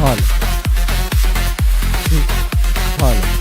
ভালো ভালো।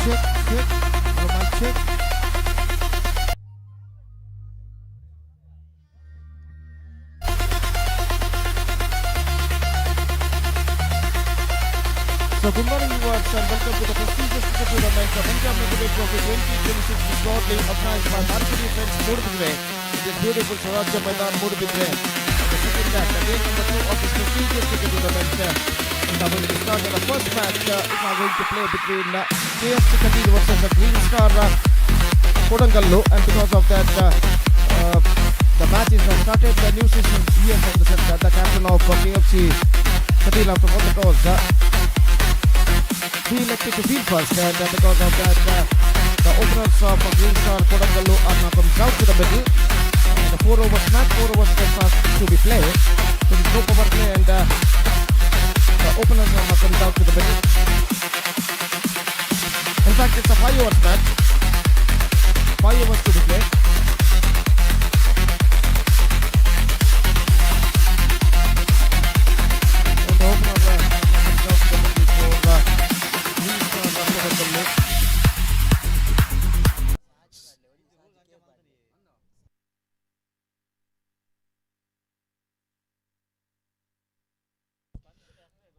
check. Hello, mic check. So good morning viewers and welcome to the prestigious cricket tournament of Manja Trophy 2026 proudly organized by Marigudi friends Moodubidire. It is beautiful Swarajya Maidan Moodubidire. The second match again number 2 of this prestigious cricket tournament. Now we will start the first match is now going to play between KFC Kadir versus the Green Star Kodangallu, and because of that the match is now started. The new session here from the center, the captain of KFC Kadir after one toss he elected to field first, and because of that the openers of Green Star Kodangallu are now comes out to the middle. The 4 overs match, 4 overs to be played. So there is no power play, and the openers are now comes out to the middle. In fact, it's a 5 overs match, 5 overs to be played. And the openers are comes out to the middle for Green Star Kodangallu.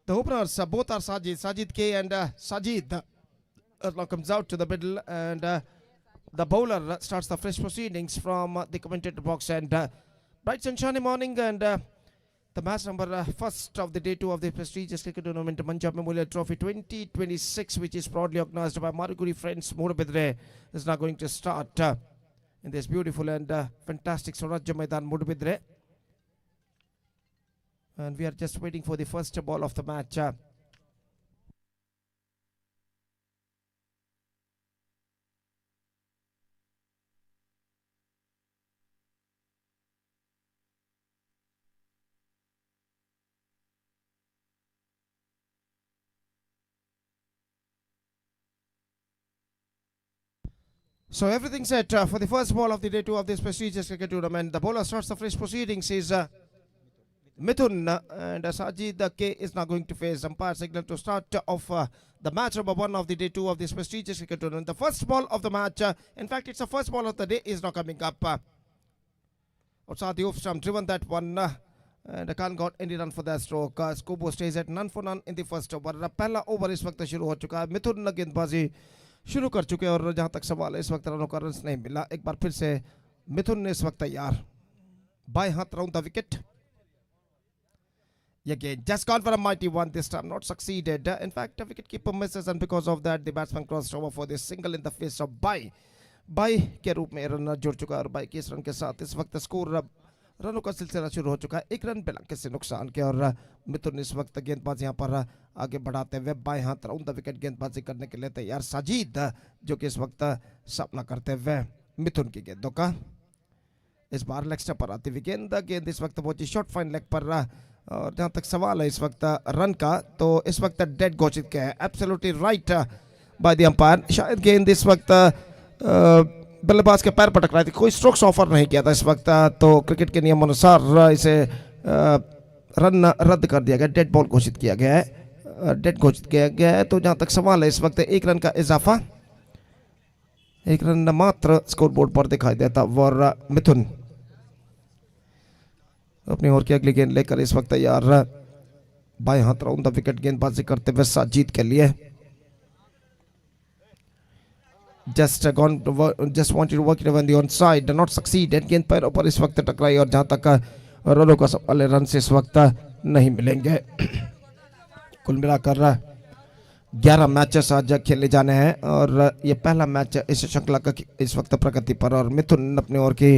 The openers both are Sajid K and Sajid now comes out to the middle, and the bowler starts the fresh proceedings from the commentator box. And bright sunshiny morning, and the match number first of the day 2 of the prestigious cricket tournament Manja Trophy 2026, which is proudly organized by Marigudi friends Moodubidire, is now going to start in this beautiful and fantastic Swarajya Maidan Moodubidire. And we are just waiting for the first ball of the match. So everything set for the first ball of the day 2 of this prestigious cricket tournament. The bowler starts the fresh proceedings is Mithun, and Sajid K is now going to face umpire signal to start off the match number 1 of the day 2 of this prestigious cricket tournament. The first ball of the match, in fact it's the first ball of the day, is now coming up. Outside the off-stump, driven that one, and can't got any run for that stroke. Scobo stays at none for none in the first over. पहला over इस वक्त शुरू हो चुका है. मिथुन ने गेंदबाजी शुरू कर चुके हैं, और जहां तक सवाल है इस वक्त रनों का रन्स नहीं मिला. एक बार फिर से मिथुन ने इस वक्त तैयार, बाएं हाथ round the wicket. Again, just gone for a mighty one, this time not succeeded. In fact, the wicketkeeper misses, and because of that, the batsman crossed over for this single in the face of Bai. Bai के रूप में run जुड़ चुका है, और Bai के इस run के साथ इस वक्त स्कोर रनों का सिलसिला शुरू हो चुका है. 1 रन बिलंके से नुकसान के, और मिथुन इस वक्त गेंदबाज यहाँ पर आगे बढ़ाते हुए बाएं हाथ राउंड द विकेट गेंदबाजी करने के लिए तैयार. साजिद जो कि इस वक्त सामना करते हुए मिथुन की गेंदों का. इस बार लेग स्टंप पर आती हुई गेंद इस वक्त पहुंची शॉर्ट फाइन लेग पर, और जहाँ तक सवाल है इस वक्त रन का, तो इस वक्त डेड घोषित किया है. Absolutely right by the umpire. शायद गेंद इस वक्त बल्लेबाज के पैर पर टकराई थी, कोई स्ट्रोक्स ऑफर नहीं किया था इस वक्त, तो क्रिकेट के नियम अनुसार इसे रन रद्द कर दिया गया, डेड बॉल घोषित किया गया है, डेड घोषित किया गया है. तो जहाँ तक सवाल है इस वक्त 1 रन का इजाफा, 1 रन मात्र स्कोर बोर्ड पर दिखाई देता. और मिथुन अपनी ओर की अगली गेंद लेकर इस वक्त तैयार, बाएं हाथ राउंड द विकेट गेंदबाजी करते हुए साजिद के लिए. Just wanted to work it on the on side, not succeeded. गेंद पैरों पर इस वक्त टकराई, और जहां तक रनों का सवाल है, रन से इस वक्त नहीं मिलेंगे. कुल मिलाकर 11 मैचेस आज खेले जाने हैं, और ये पहला मैच इस श्रृंखला का इस वक्त प्रगति पर. और मिथुन अपनी ओर की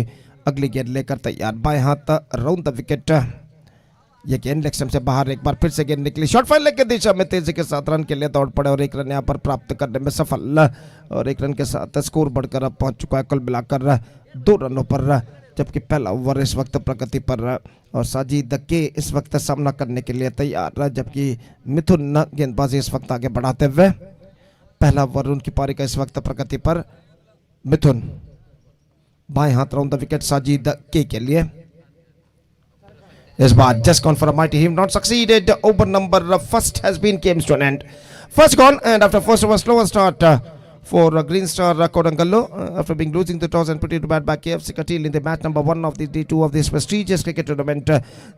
अगली गेंद लेकर तैयार, बाएं हाथ राउंड द विकेट. ये गेंद लेग स्टंप से बाहर, एक बार फिर से गेंद निकली शॉर्ट फाइन लेग की दिशा में, तेजी के साथ रन के लिए दौड़ पड़े, और 1 रन यहाँ पर प्राप्त करने में सफल, और 1 रन के साथ स्कोर बढ़कर अब पहुंच चुका है कुल मिलाकर 2 रनों पर, जबकि पहला ओवर इस वक्त प्रगति पर. और साजिद के इस वक्त सामना करने के लिए तैयार, जबकि मिथुन गेंदबाजी इस वक्त आगे बढ़ाते हुए. पहला ओवर उनकी पारी का इस वक्त प्रगति पर. मिथुन बाएं हाथ राउंड द विकेट साजिद के लिए. इस बार just gone for a mighty him, not succeeded. Over number first has been came to an end. First gone, and after first over slower start for Green Star Kodangallo after being losing the toss and put it to bat by KFC Katil in the match number 1 of the D2 of this prestigious cricket tournament.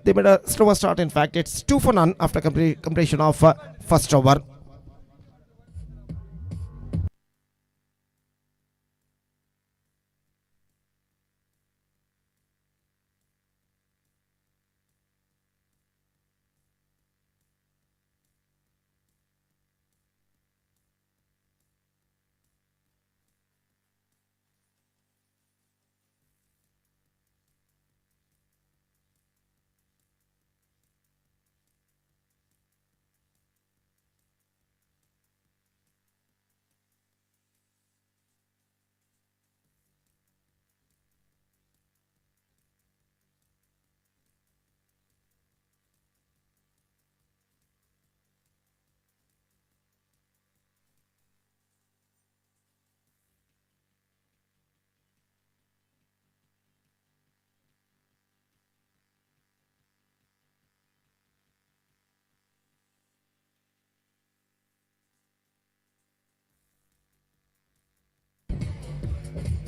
They made a slower start. In fact, it's 2 for none after completion of first over.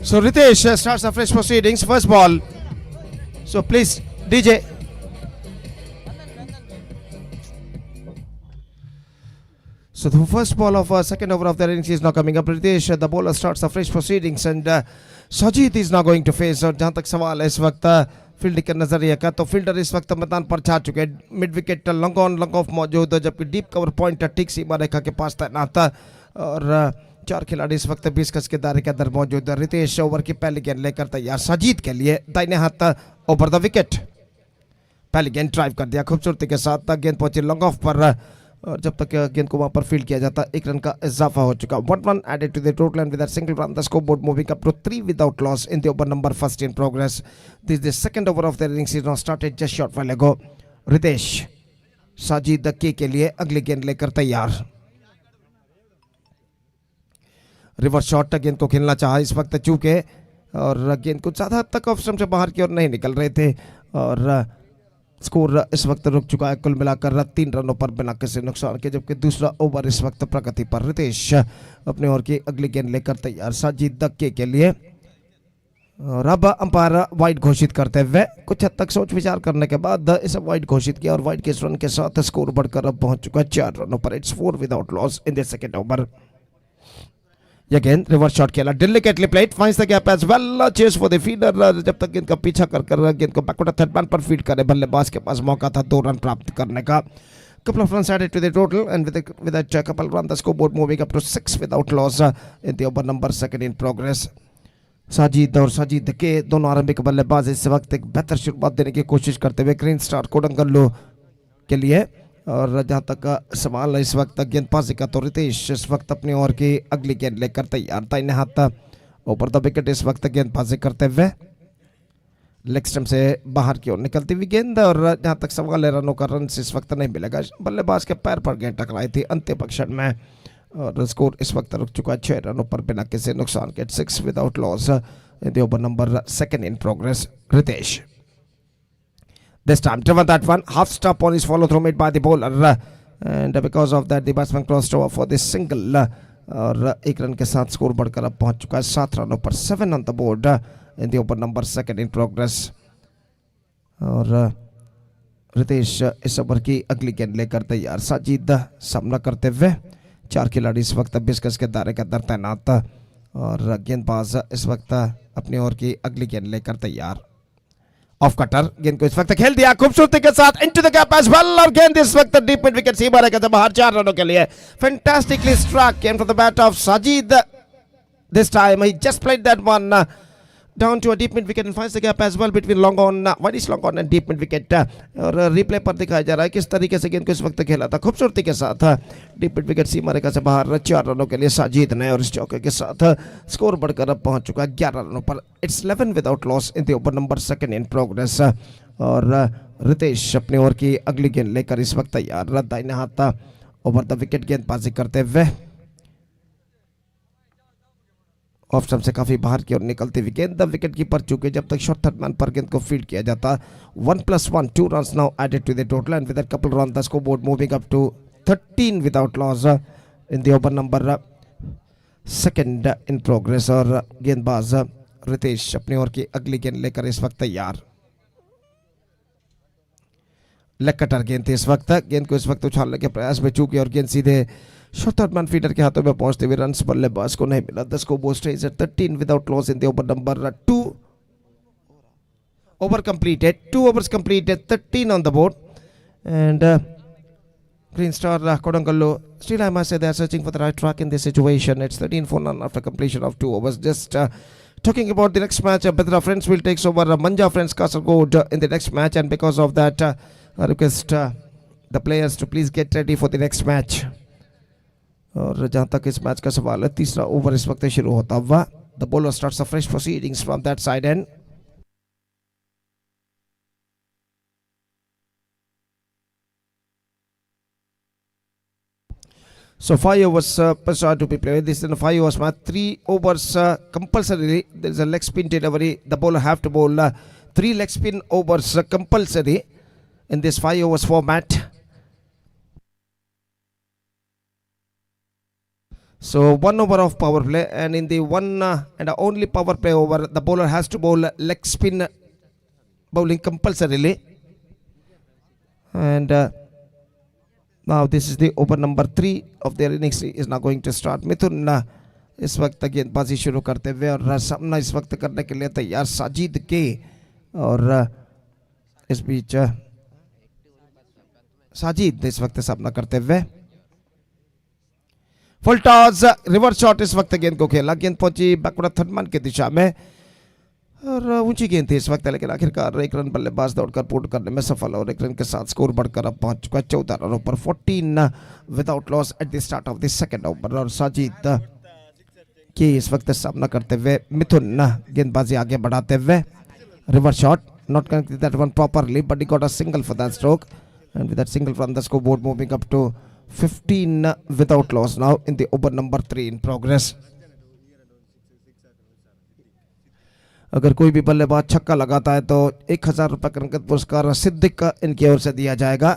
So Ritesh starts the fresh proceedings. First ball. So please, DJ. So the first ball of second over of the innings is now coming up. Ritesh, the bowler, starts the fresh proceedings and Sajid is now going to face. और जहाँ तक सवाल है इस वक्त field के नजरिए का, तो फील्डर इस वक्त मैदान पर छा चुके हैं. Mid wicket long on long of मौजूद है, जबकि डीप कवर पॉइंट ठीक सीमा रेखा के पास तैनात है और 4 खिलाड़ी इस वक्त 20 गज के दायरे के अंदर मौजूद है. रितेश ओवर की पहली गेंद लेकर तैयार साजिद के लिए. दाहिने हाथ ओवर द विकेट. पहली गेंद ड्राइव कर दिया खूबसूरती के साथ. गेंद पहुंची लॉन्ग ऑफ पर और जब तक गेंद को वहां पर फील्ड किया जाता 1 रन का इजाफा हो चुका. 1 run added to the total and with a single run the scoreboard moving up to 3 without loss in the over number first in progress. This is the second over of the innings is now started just short while ago. Ritesh Sajid के लिए अगली गेंद लेकर तैयार. Reverse shot गेंद को खेलना चाहा इस वक्त चूके और गेंद को ज़्यादा हद तक ऑफ स्टंप से बाहर की ओर नहीं निकल रहे थे और स्कोर इस वक्त रुक चुका है. कुल मिलाकर 3 रनों पर बिना किसी नुकसान के, जबकि दूसरा ओवर इस वक्त प्रगति पर. रितेश अपने ओवर की अगली गेंद लेकर तैयार साजिद के लिए. और अब अंपायर वाइड घोषित करते हुए कुछ हद तक सोच विचार करने के बाद इसे वाइड घोषित किया और वाइड के रन के साथ स्कोर बढ़कर अब पहुंच चुका है 4 रनों पर. It's 4 without loss in the second over. Again, reverse shot खेला, delicately played, finds the gap as well, chase for the fielder. जब तक गेंद का पीछा कर गेंद को बैकवर्ड थर्ड मैन पर फीड करे, बल्लेबाज के पास मौका था 2 रन प्राप्त करने का. Couple of runs added to the total and with that couple run the scoreboard moving up to 6 without loss in the over number second in progress. Sajid और साजिद के दोनों आरंभिक बल्लेबाज इस वक्त एक बेहतर शुरुआत देने की कोशिश करते हुए ग्रीन स्टार कोडंगल्लो के लिए. और जहां तक सवाल है इस वक्त गेंदबाजी का, तो रितेश इस वक्त अपनी ओवर की अगली गेंद लेकर तैयार. दाहिने हाथ ऊपर द विकेट इस वक्त गेंदबाजी करते हुए लेग स्टंप से बाहर की ओर निकलती हुई गेंद. और जहां तक सवाल है रनों का, रन इस वक्त नहीं मिलेगा. बल्लेबाज के पैर पर गेंद टकराई थी अंतिम क्षण में और स्कोर इस वक्त रुक चुका है 6 रनों पर बिना किसी नुकसान के. 6 without loss in the over number second in progress. Ritesh this time driven that one, half stop on his follow through made by the bowler and because of that the batsman crossed over for this single और 1 run के साथ score बढ़कर अब पहुंच चुका है 7 रनों पर. 7 on the board in the over number second in progress. और रितेश इस ओवर की अगली गेंद लेकर तैयार. साजिद सामना करते हुए 4 खिलाड़ी इस वक्त 20 गज के दायरे के अंदर तैनात और गेंदबाज इस वक्त अपनी ओवर की अगली गेंद लेकर तैयार. ऑफ कटर गेंद को इस वक्त खेल दिया खूबसूरती के साथ into the gap as well और गेंद इस वक्त डीप मिड विकेट सीमा रेखा से बाहर 4 रनों के लिए. फैंटास्टिकली स्ट्राक गेंद from the bat of Sajid. This time he just played that one down to a deep mid wicket and finds the gap as well between long on, wide long on and deep mid wicket. और replay पर दिखाया जा रहा है किस तरीके से गेंद को इस वक्त खेला था खूबसूरती के साथ. डीप मिड विकेट सीमा रेखा से बाहर 4 रनों के लिए साजिद ने और इस चौके के साथ स्कोर बढ़कर अब पहुंच चुका है 11 रनों पर. It's 11 without loss in the over number second in progress. और रितेश अपनी ओवर की अगली गेंद लेकर इस वक्त तैयार. दाहिने हाथ ओवर द विकेट गेंदबाजी करते हुए ऑफ स्टंप से काफी बाहर की ओर निकलती हुई गेंद. विकेट कीपर चूके जब तक शॉर्ट थर्ड मैन पर गेंद को फील्ड किया जाता. 1+1 2 runs now added to the total and with that couple run the scoreboard moving up to 13 without loss in the over number second in progress और गेंदबाज रितेश अपनी ओर की अगली गेंद लेकर इस वक्त तैयार। लेग कटर गेंद थी इस वक्त, गेंद को इस वक्त उछालने के प्रयास में चूकी और गेंद सीधे शॉर्ट थर्ड फीडर के हाथों में पहुंचते हुए रन्स बल्लेबाज को नहीं मिला। 10 को boast is 13 without loss in the over number 2 over completed, 2 overs completed, 13 on the board, and Green Star Kodangallu still I must say they are searching for the right track in this situation. It's 13 for none after completion of 2 overs. Just talking about the next match, Bedra friends will take over Manja friends Kasargod in the next match, and because of that I request the players to please get ready for the next match. और जहाँ तक इस match का सवाल है, तीसरा over इस वक्त शुरू होता हुआ, the bowler starts a fresh proceedings from that side end. So 5 overs are to be played. This is a 5 overs match. 3 overs compulsory. There is a leg spin delivery. The bowler have to bowl 3 leg spin overs compulsory in this 5 overs format. So 1 over of power play, and in the one and only power play over, the bowler has to bowl leg spin bowling compulsorily. And now this is the over number 3 of their innings is now going to start. मिथुन इस वक्त गेंदबाजी शुरू करते हुए और सामना इस वक्त करने के लिए तैयार साजिद के, और इस बीच साजिद इस वक्त सामना करते हुए फुल टॉस रिवर्स शॉट इस वक्त गेंद को खेला, गेंद पहुंची बैकवर्ड थर्ड मैन की दिशा में और ऊंची गेंद थी इस वक्त, लेकिन आखिरकार 1 रन बल्लेबाज दौड़कर पूर्ण करने में सफल और 1 रन के साथ स्कोर बढ़कर अब पहुंच चुका है 14 रनों पर, 14 without loss at the start of the second over. और साजिद की इस वक्त सामना करते हुए मिथुन गेंदबाजी आगे बढ़ाते हुए reverse shot, not connected that one properly but he got a single for that stroke, and with that single from the scoreboard moving up to 15 without loss now in the over number 3 in progress. अगर कोई भी बल्लेबाज छक्का लगाता है तो 1000 रुपए का नकद पुरस्कार सिद्दीक इनकी ओर से दिया जाएगा,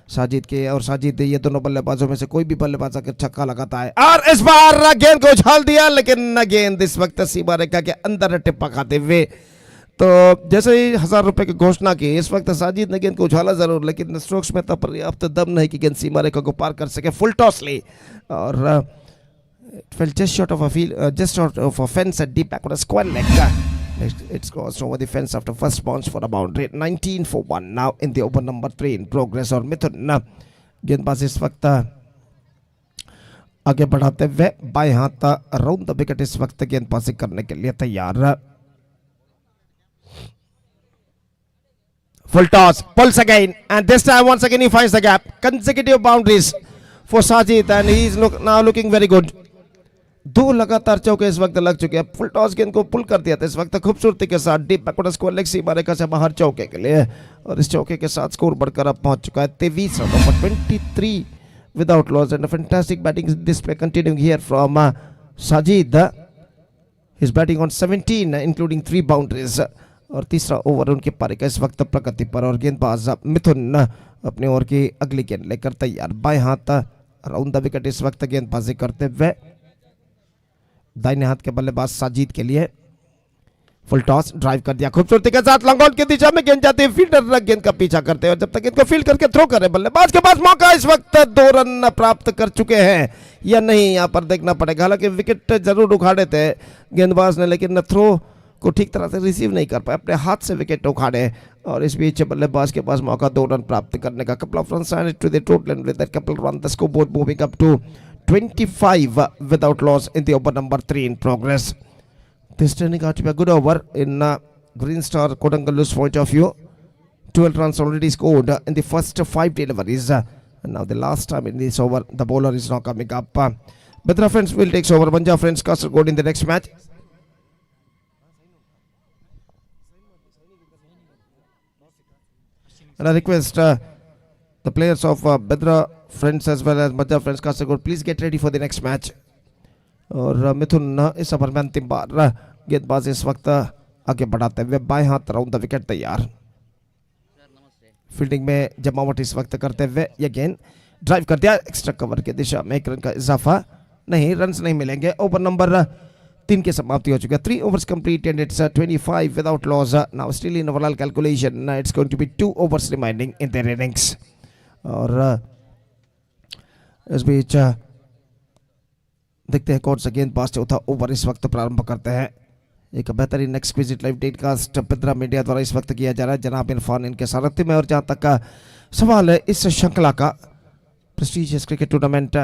साजिद के और साजिद, ये दोनों बल्लेबाजों में से कोई भी बल्लेबाज अगर छक्का लगाता है। और इस बार गेंद को उछाल दिया, लेकिन गेंद इस वक्त सीमा रेखा के अंदर टिप्पा खाते हुए, तो जैसे ही 1000 रुपए की घोषणा की, इस वक्त साजिद ने गेंद को उछाला जरूर, लेकिन स्ट्रोक्स में तो पर्याप्त दम नहीं कि गेंद सीमा रेखा को पार कर सके। फुल टॉस ली और just short of a fence at deep back with a square leg. It's crossed over the fence after first bounce for a boundary. 19 for 1 now in the over number 3 in progress. और मिथुन गेंदबाज इस वक्त आगे बढ़ाते हुए बाएं हाथ around the wicket इस वक्त गेंदबाजी करने के लिए तैयार। Full toss, pulls again, and this time once again he finds the gap. Consecutive boundaries for Sajid, and he is now looking very good. 2 लगातार चौके इस वक्त लग चुके हैं। फुल टॉस गेंद को पुल कर दिया था इस वक्त खूबसूरती के साथ डीप बैकवर्ड स्क्वायर लेग सीमा रेखा से बाहर चौके के लिए, और इस चौके के साथ स्कोर बढ़कर अब पहुंच चुका है 23 रनों पर, 23 without loss, and fantastic batting display continuing here from Sajid. He's batting on 17 including 3 boundaries. और तीसरा ओवर उनके पारी का इस वक्त प्रगति पर, और गेंदबाज मिथुन अपनी ओर की अगली गेंद लेकर तैयार। बाएं हाथ अराउंड द विकेट इस वक्त गेंदबाजी करते हुए दाहिने हाथ के बल्लेबाज साजिद के लिए फुल टॉस ड्राइव कर दिया खूबसूरती के साथ, लॉन्ग ऑन की दिशा में गेंद जाती है, फील्डर गेंद का पीछा करते हैं और जब तक इनको फील्ड करके थ्रो करे बल्लेबाज के पास मौका, इस वक्त 2 रन प्राप्त कर चुके हैं या नहीं यहाँ पर देखना पड़ेगा। हालांकि विकेट जरूर उखाड़े थे गेंदबाज ने, लेकिन थ्रो को ठीक तरह से रिसीव नहीं कर पाए, अपने हाथ से विकेट उखाड़े, और इस बीच बल्लेबाज के पास मौका 2 रन प्राप्त करने का। Couple of runs and to the total and with that couple run the scoreboard moving up to 25 without loss in the over number 3 in progress. This turning out to be a good over in Green Star Kodangallu's point of view. 12 runs already scored in the first 5 deliveries, and now the last time in this over the bowler is now coming up. Bedra friends will take over Manja friends Kasargod in the next match. And I request the players of Bedra friends as well as Manja friends Kasargod, please get ready for the next match. और मिथुन इस over में अंतिम बार गेंदबाज इस वक्त आगे बढ़ाते हुए बाएं हाथ अराउंड द विकेट तैयार। फील्डिंग में जमावट इस वक्त करते हुए ये गेंद ड्राइव कर दिया एक्स्ट्रा कवर की दिशा में, 1 रन का इजाफा नहीं, रन्स नहीं मिलेंगे। ओवर नंबर 3 की समाप्ति हो चुकी है। 3 overs complete and it's 25 without loss. Now still in overall calculation, it's going to be 2 overs remaining in their innings. और इस बीच देखते हैं कौन सा गेंदबाज चौथा ओवर इस वक्त प्रारंभ करते हैं। एक बेहतरीन एक्सक्विजिट लाइव टेलीकास्ट बेद्रा मीडिया द्वारा इस वक्त किया जा रहा है जनाब इरफान इनके सारथ्य में। और जहां तक का सवाल है इस श्रृंखला का prestigious cricket tournament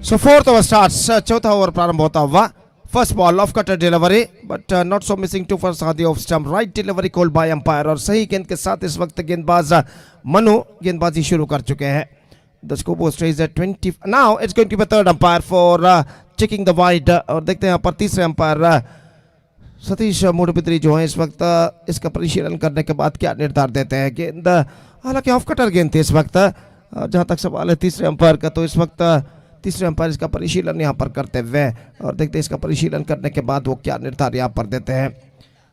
So fourth over starts. चौथा ओवर प्रारंभ होता हुआ। First ball off cutter delivery but not so missing to far shy off stump. Right delivery called by umpire और सही गेंद के साथ इस वक्त गेंदबाज मनु गेंदबाजी शुरू कर चुके हैं। The score stage at 20। Now it's going to be third umpire for checking the wide. और देखते हैं यहाँ पर तीसरे अंपायर सतीश मूडबिद्री जो है इस वक्त इसका परिशीलन करने के बाद क्या निर्धार देते हैं। गेंद हालांकि ऑफ कटर गेंद थी इस वक्त। जहाँ तक सवाल है तीसरे अंपायर का, तो इस वक्त तीसरे अंपायर इसका परिशीलन यहाँ पर करते हुए और देखते हैं इसका परिशीलन करने के बाद वो क्या निर्धार यहाँ पर देते हैं।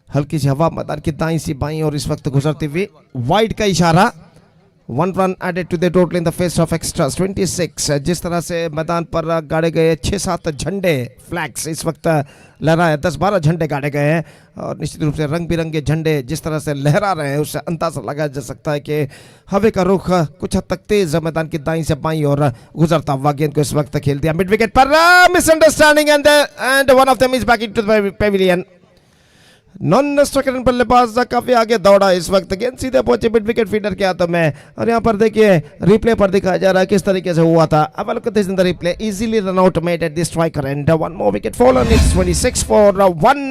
हल्की सी हवा मैदान की दाईं सी बाईं और इस वक्त गुजरती हुई वाइड का इशारा। 1 run added to the total in the face of extras 26। जिस तरह से मैदान पर गाड़े गए 6-7 झंडे फ्लैग्स इस वक्त लहराए 10-12 झंडे गाड़े गए हैं और निश्चित रूप से रंग बिरंगे झंडे जिस तरह से लहरा रहे हैं उससे अंदाजा लगाया जा सकता है कि हवा का रुख कुछ हद तक तेज मैदान की दाईं से बाईं और गुजरता हुआ गेंद को इस वक्त खेल दिया मिड विकेट पर। Misunderstanding and one of them is back into the Pavilion. Non striker बल्लेबाज काफी आगे दौड़ा इस वक्त। गेंद सीधे पहुंचे मिड विकेट फील्डर के हाथों में और यहाँ पर देखिए रिप्ले पर दिखाया जा रहा है किस तरीके से हुआ था। अब look at this in the replay. Easily run out made at the striker and one more wicket fallen. It's 26 for 1.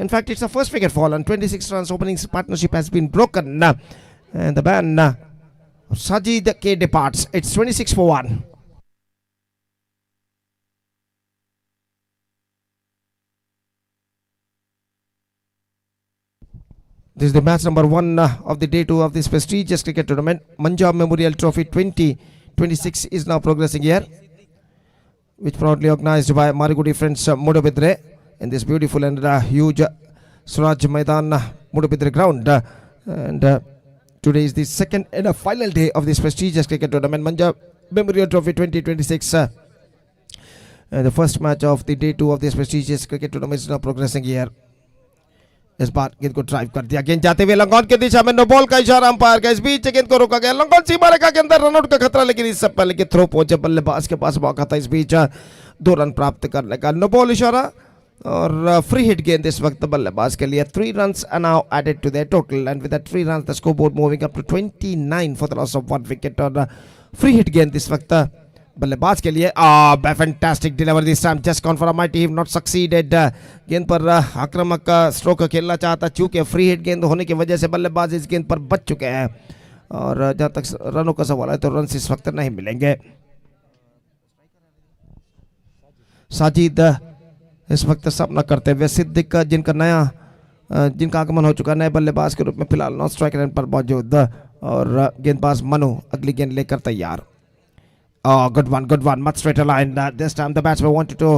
In fact, it's the first wicket fallen. 26 runs opening partnership has been broken and the man Sajid K departs. It's 26 for 1. This is the match number 1 of the day 2 of this prestigious cricket tournament. Manja Memorial Trophy 2026 is now progressing here, which proudly organized by Marigudi friends Moodubidire in this beautiful and huge Swaraj Maidan Moodubidire ground. And today is the second and final day of this prestigious cricket tournament, Manja Memorial Trophy 2026. The first match of the day 2 of this prestigious cricket tournament is now progressing here. इस बार गेंद को drive कर दिया। गेंद जाते हुए लंगॉन की दिशा में नो बॉल का इशारा अंपायर का। इस बीच गेंद को रोका गया। लंगॉन सीमा रेखा के अंदर रनआउट का खतरा, लेकिन इससे पहले कि थ्रो पहुंचे बल्लेबाज के पास मौका था इस बीच 2 रन प्राप्त करने का। नो बॉल इशारा और फ्री हिट गेंद इस वक्त बल्लेबाज के लिए। 3 runs are now added to their total and with that 3 runs the scoreboard moving up to 29 for the loss of 1 wicket। और फ्री हिट गेंद इस वक्त बल्लेबाज के लिए। Fantastic delivery this time just gone for a mighty not succeeded. गेंद पर आक्रामक स्ट्रोक खेलना चाहता, चूंकि फ्री हिट गेंद होने की वजह से बल्लेबाज इस गेंद पर बच चुके हैं और जहां तक रनों का सवाल है तो रन इस वक्त नहीं मिलेंगे। साजिद इस वक्त सामना करते हुए सिद्दीक जिनका आगमन हो चुका नए बल्लेबाज के रूप में फिलहाल नॉन स्ट्राइक रन पर मौजूद और गेंदबाज मनु अगली गेंद लेकर तैयार। Good one, much straighter line. This time the batsman wanted to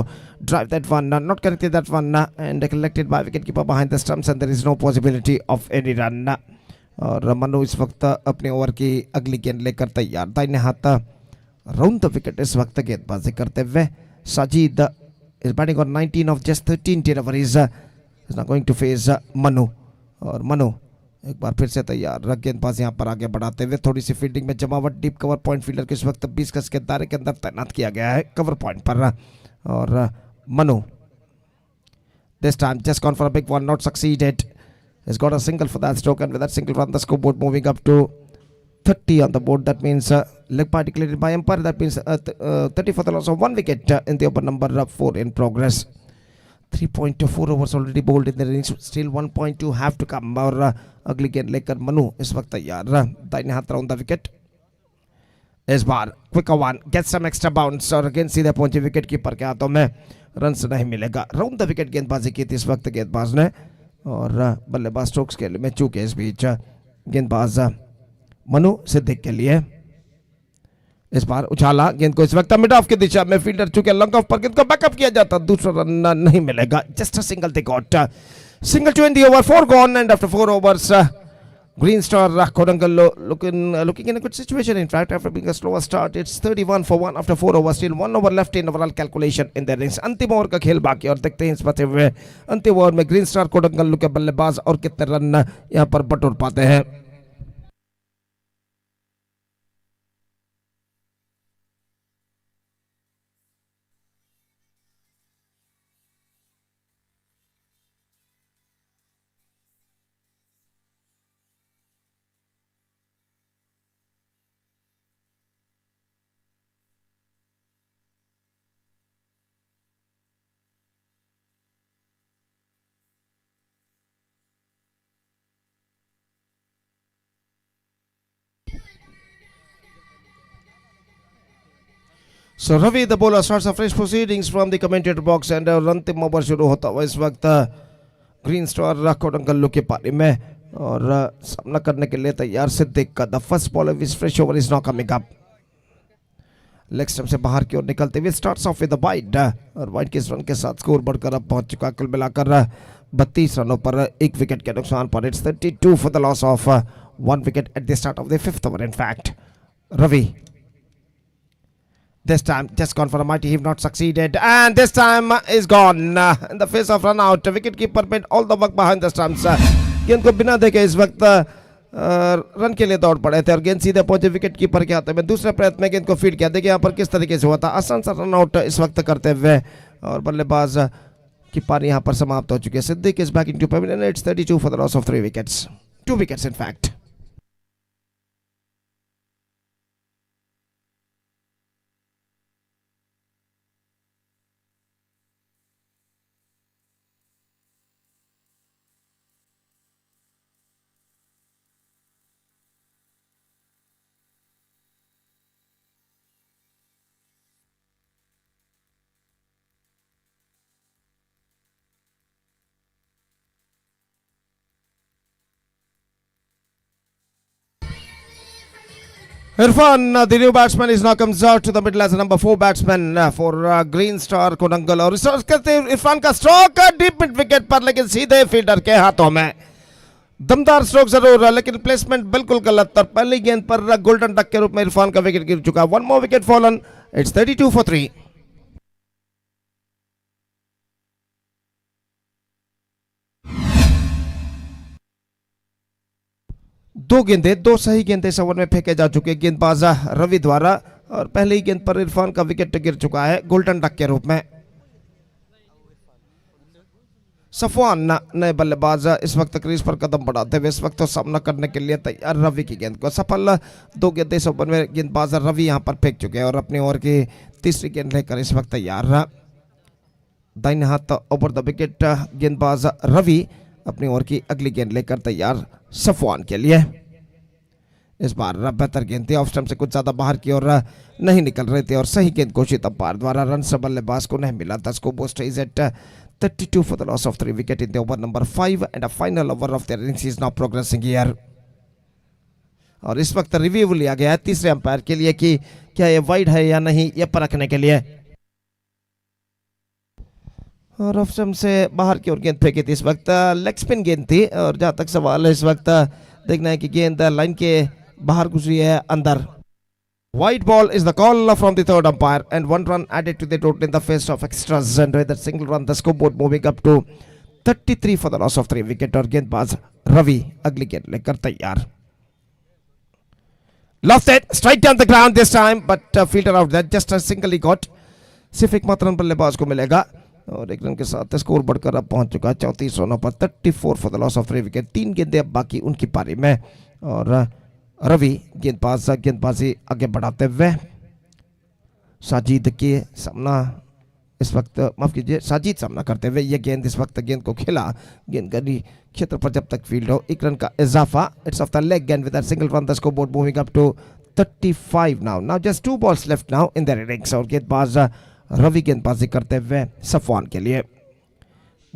drive that one, not connected that one, and collected by wicketkeeper behind the stumps, and there is no possibility of any run. और मनु इस वक्त अपने over की अगली गेंद लेकर तैयार। दाहिने हाथ राउंड द विकेट इस वक्त गेंदबाजी करते हुए Sajid is batting on 19 of just 13 deliveries. Is now going to face Manu और मनु एक बार फिर से तैयार। गेंदबाज यहाँ पर आगे बढ़ाते हुए थोड़ी सी फील्डिंग में जमावट। डीप कवर पॉइंट फील्डर को इस वक्त 20 गज के दायरे के अंदर तैनात किया गया है कवर पॉइंट पर। और Manu this time just gone for a big one, not succeeded. He's got a single for that stroke and with that single run the scoreboard moving up to 30 on the board. That means leg part declared by umpire. That means 30 for the loss of 1 wicket in the over number 4 in progress. 3.4 overs already bowled in the innings. Still 1.2 have to come. और अगली गेंद लेकर मनु इस वक्त तैयार, दाहिने हाथ round the wicket. इस बार quick one, get some extra bounce और गेंद सीधे पहुंची विकेट कीपर के हाथों में. रन नहीं मिलेगा. राउंड द विकेट गेंदबाजी की थी इस वक्त गेंदबाज ने और बल्लेबाज स्ट्रोक्स के लिए में चूके. इस बीच गेंदबाज मनु सिद्दीक के लिए इस बार उछाला गेंद को इस वक्त मिड ऑफ की दिशा में. फील्डर चुके लॉन्ग ऑफ पर गेंद को बैकअप किया जाता. दूसरा रन नहीं मिलेगा. Just a single they got. Single to end the over. 4 gone and after 4 overs Green Star Kodangal looking in a good situation. In fact, after being a slower start, it's 31 for 1 after 4 overs. Still 1 over left in overall calculation in their innings. अंतिम over का खेल बाकी और देखते हैं इस बचे हुए अंतिम ओवर में ग्रीन स्टार कोडंगल के बल्लेबाज और कितने रन यहां पर बटोर पाते हैं. So Ravi the bowler starts a fresh proceedings from the commentator box and अंतिम ओवर शुरू होता हुआ इस वक्त ग्रीन स्टार कोडंगल के पारी में और सामना करने के लिए तैयार सिद्दीक का. The first ball of his fresh over is not coming up. Leg stump से बाहर की ओर निकलते हुए starts off with the wide और वाइड के रन के साथ स्कोर बढ़कर अब पहुंच चुका. कुल मिलाकर 32 रनों पर एक विकेट के नुकसान पर. It's 32 for the loss of 1 wicket at the start of the 5th over. In fact Ravi this time just gone for a mighty heave, not succeeded, and this time is gone in the face of run out. Wicket keeper made all the work behind the stumps. गेंद को बिना देखे इस वक्त run के लिए दौड़ पड़े थे और गेंद सीधे पहुंचे विकेट कीपर के हाथ में. दूसरे प्रयत्न में गेंद को फील्ड किया. देखिए यहाँ पर किस तरीके से हुआ था. आसान सा रन आउट इस वक्त करते हुए और बल्लेबाज की पारी यहाँ पर समाप्त हो चुकी है. Siddiq is back into pavilion. It's 32 for the loss of 3 wickets. 2 wickets in fact. Irfan, the new batsman, is now comes out to the middle as a number 4 batsman for Green Star Kodangal. और research करते इरफान का stroke deep mid wicket पर लेकिन सीधे fielder के हाथों में. दमदार स्ट्रोक जरूर लेकिन प्लेसमेंट बिल्कुल गलत. और पहली गेंद पर गोल्डन डक के रूप में इरफान का विकेट गिर चुका. 1 more wicket fallen. It's 32 for 3. दो सही गेंदें इस ओवर में फेंके जा चुके गेंदबाज रवि द्वारा और पहली गेंद पर इरफान का विकेट गिर चुका है गोल्डन डक के रूप में. सफवान नए बल्लेबाज इस वक्त क्रीज पर कदम बढ़ाते हुए इस वक्त तो सामना करने के लिए तैयार. रवि की गेंद को सफल 2 गेंदें इस ओवर में गेंदबाज रवि यहां पर फेंक चुके हैं और अपनी ओवर की तीसरी गेंद लेकर इस वक्त तैयार. दाहिने हाथ ओवर द विकेट गेंदबाज रवि अपनी ओवर की अगली गेंद लेकर तैयार सफवान के लिए. इस बार बेहतर गेंद थी. ऑफ स्टंप से कुछ ज्यादा बाहर की ओर नहीं निकल रहे थे और सही गेंद घोषित अंपायर द्वारा. रन से बल्लेबाज को नहीं मिला था. Score board's is at 32 for the loss of 3 wicket in the over number 5 and a final over of the innings is now progressing here. और इस वक्त रिव्यू लिया गया है तीसरे अंपायर के लिए कि क्या ये वाइड है या नहीं, ये परखने के लिए. और ऑफ स्टंप से बाहर की ओर गेंद फेंकी थी. इस वक्त लेग स्पिन गेंद थी और जहां तक सवाल है इस वक्त देखना है कि गेंद लाइन के बाहर गुजरी है अंदर. White ball is the call from the third umpire and 1 run added to the total in the face of extras and with a single run the scoreboard moving up to 33 for the loss of 3 wicket. और गेंदबाज रवि अगली गेंद लेकर तैयार. Lost it straight down the ground this time but fielder out there. Just a single he got. सिर्फ एक मात्र run बल्लेबाज को मिलेगा और 1 रन के साथ स्कोर बढ़कर अब पहुंच चुका है 34 रनों पर. 34 for the loss of 3 wicket. 3 गेंदें अब बाकी उनकी पारी में और रवि गेंदबाजी आगे बढ़ाते हुए साजिद के सामना इस वक्त माफ कीजिए साजिद सामना करते हुए ये गेंद इस वक्त गेंद को खेला, गेंद गली क्षेत्र पर जब तक फील्ड हो, एक रन का इजाफा. इट्स ऑफ द लेग गेंद with a single run the scoreboard moving up to 35 now. Now just 2 balls left now in their innings. और गेंदबाज रवि गेंदबाजी करते हुए सफवान के लिए.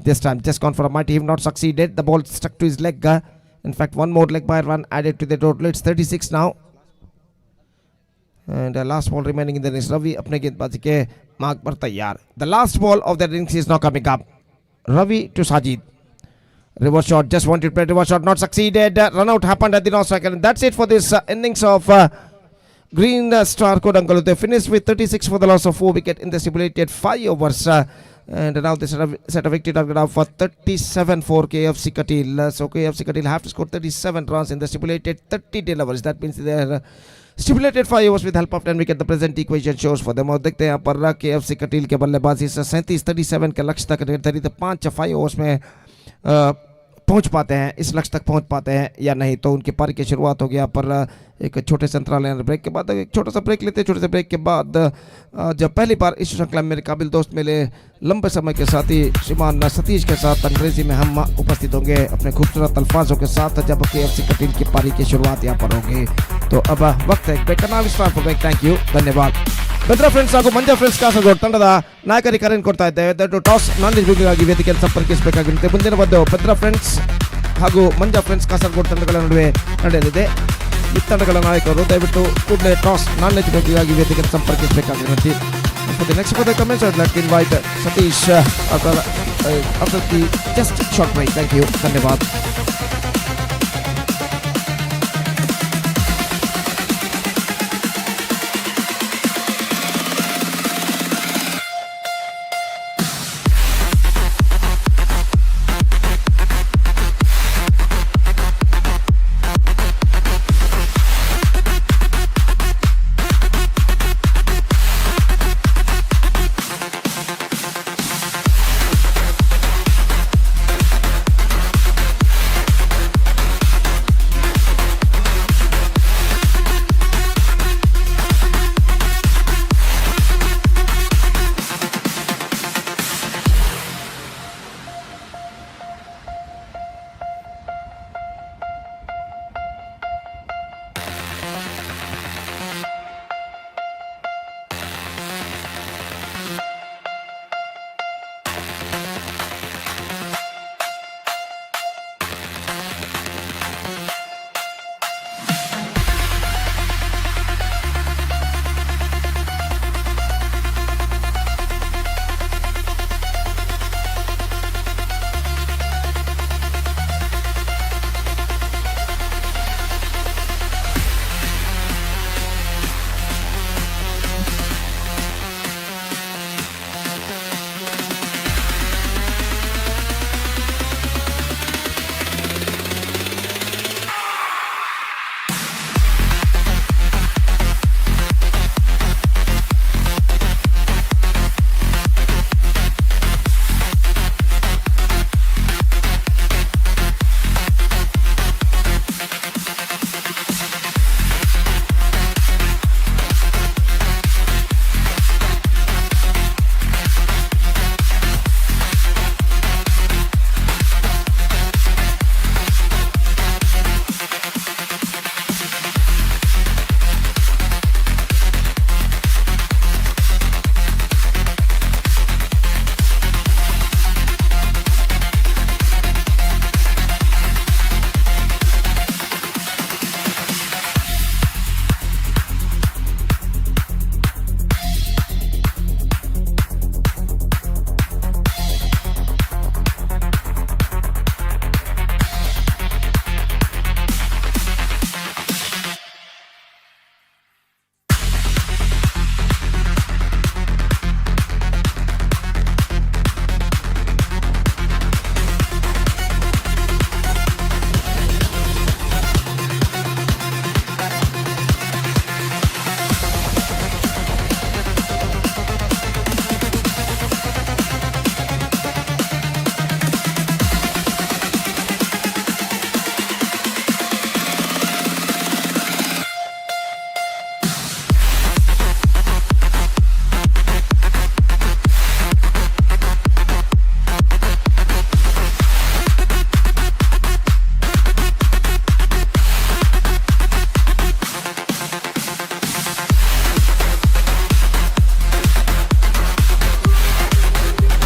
This time just gone for a mighty, not succeeded. The ball stuck to his leg. In fact, one more leg by run added to the total. It's 36 now. And the last ball remaining in the innings. Ravi अपने गेंदबाजी के मार्ग पर तैयार. The last ball of the innings is now coming up. Ravi to Sajid. Reverse shot, just wanted to play reverse shot, not succeeded. Run out happened at the non-strike, and that's it for this innings of Green Star Kodangalu. They finished with 36 for the loss of 4 wickets in the stipulated 5 overs. And now they set a victory target for 37 for KFC Katil. So KFC Katil have to score 37 runs in the stipulated 30 tail overs. That means their stipulated 5 overs with help of 10 wicket. The present equation shows for them. और देखते हैं यहाँ पर KFC Katil के बल्लेबाजी से 37 के लक्ष्य तक निर्धारित 5 ओवर्स में पहुंच पाते हैं, इस लक्ष्य तक पहुंच पाते हैं या नहीं. तो उनकी पारी की शुरुआत हो गया पर एक छोटे से अंतराल ब्रेक के बाद एक छोटा सा ब्रेक लेते हैं. छोटे से ब्रेक के बाद जब पहली बार इस श्रृंखला में मेरे काबिल दोस्त मिले लंबे समय के साथी श्रीमान सतीश के साथ अंग्रेजी में हम उपस्थित होंगे अपने खूबसूरत अल्फाजों के साथ जब KFC कटील की पारी की शुरुआत यहाँ पर होगी. तो अब वक्त है ब्रेक करना. ब्रेक. थैंक यू, धन्यवाद. ಬೆದ್ರ ಫ್ರೆಂಡ್ಸ್ ಹಾಗೂ ಮಂಜಾ ಫ್ರೆಂಡ್ಸ್ ಕಾಸರಗೋಡು ತಂಡದ ನಾಯಕರಿಗೆ ಕರೆಯನ್ನು ಕೊಡ್ತಾ ಇದ್ದೇವೆ. ದಯವಿಟ್ಟು ಟಾಸ್ ನಾನ್ ಗಾಗಿ ವೇದಿಕೆಯನ್ನು ಸಂಪರ್ಕಿಸಬೇಕಾಗಿರುತ್ತೆ. ಮುಂದಿನ ಒಂದು ಬೆದ್ರ ಫ್ರೆಂಡ್ಸ್ ಹಾಗೂ ಮಂಜಾ ಫ್ರೆಂಡ್ಸ್ ಕಾಸರಗೋಡು ತಂಡಗಳ ನಡುವೆ ನಡೆಯಲಿದೆ. ಈ ತಂಡಗಳ ನಾಯಕರು ದಯವಿಟ್ಟು ಕೂಡಲೇ ಟಾಸ್ ನಾನ್ ಗಾಗಿ ವೇದಿಕೆಯನ್ನು ಸಂಪರ್ಕಿಸಬೇಕಾಗಿರುತ್ತೆ. Next for the comments I would like to invite Satish after the just short break. Thank you, ಧನ್ಯವಾದ.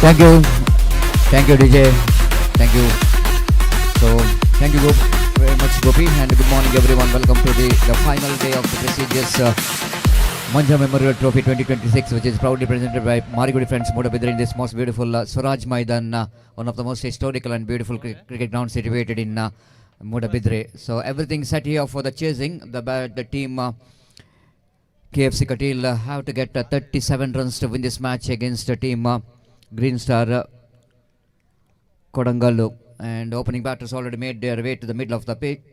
Thank you. Thank you, DJ. Thank you. So, thank you very much, Gopi, and good morning, everyone. Welcome to the final day of the prestigious Manja Memorial Trophy 2026, which is proudly presented by Marigudi friends Moodubidire in this most beautiful Swaraj Maidan, one of the most historical and beautiful cricket grounds situated in Moodubidire. So, everything set here for the chasing. The team KFC Katil have to get 37 runs to win this match against the team Green Star Kodangallu. And opening batters already made their way to the middle of the pitch.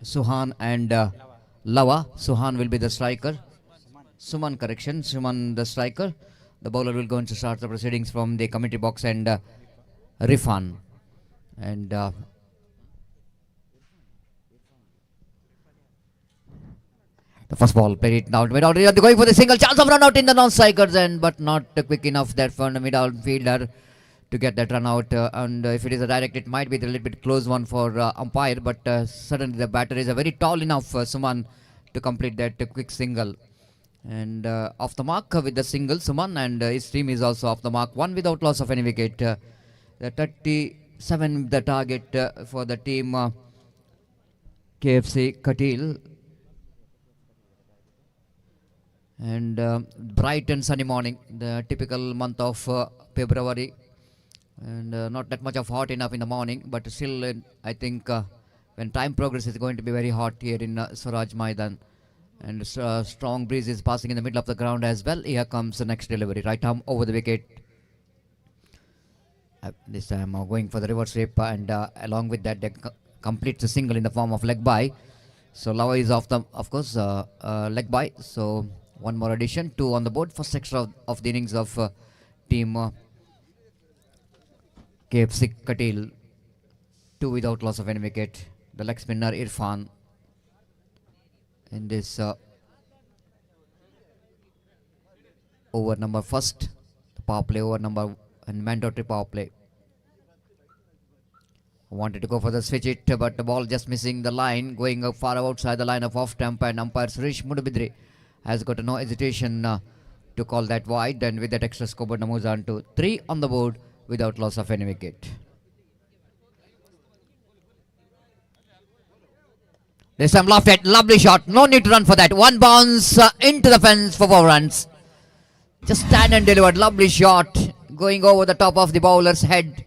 Suhan and Lava. Suhan will be the striker. Suman, correction. Suman the striker. The bowler will go to start the proceedings from the committee box, and Rifan. And the first ball played it now. Mid-out, going for the single, chance of run out in the non-strikers, and but not quick enough there for the mid-outfielder to get that run out. And if it is a direct, it might be a little bit close one for umpire, but suddenly the batter is a very tall enough Suman to complete that quick single. And off the mark with the single, Suman, and his team is also off the mark, one without loss of any wicket. The 37 the target for the team KFC Katil. And bright and sunny morning, the typical month of February, and not that much of hot enough in the morning, but still I think when time progresses it's going to be very hot here in Swaraj Maidan. And strong breeze is passing in the middle of the ground as well. Here comes the next delivery, right arm over the wicket. This time going for the reverse sweep, and along with that they completes the single in the form of leg by. So Lava is off the, of course, leg by. So one more addition, 2 on the board. First extra of the innings of team KFC Katil. 2 without loss of any wicket. The leg spinner Irfan in this over number first, power play over number and mandatory power play. Wanted to go for the switch it, but the ball just missing the line, going far outside the line of off stump, and umpire Suresh Moodubidire has got no hesitation to call that wide, and with that extra scoreboard moves on to 3 on the board without loss of any wicket. This time lofted, lovely shot, no need to run for that. One bounce into the fence for 4 runs. Just stand and delivered, lovely shot, going over the top of the bowler's head.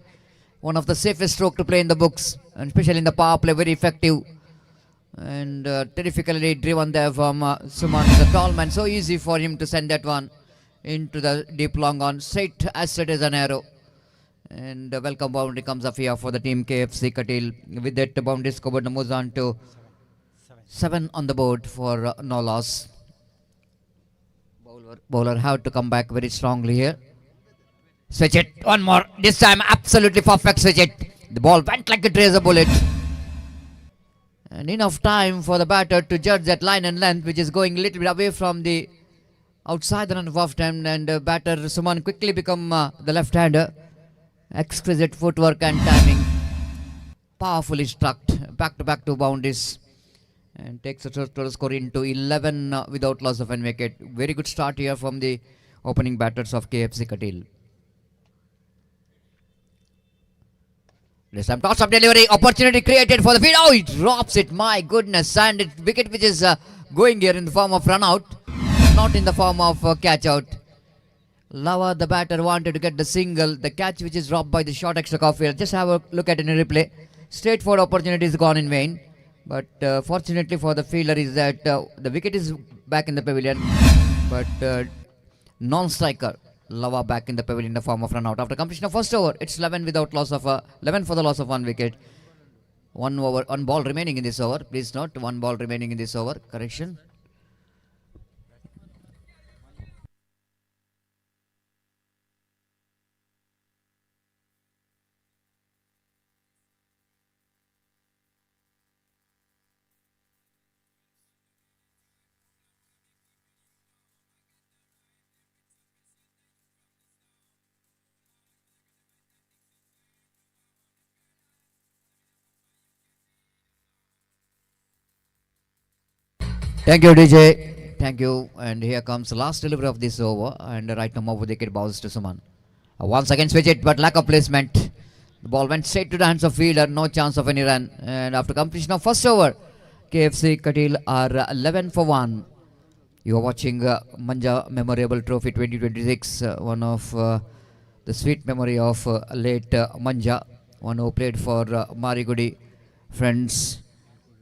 One of the safest stroke to play in the books, and especially in the power play, very effective. And terrifically driven there from Suman, the tall man. So easy for him to send that one into the deep long on, straight as an arrow. And welcome boundary comes up here for the team KFC Katil. With that boundary scoreboard moves on to 7 on the board for no loss. Bowler have to come back very strongly here. Switch it, one more. This time absolutely perfect switch it. The ball went like a razor bullet. And enough time for the batter to judge that line and length, which is going a little bit away from the outside the run of off time. And batter Suman quickly become the left-hander. Exquisite footwork and timing. Powerfully struck. Back-to-back 2 boundaries. And takes the total score into 11 without loss of any wicket. Very good start here from the opening batters of KFC Katil. This time toss up delivery, opportunity created for the field. Oh, it drops it, my goodness. And it wicket which is going here in the form of run out, not in the form of catch out. Lava, the batter, wanted to get the single. The catch which is dropped by the short extra field. Just have a look at it in replay. Straightforward opportunity is gone in vain. But fortunately for the fielder is that the wicket is back in the pavilion. But non-striker Lava back in the pavilion in the form of run out. After completion of first over, it's 11 without loss of 11 for the loss of 1 wicket. 1 ball remaining in this over. Please note, 1 ball remaining in this over. Correction. Thank you, DJ. Thank you. And here comes the last delivery of this over. And right now, over the wicket bounce to Suman. Once again switch it, but lack of placement. The ball went straight to the hands of fielder, no chance of any run. And after completion of first over, KFC Katil are 11 for 1. You are watching Manja Memorable Trophy 2026, one of the sweet memory of late Manja, one who played for Marigudi friends,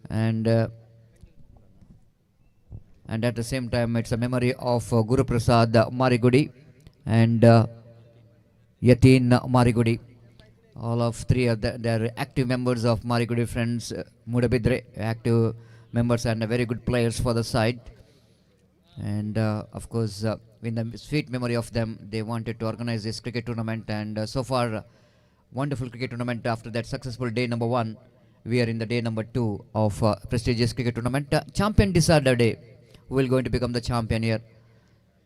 and at the same time it's a memory of Guru Prasad Marigudi and Yatin Marigudi. All of three are they're active members of Marigudi friends, Moodubidire, active members and very good players for the side. And of course, in the sweet memory of them, they wanted to organize this cricket tournament. And so far, wonderful cricket tournament. After that successful day number 1, we are in the day number 2 of prestigious cricket tournament. Champion decider day. Who will going to become the champion here?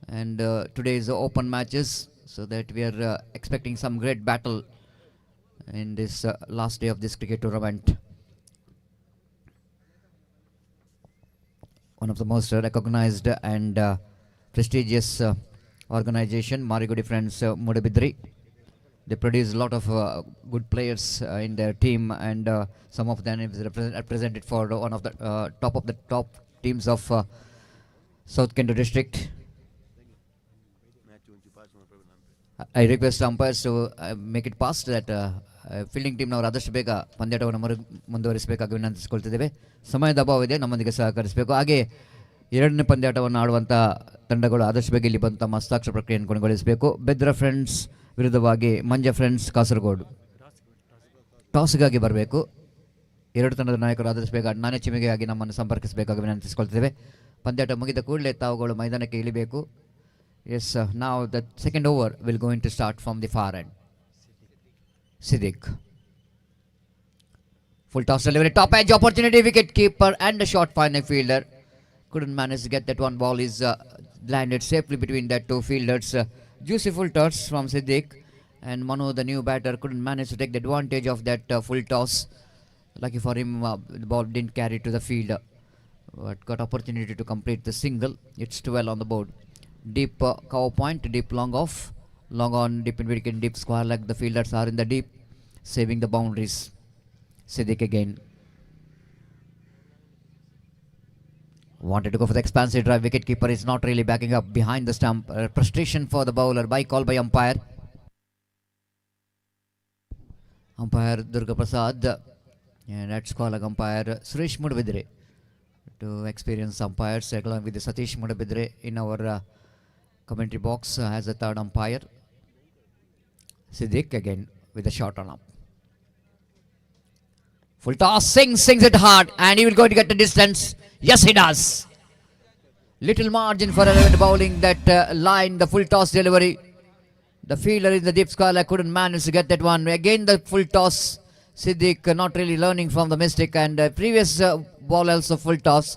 And today is the open matches, so that we are expecting some great battle in this last day of this cricket tournament. One of the most recognized and prestigious organization, Marigudi Friends Moodubidire. They produce a lot of good players in their team, and some of them is represented for one of the top teams of South Kendo district. I request umpires to make it past that fielding ಟೀಮ್ನವರು ಆದಷ್ಟು ಬೇಗ ಪಂದ್ಯಾಟವನ್ನು ಮುಂದುವರಿಸಬೇಕಾಗಿ ವಿನಂತಿಸಿಕೊಳ್ತಿದ್ದೇವೆ. ಸಮಯದ ಅಭಾವ ಇದೆ, ನಮ್ಮೊಂದಿಗೆ ಸಹಕರಿಸಬೇಕು. ಹಾಗೆ ಎರಡನೇ ಪಂದ್ಯಾಟವನ್ನು ಆಡುವಂಥ ತಂಡಗಳು ಆದಷ್ಟು ಬೇಗ ಇಲ್ಲಿ ಬಂದು ತಮ್ಮ ಹಸ್ತಾಕ್ಷರ ಪ್ರಕ್ರಿಯೆಯನ್ನು ಕೊನೆಗೊಳಿಸಬೇಕು. ಬೆದ್ರ ಫ್ರೆಂಡ್ಸ್ ವಿರುದ್ಧವಾಗಿ ಮಂಜ ಫ್ರೆಂಡ್ಸ್ ಕಾಸರಗೋಡು ಟಾಸ್ಗಾಗಿ ಬರಬೇಕು. ಎರಡು ತಂಡದ ನಾಯಕರು ಆದಷ್ಟು ಬೇಗ ನಾಣ್ಯಚಿಮಿಗೆಯಾಗಿ ನಮ್ಮನ್ನು ಸಂಪರ್ಕಿಸಬೇಕಾಗಿ ವಿನಂತಿಸಿಕೊಳ್ತಿದ್ದೇವೆ. ಪಂದ್ಯಾಟ ಮುಗಿದ ಕೂಡಲೇ ತಾವುಗಳು ಮೈದಾನಕ್ಕೆ ಇಳಿಬೇಕು. ಎಸ್, ನಾವು the second over will going to start from the far end. Siddiq. Full toss delivery, top edge opportunity, wicket keeper and a short final fielder. Couldn't manage to get that one. Ball is landed safely between that two fielders. Juicy full toss from Siddiq, and Manu, the new batter, couldn't manage to take the advantage of that full toss. Lucky for him, the ball didn't carry to the fielder, but got opportunity to complete the single. It's 12 on the board. Deep cover point, deep long off. Long on, deep in wicket, deep square leg. The fielders are in the deep, saving the boundaries. Siddiq again. Wanted to go for the expansive drive. Wicket keeper is not really backing up behind the stump. Frustration for the bowler. By call by umpire. Umpire Durga Prasad. And that's call like umpire Suresh Moodubidire. To experienced umpires along with the Satish Moodubidire in our commentary box as a third umpire. Siddiq again with a shot on up. Full toss, sings it hard, and he will go to get the distance. Yes, he does. Little margin for relevant bowling. That line, the full toss delivery. The fielder in the deep square couldn't manage to get that one. Again, the full toss. Siddiq not really learning from the mistake, and previous ball also full toss.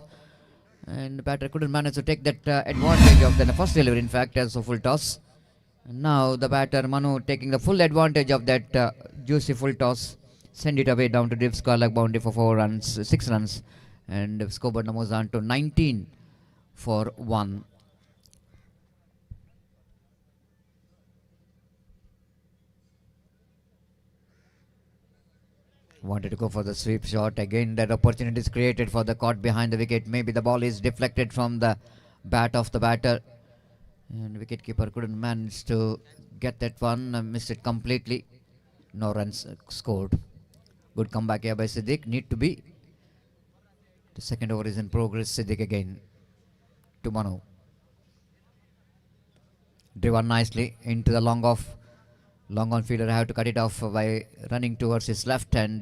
And the batter couldn't manage to take that advantage of the first delivery, in fact, also full toss. And now the batter Manu taking the full advantage of that juicy full toss, send it away down to deep square leg boundary for 6 runs, and scoreboard numbers on to 19 for 1. Wanted to go for the sweep shot. Again, that opportunity is created for the caught behind the wicket. Maybe the ball is deflected from the bat of the batter, and wicketkeeper couldn't manage to get that one. Missed it completely. No runs scored. Good comeback here by Siddiq. Need to be. The second over is in progress. Siddiq again to Manu. Driven nicely into the long off. Long on fielder have to cut it off by running towards his left, and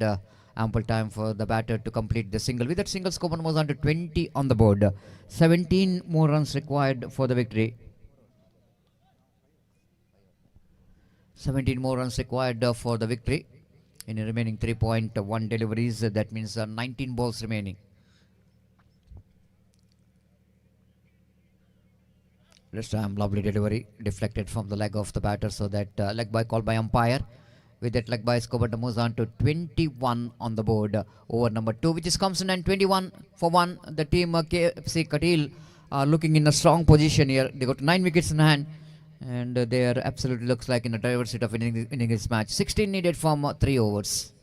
ample time for the batter to complete the single. With that single, score was on to 20 on the board. 17 more runs required for the victory. 17 more runs required for the victory in the remaining 3.1 deliveries. That means 19 balls remaining. This time lovely delivery deflected from the leg of the batter, so that leg by called by umpire. With that leg by, scoreboard moves on to 21 on the board. Over number 2, which is comes in, and 21 for 1. The team KFC Katil are looking in a strong position here. They got 9 wickets in hand, And there absolutely looks like in the driver's seat of winning this match. 16 needed from 3 overs.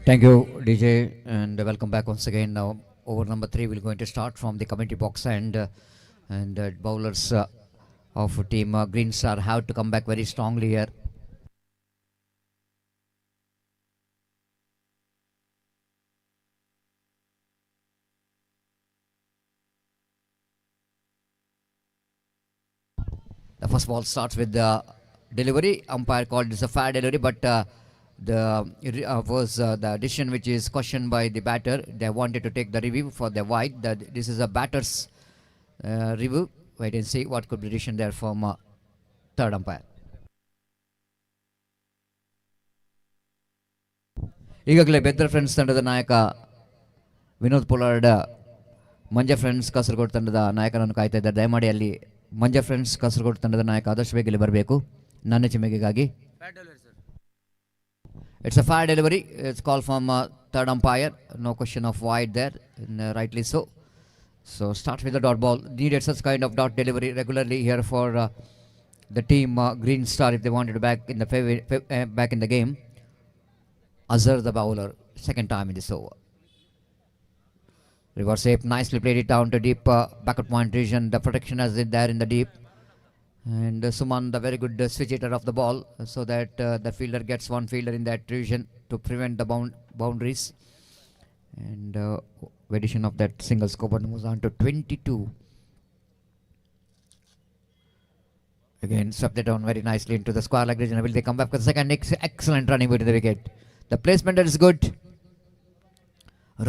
Thank you, DJ, and welcome back once again. Now, over number 3, we're going to start from the commentary box, and bowlers of team Green Star have to come back very strongly here. The first ball starts with the delivery. Umpire called this a fair delivery, but the decision which is questioned by the batter. They wanted to take the review for the wide. This is a batter's review. Wait and see what could be decision there from third umpire. ಈಗಾಗಲೇ Bedra friends ತಂಡದ ನಾಯಕ Vinod Pollard Manja friends Kasaragod ತಂಡದ ನಾಯಕನನ್ನು ಕಾಯ್ತಾ ಇದ್ದಾರೆ. ದಯಮಾಡಿ ಅಲ್ಲಿ Manja friends Kasaragod ತಂಡದ ನಾಯಕ ಆದರ್ಶ ಬೇಗ ಇಲ್ಲಿ ಬರಬೇಕು ನನ್ನ ಚಿಮ್ಮೆಗಾಗಿ. It's a fair delivery. It's called from third umpire. No question of wide there, rightly so. So start with the dot ball. Needed such kind of dot delivery regularly here for the team Green Star if they wanted to back in the game. Azhar the bowler, second time in this over. Reverse shape, nicely played it down to deep backward point region. The protection has it there in the deep. And Suman, the very good switch hitter of the ball, so that the fielder gets one fielder in that region to prevent the boundaries. And addition of that single scope moves on to 22. Again, swept it down very nicely into the square leg region. Will they come back for the second? Excellent running with the wicket. The placement is good.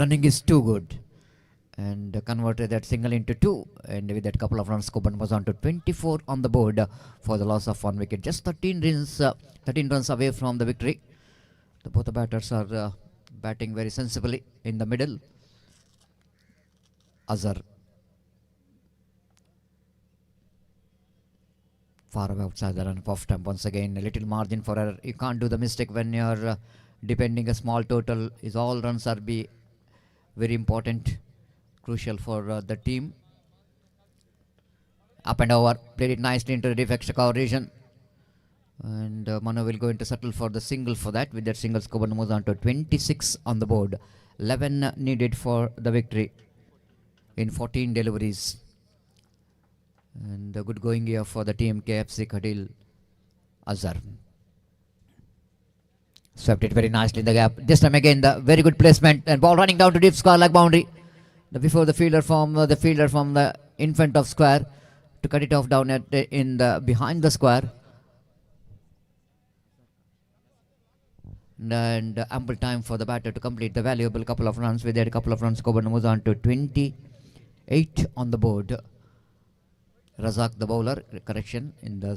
Running is too good. And converted that single into 2, and with that couple of runs, Coburn was on to 24 on the board for the loss of 1 wicket. Just 13 runs away from the victory. Both the batters are batting very sensibly in the middle. Azhar far away outside the run off stump once again. A little margin for error. You can't do the mistake when you're depending a small total. Is all runs are be very important. Crucial for the team. Up and over, played it nicely into the deep extra cover region, and Manu will go into settle for the single for that. With that single, Coburn moves on to 26 on the board. 11 needed for the victory in 14 deliveries, and good going here for the team KFC Khadil. Azhar swept it very nicely in the gap. This time again, the very good placement and ball running down to deep square like boundary. Before the fielder from the in front of square to cut it off down at in the behind the square, and ample time for the batter to complete the valuable couple of runs. With that couple of runs, Coburn moves on to 28 on the board. Razak the bowler, correction in the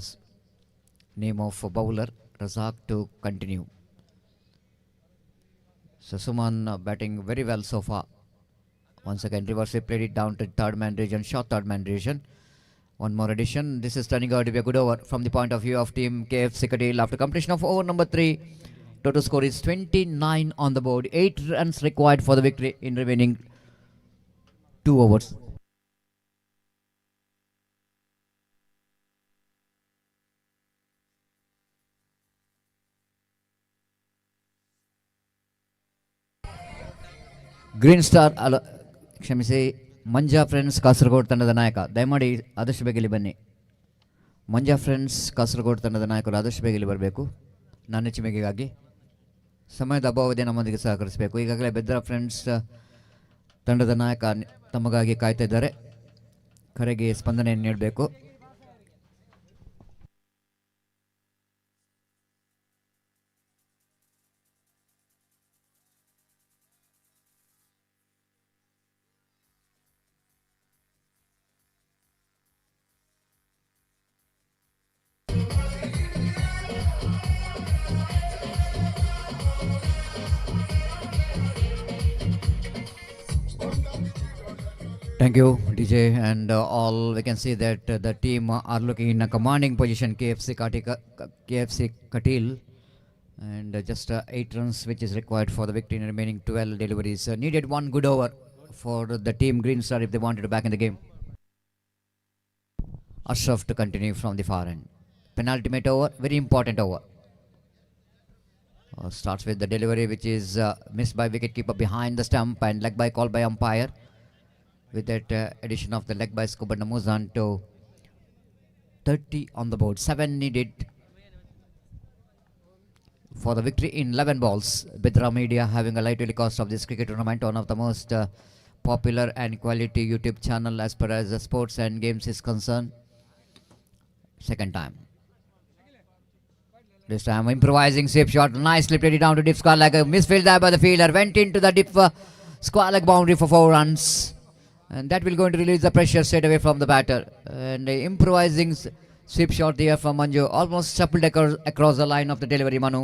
name of bowler Razak to continue. So Suman batting very well so far. Once again, reverse played it down to third man region, short third man region. One more addition. This is turning out to be a good over from the point of view of team KFC Kadil. After completion of over number 3, total score is 29 on the board. 8 runs required for the victory in remaining 2 overs. Green Star ಕ್ಷಮಿಸಿ Manja friends Kasaragod ತಂಡದ ನಾಯಕ ದಯಮಾಡಿ ಆದಷ್ಟು ಬೇಗ ಇಲ್ಲಿ ಬನ್ನಿ. Manja friends Kasaragod ತಂಡದ ನಾಯಕರು ಆದಷ್ಟು ಬೇಗ ಇಲ್ಲಿ ಬರಬೇಕು ನನ್ನ ಚಿಮೆಗೆಗಾಗಿ. ಸಮಯದ ಅಭಾವದೆ ನಮ್ಮೊಂದಿಗೆ ಸಹಕರಿಸಬೇಕು. ಈಗಾಗಲೇ ಬೆದ್ರಾ ಫ್ರೆಂಡ್ಸ್ ತಂಡದ ನಾಯಕ ತಮಗಾಗಿ ಕಾಯ್ತಾ ಇದ್ದಾರೆ. ಕರೆಗೆ ಸ್ಪಂದನೆಯನ್ನು ನೀಡಬೇಕು. Thank you, DJ, and all. We can see that the team are looking in a commanding position. KFC Katil, and just 8 runs, which is required for the victory in remaining 12 deliveries. Needed one good over for the team Green Star if they wanted to back in the game. Ashraf to continue from the far end. Penultimate over, very important over. Starts with the delivery, which is missed by wicketkeeper behind the stump, and leg by call by umpire. With that addition of the leg by Skuban Namuzan to 30 on the board. 7 needed for the victory in 11 balls. Bedra Media having a light telecast of this cricket tournament, one of the most popular and quality YouTube channel as far as sports and games is concerned. Second time. This time improvising sweep shot, nicely played it down to deep square leg. A misfield there by the fielder, went into the deep square leg boundary for 4 runs. And that will going to release the pressure straight away from the batter. And improvising sweep shot there from Manja, almost shuffled across the line of the delivery, Manu,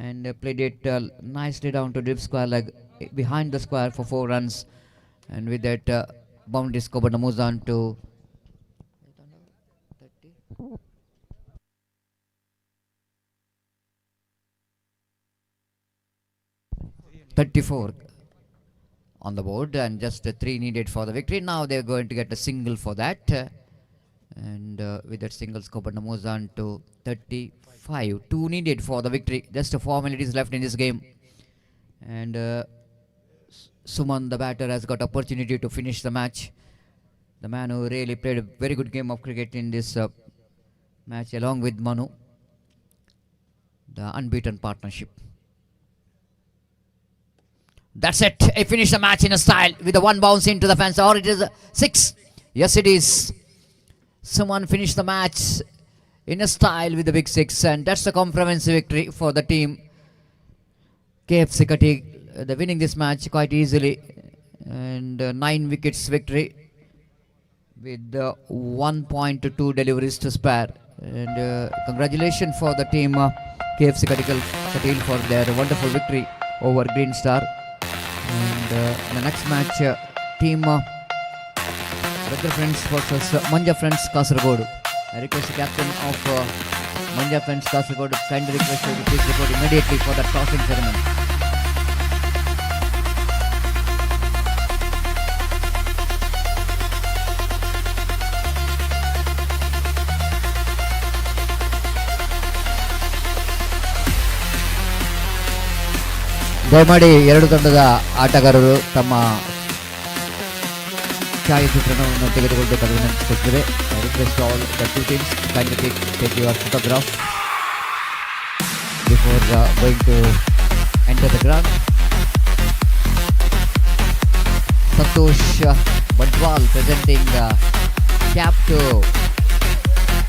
and played it nicely down to deep square leg behind the square for 4 runs. And with that boundary Skuban Namuzan to 34 on the board, and just 3 needed for the victory. Now they're going to get a single for that, and with that single Skuban Namuzan to 35. 2 needed for the victory. Just 4 minutes left in this game, and Suman, the batter, has got opportunity to finish the match. The man who really played a very good game of cricket in this match, along with Manu, the unbeaten partnership. That's it. He finished the match in a style with the one bounce into the fence. Or it is 6. Yes, it is. Someone finished the match in a style with the big 6. And that's the comprehensive victory for the team. KFC Katil, they're winning this match quite easily. And 9 wickets victory with 1.2 deliveries to spare. And congratulations for the team KFC Katil for their wonderful victory over Green Star. And the next match, team Bedra Friends versus Manja Friends Kasaragod. I request the captain of Manja Friends Kasaragod kindly request you to please report immediately for the tossing ceremony. ದಯಮಾಡಿ ಎರಡು ತಂಡದ ಆಟಗಾರರು ತಮ್ಮ ಛಾಯಾಚಿತ್ರಣವನ್ನು ತೆಗೆದುಕೊಳ್ಳಬೇಕಾದ ವಿನಂತಿಸುತ್ತಿದೆ. Request all the 2 teams kindly take your photograph before going to enter the ground. Santosh Bantwal presenting cap to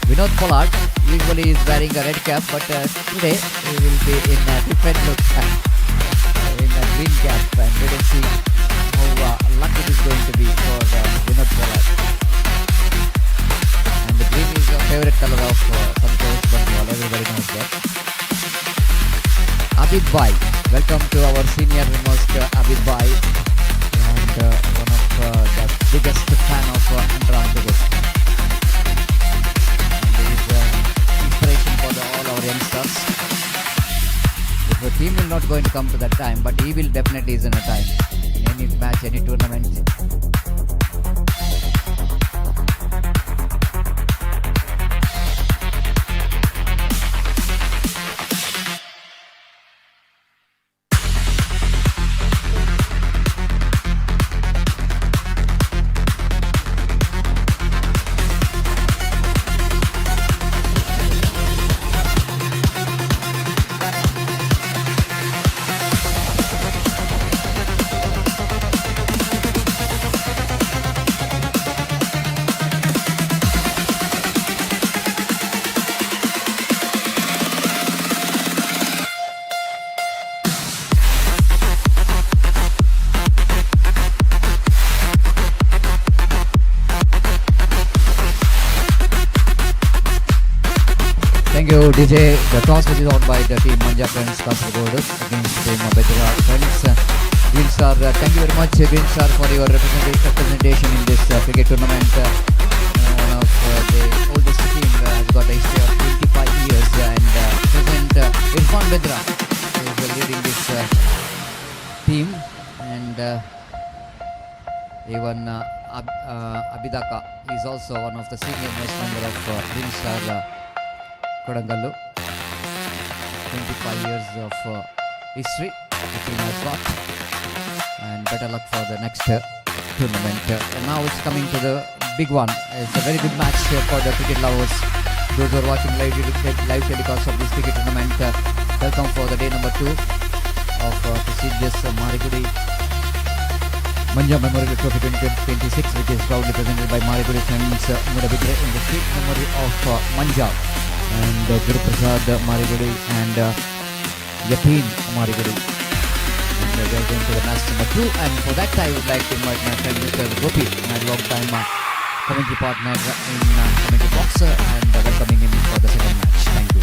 Vinod Pollard. Usually he is wearing a red cap, but today he will be in a different look. In a green cap, and we will see how lucky it is going to be for Vinod Pollard. And the green is a favorite color of Santosh Bantwal, everybody knows that. Abid Bhai, welcome to our senior most Abid Bhai, and one of the biggest fan of Underarm cricket. And he is inspiration for all our youngsters. The team will not going to come to that time, but he will definitely is in a time in any match, any tournament. Thank you, DJ. The toss which is on by the team Manja friends, Kasaragod against the team Bedra friends. Green Star, thank you very much, Green Star, for your representation in this cricket tournament. One of the oldest team has got a history of 25 years, and present Irfan Bedra is leading this team, and even Abhidaka is also one of the senior most member of Green Star Kodangallu. 25 years of history the team has got, and better luck for the next tournament. And now it's coming to the big one. It's a very good match for the cricket lovers. Those who are watching live telecast of this cricket tournament, welcome for the day number 2 of prestigious Marigudi Manja Memorial Trophy 2026, which is proudly presented by Marigudi friends Moodubidire in the sweet memory of Manja and Guru Prasad Marigudi and Yateen Marigudi. And we are going to the match number 2, and for that I would like to invite my friend Mr. Gopi, my long time commentary partner in commentary box, and welcoming him for the second match. Thank you.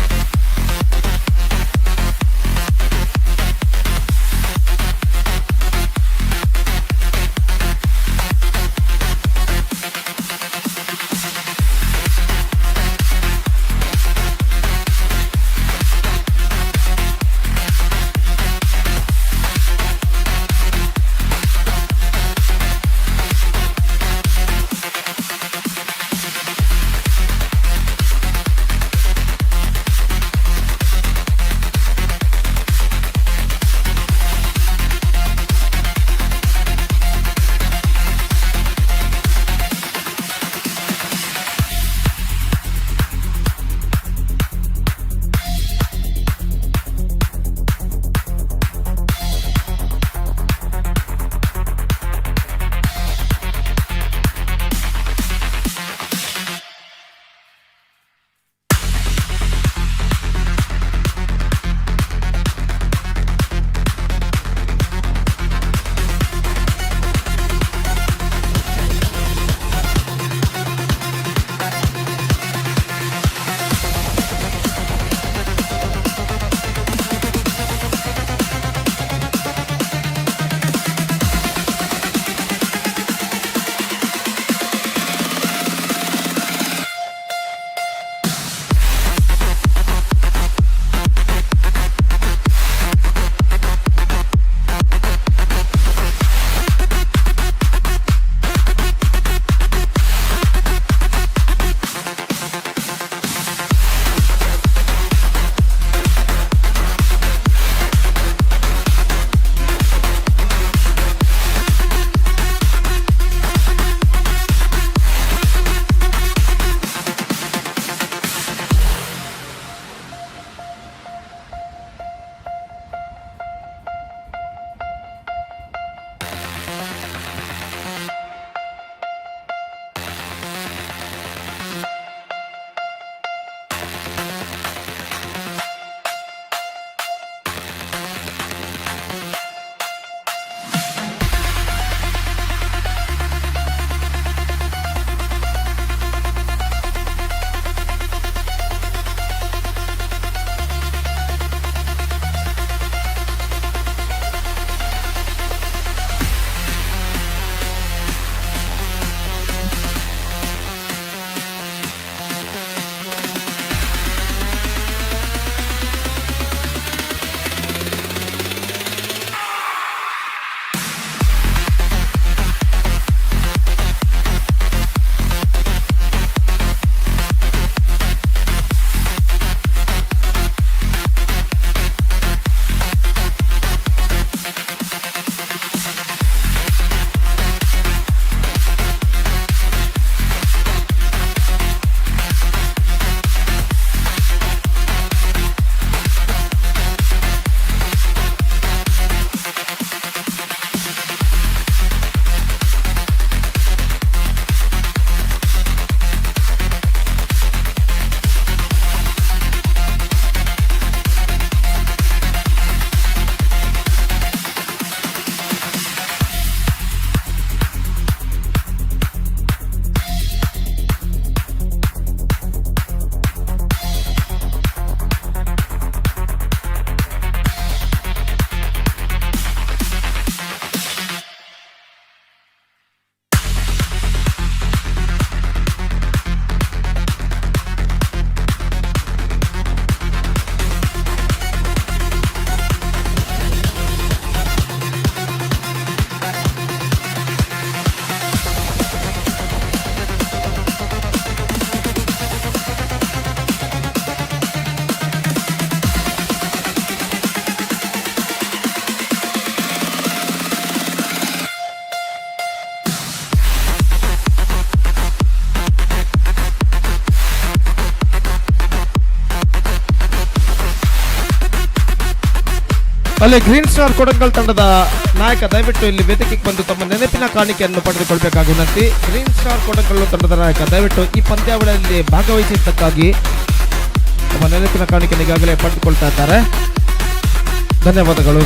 ಅಲ್ಲಿ green star ಕೊಡಂಗಲ್ ತಂಡದ ನಾಯಕ ದಯವಿಟ್ಟು ಇಲ್ಲಿ ವೇದಿಕೆಗೆ ಬಂದು ತಮ್ಮ ನೆನಪಿನ ಕಾಣಿಕೆಯನ್ನು ಪಡೆದುಕೊಳ್ಬೇಕಾಗಿ ವಿನಂತಿ. ಗ್ರೀನ್ ಸ್ಟಾರ್ ಕೊಡಂಗಲ್ ತಂಡದ ನಾಯಕ ದಯವಿಟ್ಟು ಈ ಪಂದ್ಯಾವಳಿಯಲ್ಲಿ ಭಾಗವಹಿಸಿದ್ದಕ್ಕಾಗಿ ತಮ್ಮ ನೆನಪಿನ ಕಾಣಿಕೆಯನ್ನು ಈಗಾಗಲೇ ಪಡೆದುಕೊಳ್ತಾ ಇದ್ದಾರೆ. ಧನ್ಯವಾದಗಳು.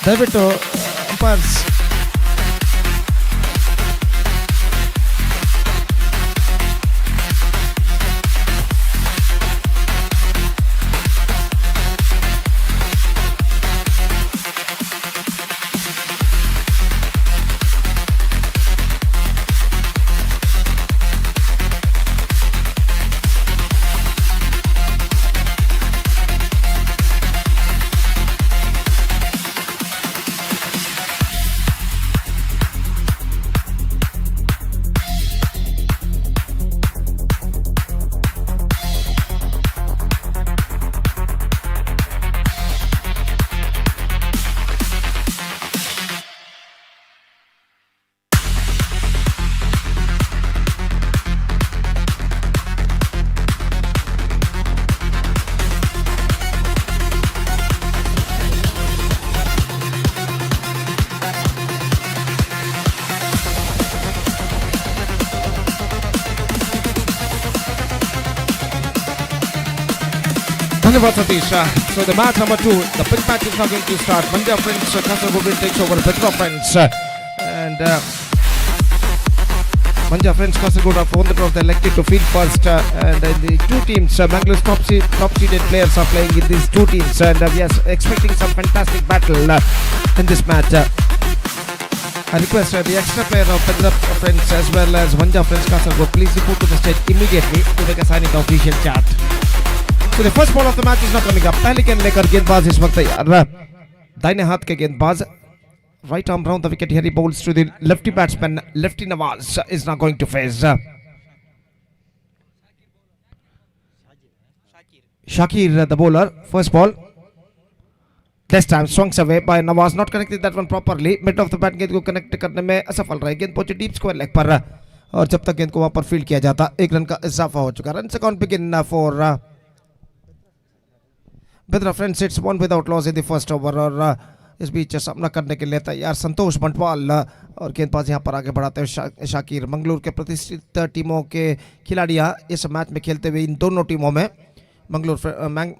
ದಯವಿಟ್ಟು ಅಂಪೈರ್ಸ್ धन्यवाद Satish. So the match number 2, the big match is now going to start. Manja Friends, Kasaragod takes over Bedra Friends. And Manja Friends, Kasaragod are on the draw. They elected to field first. And the two teams, Mangalore's top seeded players are playing in these two teams. And we are expecting some fantastic battle in this match. I request the extra player of Bedra Friends as well as Manja Friends, Kasaragod, please report to the stage immediately to make a sign in the official chat. So the first ball of the match is now coming up. पहली गेंद लेकर गेंदबाज इस वक्त तैयार. दाहिने हाथ के गेंदबाज, right arm round the wicket here, he bowls to the lefty batsman. Lefty Nawaz is now going to face Shakir, the bowler. First ball, this time swings away by Nawaz, not connected that one properly. Mid of the bat गेंद को connect करने में असफल रहे. गेंद पहुंची deep square leg पर और जब तक गेंद को वहां पर फील्ड किया जाता, एक रन का इजाफा हो चुका. रन से count begin for Bedra Friends. It's one without loss in the first over. और इस बीच सामना करने के लिए तैयार संतोष बंटवाल और गेंदबाज यहां पर आगे बढ़ाते हुए शाकिर. मंगलोर के प्रतिष्ठित टीमों के खिलाड़ियां इस मैच में खेलते हुए इन दोनों टीमों में, मंगलोर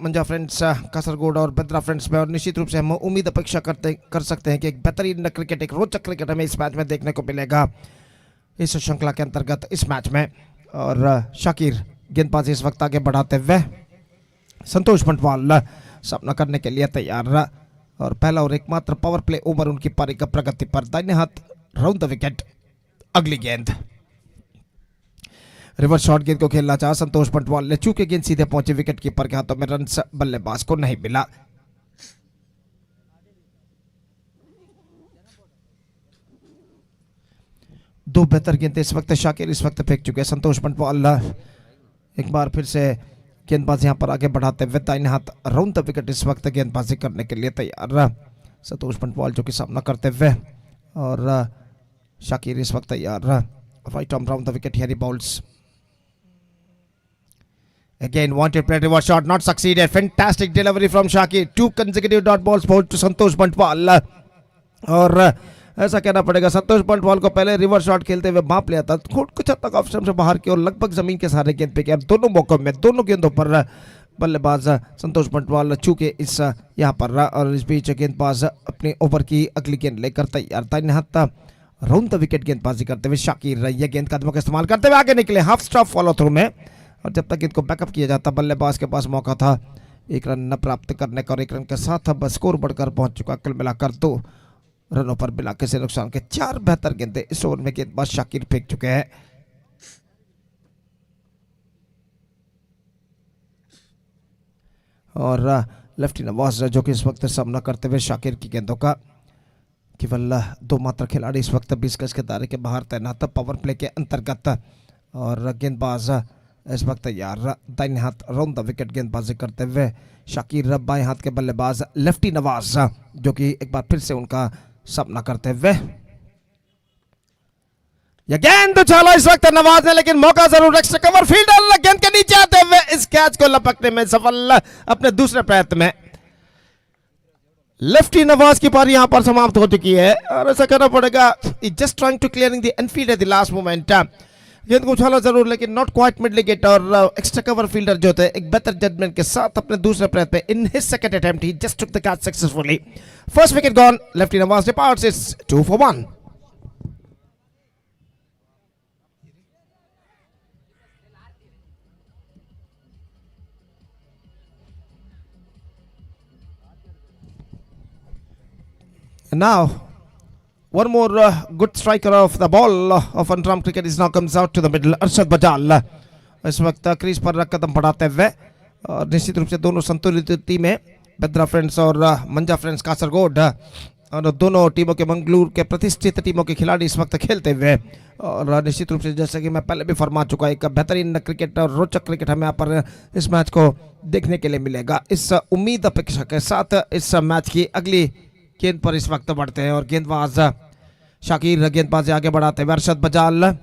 मंजा फ्रेंड्स, कासरगोड और बेद्रा फ्रेंड्स में. और निश्चित रूप से हम उम्मीद अपेक्षा कर सकते हैं कि एक बेहतरीन क्रिकेट, एक रोचक क्रिकेट हमें इस मैच में देखने को मिलेगा इस श्रृंखला के अंतर्गत इस मैच में. और शाकिर गेंदबाज इस वक्त आगे बढ़ाते हुए, संतोष बंटवाल सामना करने के लिए तैयार. और पहला और एकमात्र पावर प्ले ओवर उनकी पारी का प्रगति पर. दाहिने हाथ राउंड द विकेट, अगली गेंद रिवर्स शॉट गेंद को खेलना चाहा संतोष बंटवाल ने, चूंकि गेंद सीधे पहुंचे विकेट कीपर के हाथों में, रन बल्लेबाज को नहीं मिला. दो बेहतर गेंद इस वक्त शाकिर इस वक्त फेंक चुके. संतोष बंटवाल एक बार फिर से गेंदबाज यहां पर आगे बढ़ाते हुए दाहिने हाथ राउंड द विकेट इस वक्त गेंदबाजी करने के लिए तैयार. संतोष बंटवाल जो कि सामना करते हुए, और शाकिर इस वक्त तैयार. Right arm round the wicket, here he bowls. Again wanted play, reverse shot, not succeeded. Fantastic delivery from Shakir. Two consecutive dot balls bowled to संतोष बंटवाल. और ऐसा कहना पड़ेगा संतोष बंटवाल को पहले रिवर्स शॉट खेलते हुए भाप लिया था, कुछ हद तक ऑफ स्टंप से बाहर की और लगभग जमीन के सहारे गेंद पे गया. दोनों मौकों में दोनों गेंदों पर बल्लेबाज संतोष बंटवाल चूके इस यहाँ पर. और इस बीच गेंदबाज अपने ओवर की अगली गेंद लेकर तैयार. दाहिने हाथ राउंड द विकेट गेंदबाजी करते हुए शाकिर यह गेंद कदमों का इस्तेमाल करते हुए आगे निकले हाफ स्टॉप फॉलो थ्रू में. और जब तक इनको बैकअप किया जाता, बल्लेबाज के पास मौका था एक रन न प्राप्त करने का. और एक रन के साथ अब स्कोर बढ़कर पहुंच चुका. कुल मिलाकर 2 रनों पर बिना किसी नुकसान के 4 बेहतर गेंदें इस ओवर में गेंदबाज शाकिर फेंक चुके हैं. और लेफ्टी नवाज जो कि इस वक्त सामना करते हुए शाकिर की गेंदों का, केवल 2 मात्र खिलाड़ी इस वक्त 20 गज के दायरे के बाहर तैनात पावर प्ले के अंतर्गत. और गेंदबाज इस वक्त तैयार. दाहिने हाथ राउंड द विकेट गेंदबाजी करते हुए शाकिर. बाएं हाथ के बल्लेबाज लेफ्टी नवाज जो कि एक बार फिर से उनका सामना करते हुए. यह गेंद उछाला इस वक्त नवाज ने, लेकिन मौका जरूर. एक्स्ट्रा कवर फील्डर गेंद के नीचे आते हुए इस कैच को लपकने में सफल अपने दूसरे प्रयत्न में. लेफ्टी नवाज की पारी यहां पर समाप्त हो चुकी है. और ऐसा कहना पड़ेगा just trying to clearing the infield at the last moment. गेंद को उछाला जरूर, लेकिन नॉट क्वाइट मिड विकेट. और एक्स्ट्रा कवर फील्डर जो थे एक बेहतर जजमेंट के साथ अपने दूसरे प्रयत्न में, in his second attempt he just took the catch successfully. First wicket gone. Lefty Nawaz departs. It's 2 for 1. And now one more good striker of the ball of Underarm cricket is now comes out to the middle. Arshad Bajal इस वक्त crease पर कदम बढ़ाते हुए. और निश्चित रूप से दोनों संतुलित टीमें, बेद्रा फ्रेंड्स और मंजा फ्रेंड्स कासरगोड, और दोनों टीमों के मंगलूर के प्रतिष्ठित टीमों के खिलाड़ी इस वक्त खेलते हुए. और निश्चित रूप से जैसे कि मैं पहले भी फरमा चुका, एक बेहतरीन क्रिकेट और रोचक क्रिकेट हमें यहाँ पर इस मैच को देखने के लिए मिलेगा. इस उम्मीद अपेक्षा के साथ इस मैच की अगली गेंद पर इस वक्त बढ़ते हैं. और गेंदबाज शाकिर गेंदबाजी आगे बढ़ाते हुए. अरशद बजाल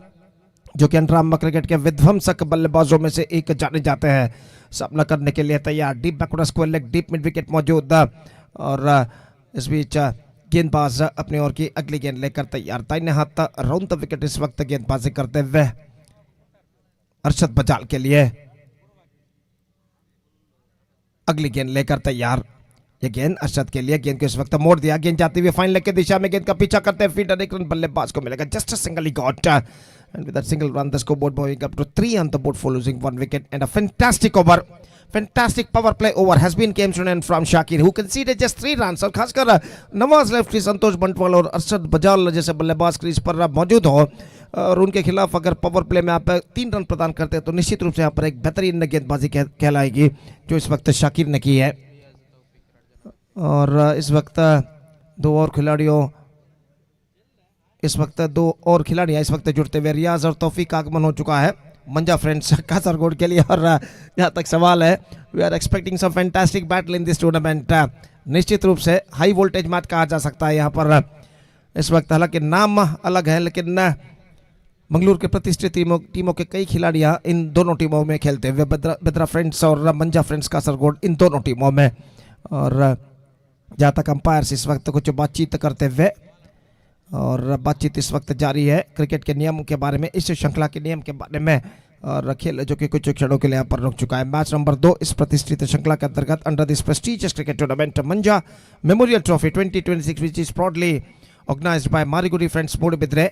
जो कि अंडरआर्म क्रिकेट के विध्वंसक बल्लेबाजों में से एक जाने जाते हैं, सामना करने के लिए तैयार. Deep backward square leg, deep mid wicket मौजूद. और इस बीच गेंदबाज अपनी ओर की अगली गेंद लेकर तैयार. दाहिने हाथ राउंड द विकेट इस वक्त गेंदबाजी करते हुए अरशद बजाल के लिए. अगली गेंद लेकर तैयार। ये गेंद अरशद के लिए, गेंद को इस वक्त मोड़ दिया, गेंद जाती हुई फाइन लेग की दिशा में, गेंद का पीछा करते हैं फील्डर, एक रन बल्लेबाज को मिलेगा, just a single he got, and with that single run the scoreboard moving up to 3 on the board for losing 1 wicket, and a fantastic power play over has been came to an end from Shakir who conceded just 3 runs। और खासकर Nawaz lefty, संतोष बंटवाल और अरशद बजाल जैसे बल्लेबाज crease पर मौजूद हो और उनके खिलाफ अगर पावर प्ले में आप 3 रन प्रदान करते हैं तो निश्चित रूप से यहाँ पर एक बेहतरीन गेंदबाजी कहलाएगी जो इस वक्त शाकिर ने की है। और इस वक्त दो और खिलाड़ियां इस वक्त जुड़ते हुए, रियाज और तौफीक का आगमन हो चुका है मंजा फ्रेंड्स कासरगोड के लिए। और जहाँ तक सवाल है, we are expecting some fantastic battle in this tournament. निश्चित रूप से हाई वोल्टेज मैच कहा जा सकता है यहाँ पर इस वक्त। हालांकि नाम अलग है लेकिन मंगलूर के प्रतिष्ठित टीमों के कई खिलाड़ियां इन दोनों टीमों में खेलते हुए, बेद्रा फ्रेंड्स और मंजा फ्रेंड्स कासरगोड इन दोनों टीमों में। और जहाँ तक अंपायर्स इस वक्त कुछ बातचीत करते हुए, और बातचीत इस वक्त जारी है क्रिकेट के नियमों के बारे में, इस श्रृंखला के नियम के बारे में, और खेल जो कि कुछ क्षणों के लिए यहाँ पर रुक चुका है। मैच नंबर 2 इस प्रतिष्ठित श्रृंखला के अंतर्गत under this prestigious cricket tournament Manja memorial trophy 2026 which is proudly organized by Marigudi friends Moodubidire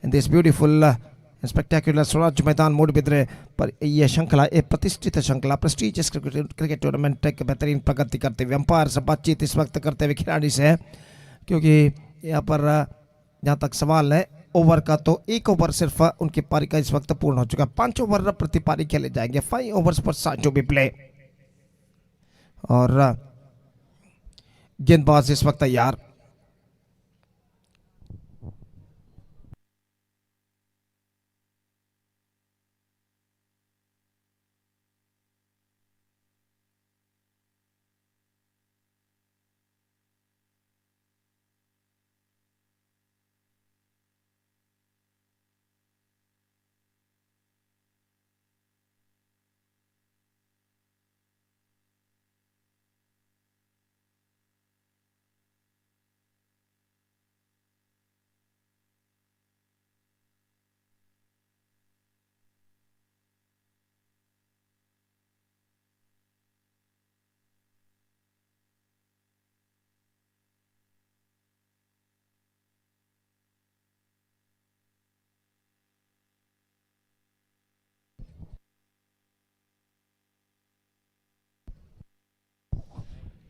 in this beautiful spectacular Swaraj मैदान मूडबिद्रे पर यह श्रृंखला, एक प्रतिष्ठित श्रृंखला प्रेस्टीजियस क्रिकेट टूर्नामेंट की बेहतरीन प्रगति करते हुए अंपायर से बातचीत इस वक्त करते हुए खिलाड़ी से, क्योंकि यहाँ पर जहाँ तक सवाल है ओवर का, तो 1 ओवर सिर्फ उनकी पारी का इस वक्त पूर्ण हो चुका है। 5 ओवर प्रति पारी खेले जाएंगे, 5 ओवर्स पर 7 जो भी प्ले। और गेंदबाज इस वक्त तैयार।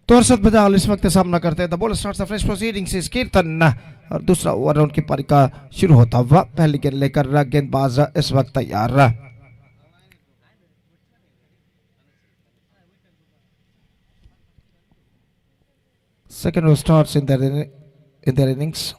तो अरशद बजाल इस वक्त सामना करते हैं। The ball starts the fresh proceedings is कीर्तन, और दूसरा ओवर उनकी पारी का शुरू होता हुआ पहली गेंद लेकर गेंदबाज इस वक्त तैयार। Second over starts in their innings.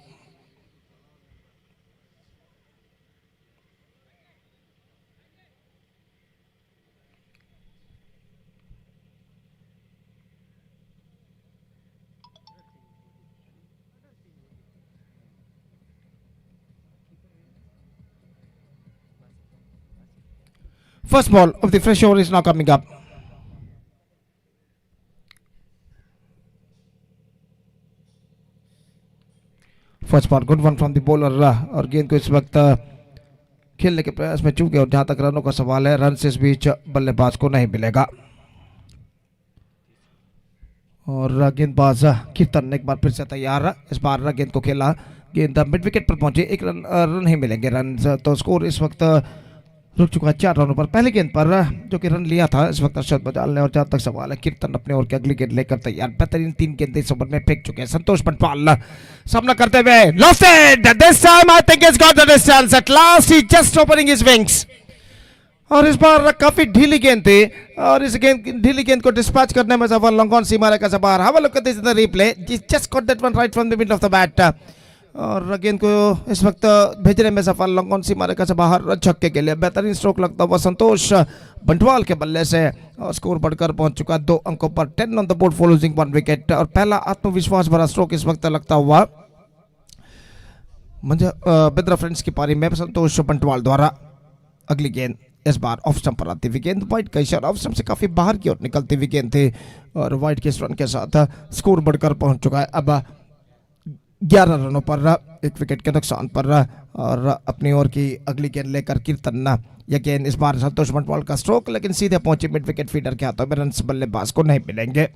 First ball of the fresh over is now coming up. First ball, good one from the bowler, और गेंद को इस वक्त खेलने के प्रयास में चूक गया। और जहां तक रनों का सवाल है, रन से इस बीच बल्लेबाज को नहीं मिलेगा। और गेंदबाज कीर्तन एक बार फिर से तैयार। इस बार गेंद को खेला, गेंद मिड विकेट पर पहुंची, एक रन ही मिलेंगे। रन तो स्कोर इस वक्त रुक चुका है 4 रनों पर। पहले गेंद पर जो कि रन लिया था इस वक्त अरशद बजाल ने। और जहां तक सवाल है, कीर्तन अपने ओर की अगली गेंद लेकर तैयार। बेहतरीन 3 गेंद इस ओवर में फेंक चुके हैं। संतोष बंटवाल सामना करते हुए, lofted this time I think is got the distance at last, he just opening his wings. और इस बार काफी ढीली गेंद थी, और इस ढीली गेंद को डिस्पैच करने में सफल लॉन्गॉन सीमा का सवार। Have a look at this in the replay, just got that one right from the middle of the bat. और गेंद को इस वक्त भेजने में सफल लॉन्गॉन सीमा रेखा से बाहर छक्के के लिए। बेहतरीन स्ट्रोक लगता हुआ संतोष बंटवाल के बल्ले से, और स्कोर बढ़कर पहुंच चुका 2 अंकों पर। 10 on the board for losing 1 wicket. और पहला आत्मविश्वास भरा स्ट्रोक इस वक्त लगता हुआ बेद्रा फ्रेंड्स की पारी में संतोष बंटवाल द्वारा। अगली गेंद इस बार ऑफ स्टंप पर आती हुई गेंद वाइड का इशारा, ऑफ स्टंप से काफी बाहर की ओर निकलती हुई गेंद थी, और वाइड के इस रन के साथ स्कोर बढ़कर पहुंच चुका है अब 11 रनों पर, 1 विकेट के नुकसान पर। और अपनी ओर की अगली गेंद लेकर कीर्तन ये गेंद इस बार संतोष बंटवाल का स्ट्रोक, लेकिन सीधे पहुंची मिड विकेट फीडर के हाथों में, रन बल्लेबाज को नहीं मिलेंगे।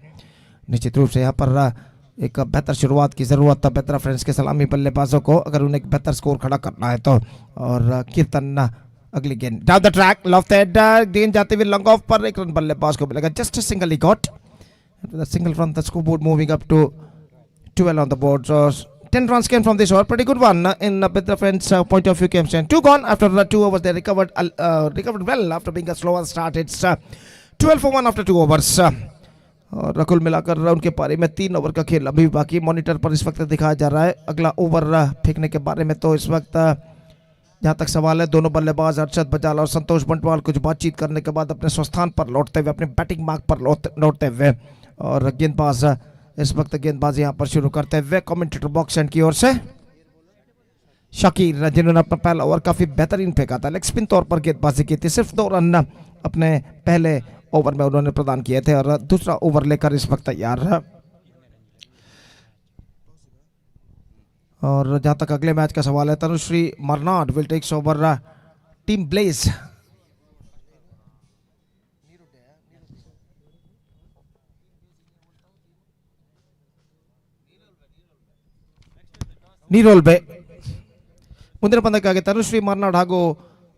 निश्चित रूप से यहाँ पर एक बेहतर शुरुआत की ज़रूरत था बेद्रा फ्रेंड्स के सलामी बल्लेबाजों को, अगर उन्हें एक बेहतर स्कोर खड़ा करना है तो। और कीर्तन अगली गेंद डाउन द ट्रैक, लेफ्ट गेंद जाते हुए लॉन्ग ऑफ पर, एक रन बल्लेबाज को मिलेगा। Just single he got single from the scoreboard, moving up to 12 on the board. So 10 runs came from this over. Pretty good one in Bedra Friends' point of view. Came 2 gone after 2 overs. They recovered well after being a slower start. It's 12 for 1 after 2 overs. और कुल मिलाकर उनके पारी में 3 over का खेल अभी बाकी मॉनिटर पर इस वक्त दिखाया जा रहा है। अगला ओवर फेंकने के बारे में तो इस वक्त जहाँ तक सवाल है, दोनों बल्लेबाज अर्शद बजाल और संतोष बंटवाल कुछ बातचीत करने के बाद अपने स्वस्थान पर लौटते हुए, अपने बैटिंग मार्ग पर लौटते हुए, और गेंदबाज इस वक्त गेंदबाजी यहाँ पर शुरू करते हुए कमेंटेटर बॉक्स एंड की ओर से शकीर, जिन्होंने अपना पहला ओवर काफी बेहतरीन फेंका था, लेग स्पिन तौर पर गेंदबाजी की थी। सिर्फ 2 रन अपने पहले ओवर में उन्होंने प्रदान किए थे और दूसरा ओवर लेकर इस वक्त तैयार है। और जहां तक अगले मैच का सवाल है, Tanushree Marnad will takes over team Blaze. ನೀರೊಲ್ಬೆ ಮುಂದಿನ ಪಂದ್ಯಕ್ಕಾಗಿ ತನುಶ್ರೀ ಮರ್ನಾಡ್ ಹಾಗೂ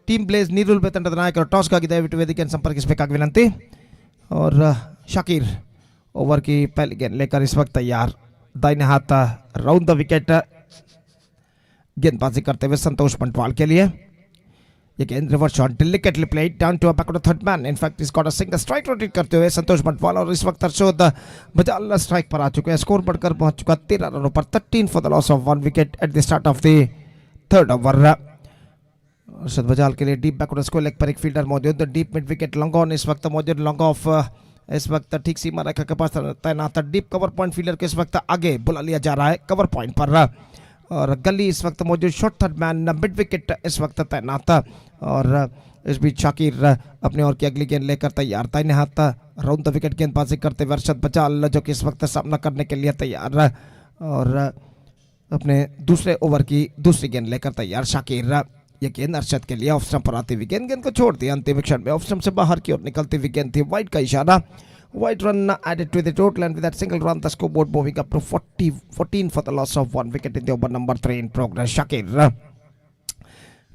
टीम ब्लेज ನೀರೊಲ್ಬೆ ತಂಡದ ನಾಯಕರು ಟಾಸ್ಗಾಗಿ ದಯವಿಟ್ಟು ವೇದಿಕೆಯನ್ನು संपर्किसಬೇಕಾಗಿ विनंती। और शाकिर ओवर की पहली गेंद लेकर इस वक्त तैयार, दाहिने हाथ राउंड द विकेट गेंदबाजी करते हुए संतोष बंटवाल के लिए। ये गेंद reverse shot delicately played down to backward third man, in fact is got a single strike rotate करते हुए संतोष बंटवाल, और इस वक्त अर्शद बजाल स्ट्राइक पर आ चुके हैं। स्कोर बढ़कर पहुंच चुका 13 रनों पर, 13 for the loss of 1 wicket at the start of the third over. Arshad Bajal के लिए डीप बैकवर्ड स्कोर लेग पर एक फील्डर मौजूद, deep mid wicket long on इस वक्त मौजूद, लॉन्ग ऑफ इस वक्त ठीक सीमा रेखा के पास तैनात, डीप कवर पॉइंट फील्डर को इस वक्त आगे बुला लिया जा रहा है कवर पॉइंट पर। और गली इस वक्त मौजूद, short third man mid wicket इस वक्त तैनात। और इस बीच शाकिर अपने ओर की अगली गेंद लेकर तैयार, दाहिने हाथ राउंड द विकेट गेंदबाजी करते हुए अर्शद बजाल जो कि इस वक्त सामना करने के लिए तैयार है। और अपने दूसरे ओवर की दूसरी गेंद लेकर तैयार शाकिर। ये गेंद अर्शद के लिए ऑफ स्टंप पर आती हुई गेंद को छोड़ दिया अंतिम क्षण में, ऑफ स्टंप से बाहर की ओर निकलती हुई गेंद थी, वाइड का इशारा। White run added to the total, and with that single run the scoreboard moving up to 14 for the loss of 1 wicket in the over number 3 in progress. Shakir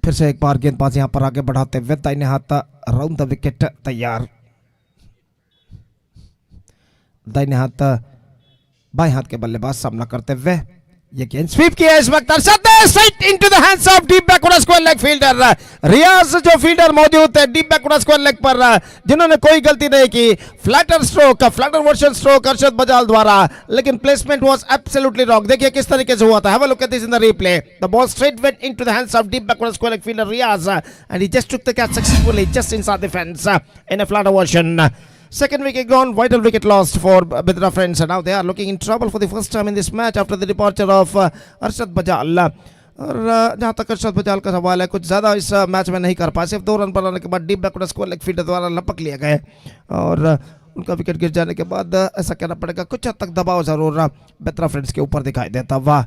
फिर से एक बार गेंदबाज यहां पर आगे बढ़ाते हुए, दाहिने हाथ राउंड द विकेट तैयार, दाहिने हाथ बाएं हाथ के बल्लेबाज सामना करते हुए। ये गेंद स्वीप किया इस वक्त अर्शद ने, straight into the hands of deep backward square leg fielder Riyaz, जो फील्डर मौजूद है डीप बैकवर्ड स्क्वायर लेग पर, जिन्होंने कोई गलती नहीं की। Flatter stroke, flatter version stroke Arshad Bajal द्वारा, लेकिन प्लेसमेंट वाज एब्सोल्युटली रॉन्ग। देखिए किस तरीके से हुआ था, have a look at this in the replay. The ball straight went into the hands of deep backward square leg fielder Riaz, and he just took the catch successfully just inside the fence in a flatter version. Second wicket gone, vital wicket lost for Bedra Friends. Now they are looking in trouble for the first time in this match after the departure of Arshad Bajal. और जहाँ तक अर्शद बजाल का सवाल है, कुछ ज़्यादा इस match में नहीं कर पाए, सिर्फ 2 रन बनाने के बाद deep backward square leg fielder द्वारा लपक लिए गए, और उनका विकेट गिर जाने के बाद ऐसा कहना पड़ेगा कुछ हद तक दबाव जरूर बेद्रा फ्रेंड्स के ऊपर दिखाई देता हुआ।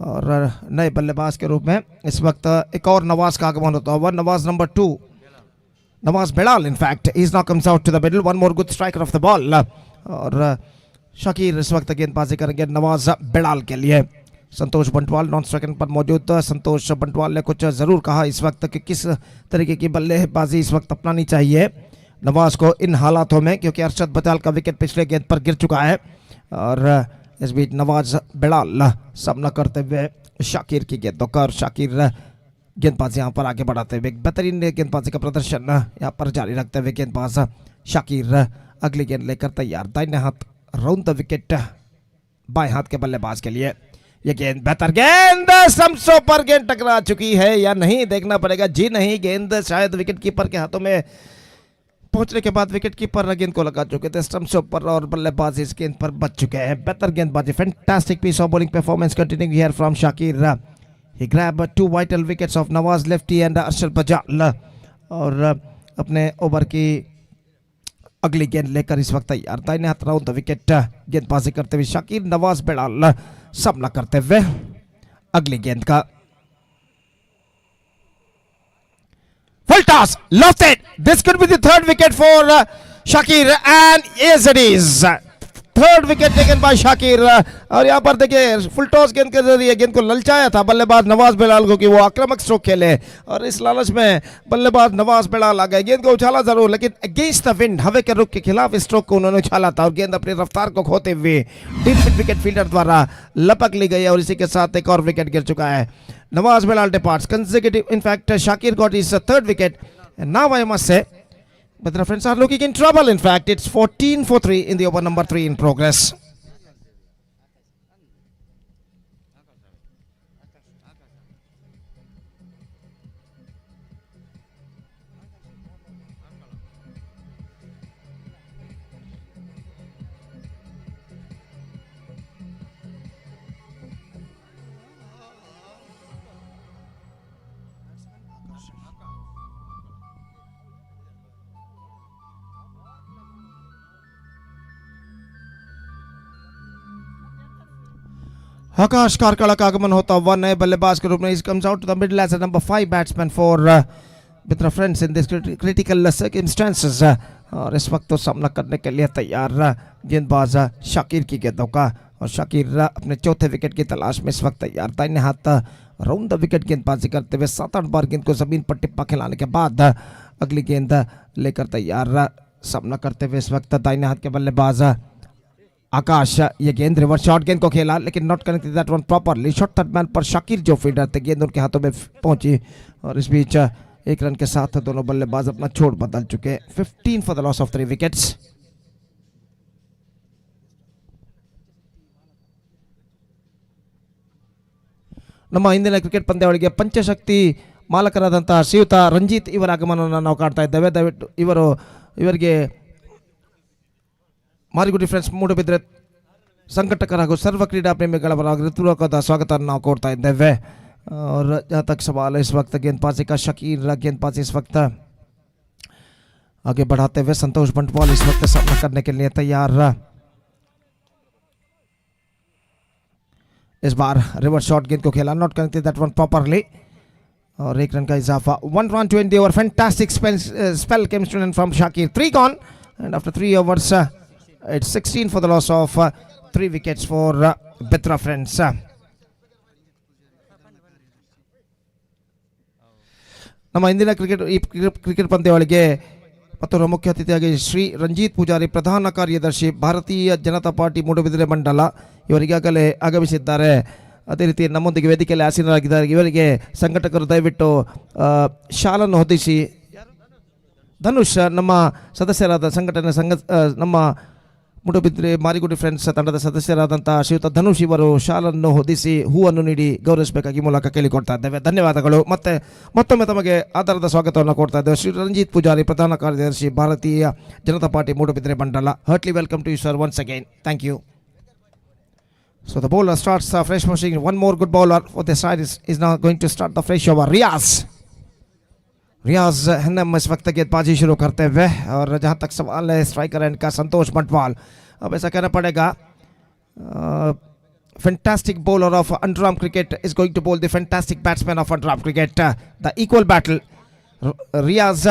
और नए बल्लेबाज के रूप में इस वक्त एक और नवाज का आगमन होता हुआ, Nawaz number 2, Nawaz Bedal, in fact, he now comes out to the middle. One more good striker of the ball. और शाकिर इस वक्त गेंदबाजी करेंगे नवाज बेडाल के लिए। संतोष बंटवाल नॉन स्ट्राइकिंग पर मौजूद। संतोष बंटवाल ने कुछ ज़रूर कहा इस वक्त कि किस तरीके की बल्लेबाजी इस वक्त अपनानी चाहिए नवाज को इन हालातों में, क्योंकि अर्शद बजाल का विकेट पिछले गेंद पर गिर चुका है। और इस बीच नवाज बेडाल सामना करते हुए शाकिर की गेंदों का, और शाकिर गेंदबाज यहाँ पर आगे बढ़ाते हुए बेहतरीन गेंदबाजी का प्रदर्शन यहाँ पर जारी रखते हुए गेंदबाज शाकिर अगली गेंद लेकर तैयार, दाहिने हाथ राउंड द विकेट बाएं हाथ के बल्लेबाज के लिए। ये गेंद बेहतर गेंद, स्टंप्सों पर गेंद टकरा चुकी है या नहीं देखना पड़ेगा। जी नहीं, गेंद शायद विकेट कीपर के हाथों में पहुंचने के बाद विकेट कीपर गेंद को लगा चुके थे स्टंप्सों पर, और बल्लेबाज इस गेंद पर बच चुके हैं। बेहतर गेंदबाजी, fantastic piece of bowling performance continuing here from Shakir. He grabbed 2 vital wickets of Nawaz lefty and Arshad Bajal। और अपने ओवर की अगली गेंद लेकर इस वक्त तैयार, दाहिने हाथ राउंड द विकेट गेंदबाजी करते हुए शाकिर, नवाज बेडाल सामना करते हुए अगली गेंद का। Full toss, lost it. This could be the third wicket for Shakir, and yes it is. Third wicket taken by Shakir. और यहाँ पर देखिए फुल टॉस गेंद के जरिए गेंद को ललचाया था बल्लेबाज नवाज बेलाल को कि वो आक्रामक स्ट्रोक खेले, और इस लालच में बल्लेबाज नवाज बेलाल आ गए। गेंद को उछाला जरूर, लेकिन अगेंस्ट द विंड, हवा के रुख के खिलाफ स्ट्रोक को उन्होंने उछाला था और गेंद अपनी रफ्तार को खोते हुए डीप मिड विकेट फील्डर द्वारा लपक ली गई, और इसी के साथ एक और विकेट गिर चुका है। Nawaz Belal departs consecutive, in fact Shakir got his third wicket. Now I must say Bedra friends are looking in trouble. In fact, it's 14 for 3 in the over number 3 in progress. Akash Karkada का आगमन होता हुआ नए बल्लेबाज के रूप में comes out to the middle as a number 5 batsman for Bedra friends in this critical circumstances। और इस वक्त तो सामना करने के लिए तैयार गेंदबाज शाकिर की गेंदों का, और शाकिर अपने चौथे विकेट की तलाश में इस वक्त तैयार। दाहिने हाथ राउंड द विकेट गेंदबाजी करते हुए 7-8 बार गेंद को जमीन पर टिप्पा खिलाने के बाद अगली गेंद लेकर तैयार सामना करते हुए इस वक्त दाहिने हाथ के बल्लेबाज आकाश। ये गेंद रिवर्स शॉट गेंद को खेला, लेकिन not connected that one properly. Shot third man पर शाकिर जो फील्डर थे, गेंद उनके हाथों में पहुंची, और इस बीच एक रन के साथ दोनों बल्लेबाज अपना छोड़ बदल चुके। 15 for the loss of 3 wickets. ನಮ್ಮ ಇಂದಿನ ಕ್ರಿಕೆಟ್ ಪಂದ್ಯಾವಳಿಗೆ ಪಂಚಶಕ್ತಿ ಮಾಲಕರಾದಂತಹ ಶ್ರೀಯುತ ರಂಜಿತ್ ಇವರ ಆಗಮನವನ್ನು ನಾವು ಕಾಣ್ತಾ ಇದ್ದೇವೆ. ದಯವಿಟ್ಟು ಇವರಿಗೆ ಮಾರಿಗುಡಿ ಫ್ರೆಂಡ್ಸ್ ಮೂಡುಬಿದ್ರೆ ಸಂಘಟಕರ ಹಾಗೂ ಸರ್ವ ಕ್ರೀಡಾ ಪ್ರೇಮಿಗಳ ಹೃತ್ಪೂರ್ವಕವಾದ ಸ್ವಾಗತವನ್ನು ನಾವು ಕೊಡ್ತಾ ಇದ್ದೇವೆ। और जहाँ तक सवाल है इस वक्त गेंदबाजी का शकीर गेंदबाजी इस वक्त आगे बढ़ाते हुए संतोष बंटवाल इस वक्त सामना करने के लिए तैयार। इस बार रिवर्स शॉट गेंद को खेला, not connected that one properly, और एक रन का इजाफा। 1 run to end the over. Fantastic spell came from Shakir. 3 gone, and after 3 overs it's 16 for the loss of 3 wickets for Bedra friends. ನಮ್ಮ ಇಂದಿನ cricket ಪಂದ್ಯಾವಳಿಗೆ ಮತ್ತು ಮುಖ್ಯ ಅತಿಥಿಯಾಗಿ ಶ್ರೀ ರಂಜಿತ್ ಪೂಜಾರಿ, ಪ್ರಧಾನ ಕಾರ್ಯದರ್ಶಿ ಭಾರತೀಯ ಜನತಾ ಪಾರ್ಟಿ ಮೂಡುಬಿದಿರೆ ಮಂಡಲ, ಇವರಿಗಾಗಲೇ ಆಗಮಿಸಿದ್ದಾರೆ. ಅದೇ ರೀತಿ ನಮ್ಮೊಂದಿಗೆ ವೇದಿಕೆಯಲ್ಲಿ ಆಸೀನರಾಗಿದ್ದಾರೆ. ಇವರಿಗೆ ಸಂಘಟಕರು ದಯವಿಟ್ಟು ಶಾಲನ್ನು ಹೊದಿಸಿ, ಧನುಷ್ ನಮ್ಮ ಸದಸ್ಯರಾದ ನಮ್ಮ ಮೂಡುಬಿದಿರೆ ಮಾರಿಗುಡಿ ಫ್ರೆಂಡ್ಸ್ ತಂಡದ ಸದಸ್ಯರಾದಂಥ ಶ್ರೀಯುತ ಧನುಷ್ ಇವರು ಶಾಲನ್ನು ಹೊದಿಸಿ ಹೂವನ್ನು ನೀಡಿ ಗೌರವಿಸಬೇಕಾಗಿ ಮೂಲಕ ಕೇಳಿಕೊಡ್ತಾ ಇದ್ದೇವೆ. ಧನ್ಯವಾದಗಳು. ಮತ್ತೊಮ್ಮೆ ತಮಗೆ ಆಧಾರದ ಸ್ವಾಗತವನ್ನು ಕೊಡ್ತಾ ಇದ್ದೇವೆ. ಶ್ರೀ ರಂಜಿತ್ ಪೂಜಾರಿ, ಪ್ರಧಾನ ಕಾರ್ಯದರ್ಶಿ ಭಾರತೀಯ ಜನತಾ ಪಾರ್ಟಿ ಮೂಡುಬಿದಿರೆ ಮಂಡಲ. Heartily welcome to you sir once again. Thank you. So the bowler starts fresh pushing. One more good bowler for this side is now going to start the fresh over. रियाज हम इस वक्त गेंदबाजी शुरू करते हुए, और जहां तक सवाल है स्ट्राइकर एंड का संतोष बंटवाल, अब ऐसा कहना पड़ेगा fantastic bowler of underarm cricket is going to bowl the fantastic batsman of underarm cricket. The equal battle Riyaz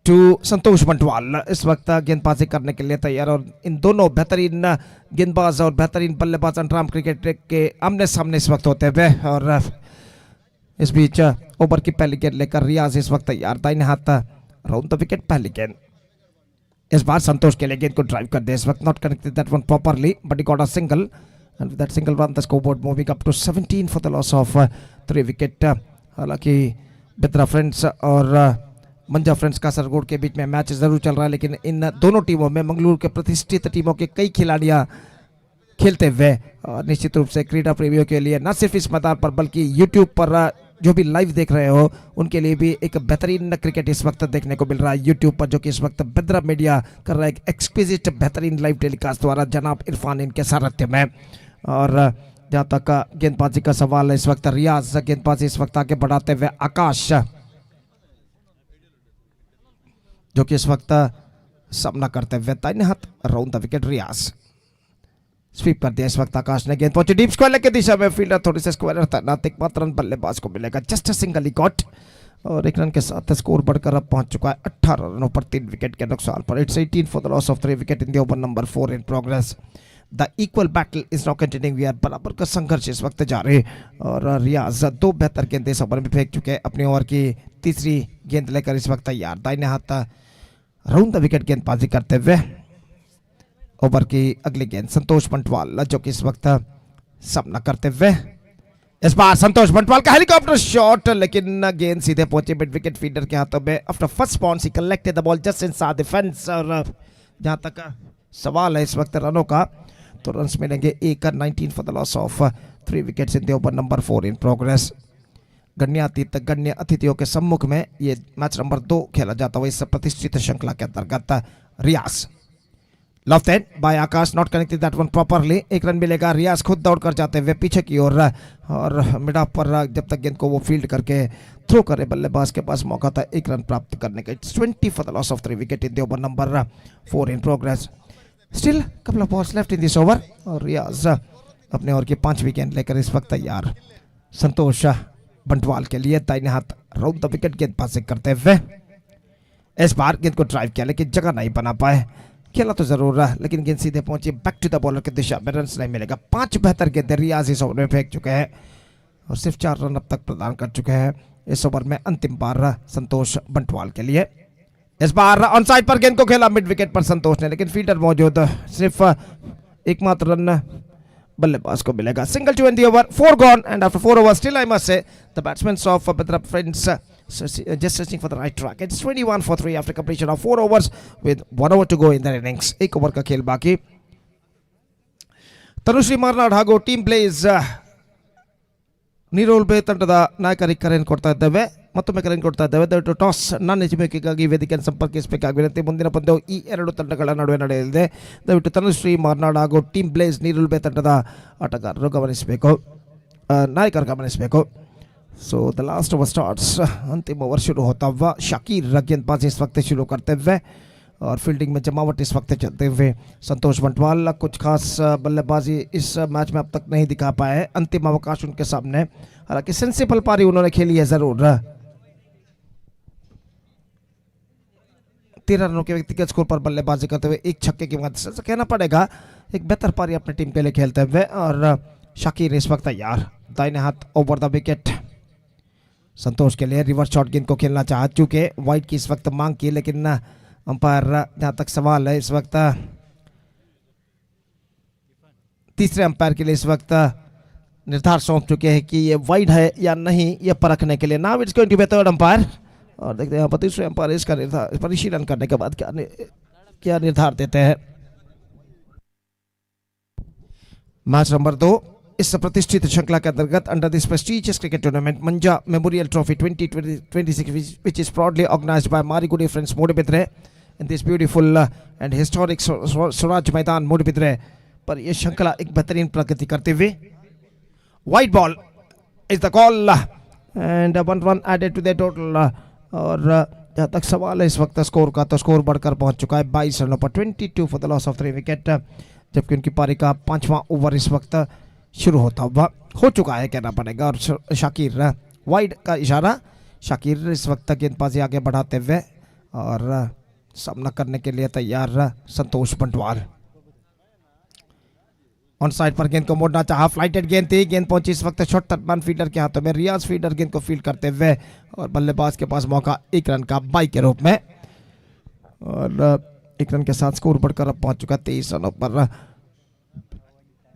to Santosh Bantwal इस वक्त गेंदबाजी करने के लिए तैयार, और इन दोनों बेहतरीन गेंदबाज और बेहतरीन बल्लेबाज अंडरआर्म क्रिकेट के आमने सामने इस वक्त होते हुए। और इस बीच ओवर की पहली गेंद लेकर रियाज इस वक्त तैयार। दाहिने हाथ राउंड द विकेट पहली गेंद, इस बार संतोष के लिए गेंद को ड्राइव कर दे। इस वक्त not connected that one properly, but he got a single, and with that single run the scoreboard moving up to 17 for the loss of 3 wicket. हालांकि बेद्रा फ्रेंड्स और मंजा फ्रेंड्स का सरगोड़ के बीच में मैच जरूर चल रहा है, लेकिन इन दोनों टीमों में मंगलूर के प्रतिष्ठित टीमों के कई खिलाड़ियां खेलते हुए, और निश्चित रूप से क्रीडा प्रेमियों के लिए न सिर्फ इस मैदान पर बल्कि यूट्यूब पर जो भी लाइव देख रहे हो उनके लिए भी एक बेहतरीन क्रिकेट इस वक्त देखने को मिल रहा है यूट्यूब पर, जो कि इस वक्त बेद्रा मीडिया कर रहा है एक एक्सक्विजिट बेहतरीन लाइव टेलीकास्ट द्वारा जनाब इरफान इनके सारथ्य में। और जहाँ तक गेंदबाजी का सवाल है इस वक्त रियाज गेंदबाजी इस वक्त आगे बढ़ाते हुए। आकाश जो कि इस वक्त सामना करते हुए दाहिने हाथ round the wicket. Riaz sweep कर दिया इस वक्त आकाश ने, गेंद पहुंची डीप स्क्वायर की दिशा में, फील्डर थोड़ी से स्क्वायर तैनात, एक मात्र रन बल्लेबाज को मिलेगा। जस्ट सिंगल ही गॉट, और 1 रन के साथ स्कोर बढ़कर अब पहुंच चुका है 18 रनों पर 3 विकेट के नुकसान पर। It's 18 for the loss of 3 wicket in the over number 4 in progress. The equal battle is now continuing. We are बराबर का संघर्ष इस वक्त जारी और रियाज 2 बेहतर गेंद इस ओवर में फेंक चुके हैं। अपने ओवर की तीसरी गेंद लेकर इस वक्त तैयार, दाहिने हाथ राउंड द विकेट गेंदबाजी करते हुए। ओवर की अगली गेंद संतोष बंटवाल जो कि इस वक्त सामना करते हुए। इस बार संतोष बंटवाल का हेलीकॉप्टर शॉट, लेकिन गेंद सीधे पहुंचे मिड विकेट फील्डर के हाथों में। After first bounce he collected the ball just inside the fence. और जहां तक सवाल है इस वक्त रनों का, तो रन्स मिलेंगे 19 for the loss of 3 wickets in the over number 4 in progress. गण्य अतिथियों के सम्मुख में ये मैच नंबर 2 खेला जाता हुआ इस प्रतिष्ठित श्रृंखला के अंतर्गत। Riyaz left hand by Akash, not connected that one properly. 1 run मिलेगा। रियाज खुद दौड़कर जाते हुए पीछे की ओर और मिड ऑफ पर जब तक गेंद को वो फील्ड करके थ्रो करे, बल्लेबाज के पास मौका था 1 रन प्राप्त करने का। It's 20 for the loss of 3 wicket in the over number 4 in progress. Still couple of balls left in this over और रियाज अपने ओवर की 5वीं गेंद लेकर इस वक्त तैयार। संतोष बंटवाल के लिए दाहिने हाथ राउंड द विकेट गेंदबाजी करते हुए। इस बार गेंद को ड्राइव किया लेकिन जगह नहीं बना पाए। खेला तो जरूर रहा लेकिन गेंद सीधे पहुंची बैक टू द बॉलर की दिशा में, रन नहीं मिलेगा। 5 बेहतर गेंदें रियाज इस ओवर में फेंक चुके हैं और सिर्फ 4 रन अब तक प्रदान कर चुके हैं इस ओवर में। अंतिम बार संतोष बंटवाल के लिए। इस बार ऑन साइड पर गेंद को खेला मिड विकेट पर संतोष ने, लेकिन फील्डर मौजूद, सिर्फ एकमात्र रन बल्लेबाज को मिलेगा। Single to end the over, 4 gone and after 4 over still I must say the batsman of Bedra friends just searching for the right track. It's 21 for 3 after completion of 4 overs with 1 over to go in the innings. 1 over का खेल बाकी। ತನುಶ್ರೀ ಮಾರ್ನಾಡ್ ಹಾಗೂ team place ನೀರೋಲ್ಬೆ ತಂಡದ ನಾಯಕರಿಗೆ ಕರೆಯನ್ನು ಕೊಡ್ತಾ ಇದ್ದೇವೆ, ಮತ್ತೊಮ್ಮೆ ಕರೆಯನ್ನು ಕೊಡ್ತಾ ಇದ್ದೇವೆ. ದಯವಿಟ್ಟು ಟಾಸ್ ನನ್ನ ಎಚ್ಚರಿಕೆಗಾಗಿ ವೇದಿಕೆಯನ್ನು ಸಂಪರ್ಕಿಸಬೇಕಾಗಿ ವಿನಂತಿ. ಮುಂದಿನ ಪಂದ್ಯವು ಈ 2 ತಂಡಗಳ ನಡುವೆ ನಡೆಯಲಿದೆ. ದಯವಿಟ್ಟು ತನುಶ್ರೀ ಮಾರ್ನಾಡ್ ಹಾಗೂ ಟೀಮ್ ಪ್ಲೇಸ್ ನೀರೋಲ್ಬೆ ತಂಡದ ಆಟಗಾರರು ಗಮನಿಸಬೇಕು, ನಾಯಕರು ಗಮನಿಸಬೇಕು. So the last over starts. अंतिम ओवर शुरू होता हुआ। शाकिर गेंदबाजी इस वक्त शुरू करते हुए और फील्डिंग में जमावट इस वक्त चलते हुए। संतोष बंटवाल कुछ खास बल्लेबाजी इस मैच में अब तक नहीं दिखा पाए। अंतिम अवकाश उनके सामने, हालांकि सेंसिबल पारी उन्होंने खेली है जरूर। 13 रनों के व्यक्तिगत स्कोर पर बल्लेबाजी करते हुए 1 छक्के की मदद से कहना पड़ेगा एक बेहतर पारी अपनी टीम के लिए खेलते हुए। और शाकिर इस वक्त तैयार, दाहिने हाथ ओवर द विकेट। संतोष के लिए रिवर्स शॉट गेंद को खेलना चाहा, चूंकि वाइड की इस वक्त मांग की, लेकिन अंपायर जहां तक सवाल है इस वक्त तीसरे अंपायर के लिए इस वक्त निर्धार सौंप चुके हैं कि ये वाइड है या नहीं, ये परखने के लिए। Now it's going to be third umpire और देखते हैं यहाँ तीसरे अंपायर इसका निर्धार परिशीलन करने के बाद क्या निर्धार देते हैं। मैच नंबर 2 इस प्रतिष्ठित श्रृंखला के अंतर्गत under this prestigious cricket tournament Manja memorial trophy 2026 which is proudly organized by Marigudi friends Moodubidire in this beautiful and historic Swaraj मैदान Moodubidire पर यह श्रृंखला एक बेहतरीन प्रगति करते हुए। Wide ball is the call and 1 run added to the total। और जहाँ तक सवाल है इस वक्त स्कोर का, तो स्कोर बढ़कर पहुंच चुका है 22 रनों पर 22 for the loss of 3 wicket. जबकि उनकी पारी का 5वां ओवर इस वक्त शुरू होता हुआ हो चुका है कहना पड़ेगा। और शाकिर वाइड का इशारा, शाकिर इस वक्त गेंदबाजी आगे बढ़ाते हुए और सामना करने के लिए तैयार संतोष बंटवाल। ऑन साइड पर गेंद को मोड़ना चाहा, फ्लाइटेड गेंद थी, गेंद पहुंची इस वक्त शॉर्ट तरबान फील्डर के हाथों में। रियाज फील्डर गेंद को फील्ड करते हुए और बल्लेबाज के पास मौका 1 रन का बाई के रूप में। और 1 रन के साथ स्कोर बढ़कर अब पहुंच चुका 23 रनों पर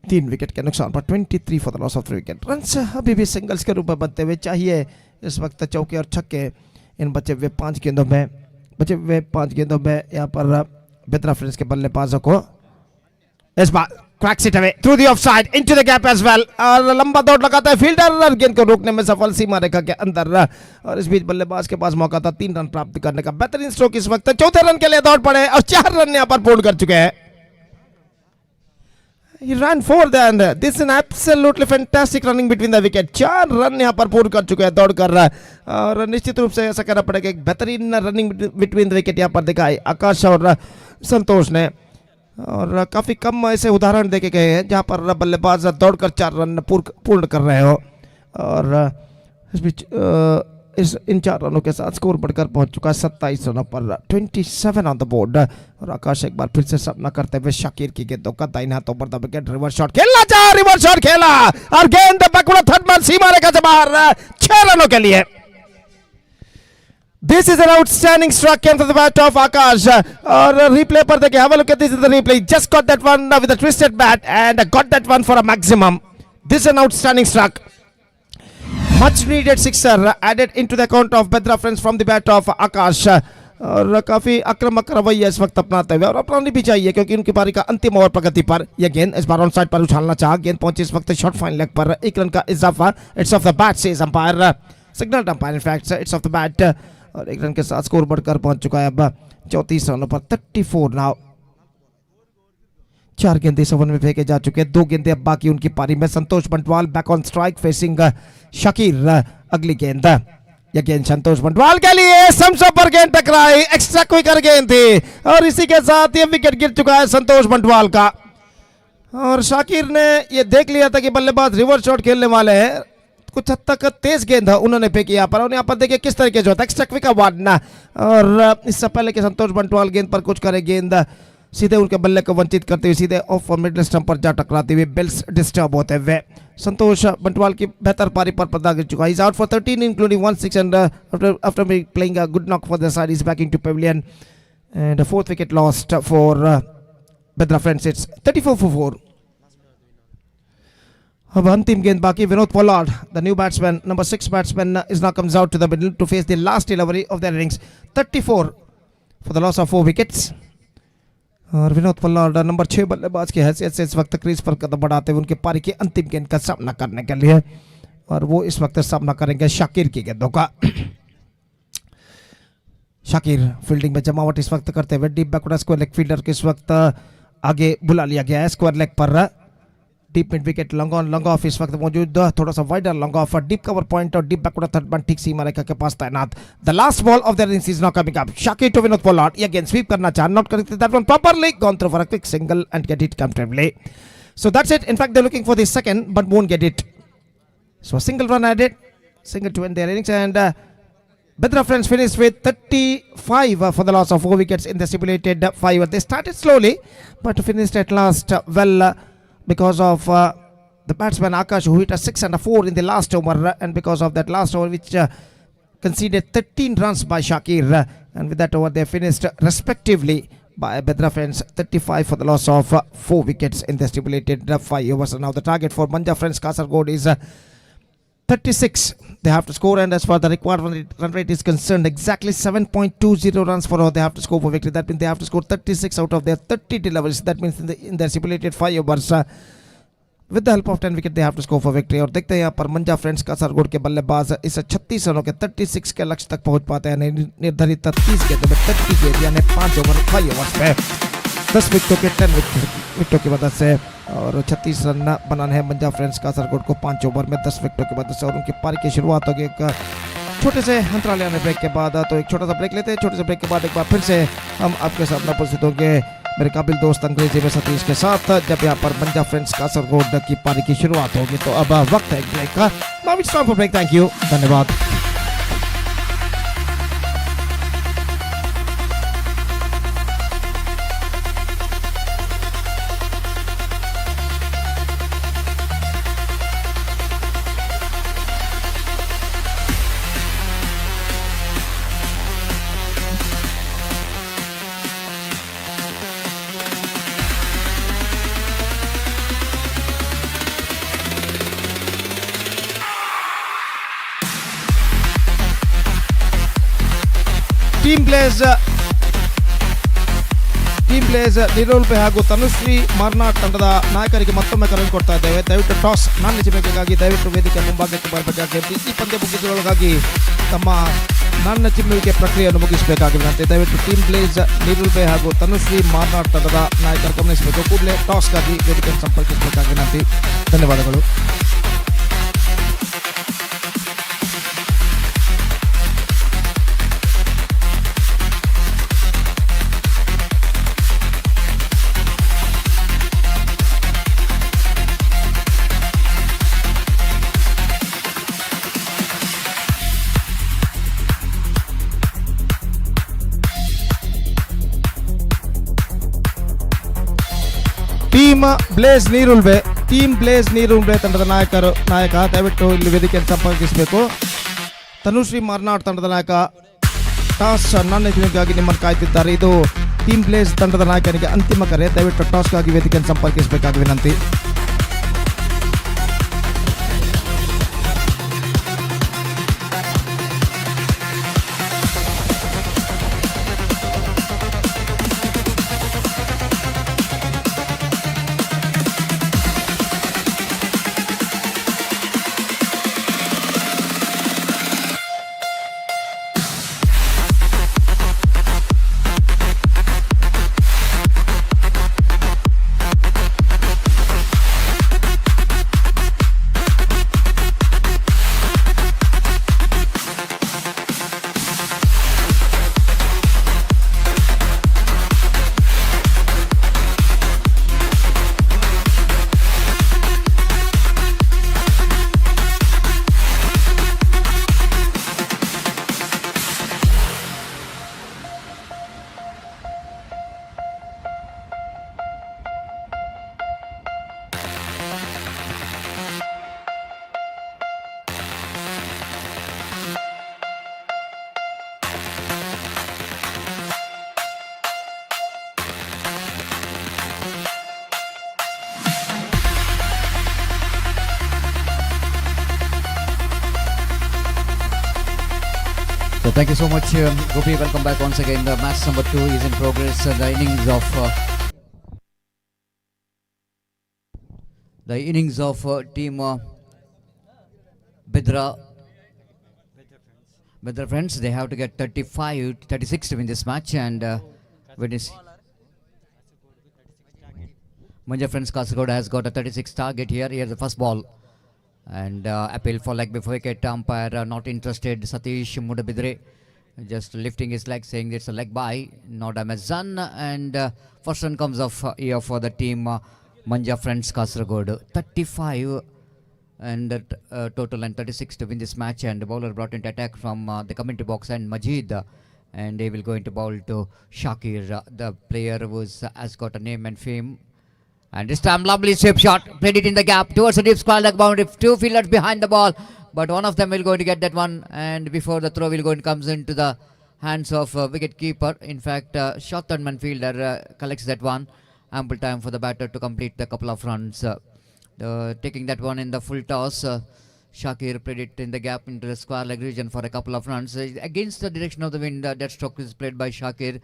3 विकेट के नुकसान पर 23 for the loss of 3 wicket. Runs अभी भी सिंगल्स के रूप में बनते हुए चाहिए इस वक्त। चौके और छक्के इन बचे हुए 5 गेंदों में यहाँ पर बेद्रा फ्रेंड्स के बल्लेबाजों को। इस बार cracks it away through the offside into the gap as well और लंबा दौड़ लगाता है फील्डर, गेंद को रोकने में सफल सीमा रेखा के अंदर। और इस बीच बल्लेबाज के पास मौका था 3 रन प्राप्त करने का। बेहतरीन स्ट्रोक इस वक्त, 4थे रन के लिए दौड़ पड़े और 4 रन यहाँ पर पूर्ण कर चुके हैं। He ran 4 then. This is an absolutely fantastic running between the wicket. 4 run यहाँ पर पूर्ण कर चुके हैं दौड़ कर रहा है। और निश्चित रूप से ऐसा कहना पड़ेगा एक बेहतरीन रनिंग बिटवीन द विकेट यहाँ पर दिखाई आकाश और संतोष ने। और काफ़ी कम ऐसे उदाहरण देखे गए हैं जहाँ पर बल्लेबाज दौड़कर 4 रन पूर्ण कर रहे हो। और इस बीच इस इन 4 रनों के साथ स्कोर बढ़कर पहुंच चुका है 27 रनों पर 27 ऑन द बोर्ड। और आकाश एक बार फिर से सामना करते हुए शाकिर की गेंदों का दाहिने हाथों पर द विकेट रिवर्स शॉट खेलना चाहा, रिवर्स शॉट खेला और गेंद बैकवर्ड थर्ड मैन सीमा रेखा से बाहर 6 रनों के लिए। This is an outstanding struck came from the bat of Akash. और replay पर देखिए, have a look at this in the replay. Just got that one with a twisted bat and got that one for a maximum. This is an outstanding struck. Much needed sixer added into the account of Bedra friends from the bat of Akash. और काफी आक्रामक रवैया इस वक्त अपनाते हुए और अपनानी भी चाहिए क्योंकि उनकी पारी का अंतिम ओवर प्रगति पर यह गेंद इस बार ऑन साइड पर उछालना चाहा, गेंद पहुंची इस वक्त शॉर्ट फाइन लेग पर 1 रन का इजाफा। It's off the bat says umpire, signal umpire in fact it's off the bat. और 1 रन के साथ स्कोर बढ़कर पहुंच चुका है अब 34 रनों पर 34 नाउ। 4 गेंदे इस ओवर में फेंके जा चुके हैं, 2 गेंदे अब बाकी उनकी पारी में। Santosh Bantwal back on strike facing Shakir. अगली गेंद यह गेंद संतोष बंटवाल के लिए, समसो पर गेंद टकराई, एक्स्ट्रा क्विकर गेंद थी और इसी के साथ यह विकेट गिर चुका है संतोष बंटवाल का। और शाकिर ने यह देख लिया था कि बल्लेबाज रिवर्स शॉट खेलने वाले हैं, कुछ हद तक तेज गेंद उन्होंने फेंकी यहाँ पर। और यहाँ पर देखिए किस तरीके जो था एक्स्ट्रा क्विकर वार्डना। और इससे पहले कि संतोष बंटवाल गेंद पर कुछ करे, गेंद सीधे उनके बल्ले को वंचित करते हुए सीधे ऑफ मिडिल स्टंप पर जा टकराते हुए बेल्स डिस्टर्ब होते हुए संतोष बंटवाल की बेहतर पारी पर पर्दा गिर चुका है। Is out for 13 including 1 6 and after playing a good knock for the side is back into pavilion and a 4th wicket lost for Bedra friends. It's 34 for 4. अब अंतिम गेंद बाकी। Vinod Pollard the new batsman, number 6 batsman is now comes out to the middle to face the last delivery of their innings. 34 for the loss of 4 wickets. और Vinod Pollard number 6 बल्लेबाज की हैसियत से इस वक्त क्रीज पर कदम बढ़ाते हुए उनके पारी की अंतिम गेंद का सामना करने के लिए, और वो इस वक्त सामना करेंगे शाकिर की गेंदों का। शाकिर फील्डिंग में जमावट इस वक्त करते हुए deep backward square leg fielder के इस वक्त आगे बुला लिया गया है स्क्वायर लेग पर। Deep mid wicket long on long off इस वक्त मौजूद, थोड़ा सा wider long off, deep cover point और डीप बैकवर्ड थर्ड मैन ठीक सीमा रेखा के पास तैनात। The last ball of the innings is now coming up. Shakir to Vinod Pollard, ये गेंद स्वीप करना चाह, not correct that one properly, gone through for a quick single and get it comfortably. So that's it. In fact, they're looking for the second but won't get it. So a single run added, single to end their innings, and Bedra friends finished with 35 for the loss of 4 wickets in the stipulated 5. They started slowly but finished at last well because of the batsman Akash, who hit a 6 and a 4 in the last over, and because of that last over which conceded 13 runs by Shakir, and with that over they finished respectively by Bedra friends 35 for the loss of 4 wickets in the stipulated 5 overs. And now the target for Manja friends Kasargod is 36 they have to score, and as far as the required run rate is concerned, exactly 7.20 runs per over they have to score for victory. That means they have to score 36 out of their 30 deliveries. That means in their stipulated 5 overs with the help of 10 wicket they have to score for victory. और देखते हैं यहाँ पर मंजा friends Kasaragod के बल्लेबाज इस 36 रनों के 36 के लक्ष्य तक पहुंच पाते हैं निर्धारित 30 गेंदों में 30 गेंद यानी 5 ओवर्स में 10 विकेटों के 10 विकेटों की मदद से, और 36 रन बनाने हैं मंजा फ्रेंड्स कासरगोड को 5 ओवर में 10 विकेटों की मदद से। और उनकी पारी की शुरुआत होगी एक छोटे से अंतराल यानी ब्रेक के बाद। तो एक छोटा सा ब्रेक लेते हैं, छोटे से ब्रेक के बाद एक बार फिर से हम आपके सामने उपस्थित होंगे मेरे काबिल दोस्त अंग्रेजी में सतीश के साथ, जब यहाँ पर मंजा फ्रेंड्स कासरगोड की पारी की शुरुआत होगी। तो अब वक्त है ब्रेक का। Now it's time for break. Thank you, धन्यवाद। ಟೀಮ್ ಪ್ಲೇಸ್ ನಿರೋಲ್ಪೆ ಹಾಗೂ ತನುಶ್ರೀ ಮಾರ್ನಾಡ್ ತಂಡದ ನಾಯಕರಿಗೆ ಮತ್ತೊಮ್ಮೆ ಕರೆ ಕೊಡ್ತಾ ಇದ್ದೇವೆ. ದಯವಿಟ್ಟು ಟಾಸ್ ನಾಣ್ಯ ಚಿಮ್ಮುವಿಕೆಗಾಗಿ ದಯವಿಟ್ಟು ವೇದಿಕೆ ಮುಂಭಾಗಕ್ಕೆ ಬರಬೇಕಾಗಿ, ಈ ಪಂದ್ಯ ಮುಗಿಸುವುದರೊಳಗಾಗಿ ತಮ್ಮ ನಾಣ್ಯ ಚಿಮ್ಮುವಿಕೆ ಪ್ರಕ್ರಿಯೆಯನ್ನು ಮುಗಿಸಬೇಕಾಗಿರುವಂತೆ ದಯವಿಟ್ಟು ಟೀಮ್ ಪ್ಲೇಸ್ ನಿರೋಲ್ಪೆ ಹಾಗೂ ತನುಶ್ರೀ ಮಾರ್ನಾಡ್ ತಂಡದ ನಾಯಕರು ಗಮನಿಸಬೇಕು. ಕೂಡಲೇ ಟಾಸ್ಗಾಗಿ ವೇದಿಕೆಯನ್ನು ಸಂಪರ್ಕಿಸಬೇಕಾಗಿ ಧನ್ಯವಾದಗಳು. ಟೀಮ್ ಬ್ಲೇಸ್ ನೀರುಳ್ವೆ ತಂಡದ ನಾಯಕ ದಯವಿಟ್ಟು ಇಲ್ಲಿ ವೇದಿಕೆಯನ್ನು ಸಂಪರ್ಕಿಸಬೇಕು. ತನುಶ್ರೀ ಮಾರ್ನಾಡ್ ತಂಡದ ನಾಯಕ ಟಾಸ್ ನನ್ನ ಎದುರಿಗಾಗಿ ನಿಮ್ಮನ್ನು ಕಾಯ್ತಿದ್ದಾರೆ. ಇದು ಟೀಮ್ ಬ್ಲೇಸ್ ತಂಡದ ನಾಯಕನಿಗೆ ಅಂತಿಮ ಕರೆ. ದಯವಿಟ್ಟು ಟಾಸ್ಗಾಗಿ ವೇದಿಕೆಯನ್ನು ಸಂಪರ್ಕಿಸಬೇಕಾಗಿ ವಿನಂತಿ. So thank you so much, Gopi. Welcome back once again. The match number 2 is in progress. The innings of team Bedra friends. They have to get 36 to win this match, and Manja friends Kasaragod has got a 36 target here. Here's the first ball. And appeal for leg before wicket. Umpire not interested. Satish Moodubidire just lifting his leg, saying it's a leg by, no damage done. And first run comes off here for the team Manja friends Kasaragod. 35 and total, and 36 to win this match. And the bowler brought into attack from the commentary box, and Majid, and they will go into bowl to Shakir, the player who has got a name and fame. And this time lovely sweep shot, played it in the gap towards the deep square leg boundary. Two fielders behind the ball, but one of them will go to get that one, and before the throw will go and comes into the hands of wicket keeper. In fact, short third man fielder collects that one. Ample time for the batter to complete the couple of runs. Taking that one in the full toss, Shakir played it in the gap into the square leg region for a couple of runs. Against the direction of the wind, that stroke is played by Shakir,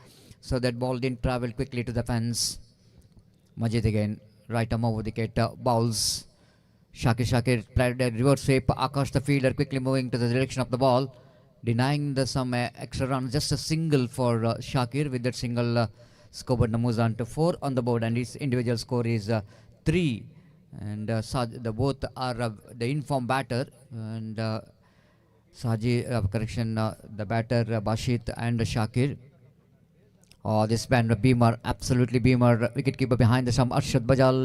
so that ball didn't travel quickly to the fence. Majid again, right arm over the wicket, bowls. Shakir played a reverse sweep. Akash the fielder quickly moving to the direction of the ball, denying some extra runs. Just a single for Shakir. With that single, scoreboard moves on to 4 on the board, and his individual score is 3. And the both are the informed batter, and the batter Bashit and Shakir. This man Beamer, absolutely Beamer, wicketkeeper behind the stump. Arshad Bajal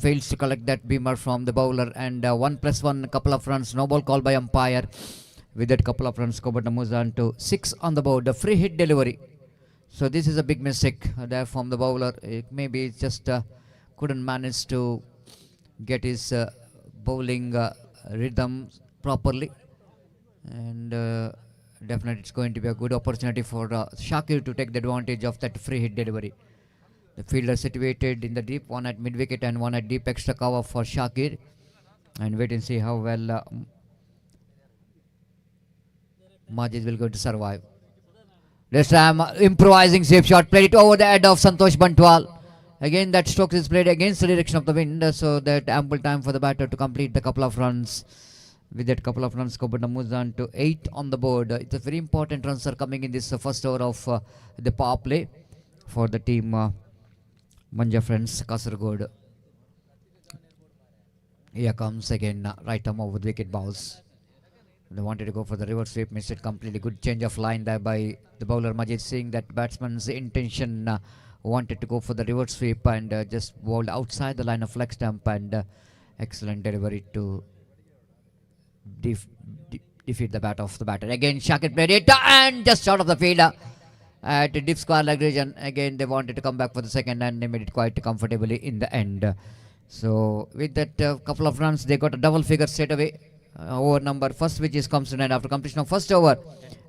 fails to collect that Beamer from the bowler, and 1+1, couple of runs. No ball called by umpire. With that couple of runs, scoreboard moves on to 6 on the board. The free hit delivery. So this is a big mistake there from the bowler. Maybe it just couldn't manage to get his bowling rhythm properly, and definitely it's going to be a good opportunity for Shakir to take the advantage of that free hit delivery. The fielder situated in the deep, one at mid wicket and one at deep, extra cover for Shakir, and wait and see how well Majid will go to survive. This time improvising safe shot, played it over the head of Santosh Bantwal. Again, that stroke is played against the direction of the wind, so that ample time for the batter to complete the couple of runs. With that couple of runs, scoreboard moves on to 8 on the board. It's a very important runs are coming in this first over of the power play for the team Manja friends Kasaragod. Here comes again right arm over the wicket balls. They wanted to go for the reverse sweep, missed it completely. Good change of line there by the bowler Majid, seeing that batsman's intention. Wanted to go for the reverse sweep and just bowled outside the line of leg stump, and excellent delivery to defeat the bat of the batter. Again, Shakir played it and just out of the field. at deep square leg region. Again, they wanted to come back for the second and they made it quite comfortably in the end. So with that couple of runs, they got a double figure straight away. Over number first, which is comes to end after completion of first over,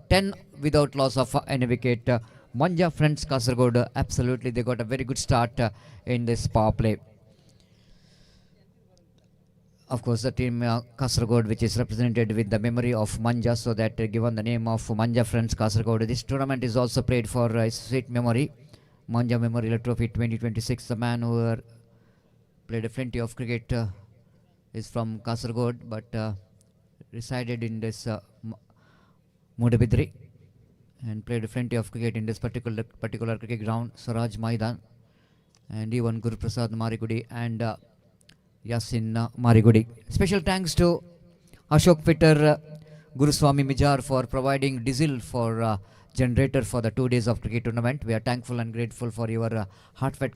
10 without loss of any wicket. Manja friends Kasaragod, absolutely they got a very good start in this power play. Of course, the team Kasaragod, which is represented with the memory of Manja, so that given the name of Manja friends Kasaragod, this tournament is also played for sweet memory. Manja Memorial Trophy 2026. The man who played plenty of cricket is from Kasaragod, but resided in this Moodubidire and played plenty of cricket in this particular cricket ground, Swaraj Maidan, and even Guru Prasad Marigudi and Yasin Marigudi. Special thanks to Ashok Fitter Guru Swami Mijar for providing diesel for generator for the 2 days of cricket tournament. We are thankful and grateful for your heartfelt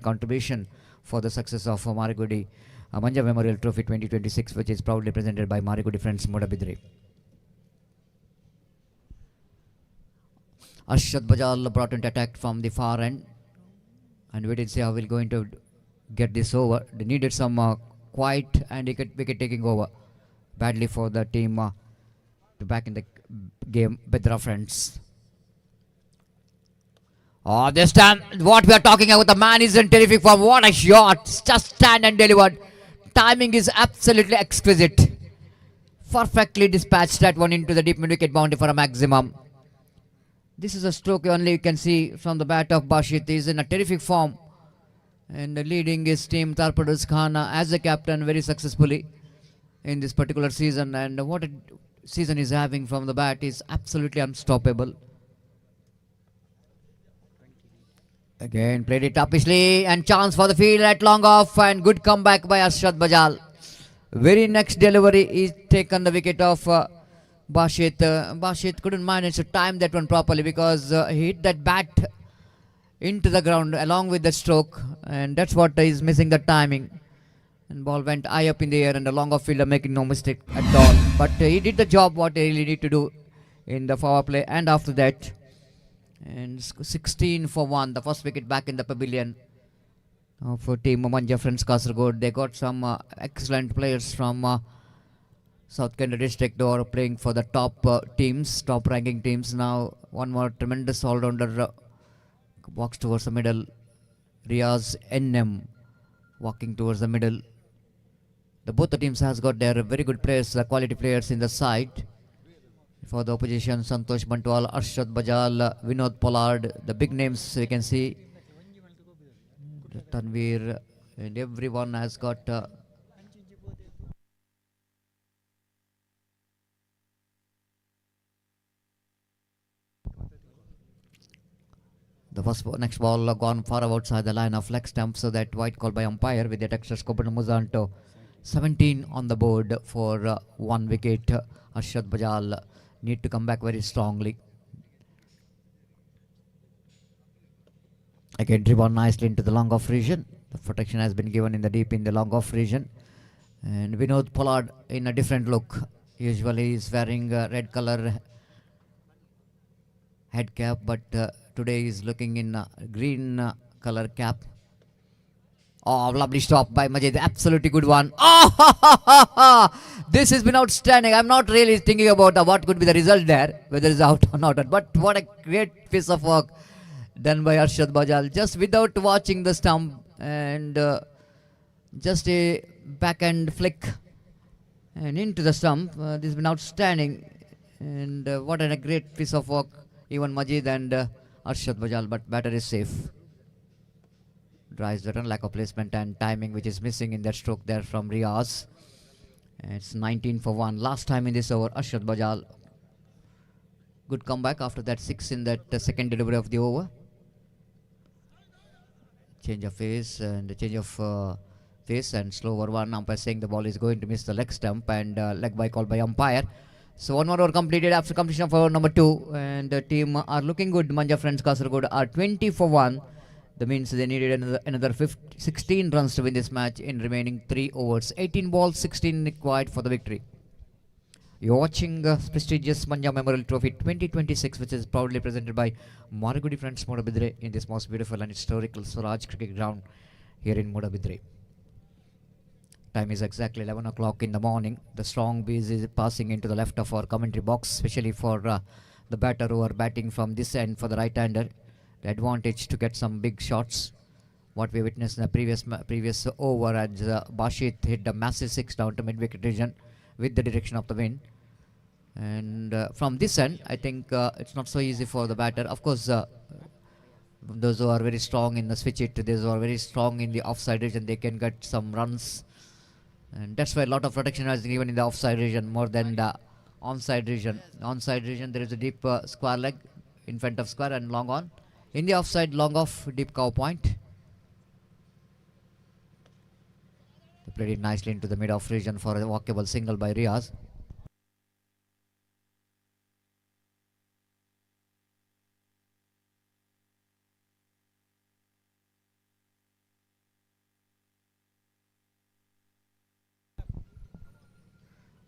contribution for the success of Marigudi Manja Memorial Trophy 2026, which is proudly presented by Marigudi friends Moodubidire. Arshad Bajal brought into attack from the far end, and we did see how we're going to get this over. They needed some quiet and wicket taking over badly for the team to back in the game. Bedra friends. Oh, this time what we are talking about, the man is in terrific form. What a shot, just stand and delivered. Timing is absolutely exquisite. Perfectly dispatched that one into the deep mid wicket boundary for a maximum. This is a stroke only you can see from the bat of Bashit. He is in a terrific form and leading his team Tarpados Khana as a captain very successfully in this particular season, and what a season he's having from the bat is absolutely unstoppable. Again played it uppishly and chance for the field at long off, and good comeback by Arshad Bajal. Very next delivery is taken the wicket of Bashit. Bashit couldn't manage to time that one properly because he hit that bat into the ground along with the stroke, and that's what is missing the timing. And ball went high up in the air, and the long off fielder making no mistake at all. But he did the job what he really need to do in the power play, and after that. And 16 for 1, the first wicket back in the pavilion for team Manja friends Kasaragod. They got some excellent players from South Canada district who are playing for the top teams, top ranking teams. Now one more tremendous all-rounder walks towards the middle. Riaz NM walking towards the middle. Both the teams has got their very good players, quality players in the side. For the opposition, Santosh Bantwal, Arshad Bajal, Vinod Pollard, the big names you can see. Tanveer, and everyone has got the next ball gone far outside the line of leg stump, so that white call by umpire with the extra scope and Muzanto. 17 on the board for 1 wicket. Arshad Bajal need to come back very strongly. Again driven nicely into the long off region. The protection has been given in the long off region. And Vinod Pollard in a different look. Usually he is wearing a red color head cap, but today he is looking in a green color cap. Oh, lovely stop by Majid. Absolutely good one. Oh, this has been outstanding. I'm not really thinking about what could be the result there, whether it's out or not. But what a great piece of work done by Arshad Bajal. Just without watching the stump, and just a backhand flick and into the stump. This has been outstanding. And what a great piece of work. Even Majid and Arshad Bajal, but batter is safe. Drives the run, lack of placement and timing, which is missing in that stroke there from Riaz. And it's 19 for 1. Last time in this over, Arshad Bajal. Good comeback after that 6 in that second delivery of the over. Change of face and change of face and slow over one. Umpire saying the ball is going to miss the leg stump, and leg by call by umpire. So 1 more over completed after completion of over number 2, and the team are looking good. Manja friends Kasaragod are 20 for 1. That means they needed another 16 runs to win this match in remaining 3 overs. 18 balls, 16 required for the victory. You're watching prestigious Manja Memorial Trophy 2026, which is proudly presented by Marigudi friends Moodubidire in this most beautiful and historical Swaraj cricket ground here in Moodubidire. Time is exactly 11 o'clock in the morning. The strong breeze is passing into the left of our commentary box, especially for the batter who are batting from this end for the right-hander. The advantage to get some big shots. What we witnessed in the previous over as Bashit hit a massive six down to mid-wicket region with the direction of the wind. And from this end, I think it's not so easy for the batter. Of course, those who are very strong in the switch it, those who are very strong in the offside region, they can get some runs. And that's why a lot of protection is given in the offside region more than the onside region. Onside region, there is a deep square leg in front of square and long on. In the offside, long off, deep cow point. They played it nicely into the mid-off region for a walkable single by Riaz.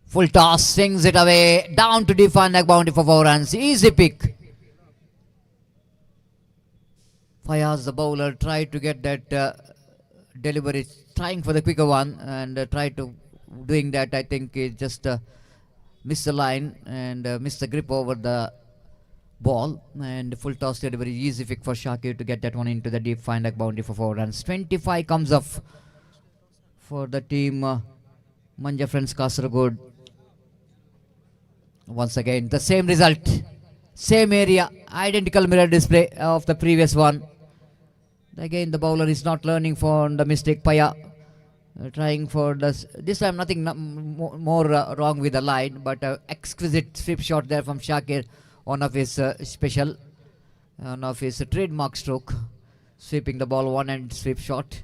Full toss, swings it away, down to deep and leg boundary for 4 runs. Easy pick. Fayaz, the bowler, tried to get that delivery, trying for the quicker one, and tried to doing that. I think he just missed the line and missed the grip over the ball. And full toss delivery, easy pick for Shakir to get that one into the deep fine leg boundary for 4 runs. 25 comes up for the team Manja Friends Kasaragod. Once again, the same result, same area, identical mirror display of the previous one. Again, the bowler is not learning from the mistake. Paya trying for this time nothing more wrong with the line, but exquisite sweep shot there from Shakir, one of his one of his trademark stroke, sweeping the ball one end sweep shot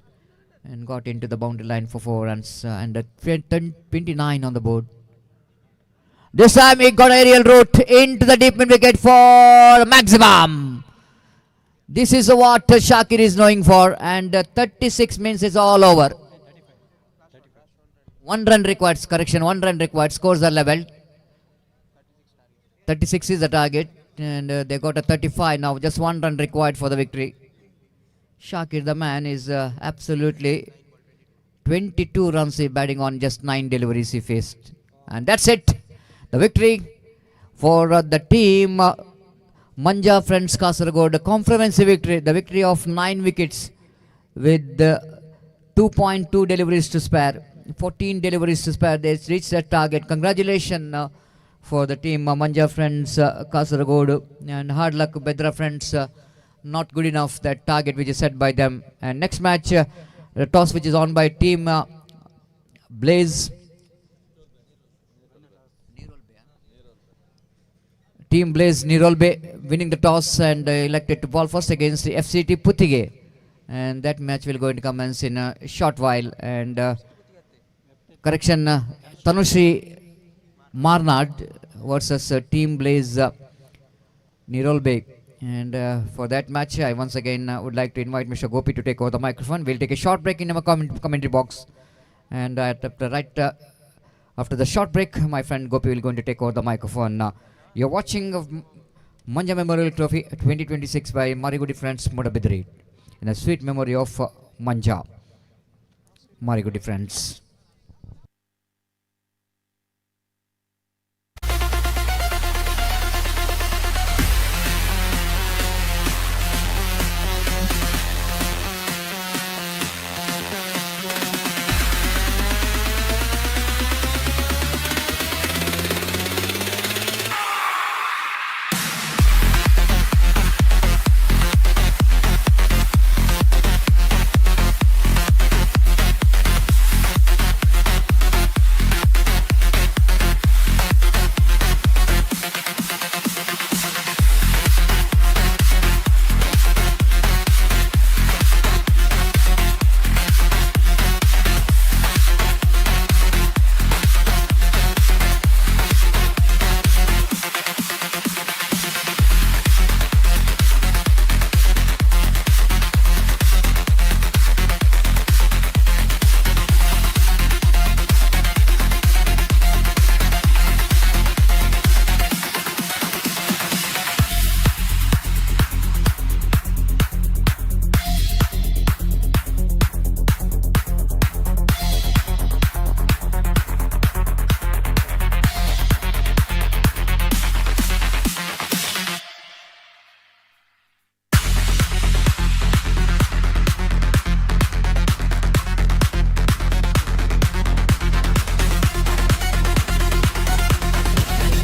and got into the boundary line for 4 runs and 29 on the board. This time he got aerial route into the deep mid wicket for maximum. This is what Shakir is knowing for, and 36 means it's all over. 1 run required, correction, 1 run required, scores are leveled. 36 is the target, and they got a 35 now, just 1 run required for the victory. Shakir, the man, is absolutely 22 runs he batting on just 9 deliveries he faced. And that's it. The victory for the team Manja Friends Kasaragod, a comprehensive victory, the victory of 9 wickets with 2.2 deliveries to spare, 14 deliveries to spare. They reached their target. Congratulations for the team Manja Friends Kasaragod, and hard luck Bedra Friends, not good enough that target which is set by them. And next match, the toss which is on by team Blaze. Team Blaze Nirolbe winning the toss and elected to ball first against the FCT Putige, and that match will going to commence in a short while. And correction, Tanushri Marnad versus Team Blaze Nirolbe. And for that match, I once again would like to invite Mr. Gopi to take over the microphone. We'll take a short break in our commentary box, and after the short break, my friend Gopi will going to take over the microphone. You're watching Manja Memorial Trophy 2026 by Marigudi Friends Moodubidire in a sweet memory of Manja. Marigudi Friends.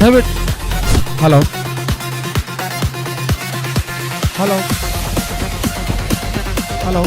David. Hello. Hello. Hello.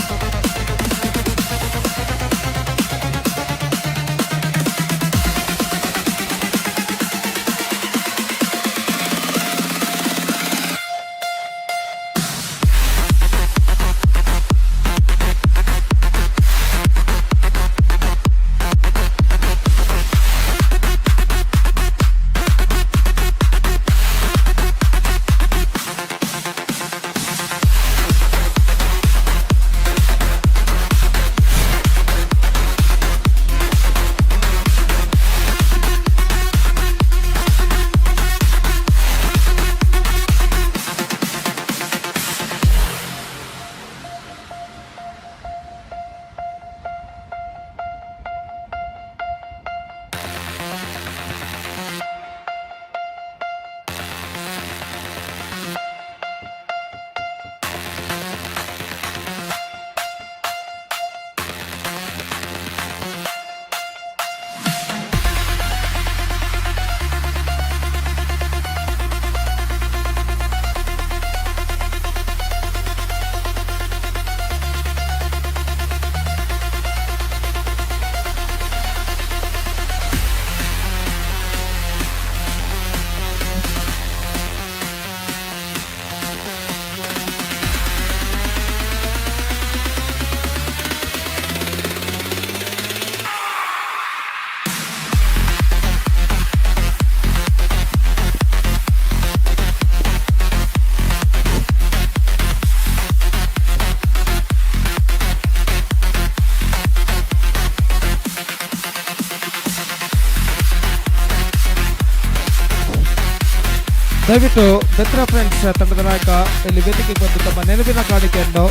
ದಯವಿಟ್ಟು ಬೆತ್ರ friends ತಂಡದ ನಾಯಕ ಇಲ್ಲಿ ವೇದಿಕೆಗೆ ಬಂದು ತಮ್ಮ ನೆನಪಿನ ಕಾಣಿಕೆಯನ್ನು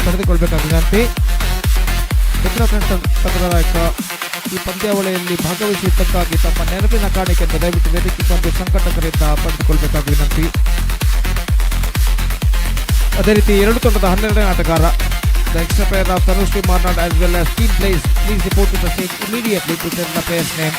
ಪಡೆದುಕೊಳ್ಬೇಕಾದ ವಿನಂತಿ. ಬೆತ್ರ ಫ್ರೆಂಡ್ಸ್ ತಂಡದ ನಾಯಕ ಈ ಪಂದ್ಯಾವಳಿಯಲ್ಲಿ ಭಾಗವಹಿಸಿದ್ದಕ್ಕಾಗಿ ತಮ್ಮ ನೆನಪಿನ ಕಾಣಿಕೆಯನ್ನು ದಯವಿಟ್ಟು ವೇದಿಕೆಗೆ ಬಂದು ಸಂಘಟಕರಿಂದ ಪಡೆದುಕೊಳ್ಬೇಕಾದ ವಿನಂತಿ. ಅದೇ ರೀತಿ ಎರಡು ತಂಡದ 12ನೇ ಆಟಗಾರ the extra player of Tanushree Marnad as well as team plays, please report to the stage immediately to tell the player's name.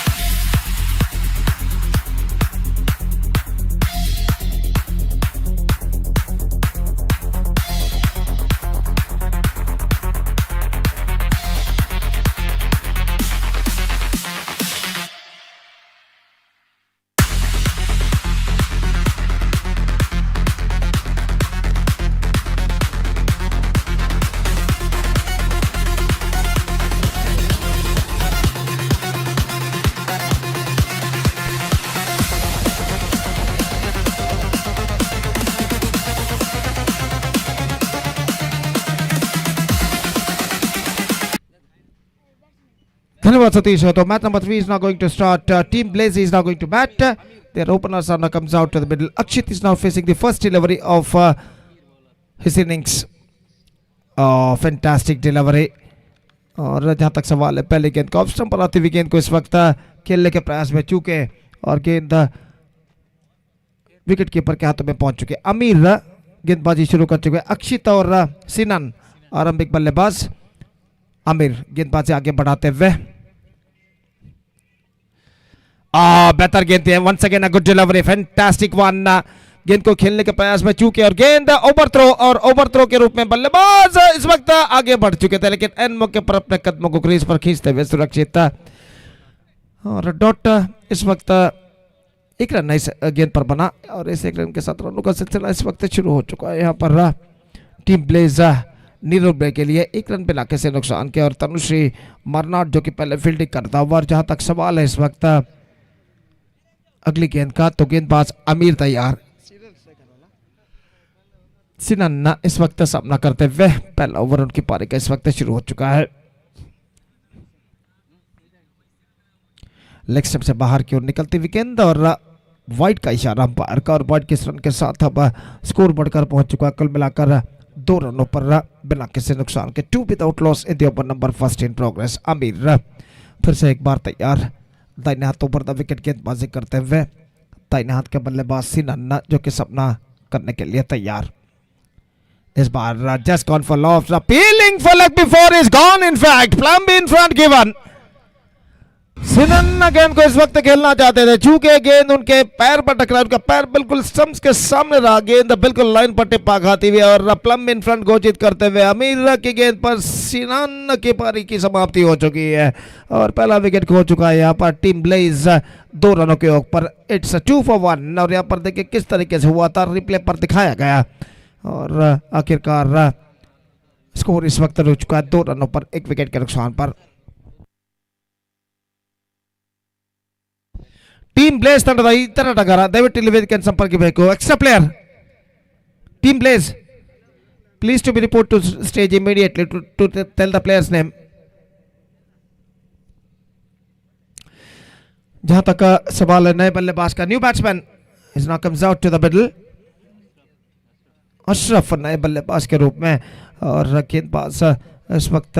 Dhanyawad Satish. So match number 3 is now going to start. Team Blaze is now going to bat. Their opener Sarna comes out to the middle. Akshit is now facing the first delivery of his innings. Fantastic delivery. और जहाँ तक सवाल है पहले गेंद को off stump पर आती हुई गेंद को इस वक्त खेलने के प्रयास में चूके और गेंद विकेट कीपर के हाथों में पहुंच चुके. अमीर गेंदबाजी शुरू कर चुके. अक्षित और सिनन आरंभिक बल्लेबाज. अमीर गेंदबाजी आगे बढ़ाते हुए बेहतर गेंद है. Once again a good delivery, fantastic one. गेंद को खेलने के प्रयास में चूके और गेंद ओवरथ्रो के रूप में बल्लेबाज इस वक्त आगे बढ़ चुके थे, लेकिन एन मौके पर अपने कदमों को क्रीज पर खींचते हुए सुरक्षित. और डॉट इस वक्त एक रन इस गेंद पर बना और इस एक रन के साथ रनों का सिलसिला इस वक्त शुरू हो चुका है. यहाँ पर टीम ब्लेज नीरव ब्ले के लिए एक रन पे लाके से नुकसान किया और तनुश्री मरनाट जो कि पहले फील्डिंग करता हुआ. और जहां तक सवाल है इस वक्त अगली गेंद का, तो गेंदबाज अमीर तैयार. सिनन इस वक्त सामना करते हुए पहला ओवर उनकी पारी का इस वक्त शुरू हो चुका है. लेग स्टंप से बाहर की ओर निकलती हुई गेंद और वाइड का इशारा अंपायर का और वाइड के रन के साथ अब स्कोर बढ़कर पहुंच चुका है. कुल मिलाकर 2 रनों पर बिना किसी नुकसान के 2 without loss in the over number first in progress. अमीर फिर से एक बार तैयार. दाहिने हाथों पर द विकेट गेंदबाजी करते हुए दाहिने हाथ के बल्लेबाज सिनन जो कि सामना करने के लिए तैयार. इस बार just gone for loft, appealing for leg before is gone. In fact, plumb in front given. सिनन गेंद को इस वक्त खेलना चाहते थे, चूंकि गेंद उनके पैर पर टकरा, उनका पैर बिल्कुल स्टंप्स के सामने रहा, गेंद बिल्कुल लाइन पर टिप्पा खाती हुई और प्लम इन फ्रंट घोषित करते हुए अमीर की गेंद पर सिनन की पारी की समाप्ति हो चुकी है और पहला विकेट खो चुका है यहाँ पर टीम ब्लेज 2 रनों के ऊपर। इट्स 2 for 1 और यहाँ पर देखिए किस तरीके से हुआ था, रिप्ले पर दिखाया गया और आखिरकार स्कोर इस वक्त हो चुका है 2 रनों पर 1 विकेट के नुकसान पर। ಟೀಮ್ ಬ್ಲೇಸ್ ತಂಡದ ಇತರ ಆಟಗಾರ ದಯವಿಟ್ಟು ಇಲ್ಲಿ ವೇದಿಕೆಯನ್ನು ಸಂಪರ್ಕಿಸಬೇಕು. Extra player team Blaze please to be report to stage immediately to tell the players name. जहां तक सवाल है नए बल्लेबाज का, new batsman is now comes out to the middle, Ashraf नए बल्लेबाज के रूप में और गेंदबाज इस वक्त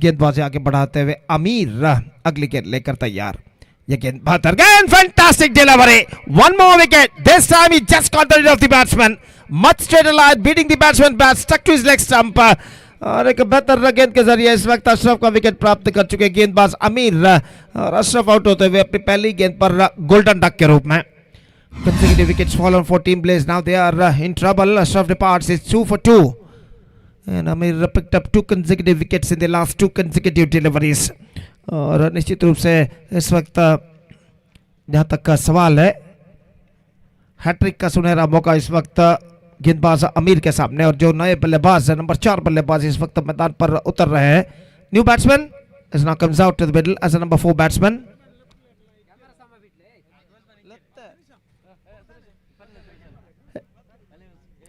गेंदबाजी आगे बढ़ाते हुए अमीर अगली गेंद लेकर तैयार. ये गेंद बेहतर गेंद, fantastic delivery, 1 more wicket, this time he just caught the lead of the batsman, much straighter line, beating the batsman bat, stuck to his leg stump और एक बेहतर गेंद के जरिए इस वक्त अशरफ का विकेट प्राप्त कर चुके गेंदबाज अमीर और अशरफ आउट होते हुए अपनी पहली गेंद पर गोल्डन डक के रूप में. Consecutive wickets fallen for Team Blaze, now they are in trouble. Ashraf departs, it's 2 for 2 and Amir picked up 2 consecutive wickets in the last 2 consecutive deliveries. और निश्चित रूप से इस वक्त जहाँ तक का सवाल है, हैट्रिक का सुनहरा मौका इस वक्त गेंदबाज अमीर के सामने और जो नए बल्लेबाज नंबर 4 बल्लेबाज इस वक्त मैदान पर उतर रहे हैं. New batsman is now comes out to the middle as a number 4 batsman.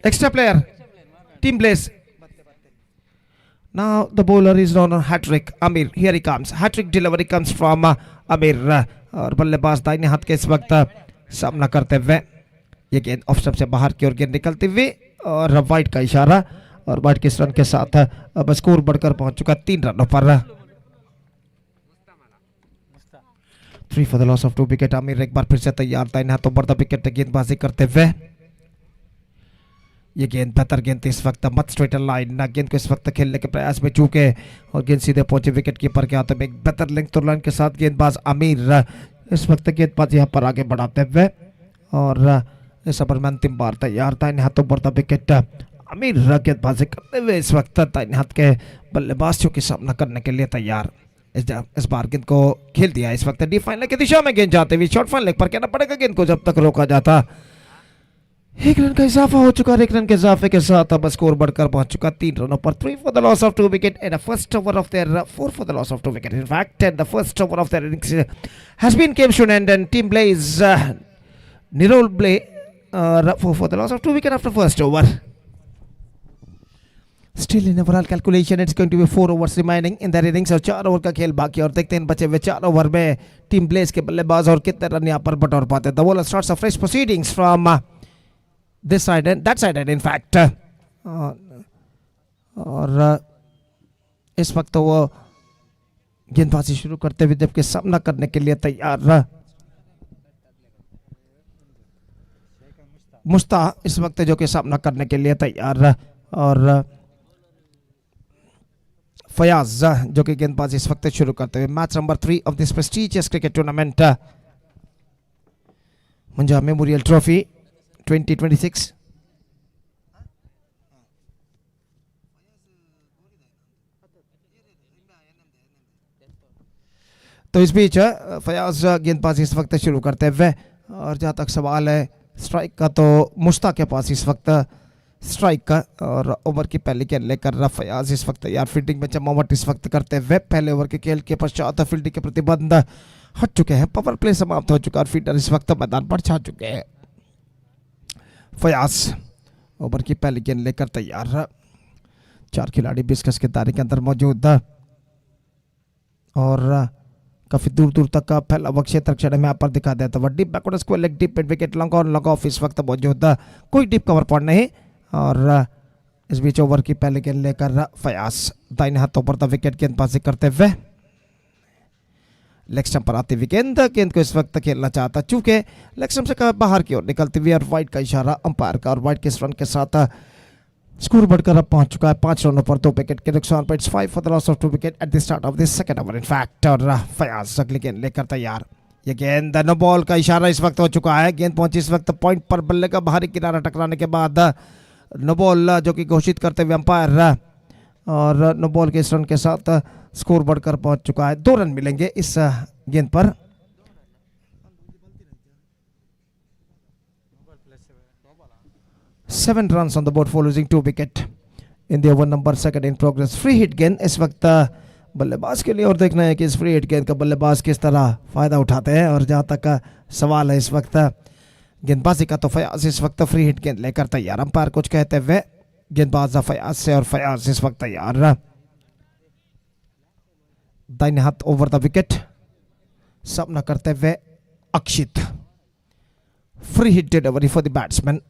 Extra player, Team Blaze. Now the bowler is on a hat-trick. Amir, here he comes. Hat-trick delivery comes from Amir. और बल्लेबाज दाहिने हाथ के इस वक्त सामना करते हुए ये गेंद ऑफ स्टंप से बाहर की ओर गेंद निकलती हुई और वाइड का इशारा और वाइड के रन के साथ अब स्कोर बढ़कर पहुंच चुका 3 रनों पर. 3 for the loss of 2 wicket. Aamir एक बार फिर से तैयार दाहिने हाथों पर विकेट गेंदबाजी करते हुए ये गेंद बेहतर गेंद थी इस वक्त, मत स्ट्रेटर लाइन गेंद को इस वक्त खेलने के प्रयास में चूके और गेंद सीधे पहुंचे विकेट कीपर के हाथों में. एक बेहतर लेंथ तो लाइन के साथ गेंदबाज आमिर इस वक्त गेंदबाज यहाँ पर आगे बढ़ाते हुए और इस ओवर में अंतिम बार तैयार दाहिने हाथों पर विकेट. आमिर गेंदबाजी करते हुए इस वक्त दाहिने हाथ के बल्लेबाजों के सामना करने के लिए तैयार. इस बार गेंद को खेल दिया इस वक्त डी फाइनल की दिशा में गेंद जाते हुए शॉर्ट फाइन लेग पर कहना पड़ेगा गेंद को जब तक रोका जाता. 1 रन का इजाफा हो चुका. 1 रन के इजाफे के साथ अब स्कोर बढ़कर पहुंच चुका 3 रनों पर. 3 for the loss of 2 wicket and the first over of their 4 for the loss of 2 wicket. In fact, the first over of their innings has been came to an end and Team Blaze Nirol Blay 4 for the loss of 2 wicket after first over. Still in overall calculation, it's going to be 4 overs remaining in their innings और 4 over का खेल बाकी और देखते हैं बचे हुए 4 over में टीम ब्लेज के बल्लेबाज और कितने रन यहाँ पर बटोर पाते. The bowler starts a fresh proceedings from this side and that side and in fact और इस वक्त वो गेंदबाजी शुरू करते हुए जबकि सामना करने के लिए तैयार मुस्ता इस वक्त जो कि सामना करने के लिए तैयार और फयाज जो कि गेंदबाजी इस वक्त शुरू करते हुए. Match number 3 of this prestigious cricket tournament Manja memorial trophy 2026. तो इस बीच फयाज गेंदबाजी इस वक्त शुरू करते हुए और जहां तक सवाल है स्ट्राइक का तो मुश्ताक के पास इस वक्त स्ट्राइक का और ओवर की पहली गेंद लेकर फयाज इस वक्त तैयार. फील्डिंग में जमावट इस वक्त करते हुए पहले ओवर के खेल के पश्चात फील्डिंग के प्रतिबंध हट चुके हैं. पावर प्ले समाप्त हो चुका और फील्डर इस वक्त मैदान पर छा चुके हैं. फयाज ओवर की पहली गेंद लेकर तैयार. 4 खिलाड़ी 20 गज के दायरे के अंदर मौजूद और काफी दूर दूर तक का फैला हुआ क्षेत्र क्षण में यहाँ पर दिखा देता हुआ. Deep backward square leg deep mid wicket long on long off इस वक्त मौजूद. कोई डीप कवर पॉइंट नहीं और इस बीच ओवर की पहली गेंद लेकर फयाज दाहिने हाथों पर विकेट गेंदबाजी करते हुए लेग स्टंप पर आती हुई गेंद को इस वक्त खेलना चाहता चूंकि लेग स्टंप से बाहर की ओर निकलती हुई और वाइड का इशारा अंपायर का और वाइड के रन के साथ स्कोर बढ़कर अब पहुंच चुका है 5 रनों पर 2 विकेट के नुकसान पर. It's 5 for the loss of 2 wicket at the start of the second over. In fact और फयाज अगली गेंद लेकर तैयार. ये गेंद नो बॉल का इशारा इस वक्त हो चुका है. गेंद पहुंची इस वक्त पॉइंट पर. बल्ले का बाहरी किनारा टकराने के बाद नो बॉल जो कि घोषित करते हुए अंपायर, और नो बॉल के इस रन के साथ स्कोर बढ़कर पहुंच चुका है. 2 रन मिलेंगे इस गेंद पर. Seven runs on the board for losing 2 wicket in the over number second in progress. Free hit गेंद इस वक्त बल्लेबाज के लिए, और देखना है कि इस फ्री हिट गेंद का बल्लेबाज किस तरह फायदा उठाते हैं. और जहां तक सवाल है इस वक्त गेंदबाजी का, तो फयाज इस वक्त फ्री हिट गेंद लेकर तैयार. अंपायर कुछ कहते हुए गेंदबाज फयाज से, और फयाज इस वक्त तैयार. दाहिने हाथ ओवर द विकेट सामना करते हुए अक्षित. Free hit delivery for the batsman.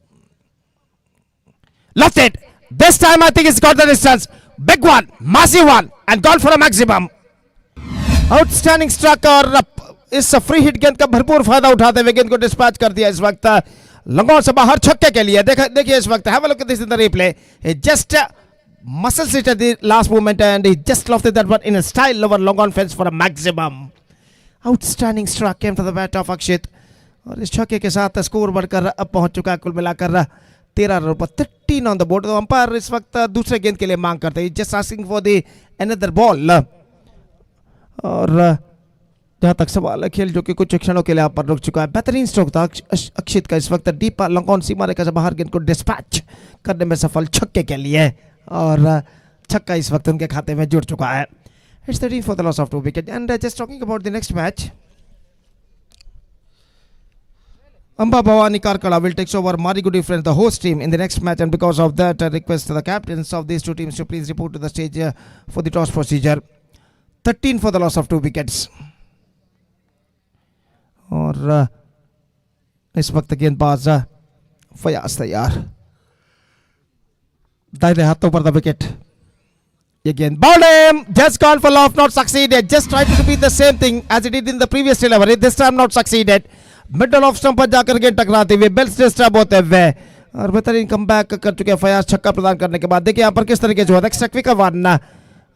Left it. This time I think it's got the distance. Big one, massive one, and gone for a maximum. Outstanding struck, और इस फ्री हिट गेंद का भरपूर फायदा उठाते हुए गेंद को डिस्पैच कर दिया इस वक्त लंगोट से बाहर छक्के के लिए. देखिए इस वक्त, have a look at this in the replay. He just muscles it at the last moment and he just lofted that one in a style over long on fence for a maximum. Outstanding struck came to the bat of Akshit, और इस छक्के के साथ score बढ़कर अब पहुंच चुका है कुल मिलाकर 13 रनों पर. 13 ऑन द बोर्ड. तो अंपायर इस वक्त दूसरे गेंद के लिए मांग करते हैं. Just asking for the another ball. और जहां तक सवाल है, खेल जो कि कुछ क्षणों के लिए यहाँ पर रुक चुका है. बेहतरीन स्ट्रोक था अक्षित का इस वक्त. डीप लॉन्ग ऑन सीमा रेखा से बाहर गेंद को डिस्पैच करने में सफल छक्के के लिए, और छक्का इस वक्त उनके खाते में जुड़ चुका है. It's 13 for the loss of 2 wicket. And just talking about the next match, Amba Bhavani Karkala will take over Marigudi friends, the host team, in the next match, and because of that, I request the captains of these two teams to please report to the stage for the toss procedure. 13 for the loss of 2 wickets. और इस वक्त गेंदबाज फयाज तैयार. दाहिने हाथों पर the wicket. ये गेंद bowled him, just gone for loft, not succeeded. Just tried to repeat the same thing as it did in the previous delivery. This time not succeeded. Middle off stump पर जाकर गेंद टकराते हुए bells disturb होते हुए, और बेहतरीन comeback कर चुके हैं फयाज छक्का प्रदान करने के बाद. देखिए यहाँ पर किस तरीके से हुआ था. One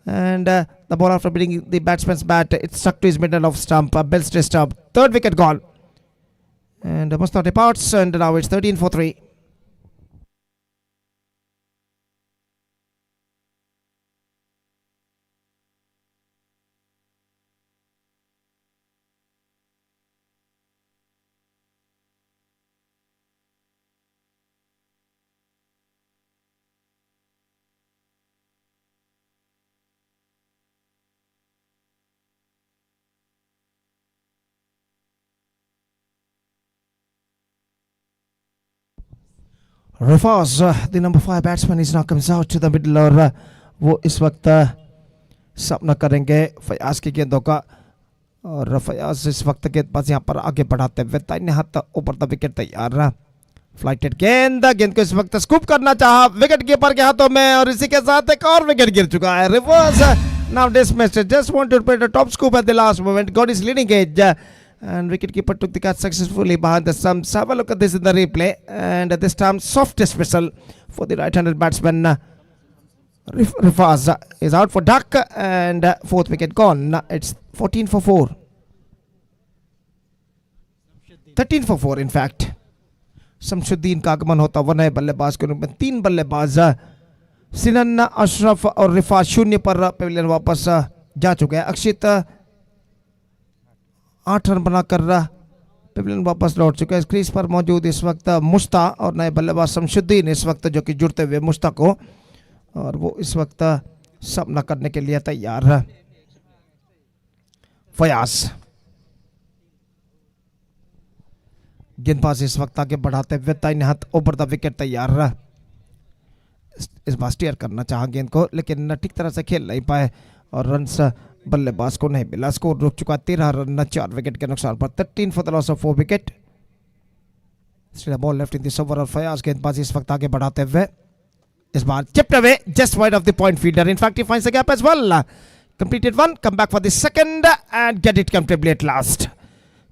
and the ball after beating the batsman's bat, it stuck to his middle off stump. Bails disturb. Third wicket gone and must not departs, and now it's 13 for 3. Rifaz, the number 5 batsman, is now comes out to the middle, और वो इस वक्त सामना करेंगे फयाज की गेंदों का. और फयाज इस वक्त गेंदबाज यहाँ पर आगे बढ़ाते हुए दाहिने हाथ ऊपर द विकेट तैयार. फ्लाइटेड गेंद को इस वक्त स्कूप करना चाहा विकेट कीपर के हाथों में, और इसी के साथ एक और विकेट गिर चुका है. Reverse now dismissed. Just wanted to play the top scoop at the last moment. Got his leading edge. And wicketkeeper took the catch successfully behind the stumps. Have a look at this in the replay. And this time, soft dismissal for the right-handed batsman. Rifaz is out for duck, and fourth wicket gone. It's 14 for 4. 13 for 4 in fact. Shamsuddin का आगमन होता हुआ नए बल्लेबाज के रूप में. 3 बल्लेबाज सिनन, अशरफ और रिफाज 0 पर पेविलियन वापस जा चुके हैं. अक्षित 8 रन बनाकर पेविलियन वापस लौट चुके हैं. क्रीज पर मौजूद इस वक्त मुश्ता और नए बल्लेबाज शमशुद्दीन इस वक्त जो कि जुड़ते हुए मुश्ता को, और वो इस वक्त सामना करने के लिए तैयार है. फयाज गेंदबाज इस वक्त आगे बढ़ाते हुए दाहिने हाथ ओवर द विकेट तैयार है. इस बार स्टीयर करना चाहा गेंद को, लेकिन ठीक तरह से खेल नहीं पाए और रन्स बल्लेबाज को नहीं मिला. स्कोर रुक चुका 13 रन 4 विकेट के नुकसान पर. 13 for the loss of 4 wicket. Ball left in this over, और फयाज गेंदबाजी इस वक्त आगे बढ़ाते हुए इस बार chipped away just wide of the point fielder. In fact, he finds the gap as well. Completed one, come back for the second and get it comfortably at last.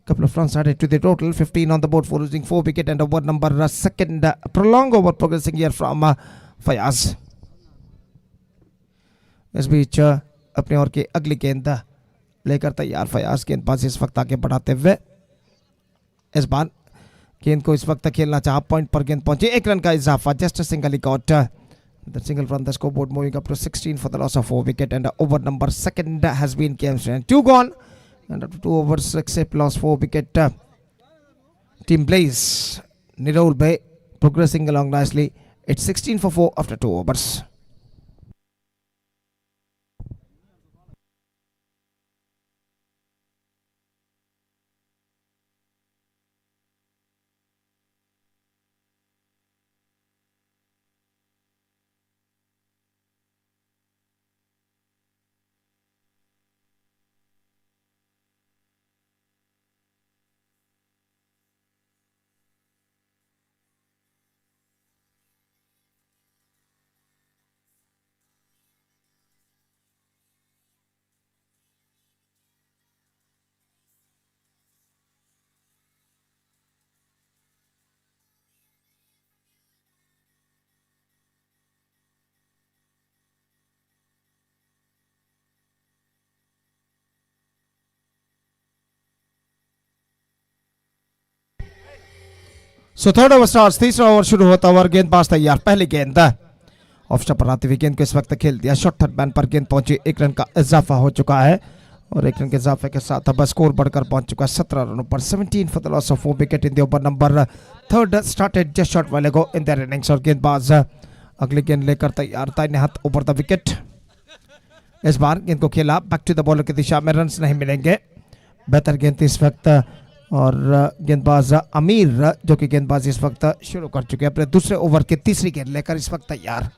Couple of runs added to the total. 15 on the board for losing 4 wicket, and over number second prolonged over progressing here from Fayaz. इस बीच अपने ओर की अगली गेंद लेकर तैयार फयाज, गेंदबाजी इस वक्त आगे बढ़ाते हुए। इस बार गेंद को इस वक्त खेलना चाहा, पॉइंट पर गेंद पहुंची, 1 रन का इजाफा, just single got the single from the scoreboard, moving up to 16 for the loss of 4 wicket, and over number second has been games and 2 gone, and after 2 overs except lost 4 wicket. Team Blaze Nirol Bay progressing along nicely. It's 16 for 4 after 2 overs. So third over starts, तीसरा over शुरू होता हुआ, गेंदबाज तैयार, पहली गेंद off stump पर आती हुई गेंद को इस वक्त खेल दिया, शॉर्ट थर्ड मैन पर गेंद पहुंची, 1 रन का इजाफा हो चुका है और 1 रन के इजाफे के साथ अब स्कोर बढ़कर पहुंच चुका है 17 रनों पर। 17 for the loss of 4 wicket in the over number third started just shot वाले को इन देयर इनिंग्स, और गेंदबाज अगली गेंद लेकर तैयार, दाहिने हाथ ऊपर द विकेट। इस बार गेंद को खेला बैक टू द बॉलर की दिशा में, रन नहीं मिलेंगे, बेहतर गेंद इस वक्त, और गेंदबाज अमीर जो कि गेंदबाजी इस वक्त शुरू कर चुके हैं, अपने दूसरे ओवर की तीसरी गेंद लेकर इस वक्त तैयार।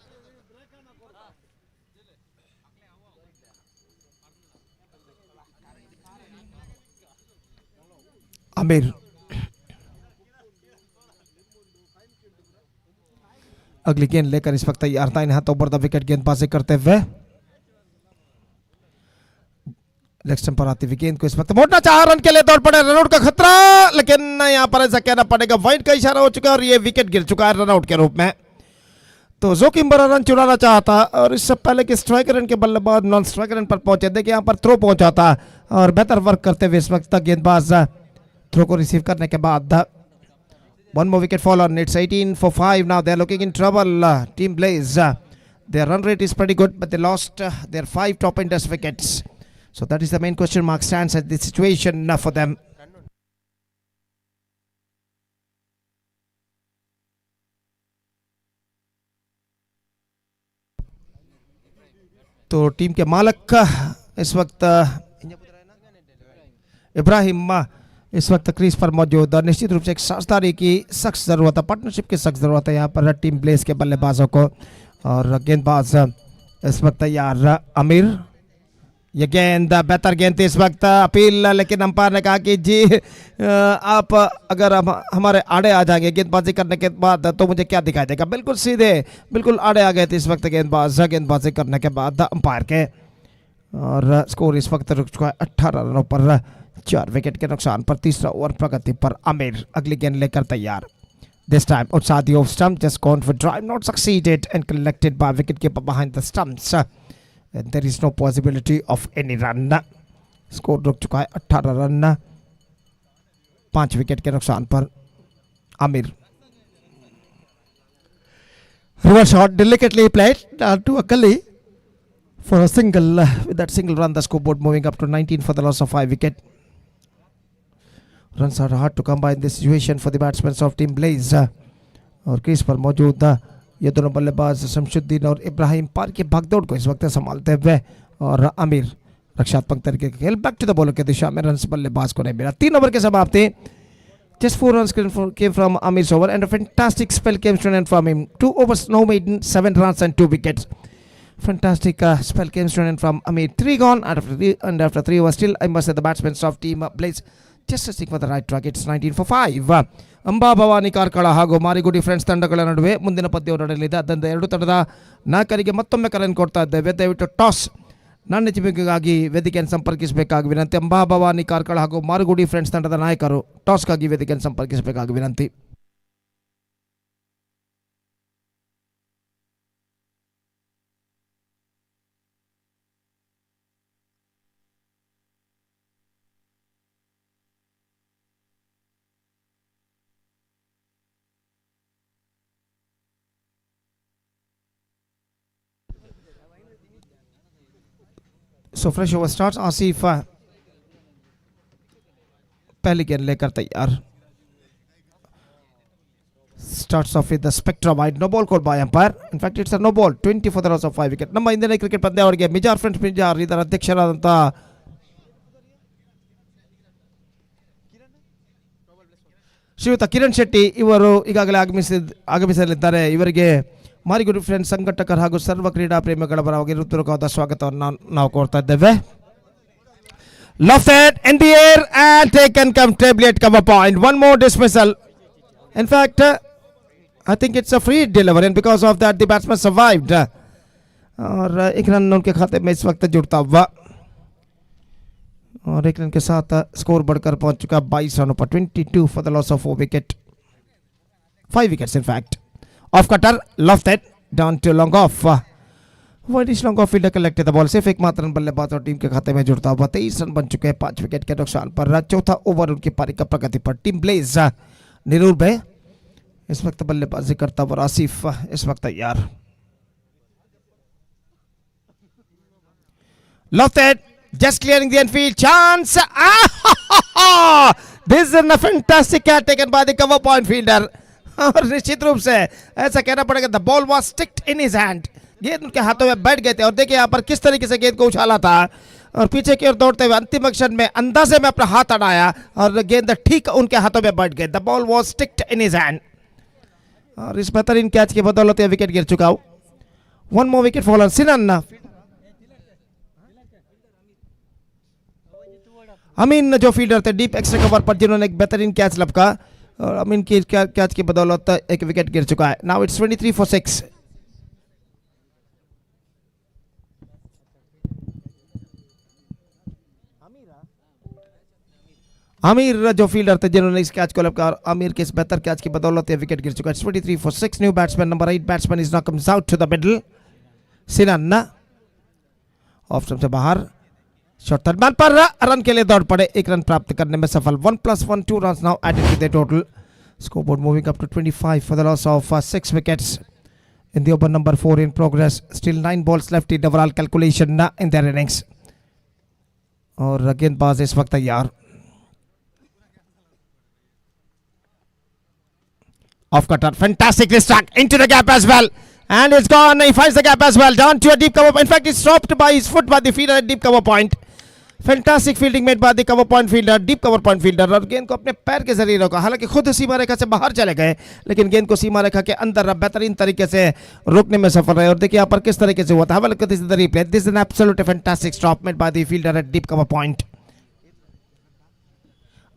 आमिर अगली गेंद लेकर इस वक्त तैयार, दाहिने हाथ ओवर द विकेट गेंदबाजी करते हुए। लेग स्टंप पर आती हुई गेंद को इस वक्त मोड़ना चाहा, रन के लिए दौड़ पड़े, रनआउट का खतरा, लेकिन यहां पर ऐसा कहना पड़ेगा वाइड का इशारा हो चुका है और ये विकेट गिर चुका है रनआउट के रूप में। तो जोखिम भरा रन चुराना चाहता और इससे पहले कि स्ट्राइक रन के बल्लेबाज नॉन स्ट्राइक रन पर पहुंचे, देखिए यहां पर थ्रो पहुंचा था और बेहतर वर्क करते हुए इस वक्त गेंदबाज थ्रो को रिसीव करने के बाद 1 more wicket fall on. It's 18 for 5 now. They're looking in trouble. Team Blaze, their run rate is pretty good, but they lost their 5 top end test wickets. So that is the main question mark stands at this situation for them. तो team के मालक इस वक्त इब्राहिम इस वक्त crease पर मौजूद, निश्चित रूप से एक साझेदारी की सख्त जरूरत है, पार्टनरशिप की सख्त जरूरत है यहाँ पर टीम ब्लेज के बल्लेबाजों को। और गेंदबाज इस वक्त तैयार, अमीर, ये गेंद बेहतर गेंद थी इस वक्त, अपील, लेकिन अंपायर ने कहा कि जी आप अगर हमारे आड़े आ जाएंगे गेंदबाजी करने के बाद तो मुझे क्या दिखाई देगा। बिल्कुल सीधे, बिल्कुल आड़े आ गए थे इस वक्त गेंदबाजी करने के बाद अंपायर के, और स्कोर इस वक्त रुक चुका है 18 रनों पर 4 विकेट के नुकसान पर। तीसरा ओवर प्रगति पर आमिर अगली गेंद लेकर तैयार, this time outside the off stump, just gone for drive, not succeeded and collected by wicketkeeper behind the stumps, and there is no possibility of any run. Score रुक चुका है 18 रन 5 विकेट के नुकसान पर। Aamir, reverse shot delicately played to a gully for a single. With that single run the scoreboard moving up to 19 for the loss of 5 wicket. Runs are hard to come by in this situation for the batsmen of team Blaze. और crease पर मौजूद ये दोनों बल्लेबाज शमशुद्दीन और इब्राहिम पार की भागदौड़ को इस वक्त संभालते हुए, और आमिर रक्षात्मक तरीके का खेल, बैक टू द बॉलर की दिशा में, रन बल्लेबाज को नहीं मिला। 3 ओवर के समाप्ति, just 4 runs came from Amir's over and a fantastic spell came to an end from him. 2 overs, no maiden, 7 runs and 2 wickets. Fantastic spell came to an end from Amir. 3 gone and after 3 overs still I must say the batsmen of team Blaze just to stick for the right track. It's 19 for 5. ಅಂಬಾ ಭವಾನಿ ಕಾರ್ಕಳ ಹಾಗೂ Marigudi friends ತಂಡಗಳ ನಡುವೆ ಮುಂದಿನ ಪಂದ್ಯ ನಡೆಯಲಿದೆ. ಅದರಿಂದ ಎರಡು ತಂಡದ ನಾಯಕರಿಗೆ ಮತ್ತೊಮ್ಮೆ ಕರೆಯನ್ನು ಕೊಡ್ತಾ ಇದ್ದೇವೆ. ದಯವಿಟ್ಟು ಟಾಸ್ ನನ್ನ ಚಿಮಿಗಾಗಿ ವೇದಿಕೆಯನ್ನು ಸಂಪರ್ಕಿಸಬೇಕಾಗಿ ವಿನಂತಿ. ಅಂಬಾ ಭವಾನಿ ಕಾರ್ಕಳ ಹಾಗೂ ಮಾರಿಗುಡಿ ಫ್ರೆಂಡ್ಸ್ ತಂಡದ ನಾಯಕರು ಟಾಸ್ಗಾಗಿ ವೇದಿಕೆಯನ್ನು ಸಂಪರ್ಕಿಸಬೇಕಾಗಿ ವಿನಂತಿ. So fresh over start Asif पहली गेंद लेकर तैयार. Starts off with the spectra wide. No ball called by umpire. In fact, it's a no ball. 20 for the loss of 5 wicket. ನಮ್ಮ ಇಂದಿನ ಕ್ರಿಕೆಟ್ ಪಂದ್ಯ ಅವರಿಗೆ ಮಿಜಾರ್ ಫ್ರೆಂಡ್ಸ್ ಮಿಜಾರ್ ಇದರ ಅಧ್ಯಕ್ಷರಾದಂಥ ಶ್ರೀಯುತ ಕಿರಣ್ ಶೆಟ್ಟಿ ಇವರು ಈಗಾಗಲೇ ಆಗಮಿಸಲಿದ್ದಾರೆ. ಇವರಿಗೆ ಮಾರಿಗುಡಿ ಫ್ರೆಂಡ್ಸ್ ಸಂಘಟಕರು ಹಾಗೂ ಸರ್ವ ಕ್ರೀಡಾ ಪ್ರೇಮಿಗಳ ಪರವಾಗಿ ಹೃತ್ಪೂರ್ವಕವಾದ ಸ್ವಾಗತವನ್ನು ನಾವು ಕೋರ್ತಾ ಇದ್ದೇವೆ. Lofted in the air and taken comfortably at cover point. One more dismissal. In fact, I think it's a free delivery and because of that the batsman survived. और एक रन उनके खाते में इस वक्त जुड़ता हुआ और एक रन के साथ स्कोर बढ़कर पहुंच चुका 22 रनों पर. 22 for the loss of 4 wicket. 5 wickets in fact. Off cutter, Lofted down to long off. Widish long off fielder collected the ball. सिर्फ एक मात्र रन बल्लेबाज और टीम के खाते में जुड़ता हुआ 23 रन बन चुके हैं 5 विकेट के नुकसान पर. चौथा ओवर उनकी पारी का प्रगति पर. टीम ब्लेज निरूल भाई इस वक्त बल्लेबाजी करता हुआ. आसिफ इस वक्त तैयार. Lofted just clearing the infield chance. This is a fantastic catch taken by the cover point fielder. और निश्चित रूप से ऐसा कहना पड़ेगा the ball was sticked in his hand. गेंद उनके हाथों में बैठ गए थे और देखिए यहाँ पर किस तरीके से गेंद को उछाला था और पीछे की ओर दौड़ते हुए अंतिम अक्षर में अंदाजे में अपना हाथ अड़ाया और गेंद ठीक उनके हाथों में बैठ गए. The ball was sticked in his hand और इस बेहतरीन कैच की बदौलत विकेट गिर चुका. 1 more wicket for सिनन. अमीन जो फील्डर थे डीप एक्स्ट्रा कवर पर जिन्होंने एक बेहतरीन कैच लपका और अमीन की कैच की बदौलत एक विकेट गिर चुका है. Now it's 23 for 6. आमिर जो फील्डर थे जिन्होंने इस कैच को लपका और आमिर के इस बेहतर कैच की बदौलत विकेट गिर चुका है. 23 for 6. New batsman number 8 batsman is now comes out to the middle. सिनन ऑफ स्टंप से बाहर. शॉट थर्ड पर रन के लिए दौड़ पड़े. एक रन प्राप्त करने में सफल. 1+1 2 runs now added to the total. Scoreboard moving up to 25 for the loss of 6 wickets in the over number 4 in progress. Still 9 balls left in the overall calculation in their innings. और गेंदबाज इस वक्त तैयार. Off cutter, fantastic this track into the gap as well, and it's gone. He finds the gap as well, down to a deep cover. In fact, it's stopped by his foot by the fielder at deep cover point. Fantastic fielding made by the cover point fielder, deep cover point fielder. और गेंद को अपने पैर के जरिए रोका. हालांकि खुद सीमा रेखा से बाहर चले गए लेकिन गेंद को सीमा रेखा के अंदर बेहतरीन तरीके से रोकने में सफल रहे. और देखिए यहाँ पर किस तरीके से हुआ था. Have a look at this replay. This is an absolutely fantastic stop made by the fielder at deep cover point.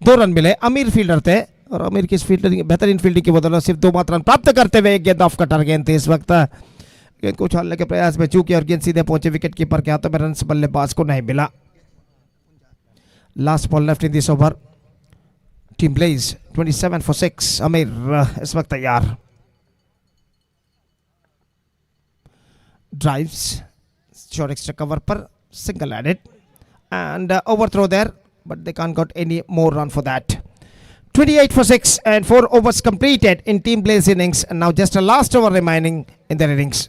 2 run मिले. अमीर फील्डर थे और अमीर की इस फील्डिंग बेहतरीन फील्डिंग की बदौलत सिर्फ 2 मात्र रन प्राप्त करते हुए एक गेंद ऑफ कटर गेंद थे. इस वक्त गेंद को उछालने के प्रयास में चूकी और गेंद सीधे पहुंचे विकेट कीपर के हाथों में. रन बल्लेबाज को नहीं मिला. Last ball left in this over. Team blaze 27 for 6. Amir इस वक्त तैयार. ड्राइव्स शॉर्ट एक्स्ट्रा कवर पर single added and over throw there but they can't got any more run for that. 28 for 6 and 4 overs completed in Team Blaze innings and now just a last over remaining in their innings.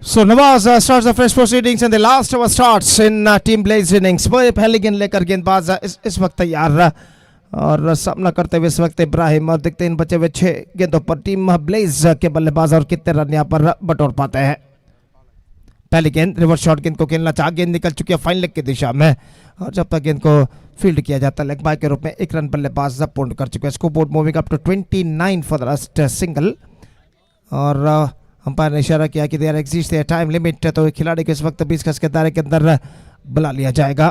So Nawaz starts the fresh proceedings and the last over starts in Team Blaze innings. वो पहली गेंद लेकर गेंदबाज इस वक्त तैयार और सामना करते हुए इस वक्त इब्राहिम और देखते हैं इन बचे हुए 6 गेंदों पर टीम ब्लेज के बल्लेबाज और कितने रन यहाँ पर बटोर पाते हैं। पहली गेंद रिवर्स शॉट गेंद को खेलना चाह, गेंद निकल चुकी है फाइन लेग की दिशा में और जब तक गेंद को फील्ड किया जाता है लेग बाय के रूप में 1 रन बल्लेबाज पूर्ण कर चुके हैं। Score board moving up to 29 for the last single और अंपायर ने इशारा किया कि there exist a time limit, तो खिलाड़ी को इस वक्त 20 गज के दायरे के अंदर बुला लिया जाएगा।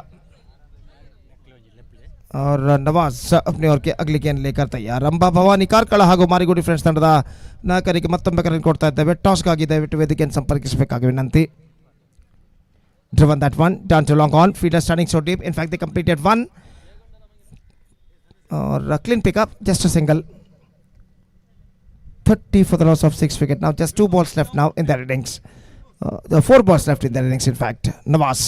और नवाज अपनी ओर के अगली गेंद लेकर तैयार। अंबा भवानी ಕಾರ್ಕಳ ಹಾಗೂ ಮಾರಿಗುಡಿ ಫ್ರೆಂಡ್ಸ್ ತಂಡದ ನಾಯಕರಿಗೆ ಮತ್ತೊಮ್ಮೆ ಕರೆ ಕೊಡ್ತಾ ಇದ್ದೇವೆ. ಟಾಸ್ಗಾಗಿ ದಯವಿಟ್ಟು ವೇದಿಕೆಯನ್ನು ಸಂಪರ್ಕಿಸಬೇಕಾಗಿ ವಿನಂತಿ. Driven that one down to long on, fielder standing so deep, in fact they completed one or a clean pickup, just a single. 30 for the loss of 6 wicket. Now just 2 balls left now in their innings. There are 4 balls left in their innings in fact. Nawaz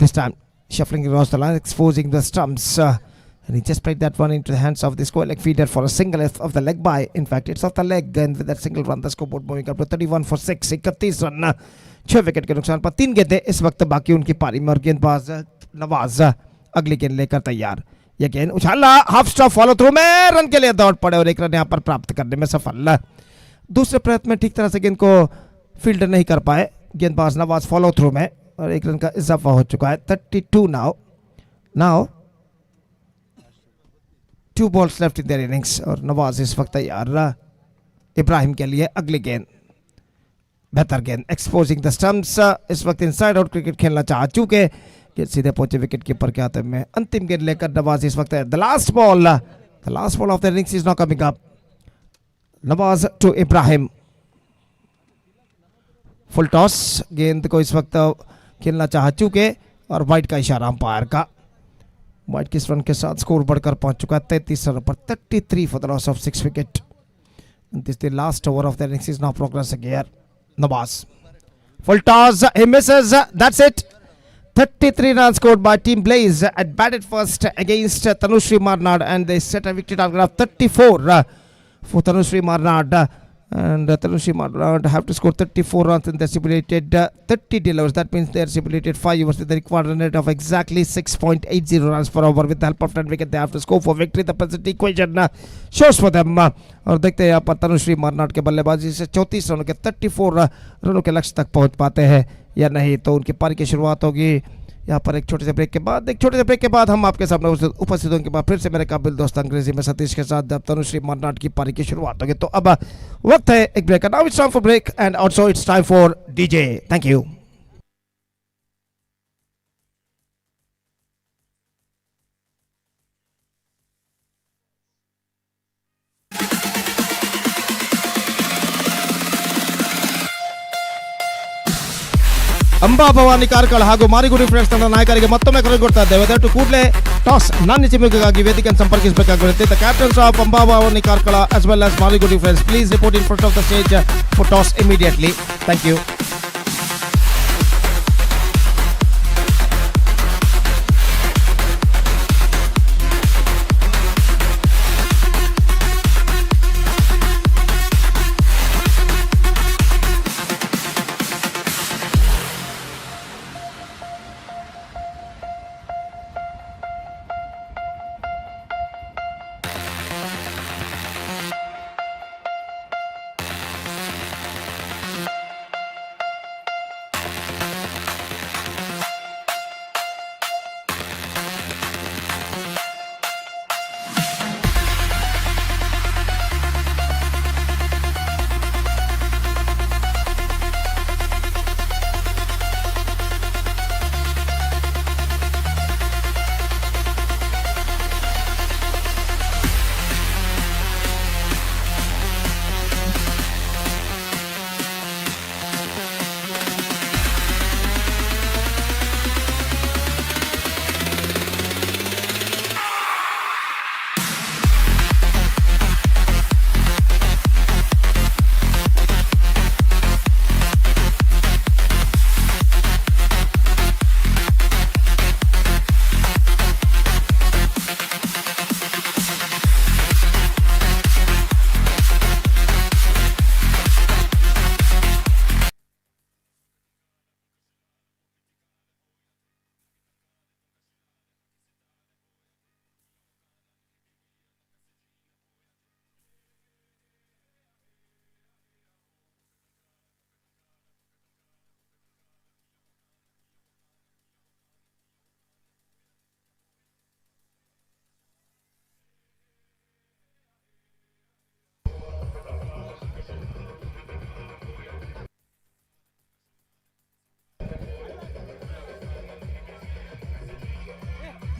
this time shuffling across the line, exposing the stumps, and he just played that one into the hands of the square leg feeder for a single of the leg by. In fact it's off the leg, and with that single run the scoreboard moving up to 31 for 6. 31 run 6 wicket के नुकसान पर 3 गेंदें इस वक्त बाकी उनकी पारी में और गेंदबाज नवाज अगली गेंद लेकर तैयार। यह गेंद उछाला, हाफ स्टॉप फॉलो थ्रू में रन के लिए दौड़ पड़े और 1 रन यहां पर प्राप्त करने में सफल। दूसरे प्रयत्न में ठीक तरह से गेंद को फील्ड नहीं कर पाए गेंदबाज नवाज फॉलो थ्रू में और 1 रन का इजाफा हो चुका है। 32 now 2 balls left in their innings और नवाज इस वक्त तैयार इब्राहिम के लिए अगली गेंद। बेहतर गेंद एक्सपोजिंग द स्टंप्स, इस वक्त इनसाइड आउट क्रिकेट खेलना चाह चुके, गेंद सीधे पहुंचे विकेट कीपर के हाथ में। अंतिम गेंद लेकर नवाज इस वक्त the last ball of the innings is not coming up. Nawaz to Ibrahim, full toss, गेंद को इस वक्त खेलना चाह चुके और वाइड का इशारा अंपायर का। वाइड किस रन के साथ स्कोर बढ़कर पहुंच चुका है 33 रन पर। 33 for the loss of 6 wicket. This the last over of the innings is now progressing here. Nawaz full toss, he misses, that's it. 33 runs scored by Team Blaze at batted first against Tanushree Marnad, and they set a victory target of 34 for Tanushree Marnad, and Tanushree Marnad have to score 34 runs in their stipulated 30 dealers. That means they are stipulated 5 overs with the required run rate of exactly 6.80 runs per over. With the help of 10 wicket they have to score for victory. The present equation shows for them. और देखते हैं यहाँ पर तनुश्री मरनाड के बल्लेबाजी से 34 रनों के 34 रनों के लक्ष्य तक पहुँच पाते हैं या नहीं, तो उनकी पारी की शुरुआत होगी यहाँ पर एक छोटे से ब्रेक के बाद हम आपके सामने उपस्थित होंगे बाद फिर से मेरे काबिल दोस्त अंग्रेजी में सतीश के साथ जब तनुश्री मरनाड की पारी की शुरुआत होगी। तो अब वक्त है एक ब्रेक का। Now it's time for break and also it's time for DJ. Thank you. Amba Bhavani Karkala ಹಾಗೂ ಮಾರಿಗುಡಿ ಫ್ರೆಂಡ್ಸ್ ತಂಡ ನಾಯಕರಿಗೆ ಮತ್ತೊಮ್ಮೆ ಕರೆ ಕೊಡ್ತಾ ಇದ್ದೇವೆ. ದಯವಿಟ್ಟು ಕೂಡಲೇ ಟಾಸ್ ನಾಣ್ಯ ಚಿಮ್ಮುಗಾಗಿ ವೇದಿಕೆಯನ್ನು ಸಂಪರ್ಕಿಸಬೇಕಾಗಿರುತ್ತೆ. The captains of Amba Bhavani Karkala as well as Marigudi friends, please report in front of the stage for toss immediately. Thank you.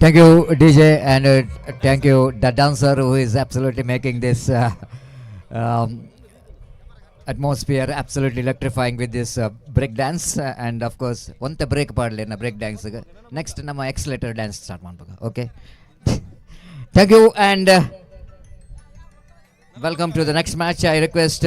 Thank you, DJ, and thank you, the dancer who is absolutely making this um, atmosphere absolutely electrifying with this break dance. And of course, one the break part na break dance. Next, nama accelerator dance start manpaga. Okay. Thank you, and welcome to the next match. I request.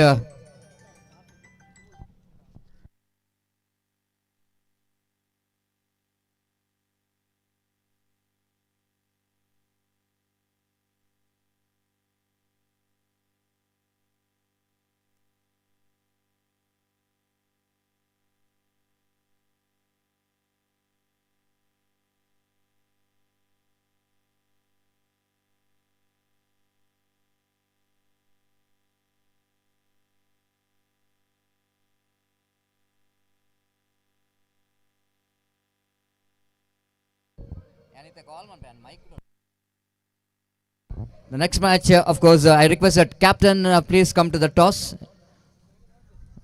The next match, of course, I request that captain please come to the toss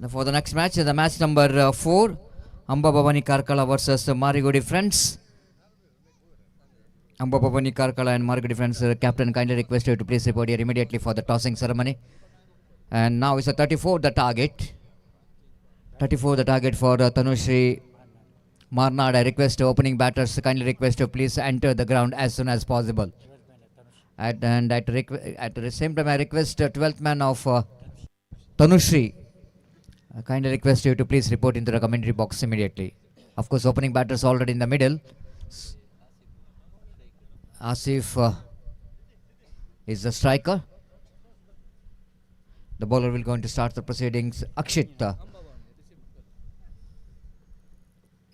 for the next match. The match number 4, Amba Bhavani Karkala versus Marigudi Friends. Amba Bhavani Karkala and Marigudi Friends. Captain kindly requested to please report here immediately for the tossing ceremony. And now it's a 34 the target. 34 the target for Tanushri Marnad. I request opening batters kindly request to please enter the ground as soon as possible. At the same time, I request 12th man of Tanushri. I kindly request you to please report into the commentary box immediately. Of course, opening batters already in the middle. Asif is the striker. The bowler will going to start the proceedings. Akshit.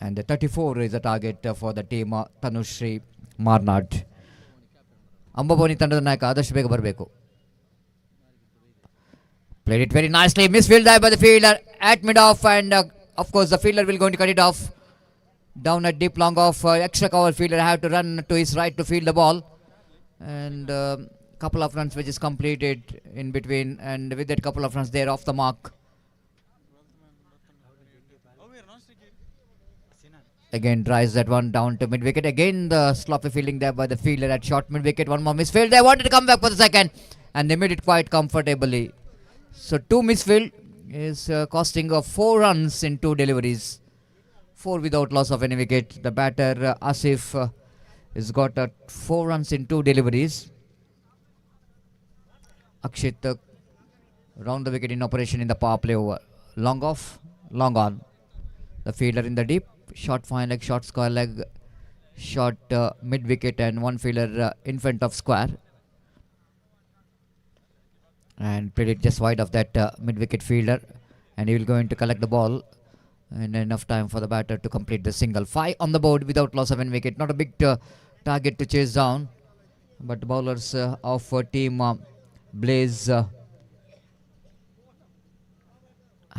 And the 34 is the target for the team Tanushri Marnad. Ambaboni ತಂಡದ ನಾಯಕ ಆದಷ್ಟು ಬೇಗ ಬರಬೇಕು. Played it very nicely. Misfield there by the fielder at mid-off, and of course the fielder will going to cut it off. Down at deep long off. Extra cover fielder have to run to his right to field the ball. And couple of runs which is completed in between, and with that couple of runs there off the mark. Again drives that one down to mid-wicket. Again the sloppy fielding there by the fielder at short mid-wicket. One more misfield. They wanted to come back for the second, and they made it quite comfortably. So 2 misfield is costing 4 runs in 2 deliveries. 4 without loss of any wicket. The batter Asif has got 4 runs in 2 deliveries. Akshit round the wicket in operation in the power play over. Long off, long on. The fielder in the deep. Short fine leg, short square leg, short mid wicket, and one fielder in front of square. And played it just wide of that mid wicket fielder, and he will going to collect the ball. And enough time for the batter to complete the single. 5 on the board without loss of any wicket. Not a big target to chase down, but the bowlers of team Blaze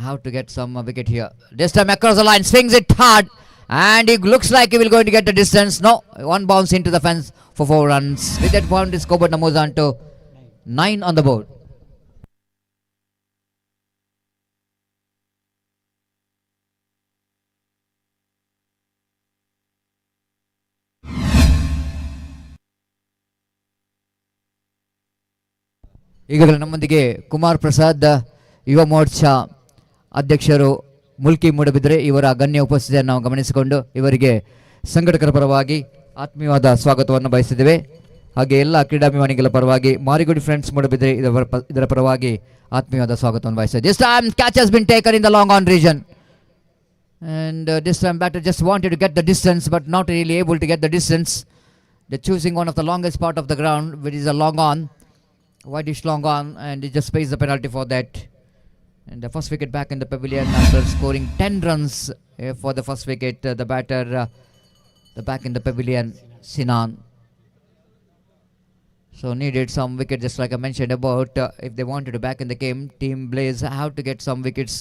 have to get some wicket here. This time across the line, swings it hard, and it looks like he will going to get the distance. No, one bounce into the fence for 4 runs. With that point, is Kobot moves on to 9 on the board. ಈಗಾಗಲೇ ನಮ್ಮೊಂದಿಗೆ ಕುಮಾರ್ ಪ್ರಸಾದ್ ಯುವ ಮೋರ್ಚಾ ಅಧ್ಯಕ್ಷರು ಮುಲ್ಕಿ ಮೂಡಬಿದ್ರೆ ಇವರ ಗಣ್ಯ ಉಪಸ್ಥಿತಿಯನ್ನು ನಾವು ಗಮನಿಸಿಕೊಂಡು ಇವರಿಗೆ ಸಂಘಟಕರ ಪರವಾಗಿ ಆತ್ಮೀಯವಾದ ಸ್ವಾಗತವನ್ನು ಬಯಸಿದ್ದೇವೆ. ಹಾಗೆ ಎಲ್ಲ ಕ್ರೀಡಾಭಿಮಾನಿಗಳ ಪರವಾಗಿ ಮಾರಿಗುಡಿ ಫ್ರೆಂಡ್ಸ್ ಮೂಡಬಿದ್ರೆ ಇದರ ಪರವಾಗಿ ಆತ್ಮೀಯವಾದ ಸ್ವಾಗತವನ್ನು ಬಯಸಿದ್ದೇವೆ. This time catch has been taken in the long on region, and this time batter just wanted to get the distance but not really able to get the distance. They're choosing one of the longest part of the ground, which is a long on, whitish long on, and he just pays the penalty for that. And the first wicket back in the pavilion after scoring 10 runs for the first wicket. The batter, the back in the pavilion, Sinan. So needed some wicket, just like I mentioned about. If they wanted to back in the game, Team Blaze have to get some wickets,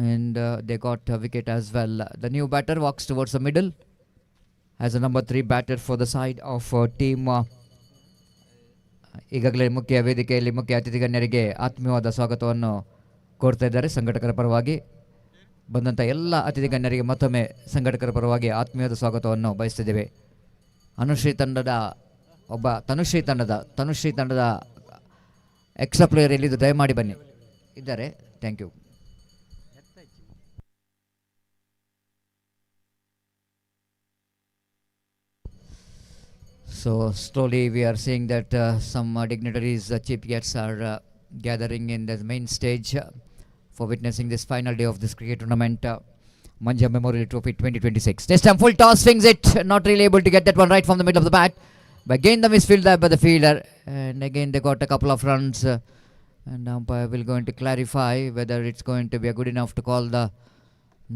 and they got a wicket as well. The new batter walks towards the middle as a number 3 batter for the side of team. ಈಗಾಗಲೇ ಮುಖ್ಯ ವೇದಿಕೆಯಲ್ಲಿ ಮುಖ್ಯ ಅತಿಥಿ ಗಣ್ಯರಿಗೆ ಆತ್ಮೀಯವಾದ ಸ್ವಾಗತವನ್ನು ಕೋರ್ತಾ ಇದ್ದಾರೆ ಸಂಘಟಕರ ಪರವಾಗಿ. ಬಂದಂಥ ಎಲ್ಲ ಅತಿಥಿ ಗಣ್ಯರಿಗೆ ಮತ್ತೊಮ್ಮೆ ಸಂಘಟಕರ ಪರವಾಗಿ ಆತ್ಮೀಯವಾದ ಸ್ವಾಗತವನ್ನು ಬಯಸ್ತಿದ್ದೇವೆ. ಅನುಶ್ರೀ ತಂಡದ ಒಬ್ಬ ತನುಶ್ರೀ ತಂಡದ ಎಕ್ಸ್ಟ್ರಾ ಪ್ಲೇಯರ್ ಎಲ್ಲಿದ್ದು ದಯಮಾಡಿ ಬನ್ನಿ. ಇದ್ದಾರೆ, thank you. So slowly we are seeing that some dignitaries, chief guests are gathering in the main stage for witnessing this final day of this cricket tournament, Manja Memorial Trophy 2026. This time full toss, swings it, not really able to get that one right from the middle of the bat. But again the misfield there by the fielder, and again they got a couple of runs, and umpire will going to clarify whether it's going to be good enough to call the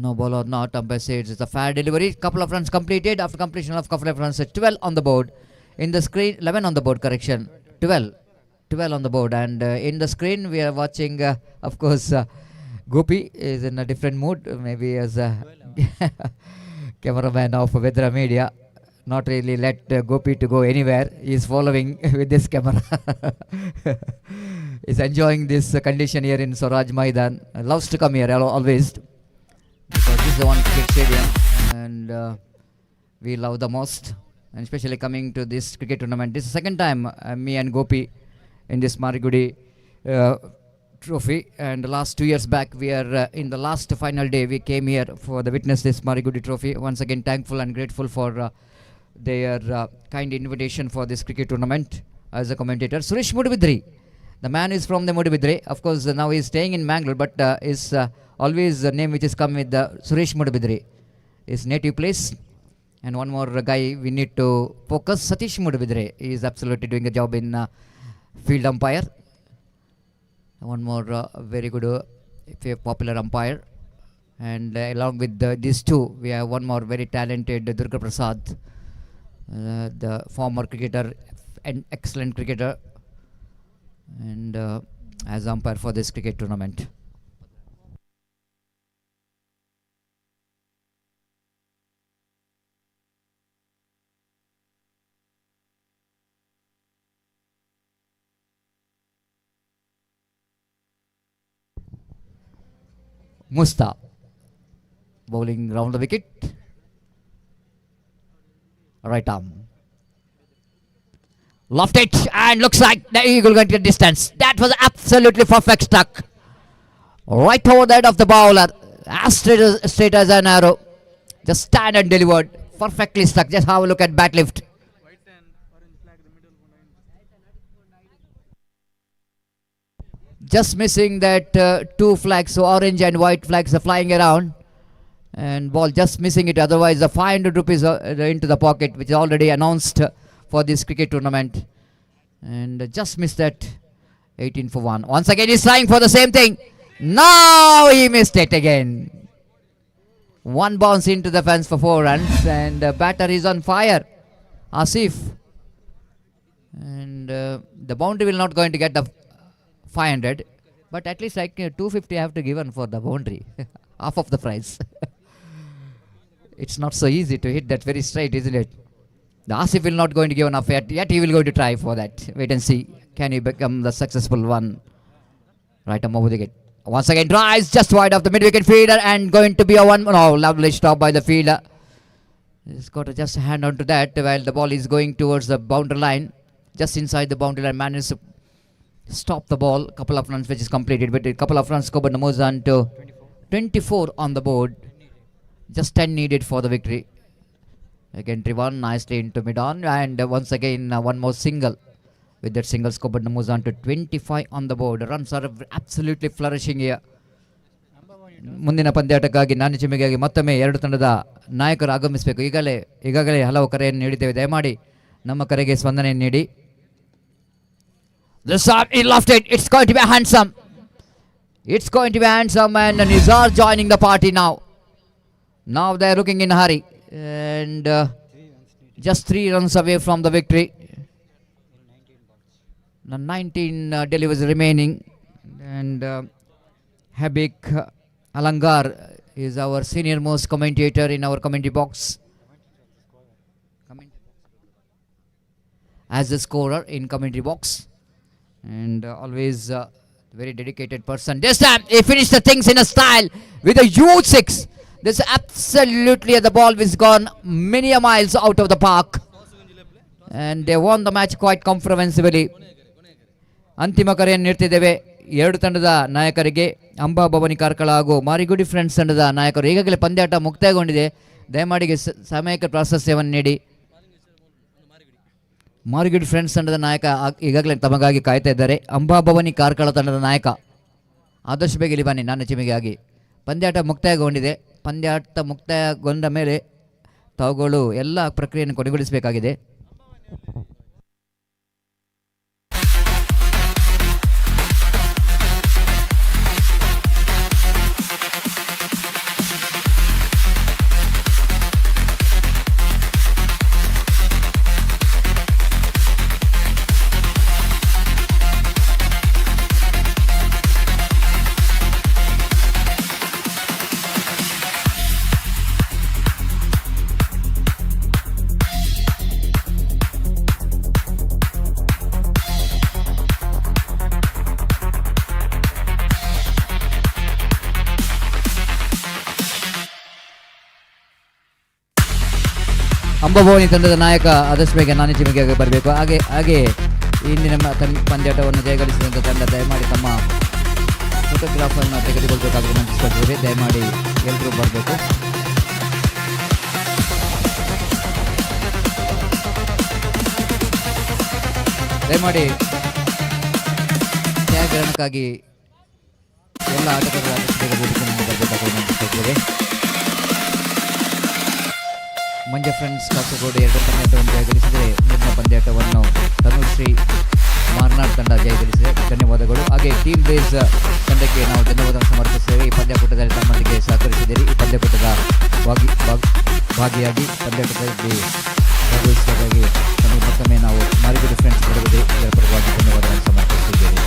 no ball or not. Umpire says it's a fair delivery. Couple of runs completed after completion of couple of runs. 12 on the board. In the screen, 11 on the board, correction. 12 on the board. And in the screen we are watching, of course, Gopi is in a different mood, maybe as a cameraman of Bedra Media. Not really let Gopi to go anywhere. He is following with this camera. He's enjoying this condition here in Swaraj Maidan. Loves to come here always, because this is the one cricket stadium, and we love the most, and especially coming to this cricket tournament. This is the second time me and Gopi in this Marigudi trophy, and last 2 years back we are in the last final day we came here for the witness this Marigudi trophy. Once again thankful and grateful for their kind invitation for this cricket tournament as a commentator. Suresh Moodubidire, the man is from the Moodubidire. Of course now he is staying in Mangalore, but is always the name which is come with Suresh Moodubidire, his native place. And one more guy we need to focus, Satish Moodubidire. He is absolutely doing a job in field umpire. One more very good popular umpire. And along with these two, we have one more very talented Durga Prasad, the former cricketer and excellent cricketer, and as umpire for this cricket tournament. Musta bowling round the wicket, right arm, lofted it, and looks like the eagle going to get distance. That was absolutely perfect stuck right over the head of the bowler, as straight as an arrow. Just stand and delivered, perfectly stuck. Just have a look at bat lift. Just missing that two flags, so orange and white flags are flying around, and ball just missing it. Otherwise the 500 rupees into the pocket, which is already announced for this cricket tournament, and just missed that. 18 for 1. Once again he's trying for the same thing. Now he missed it again. One bounce into the fence for 4 runs, and the batter is on fire, Asif, and the boundary will not going to get the 500, but at least like 250 I have to given for the boundary. Half of the price. It's not so easy to hit that very straight, isn't it? The Asif will not going to give enough yet he will go to try for that. Wait and see, can he become the successful one? Right arm over the wicket. Once again drives just wide of the mid-wicket fielder, and going to be a one. No, lovely stop by the fielder. He's got to just hand on to that while the ball is going towards the boundary line. Just inside the boundary line, managed to stop the ball. Couple of runs which is completed, but a couple of runs Koban moves on to 24 on the board. Just 10 needed for the victory. Again Trivan nicely into mid-on, and once again one more single. With that single, Koban moves on to 25 on the board. Runs are absolutely flourishing here. ಮುಂದಿನ ಪಂದ್ಯಾಟಕ್ಕಾಗಿ ನಾಣ್ಯಚಿಮಿಗಾಗಿ ಮತ್ತೊಮ್ಮೆ ಎರಡು ತಂಡದ ನಾಯಕರು ಆಗಮಿಸಬೇಕು. ಈಗಾಗಲೇ ಹಲವು ಕರೆಯನ್ನು ನೀಡಿದ್ದೇವೆ. ದಯಮಾಡಿ ನಮ್ಮ ಕರೆಗೆ ಸ್ಪಂದನೆ ನೀಡಿ. This shot, he lofted. It's going to be handsome. It's going to be handsome, and Nizar joining the party now. Now they're looking in a hurry, and just 3 runs away from the victory. 19 deliveries remaining, and Habib Alangar is our senior most commentator in our commentary box as the scorer in commentary box, and always very dedicated person. This time he finished the things in a style with a huge 6. This absolutely the ball was gone many miles out of the park. and they won the match quite comprehensively. ಅಂತಿಮ ಕರೆಯನ್ನು ನೀಡ್ತಿದ್ದೇವೆ ಎರಡು ತಂಡದ ನಾಯಕರಿಗೆ. ಅಂಬಾಭವಾನಿ ಕಾರ್ಕಳ ಹಾಗೂ Marigudi friends ತಂಡದ ನಾಯಕರು. ಈಗಾಗಲೇ ಪಂದ್ಯಾಟ ಮುಕ್ತಾಯಗೊಂಡಿದೆ. ದಯಮಾಡಿ ಸಮಯಕ್ಕೆ ಪ್ರಾಶಸ್ತ್ಯವನ್ನು ನೀಡಿ. ಮಾರಿಗುಡಿ ಫ್ರೆಂಡ್ಸ್ ತಂಡದ ನಾಯಕ ಈಗಾಗಲೇ ತಮಗಾಗಿ ಕಾಯ್ತಾ ಇದ್ದಾರೆ. ಅಂಬಾಭವಾನಿ ಕಾರ್ಕಳ ತಂಡದ ನಾಯಕ ಆದಷ್ಟು ಬೇಗ ಇಲ್ಲಿ ಬನ್ನಿ ನನ್ನ ಚಿಮಿಗಾಗಿ. ಪಂದ್ಯಾಟ ಮುಕ್ತಾಯಗೊಂಡಿದೆ. ಪಂದ್ಯಾಟ ಮುಕ್ತಾಯಗೊಂಡ ಮೇಲೆ ತಾವುಗಳು ಎಲ್ಲ ಪ್ರಕ್ರಿಯೆಯನ್ನು ಕೊನೆಗೊಳಿಸಬೇಕಾಗಿದೆ. ಅಂಬಾಭವಾನಿ ತಂಡದ ನಾಯಕ ಆದಷ್ಟು ಬೇಗ ನಾನೇ ಚಿಮಿಗೆ ಬರಬೇಕು. ಹಾಗೆ ಇಂದಿನ ಪಂದ್ಯಾಟವನ್ನು ಜಯಗಳಿಸಿದಂಥ ತಂಡ ದಯಮಾಡಿ ತಮ್ಮ ಫೋಟೋಗ್ರಾಫನ್ನು ತೆಗೆದುಕೊಳ್ಬೇಕಾಗಿ ವಿನಂತಿಸಿಕೊಳ್ತೇವೆ. ದಯಮಾಡಿ ಎಲ್ಲರೂ ಬರಬೇಕು. ದಯಮಾಡಿ ಛಾಯಾಗ್ರಹಣಕ್ಕಾಗಿ ಎಲ್ಲ ಆಟಗಾರರು ಆದಷ್ಟು ಬೇಗ ವೇದಿಕೆಯನ್ನು ಬರಬೇಕಾಗಿ ವಿನಂತಿಸಿಕೊಳ್ತೇವೆ. ಮಂಜ ಫ್ರೆಂಡ್ಸ್ ಕಾಸರಗೋಡು ಎರಡು ಪಂದ್ಯಾಟವನ್ನು ಜಯಗಳಿಸಿದರೆ ಮುಂದಿನ ಪಂದ್ಯಾಟವನ್ನು ತನುಶ್ರೀ ಮಾರ್ನಾಡ್ ತಂಡ ಜಯಗಳಿಸಿದೆ. ಧನ್ಯವಾದಗಳು. ಹಾಗೆ ಟೀಮ್ ಬೇಸ್ ತಂಡಕ್ಕೆ ನಾವು ಧನ್ಯವಾದ ಸಮರ್ಪಿಸುತ್ತೇವೆ. ಈ ಪಂದ್ಯಾಕೂಟದಲ್ಲಿ ತಮ್ಮೊಂದಿಗೆ ಸಹಕರಿಸಿದ್ದೀರಿ. ಈ ಪಂದ್ಯಾಕೂಟದ ಭಾಗಿಯಾಗಿ ಪಂದ್ಯಾಕೂಟದಲ್ಲಿ ಭಾಗವಹಿಸಿದಾಗಿ ನಮಗೆ ಮತ್ತೊಮ್ಮೆ ನಾವು ಮಾರಿಗುಡಿ ಫ್ರೆಂಡ್ಸ್ ಬರುವುದೇ ಇದರ ಪರವಾಗಿ ಧನ್ಯವಾದಗಳನ್ನು ಸಮರ್ಪಿಸುತ್ತಿದ್ದೇವೆ.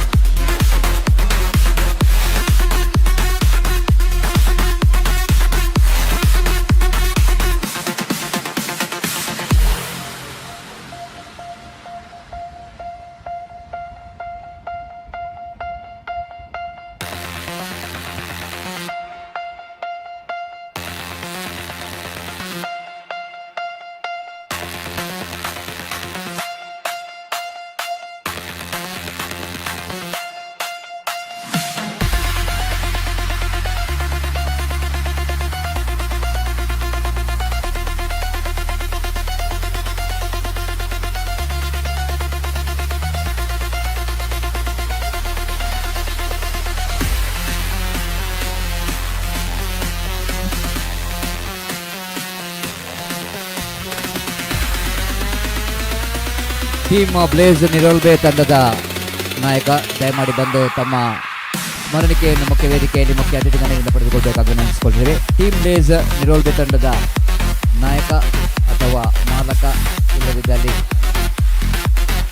ಟೀಮ್ ಬ್ಲೇಸ್ ನಿರೋಲ್ಬೆ ತಂಡದ ನಾಯಕ ದಯಮಾಡಿ ಬಂದು ತಮ್ಮ ಸ್ಮರಣಿಕೆಯನ್ನು ಮುಖ್ಯ ವೇದಿಕೆಯಲ್ಲಿ ಮುಖ್ಯ ಅತಿಥಿ ಮನೆಯಿಂದ ಪಡೆದುಕೊಳ್ಬೇಕಾಗಿ ನೆನೆಸಿಕೊಳ್ತೇವೆ. ಟೀಮ್ ಬ್ಲೇಸ್ ನಿರೋಲ್ಬೆ ತಂಡದ ನಾಯಕ ಅಥವಾ ಮಾಲಕ ಇಲ್ಲದಿದ್ದಲ್ಲಿ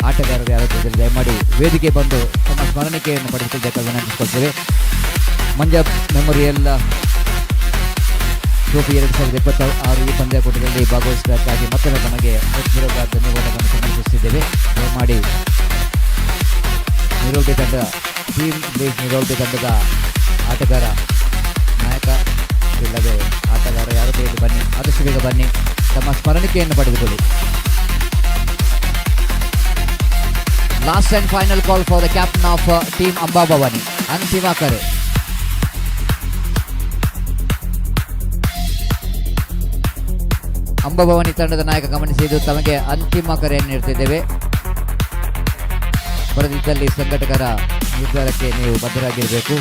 ಆಟಗಾರರು ಯಾರಾದರೂ ದಯಮಾಡಿ ವೇದಿಕೆ ಬಂದು ತಮ್ಮ ಸ್ಮರಣಿಕೆಯನ್ನು ಪಡೆದುಕೊಳ್ಬೇಕಾಗಿ ನೆನೆಸಿಕೊಳ್ತೇವೆ. ಮಂಜಾ ಮೆಮೊರಿಯಲ್ ಟ್ರೋಫಿ 2026 ಈ ಪಂದ್ಯಾಕೂಟದಲ್ಲಿ ಭಾಗವಹಿಸಬೇಕಾಗಿ ಮತ್ತೊಮ್ಮೆ ನಮಗೆ ಧನ್ಯವಾದಗಳನ್ನು ಸಮರ್ಪಿಸುತ್ತಿದ್ದೇವೆ. ದಯಮಾಡಿ ನಿರೋಲ್ಬೆ ತಂಡ ಟೀಮ್ ಬ್ಲೇಸ್ ನಿರೋಲ್ಬೆ ತಂಡದ ಆಟಗಾರ ನಾಯಕ ಇಲ್ಲವೇ ಆಟಗಾರ ಯಾರು ಇಲ್ಲಿ ಬನ್ನಿ, ಆದಷ್ಟು ಬೇಗ ಬನ್ನಿ, ತಮ್ಮ ಸ್ಮರಣಿಕೆಯನ್ನು ಪಡೆದುಕೊಳ್ಳಿ. Last and final call for the captain of team Amba Bhavani. ಅಂತಿಮ ಕರೆ. ಅಂಬಾಭವಾನಿ ತಂಡದ ನಾಯಕ ಗಮನಿಸಿದ್ದು ತಮಗೆ ಅಂತಿಮ ಕರೆಯನ್ನು ನೀಡ್ತಿದ್ದೇವೆ. ಬರದಿದ್ದಲ್ಲಿ ಸಂಘಟಕರ ನಿರ್ಧಾರಕ್ಕೆ ನೀವು ಬದ್ಧರಾಗಿರಬೇಕು.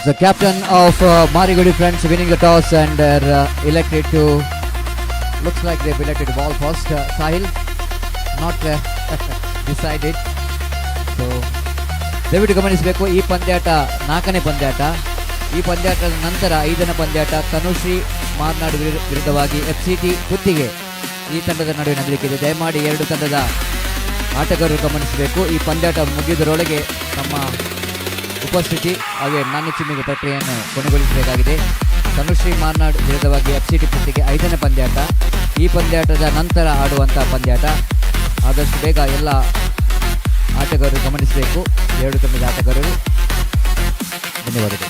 The captain of Marigudi friends winning the toss and they're elected to. Looks like they've elected to ball first. Sahil not decided. So ದಯವಿಟ್ಟು ಗಮನಿಸಬೇಕು, ಈ ಪಂದ್ಯಾಟ 4ನೇ ಪಂದ್ಯಾಟ. ಈ ಪಂದ್ಯಾಟದ ನಂತರ 5ನೇ ಪಂದ್ಯಾಟ ತನುಶ್ರೀ ಮಾರ್ನಾಡ್ ವಿರುದ್ಧವಾಗಿ FCT ಗುತ್ತಿಗೆ ಈ ತಂಡದ ನಡುವೆ ನಡೆಯಲಿಕ್ಕಿದೆ. ದಯಮಾಡಿ ಎರಡು ತಂಡದ ಆಟಗಾರರು ಗಮನಿಸಬೇಕು. ಈ ಪಂದ್ಯಾಟ ಮುಗಿಯುವುದರೊಳಗೆ ನಮ್ಮ ಉಪಸ್ಥಿತಿ ಹಾಗೆ ನಾಣ್ಯ ಚಿಮ್ಮಿಗೆ ಪ್ರಕ್ರಿಯೆಯನ್ನು ಕೊನೆಗೊಳಿಸಬೇಕಾಗಿದೆ. ತನುಶ್ರೀ ಮಾರ್ನಾಡ್ ವಿರುದ್ಧವಾಗಿ FCT ಗುತ್ತಿಗೆ 5ನೇ ಪಂದ್ಯಾಟ. ಈ ಪಂದ್ಯಾಟದ ನಂತರ ಆಡುವಂಥ ಪಂದ್ಯಾಟ. ಆದಷ್ಟು ಬೇಗ ಎಲ್ಲ ಆಟಗಾರರು ಗಮನಿಸಬೇಕು, ಎರಡು ತಂಡದ ಆಟಗಾರರು. ಧನ್ಯವಾದಗಳು.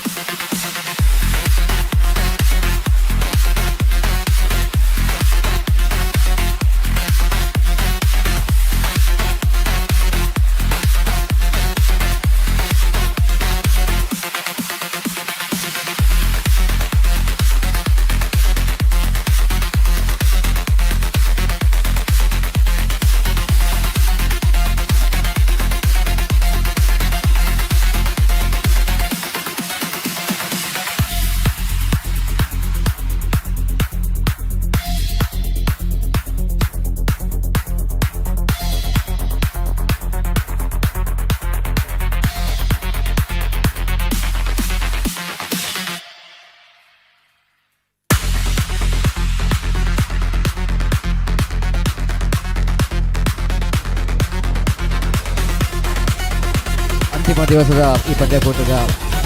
ಅಂತಿಮ ದಿವಸದ ಈ ಪಂದ್ಯಕೂಟದ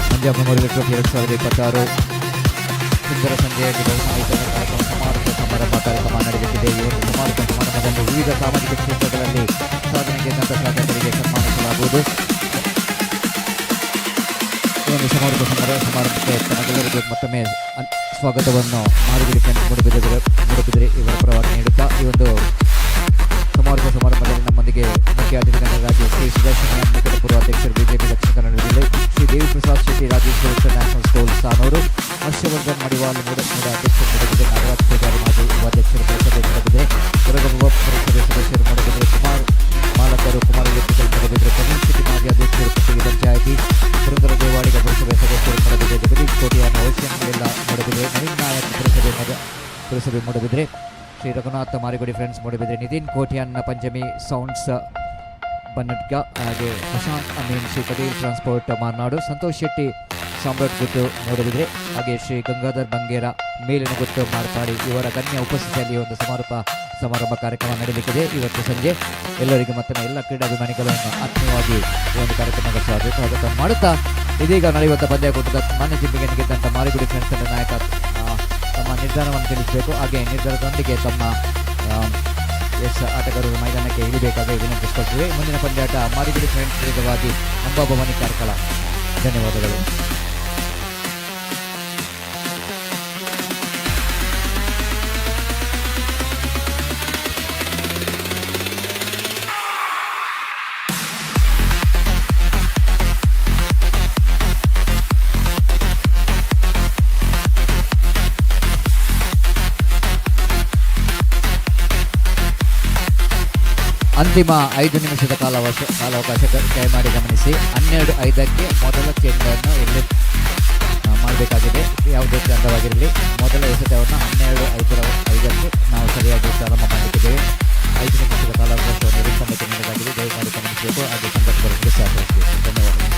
ಮಂಜಾ ಮೆಮೋರಿಯಲ್ ಟ್ರೋಫಿ 2026 ಸುಂದರ ಸಂಜೆಯಲ್ಲಿ ಬಹುಮಾನಿತ ಕಾರ್ಯಕ್ರಮ ಸಮಾರಂಭ ಕಾರ್ಯಕ್ರಮ ನಡೆಯುತ್ತಿದೆ. ಈ ಒಂದು ಸಮಾರಂಭ ಸಮಾರಂಭದಲ್ಲಿ ವಿವಿಧ ಸಾಮಾಜಿಕ ಕ್ಷೇತ್ರಗಳಲ್ಲಿ ಸಾಧನೆಗೆಂದಂಥ ಸಾಧಕರಿಗೆ ಸನ್ಮಾನಿಸಲಾಗುವುದು. ಈ ಒಂದು ಸಮಾರಂಭಕ್ಕೆ ತಮಗೆಲ್ಲರಿಗೂ ಮತ್ತೊಮ್ಮೆ ಸ್ವಾಗತವನ್ನು ಮಾರಿಗುಡಿ ಫ್ರೆಂಡ್ಸ್ ಮೂಡುಬಿದಿರೆ ಇವರ ಪರವಾಗಿ ನೀಡುತ್ತಾ ಈ ಒಂದು ಸಮಾರಂಭದಲ್ಲಿ ನಮ್ಮೊಂದಿಗೆ ಮುಖ್ಯ ಅತಿಥಿಗಳಾಗಿ ಶ್ರೀ ಸುದರ್ಶನ ನಿಕಟಪೂರ್ವ ಅಧ್ಯಕ್ಷರು ಬಿಜೆಪಿ ದಕ್ಷಿಣ ಕನ್ನಡ ಜಿಲ್ಲೆ, ಶ್ರೀ ದೇವಿ ಪ್ರಸಾದ್ ಶೆಟ್ಟಿ ರಾಜೇಶ್ವರಿ ಇಂಟರ್ನ್ಯಾಷನಲ್ ಸ್ಕೂಲ್ ಸಾನೂರು, ಹರ್ಷವರ್ಧನ್ ಮಡಿವಾಲ್ ಮೂಡ ಅಧ್ಯಕ್ಷರು ಮೂಡುಬಿದಿರೆ, ನಾಗರಾಜ್ ಪೂಜಾರಿ ಮಾಜಿ ಉಪಾಧ್ಯಕ್ಷರು ಪುರಸಭೆ ಮೂಡುಬಿದಿರೆ, ದುರ್ಗಗುವ ಪುರಸಭೆ ಸದಸ್ಯರು ಮೂಡುಬಿದಿರೆ, ಕುಮಾರ್ ಮಾಲಕರು ಕುಮಾರ ಎಲೆಕ್ಟ್ರಿಕಲ್ ಮೂಡುಬಿದಿರೆ, ಕಮ್ಯುನಿಟಿ ಮಾಜಿ ಅಧ್ಯಕ್ಷರು ಪುತ್ತಿಗೆ ಪಂಚಾಯಿತಿ, ಪುರಂದರ ದೇವಾಡಿಗ ಪುರಸಭೆ ಸದಸ್ಯರು ಮೂಡುಬಿದಿರೆ, ಜಗದೀಶ್ ಕೋಟಿಯಾನ ಓಷನ್ ಎಲ್ಲ ಮೂಡುಬಿದಿರೆ, ನವೀನ್ ನಾಯಕ್ ಪುರಸಭೆ ಮೂಡುಬಿದಿರೆ, ಶ್ರೀ ರಘುನಾಥ ಮಾರಿಗುಡಿ ಫ್ರೆಂಡ್ಸ್ ಮೂಡುಬಿದಿರೆ, ನಿತಿನ್ ಕೋಟಿಯಾನ್ನ ಪಂಚಮಿ ಸೌಂಡ್ಸ್ ಬನ್ನಡ್ಗ, ಹಾಗೆ ಪ್ರಶಾಂತ್ ಅಮೀನ್ ಶ್ರೀ ಕಟೀಲ್ ಟ್ರಾನ್ಸ್ಪೋರ್ಟ್ ಮಾರ್ನಾಡು, ಸಂತೋಷ್ ಶೆಟ್ಟಿ ಸಾಮ್ರಾಟ್ ಗುಟ್ಟು ಮೂಡುಬಿದಿರೆ, ಹಾಗೆ ಶ್ರೀ ಗಂಗಾಧರ್ ಬಂಗೇರ ಮೇಲಿನ ಗುಟ್ಟು ಮಾರ್ಪಾಡಿ ಇವರ ಗಣ್ಯ ಉಪಸ್ಥಿತಿಯಲ್ಲಿ ಒಂದು ಸಮಾರಂಭ ಕಾರ್ಯಕ್ರಮ ನಡೆಯಲಿಕ್ಕಿದೆ ಇವತ್ತು ಸಂಜೆ. ಎಲ್ಲರಿಗೂ ಮತ್ತೊಮ್ಮೆ ಎಲ್ಲ ಕ್ರೀಡಾಭಿಮಾನಿಗಳನ್ನು ಆತ್ಮೀಯವಾಗಿ ಈ ಒಂದು ಕಾರ್ಯಕ್ರಮಕ್ಕೆ ಸ್ವಾಗತ ಮಾಡುತ್ತಾ ಇದೀಗ ನಡೆಯುವಂಥ ಪಂದ್ಯಕೂಟದ ಮಾನ್ಯ ಜಿಮ್ಮಿಗೆ ಗೆದ್ದಂಥ ಮಾರಿಗುಡಿ ಫ್ರೆಂಡ್ಸ್ ತಂಡ ನಾಯಕ ತಮ್ಮ ನಿರ್ಧಾರವನ್ನು ತಿಳಿಸಬೇಕು. ಹಾಗೆ ನಿರ್ಧಾರದೊಂದಿಗೆ ತಮ್ಮ ಆಟಗಾರರು ಮೈದಾನಕ್ಕೆ ಇಳಿಬೇಕಾಗಿ ವಿನಂತಿಸಿಕೊಳ್ತೀವಿ. ಮುಂದಿನ ಪಂದ್ಯಾಟ ಮಾರಿಗುಡಿ ಫ್ರೆಂಡ್ಸ್ ವಿರುದ್ಧವಾಗಿ ಅಂಬಾಭವಾನಿ ಕಾರ್ಕಳ. ಧನ್ಯವಾದಗಳು. ಅಂತಿಮ 5 ನಿಮಿಷದ ಕಾಲಾವಕಾಶ ದಯಮಾಡಿ ಗಮನಿಸಿ. 12:05ಕ್ಕೆ ಮೊದಲ ಚೆಂಡನ್ನು ಇಲ್ಲಿ ಮಾಡಬೇಕಾಗಿದೆ. ಯಾವುದೇ ತಂಡವಾಗಿರಲಿ ಮೊದಲ ಎಸೆತವನ್ನು 12:05ಕ್ಕೆ ನಾವು ಸರಿಯಾಗಿ ಪ್ರಾರಂಭ ಮಾಡಲಿಕ್ಕಿದ್ದೇವೆ. 5 ನಿಮಿಷದ ಕಾಲಾವಕಾಶವನ್ನು ಎರಡು ತಂಡಕ್ಕೆ ನೀಡಲಾಗಿದೆ. ದಯಮಾಡಿ ಗಮನಿಸಬೇಕು. ಹಾಗೆ ಸಂಘಟಕರಿಗೆ ಸಹಕರಿಸಬೇಕು. ಧನ್ಯವಾದಗಳು.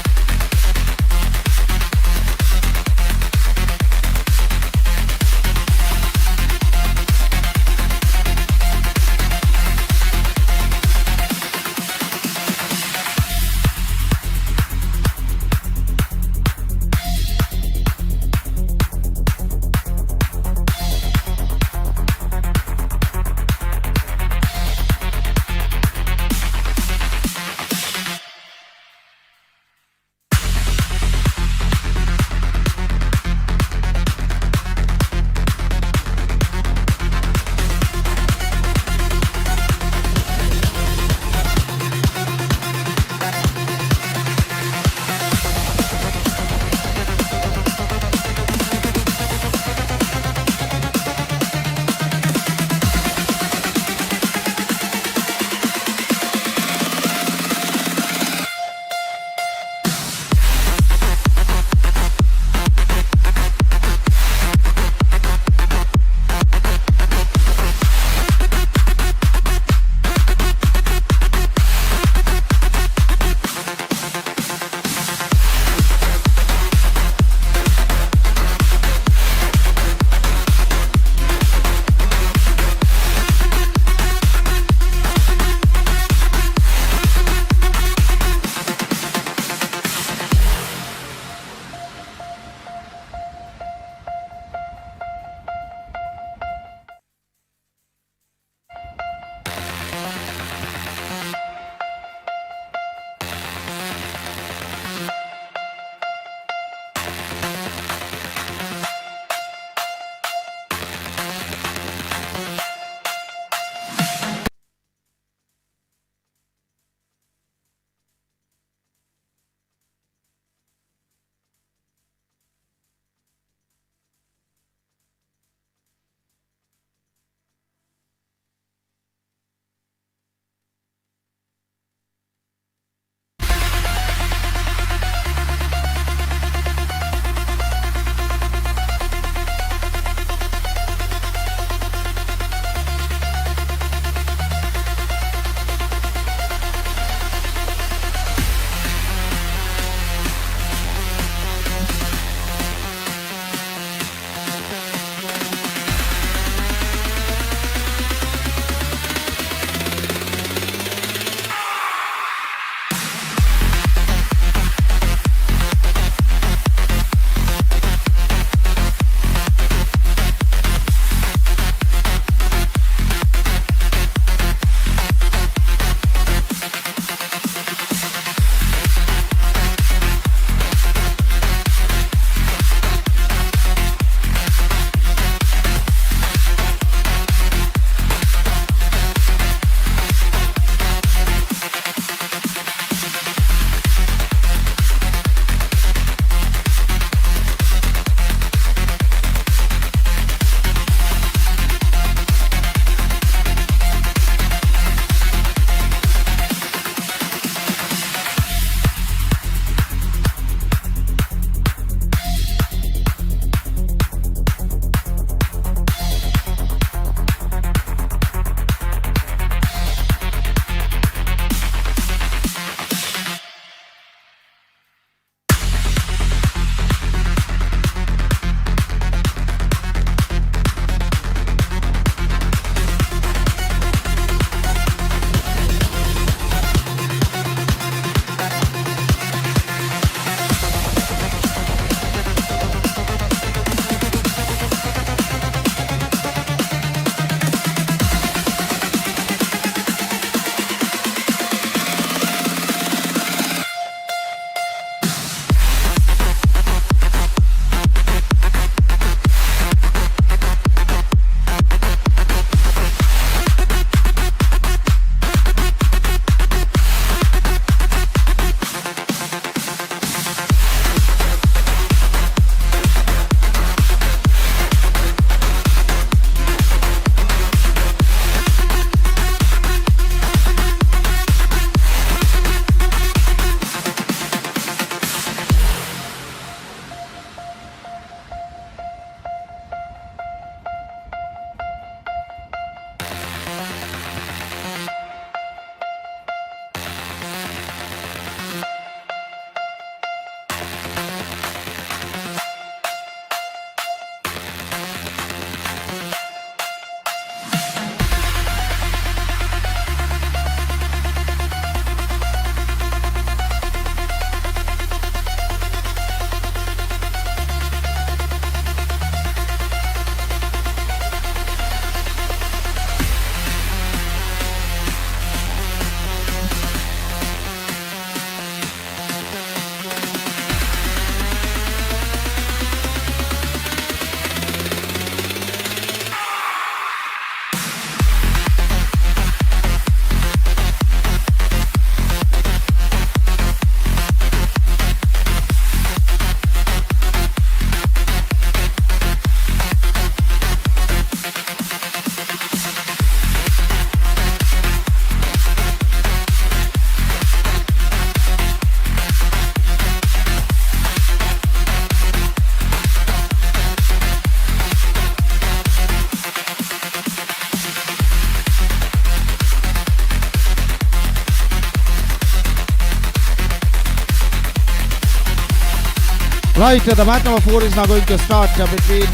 Right, the match number 4 is now going to start between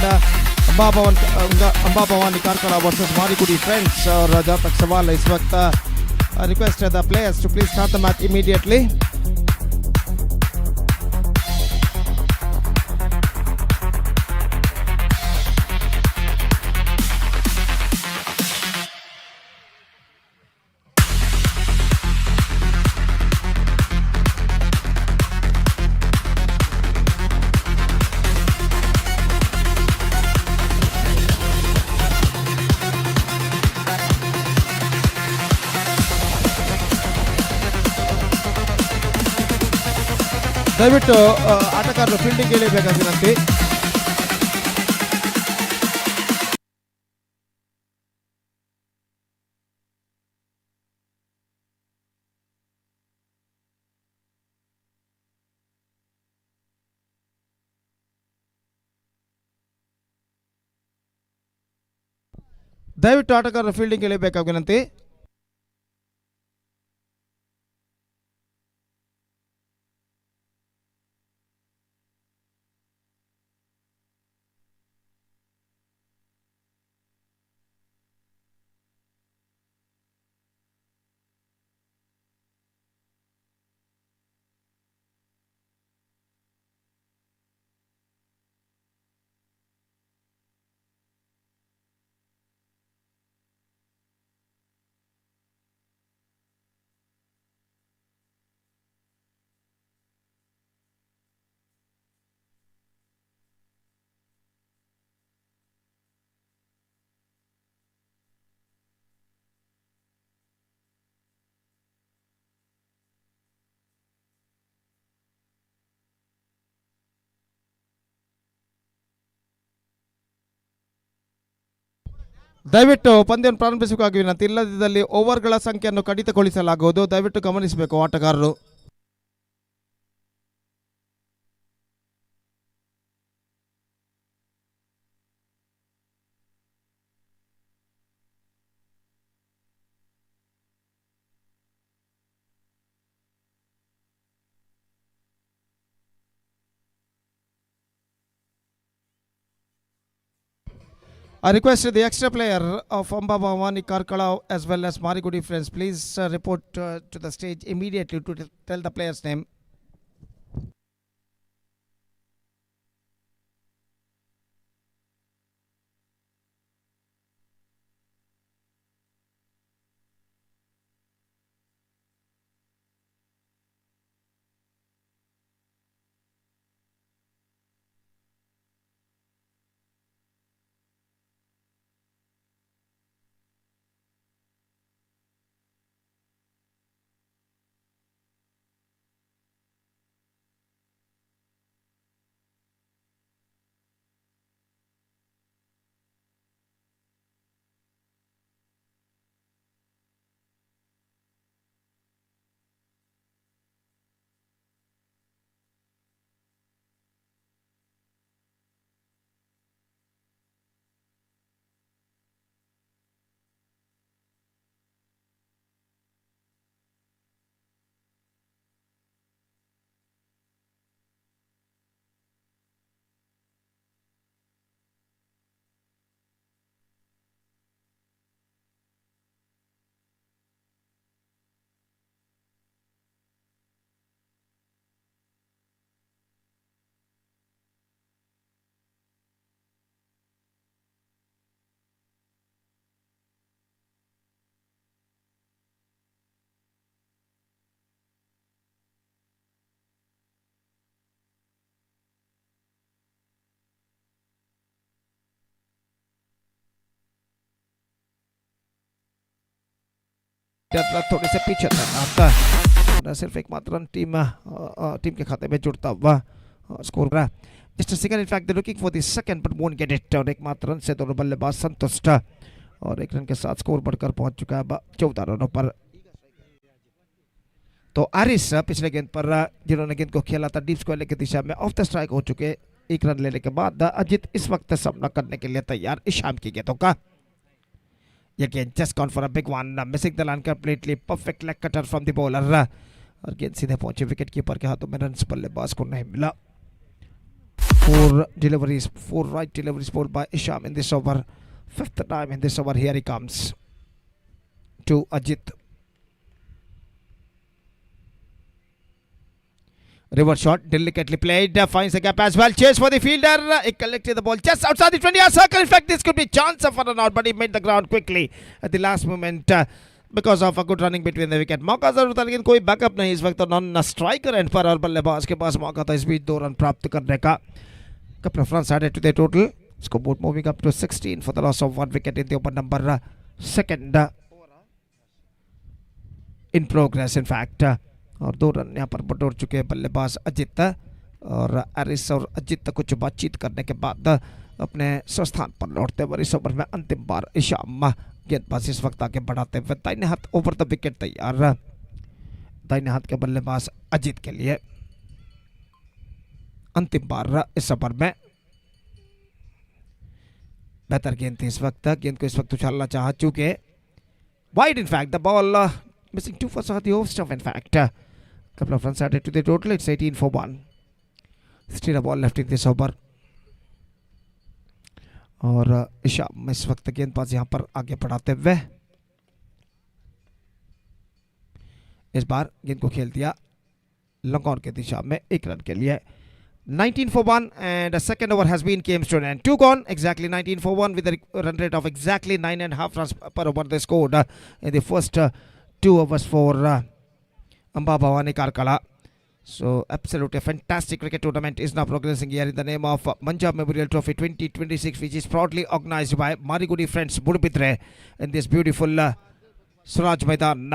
Ambabawani Karkala versus Marigudi Friends. और जहाँ तक सवाल है इस वक्त request the players to please start the match immediately. ದಯವಿಟ್ಟು ಆಟಗಾರರು ಫೀಲ್ಡಿಂಗ್ ಇಳಿಬೇಕಾಗಿ ವಿನಂತಿ. ದಯವಿಟ್ಟು ಆಟಗಾರರು ಫೀಲ್ಡಿಂಗ್ ಇಳಿಬೇಕಾಗಿ ವಿನಂತಿ. ದಯವಿಟ್ಟು ಪಂದ್ಯವನ್ನು ಪ್ರಾರಂಭಿಸಬೇಕಾಗಿ ವಿನಂತಿ. ಇಲ್ಲದಿದ್ದಲ್ಲಿ ಓವರ್ಗಳ ಸಂಖ್ಯೆಯನ್ನು ಕಡಿತಗೊಳಿಸಲಾಗುವುದು. ದಯವಿಟ್ಟು ಗಮನಿಸಬೇಕು ಆಟಗಾರರು. I request the extra player of Ambabawani Karkala as well as Marigudi Friends, please report to the stage immediately to tell the player's name. थोड़े से पीछे था आपका सिर्फ एक मात्र टीम के खाते में जुड़ता हुआ स्कोर रहा. Just a second, in fact they're looking for the second but won't get it. और एक मात्र रन से दोनों बल्लेबाज संतुष्ट और एक रन के साथ स्कोर बढ़कर पहुंच चुका है 14 रनों पर. तो आरिस पिछले गेंद पर जिन्होंने गेंद को खेला था डीप स्क्वायर की दिशा में ऑफ द स्ट्राइक हो चुके. एक रन लेने के बाद अजित इस वक्त सामना करने के लिए तैयार ईशान की गेंदों का. Again, just gone for a big one, missing the line completely. Perfect leg cutter from the bowler. और गेंद सीधे पहुंचे विकेट कीपर के हाथों में. रन बल्लेबाज को नहीं मिला. Four right deliveries scored by Isham in this over. Fifth time in this over. Here he comes to Ajit. Reverse shot, delicately played, finds the gap as well. Chase for the fielder. He collected the ball just outside the 20-yard circle. In fact, this could be chance for an out, but he made the ground quickly at the last moment because of a good running between the wicket. मौका जरूर था लेकिन कोई backup नहीं इस वक्त तो non striker end पर और बल्लेबाज के पास मौका था इस बीच 2 रन प्राप्त करने का. Couple of runs added to the total. Scoreboard moving up to 16 for the loss of 1 wicket in the open number second in progress in fact. और 2 रन यहाँ पर बटोर चुके हैं बल्लेबाज अजित और एरिस और अजित कुछ बातचीत करने के बाद अपने स्थान पर लौटते हुए इस ओवर में अंतिम बार इशाम गेंदबाज इस वक्त आगे बढ़ाते हुए दाहिने हाथ ओवर द विकेट तैयार. दाहिने हाथ के बल्लेबाज अजित के लिए अंतिम बार इस ओवर में. बेहतर गेंद थी इस वक्त. गेंद को इस वक्त उछालना चाहा चुके wide in fact the ball missing 2 for Saadi Overstuff in fact. Couple of runs added to the total. It's 18 for 1. Still a ball left in this over. और इशाम इस वक्त गेंदबाज यहाँ पर आगे बढ़ाते हुए इस बार गेंद को खेल दिया लॉन्ग ऑन के दिशा में 1 रन के लिए. 19 for 1 and the second over has been came to an end. 2 gone, exactly 19 for 1 with a run rate of exactly 9.5 runs per over they scored in the first 2 overs for Amba Bhavani Karkala. So absolutely fantastic cricket tournament is now progressing here in the name of Manja Memorial Trophy 2026 which is proudly organized by Marigudi friends Moodubidire in this beautiful Suraj Maidan.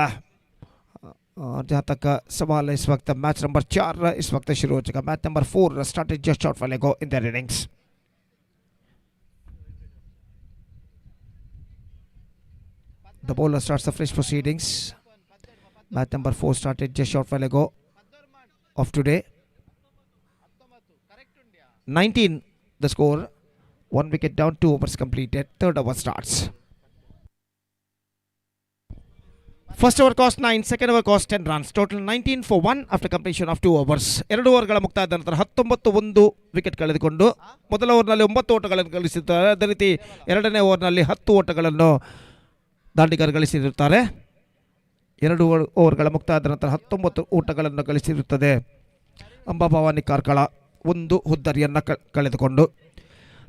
और जहाँ तक सवाल है इस वक्त match number 4 इस वक्त शुरू हो चुका. Match number 4 started just short while ago in their innings. The bowler starts the fresh proceedings. Match number 4 started just short while ago of today. 19 the score. 1 wicket down, 2 overs completed. Third over starts. First over cost 9, second over cost 10 runs. Total 19 for 1 after completion of 2 overs. 2 ಓವರ್ಗಳ ಮುಕ್ತಾಯದ ನಂತರ 19 wicket ಕಳೆದುಕೊಂಡು ಮೊದಲ ಓವರ್ನಲ್ಲಿ 9 ಓಟಗಳನ್ನು ಗಳಿಸಿದ್ದಾರೆ. ಅದೇ ರೀತಿ ಎರಡನೇ ಓವರ್ನಲ್ಲಿ 10 ಓಟಗಳನ್ನು ದಾಂಡಿಗರು ಗಳಿಸಿರುತ್ತಾರೆ. 2 ಓವರ್ಗಳ ಮುಕ್ತಾಯದ ನಂತರ 19 ಓಟಗಳನ್ನು ಗಳಿಸಿರುತ್ತದೆ ಅಂಬಾಭವಾನಿ ಕಾರ್ಕಳ 1 ಹುದ್ದರಿಯನ್ನು ಕಳೆದುಕೊಂಡು.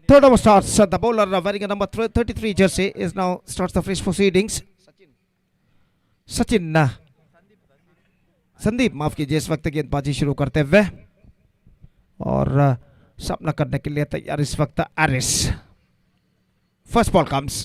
Third over starts. The bowler wearing a number 33 jersey is now starts the fresh proceedings. Sachin Sandeep माफ कीजिए इस वक्त गेंदबाजी शुरू करते हुए और सामना करने के लिए तैयार इस वक्त Aris. First ball comes.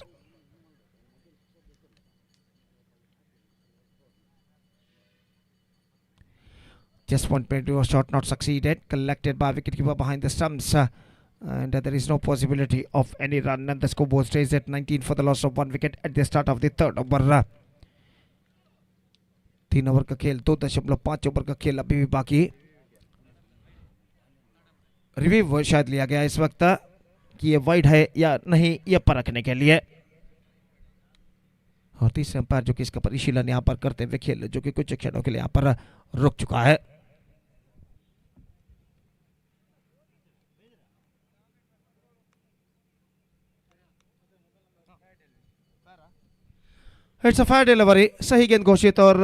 Just one point to a shot not succeeded, collected by wicketkeeper behind the stumps and there is no possibility of any run and the scoreboard stays at 19 for the loss of 1 wicket at the start of the third over. 3 over का खेल 2.5 over का खेल अभी भी बाकी. Review शायद लिया गया इस वक्त कि ये वाइड है या नहीं ये परखने के लिए और तीसरे अंपायर जो कि इसका परिशीलन यहाँ पर करते हुए खेल जो कि कुछ क्षणों के लिए यहाँ पर रुक चुका है. It's a fire delivery. सही गेंद घोषित और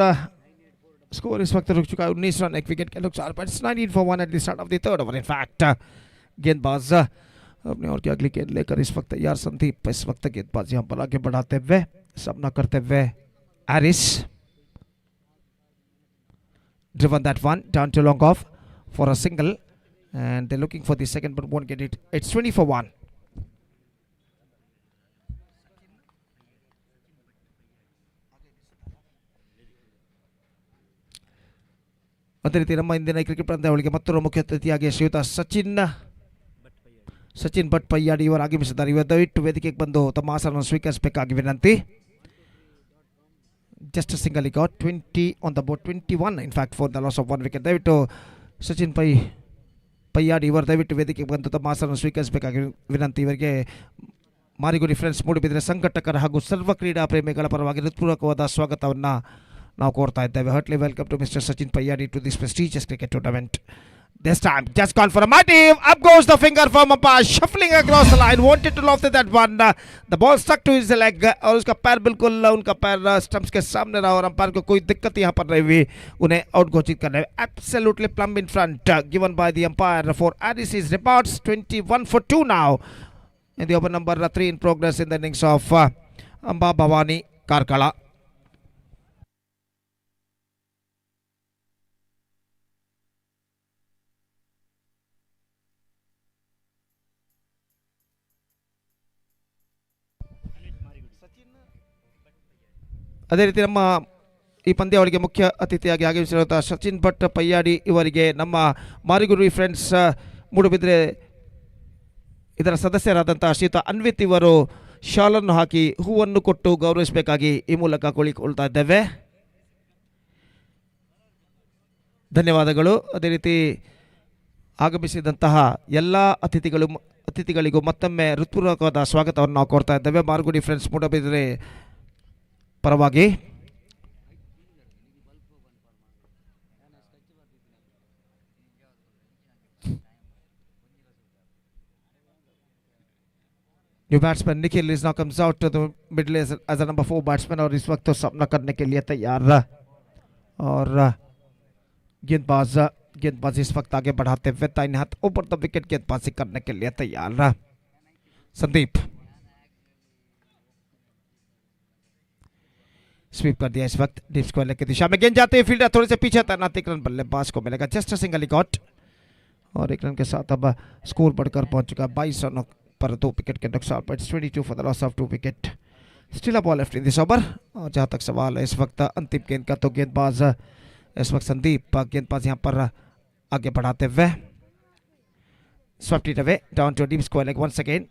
स्कोर इस वक्त रुक चुका है 19 रन 1 विकेट के नुकसान पर. 19 for 1 at the start of the third over. In fact गेंदबाज अपने और की अगली गेंद लेकर इस वक्त तैयार. संदीप इस वक्त गेंदबाज यहाँ पर आगे बढ़ाते हुए सामना करते हुए Eris. Driven that one down to long off for a single and they're looking for the second but won't get it. It's 20 for 1. ಅದೇ ರೀತಿ ನಮ್ಮ ಇಂದಿನ ಕ್ರಿಕೆಟ್ ಪಂದ್ಯಾವಳಿಗೆ ಮತ್ತೊಬ್ಬ ಮುಖ್ಯ ಅತಿಥಿಯಾಗಿ ಶ್ರೀಯುತ ಸಚಿನ್ ಭಟ್ ಪಯ್ಯಾಡಿ ಇವರು ಆಗಮಿಸಿದ್ದಾರೆ. ಇವರು ದಯವಿಟ್ಟು ವೇದಿಕೆಗೆ ಬಂದು ತಮ್ಮ ಆಸನವನ್ನು ಸ್ವೀಕರಿಸಬೇಕಾಗಿ ವಿನಂತಿ. ಜಸ್ಟ್ ಸಿಂಗಲ್ ಈ got 20 on the board 21 in fact for the loss of 1 wicket. ದಯವಿಟ್ಟು ಸಚಿನ್ ಪಯ್ಯಾಡಿ ಇವರು ದಯವಿಟ್ಟು ವೇದಿಕೆಗೆ ಬಂದು ತಮ್ಮ ಆಸನವನ್ನು ಸ್ವೀಕರಿಸಬೇಕಾಗಿ ವಿನಂತಿ. ಇವರಿಗೆ ಮಾರಿಗುಡಿ ಫ್ರೆಂಡ್ಸ್ ಮೂಡುಬಿದಿರೆ ಸಂಘಟಕರ ಹಾಗೂ ಸರ್ವ ಕ್ರೀಡಾ ಪ್ರೇಮಿಗಳ ಪರವಾಗಿ ಹೃತ್ಪೂರ್ವಕವಾದ ಸ್ವಾಗತವನ್ನು ನಾವು ಕೋರ್ತಾ ಇದ್ದೇವೆ. Heartly welcome to mister Sachin Payyadi to this prestigious cricket tournament. This time, just gone for a mighty. Up goes the finger from umpire, shuffling across the line. Wanted to loft that one. The ball stuck to his leg और उसका पैर बिल्कुल उनका पैर stumps के सामने रहा और अंपायर को कोई दिक्कत यहाँ पर नहीं हुई उन्हें आउट घोषित करने में. Absolutely plumb in front, given by the umpire for RC's reports. 21 for 2 now in the over number 3 in progress in the innings of Amba Bhavani Karkala. ಅದೇ ರೀತಿ ನಮ್ಮ ಈ ಪಂದ್ಯಾವಳಿಗೆ ಮುಖ್ಯ ಅತಿಥಿಯಾಗಿ ಆಗಮಿಸಿರುವಂತಹ ಸಚಿನ್ ಭಟ್ ಪಯ್ಯಾಡಿ ಇವರಿಗೆ ನಮ್ಮ ಮಾರಿಗುಡಿ ಫ್ರೆಂಡ್ಸ್ ಮೂಡುಬಿದ್ರೆ ಇದರ ಸದಸ್ಯರಾದಂತಹ ಶ್ರೀಯುತ ಅನ್ವಿತ್ ಇವರು ಶಾಲನ್ನು ಹಾಕಿ ಹೂವನ್ನು ಕೊಟ್ಟು ಗೌರವಿಸಬೇಕಾಗಿ ಈ ಮೂಲಕ ಕೋಳಿಕೊಳ್ತಾ ಇದ್ದೇವೆ. ಧನ್ಯವಾದಗಳು. ಅದೇ ರೀತಿ ಆಗಮಿಸಿದಂತಹ ಎಲ್ಲ ಅತಿಥಿಗಳಿಗೂ ಮತ್ತೊಮ್ಮೆ ಹೃತ್ಪೂರ್ವಕವಾದ ಸ್ವಾಗತವನ್ನು ನಾವು ಕೋರ್ತಾ ಇದ್ದೇವೆ ಮಾರಿಗುಡಿ ಫ್ರೆಂಡ್ಸ್ ಮೂಡುಬಿದ್ರೆ ಪರವಾಗಿ. New batsman Nikhil is now comes out to the middle as a number 4 batsman और इस वक्त तो सामना करने के लिए तैयार और गेंदबाज इस वक्त आगे बढ़ाते हुए दाहिने हाथ ऊपर द विकेट गेंदबाजी करने के लिए तैयार. संदीप स्वीप कर दिया इस वक्त डीप स्क्वायर की दिशा में गेंद जाते हैं फील्डर थोड़े से पीछे तैनात एक रन बल्लेबाज को मिलेगा. जस्ट सिंगल गॉट और एक रन के साथ अब स्कोर बढ़कर पहुंच चुका 22 रनों पर 2 विकेट के नुकसान पर. 22 for the loss of 2 wicket. Still a ball left in this over. और जहां तक सवाल है इस वक्त अंतिम गेंद का तो गेंदबाज इस वक्त संदीप गेंदबाज यहां पर आगे बढ़ाते हुए swept it away down to deep square leg once again.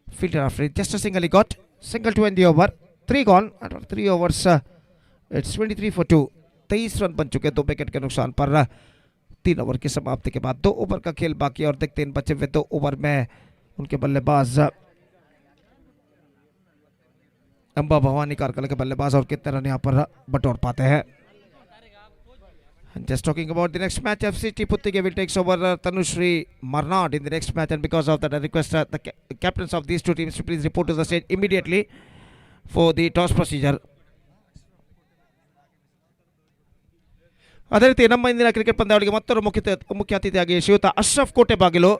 Fielder after just single got single to end the over. 3 gone और 3 ओवर्स. It's 23 for 2. 23 रन बन चुके 2 विकेट के नुकसान पर. 3 ओवर की समाप्ति के बाद 2 ओवर का खेल बाकी और देखते हैं बचे हुए 2 ओवर में उनके बल्लेबाज अंबा भवानी कारकला के बल्लेबाज और कितने रन यहाँ पर बटोर पाते हैं. Just talking about the next match, FCT Puttige will takes over Tanushree Marnad in the next match, and because of that, I request the captains of these two teams to please report to the stage immediately for the toss procedure. ಅದೇ ರೀತಿ ನಮ್ಮ ಇಂದಿನ cricket ಪಂದ್ಯಾವಳಿಗೆ ಮತ್ತೊಂದು ಮುಖ್ಯ ಅತಿಥಿಯಾಗಿ ಶ್ರೀಯುತ ಅಶ್ರಫ್ ಕೋಟೆ ಬಾಗಿಲು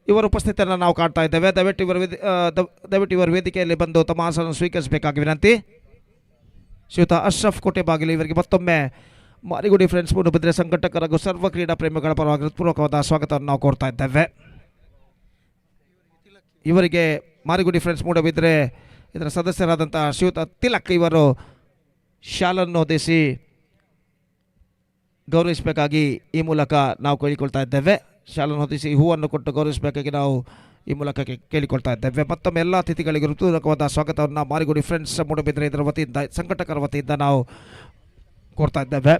ಇವರ ಉಪಸ್ಥಿತಿಯನ್ನು ನಾವು ಕಾಣ್ತಾ ಇದ್ದೇವೆ. ದಯವಿಟ್ಟು ಇವರ ವೇದಿಕೆಯಲ್ಲಿ ಬಂದು ತಮ್ಮ ಆಸನವನ್ನು ಸ್ವೀಕರಿಸಬೇಕಾಗಿ ವಿನಂತಿ. ಶ್ರೀಯುತ ಅಶ್ರಫ್ ಕೋಟೆ ಬಾಗಿಲು ಇವರಿಗೆ ಮತ್ತೊಮ್ಮೆ ಮಾರಿಗುಡಿ ಫ್ರೆಂಡ್ಸ್ ಮೂಡುಬಿದ್ರೆ ಸಂಘಟಕರ ಹಾಗೂ ಸರ್ವ ಕ್ರೀಡಾ ಪ್ರೇಮಿಗಳ ಪರವಾಗಿ ಹೃತ್ಪೂರ್ವಕವಾದ ಸ್ವಾಗತವನ್ನು ನಾವು ಕೋರ್ತಾ ಇದ್ದೇವೆ. ಇವರಿಗೆ ಮಾರಿಗುಡಿ ಫ್ರೆಂಡ್ಸ್ ಮೂಡುಬಿದ್ರೆ ಇದರ ಸದಸ್ಯರಾದಂತಹ ಶ್ರೀಯುತ ತಿಲಕ್ ಇವರು ಶಾಲನ್ನು ಹೊದಿಸಿ ಗೌರವಿಸಬೇಕಾಗಿ ಈ ಮೂಲಕ ನಾವು ಕೇಳಿಕೊಳ್ತಾ ಇದ್ದೇವೆ. ಶಾಲನ್ನು ಹೊದಿಸಿ ಹೂವನ್ನು ಕೊಟ್ಟು ಗೌರವಿಸಬೇಕಾಗಿ ನಾವು ಈ ಮೂಲಕ ಕೇಳಿಕೊಳ್ತಾ ಇದ್ದೇವೆ. ಮತ್ತೊಮ್ಮೆ ಎಲ್ಲ ಅತಿಥಿಗಳಿಗೆ ಹೃತ್ಪೂರ್ವಕವಾದ ಸ್ವಾಗತವನ್ನು ಮಾರಿಗುಡಿ ಫ್ರೆಂಡ್ಸ್ ಮೂಡುಬಿದ್ರೆ ಇದರ ವತಿಯಿಂದ ಸಂಘಟಕರ ವತಿಯಿಂದ ನಾವು ಕೋರ್ತಾ ಇದ್ದೇವೆ.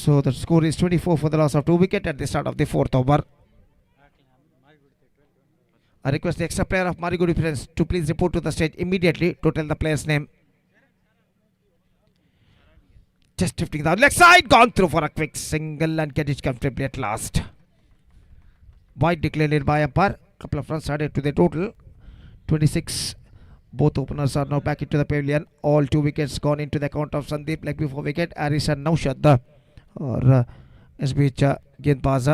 So the score is 24 for the loss of 2 wicket at the start of the 4th over. I request the extra player of Marigudi Friends to please report to the stage immediately to tell the player's name. Just drifting down leg side, gone through for a quick single and get it comfortably at last. Wide declared by umpire. Couple of runs added to the total. 26. Both openers are now back into the pavilion. All 2 wickets gone into the account of Sandeep leg before wicket. Aris and Naushad और इस बीच गेंदबाज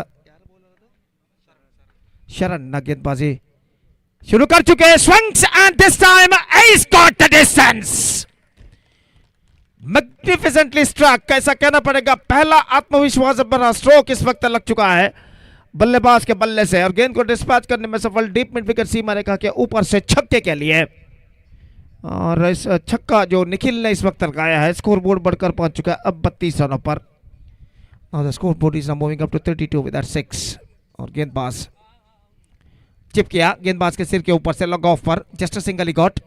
शरण गेंदबाजी शुरू कर चुके हैं. swings and this time he's got the distance. Magnificently struck. कैसा कहना पड़ेगा. पहला आत्मविश्वास भरा स्ट्रोक इस वक्त लग चुका है बल्लेबाज के बल्ले से और गेंद को डिस्पैच करने में सफल. डीप मिड विकेट सीमा रेखा के ऊपर से छक्के के लिए और इस छक्का जो निखिल ने इस वक्त लगाया है. स्कोर बोर्ड बढ़कर पहुंच चुका है अब 32 रनों पर. Now the scoreboard is now moving up to 32 with that 6 और गेंदबाज चिप किया. गेंदबाज के सिर के ऊपर से लॉग ऑफ पर. Just a single he got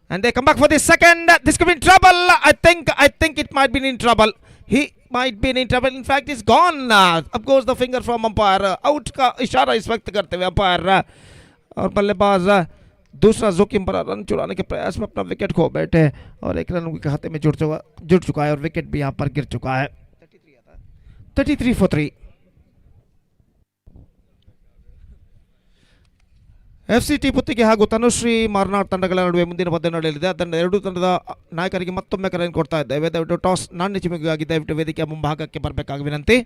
and they come back for the second. This could be in trouble. I think it might be in trouble. He might be in trouble. In fact it's gone. Up goes the finger from umpire. Out का इशारा इस वक्त करते हुए umpire और बल्लेबाज दूसरा जोखिम भरा रन चुराने के प्रयास में अपना विकेट खो बैठे और एक रन उनके खाते में जुड़ चुका है और विकेट भी यहाँ पर गिर चुका है. 33 for 3. ಎಫ್ಸಿಟಿ ಪುತ್ತಿಗೆ ಹಾಗೂ ತನುಶ್ರೀ ಮಾರ್ನಾಡ್ ತಂಡಗಳ ನಡುವೆ ಮುಂದಿನ ಪಂದ್ಯ ನಡೆಯಲಿದೆ. ಅದನ್ನು ಎರಡೂ ತಂಡದ ನಾಯಕರಿಗೆ ಮತ್ತೊಮ್ಮೆ ಕರೆಯನ್ನು ಕೊಡ್ತಾ ಇದ್ದೇವೆ. ದಯವಿಟ್ಟು ಟಾಸ್ ನಾಣ್ಯ ಚಿಮುಕಿಗಾಗಿ ದಯವಿಟ್ಟು ವೇದಿಕೆಯ ಮುಂಭಾಗಕ್ಕೆ ಬರಬೇಕಾಗಿ ವಿನಂತಿ.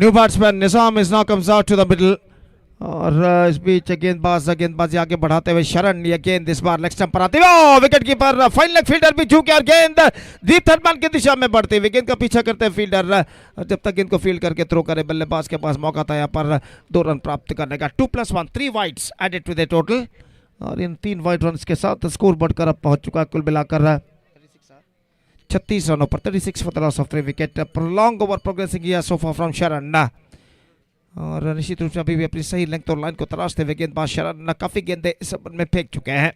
New batsman Nizam is now comes out to the middle. और इस बीच गेंदबाजी आगे बढ़ाते हुए शरण, ये गेंद इस बार लेग स्टंप पर आती है. Wicket keeper fine leg fielder भी झुके और गेंद दीप थर्डमैन की दिशा में बढ़ते हुए गेंद का पीछा करते हैं फील्डर. जब तक गेंद को फील्ड करके थ्रो करे बल्लेबाज के पास मौका था यहाँ पर 2 रन प्राप्त करने का. 2+1 3 wides added to the total. और इन 3 वाइड रन के साथ स्कोर बढ़कर अब पहुंच चुका है कुल मिलाकर 36 रनों पर. 36 for the loss of 3 wicket. Prolonged over progressing here so far from शरण. और निश्चित रूप से अभी भी अपनी सही लेंथ और लाइन को तलाशते हुए गेंदबाज शरण काफी गेंदें इस ओवर में फेंक चुके हैं.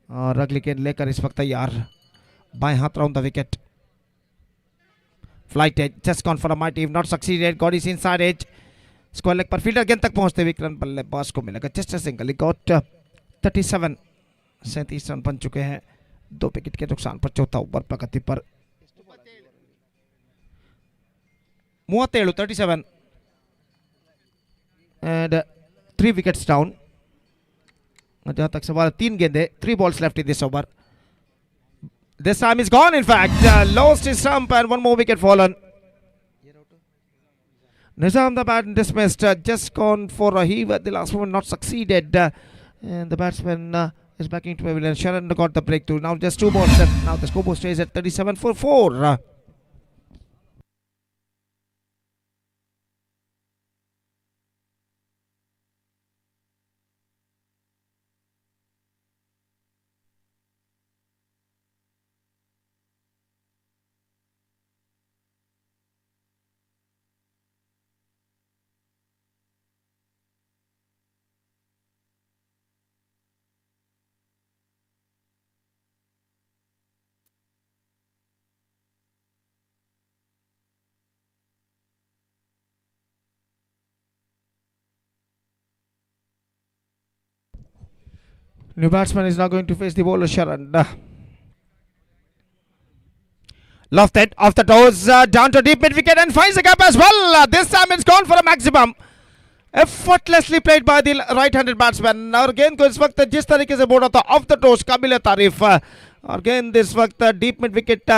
और अगली गेंद लेकर इस वक्त तैयार. बाएं हाथ round the wicket. Flight as just gone for a mighty, not succeeded. Got his inside edge. Square leg पर फील्डर गेंद तक पहुंचते हुए रन बल्लेबाज को मिलेगा. Just a single. He got 37. 37 run बन चुके हैं 2 विकेट के नुकसान पर. चौथा ओवर प्रगति पर 37 and 3 wickets down. जहां तक सवाल 3 गेंदे 3 balls left in this over. This time is gone in fact. Lost his stump and 1 more wicket fallen. Nizam the bat dismissed. Just gone for a heave at the last moment, not succeeded. And the batsman is backing to pavilion. Sharon got the breakthrough. Now just 2 balls left. Now the scoreboard stays at 37 for 4. New batsman is now going to face the bowler Sharan. Lofted off the toes, down to deep mid wicket and finds the gap as well. This time it's gone for a maximum. Effortlessly played by the right-handed batsman. और गेंद को इस वक्त जिस तरीके से बोला था ऑफ द टोस काबिल तारीफ. और गेंद इस वक्त डीप मिड विकेट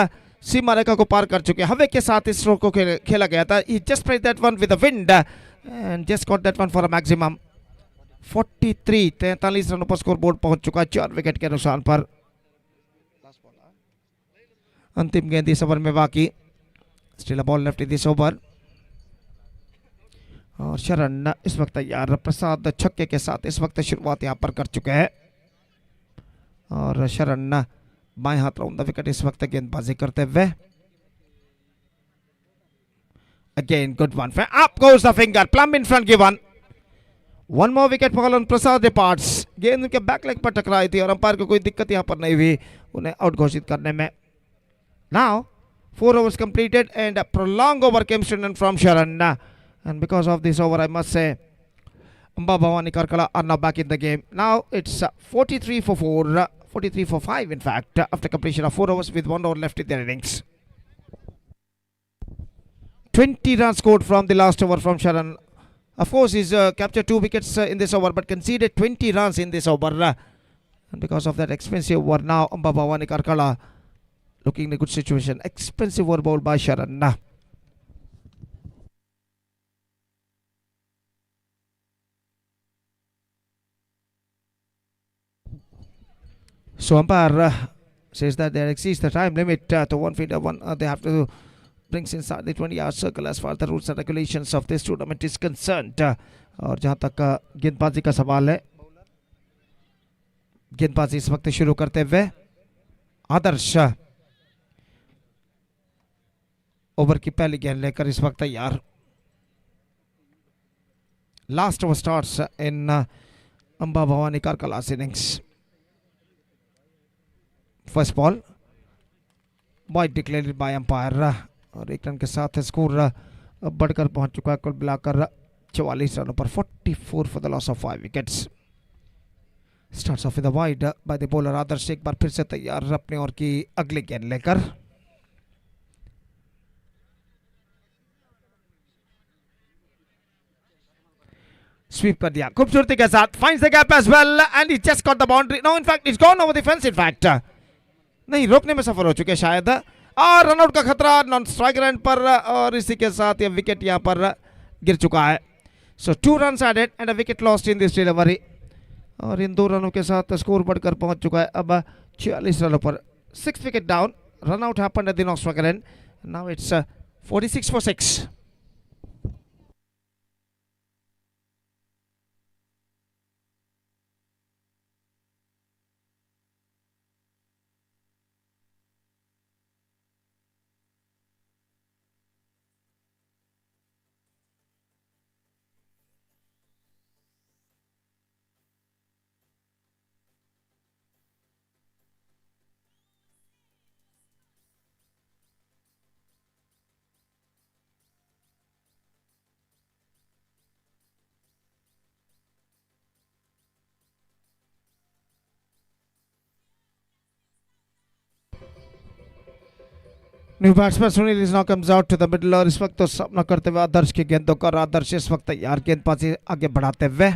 सीमा रेखा को पार कर चुके. हवे के साथ इस स्ट्रोक को खेला गया था. He just played that one with the wind and just got that one for a maximum. 43 रनों पर स्कोर बोर्ड पहुंच चुका है 4 विकेट के नुकसान पर. अंतिम गेंद इस ओवर में बाकी. Still a ball left in this over. और शरण इस वक्त तैयार. प्रसाद छक्के के साथ इस वक्त शुरुआत यहां पर कर चुके हैं. और शरण बाएं हाथ राउंड द विकेट इस वक्त गेंदबाजी करते हुए. Again good one. Up goes the finger. Plumb in front given. 1 more wicket fall on Prasad departs. गेंद उनके बैक लेग पर टकराई थी और अंपायर को कोई दिक्कत यहां पर नहीं हुई उन्हें आउट घोषित करने में. Now 4 overs completed and a prolonged over came straight from Sharan. And because of this over, I must say, Amba Bhavani Karkala are now back in the game. Now it's 43 for 4, 43 for 5 in fact, after completion of 4 overs with 1 over left in their innings. 20 runs scored from the last over from Sharan. Of course, he's captured 2 wickets in this over, but conceded 20 runs in this over. And because of that expensive over, now Amba Bhavani Karkala looking in a good situation. Expensive over bowled by Sharan. So umpire says that they exceeds the time limit to 1 feet. They have to bring inside the 20-yard circle as far as the rules and regulations of this tournament is concerned. और जहां तक गेंदबाजी का सवाल है, गेंदबाजी इस वक्त शुरू करते हुए आदर्श ओवर की पहली गेंद लेकर इस वक्त तैयार. Last over starts in Amba Bhavani Karkala's innings. First ball bye declared by umpire और 1 रन के साथ स्कोर बढ़कर पहुंच चुका है कुल मिलाकर 44 रनों पर 44 for the loss of 5 wickets. Starts off with the wide by the bowler Adarsh एक बार फिर से तैयार अपने ओर की अगले गेंद लेकर. स्वीप कर दिया खूबसूरती के साथ. Finds the gap as well and he just got the boundary. No in fact it's gone over the fence. In fact नहीं रोकने में सफल हो चुके शायद. और रनआउट का खतरा नॉन स्ट्राइक रन पर और इसी के साथ ये विकेट यहां पर गिर चुका है. So 2 runs added and a wicket lost in this delivery. और इन 2 रनों के साथ स्कोर बढ़कर पहुंच चुका है अब 46 रनों पर. 6 wicket down. Run out happened at the non striker रन. Now it's 46 for 6. New batsman Sunil is now comes out to the middle. और इस वक्त तो सामना करते हुए आदर्श की गेंदों का. आदर्श इस वक्त तैयार गेंदबाजी आगे बढ़ाते हुए.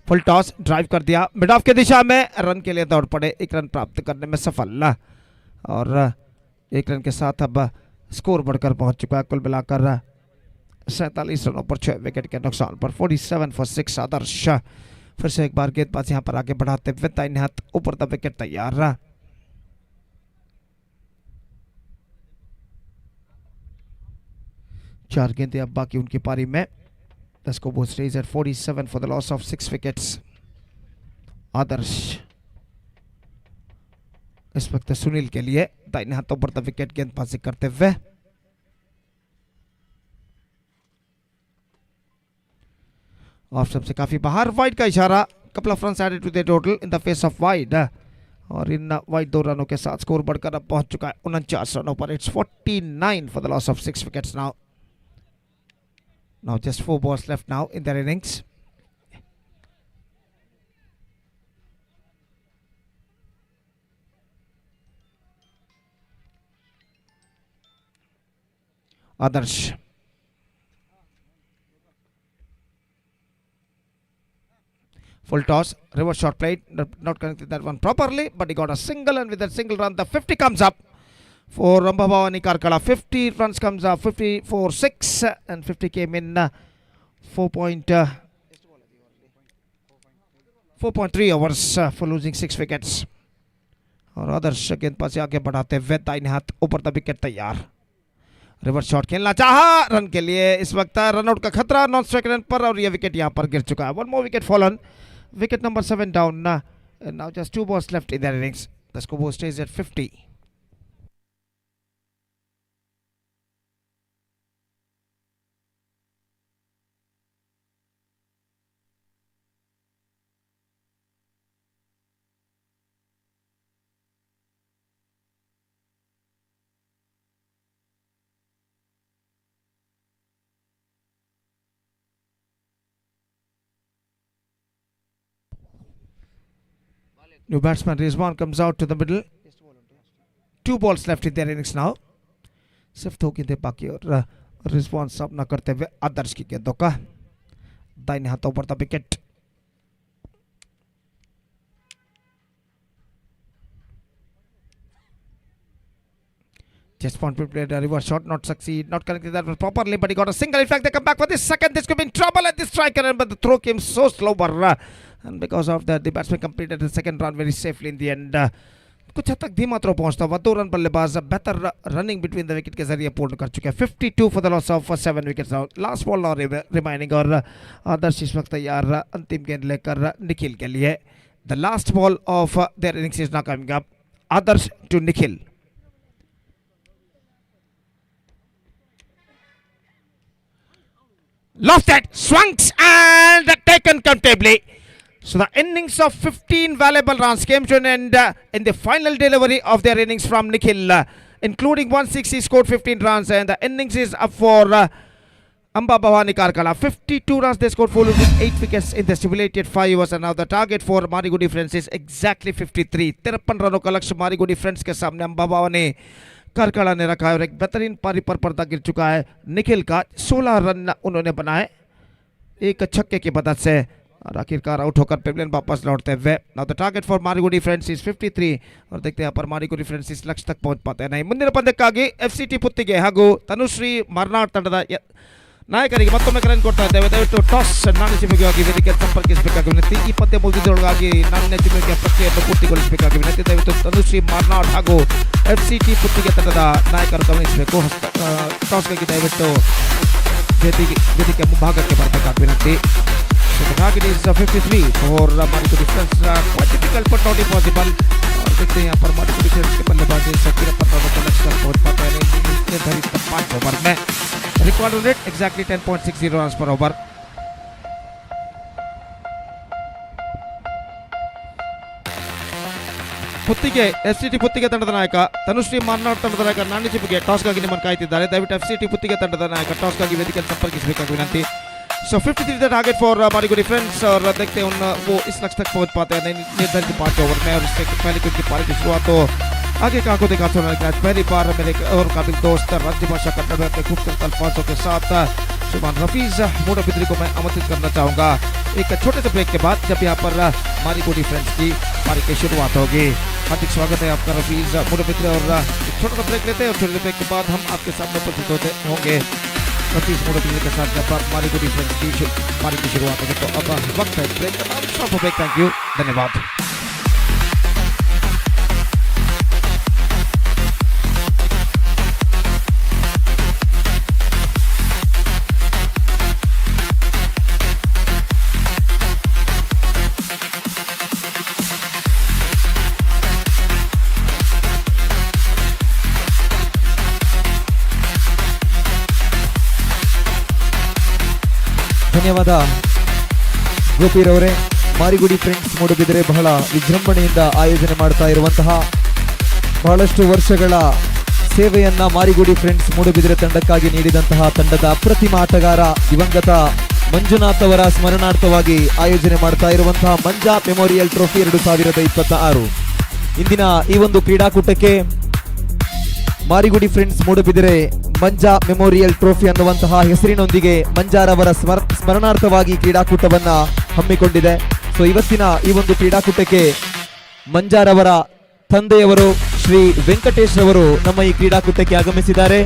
फुल टॉस ड्राइव कर दिया मिड ऑफ की दिशा में. रन के लिए दौड़ पड़े. 1 रन प्राप्त करने में सफल. और 1 रन के साथ अब स्कोर बढ़कर पहुंच चुका है कुल मिलाकर 47 रनों पर 6 विकेट के नुकसान पर. 47 for 6. आदर्श फिर से एक बार गेंदबाज यहां पर आगे बढ़ाते हुए दाहिने हाथ ऊपर द विकेट तैयार रहा. चार गेंदें अब बाकी उनकी पारी में. The score stage at 47 for the loss of 6 wickets. Adarsh इस वक्त सुनील के लिए दाहिने हाथों पर द विकेट गेंदबाजी करते हुए. ऑफ स्टंप से काफी बाहर. वाइड का इशारा. Couple of runs added to the total in the face of wide. और इन वाइड 2 रनों के साथ स्कोर बढ़कर अब पहुंच चुका है 49 रनों पर. It's 49 for the loss of 6 wickets now. Now just 4 balls left now in their innings. Adarsh. Full toss, reverse shot played, not connected that one properly, but he got a single, and with that single run, the 50 comes up for Rambhavani Karkala. 50 runs comes up, 54-6, and 50 came in 4.3 overs for losing 6 wickets. और आदर्श गेंदबाजी आगे बढ़ाते हुए दाहिने हाथ ऊपर the wicket तैयार. Reverse shot खेलना चाहा रन के लिए. इस वक्त रनआउट का खतरा नॉन स्ट्राइक रन पर और यह विकेट यहां पर गिर चुका है. 1 more wicket fallen. Wicket number 7 down. And now just 2 balls left in their innings. The score stays at 50. New batsman Rizwan comes out to the middle. 2 balls left in their innings now. सिर्फ 2 गेंदें बाकी और रिजवान सामना करते हुए आदर्श की गेंदों का. दाहिने हाथों पर the wicket. Just point to play the reverse shot, not succeed, not connected that one properly, but he got a single. In fact, they come back for this second. This could be in trouble at the striker, but the throw came so slow. And because of that, the batsman completed the second run very safely in the end. कुछ हद तक धीमा throw पहुंचता हुआ 2 run बल्लेबाज बेहतर running between the wicket के जरिए पूर्ण कर चुके हैं. 52 for the loss of 7 wickets out. Last ball now remaining और आदर्श इस वक्त तैयार अंतिम गेंद लेकर निखिल के लिए. The last ball of their innings is now coming up. Adarsh to Nikhil. Lofted, swings and taken comfortably. So the innings of 15 valuable runs came to an end in the final delivery of their innings from Nikhil. Including 160, scored 15 runs, and the innings is up for Amba Bhavani Karkala. 52 runs they scored, followed with 8 wickets in the stipulated 5 overs, and now the target for Marigudi friends is exactly 53. 53 रनों का लक्ष्य Marigudi friends के सामने अम्बा भवानी करकला ने रखा है और एक बेहतरीन पारी पर पर्दा गिर चुका है निखिल का। 16 रन उन्होंने बनाए एक छक्के की मदद से और आखिरकार आउट होकर पेवलियन वापस लौटते हुए। Now the target for Marigudi friends is 53 और देखते हैं पर मारिगुडी फ्रेंड्स इस लक्ष्य तक पहुंच पाते हैं नहीं। ಮುಂದಿನ ಪಂದ್ಯಕ್ಕಾಗಿ ಎಫ್ಸಿಟಿ ಪುತ್ತಿಗೆ ಹಾಗೂ ತನುಶ್ರೀ ಮರ್ನಾಡ್ ತಂಡದ ನಾಯಕರಿಗೆ ಮತ್ತೊಮ್ಮೆ ಕರೆ ಕೊಡ್ತಾ ಇದ್ದೇವೆ. ದಯವಿಟ್ಟು ಟಾಸ್ ನಾಣ್ಯಚಿಮಿಗಾಗಿ ವೇದಿಕೆ ಸಂಪರ್ಕಿಸಬೇಕಾಗಿ ವಿನಂತಿ. ಈ ಪಂದ್ಯ ಮುಗಿದೊಳಗಾಗಿ ನಾಣ್ಯಚಿಮಿಗೆ ಪ್ರಕ್ರಿಯೆಯನ್ನು ಪೂರ್ತಿಗೊಳಿಸಬೇಕಾಗಿ ವಿನಂತಿ. ದಯವಿಟ್ಟು ತನುಶ್ರೀ ಮರ್ನಾಡ್ ಹಾಗೂ ಎಫ್ಸಿಟಿ ಪುತ್ತಿಗೆ ತಂಡದ ನಾಯಕರು ಗಮನಿಸಬೇಕು. ಟಾಸ್ಗಾಗಿ ದಯವಿಟ್ಟು ವೇದಿಕೆ ಮುಂಭಾಗಕ್ಕೆ ಬರಬೇಕಾಗಿ ವಿನಂತಿ. So the target is 53 for Marigudi friends. Quite difficult but not impossible. और देखते हैं यहाँ पर Marigudi friends के बल्लेबाजी 53 रनों का लक्ष्य तक पहुंच पाते हैं निर्धारित 5 ओवर में. Required rate exactly 10.60 runs per over. Puttige ಎಫ್ಸಿಟಿ Puttige ತಂಡದ ನಾಯಕ ತನುಶ್ರೀ ಮರ್ನಾಡ್ ತಂಡದ ನಾಯಕ ನಾಣ್ಯಚಿಪಿಗೆ ಟಾಸ್ಗಾಗಿ ನಿಮ್ಮನ್ನು ಕಾಯ್ತಿದ್ದಾರೆ. ದಯವಿಟ್ಟು ಎಫ್ಸಿಟಿ ಪುತ್ತಿಗೆ ತಂಡದ ನಾಯಕ ಟಾಸ್ಗಾಗಿ ವೇದಿಕೆ ಸಂಪರ್ಕಿಸಬೇಕಾಗಿ ವಿನಂತಿ. So 53 the target for Marigudi friends और देखते हैं वो इस लक्ष्य तक पहुंच पाते हैं निर्धारित 5 ओवर में. और इससे पहले क्योंकि पारी की शुरुआत तो आगे का को देखा सुना है. पहली बार मेरे और काबिल दोस्त राज्य भाषा कन्नड़ में अपने खूबसूरत अल्फाजों के साथ सुभान रफीज मूडबिद्री को मैं आमंत्रित करना चाहूँगा एक छोटे से ब्रेक के बाद जब यहाँ पर मारिगुडी फ्रेंड्स की पारी की शुरुआत होगी. हार्दिक स्वागत है आपका रफीज मूडबिद्री. और एक छोटा सा ब्रेक लेते हैं और छोटे ब्रेक के बाद हम आपके सामने उपस्थित होते होंगे रफीज मूडबिद्री के साथ जब मारिगुडी फ्रेंड्स की पारी की शुरुआत होगी. तो अब वक्त है ब्रेक का. Short break. Thank you. धन्यवाद. ಧನ್ಯವಾದ ಗೋಪಿರವರೇ. ಮಾರಿಗುಡಿ ಫ್ರೆಂಡ್ಸ್ ಮೂಡುಬಿದಿರೆ ಬಹಳ ವಿಜೃಂಭಣೆಯಿಂದ ಆಯೋಜನೆ ಮಾಡ್ತಾ ಇರುವಂತಹ ಬಹಳಷ್ಟು ವರ್ಷಗಳ ಸೇವೆಯನ್ನ ಮಾರಿಗುಡಿ ಫ್ರೆಂಡ್ಸ್ ಮೂಡುಬಿದಿರೆ ತಂಡಕ್ಕಾಗಿ ನೀಡಿದಂತಹ ತಂಡದ ಅಪ್ರತಿಮ ಆಟಗಾರ ದಿವಂಗತ ಮಂಜುನಾಥ್ ಅವರ ಸ್ಮರಣಾರ್ಥವಾಗಿ ಆಯೋಜನೆ ಮಾಡ್ತಾ ಇರುವಂತಹ ಮಂಜಾ ಮೆಮೋರಿಯಲ್ ಟ್ರೋಫಿ 2026. ಇಂದಿನ ಈ ಒಂದು ಕ್ರೀಡಾಕೂಟಕ್ಕೆ Marigudi friends Moodubidire Manja memorial trophy ಅನ್ನುವಂತಹ ಹೆಸರಿನೊಂದಿಗೆ ಮಂಜಾರವರ ಸ್ಮರಣಾರ್ಥವಾಗಿ ಕ್ರೀಡಾಕೂಟವನ್ನ ಹಮ್ಮಿಕೊಂಡಿದೆ. ಸೊ ಇವತ್ತಿನ ಈ ಒಂದು ಕ್ರೀಡಾಕೂಟಕ್ಕೆ ಮಂಜಾರವರ ತಂದೆಯವರು ಶ್ರೀ ವೆಂಕಟೇಶ್ ಅವರು ನಮ್ಮ ಈ ಕ್ರೀಡಾಕೂಟಕ್ಕೆ ಆಗಮಿಸಿದ್ದಾರೆ.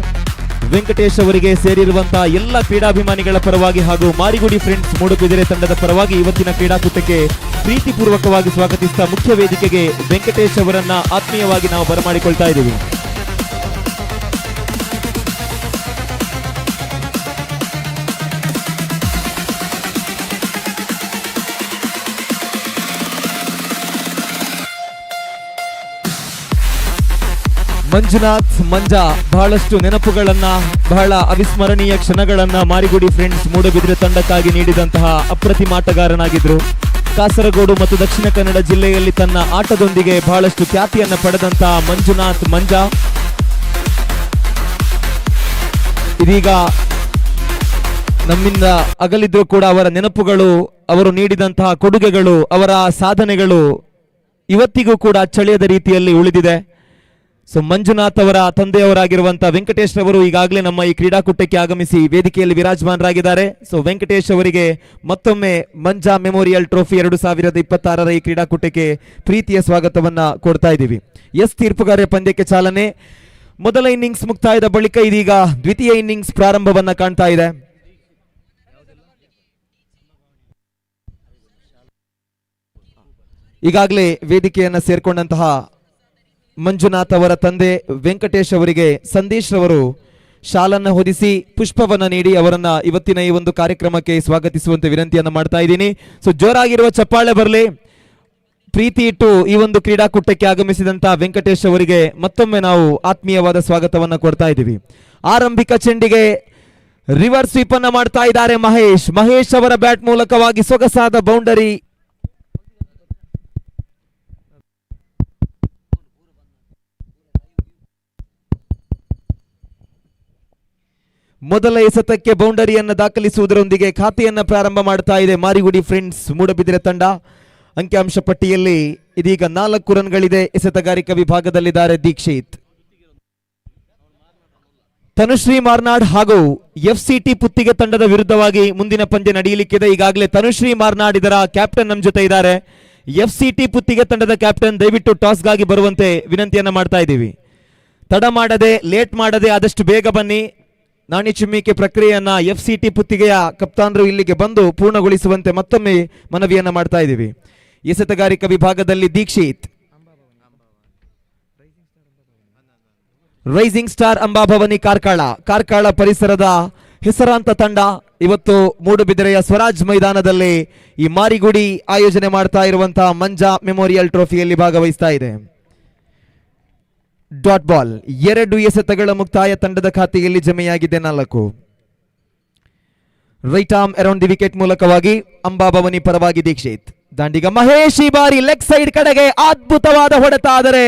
ವೆಂಕಟೇಶ್ ಅವರಿಗೆ ಸೇರಿರುವಂತಹ ಎಲ್ಲ ಕ್ರೀಡಾಭಿಮಾನಿಗಳ ಪರವಾಗಿ ಹಾಗೂ ಮಾರಿಗುಡಿ ಫ್ರೆಂಡ್ಸ್ ಮೂಡುಬಿದಿರೆ ತಂಡದ ಪರವಾಗಿ ಇವತ್ತಿನ ಕ್ರೀಡಾಕೂಟಕ್ಕೆ ಪ್ರೀತಿಪೂರ್ವಕವಾಗಿ ಸ್ವಾಗತಿಸಿದ ಮುಖ್ಯ ವೇದಿಕೆಗೆ ವೆಂಕಟೇಶ್ ಅವರನ್ನ ಆತ್ಮೀಯವಾಗಿ ನಾವು ಬರಮಾಡಿಕೊಳ್ತಾ ಇದ್ದೀವಿ. ಮಂಜುನಾಥ್ ಮಂಜಾ ಬಹಳಷ್ಟು ನೆನಪುಗಳನ್ನ ಬಹಳ ಅವಿಸ್ಮರಣೀಯ ಕ್ಷಣಗಳನ್ನ ಮಾರಿಗುಡಿ ಫ್ರೆಂಡ್ಸ್ ಮೂಡುಬಿದಿರೆ ತಂಡಕ್ಕಾಗಿ ನೀಡಿದಂತಹ ಅಪ್ರತಿಮ ಆಟಗಾರನಾಗಿದ್ರು. ಕಾಸರಗೋಡು ಮತ್ತು ದಕ್ಷಿಣ ಕನ್ನಡ ಜಿಲ್ಲೆಯಲ್ಲಿ ತನ್ನ ಆಟದೊಂದಿಗೆ ಬಹಳಷ್ಟು ಖ್ಯಾತಿಯನ್ನ ಪಡೆದಂತಹ ಮಂಜುನಾಥ್ ಮಂಜಾ ಇದೀಗ ನಮ್ಮಿಂದ ಅಗಲಿದ್ರು ಕೂಡ ಅವರ ನೆನಪುಗಳು, ಅವರು ನೀಡಿದಂತಹ ಕೊಡುಗೆಗಳು, ಅವರ ಸಾಧನೆಗಳು ಇವತ್ತಿಗೂ ಕೂಡ ಅಚ್ಚಳಿಯದ ರೀತಿಯಲ್ಲಿ ಉಳಿದಿದೆ. ಸೊ ಮಂಜುನಾಥ್ ಅವರ ತಂದೆಯವರಾಗಿರುವಂತಹ ವೆಂಕಟೇಶ್ ಅವರು ಈಗಾಗಲೇ ನಮ್ಮ ಈ ಕ್ರೀಡಾಕೂಟಕ್ಕೆ ಆಗಮಿಸಿ ವೇದಿಕೆಯಲ್ಲಿ ವಿರಾಜಮಾನರಾಗಿದ್ದಾರೆ. ಸೊ ವೆಂಕಟೇಶ್ ಅವರಿಗೆ ಮತ್ತೊಮ್ಮೆ ಮಂಜಾ ಮೆಮೋರಿಯಲ್ ಟ್ರೋಫಿ 2026 ಈ ಕ್ರೀಡಾಕೂಟಕ್ಕೆ ಪ್ರೀತಿಯ ಸ್ವಾಗತವನ್ನ ಕೊಡ್ತಾ ಇದ್ದೀವಿ. ತೀರ್ಪುಗಾರ ಪಂದ್ಯಕ್ಕೆ ಚಾಲನೆ. ಮೊದಲ ಇನ್ನಿಂಗ್ಸ್ ಮುಕ್ತಾಯದ ಬಳಿಕ ಇದೀಗ ದ್ವಿತೀಯ ಇನ್ನಿಂಗ್ಸ್ ಪ್ರಾರಂಭವನ್ನ ಕಾಣ್ತಾ ಇದೆ. ಈಗಾಗಲೇ ವೇದಿಕೆಯನ್ನ ಸೇರ್ಕೊಂಡಂತಹ ಮಂಜುನಾಥ್ ಅವರ ತಂದೆ ವೆಂಕಟೇಶ್ ಅವರಿಗೆ ಸಂದೇಶ್ ಅವರು ಶಾಲನ್ನು ಹೊದಿಸಿ ಪುಷ್ಪವನ್ನ ನೀಡಿ ಅವರನ್ನ ಇವತ್ತಿನ ಈ ಒಂದು ಕಾರ್ಯಕ್ರಮಕ್ಕೆ ಸ್ವಾಗತಿಸುವಂತೆ ವಿನಂತಿಯನ್ನ ಮಾಡ್ತಾ ಇದ್ದೀನಿ. ಸೊ ಜೋರಾಗಿರುವ ಚಪ್ಪಾಳೆ ಬರಲಿ. ಪ್ರೀತಿ ಇಟ್ಟು ಈ ಒಂದು ಕ್ರೀಡಾಕೂಟಕ್ಕೆ ಆಗಮಿಸಿದಂತಹ ವೆಂಕಟೇಶ್ ಅವರಿಗೆ ಮತ್ತೊಮ್ಮೆ ನಾವು ಆತ್ಮೀಯವಾದ ಸ್ವಾಗತವನ್ನ ಕೊಡ್ತಾ ಇದ್ದೀವಿ. ಆರಂಭಿಕ ಚೆಂಡಿಗೆ ರಿವರ್ಸ್ ಸ್ವೀಪ್ ಅನ್ನ ಮಾಡ್ತಾ ಇದ್ದಾರೆ ಮಹೇಶ್ ಅವರ ಬ್ಯಾಟ್ ಮೂಲಕವಾಗಿ ಸೊಗಸಾದ ಬೌಂಡರಿ ಮೊದಲ ಎಸೆತಕ್ಕೆ ಬೌಂಡರಿಯನ್ನು ದಾಖಲಿಸುವುದರೊಂದಿಗೆ ಖಾತೆಯನ್ನು ಪ್ರಾರಂಭ ಮಾಡ್ತಾ ಇದೆ ಮಾರಿಗುಡಿ ಫ್ರೆಂಡ್ಸ್ ಮೂಡಬಿದಿರೆ ತಂಡ. ಅಂಕಿಅಂಶ ಪಟ್ಟಿಯಲ್ಲಿ ಇದೀಗ 4 ರನ್ಗಳಿದೆ. ಎಸೆತಗಾರಿಕಾ ವಿಭಾಗದಲ್ಲಿದ್ದಾರೆ ದೀಕ್ಷಿತ್. ತನುಶ್ರೀ ಮಾರ್ನಾಡ್ ಹಾಗೂ FCT ಪುತ್ತಿಗೆ ತಂಡದ ವಿರುದ್ಧವಾಗಿ ಮುಂದಿನ ಪಂದ್ಯ ನಡೆಯಲಿಕ್ಕಿದೆ. ಈಗಾಗಲೇ ತನುಶ್ರೀ ಮಾರ್ನಾಡ್ ಇದರ ಕ್ಯಾಪ್ಟನ್ ನಮ್ಮ ಜೊತೆ ಇದ್ದಾರೆ. FCT ಪುತ್ತಿಗೆ ತಂಡದ ಕ್ಯಾಪ್ಟನ್ ದಯವಿಟ್ಟು ಟಾಸ್ಗಾಗಿ ಬರುವಂತೆ ವಿನಂತಿಯನ್ನ ಮಾಡ್ತಾ ಇದ್ದೀವಿ. ತಡ ಮಾಡದೆ ಲೇಟ್ ಮಾಡದೆ ಆದಷ್ಟು ಬೇಗ ಬನ್ನಿ. ನಾಣ್ಯ ಚಿಮ್ಮಿಕೆ ಪ್ರಕ್ರಿಯೆಯನ್ನ FCT ಪುತ್ತಿಗೆಯ ಕಪ್ತಾನರು ಇಲ್ಲಿಗೆ ಬಂದು ಪೂರ್ಣಗೊಳಿಸುವಂತೆ ಮತ್ತೊಮ್ಮೆ ಮನವಿಯನ್ನ ಮಾಡ್ತಾ ಇದ್ದೀವಿ. ಎಸೆತಗಾರಿಕಾ ವಿಭಾಗದಲ್ಲಿ ದೀಕ್ಷಿತ್, ರೈಸಿಂಗ್ ಸ್ಟಾರ್ ಅಂಬಾಭವನಿ ಕಾರ್ಕಳ ಪರಿಸರದ ಹೆಸರಾಂತ ತಂಡ ಇವತ್ತು ಮೂಡುಬಿದಿರೆಯ ಸ್ವರಾಜ್ ಮೈದಾನದಲ್ಲಿ ಈ ಮಾರಿಗುಡಿ ಆಯೋಜನೆ ಮಾಡ್ತಾ ಇರುವಂತಹ ಮಂಜಾ ಮೆಮೋರಿಯಲ್ ಟ್ರೋಫಿಯಲ್ಲಿ ಭಾಗವಹಿಸ್ತಾ ಇದೆ. ಡಾಟ್ ಬಾಲ್ 2 ಎಸೆತಗಳ ಮುಕ್ತಾಯ ತಂಡದ ಖಾತೆಯಲ್ಲಿ ಜಮೆಯಾಗಿದೆ 4. Right arm around the wicket ಮೂಲಕವಾಗಿ ಅಂಬಾಭವನಿ ಪರವಾಗಿ ದೀಕ್ಷಿತ್. ದಾಂಡಿಗ ಮಹೇಶ್ ಈ ಬಾರಿ ಲೆಗ್ ಸೈಡ್ ಕಡೆಗೆ ಅದ್ಭುತವಾದ ಹೊಡೆತ, ಆದರೆ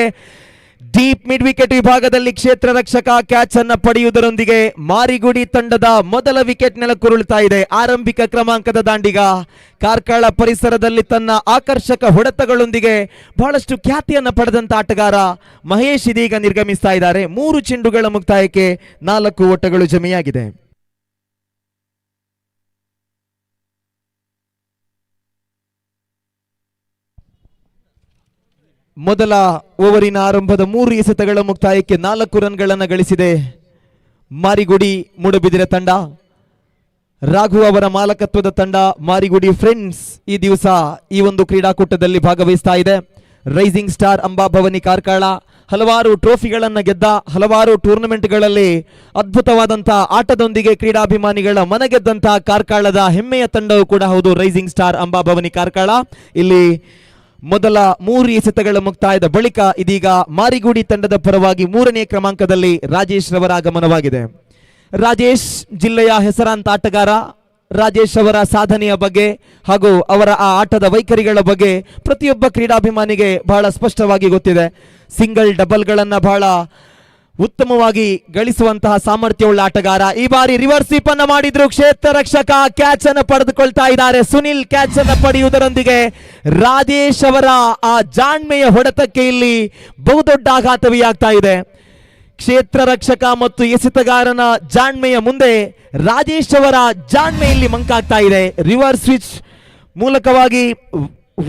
ಡೀಪ್ ಮಿಡ್ ವಿಕೆಟ್ ವಿಭಾಗದಲ್ಲಿ ಕ್ಷೇತ್ರ ರಕ್ಷಕ ಕ್ಯಾಚ್ ಅನ್ನ ಪಡೆಯುವುದರೊಂದಿಗೆ ಮಾರಿಗುಡಿ ತಂಡದ ಮೊದಲ ವಿಕೆಟ್ ನೆಲಕ್ಕುರುಳ್ತಾ ಇದೆ. ಆರಂಭಿಕ ಕ್ರಮಾಂಕದ ದಾಂಡಿಗ ಕಾರ್ಕಳ ಪರಿಸರದಲ್ಲಿ ತನ್ನ ಆಕರ್ಷಕ ಹೊಡೆತಗಳೊಂದಿಗೆ ಬಹಳಷ್ಟು ಖ್ಯಾತಿಯನ್ನು ಪಡೆದಂತ ಆಟಗಾರ ಮಹೇಶ್ ಇದೀಗ ನಿರ್ಗಮಿಸ್ತಾ ಇದ್ದಾರೆ. 3 ಚೆಂಡುಗಳ ಮುಕ್ತಾಯಕ್ಕೆ 4 ಓಟಗಳು ಜಮೆಯಾಗಿದೆ. ಮೊದಲ ಓವರಿನ ಆರಂಭದ 3 ಎಸೆತಗಳ ಮುಕ್ತಾಯಕ್ಕೆ 4 ರನ್ಗಳನ್ನು ಗಳಿಸಿದೆ ಮಾರಿಗುಡಿ ಮೂಡಬಿದಿರೆ ತಂಡ. ರಾಘು ಅವರ ಮಾಲಕತ್ವದ ತಂಡ ಮಾರಿಗುಡಿ ಫ್ರೆಂಡ್ಸ್ ಈ ದಿವಸ ಈ ಒಂದು ಕ್ರೀಡಾಕೂಟದಲ್ಲಿ ಭಾಗವಹಿಸ್ತಾ ಇದೆ. ರೈಸಿಂಗ್ ಸ್ಟಾರ್ ಅಂಬಾಭವನಿ ಕಾರ್ಕಳ ಹಲವಾರು ಟ್ರೋಫಿಗಳನ್ನು ಗೆದ್ದ, ಹಲವಾರು ಟೂರ್ನಮೆಂಟ್ಗಳಲ್ಲಿ ಅದ್ಭುತವಾದಂತಹ ಆಟದೊಂದಿಗೆ ಕ್ರೀಡಾಭಿಮಾನಿಗಳ ಮನಗೆದ್ದಂತಹ ಕಾರ್ಕಳದ ಹೆಮ್ಮೆಯ ತಂಡವೂ ಕೂಡ ಹೌದು ರೈಸಿಂಗ್ ಸ್ಟಾರ್ ಅಂಬಾಭವನಿ ಕಾರ್ಕಳ. ಇಲ್ಲಿ ಮೊದಲ 3 ಎಸೆತಗಳ ಮುಕ್ತಾಯದ ಬಳಿಕ ಇದೀಗ ಮಾರಿಗುಡಿ ತಂಡದ ಪರವಾಗಿ 3ನೇ ಕ್ರಮಾಂಕದಲ್ಲಿ ರಾಜೇಶ್ ರವರ ಆಗಮನವಾಗಿದೆ. ರಾಜೇಶ್ ಜಿಲ್ಲೆಯ ಹೆಸರಾಂತ ಆಟಗಾರ. ರಾಜೇಶ್ ಅವರ ಸಾಧನೆಯ ಬಗ್ಗೆ ಹಾಗೂ ಅವರ ಆ ಆಟದ ವೈಖರಿಗಳ ಬಗ್ಗೆ ಪ್ರತಿಯೊಬ್ಬ ಕ್ರೀಡಾಭಿಮಾನಿಗೆ ಬಹಳ ಸ್ಪಷ್ಟವಾಗಿ ಗೊತ್ತಿದೆ. ಸಿಂಗಲ್ ಡಬಲ್ಗಳನ್ನ ಬಹಳ ಉತ್ತಮವಾಗಿ ಗಳಿಸುವಂತಹ ಸಾಮರ್ಥ್ಯವುಳ್ಳ ಆಟಗಾರ. ಈ ಬಾರಿ ರಿವರ್ಸ್ ಸ್ವೀಪ್ ಅನ್ನು ಮಾಡಿದ್ರು, ಕ್ಷೇತ್ರ ರಕ್ಷಕ ಕ್ಯಾಚ್ ಅನ್ನು ಪಡೆದುಕೊಳ್ತಾ ಇದ್ದಾರೆ. ಸುನಿಲ್ ಕ್ಯಾಚ್ ಅನ್ನು ಪಡೆಯುವುದರೊಂದಿಗೆ ರಾಜೇಶ್ ಅವರ ಆ ಜಾಣ್ಮೆಯ ಹೊಡೆತಕ್ಕೆ ಇಲ್ಲಿ ಬಹುದೊಡ್ಡ ಆಘಾತವೇ ಆಗ್ತಾ ಇದೆ. ಕ್ಷೇತ್ರ ರಕ್ಷಕ ಮತ್ತು ಎಸೆತಗಾರನ ಜಾಣ್ಮೆಯ ಮುಂದೆ ರಾಜೇಶ್ ಅವರ ಜಾಣ್ಮೆ ಇಲ್ಲಿ ಮಂಕಾಗ್ತಾ ಇದೆ. ರಿವರ್ಸ್ ಸ್ವಿಚ್ ಮೂಲಕವಾಗಿ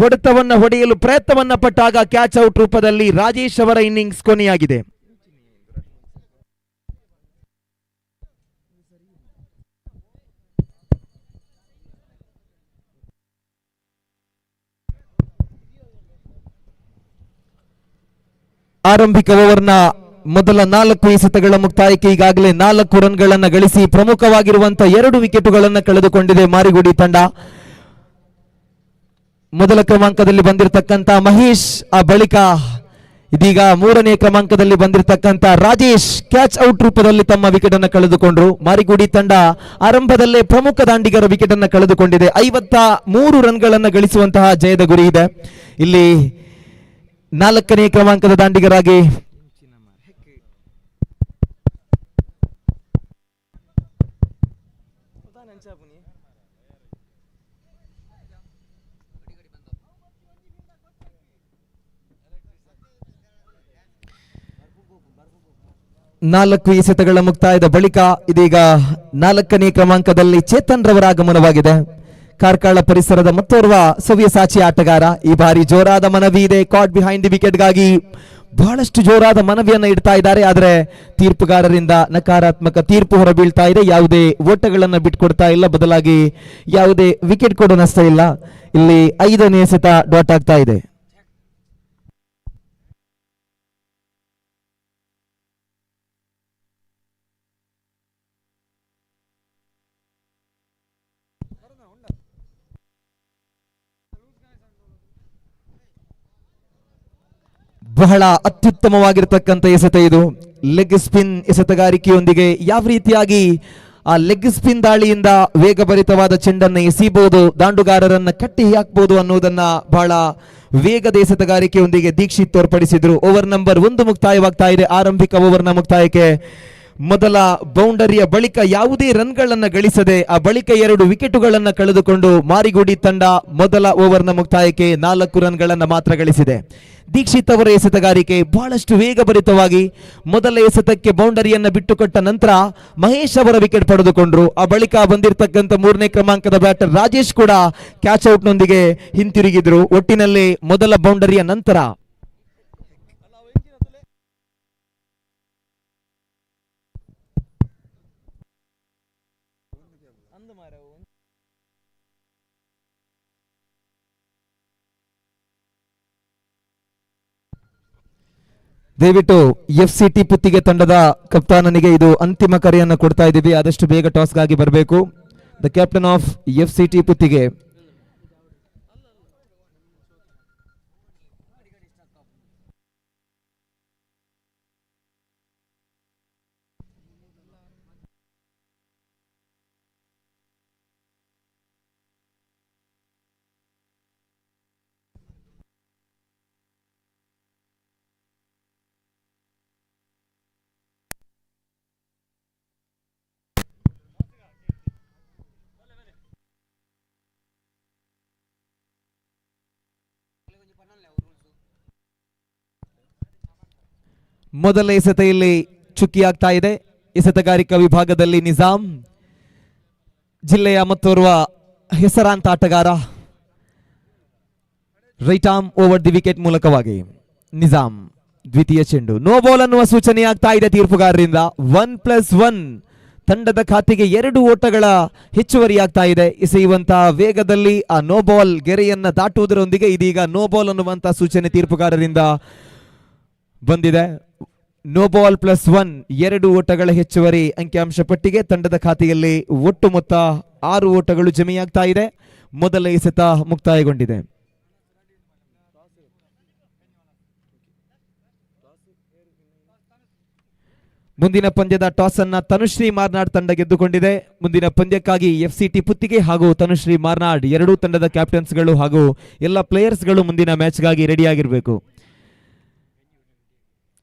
ಹೊಡೆತವನ್ನು ಹೊಡೆಯಲು ಪ್ರಯತ್ನವನ್ನ ಪಟ್ಟಾಗ ಕ್ಯಾಚ್ ಔಟ್ ರೂಪದಲ್ಲಿ ರಾಜೇಶ್ ಅವರ ಇನ್ನಿಂಗ್ಸ್ ಕೊನೆಯಾಗಿದೆ. ಆರಂಭಿಕ ಓವರ್ನ ಮೊದಲ 4 ಎಸೆತಗಳ ಮುಕ್ತಾಯಕ್ಕೆ ಈಗಾಗಲೇ 4 ರನ್ಗಳನ್ನು ಗಳಿಸಿ ಪ್ರಮುಖವಾಗಿರುವಂತಹ 2 ವಿಕೆಟುಗಳನ್ನು ಕಳೆದುಕೊಂಡಿದೆ ಮಾರಿಗುಡಿ ತಂಡ. ಮೊದಲ ಕ್ರಮಾಂಕದಲ್ಲಿ ಬಂದಿರತಕ್ಕಂತ ಮಹೇಶ್, ಆ ಬಳಿಕ ಇದೀಗ 3ನೇ ಕ್ರಮಾಂಕದಲ್ಲಿ ಬಂದಿರತಕ್ಕಂತ ರಾಜೇಶ್ ಕ್ಯಾಚ್ ಔಟ್ ರೂಪದಲ್ಲಿ ತಮ್ಮ ವಿಕೆಟ್ ಅನ್ನು ಕಳೆದುಕೊಂಡ್ರು. ಮಾರಿಗುಡಿ ತಂಡ ಆರಂಭದಲ್ಲೇ ಪ್ರಮುಖ ದಾಂಡಿಗರ ವಿಕೆಟ್ ಅನ್ನು ಕಳೆದುಕೊಂಡಿದೆ. 53 ರನ್ಗಳನ್ನು ಗಳಿಸುವಂತಹ ಜಯದ ಗುರಿ ಇದೆ. ಇಲ್ಲಿ 4ನೇ ಕ್ರಮಾಂಕದ ದಾಂಡಿಗರಾಗಿ ನಾಲ್ಕು ಎಸೆತಗಳ ಮುಕ್ತಾಯದ ಬಳಿಕ ಇದೀಗ 4ನೇ ಕ್ರಮಾಂಕದಲ್ಲಿ ಚೇತನ್ ರವರ ಆಗಮನವಾಗಿದೆ. ಕಾರ್ಕಳ ಪರಿಸರದ ಮತ್ತೋರ್ವ ಸವ್ಯಸಾಚಿ ಆಟಗಾರ. ಈ ಬಾರಿ ಜೋರಾದ ಮನವಿ ಇದೆ. ಕಾಟ್ ಬಿಹೈಂಡ್ ದಿ ವಿಕೆಟ್ಗಾಗಿ ಬಹಳಷ್ಟು ಜೋರಾದ ಮನವಿಯನ್ನ ಇಡ್ತಾ ಇದ್ದಾರೆ. ಆದರೆ ತೀರ್ಪುಗಾರರಿಂದ ನಕಾರಾತ್ಮಕ ತೀರ್ಪು ಹೊರಬೀಳ್ತಾ ಇದೆ. ಯಾವುದೇ ಓಟಗಳನ್ನ ಬಿಟ್ಕೊಡ್ತಾ ಇಲ್ಲ, ಬದಲಾಗಿ ಯಾವುದೇ ವಿಕೆಟ್ ಕೊಡೋ ನಷ್ಟ ಇಲ್ಲ. ಇಲ್ಲಿ 5ನೇ ಎಸೆತ ಡಾಟ್ ಆಗ್ತಾ ಇದೆ. ಬಹಳ ಅತ್ಯುತ್ತಮವಾಗಿರ್ತಕ್ಕಂಥ ಎಸೆತ ಇದು. ಲೆಗ್ ಸ್ಪಿನ್ ಎಸೆತಗಾರಿಕೆಯೊಂದಿಗೆ ಯಾವ ರೀತಿಯಾಗಿ ಆ ಲೆಗ್ ಸ್ಪಿನ್ ದಾಳಿಯಿಂದ ವೇಗಭರಿತವಾದ ಚೆಂಡನ್ನು ಎಸೆಯಬಹುದು, ದಾಂಡುಗಾರರನ್ನ ಕಟ್ಟಿ ಹಾಕಬಹುದು ಅನ್ನೋದನ್ನ ಬಹಳ ವೇಗದ ಎಸೆತಗಾರಿಕೆಯೊಂದಿಗೆ ದೀಕ್ಷಿತ್ ತೋರ್ಪಡಿಸಿದ್ರು. ಓವರ್ ನಂಬರ್ 1 ಮುಕ್ತಾಯವಾಗ್ತಾ ಇದೆ. ಆರಂಭಿಕ ಓವರ್ನ ಮುಕ್ತಾಯಕ್ಕೆ ಮೊದಲ ಬೌಂಡರಿಯ ಬಳಿಕ ಯಾವುದೇ ರನ್ಗಳನ್ನು ಗಳಿಸದೆ ಆ ಬಳಿಕ 2 ವಿಕೆಟುಗಳನ್ನು ಕಳೆದುಕೊಂಡು ಮಾರಿಗುಡಿ ತಂಡ ಮೊದಲ ಓವರ್ನ ಮುಕ್ತಾಯಕ್ಕೆ 4 ರನ್ಗಳನ್ನು ಮಾತ್ರ ಗಳಿಸಿದೆ. ದೀಕ್ಷಿತ್ ಅವರ ಎಸೆತಗಾರಿಕೆ ಬಹಳಷ್ಟು ವೇಗಭರಿತವಾಗಿ ಮೊದಲ ಎಸೆತಕ್ಕೆ ಬೌಂಡರಿಯನ್ನು ಬಿಟ್ಟುಕೊಟ್ಟ ನಂತರ ಮಹೇಶ್ ಅವರ ವಿಕೆಟ್ ಪಡೆದುಕೊಂಡ್ರು. ಆ ಬಳಿಕ ಬಂದಿರತಕ್ಕಂಥ 3ನೇ ಕ್ರಮಾಂಕದ ಬ್ಯಾಟರ್ ರಾಜೇಶ್ ಕೂಡ ಕ್ಯಾಚ್ ಔಟ್ನೊಂದಿಗೆ ಹಿಂತಿರುಗಿದ್ರು. ಒಟ್ಟಿನಲ್ಲಿ ಮೊದಲ ಬೌಂಡರಿಯ ನಂತರ ದಯವಿಟ್ಟು FCT ಪುತ್ತಿಗೆ ತಂಡದ ಕಪ್ತಾನನಿಗೆ ಇದು ಅಂತಿಮ ಕರೆಯನ್ನು ಕೊಡ್ತಾ ಇದ್ದೀವಿ. ಆದಷ್ಟು ಬೇಗ ಟಾಸ್ಗಾಗಿ ಬರಬೇಕು. The captain of FCT Puttige. ಮೊದಲ ಎಸೆತೆಯಲ್ಲಿ ಚುಕ್ಕಿಯಾಗ್ತಾ ಇದೆ. ಎಸೆತಗಾರಿಕಾ ವಿಭಾಗದಲ್ಲಿ ನಿಜಾಮ್, ಜಿಲ್ಲೆಯ ಮತ್ತೋರ್ವ ಹೆಸರಾಂತ ಆಟಗಾರ. Right arm over the wicket ಮೂಲಕವಾಗಿ ನಿಜಾಮ್ ದ್ವಿತೀಯ ಚೆಂಡು. ನೋ ಬಾಲ್ ಅನ್ನುವ ಸೂಚನೆಯಾಗ್ತಾ ಇದೆ ತೀರ್ಪುಗಾರರಿಂದ. 1+1 ತಂಡದ ಖಾತೆಗೆ 2 ಓಟಗಳ ಹೆಚ್ಚುವರಿಯಾಗ್ತಾ ಇದೆ. ಎಸೆಯುವಂತಹ ವೇಗದಲ್ಲಿ ಆ ನೋ ಬಾಲ್ ಗೆರೆಯನ್ನ ದಾಟುವುದರೊಂದಿಗೆ ಇದೀಗ ನೋ ಬಾಲ್ ಅನ್ನುವಂತಹ ಸೂಚನೆ ತೀರ್ಪುಗಾರರಿಂದ ಬಂದಿದೆ. ನೋ ಬಾಲ್ +1 2 ಓಟಗಳ ಹೆಚ್ಚುವರಿ ಅಂಕಿಅಂಶ ಪಟ್ಟಿಗೆ ತಂಡದ ಖಾತೆಯಲ್ಲಿ ಒಟ್ಟು ಮೊತ್ತ 6 ಓಟಗಳು ಜಮೆಯಾಗ್ತಾ ಇದೆ. ಮೊದಲ ಎಸೆತ ಮುಕ್ತಾಯಗೊಂಡಿದೆ. ಮುಂದಿನ ಪಂದ್ಯದ ಟಾಸ್ ಅನ್ನ ತನುಶ್ರೀ ಮಾರ್ನಾಡ್ ತಂಡ ಗೆದ್ದುಕೊಂಡಿದೆ. ಮುಂದಿನ ಪಂದ್ಯಕ್ಕಾಗಿ FCT ಪುತ್ತಿಗೆ ಹಾಗೂ ತನುಶ್ರೀ ಮಾರ್ನಾಡ್ ಎರಡೂ ತಂಡದ ಕ್ಯಾಪ್ಟನ್ಸ್ಗಳು ಹಾಗೂ ಎಲ್ಲ ಪ್ಲೇಯರ್ಸ್ಗಳು ಮುಂದಿನ ಮ್ಯಾಚ್ಗಾಗಿ ರೆಡಿಯಾಗಿರಬೇಕು.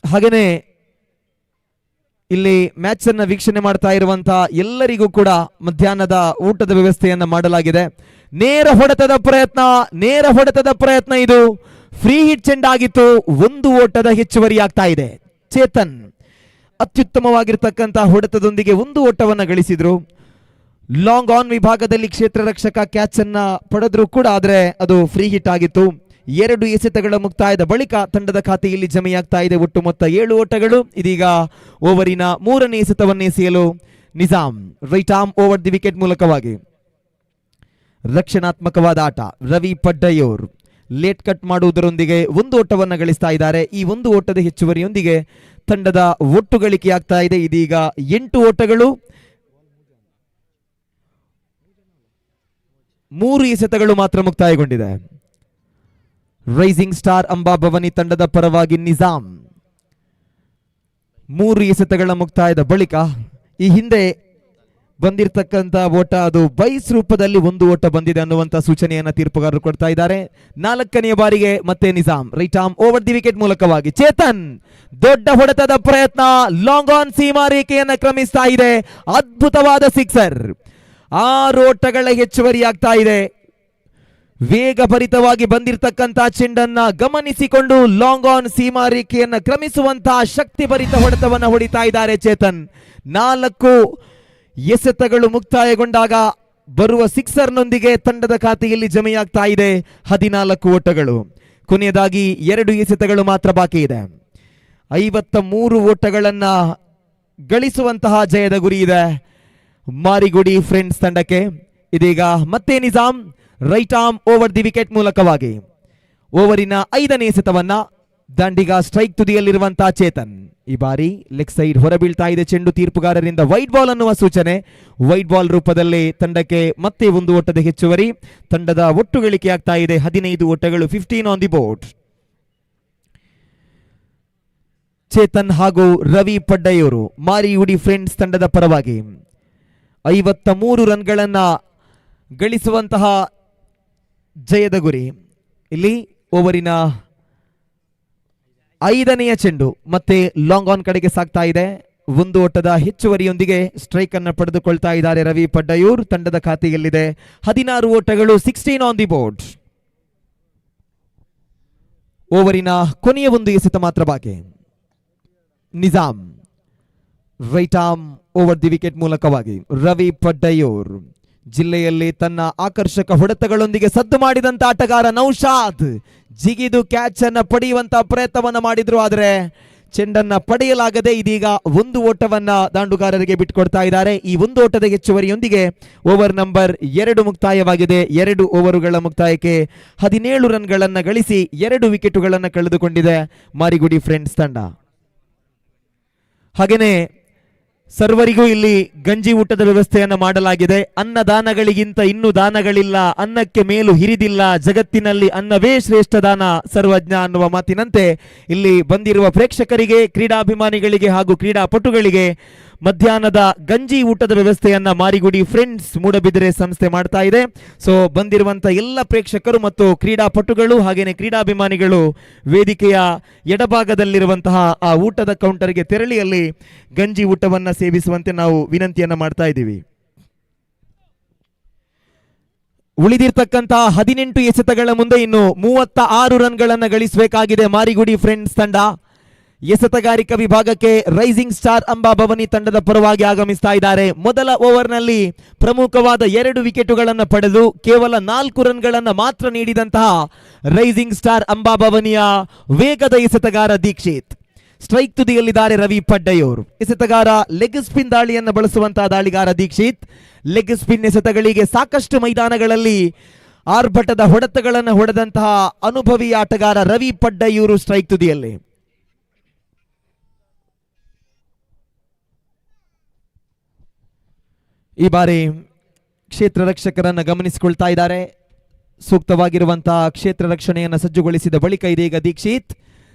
ಹಾಗೇನೆ ಇಲ್ಲಿ ಮ್ಯಾಚ್ ಅನ್ನ ವೀಕ್ಷಣೆ ಮಾಡ್ತಾ ಇರುವಂತಹ ಎಲ್ಲರಿಗೂ ಕೂಡ ಮಧ್ಯಾಹ್ನದ ಊಟದ ವ್ಯವಸ್ಥೆಯನ್ನ ಮಾಡಲಾಗಿದೆ. ನೇರ ಹೊಡೆತದ ಪ್ರಯತ್ನ ಇದು ಫ್ರೀ ಹಿಟ್ ಚೆಂಡಾಗಿತ್ತು. 1 ಓಟದ ಹೆಚ್ಚುವರಿ ಆಗ್ತಾ ಇದೆ. ಚೇತನ್ ಅತ್ಯುತ್ತಮವಾಗಿರ್ತಕ್ಕಂತಹ ಹೊಡೆತದೊಂದಿಗೆ 1 ಓಟವನ್ನ ಗಳಿಸಿದ್ರು. ಲಾಂಗ್ ಆನ್ ವಿಭಾಗದಲ್ಲಿ ಕ್ಷೇತ್ರ ರಕ್ಷಕ ಕ್ಯಾಚ್ ಅನ್ನ ಪಡೆದ್ರು ಕೂಡ, ಆದ್ರೆ ಅದು ಫ್ರೀ ಹಿಟ್ ಆಗಿತ್ತು. 2 ಎಸೆತಗಳ ಮುಕ್ತಾಯದ ಬಳಿಕ ತಂಡದ ಖಾತೆಯಲ್ಲಿ ಜಮೆಯಾಗ್ತಾ ಇದೆ ಒಟ್ಟು ಮೊತ್ತ 7 ಓಟಗಳು. ಇದೀಗ ಓವರಿನ 3ನೇ ಎಸೆತವನ್ನು ಎಸೆಯಲು Nizam right arm over the wicket ಮೂಲಕವಾಗಿ ರಕ್ಷಣಾತ್ಮಕವಾದ ಆಟ. ರವಿ ಪಡ್ಡಯ್ಯೂರ್ ಲೇಟ್ ಕಟ್ ಮಾಡುವುದರೊಂದಿಗೆ 1 ಓಟವನ್ನು ಗಳಿಸ್ತಾ ಇದ್ದಾರೆ. ಈ 1 ಓಟದ ಹೆಚ್ಚುವರಿಯೊಂದಿಗೆ ತಂಡದ ಒಟ್ಟು ಗಳಿಕೆಯಾಗ್ತಾ ಇದೆ. ಇದೀಗ 8 ಓಟಗಳು. 3 ಎಸೆತಗಳು ಮಾತ್ರ ಮುಕ್ತಾಯಗೊಂಡಿದೆ. ರೈಸಿಂಗ್ ಸ್ಟಾರ್ ಅಂಬಾಭವನಿ ತಂಡದ ಪರವಾಗಿ ನಿಜಾಮ್ 3 ಎಸೆತಗಳ ಮುಕ್ತಾಯದ ಬಳಿಕ ಈ ಹಿಂದೆ ಬಂದಿರತಕ್ಕಂತ ಓಟ ಅದು ಬೈಸ್ ರೂಪದಲ್ಲಿ 1 ಓಟ ಬಂದಿದೆ ಅನ್ನುವಂತ ಸೂಚನೆಯನ್ನ ತೀರ್ಪುಗಾರರು ಕೊಡ್ತಾ ಇದ್ದಾರೆ. 4ನೇ ಬಾರಿಗೆ ಮತ್ತೆ Nizam right arm over the wicket ಮೂಲಕವಾಗಿ ಚೇತನ್ ದೊಡ್ಡ ಹೊಡೆತದ ಪ್ರಯತ್ನ ಲಾಂಗ್ ಆನ್ ಸೀಮಾ ರೇಖೆಯನ್ನ ಕ್ರಮಿಸ್ತಾ ಇದೆ. ಅದ್ಭುತವಾದ ಸಿಕ್ಸರ್. 6 ಓಟಗಳ ಹೆಚ್ಚುವರಿ ಆಗ್ತಾ ಇದೆ. ವೇಗಭರಿತವಾಗಿ ಬಂದಿರತಕ್ಕಂತಹ ಚೆಂಡನ್ನ ಗಮನಿಸಿಕೊಂಡು ಲಾಂಗ್ ಆನ್ ಸೀಮಾ ರೇಖೆಯನ್ನ ಕ್ರಮಿಸುವಂತಹ ಶಕ್ತಿಭರಿತ ಹೊಡೆತವನ್ನು ಹೊಡಿತಾ ಇದ್ದಾರೆ ಚೇತನ್. 4 ಎಸೆತಗಳು ಮುಕ್ತಾಯಗೊಂಡಾಗ ಬರುವ ಸಿಕ್ಸರ್ನೊಂದಿಗೆ ತಂಡದ ಖಾತೆಯಲ್ಲಿ ಜಮೆಯಾಗ್ತಾ ಇದೆ 14 ಓಟಗಳು. ಕೊನೆಯದಾಗಿ 2 ಎಸೆತಗಳು ಮಾತ್ರ ಬಾಕಿ ಇದೆ. 53 ಓಟಗಳನ್ನ ಗಳಿಸುವಂತಹ ಜಯದ ಗುರಿ ಇದೆ ಮಾರಿಗುಡಿ ಫ್ರೆಂಡ್ಸ್ ತಂಡಕ್ಕೆ. ಇದೀಗ ಮತ್ತೆ Nizam right arm over the wicket ಮೂಲಕವಾಗಿ ಓವರಿನ 5ನೇ ಎಸೆತವನ್ನ ದಾಂಡಿಗ ಸ್ಟ್ರೈಕ್ ತುದಿಯಲ್ಲಿರುವಂತಹ ಚೇತನ್. ಈ ಬಾರಿ ಲೆಗ್ ಸೈಡ್ ಹೊರಬೀಳ್ತಾ ಇದೆ ಚೆಂಡು. ತೀರ್ಪುಗಾರರಿಂದ ವೈಟ್ ಬಾಲ್ ಅನ್ನುವ ಸೂಚನೆ. ವೈಟ್ ಬಾಲ್ ರೂಪದಲ್ಲಿ ತಂಡಕ್ಕೆ ಮತ್ತೆ 1 ಓಟದ ಹೆಚ್ಚುವರಿ. ತಂಡದ ಒಟ್ಟು ಗಳಿಕೆಯಾಗ್ತಾ ಇದೆ 15 ಓಟಗಳು. 15 ಆನ್ ದಿ ಬೋರ್ಡ್. ಚೇತನ್ ಹಾಗೂ ರವಿ ಪಡ್ಡಯ್ಯೂರು ಮಾರಿಗುಡಿ ಫ್ರೆಂಡ್ಸ್ ತಂಡದ ಪರವಾಗಿ 53 ರನ್ಗಳನ್ನ ಗಳಿಸುವಂತಹ ಜಯದ ಗುರಿ. ಇಲ್ಲಿ ಓವರಿನ 5ನೇ ಚೆಂಡು ಮತ್ತೆ ಲಾಂಗ್ ಆನ್ ಕಡೆಗೆ ಸಾಗ್ತಾ ಇದೆ. ಒಂದು ಓಟದ ಹೆಚ್ಚುವರಿಯೊಂದಿಗೆ ಸ್ಟ್ರೈಕ್ ಅನ್ನು ಪಡೆದುಕೊಳ್ತಾ ಇದ್ದಾರೆ ರವಿ ಪಡ್ಡಯೂರ್. ತಂಡದ ಖಾತೆಯಲ್ಲಿದೆ 16 ಓಟಗಳು, 16 ಆನ್ ದಿ ಬೋರ್ಡ್. ಓವರಿನ ಕೊನೆಯ ಒಂದು ಎಸೆತ ಮಾತ್ರ ಬಾಕಿ. Nizam right arm over the wicket ಮೂಲಕವಾಗಿ ರವಿ ಪಡ್ಡಯೂರ್. ಜಿಲ್ಲೆಯಲ್ಲಿ ತನ್ನ ಆಕರ್ಷಕ ಹೊಡೆತಗಳೊಂದಿಗೆ ಸದ್ದು ಮಾಡಿದಂತ ಆಟಗಾರ ನೌಶಾದ್ ಜಿಗಿದು ಕ್ಯಾಚ್ ಅನ್ನ ಪಡೆಯುವಂತಹ ಪ್ರಯತ್ನವನ್ನ ಮಾಡಿದ್ರು. ಆದರೆ ಚೆಂಡನ್ನ ಪಡೆಯಲಾಗದೆ ಇದೀಗ ಒಂದು ಓಟವನ್ನ ದಾಂಡುಗಾರರಿಗೆ ಬಿಟ್ಟುಕೊಡ್ತಾ ಇದ್ದಾರೆ. ಈ ಒಂದು ಓಟದ ಹೆಚ್ಚುವರಿಯೊಂದಿಗೆ ಓವರ್ ನಂಬರ್ 2 ಮುಕ್ತಾಯವಾಗಿದೆ. 2 ಓವರುಗಳ ಮುಕ್ತಾಯಕ್ಕೆ 17 ರನ್ಗಳನ್ನ ಗಳಿಸಿ 2 ವಿಕೆಟುಗಳನ್ನು ಕಳೆದುಕೊಂಡಿದೆ ಮಾರಿಗುಡಿ ಫ್ರೆಂಡ್ಸ್ ತಂಡ. ಹಾಗೇನೆ ಸರ್ವರಿಗೂ ಇಲ್ಲಿ ಗಂಜಿ ಊಟದ ವ್ಯವಸ್ಥೆಯನ್ನು ಮಾಡಲಾಗಿದೆ. ಅನ್ನದಾನಗಳಿಗಿಂತ ಇನ್ನೂ ದಾನಗಳಿಲ್ಲ, ಅನ್ನಕ್ಕೆ ಮೇಲು ಹಿರಿದಿಲ್ಲ, ಜಗತ್ತಿನಲ್ಲಿ ಅನ್ನವೇ ಶ್ರೇಷ್ಠ ದಾನ ಸರ್ವಜ್ಞ ಅನ್ನುವ ಮಾತಿನಂತೆ ಇಲ್ಲಿ ಬಂದಿರುವ ಪ್ರೇಕ್ಷಕರಿಗೆ, ಕ್ರೀಡಾಭಿಮಾನಿಗಳಿಗೆ ಹಾಗೂ ಕ್ರೀಡಾಪಟುಗಳಿಗೆ ಮಧ್ಯಾಹ್ನದ ಗಂಜಿ ಊಟದ ವ್ಯವಸ್ಥೆಯನ್ನ ಮಾರಿಗುಡಿ ಫ್ರೆಂಡ್ಸ್ ಮೂಡಬಿದಿರೆ ಸಂಸ್ಥೆ ಮಾಡ್ತಾ ಇದೆ. ಸೊ ಬಂದಿರುವಂತ ಎಲ್ಲ ಪ್ರೇಕ್ಷಕರು ಮತ್ತು ಕ್ರೀಡಾಪಟುಗಳು ಹಾಗೇನೆ ಕ್ರೀಡಾಭಿಮಾನಿಗಳು ವೇದಿಕೆಯ ಎಡಭಾಗದಲ್ಲಿರುವಂತಹ ಆ ಊಟದ ಕೌಂಟರ್ಗೆ ತೆರಳಿ ಅಲ್ಲಿ ಗಂಜಿ ಊಟವನ್ನ ಸೇವಿಸುವಂತೆ ನಾವು ವಿನಂತಿಯನ್ನ ಮಾಡ್ತಾ ಇದ್ದೀವಿ. ಉಳಿದಿರ್ತಕ್ಕಂತಹ 18 ಎಸೆತಗಳ ಮುಂದೆ ಇನ್ನು 36 ರನ್ಗಳನ್ನು ಗಳಿಸಬೇಕಾಗಿದೆ ಮಾರಿಗುಡಿ ಫ್ರೆಂಡ್ಸ್ ತಂಡ. ಎಸೆತಗಾರಿಕಾ ವಿಭಾಗಕ್ಕೆ ರೈಸಿಂಗ್ ಸ್ಟಾರ್ ಅಂಬಾಭವನಿ ತಂಡದ ಪರವಾಗಿ ಆಗಮಿಸ್ತಾ ಇದ್ದಾರೆ. ಮೊದಲ ಓವರ್ನಲ್ಲಿ ಪ್ರಮುಖವಾದ 2 ವಿಕೆಟುಗಳನ್ನು ಪಡೆದು ಕೇವಲ 4 ರನ್ಗಳನ್ನು ಮಾತ್ರ ನೀಡಿದಂತಹ ರೈಸಿಂಗ್ ಸ್ಟಾರ್ ಅಂಬಾಭವನಿಯ ವೇಗದ ಎಸೆತಗಾರ ದೀಕ್ಷಿತ್. ಸ್ಟ್ರೈಕ್ ತುದಿಯಲ್ಲಿದ್ದಾರೆ ರವಿ ಪಡ್ಡಯೂರ್. ಎಸೆತಗಾರ ಲೆಗ್ ಸ್ಪಿನ್ ದಾಳಿಯನ್ನು ಬಳಸುವಂತಹ ದಾಳಿಗಾರ ದೀಕ್ಷಿತ್. ಲೆಗ್ ಸ್ಪಿನ್ ಎಸೆತಗಳಿಗೆ ಸಾಕಷ್ಟು ಮೈದಾನಗಳಲ್ಲಿ ಆರ್ಭಟದ ಹೊಡೆತಗಳನ್ನು ಹೊಡೆದಂತಹ ಅನುಭವಿ ಆಟಗಾರ ರವಿ ಪಡ್ಡಯೂರು ಸ್ಟ್ರೈಕ್ ತುದಿಯಲ್ಲಿ. ಈ ಬಾರಿ ಕ್ಷೇತ್ರ ರಕ್ಷಕರನ್ನು ಗಮನಿಸಿಕೊಳ್ತಾ ಇದ್ದಾರೆ. ಸೂಕ್ತವಾಗಿರುವಂತಹ ಕ್ಷೇತ್ರ ರಕ್ಷಣೆಯನ್ನು ಸಜ್ಜುಗೊಳಿಸಿದ ಬಳಿಕ ಇದೀಗ Dikshit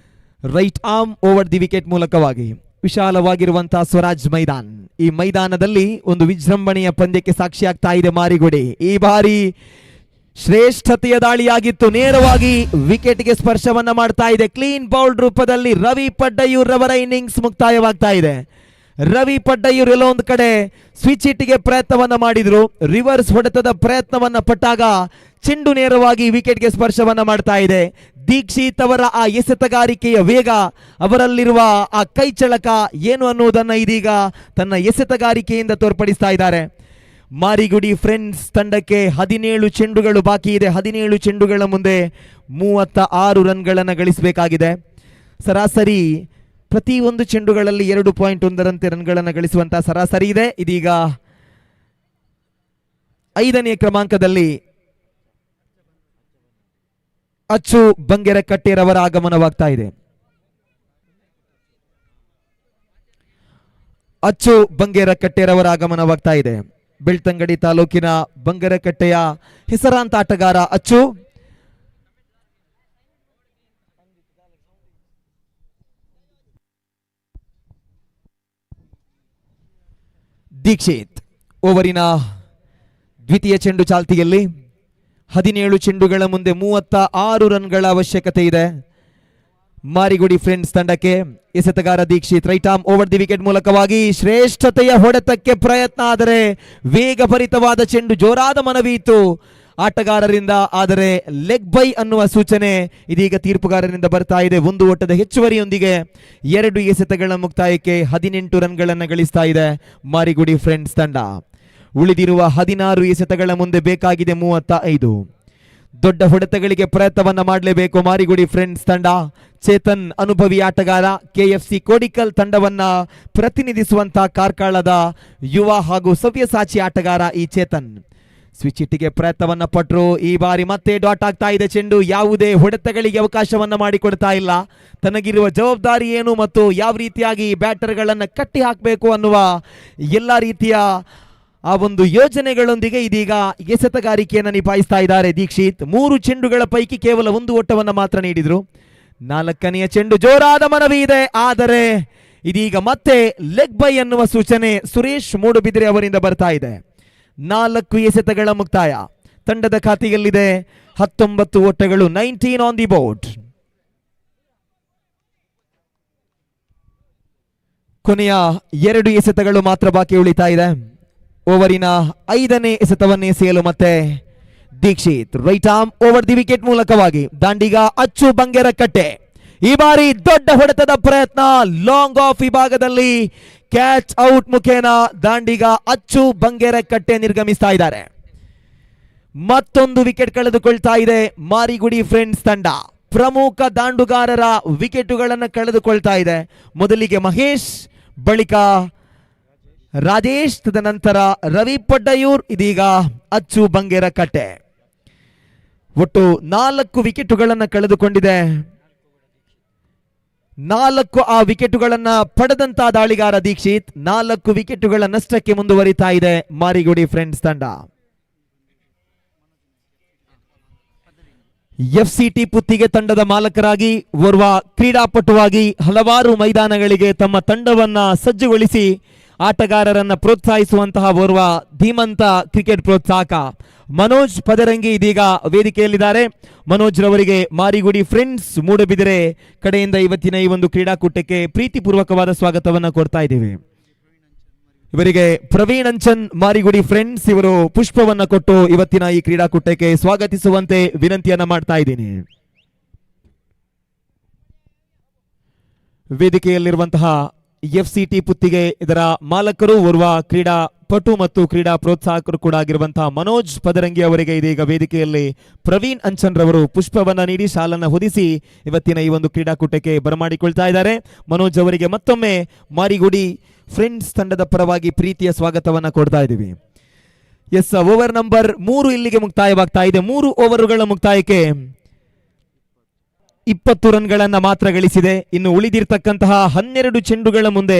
right arm over the wicket ಮೂಲಕವಾಗಿ ವಿಶಾಲವಾಗಿರುವಂತಹ ಸ್ವರಾಜ್ ಮೈದಾನ್. ಈ ಮೈದಾನದಲ್ಲಿ ಒಂದು ವಿಜೃಂಭಣೆಯ ಪಂದ್ಯಕ್ಕೆ ಸಾಕ್ಷಿಯಾಗ್ತಾ ಇದೆ ಮಾರಿಗುಡಿ. ಈ ಬಾರಿ ಶ್ರೇಷ್ಠತೆಯ ದಾಳಿಯಾಗಿತ್ತು, ನೇರವಾಗಿ ವಿಕೆಟ್ಗೆ ಸ್ಪರ್ಶವನ್ನ ಮಾಡ್ತಾ ಇದೆ. ಕ್ಲೀನ್ ಬೌಲ್ಡ್ ರೂಪದಲ್ಲಿ ರವಿ ಪಡ್ಡಯೂರ್ ರವರ ಇನ್ನಿಂಗ್ಸ್ ಮುಕ್ತಾಯವಾಗ್ತಾ ಇದೆ. ರವಿ ಪಡ್ಡಯೂರ್ ಎಲ್ಲೋ ಒಂದು ಕಡೆ ಸ್ವಿಚ್ ಹಿಟ್ಗೆ ಪ್ರಯತ್ನವನ್ನ ಮಾಡಿದ್ರು, ರಿವರ್ಸ್ ಹೊಡೆತದ ಪ್ರಯತ್ನವನ್ನ ಪಟ್ಟಾಗ ಚೆಂಡು ನೇರವಾಗಿ ವಿಕೆಟ್ಗೆ ಸ್ಪರ್ಶವನ್ನ ಮಾಡ್ತಾ ಇದೆ. ದೀಕ್ಷಿತ್ ಅವರ ಆ ಎಸೆತಗಾರಿಕೆಯ ವೇಗ, ಅವರಲ್ಲಿರುವ ಆ ಕೈಚಳಕ ಏನು ಅನ್ನುವುದನ್ನ ಇದೀಗ ತನ್ನ ಎಸೆತಗಾರಿಕೆಯಿಂದ ತೋರ್ಪಡಿಸ್ತಾ ಇದ್ದಾರೆ. ಮಾರಿಗುಡಿ ಫ್ರೆಂಡ್ಸ್ ತಂಡಕ್ಕೆ 17 ಚೆಂಡುಗಳು ಬಾಕಿ ಇದೆ. 17 ಚೆಂಡುಗಳ ಮುಂದೆ 36 ರನ್ಗಳನ್ನು ಗಳಿಸಬೇಕಾಗಿದೆ. ಸರಾಸರಿ ಪ್ರತಿ ಒಂದು ಚೆಂಡುಗಳಲ್ಲಿ 2.1ರಂತೆ ರನ್ಗಳನ್ನು ಗಳಿಸುವಂತಹ ಸರಾಸರಿ ಇದೆ. ಇದೀಗ 5ನೇ ಕ್ರಮಾಂಕದಲ್ಲಿ ಅಚ್ಚು ಬಂಗೆರಕಟ್ಟೆರವರ ಆಗಮನವಾಗ್ತಾ ಇದೆ. ಅಚ್ಚು ಬಂಗೆರಕಟ್ಟೆರವರ ಆಗಮನವಾಗ್ತಾ ಇದೆ. ಬೆಳ್ತಂಗಡಿ ತಾಲೂಕಿನ ಬಂಗರಕಟ್ಟೆಯ ಹೆಸರಾಂತ ಆಟಗಾರ ಅಚ್ಚು. ದೀಕ್ಷಿತ್ ಓವರಿನ ದ್ವಿತೀಯ ಚೆಂಡು ಚಾಲ್ತಿಯಲ್ಲಿ 17 ಚೆಂಡುಗಳ ಮುಂದೆ 36 ರನ್ಗಳ ಅವಶ್ಯಕತೆ ಇದೆ ಮಾರಿಗುಡಿ ಫ್ರೆಂಡ್ಸ್ ತಂಡಕ್ಕೆ. ಎಸೆತಗಾರ Dikshit right arm over the wicket ಮೂಲಕವಾಗಿ ಶ್ರೇಷ್ಠತೆಯ ಹೊಡೆತಕ್ಕೆ ಪ್ರಯತ್ನ, ಆದರೆ ವೇಗಭರಿತವಾದ ಚೆಂಡು, ಜೋರಾದ ಮನವಿ ಇತ್ತು ಆಟಗಾರರಿಂದ, ಆದರೆ ಲೆಗ್ ಬೈ ಅನ್ನುವ ಸೂಚನೆ ಇದೀಗ ತೀರ್ಪುಗಾರರಿಂದ ಬರ್ತಾ ಇದೆ. ಒಂದು ಓಟದ ಹೆಚ್ಚುವರಿಯೊಂದಿಗೆ 2 ಎಸೆತಗಳ ಮುಕ್ತಾಯಕ್ಕೆ 18 ರನ್ಗಳನ್ನು ಗಳಿಸ್ತಾ ಇದೆ ಮಾರಿಗುಡಿ ಫ್ರೆಂಡ್ಸ್ ತಂಡ. ಉಳಿದಿರುವ 16 ಎಸೆತಗಳ ಮುಂದೆ ಬೇಕಾಗಿದೆ 35. ದೊಡ್ಡ ಹೊಡೆತಗಳಿಗೆ ಪ್ರಯತ್ನವನ್ನ ಮಾಡಲೇಬೇಕು ಮಾರಿಗುಡಿ ಫ್ರೆಂಡ್ಸ್ ತಂಡ. ಚೇತನ್ ಅನುಭವಿ ಆಟಗಾರ, KFC ಕೋಡಿಕಲ್ ತಂಡವನ್ನ ಪ್ರತಿನಿಧಿಸುವಂತಹ ಕಾರ್ಕಳದ ಯುವ ಹಾಗೂ ಸವ್ಯಸಾಚಿ ಆಟಗಾರ ಈ ಚೇತನ್. ಸ್ವಿಚ್ ಹಿಟ್ಟಿಗೆ ಪ್ರಯತ್ನವನ್ನ ಪಟ್ಟರು. ಈ ಬಾರಿ ಮತ್ತೆ ಡಾಟ್ ಆಗ್ತಾ ಇದೆ ಚೆಂಡು. ಯಾವುದೇ ಹೊಡೆತಗಳಿಗೆ ಅವಕಾಶವನ್ನ ಮಾಡಿಕೊಡ್ತಾ ಇಲ್ಲ. ತನಗಿರುವ ಜವಾಬ್ದಾರಿ ಏನು ಮತ್ತು ಯಾವ ರೀತಿಯಾಗಿ ಬ್ಯಾಟರ್ಗಳನ್ನು ಕಟ್ಟಿ ಹಾಕಬೇಕು ಅನ್ನುವ ಎಲ್ಲ ರೀತಿಯ ಆ ಒಂದು ಯೋಜನೆಗಳೊಂದಿಗೆ ಇದೀಗ ಎಸೆತಗಾರಿಕೆಯನ್ನು ನಿಭಾಯಿಸ್ತಾ ಇದ್ದಾರೆ ದೀಕ್ಷಿತ್. 3 ಚೆಂಡುಗಳ ಪೈಕಿ ಕೇವಲ 1 ಓಟವನ್ನು ಮಾತ್ರ ನೀಡಿದ್ರು. 4ನೆಯ ಚೆಂಡು, ಜೋರಾದ ಮನವಿ ಇದೆ, ಆದರೆ ಇದೀಗ ಮತ್ತೆ ಲೆಗ್ ಬೈ ಅನ್ನುವ ಸೂಚನೆ ಸುರೇಶ್ ಮೂಡುಬಿದಿರೆ ಅವರಿಂದ ಬರ್ತಾ ಇದೆ. 4 ಎಸೆತಗಳ ಮುಕ್ತಾಯ. ತಂಡದ ಖಾತೆಯಲ್ಲಿದೆ 19 ಓಟಗಳು, 19 ಆನ್ ದಿ ಬೋರ್ಡ್. ಕೊನೆಯ 2 ಎಸೆತಗಳು ಮಾತ್ರ ಬಾಕಿ ಉಳಿತಾ ಇದೆ. ಓವರಿನ 5ನೇ ಎಸೆತವನ್ನೇ ಎಸೆಯಲು ಮತ್ತೆ Dikshit right arm over the wicket ಮೂಲಕವಾಗಿ ದಾಂಡಿಗ ಅಚ್ಚು ಬಂಗೇರಕಟ್ಟೆ. ಈ ಬಾರಿ ದೊಡ್ಡ ಹೊಡೆತದ ಪ್ರಯತ್ನ, ಲಾಂಗ್ ಆಫ್ ವಿಭಾಗದಲ್ಲಿ ಕ್ಯಾಚ್ ಔಟ್ ಮುಖೇನ ದಾಂಡಿಗ ಅಚ್ಚು ಬಂಗೇರಕಟ್ಟೆ ನಿರ್ಗಮಿಸ್ತಾ ಇದ್ದಾರೆ. ಮತ್ತೊಂದು ವಿಕೆಟ್ ಕಳೆದುಕೊಳ್ತಾ ಇದೆ ಮಾರಿಗುಡಿ ಫ್ರೆಂಡ್ಸ್ ತಂಡ. ಪ್ರಮುಖ ದಾಂಡುಗಾರರ ವಿಕೆಟುಗಳನ್ನು ಕಳೆದುಕೊಳ್ತಾ ಇದೆ. ಮೊದಲಿಗೆ ಮಹೇಶ್, ಬಳಿಕ ರಾಜೇಶ್, ತದನಂತರ ರವಿ ಪಡ್ಡಯೂರ್, ಇದೀಗ ಅಚ್ಚು ಬಂಗೇರಕಟ್ಟೆ. ಒಟ್ಟು 4 ವಿಕೆಟುಗಳನ್ನು ಕಳೆದುಕೊಂಡಿದೆ. 4 ಆ ವಿಕೆಟುಗಳನ್ನ ಪಡೆದಂತ ದಾಳಿಗಾರ ದೀಕ್ಷಿತ್. 4 ವಿಕೆಟುಗಳ ನಷ್ಟಕ್ಕೆ ಮುಂದುವರಿತಾ ಇದೆ ಮಾರಿಗುಡಿ ಫ್ರೆಂಡ್ಸ್ ತಂಡ. ಎಫ್ಸಿಟಿ ಪುತ್ತಿಗೆ ತಂಡದ ಮಾಲಕರಾಗಿ ಓರ್ವ ಕ್ರೀಡಾಪಟುವಾಗಿ ಹಲವಾರು ಮೈದಾನಗಳಿಗೆ ತಮ್ಮ ತಂಡವನ್ನ ಸಜ್ಜುಗೊಳಿಸಿ ಆಟಗಾರರನ್ನ ಪ್ರೋತ್ಸಾಹಿಸುವಂತಹ ಓರ್ವ ಧೀಮಂತ ಕ್ರಿಕೆಟ್ ಪ್ರೋತ್ಸಾಹಕ ಮನೋಜ್ ಪದರಂಗಿ ಇದೀಗ ವೇದಿಕೆಯಲ್ಲಿದ್ದಾರೆ. ಮನೋಜ್ ರವರಿಗೆ ಮಾರಿಗುಡಿ ಫ್ರೆಂಡ್ಸ್ ಮೂಡಬಿದಿರೆ ಕಡೆಯಿಂದ ಇವತ್ತಿನ ಈ ಒಂದು ಕ್ರೀಡಾಕೂಟಕ್ಕೆ ಪ್ರೀತಿಪೂರ್ವಕವಾದ ಸ್ವಾಗತವನ್ನ ಕೊಡ್ತಾ ಇದ್ದೇವೆ. ಇವರಿಗೆ ಪ್ರವೀಣ್ ಅಂಚನ್ ಮಾರಿಗುಡಿ ಫ್ರೆಂಡ್ಸ್ ಇವರು ಪುಷ್ಪವನ್ನ ಕೊಟ್ಟು ಇವತ್ತಿನ ಈ ಕ್ರೀಡಾಕೂಟಕ್ಕೆ ಸ್ವಾಗತಿಸುವಂತೆ ವಿನಂತಿಯನ್ನ ಮಾಡ್ತಾ ಇದ್ದೀನಿ. ವೇದಿಕೆಯಲ್ಲಿರುವಂತಹ ಎಫ್ಸಿಟಿ ಪುತ್ತಿಗೆ ಇದರ ಮಾಲಕರು ಓರ್ವ ಕ್ರೀಡಾಪಟು ಮತ್ತು ಕ್ರೀಡಾ ಪ್ರೋತ್ಸಾಹಕರು ಕೂಡ ಆಗಿರುವಂತಹ ಮನೋಜ್ ಪದರಂಗಿ ಅವರಿಗೆ ಇದೀಗ ವೇದಿಕೆಯಲ್ಲಿ ಪ್ರವೀಣ್ ಅಂಚನ್ ರವರು ಪುಷ್ಪವನ್ನ ನೀಡಿ ಶಾಲನ್ನ ಹೊದಿಸಿ ಇವತ್ತಿನ ಈ ಒಂದು ಕ್ರೀಡಾಕೂಟಕ್ಕೆ ಬರಮಾಡಿಕೊಳ್ತಾ ಇದ್ದಾರೆ. ಮನೋಜ್ ಅವರಿಗೆ ಮತ್ತೊಮ್ಮೆ ಮಾರಿಗುಡಿ ಫ್ರೆಂಡ್ಸ್ ತಂಡದ ಪರವಾಗಿ ಪ್ರೀತಿಯ ಸ್ವಾಗತವನ್ನ ಕೊಡ್ತಾ ಇದ್ದೀವಿ. ಎಸ್, ಓವರ್ ನಂಬರ್ 3 ಇಲ್ಲಿಗೆ ಮುಕ್ತಾಯವಾಗ್ತಾ ಇದೆ. 3 ಓವರುಗಳ ಮುಕ್ತಾಯಕ್ಕೆ 20 ರನ್ಗಳನ್ನ ಮಾತ್ರ ಗಳಿಸಿದೆ. ಇನ್ನು ಉಳಿದಿರ್ತಕ್ಕಂತಹ 12 ಚೆಂಡುಗಳ ಮುಂದೆ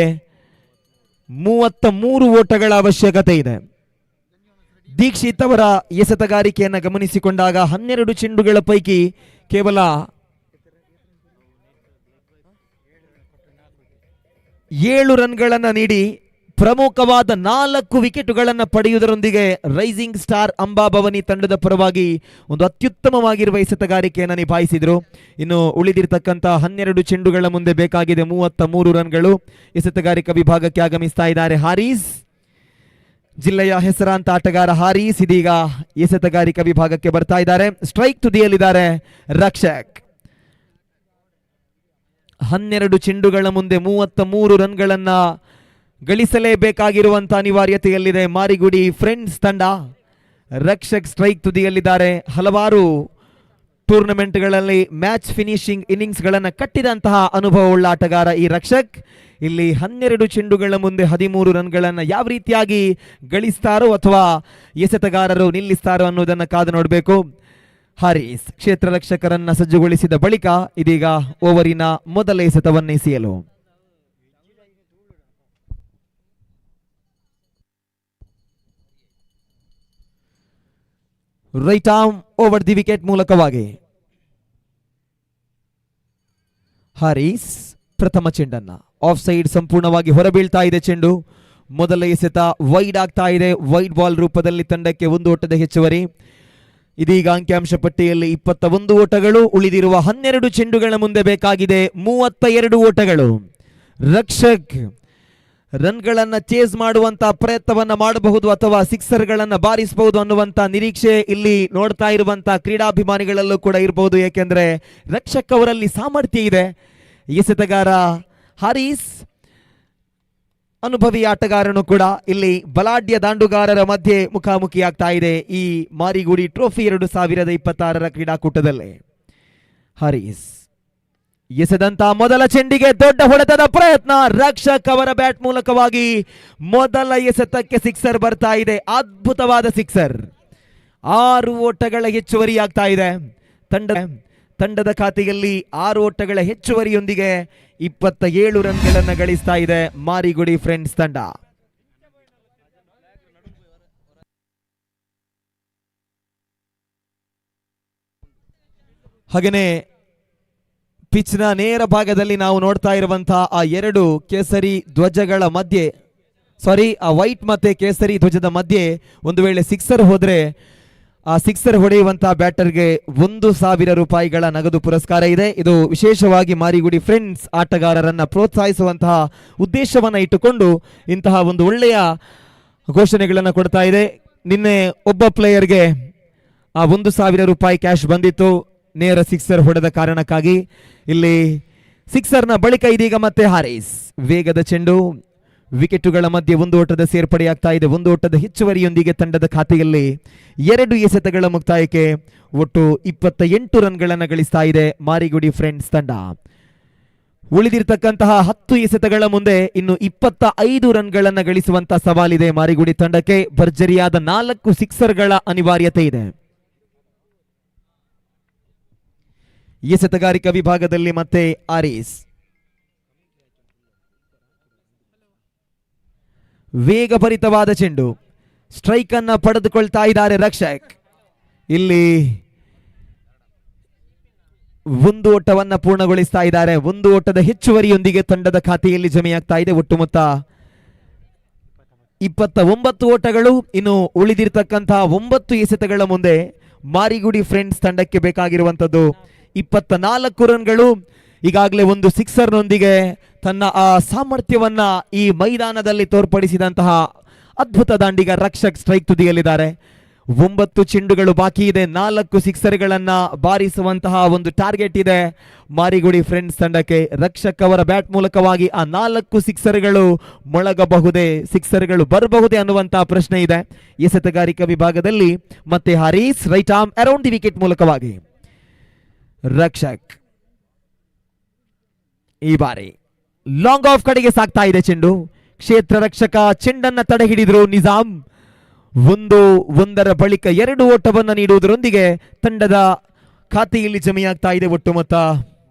33 ಓಟಗಳ ಅವಶ್ಯಕತೆ ಇದೆ. ದೀಕ್ಷಿತ್ ಅವರ ಎಸೆತಗಾರಿಕೆಯನ್ನು ಗಮನಿಸಿಕೊಂಡಾಗ 12 ಚೆಂಡುಗಳ ಪೈಕಿ ಕೇವಲ 7 ರನ್ಗಳನ್ನ ನೀಡಿ ಪ್ರಮುಖವಾದ 4 ವಿಕೆಟುಗಳನ್ನು ಪಡೆಯುವುದರೊಂದಿಗೆ ರೈಸಿಂಗ್ ಸ್ಟಾರ್ ಅಂಬಾಭವನಿ ತಂಡದ ಪರವಾಗಿ ಒಂದು ಅತ್ಯುತ್ತಮವಾಗಿರುವ ಎಸೆತಗಾರಿಕೆಯನ್ನು ನಿಭಾಯಿಸಿದರು. ಇನ್ನು ಉಳಿದಿರ್ತಕ್ಕಂಥ 12 ಚೆಂಡುಗಳ ಮುಂದೆ ಬೇಕಾಗಿದೆ 33 ರನ್ಗಳು. ಎಸೆತಗಾರಿಕಾ ವಿಭಾಗಕ್ಕೆ ಆಗಮಿಸ್ತಾ ಇದ್ದಾರೆ ಹಾರೀಸ್, ಜಿಲ್ಲೆಯ ಹೆಸರಾಂತ ಆಟಗಾರ ಹಾರೀಸ್ ಇದೀಗ ಎಸೆತಗಾರಿಕಾ ವಿಭಾಗಕ್ಕೆ ಬರ್ತಾ ಇದ್ದಾರೆ. ಸ್ಟ್ರೈಕ್ ತುದಿಯಲ್ಲಿದ್ದಾರೆ ರಕ್ಷಕ್. 12 ಚೆಂಡುಗಳ ಮುಂದೆ 33 ರನ್ಗಳನ್ನ ಗಳಿಸಲೇಬೇಕಾಗಿರುವಂತಹ ಅನಿವಾರ್ಯತೆಯಲ್ಲಿದೆ ಮಾರಿಗುಡಿ ಫ್ರೆಂಡ್ಸ್ ತಂಡ. ರಕ್ಷಕ್ ಸ್ಟ್ರೈಕ್ ತುದಿಯಲ್ಲಿದ್ದಾರೆ. ಹಲವಾರು ಟೂರ್ನಮೆಂಟ್ಗಳಲ್ಲಿ ಮ್ಯಾಚ್ ಫಿನಿಶಿಂಗ್ ಇನ್ನಿಂಗ್ಸ್ಗಳನ್ನು ಕಟ್ಟಿದಂತಹ ಅನುಭವವುಳ್ಳ ಆಟಗಾರ ಈ ರಕ್ಷಕ್. ಇಲ್ಲಿ 12 ಚೆಂಡುಗಳ ಮುಂದೆ 13 ರನ್ಗಳನ್ನು ಯಾವ ರೀತಿಯಾಗಿ ಗಳಿಸ್ತಾರೋ ಅಥವಾ ಎಸೆತಗಾರರು ನಿಲ್ಲಿಸ್ತಾರೋ ಅನ್ನೋದನ್ನು ಕಾದು ನೋಡಬೇಕು. ಹಾರೀಸ್ ಕ್ಷೇತ್ರ ರಕ್ಷಕರನ್ನ ಸಜ್ಜುಗೊಳಿಸಿದ ಬಳಿಕ ಇದೀಗ ಓವರಿನ ಮೊದಲ ಎಸೆತವನ್ನೆಸೆಯಲು right arm over the wicket ಮೂಲಕವಾಗಿ ಹಾರೀಸ್ ಪ್ರಥಮ ಚೆಂಡನ್ನ ಆಫ್ ಸೈಡ್ ಸಂಪೂರ್ಣವಾಗಿ ಹೊರಬೀಳ್ತಾ ಇದೆ ಚೆಂಡು. ಮೊದಲ ಎಸೆತ ವೈಡ್ ಆಗ್ತಾ ಇದೆ. ವೈಡ್ ಬಾಲ್ ರೂಪದಲ್ಲಿ ತಂಡಕ್ಕೆ 1 ಓಟದ ಹೆಚ್ಚುವರಿ. ಇದೀಗ ಅಂಕಿಅಂಶ ಪಟ್ಟಿಯಲ್ಲಿ 21 ಓಟಗಳು. ಉಳಿದಿರುವ 12 ಚೆಂಡುಗಳ ಮುಂದೆ ಬೇಕಾಗಿದೆ 32 ಓಟಗಳು. ರಕ್ಷಕ್ ರನ್ಗಳನ್ನ ಚೇಸ್ ಮಾಡುವಂತ ಪ್ರಯತ್ನವನ್ನ ಮಾಡಬಹುದು ಅಥವಾ ಸಿಕ್ಸರ್ಗಳನ್ನ ಬಾರಿಸಬಹುದು ಅನ್ನುವಂತ ನಿರೀಕ್ಷೆ ಇಲ್ಲಿ ನೋಡ್ತಾ ಇರುವಂತ ಕ್ರೀಡಾಭಿಮಾನಿಗಳಲ್ಲೂ ಕೂಡ ಇರಬಹುದು. ಏಕೆಂದ್ರೆ ರಕ್ಷಕ್ ಅವರಲ್ಲಿ ಸಾಮರ್ಥ್ಯ ಇದೆ. ಎಸೆತಗಾರ ಹಾರೀಸ್ ಅನುಭವಿ ಆಟಗಾರನು ಕೂಡ ಇಲ್ಲಿ ಬಲಾಢ್ಯ ದಾಂಡುಗಾರರ ಮಧ್ಯೆ ಮುಖಾಮುಖಿಯಾಗ್ತಾ ಇದೆ ಈ ಮಾರಿಗುಡಿ ಟ್ರೋಫಿ 2026ರ ಕ್ರೀಡಾಕೂಟದಲ್ಲಿ. ಹಾರೀಸ್ ಎಸೆದಂತ ಮೊದಲ ಚೆಂಡಿಗೆ ದೊಡ್ಡ ಹೊಡೆತದ ಪ್ರಯತ್ನ. ರಕ್ಷಕ್ ಅವರ ಬ್ಯಾಟ್ ಮೂಲಕವಾಗಿ ಮೊದಲ ಎಸೆತಕ್ಕೆ ಸಿಕ್ಸರ್ ಬರ್ತಾ ಇದೆ. ಅದ್ಭುತವಾದ ಸಿಕ್ಸರ್. 6 ಓಟಗಳ ಹೆಚ್ಚುವರಿಯಾಗ್ತಾ ಇದೆ. ತಂಡದ ಖಾತೆಯಲ್ಲಿ 6 ಓಟಗಳ ಹೆಚ್ಚುವರಿಯೊಂದಿಗೆ 27 ರನ್ಗಳನ್ನು ಗಳಿಸ್ತಾ ಇದೆ ಮಾರಿಗುಡಿ ಫ್ರೆಂಡ್ಸ್ ತಂಡ. ಹಾಗೇನೆ ಪಿಚ್ನ ನೇರ ಭಾಗದಲ್ಲಿ ನಾವು ನೋಡ್ತಾ ಇರುವಂತಹ ಆ 2 ಕೇಸರಿ ಧ್ವಜಗಳ ಮಧ್ಯೆ ಆ ವೈಟ್ ಮತ್ತೆ ಕೇಸರಿ ಧ್ವಜದ ಮಧ್ಯೆ ಒಂದು ವೇಳೆ ಸಿಕ್ಸರ್ ಹೋದ್ರೆ ಆ ಸಿಕ್ಸರ್ ಹೊಡೆಯುವಂತಹ ಬ್ಯಾಟರ್ಗೆ 1,000 ರೂಪಾಯಿಗಳ ನಗದು ಪುರಸ್ಕಾರ ಇದೆ. ಇದು ವಿಶೇಷವಾಗಿ ಮಾರಿಗುಡಿ ಫ್ರೆಂಡ್ಸ್ ಆಟಗಾರರನ್ನ ಪ್ರೋತ್ಸಾಹಿಸುವಂತಹ ಉದ್ದೇಶವನ್ನ ಇಟ್ಟುಕೊಂಡು ಇಂತಹ ಒಂದು ಒಳ್ಳೆಯ ಘೋಷಣೆಗಳನ್ನು ಕೊಡ್ತಾ ಇದೆ. ನಿನ್ನೆ ಒಬ್ಬ ಪ್ಲೇಯರ್ಗೆ ಆ 1,000 ರೂಪಾಯಿ ಕ್ಯಾಶ್ ಬಂದಿತ್ತು ನೇರ ಸಿಕ್ಸರ್ ಹೊಡೆದ ಕಾರಣಕ್ಕಾಗಿ. ಇಲ್ಲಿ ಸಿಕ್ಸರ್ನ ಬಳಿಕ ಇದೀಗ ಮತ್ತೆ ಹಾರೀಸ್ ವೇಗದ ಚೆಂಡು, ವಿಕೆಟುಗಳ ಮಧ್ಯೆ 1 ಓಟದ ಸೇರ್ಪಡೆಯಾಗ್ತಾ ಇದೆ. 1 ಓಟದ ಹೆಚ್ಚುವರಿಯೊಂದಿಗೆ ತಂಡದ ಖಾತೆಯಲ್ಲಿ 2 ಎಸೆತಗಳ ಮುಕ್ತಾಯಕ್ಕೆ ಒಟ್ಟು 28 ರನ್ಗಳನ್ನು ಗಳಿಸ್ತಾ ಇದೆ ಮಾರಿಗುಡಿ ಫ್ರೆಂಡ್ಸ್ ತಂಡ. ಉಳಿದಿರ್ತಕ್ಕಂತಹ 10 ಎಸೆತಗಳ ಮುಂದೆ ಇನ್ನು 25 ರನ್ಗಳನ್ನು ಗಳಿಸುವಂತ ಸವಾಲಿದೆ ಮಾರಿಗುಡಿ ತಂಡಕ್ಕೆ. ಭರ್ಜರಿಯಾದ 4 ಸಿಕ್ಸರ್ಗಳ ಅನಿವಾರ್ಯತೆ ಇದೆ. ಎಸೆತಗಾರಿಕಾ ವಿಭಾಗದಲ್ಲಿ ಮತ್ತೆ ಆರೀಸ್ ವೇಗಭರಿತವಾದ ಚೆಂಡು, ಸ್ಟ್ರೈಕ್ ಅನ್ನ ಪಡೆದುಕೊಳ್ತಾ ಇದ್ದಾರೆ ರಕ್ಷಕ್. ಇಲ್ಲಿ 1 ಓಟವನ್ನ ಪೂರ್ಣಗೊಳಿಸ್ತಾ ಇದ್ದಾರೆ. 1 ಓಟದ ಹೆಚ್ಚುವರಿಯೊಂದಿಗೆ ತಂಡದ ಖಾತೆಯಲ್ಲಿ ಜಮೆಯಾಗ್ತಾ ಇದೆ. ಒಟ್ಟು ಮೊತ್ತ 29 ಓಟಗಳು. ಇನ್ನು ಉಳಿದಿರ್ತಕ್ಕಂತಹ 9 ಎಸೆತಗಳ ಮುಂದೆ ಮಾರಿಗುಡಿ ಫ್ರೆಂಡ್ಸ್ ತಂಡಕ್ಕೆ ಬೇಕಾಗಿರುವಂತದ್ದು 24 ರನ್ಗಳು. ಈಗಾಗಲೇ 1 ಸಿಕ್ಸರ್ನೊಂದಿಗೆ ತನ್ನ ಆ ಸಾಮರ್ಥ್ಯವನ್ನ ಈ ಮೈದಾನದಲ್ಲಿ ತೋರ್ಪಡಿಸಿದಂತಹ ಅದ್ಭುತ ದಾಂಡಿಗ ರಕ್ಷಕ್ ಸ್ಟ್ರೈಕ್ ತುದಿಯಲ್ಲಿದ್ದಾರೆ. 9 ಚೆಂಡುಗಳು ಬಾಕಿ ಇದೆ. 4 ಸಿಕ್ಸರ್ಗಳನ್ನ ಬಾರಿಸುವಂತಹ ಒಂದು ಟಾರ್ಗೆಟ್ ಇದೆ ಮಾರಿಗುಡಿ ಫ್ರೆಂಡ್ಸ್ ತಂಡಕ್ಕೆ. ರಕ್ಷಕ್ ಅವರ ಬ್ಯಾಟ್ ಮೂಲಕವಾಗಿ ಆ 4 ಸಿಕ್ಸರ್ಗಳು ಮೊಳಗಬಹುದೇ, ಸಿಕ್ಸರ್ಗಳು ಬರಬಹುದೇ ಅನ್ನುವಂತಹ ಪ್ರಶ್ನೆ ಇದೆ. ಎಸೆತಗಾರಿಕಾ ವಿಭಾಗದಲ್ಲಿ ಮತ್ತೆ Haris right arm around the wicket ಮೂಲಕವಾಗಿ ರಕ್ಷಕ್ ಈ ಬಾರಿ ಲಾಂಗ್ ಆಫ್ ಕಡೆಗೆ ಸಾಕ್ತಾ ಇದೆ ಚೆಂಡು. ಕ್ಷೇತ್ರ ರಕ್ಷಕ ಚೆಂಡನ್ನ ತಡೆ ಹಿಡಿದ್ರು ನಿಜಾಮ್. 1-1 ಬಳಿಕ 2 ಓಟವನ್ನ ನೀಡುವುದರೊಂದಿಗೆ ತಂಡದ ಖಾತೆಯಲ್ಲಿ ಜಮೆಯಾಗ್ತಾ ಇದೆ. ಒಟ್ಟು ಮೊತ್ತ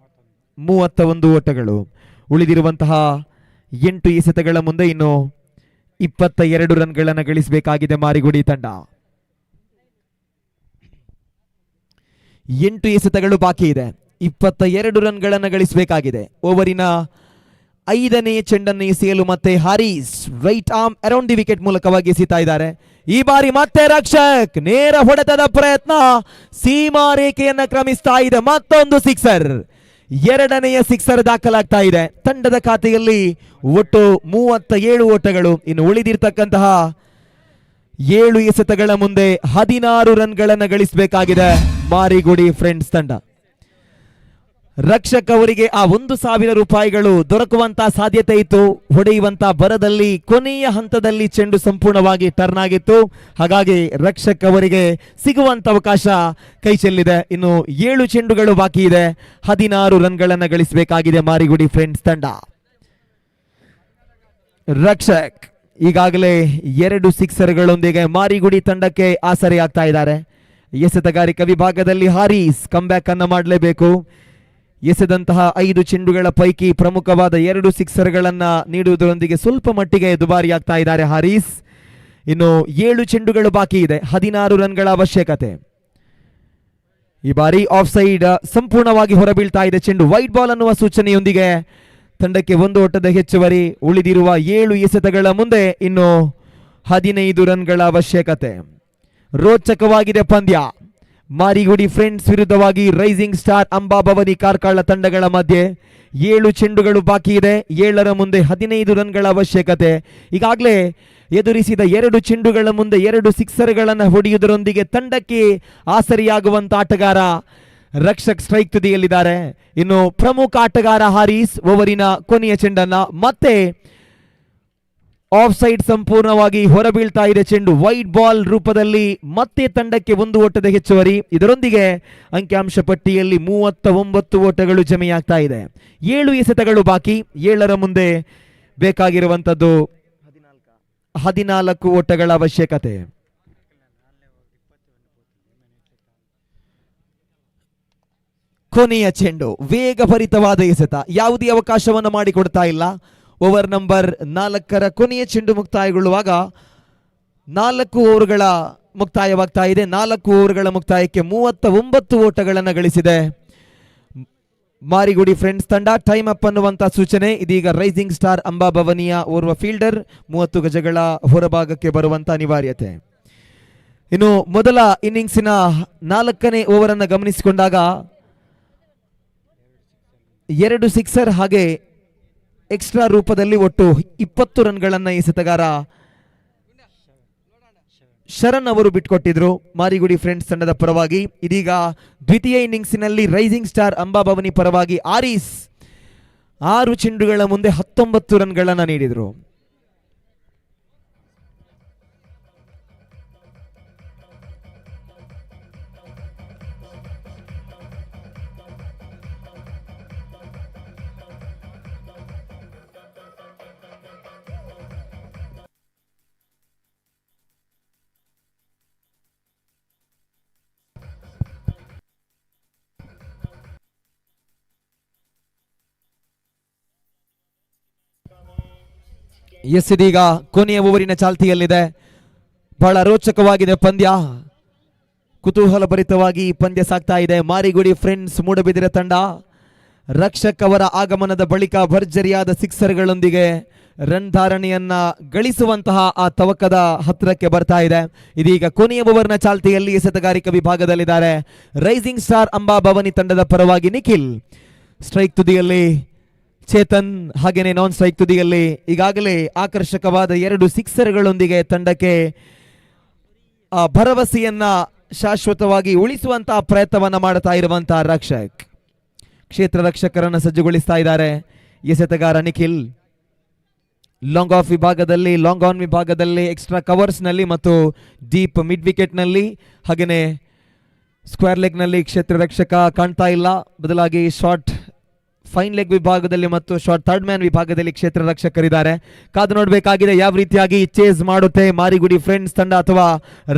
31 ಓಟಗಳು. ಉಳಿದಿರುವಂತಹ 8 ಎಸೆತಗಳ ಮುಂದೆ ಇನ್ನು 22 ರನ್ಗಳನ್ನು ಗಳಿಸಬೇಕಾಗಿದೆ ಮಾರಿಗುಡಿ ತಂಡ. 8 ಎಸೆತಗಳು ಬಾಕಿ ಇದೆ. 22 ರನ್ಗಳನ್ನು ಗಳಿಸಬೇಕಾಗಿದೆ. ಓವರಿನ 5ನೇ ಚೆಂಡನ್ನು ಎಸೆಯಲು ಮತ್ತೆ Haris right arm around the wicket ಮೂಲಕವಾಗಿ ಎಸೀತಾ ಇದ್ದಾರೆ. ಈ ಬಾರಿ ಮತ್ತೆ ರಕ್ಷಕ್ ನೇರ ಹೊಡೆತದ ಪ್ರಯತ್ನ, ಸೀಮಾ ರೇಖೆಯನ್ನ ಕ್ರಮಿಸ್ತಾ ಇದೆ. ಮತ್ತೊಂದು ಸಿಕ್ಸರ್, 2ನೆಯ ಸಿಕ್ಸರ್ ದಾಖಲಾಗ್ತಾ ಇದೆ. ತಂಡದ ಖಾತೆಯಲ್ಲಿ ಒಟ್ಟು 37 ಓಟಗಳು. ಇನ್ನು ಉಳಿದಿರ್ತಕ್ಕಂತಹ 7 ಎಸೆತಗಳ ಮುಂದೆ 16 ರನ್ಗಳನ್ನು ಗಳಿಸಬೇಕಾಗಿದೆ ಮಾರಿಗುಡಿ ಫ್ರೆಂಡ್ಸ್ ತಂಡ. ರಕ್ಷಕ್ ಅವರಿಗೆ ಆ 1,000 ರೂಪಾಯಿಗಳು ದೊರಕುವಂತ ಸಾಧ್ಯತೆ ಇತ್ತು. ಹೊಡೆಯುವಂತ ಬರದಲ್ಲಿ ಕೊನೆಯ ಹಂತದಲ್ಲಿ ಚೆಂಡು ಸಂಪೂರ್ಣವಾಗಿ ಟರ್ನ್ ಆಗಿತ್ತು. ಹಾಗಾಗಿ ರಕ್ಷಕ್ ಅವರಿಗೆ ಸಿಗುವಂತ ಅವಕಾಶ ಕೈ ಚೆಲ್ಲಿದೆ. ಇನ್ನು 7 ಚೆಂಡುಗಳು ಬಾಕಿ ಇದೆ. 16 ರನ್ಗಳನ್ನು ಗಳಿಸಬೇಕಾಗಿದೆ ಮಾರಿಗುಡಿ ಫ್ರೆಂಡ್ಸ್ ತಂಡ. ರಕ್ಷಕ್ ಈಗಾಗಲೇ 2 ಸಿಕ್ಸರ್ಗಳೊಂದಿಗೆ ಮಾರಿಗುಡಿ ತಂಡಕ್ಕೆ ಆಸರೆಯಾಗ್ತಾ ಇದ್ದಾರೆ. ಎಸೆತಗಾರಿಕಾ ವಿಭಾಗದಲ್ಲಿ ಹಾರೀಸ್ ಕಮ್ಬ್ಯಾಕ್ ಅನ್ನ ಮಾಡಲೇಬೇಕು. ಎಸೆದಂತಹ 5 ಚೆಂಡುಗಳ ಪೈಕಿ ಪ್ರಮುಖವಾದ 2 ಸಿಕ್ಸರ್ಗಳನ್ನ ನೀಡುವುದರೊಂದಿಗೆ ಸ್ವಲ್ಪ ಮಟ್ಟಿಗೆ ದುಬಾರಿಯಾಗ್ತಾ ಇದ್ದಾರೆ ಹಾರೀಸ್. ಇನ್ನು 7 ಚೆಂಡುಗಳು ಬಾಕಿ ಇದೆ. 16 ರನ್ಗಳ ಅವಶ್ಯಕತೆ. ಈ ಬಾರಿ ಆಫ್ ಸೈಡ್ ಸಂಪೂರ್ಣವಾಗಿ ಹೊರಬೀಳ್ತಾ ಇದೆ ಚೆಂಡು. ವೈಟ್ ಬಾಲ್ ಅನ್ನುವ ಸೂಚನೆಯೊಂದಿಗೆ ತಂಡಕ್ಕೆ 1 ಓಟದ ಹೆಚ್ಚುವರಿ. ಉಳಿದಿರುವ 7 ಎಸೆತಗಳ ಮುಂದೆ ಇನ್ನು 15 ರನ್ಗಳ ಅವಶ್ಯಕತೆ. ರೋಚಕವಾಗಿದೆ ಪಂದ್ಯ. ಮಾರಿಗುಡಿ ಫ್ರೆಂಡ್ಸ್ ವಿರುದ್ಧವಾಗಿ ರೈಸಿಂಗ್ ಸ್ಟಾರ್ ಅಂಬಾಭವನಿ ಕಾರ್ಕಳ ತಂಡಗಳ ಮಧ್ಯೆ 7 ಚೆಂಡುಗಳು ಬಾಕಿ ಇದೆ. 7ರ ಮುಂದೆ 15 ರನ್ಗಳ ಅವಶ್ಯಕತೆ. ಈಗಾಗಲೇ ಎದುರಿಸಿದ 2 ಚೆಂಡುಗಳ ಮುಂದೆ 2 ಸಿಕ್ಸರ್ಗಳನ್ನು ಹೊಡೆಯುವುದರೊಂದಿಗೆ ತಂಡಕ್ಕೆ ಆಸರಿಯಾಗುವಂತ ಆಟಗಾರ ರಕ್ಷಕ್ ಸ್ಟ್ರೈಕ್ ತುದಿಯಲ್ಲಿದ್ದಾರೆ. ಇನ್ನು ಪ್ರಮುಖ ಆಟಗಾರ ಹಾರೀಸ್ ಓವರಿನ ಕೊನೆಯ ಚೆಂಡನ್ನ ಮತ್ತೆ ಆಫ್ ಸೈಡ್ ಸಂಪೂರ್ಣವಾಗಿ ಹೊರಬೀಳ್ತಾ ಇದೆ ಚೆಂಡು. ವೈಟ್ ಬಾಲ್ ರೂಪದಲ್ಲಿ ಮತ್ತೆ ತಂಡಕ್ಕೆ 1 ಓಟದ ಹೆಚ್ಚುವರಿ. ಇದರೊಂದಿಗೆ ಅಂಕಿಅಂಶ ಪಟ್ಟಿಯಲ್ಲಿ 39 ಓಟಗಳು ಜಮೆಯಾಗ್ತಾ ಇದೆ. 7 ಎಸೆತಗಳು ಬಾಕಿ. 7ರ ಮುಂದೆ ಬೇಕಾಗಿರುವಂತದ್ದು 14 ಓಟಗಳ ಅವಶ್ಯಕತೆ. ಕೊನೆಯ ಚೆಂಡು ವೇಗಭರಿತವಾದ ಎಸೆತ. ಯಾವುದೇ ಅವಕಾಶವನ್ನು ಮಾಡಿಕೊಡ್ತಾ ಇಲ್ಲ. ಓವರ್ ನಂಬರ್ 4ರ ಕೊನೆಯ ಚೆಂಡು ಮುಕ್ತಾಯಗೊಳ್ಳುವಾಗ 4 ಓವರ್ಗಳ ಮುಕ್ತಾಯವಾಗ್ತಾ ಇದೆ. 4 ಓವರ್ಗಳ ಮುಕ್ತಾಯಕ್ಕೆ 39 ಓಟಗಳನ್ನು ಗಳಿಸಿದೆ ಮಾರಿಗುಡಿ ಫ್ರೆಂಡ್ಸ್ ತಂಡ. ಟೈಮ್ ಅಪ್ ಅನ್ನುವಂತ ಸೂಚನೆ. ಇದೀಗ ರೈಸಿಂಗ್ ಸ್ಟಾರ್ ಅಂಬಾಭವನಿಯ ಓರ್ವ ಫೀಲ್ಡರ್ 30 ಗಜಗಳ ಹೊರಭಾಗಕ್ಕೆ ಬರುವಂತ ಅನಿವಾರ್ಯತೆ. ಇನ್ನು ಮೊದಲ ಇನ್ನಿಂಗ್ಸಿನ 4ನೇ ಓವರ್ ಅನ್ನು ಗಮನಿಸಿಕೊಂಡಾಗ 2 ಸಿಕ್ಸರ್ ಹಾಗೆ ಎಕ್ಸ್ಟ್ರಾ ರೂಪದಲ್ಲಿ ಒಟ್ಟು 20 ರನ್ಗಳನ್ನು ಎಸೆತಗಾರ ಶರಣ್ ಅವರು ಬಿಟ್ಕೊಟ್ಟಿದ್ರು ಮಾರಿಗುಡಿ ಫ್ರೆಂಡ್ಸ್ ತಂಡದ ಪರವಾಗಿ. ಇದೀಗ ದ್ವಿತೀಯ ಇನ್ನಿಂಗ್ಸಿನಲ್ಲಿ ರೈಸಿಂಗ್ ಸ್ಟಾರ್ ಅಂಬಾಭವನಿ ಪರವಾಗಿ ಆರೀಸ್ 6 ಚೆಂಡುಗಳ ಮುಂದೆ 19 ರನ್ಗಳನ್ನು ನೀಡಿದರು. ಎಸ್, ಇದೀಗ ಕೊನೆಯ ಓವರಿನ ಚಾಲ್ತಿಯಲ್ಲಿದೆ. ಬಹಳ ರೋಚಕವಾಗಿದೆ ಪಂದ್ಯ, ಕುತೂಹಲ ಭರಿತವಾಗಿ ಪಂದ್ಯ ಸಾಗ್ತಾ ಇದೆ. ಮಾರಿಗುಡಿ ಫ್ರೆಂಡ್ಸ್ ಮೂಡಬಿದಿರೆ ತಂಡ ರಕ್ಷಕ್ ಅವರ ಆಗಮನದ ಬಳಿಕ ಭರ್ಜರಿಯಾದ ಸಿಕ್ಸರ್ಗಳೊಂದಿಗೆ ರನ್ ಧಾರಣೆಯನ್ನ ಗಳಿಸುವಂತಹ ಆ ತವಕದ ಹತ್ತಿರಕ್ಕೆ ಬರ್ತಾ ಇದೆ. ಇದೀಗ ಕೊನೆಯ ಓವರ್ನ ಚಾಲ್ತಿಯಲ್ಲಿ ಎಸೆತಗಾರಿಕಾ ವಿಭಾಗದಲ್ಲಿದ್ದಾರೆ ರೈಸಿಂಗ್ ಸ್ಟಾರ್ ಅಂಬಾಭವನಿ ತಂಡದ ಪರವಾಗಿ ನಿಖಿಲ್. ಸ್ಟ್ರೈಕ್ ತುದಿಯಲ್ಲಿ ಚೇತನ್, ಹಾಗೇನೆ ನಾನ್ ಸ್ಟ್ರೈಕ್ ತುದಿಯಲ್ಲಿ ಈಗಾಗಲೇ ಆಕರ್ಷಕವಾದ 2 ಸಿಕ್ಸರ್ಗಳೊಂದಿಗೆ ತಂಡಕ್ಕೆ ಭರವಸೆಯನ್ನ ಶಾಶ್ವತವಾಗಿ ಉಳಿಸುವಂತಹ ಪ್ರಯತ್ನವನ್ನ ಮಾಡ್ತಾ ಇರುವಂತಹ ರಕ್ಷಕ್, ಕ್ಷೇತ್ರ ರಕ್ಷಕರನ್ನು ಸಜ್ಜುಗೊಳಿಸ್ತಾ ಇದ್ದಾರೆ ಎಸೆತಗಾರ ನಿಖಿಲ್. ಲಾಂಗ್ ಆಫ್ ವಿಭಾಗದಲ್ಲಿ, ಲಾಂಗ್ ಆನ್ ವಿಭಾಗದಲ್ಲಿ, ಎಕ್ಸ್ಟ್ರಾ ಕವರ್ಸ್ ನಲ್ಲಿ ಮತ್ತು ಡೀಪ್ ಮಿಡ್ ವಿಕೆಟ್ ನಲ್ಲಿ, ಹಾಗೇನೆ ಸ್ಕ್ವೇರ್ ಲೆಗ್ ನಲ್ಲಿ ಕ್ಷೇತ್ರ ರಕ್ಷಕ ಕಾಣ್ತಾ ಇಲ್ಲ. ಬದಲಾಗಿ ಶಾರ್ಟ್ ಫೈನ್ ಲೆಗ್ ವಿಭಾಗದಲ್ಲಿ ಮತ್ತು ಶಾರ್ಟ್ ಥರ್ಡ್ ಮ್ಯಾನ್ ವಿಭಾಗದಲ್ಲಿ ಕ್ಷೇತ್ರ ರಕ್ಷಕರಿದ್ದಾರೆ. ಕಾದು ನೋಡಬೇಕಾಗಿದೆ ಯಾವ ರೀತಿಯಾಗಿ ಚೇಸ್ ಮಾಡುತ್ತೆ ಮಾರಿಗುಡಿ ಫ್ರೆಂಡ್ಸ್ ತಂಡ ಅಥವಾ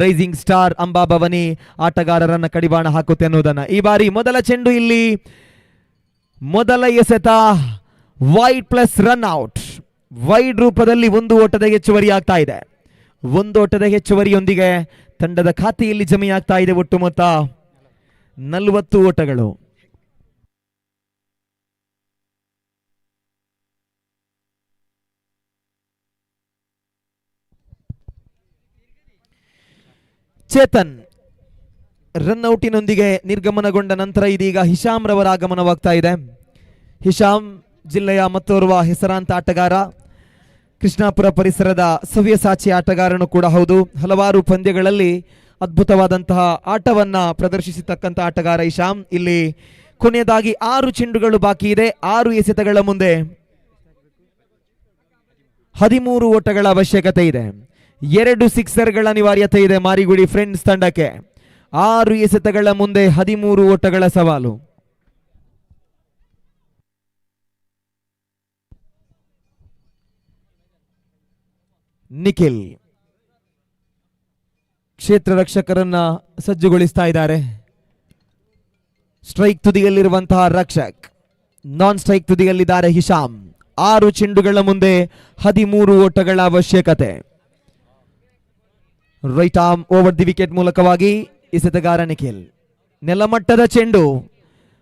ರೈಸಿಂಗ್ ಸ್ಟಾರ್ ಅಂಬಾಭವನಿ ಆಟಗಾರರನ್ನ ಕಡಿವಾಣ ಹಾಕುತ್ತೆ ಅನ್ನೋದನ್ನ. ಈ ಬಾರಿ ಮೊದಲ ಚೆಂಡು, ಇಲ್ಲಿ ಮೊದಲ ಎಸೆತ wide plus run out. Wide ರೂಪದಲ್ಲಿ 1 ಓಟದ ಹೆಚ್ಚುವರಿ ಆಗ್ತಾ ಇದೆ. 1 ಓಟದ ಹೆಚ್ಚುವರಿಯೊಂದಿಗೆ ತಂಡದ ಖಾತೆಯಲ್ಲಿ ಜಮೆಯಾಗ್ತಾ ಇದೆ ಒಟ್ಟು ಮೊತ್ತ 40 ಓಟಗಳು. ಚೇತನ್ ರನ್ಔಟಿನೊಂದಿಗೆ ನಿರ್ಗಮನಗೊಂಡ ನಂತರ ಇದೀಗ ಹಿಶಾಮ್ ರವರ ಆಗಮನವಾಗ್ತಾ ಇದೆ. ಹಿಶಾಮ್ ಜಿಲ್ಲೆಯ ಮತ್ತೋರ್ವ ಹೆಸರಾಂತ ಆಟಗಾರ, ಕೃಷ್ಣಾಪುರ ಪರಿಸರದ ಸವ್ಯಸಾಚಿ ಆಟಗಾರನು ಕೂಡ ಹೌದು. ಹಲವಾರು ಪಂದ್ಯಗಳಲ್ಲಿ ಅದ್ಭುತವಾದಂತಹ ಆಟವನ್ನ ಪ್ರದರ್ಶಿಸತಕ್ಕಂಥ ಆಟಗಾರ ಹಿಶಾಮ್. ಇಲ್ಲಿ ಕೊನೆಯದಾಗಿ 6 ಚೆಂಡುಗಳು ಬಾಕಿ ಇದೆ. 6 ಎಸೆತಗಳ ಮುಂದೆ 13 ಓಟಗಳ ಅವಶ್ಯಕತೆ ಇದೆ. 2 ಸಿಕ್ಸರ್ಗಳ ಅನಿವಾರ್ಯತೆ ಇದೆ ಮಾರಿಗುಡಿ ಫ್ರೆಂಡ್ಸ್ ತಂಡಕ್ಕೆ. 6 ಎಸೆತಗಳ ಮುಂದೆ 13 ಓಟಗಳ ಸವಾಲು. ನಿಖಿಲ್ ಕ್ಷೇತ್ರ ರಕ್ಷಕರನ್ನ ಸಜ್ಜುಗೊಳಿಸ್ತಾ ಇದ್ದಾರೆ. ಸ್ಟ್ರೈಕ್ ತುದಿಯಲ್ಲಿರುವಂತಹ ರಕ್ಷಕ್, ನಾನ್ ಸ್ಟ್ರೈಕ್ ತುದಿಯಲ್ಲಿದ್ದಾರೆ ಹಿಶಾಮ್. 6 ಚೆಂಡುಗಳ ಮುಂದೆ 13 ಓಟಗಳ ಅವಶ್ಯಕತೆ. Right arm over the wicket ಮೂಲಕವಾಗಿ ಎಸೆತಗಾರ ನಿಖಿಲ್. ನೆಲಮಟ್ಟದ ಚೆಂಡು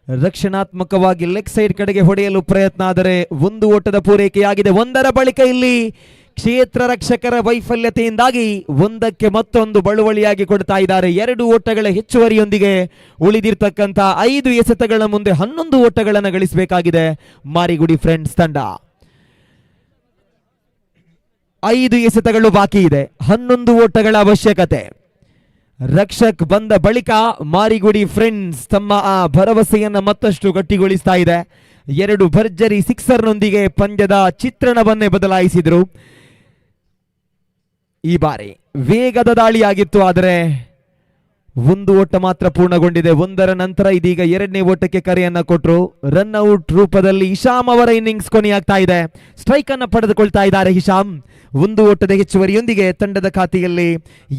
ರಕ್ಷಣಾತ್ಮಕವಾಗಿ ಲೆಗ್ ಸೈಡ್ ಕಡೆಗೆ ಹೊಡೆಯಲು ಪ್ರಯತ್ನ, ಆದರೆ 1 ಓಟದ ಪೂರೈಕೆಯಾಗಿದೆ. 1ರ ಬಳಿಕ ಇಲ್ಲಿ ಕ್ಷೇತ್ರ ರಕ್ಷಕರ ವೈಫಲ್ಯತೆಯಿಂದಾಗಿ 1ಕ್ಕೆ ಮತ್ತೊಂದು ಬಳುವಳಿಯಾಗಿ ಕೊಡ್ತಾ ಇದ್ದಾರೆ. 2 ಓಟಗಳ ಹೆಚ್ಚುವರಿಯೊಂದಿಗೆ ಉಳಿದಿರ್ತಕ್ಕಂಥ 5 ಎಸೆತಗಳ ಮುಂದೆ 11 ಓಟಗಳನ್ನು ಗಳಿಸಬೇಕಾಗಿದೆ ಮಾರಿಗುಡಿ ಫ್ರೆಂಡ್ಸ್ ತಂಡ. 5 ಎಸೆತಗಳು ಬಾಕಿ ಇದೆ, 11 ಓಟಗಳ ಅವಶ್ಯಕತೆ. ರಕ್ಷಕ್ ಬಂದ ಬಳಿಕ ಮಾರಿಗುಡಿ ಫ್ರೆಂಡ್ಸ್ ತಮ್ಮ ಆ ಭರವಸೆಯನ್ನ ಮತ್ತಷ್ಟು ಗಟ್ಟಿಗೊಳಿಸ್ತಾ ಇದೆ. 2 ಭರ್ಜರಿ ಸಿಕ್ಸರ್ನೊಂದಿಗೆ ಪಂದ್ಯದ ಚಿತ್ರಣವನ್ನೇ ಬದಲಾಯಿಸಿದ್ರು. ಈ ಬಾರಿ ವೇಗದ ದಾಳಿಯಾಗಿತ್ತು, ಆದರೆ 1 ಓಟ ಮಾತ್ರ ಪೂರ್ಣಗೊಂಡಿದೆ. 1ರ ನಂತರ ಇದೀಗ 2ನೇ ಓಟಕ್ಕೆ ಕರೆಯನ್ನ ಕೊಟ್ಟರು. ರನ್ ಔಟ್ ರೂಪದಲ್ಲಿ ಹಿಶಾಮ್ ಅವರ ಇನ್ನಿಂಗ್ಸ್ ಕೊನೆಯಾಗ್ತಾ ಇದೆ. ಸ್ಟ್ರೈಕ್ ಅನ್ನು ಪಡೆದುಕೊಳ್ತಾ ಇದ್ದಾರೆ ಹಿಶಾಮ್. 1 ಓಟದ ಹೆಚ್ಚುವರಿಯೊಂದಿಗೆ ತಂಡದ ಖಾತೆಯಲ್ಲಿ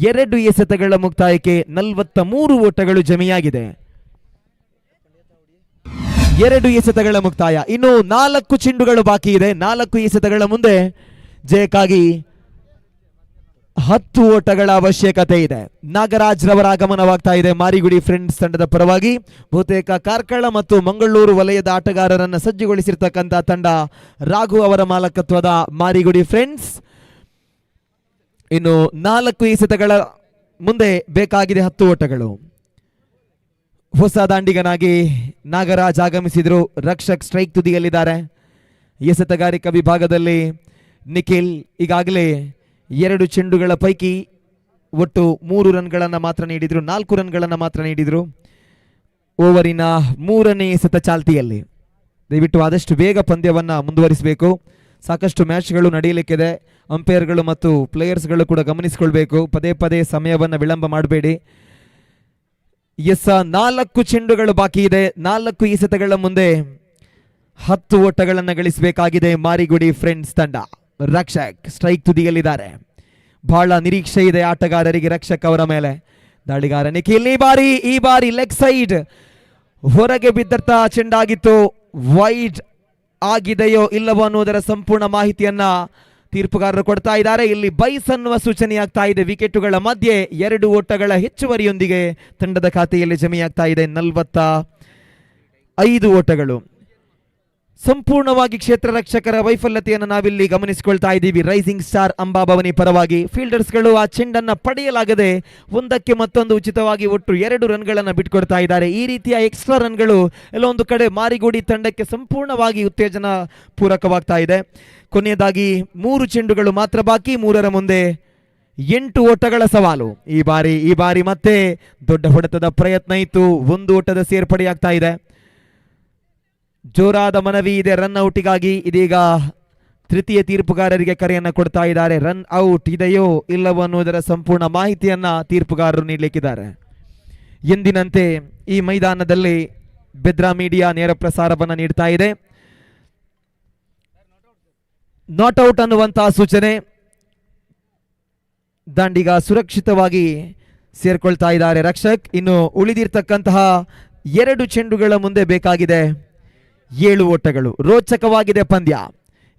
2 ಎಸೆತಗಳ ಮುಕ್ತಾಯಕ್ಕೆ 43 ಓಟಗಳು ಜಮೆಯಾಗಿದೆ. 2 ಎಸೆತಗಳ ಮುಕ್ತಾಯ, ಇನ್ನು 4 ಚೆಂಡುಗಳು ಬಾಕಿ ಇದೆ. 4 ಎಸೆತಗಳ ಮುಂದೆ ಜಯಕ್ಕಾಗಿ 10 ಓಟಗಳ ಅವಶ್ಯಕತೆ ಇದೆ. ನಾಗರಾಜ್ ರವರ ಆಗಮನವಾಗ್ತಾ ಇದೆ ಮಾರಿಗುಡಿ ಫ್ರೆಂಡ್ಸ್ ತಂಡದ ಪರವಾಗಿ. ಬಹುತೇಕ ಕಾರ್ಕಳ ಮತ್ತು ಮಂಗಳೂರು ವಲಯದ ಆಟಗಾರರನ್ನು ಸಜ್ಜುಗೊಳಿಸಿರ್ತಕ್ಕಂಥ ತಂಡ ರಾಘು ಅವರ ಮಾಲಕತ್ವದ ಮಾರಿಗುಡಿ ಫ್ರೆಂಡ್ಸ್. ಇನ್ನು 4 ಎಸೆತಗಳ ಮುಂದೆ ಬೇಕಾಗಿದೆ 10 ಓಟಗಳು. ಹೊಸ ದಾಂಡಿಗನಾಗಿ ನಾಗರಾಜ್ ಆಗಮಿಸಿದ್ರು. ರಕ್ಷಕ್ ಸ್ಟ್ರೈಕ್ ತುದಿಯಲ್ಲಿದ್ದಾರೆ. ಎಸೆತಗಾರಿಕಾ ವಿಭಾಗದಲ್ಲಿ ನಿಖಿಲ್ ಈಗಾಗಲೇ 2 ಚೆಂಡುಗಳ ಪೈಕಿ ಒಟ್ಟು 3 ರನ್ಗಳನ್ನು ಮಾತ್ರ ನೀಡಿದ್ರು, 4 ರನ್ಗಳನ್ನು ಮಾತ್ರ ನೀಡಿದ್ರು. ಓವರಿನ 3ನೇ ಎಸೆತ ಚಾಲ್ತಿಯಲ್ಲಿ. ದಯವಿಟ್ಟು ಆದಷ್ಟು ಬೇಗ ಪಂದ್ಯವನ್ನು ಮುಂದುವರಿಸಬೇಕು. ಸಾಕಷ್ಟು ಮ್ಯಾಚ್ಗಳು ನಡೆಯಲಿಕ್ಕಿದೆ. ಅಂಪೈರ್ಗಳು ಮತ್ತು ಪ್ಲೇಯರ್ಸ್ಗಳು ಕೂಡ ಗಮನಿಸಿಕೊಳ್ಬೇಕು. ಪದೇ ಪದೇ ಸಮಯವನ್ನು ವಿಳಂಬ ಮಾಡಬೇಡಿ. 4 ಚೆಂಡುಗಳು ಬಾಕಿ ಇದೆ. 4 ಎಸೆತಗಳ ಮುಂದೆ 10 ಓಟಗಳನ್ನು ಗಳಿಸಬೇಕಾಗಿದೆ ಮಾರಿಗುಡಿ ಫ್ರೆಂಡ್ಸ್ ತಂಡ. ರಕ್ಷಕ್ ಸ್ಟ್ರೈಕ್ ತುದಿಯಲ್ಲಿದ್ದಾರೆ. ಬಹಳ ನಿರೀಕ್ಷೆ ಇದೆ ಆಟಗಾರರಿಗೆ ರಕ್ಷಕ್ ಅವರ ಮೇಲೆ. ದಾಳಿಗಾರ ನಿಖಿಲ್ ಈ ಬಾರಿ ಲೆಗ್ ಸೈಡ್ ಹೊರಗೆ ಬಿದ್ದಂತ ಚೆಂಡಾಗಿತ್ತು. ವೈಡ್ ಆಗಿದೆಯೋ ಇಲ್ಲವೋ ಅನ್ನುವುದರ ಸಂಪೂರ್ಣ ಮಾಹಿತಿಯನ್ನ ತೀರ್ಪುಗಾರರು ಕೊಡ್ತಾ ಇದ್ದಾರೆ. ಇಲ್ಲಿ ಬೈಸ್ ಅನ್ನುವ ಸೂಚನೆಯಾಗ್ತಾ ಇದೆ. ವಿಕೆಟುಗಳ ಮಧ್ಯೆ 2 ಓಟಗಳ ಹೆಚ್ಚುವರಿಯೊಂದಿಗೆ ತಂಡದ ಖಾತೆಯಲ್ಲಿ ಜಮೆಯಾಗ್ತಾ ಇದೆ 45 ಓಟಗಳು. ಸಂಪೂರ್ಣವಾಗಿ ಕ್ಷೇತ್ರ ರಕ್ಷಕರ ವೈಫಲ್ಯತೆಯನ್ನು ನಾವಿಲ್ಲಿ ಗಮನಿಸಿಕೊಳ್ತಾ ಇದ್ದೀವಿ. ರೈಸಿಂಗ್ ಸ್ಟಾರ್ ಅಂಬಾಭವನಿ ಪರವಾಗಿ ಫೀಲ್ಡರ್ಸ್ಗಳು ಆ ಚೆಂಡನ್ನ ಪಡೆಯಲಾಗದೆ ಒಂದಕ್ಕೆ ಮತ್ತೊಂದು ಉಚಿತವಾಗಿ ಒಟ್ಟು 2 ರನ್ಗಳನ್ನು ಬಿಟ್ಕೊಡ್ತಾ ಇದ್ದಾರೆ. ಈ ರೀತಿಯ ಎಕ್ಸ್ಟ್ರಾ ರನ್ಗಳು ಎಲ್ಲೊಂದು ಕಡೆ ಮಾರಿಗುಡಿ ತಂಡಕ್ಕೆ ಸಂಪೂರ್ಣವಾಗಿ ಉತ್ತೇಜನ ಪೂರಕವಾಗ್ತಾ ಇದೆ. ಕೊನೆಯದಾಗಿ 3 ಚೆಂಡುಗಳು ಮಾತ್ರ ಬಾಕಿ. 3ರ ಮುಂದೆ 8 ಓಟಗಳ ಸವಾಲು. ಈ ಬಾರಿ ಮತ್ತೆ ದೊಡ್ಡ ಹೊಡೆತದ ಪ್ರಯತ್ನ ಇತ್ತು. 1 ಓಟದ ಸೇರ್ಪಡೆಯಾಗ್ತಾ ಇದೆ. ಜೋರಾದ ಮನವಿ ಇದೆ ರನ್ ಔಟಿಗಾಗಿ. ಇದೀಗ ತೃತೀಯ ತೀರ್ಪುಗಾರರಿಗೆ ಕರೆಯನ್ನ ಕೊಡ್ತಾ ಇದ್ದಾರೆ. ರನ್ ಔಟ್ ಇದೆಯೋ ಇಲ್ಲವೋ ಅನ್ನೋದರ ಸಂಪೂರ್ಣ ಮಾಹಿತಿಯನ್ನ ತೀರ್ಪುಗಾರರು ನೀಡಲಿಕ್ಕಿದ್ದಾರೆ. ಎಂದಿನಂತೆ ಈ ಮೈದಾನದಲ್ಲಿ ಬೆದ್ರಾ ಮೀಡಿಯಾ ನೇರ ಪ್ರಸಾರವನ್ನು ನೀಡ್ತಾ ಇದೆ. ನಾಟ್ ಔಟ್ ಅನ್ನುವಂತಹ ಸೂಚನೆ. ದಾಂಡಿಗ ಸುರಕ್ಷಿತವಾಗಿ ಸೇರ್ಕೊಳ್ತಾ ಇದ್ದಾರೆ ರಕ್ಷಕ್. ಇನ್ನು ಉಳಿದಿರ್ತಕ್ಕಂತಹ 2 ಚೆಂಡುಗಳ ಮುಂದೆ ಬೇಕಾಗಿದೆ 7 ಓಟಗಳು. ರೋಚಕವಾಗಿದೆ ಪಂದ್ಯ.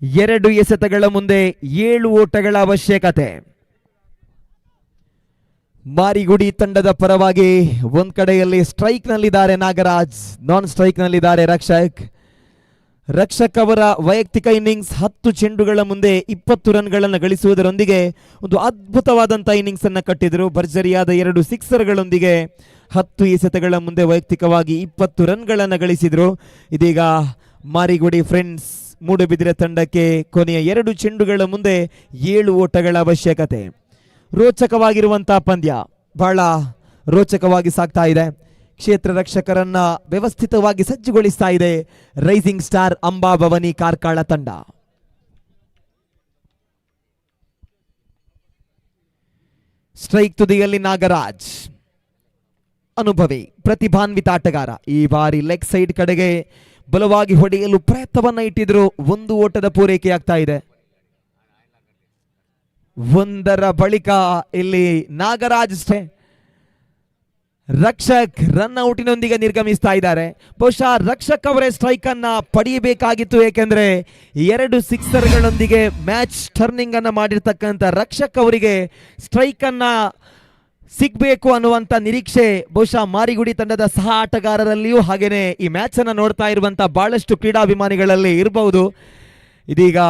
2 ಎಸೆತಗಳ ಮುಂದೆ 7 ಓಟಗಳ ಅವಶ್ಯಕತೆ. ಮಾರಿಗುಡಿ ತಂಡದ ಪರವಾಗಿ ಒಂದ್ ಕಡೆಯಲ್ಲಿ ಸ್ಟ್ರೈಕ್ ನಲ್ಲಿದ್ದಾರೆ ನಾಗರಾಜ್, ನಾನ್ ಸ್ಟ್ರೈಕ್ ನಲ್ಲಿದ್ದಾರೆ ರಕ್ಷಕ್. ರಕ್ಷಕ್ ಅವರ ವೈಯಕ್ತಿಕ ಇನ್ನಿಂಗ್ಸ್ 10 ಚೆಂಡುಗಳ ಮುಂದೆ 20 ರನ್ಗಳನ್ನು ಗಳಿಸುವುದರೊಂದಿಗೆ ಒಂದು ಅದ್ಭುತವಾದಂಥ ಇನ್ನಿಂಗ್ಸ್ ಅನ್ನು ಕಟ್ಟಿದರು. ಭರ್ಜರಿಯಾದ 2 ಸಿಕ್ಸರ್ಗಳೊಂದಿಗೆ 10 ಎಸೆತಗಳ ಮುಂದೆ ವೈಯಕ್ತಿಕವಾಗಿ 20 ರನ್ಗಳನ್ನು ಗಳಿಸಿದ್ರು. ಇದೀಗ ಮಾರಿಗುಡಿ ಫ್ರೆಂಡ್ಸ್ ಮೂಡುಬಿದಿರೆ ತಂಡಕ್ಕೆ ಕೊನೆಯ 2 ಚೆಂಡುಗಳ ಮುಂದೆ 7 ಓಟಗಳ ಅವಶ್ಯಕತೆ. ರೋಚಕವಾಗಿರುವಂತಹ ಪಂದ್ಯ, ಬಹಳ ರೋಚಕವಾಗಿ ಸಾಗ್ತಾ ಇದೆ. ಕ್ಷೇತ್ರ ರಕ್ಷಕರನ್ನ ವ್ಯವಸ್ಥಿತವಾಗಿ ಸಜ್ಜುಗೊಳಿಸ್ತಾ ಇದೆ ರೈಸಿಂಗ್ ಸ್ಟಾರ್ ಅಂಬಾಭವನಿ ಕಾರ್ಕಳ ತಂಡ. ಸ್ಟ್ರೈಕ್ ತುದಿಯಲ್ಲಿ ನಾಗರಾಜ್, ಅನುಭವಿ ಪ್ರತಿಭಾನ್ವಿತ ಆಟಗಾರ. ಈ ಬಾರಿ ಲೆಗ್ ಸೈಡ್ ಕಡೆಗೆ ಬಲವಾಗಿ ಹೊಡೆಯಲು ಪ್ರಯತ್ನವನ್ನ ಇಟ್ಟಿದ್ರು. 1 ಓಟದ ಪೂರೈಕೆಯಾಗ್ತಾ ಇದೆ. 1ರ ಬಳಿಕ ಇಲ್ಲಿ ನಾಗರಾಜ್ ರಕ್ಷಕ್ ರನ್ ಔಟಿನೊಂದಿಗೆ ನಿರ್ಗಮಿಸ್ತಾ ಇದ್ದಾರೆ. ಬಹುಶಃ ರಕ್ಷಕ್ ಅವರೇ ಸ್ಟ್ರೈಕ್ ಅನ್ನ ಪಡೆಯಬೇಕಾಗಿತ್ತು. ಏಕೆಂದ್ರೆ 2 ಸಿಕ್ಸರ್ಗಳೊಂದಿಗೆ ಮ್ಯಾಚ್ ಟರ್ನಿಂಗ್ ಅನ್ನ ಮಾಡಿರ್ತಕ್ಕಂಥ ರಕ್ಷಕ್ ಅವರಿಗೆ ಸ್ಟ್ರೈಕ್ ಅನ್ನ ಸಿಗ್ಬೇಕು ಅನ್ನುವಂತ ನಿರೀಕ್ಷೆ ಬಹುಶಃ ಮಾರಿಗುಡಿ ತಂಡದ ಸಹ ಆಟಗಾರರಲ್ಲಿಯೂ ಹಾಗೇನೆ ಈ ಮ್ಯಾಚ್ ಅನ್ನ ನೋಡ್ತಾ ಇರುವಂತಹ ಬಹಳಷ್ಟು ಕ್ರೀಡಾಭಿಮಾನಿಗಳಲ್ಲಿ ಇರಬಹುದು. ಇದೀಗ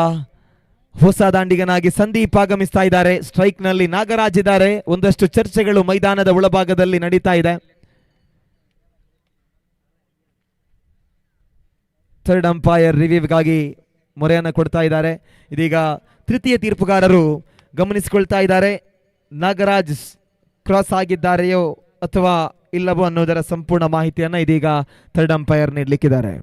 ಹೊಸ ದಾಂಡಿಗನಾಗಿ ಸಂದೀಪ್ ಆಗಮಿಸ್ತಾ ಇದ್ದಾರೆ. ಸ್ಟ್ರೈಕ್ ನಲ್ಲಿ ನಾಗರಾಜ್ ಇದ್ದಾರೆ. ಒಂದಷ್ಟು ಚರ್ಚೆಗಳು ಮೈದಾನದ ಒಳಭಾಗದಲ್ಲಿ ನಡೀತಾ ಇದೆ. ಥರ್ಡ್ ಅಂಪೈರ್ ರಿವ್ಯೂಗಾಗಿ ಮೊರೆಯನ್ನು ಕೊಡ್ತಾ ಇದ್ದಾರೆ. ಇದೀಗ ತೃತೀಯ ತೀರ್ಪುಗಾರರು ಗಮನಿಸಿಕೊಳ್ತಾ ಇದ್ದಾರೆ. ನಾಗರಾಜ್ ಕ್ರಾಸ್ ಆಗಿದ್ದಾರೆಯೋ ಅಥವಾ ಇಲ್ಲವೋ ಅನ್ನೋದರ ಸಂಪೂರ್ಣ ಮಾಹಿತಿಯನ್ನ ಇದೀಗ ಥರ್ಡ್ ಅಂಪೈರ್ ನೀಡಲಿಕ್ಕಿದ್ದಾರೆ.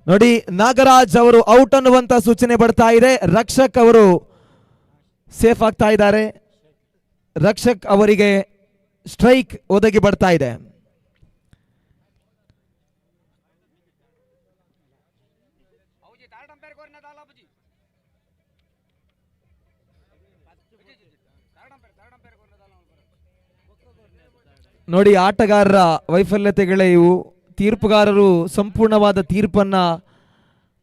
ನೋಡಿ, ನಾಗರಾಜ್ ಅವರು ಔಟ್ ಅನ್ನುವಂತ ಸೂಚನೆ ಬರ್ತಾ ಇದೆ. ರಕ್ಷಕ್ ಅವರು ಸೇಫ್ ಆಗ್ತಾ ಇದ್ದಾರೆ. ರಕ್ಷಕ್ ಅವರಿಗೆ ಸ್ಟ್ರೈಕ್ ಒದಗಿ ಬರ್ತಾ ಇದೆ. ನೋಡಿ, ಆಟಗಾರರ ವೈಫಲ್ಯತೆಗಳೇ ಇವು. ತೀರ್ಪುಗಾರರು ಸಂಪೂರ್ಣವಾದ ತೀರ್ಪನ್ನ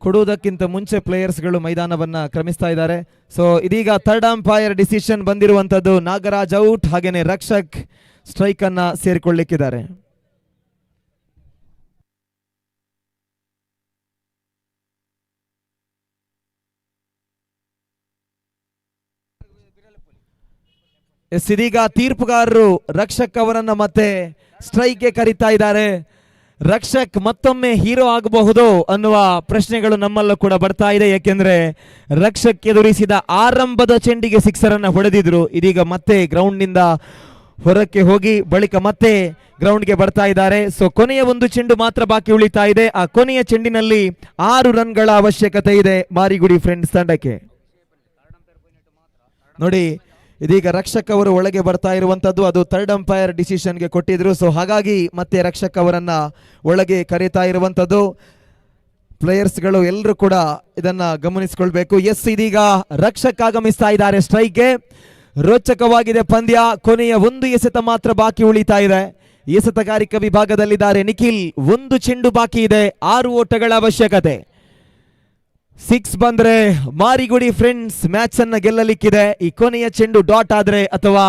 ಕೊಡುವುದಕ್ಕಿಂತ ಮುಂಚೆ ಪ್ಲೇಯರ್ಸ್ಗಳು ಮೈದಾನವನ್ನ ಕ್ರಮಿಸ್ತಾ ಇದ್ದಾರೆ. ಸೊ ಇದೀಗ ಥರ್ಡ್ ಅಂಪೈರ್ ಡಿಸಿಷನ್ ಬಂದಿರುವಂತದ್ದು. ನಾಗರಾಜ್ ಔಟ್, ಹಾಗೇನೆ ರಕ್ಷಕ್ ಸ್ಟ್ರೈಕ್ ಅನ್ನ ಸೇರಿಕೊಳ್ಳಿಕ್ಕಿದ್ದಾರೆ. ಇದೀಗ ತೀರ್ಪುಗಾರರು ರಕ್ಷಕ್ ಅವರನ್ನ ಮತ್ತೆ ಸ್ಟ್ರೈಕ್ಗೆ ಕರೀತಾ ಇದ್ದಾರೆ. ರಕ್ಷಕ್ ಮತ್ತೊಮ್ಮೆ ಹೀರೋ ಆಗಬಹುದು ಅನ್ನುವ ಪ್ರಶ್ನೆಗಳು ನಮ್ಮಲ್ಲೂ ಕೂಡ ಬರ್ತಾ ಇದೆ. ಯಾಕೆಂದ್ರೆ ರಕ್ಷಕ್ ಎದುರಿಸಿದ ಆರಂಭದ ಚೆಂಡಿಗೆ ಸಿಕ್ಸರ್ ಅನ್ನ ಹೊಡೆದಿದ್ರು. ಇದೀಗ ಮತ್ತೆ ಗ್ರೌಂಡ್ ನಿಂದ ಹೊರಕ್ಕೆ ಹೋಗಿ ಬಳಿಕ ಮತ್ತೆ ಗ್ರೌಂಡ್ಗೆ ಬರ್ತಾ ಇದ್ದಾರೆ. ಸೊ ಕೊನೆಯ ಒಂದು ಚೆಂಡು ಮಾತ್ರ ಬಾಕಿ ಉಳಿತಾ ಇದೆ. ಆ ಕೊನೆಯ ಚೆಂಡಿನಲ್ಲಿ 6 ರನ್ಗಳ ಅವಶ್ಯಕತೆ ಇದೆ ಮಾರಿಗುಡಿ ಫ್ರೆಂಡ್ಸ್ ತಂಡಕ್ಕೆ. ನೋಡಿ, ಇದೀಗ ರಕ್ಷಕ್ ಅವರು ಒಳಗೆ ಬರ್ತಾ ಇರುವಂತದ್ದು. ಅದು ಥರ್ಡ್ ಅಂಪೈರ್ ಡಿಸಿಷನ್ಗೆ ಕೊಟ್ಟಿದ್ರು. ಸೊ ಹಾಗಾಗಿ ಮತ್ತೆ ರಕ್ಷಕ್ ಅವರನ್ನ ಒಳಗೆ ಕರೀತಾ ಇರುವಂತದ್ದು. ಪ್ಲೇಯರ್ಸ್ಗಳು ಎಲ್ಲರೂ ಕೂಡ ಇದನ್ನ ಗಮನಿಸಿಕೊಳ್ಬೇಕು. ಎಸ್, ಇದೀಗ ರಕ್ಷಕ್ ಆಗಮಿಸ್ತಾ ಇದ್ದಾರೆ ಸ್ಟ್ರೈಕ್ಗೆ. ರೋಚಕವಾಗಿದೆ ಪಂದ್ಯ. ಕೊನೆಯ ಒಂದು ಎಸೆತ ಮಾತ್ರ ಬಾಕಿ ಉಳಿತಾ ಇದೆ. ಎಸೆತಗಾರಿಕಾ ವಿಭಾಗದಲ್ಲಿದ್ದಾರೆ ನಿಖಿಲ್. ಒಂದು ಚೆಂಡು ಬಾಕಿ ಇದೆ. 6 ಓಟಗಳ ಅವಶ್ಯಕತೆ. 6 ಬಂದ್ರೆ ಮಾರಿಗುಡಿ ಫ್ರೆಂಡ್ಸ್ ಮ್ಯಾಚ್ ಅನ್ನ ಗೆಲ್ಲಲಿಕ್ಕಿದೆ. ಈ ಕೊನೆಯ ಚೆಂಡು ಡಾಟ್ ಆದ್ರೆ ಅಥವಾ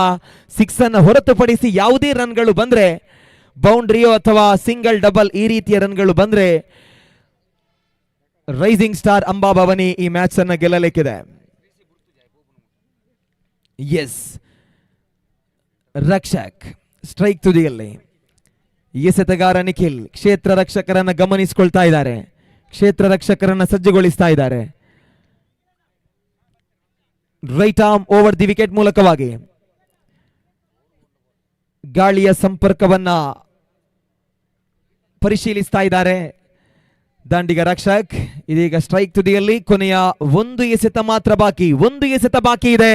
6 ಅನ್ನ ಹೊರತುಪಡಿಸಿ ಯಾವುದೇ ರನ್ಗಳು ಬಂದ್ರೆ, ಬೌಂಡ್ರಿಯೋ ಅಥವಾ ಸಿಂಗಲ್ ಡಬಲ್ ಈ ರೀತಿಯ ರನ್ಗಳು ಬಂದ್ರೆ ರೈಸಿಂಗ್ ಸ್ಟಾರ್ ಅಂಬಾಭವನಿ ಈ ಮ್ಯಾಚ್ ಅನ್ನ ಗೆಲ್ಲಲಿಕ್ಕಿದೆ. ಎಸ್, ರಕ್ಷಕ್ ಸ್ಟ್ರೈಕ್ ತುದಿಯಲ್ಲಿ. ಎಸೆತಗಾರ ನಿಖಿಲ್ ಕ್ಷೇತ್ರ ರಕ್ಷಕರನ್ನ ಗಮನಿಸಿಕೊಳ್ತಾ ಇದ್ದಾರೆ. ಕ್ಷೇತ್ರ ರಕ್ಷಕರನ್ನ ಸಜ್ಜುಗೊಳಿಸ್ತಾ ಇದ್ದಾರೆ. Right arm over the wicket ಮೂಲಕವಾಗಿ ಗಾಳಿಯ ಸಂಪರ್ಕವನ್ನ ಪರಿಶೀಲಿಸ್ತಾ ಇದ್ದಾರೆ ದಾಂಡಿಗ ರಕ್ಷಕ್. ಇದೀಗ ಸ್ಟ್ರೈಕ್ ತುದಿಯಲ್ಲಿ. ಕೊನೆಯ ಒಂದು ಎಸೆತ ಮಾತ್ರ ಬಾಕಿ. ಒಂದು ಎಸೆತ ಬಾಕಿ ಇದೆ.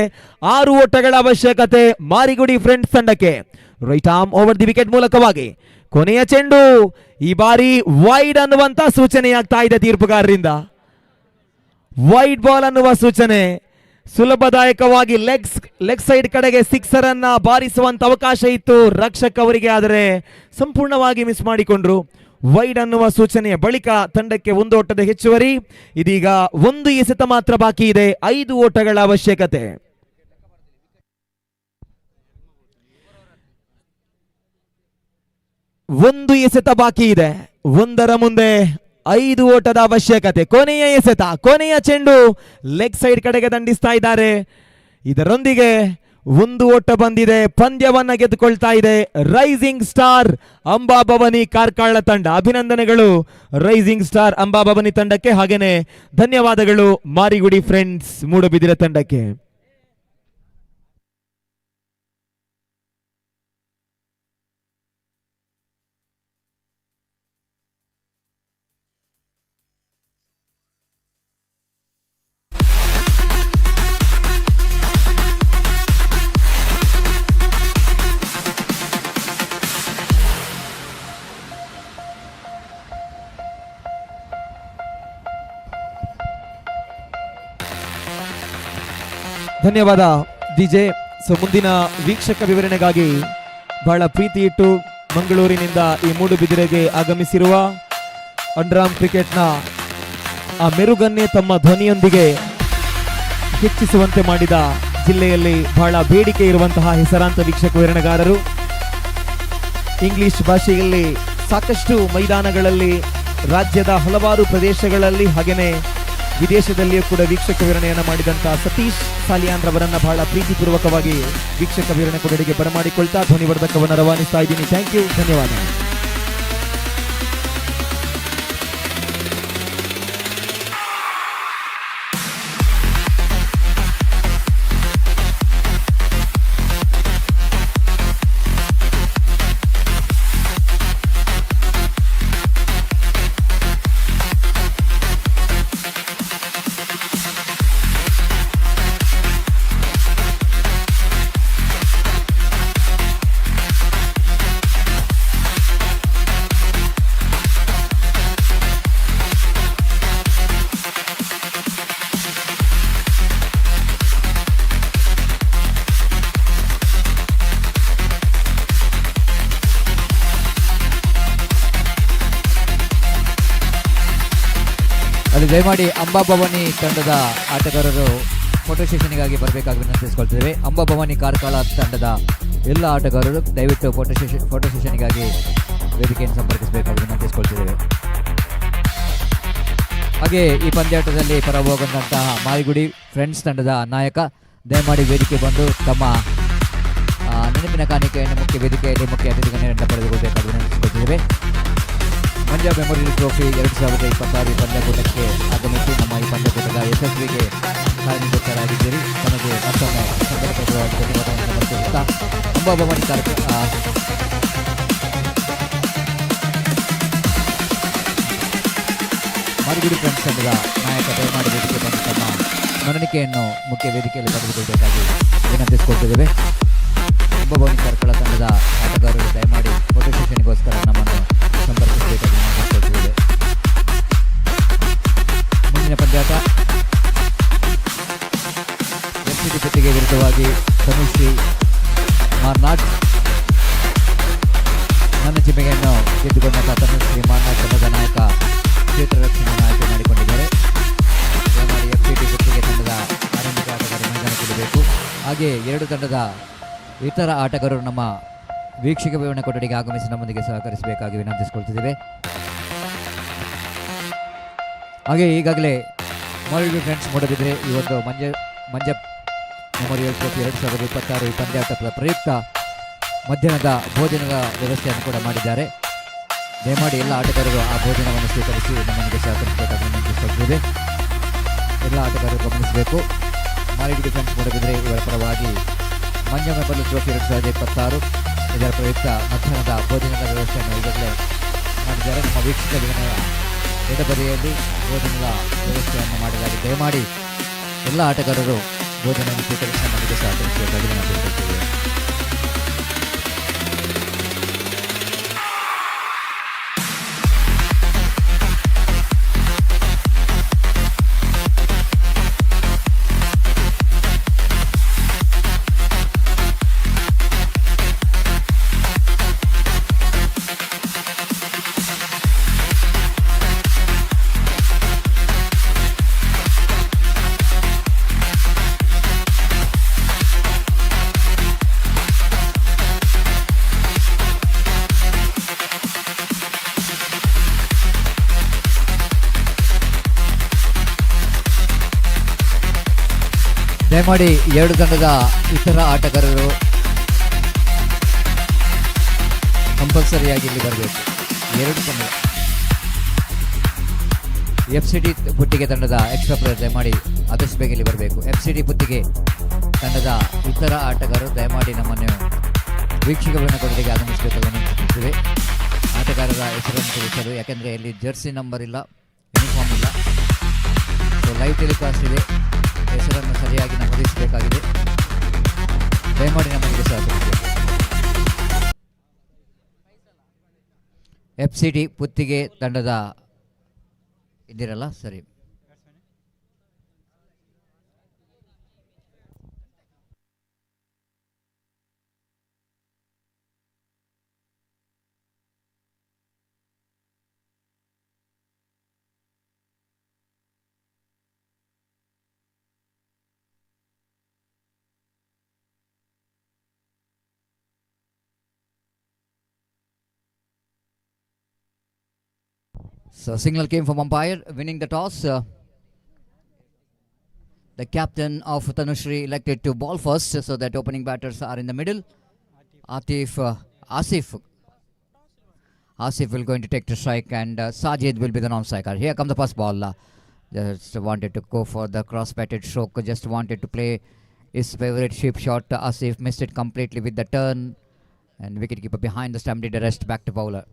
6 ಓಟಗಳ ಅವಶ್ಯಕತೆ ಮಾರಿಗುಡಿ ಫ್ರೆಂಡ್ಸ್ ತಂಡಕ್ಕೆ. Right arm over the wicket ಮೂಲಕವಾಗಿ ಕೊನೆಯ ಚೆಂಡು ಈ ಬಾರಿ ವೈಡ್ ಅನ್ನುವಂತ ಸೂಚನೆಯಾಗ್ತಾ ಇದೆ ತೀರ್ಪುಗಾರರಿಂದ. ವೈಡ್ ಬಾಲ್ ಅನ್ನುವ ಸೂಚನೆ. ಸುಲಭದಾಯಕವಾಗಿ ಲೆಗ್ ಸೈಡ್ ಕಡೆಗೆ ಸಿಕ್ಸರ್ ಅನ್ನ ಬಾರಿಸುವಂತ ಅವಕಾಶ ಇತ್ತು ರಕ್ಷಕ್ ಅವರಿಗೆ, ಆದರೆ ಸಂಪೂರ್ಣವಾಗಿ ಮಿಸ್ ಮಾಡಿಕೊಂಡ್ರು. ವೈಡ್ ಅನ್ನುವ ಸೂಚನೆಯ ಬಳಿಕ ತಂಡಕ್ಕೆ 1 ಓಟದ ಹೆಚ್ಚುವರಿ. ಇದೀಗ ಒಂದು ಎಸೆತ ಮಾತ್ರ ಬಾಕಿ ಇದೆ. 5 ಓಟಗಳ ಅವಶ್ಯಕತೆ. ಒಂದು ಎಸೆತ ಬಾಕಿ ಇದೆ. 1ರ ಮುಂದೆ 5 ಓಟದ ಅವಶ್ಯಕತೆ. ಕೊನೆಯ ಎಸೆತ, ಕೊನೆಯ ಚೆಂಡು ಲೆಗ್ ಸೈಡ್ ಕಡೆಗೆ ದಂಡಿಸ್ತಾ ಇದ್ದಾರೆ. ಇದರೊಂದಿಗೆ 1 ಓಟ ಬಂದಿದೆ. ಪಂದ್ಯವನ್ನ ಗೆದ್ದುಕೊಳ್ತಾ ಇದೆ ರೈಸಿಂಗ್ ಸ್ಟಾರ್ ಅಂಬಾಭವನಿ ಕಾರ್ಕಳ ತಂಡ. ಅಭಿನಂದನೆಗಳು ರೈಸಿಂಗ್ ಸ್ಟಾರ್ ಅಂಬಾಭವನಿ ತಂಡಕ್ಕೆ, ಹಾಗೇನೆ ಧನ್ಯವಾದಗಳು ಮಾರಿಗುಡಿ ಫ್ರೆಂಡ್ಸ್ ಮೂಡಬಿದಿರೆ ತಂಡಕ್ಕೆ. ಧನ್ಯವಾದ ಡಿಜೆ. ಸೊ ಮುಂದಿನ ವೀಕ್ಷಕ ವಿವರಣೆಗಾಗಿ ಬಹಳ ಪ್ರೀತಿ ಇಟ್ಟು ಮಂಗಳೂರಿನಿಂದ ಈ ಮೂಡುಬಿದಿರೆಗೆ ಆಗಮಿಸಿರುವ ಅಂಡರ್ಆರ್ಮ್ ಕ್ರಿಕೆಟ್ನ ಆ ಮೆರುಗನ್ನೇ ತಮ್ಮ ಧ್ವನಿಯೊಂದಿಗೆ ಹೆಚ್ಚಿಸುವಂತೆ ಮಾಡಿದ ಜಿಲ್ಲೆಯಲ್ಲಿ ಬಹಳ ಬೇಡಿಕೆ ಇರುವಂತಹ ಹೆಸರಾಂತ ವೀಕ್ಷಕ ವಿವರಣೆಗಾರರು. ಇಂಗ್ಲಿಷ್ ಭಾಷೆಯಲ್ಲಿ ಸಾಕಷ್ಟು ಮೈದಾನಗಳಲ್ಲಿ, ರಾಜ್ಯದ ಹಲವಾರು ಪ್ರದೇಶಗಳಲ್ಲಿ, ಹಾಗೆಯೇ ವಿದೇಶದಲ್ಲಿಯೂ ಕೂಡ ವೀಕ್ಷಕ ವಿವರಣೆಯನ್ನು ಮಾಡಿದಂತಹ ಸತೀಶ್ ಸಾಲಿಯಾನ್ ರವರನ್ನ ಬಹಳ ಪ್ರೀತಿಪೂರ್ವಕವಾಗಿ ವೀಕ್ಷಕ ವಿವರಣೆ ಕೊಠಡಿಗೆ ಬರಮಾಡಿಕೊಳ್ತಾ ಧ್ವನಿವರ್ಧಕವನ್ನು ರವಾನಿಸ್ತಾ ಇದ್ದೀನಿ. ಥ್ಯಾಂಕ್ ಯು, ಧನ್ಯವಾದ. ಅಲ್ಲಿ ದಯಮಾಡಿ ಅಂಬಾಭವಾನಿ ತಂಡದ ಆಟಗಾರರು ಫೋಟೋ ಸೆಷನ್ಗಾಗಿ ಬರಬೇಕಾಗಿ ವಿನಂತಿಸಿಕೊಳ್ತಿದ್ದೇವೆ. ಅಂಬಾಭವಾನಿ ಕಾರ್ಕಳ ತಂಡದ ಎಲ್ಲ ಆಟಗಾರರು ದಯವಿಟ್ಟು ಫೋಟೋ ಸೆಷನ್ಗಾಗಿ ವೇದಿಕೆಯನ್ನು ಸಂಪರ್ಕಿಸಬೇಕಾಗಿ ವಿನಂತಿಸಿಕೊಳ್ತಿದ್ದೇವೆ. ಹಾಗೆ ಈ ಪಂದ್ಯಾಟದಲ್ಲಿ ಪರವಾಗುವಂತಹ ಮಾರಿಗುಡಿ ಫ್ರೆಂಡ್ಸ್ ತಂಡದ ನಾಯಕ ದಯಮಾಡಿ ವೇದಿಕೆ ಬಂದು ತಮ್ಮ ನೆನಪಿನ ಕಾಣಿಕೆಯನ್ನು ಮುಖ್ಯ ವೇದಿಕೆಯಲ್ಲಿ ಮುಖ್ಯ ಅತಿಥಿಗಳನ್ನು ಪಡೆದುಕೊಳ್ಳಬೇಕಾಗಿ ವಿನಂತಿಸಿಕೊಳ್ತಿದ್ದೇವೆ. ಮಂಜಾ ಮೆಮೋರಿಯಲ್ ಟ್ರೋಫಿ 2026 ಪಂದ್ಯಕೂಟಕ್ಕೆ ಆಗಮಿಸಿ ನಮ್ಮ ಈ ಪಂದ್ಯಕೂಟದ ಯಶಸ್ವಿಗೆ ಕಾರಣೀಭೂತರಾಗಿದ್ದೀರಿ. ತಮಗೆ ಮತ್ತೊಮ್ಮೆ ಸಂದರ್ಭವಾಗಿ ಧನ್ಯವಾದವನ್ನು ಸಮರ್ಪಿಸುತ್ತಾ ಅಂಬಾಭವಾನಿ ಮಾರಿಗುಡಿ ಫ್ರೆಂಡ್ಸ್ ತಂಡದ ನಾಯಕ ದಯಮಾಡಿ ವೇದಿಕೆ ಬಂದು ತಮ್ಮ ಸ್ಮರಣಿಕೆಯನ್ನು ಮುಖ್ಯ ವೇದಿಕೆಯಲ್ಲಿ ಪಡೆದುಕೊಳ್ಳಬೇಕಾಗಿ ವಿನಂತಿಸಿಕೊಳ್ತಿದ್ದೇವೆ. ಅಂಬಾಭವಾನಿ ಕಾರ್ಕಳ ತಂಡದ ಆಟಗಾರರು ದಯಮಾಡಿ ಫೋಟೋ ಸೆಷನ್ಗೋಸ್ಕರ ನಮ್ಮನ್ನು ಸಂಪರ್ಕಿಸಬೇಕಾಗಿ ವಿನಂತಿಸಿಕೊಳ್ತಿದ್ದೇವೆ. ಮುಂದಿನ ಪಂದ್ಯಾಟ ಎಫ್ಸಿಟಿ ಪೆಟ್ಟಿಗೆ ವಿರುದ್ಧವಾಗಿ ತನುಶ್ರೀ ಮಾರ್ನಾಡ್. ನನ್ನ ಚಿಮ್ಮೆಗೆಯನ್ನು ಗೆದ್ದುಕೊಂಡಂತಹ ತನುಶ್ರೀ ಮಾರ್ನಾಡ್ ತಂಡದ ನಾಯಕ ಕ್ಷೇತ್ರ ರಕ್ಷಣೆಯನ್ನು ಆಯ್ಕೆ ಮಾಡಿಕೊಂಡಿದ್ದಾರೆ. ದಯಮಾಡಿ ಎಫ್ಸಿಟಿ ಪೆಟ್ಟಿಗೆ ತಂಡದ ಆರಂಭಿಕ ಆಟಗಾರರು ಮೈದಾನಕ್ಕಿಡಬೇಕು. ಹಾಗೆ ಎರಡು ತಂಡದ ಇತರ ಆಟಗಾರರು ನಮ್ಮ ವೀಕ್ಷಕ ವಿವರಣೆ ಕೊಠಡಿಗೆ ಆಗಮಿಸಿ ನಮ್ಮೊಂದಿಗೆ ಸಹಕರಿಸಬೇಕಾಗಿ ವಿನಂತಿಸಿಕೊಳ್ತಿದ್ದೇವೆ. ಹಾಗೆ ಈಗಾಗಲೇ ಮಾರಿಗುಡಿ ಫ್ರೆಂಡ್ಸ್ ಮೂಡಬಿದ್ರೆ ಈ ಒಂದು ಮಂಜ ಮೆಮೋರಿಯಲ್ ಟ್ರೋಫಿ 2026 ಈ ಪಂದ್ಯಾಟದ ಪ್ರಯುಕ್ತ ಮಧ್ಯಾಹ್ನದ ಭೋಜನದ ವ್ಯವಸ್ಥೆಯನ್ನು ಕೂಡ ಮಾಡಿದ್ದಾರೆ. ದಯಮಾಡಿ ಎಲ್ಲ ಆಟಗಾರರು ಆ ಭೋಜನವನ್ನು ಸ್ವೀಕರಿಸಿ ನಮ್ಮೊಂದಿಗೆ ಸಹಕರಿಸಬೇಕಾಗಿ ವಿನಂತಿಸಿಕೊಳ್ತಿದ್ದೇವೆ. ಎಲ್ಲ ಆಟಗಾರರು ಗಮನಿಸಬೇಕು. ಮಾರಿಗುಡಿ ಫ್ರೆಂಡ್ಸ್ ಮೂಡಬಿದ್ರೆ ಇವರ ಪರವಾಗಿ ಮಂಜಾ ಮೆಮೋರಿಯಲ್ ಟ್ರೋಫಿ 2026 ಇದರ ಪ್ರಯುಕ್ತ ಮಧ್ಯಾಹ್ನದ ಭೋಜನದ ವ್ಯವಸ್ಥೆಯನ್ನು ಈಗಾಗಲೇ ಮಾಡಿದ್ದಾರೆ. ನಮ್ಮ ವೀಕ್ಷಕರ ಎಡಬದಿಯಲ್ಲಿ ಭೋಜನದ ವ್ಯವಸ್ಥೆಯನ್ನು ಮಾಡಲಾಗಿದೆ. ದಯಮಾಡಿ ಎಲ್ಲ ಆಟಗಾರರು ಭೋಜನವನ್ನು ಸ್ವೀಕರಿಸಿ ನಮಗೆ ಸಹಕರಿಸಬೇಕಾಗಿ ವಿನಂತಿಸುತ್ತೇವೆ. ದಯಮಾಡಿ ಎರಡು ತಂಡದ ಇತರ ಆಟಗಾರರು ಕಂಪಲ್ಸರಿಯಾಗಿ ಇಲ್ಲಿ ಬರಬೇಕು. ಎರಡು ತಂಡ ಎಫ್ಸಿಟಿ ಪುಟ್ಟಿಗೆ ತಂಡದ ಎಕ್ಸ್ಟ್ರಾ ಪ್ಲೇಯರ್ ದಯಮಾಡಿ ಆದಷ್ಟು ಬೇಗ ಇಲ್ಲಿ ಬರಬೇಕು. ಎಫ್ಸಿಟಿ ಪುಟ್ಟಿಗೆ ತಂಡದ ಇತರ ಆಟಗಾರರು ದಯಮಾಡಿ ನಮ್ಮನ್ನು ವೀಕ್ಷಕರನ್ನು ಕೊಡಲಿಕ್ಕೆ ಆಗಮಿಸಬೇಕಾಗಿ ವಿನಂತಿಸುತ್ತೇವೆ. ಆಟಗಾರರ ಹೆಸರನ್ನು ತಿಳಿಸಲು, ಯಾಕೆಂದರೆ ಇಲ್ಲಿ ಜರ್ಸಿ ನಂಬರ್ ಇಲ್ಲ, ಯೂನಿಫಾರ್ಮ್ ಇಲ್ಲ. ಸೊ ಲೈವ್ ಟೆಲಿಕಾಸ್ಟ್ ಇದೆ, ಹೆಸರನ್ನು ಸರಿಯಾಗಿ ನಮೂದಿಸಬೇಕಾಗಿದೆ. ದಯಮಾಡಿ ನಮಗೆ ಸಹಕರಿಸಿ. ಎಫ್ಸಿಟಿ ಪುತ್ತಿಗೆ ತಂಡದ ಇದ್ದೀರಲ್ಲ, ಸರಿ. So signal came from umpire, winning the toss. The captain of Tanushri elected to ball first, so that opening batters are in the middle. Asif will going to take the strike, and Sajid will be the non-striker. Here comes the first ball. Just wanted to go for the cross-batted stroke. Just wanted to play his favorite shape shot. Asif missed it completely with the turn, and wicketkeeper behind the stump did the rest. Back to bowler.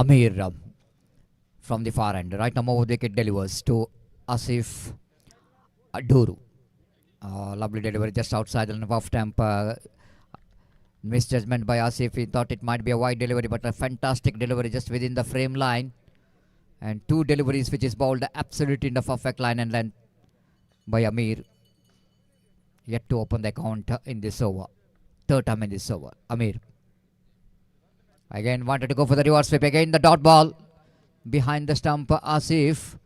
Amir from the far end. Right now, over wicket delivers to Asif Aduru. Lovely delivery just outside the off stamp. Misjudgment by Asif. He thought it might be a wide delivery, but a fantastic delivery just within the frame line. And two deliveries which is bowled absolutely in the perfect line and length by Amir. Yet to open the account in this over. Third time in this over. Amir. Again wanted to go for the reverse sweep. Again the dot ball. Behind the stump, Asif,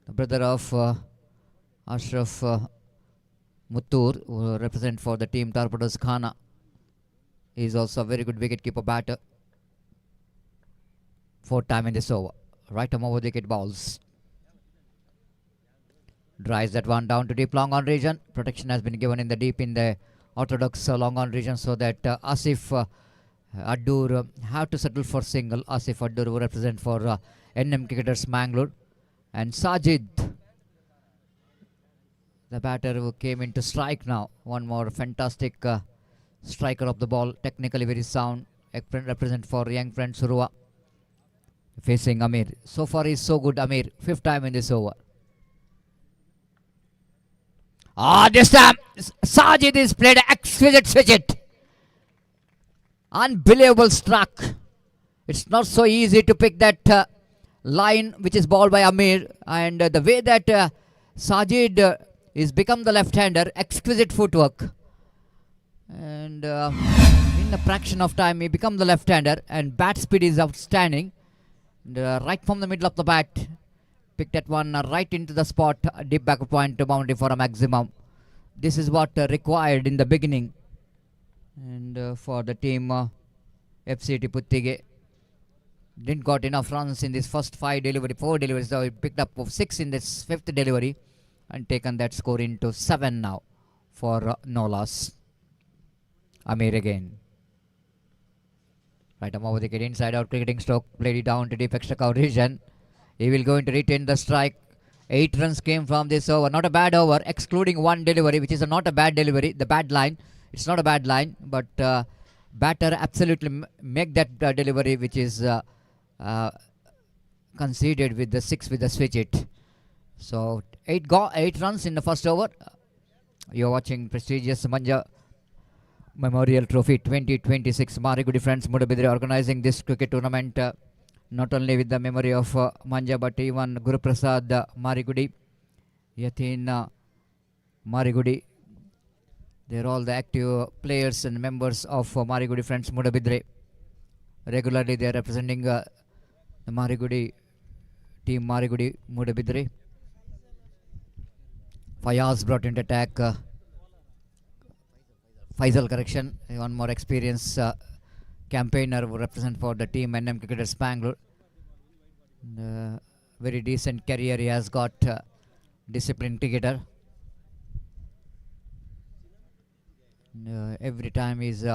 the brother of Ashraf Muttur, who represent for the team Torpedoes Khana. He is also a very good wicket-keeper batter. Fourth time in this over. Right arm over the wicket balls. Drives that one down to deep long on region. Protection has been given in the deep in the orthodox long on region so that Asif Addur have to settle for single. Asif Addur will represent for NM Cricketers Mangalore. And Sajid, the batter who came into strike now. One more fantastic striker of the ball. Technically very sound. Represent for young friend Surua. Facing Amir. So far he's so good, Amir. Fifth time in this over. This time Sajid is played exquisite switch. Unbelievable struck. It's not so easy to pick that line which is bowled by Amir. And the way that Sajid is become the left-hander, exquisite footwork. And in a fraction of time he become the left-hander and bat speed is outstanding. And, right from the middle of the bat, pick that one right into the spot, deep back point to boundary for a maximum. This is what required in the beginning. And for the team FCT Puttige, didn't got enough runs in this first four deliveries, so he picked up 6 in this fifth delivery and taken that score into 7 now for no loss. Amir again. Right arm over the wicket, inside out cricketing stroke, played it down to deep extra cover region. He will going to retain the strike. 8 runs came from this over. Not a bad over, excluding one delivery, which is not a bad delivery. The bad line. It's not a bad line, but batter absolutely make that delivery, which is conceded with the 6 with the switch it. So 8 runs in the first over. You're watching prestigious Manja Memorial Trophy 2026. Marigudi friends Moodubidire organizing this cricket tournament not only with the memory of Manja but even Guru Prasad Marigudi, Yatin Marigudi. They're all the active players and members of Marigudi friends Moodubidire. Regularly they are representing the Marigudi team Marigudi Moodubidire. Fayaz brought into attack. Faisal correction, one more experienced campaigner who represent for the team NM Cricketers Bangalore. Very decent career he has got, disciplined cricketer. Every time he's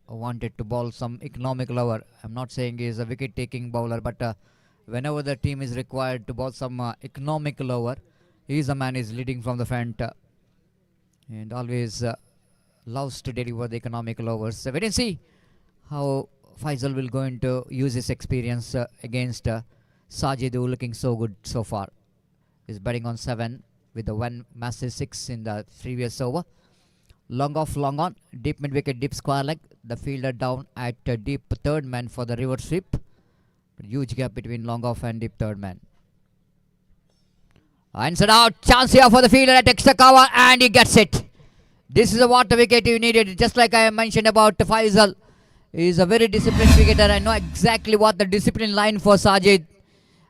wanted to bowl some economical over. I'm not saying he's a wicket taking bowler, but whenever the team is required to bowl some economical over, he's a man is leading from the front and always loves to deliver the economical overs. So we can see how Faisal will going to use his experience against Sajid, who looking so good so far. He's batting on 7 with the one massive 6 in the previous over. Long off, long on, deep mid wicket, deep square leg. The fielder down at deep third man for the reverse sweep. Huge gap between long off and deep third man. Inside out, chance here for the fielder at extra cover, and he gets it. This is what the wicket you needed. Just like I mentioned about Faisal, he is a very disciplined cricketer. I know exactly what the discipline line for Sajid,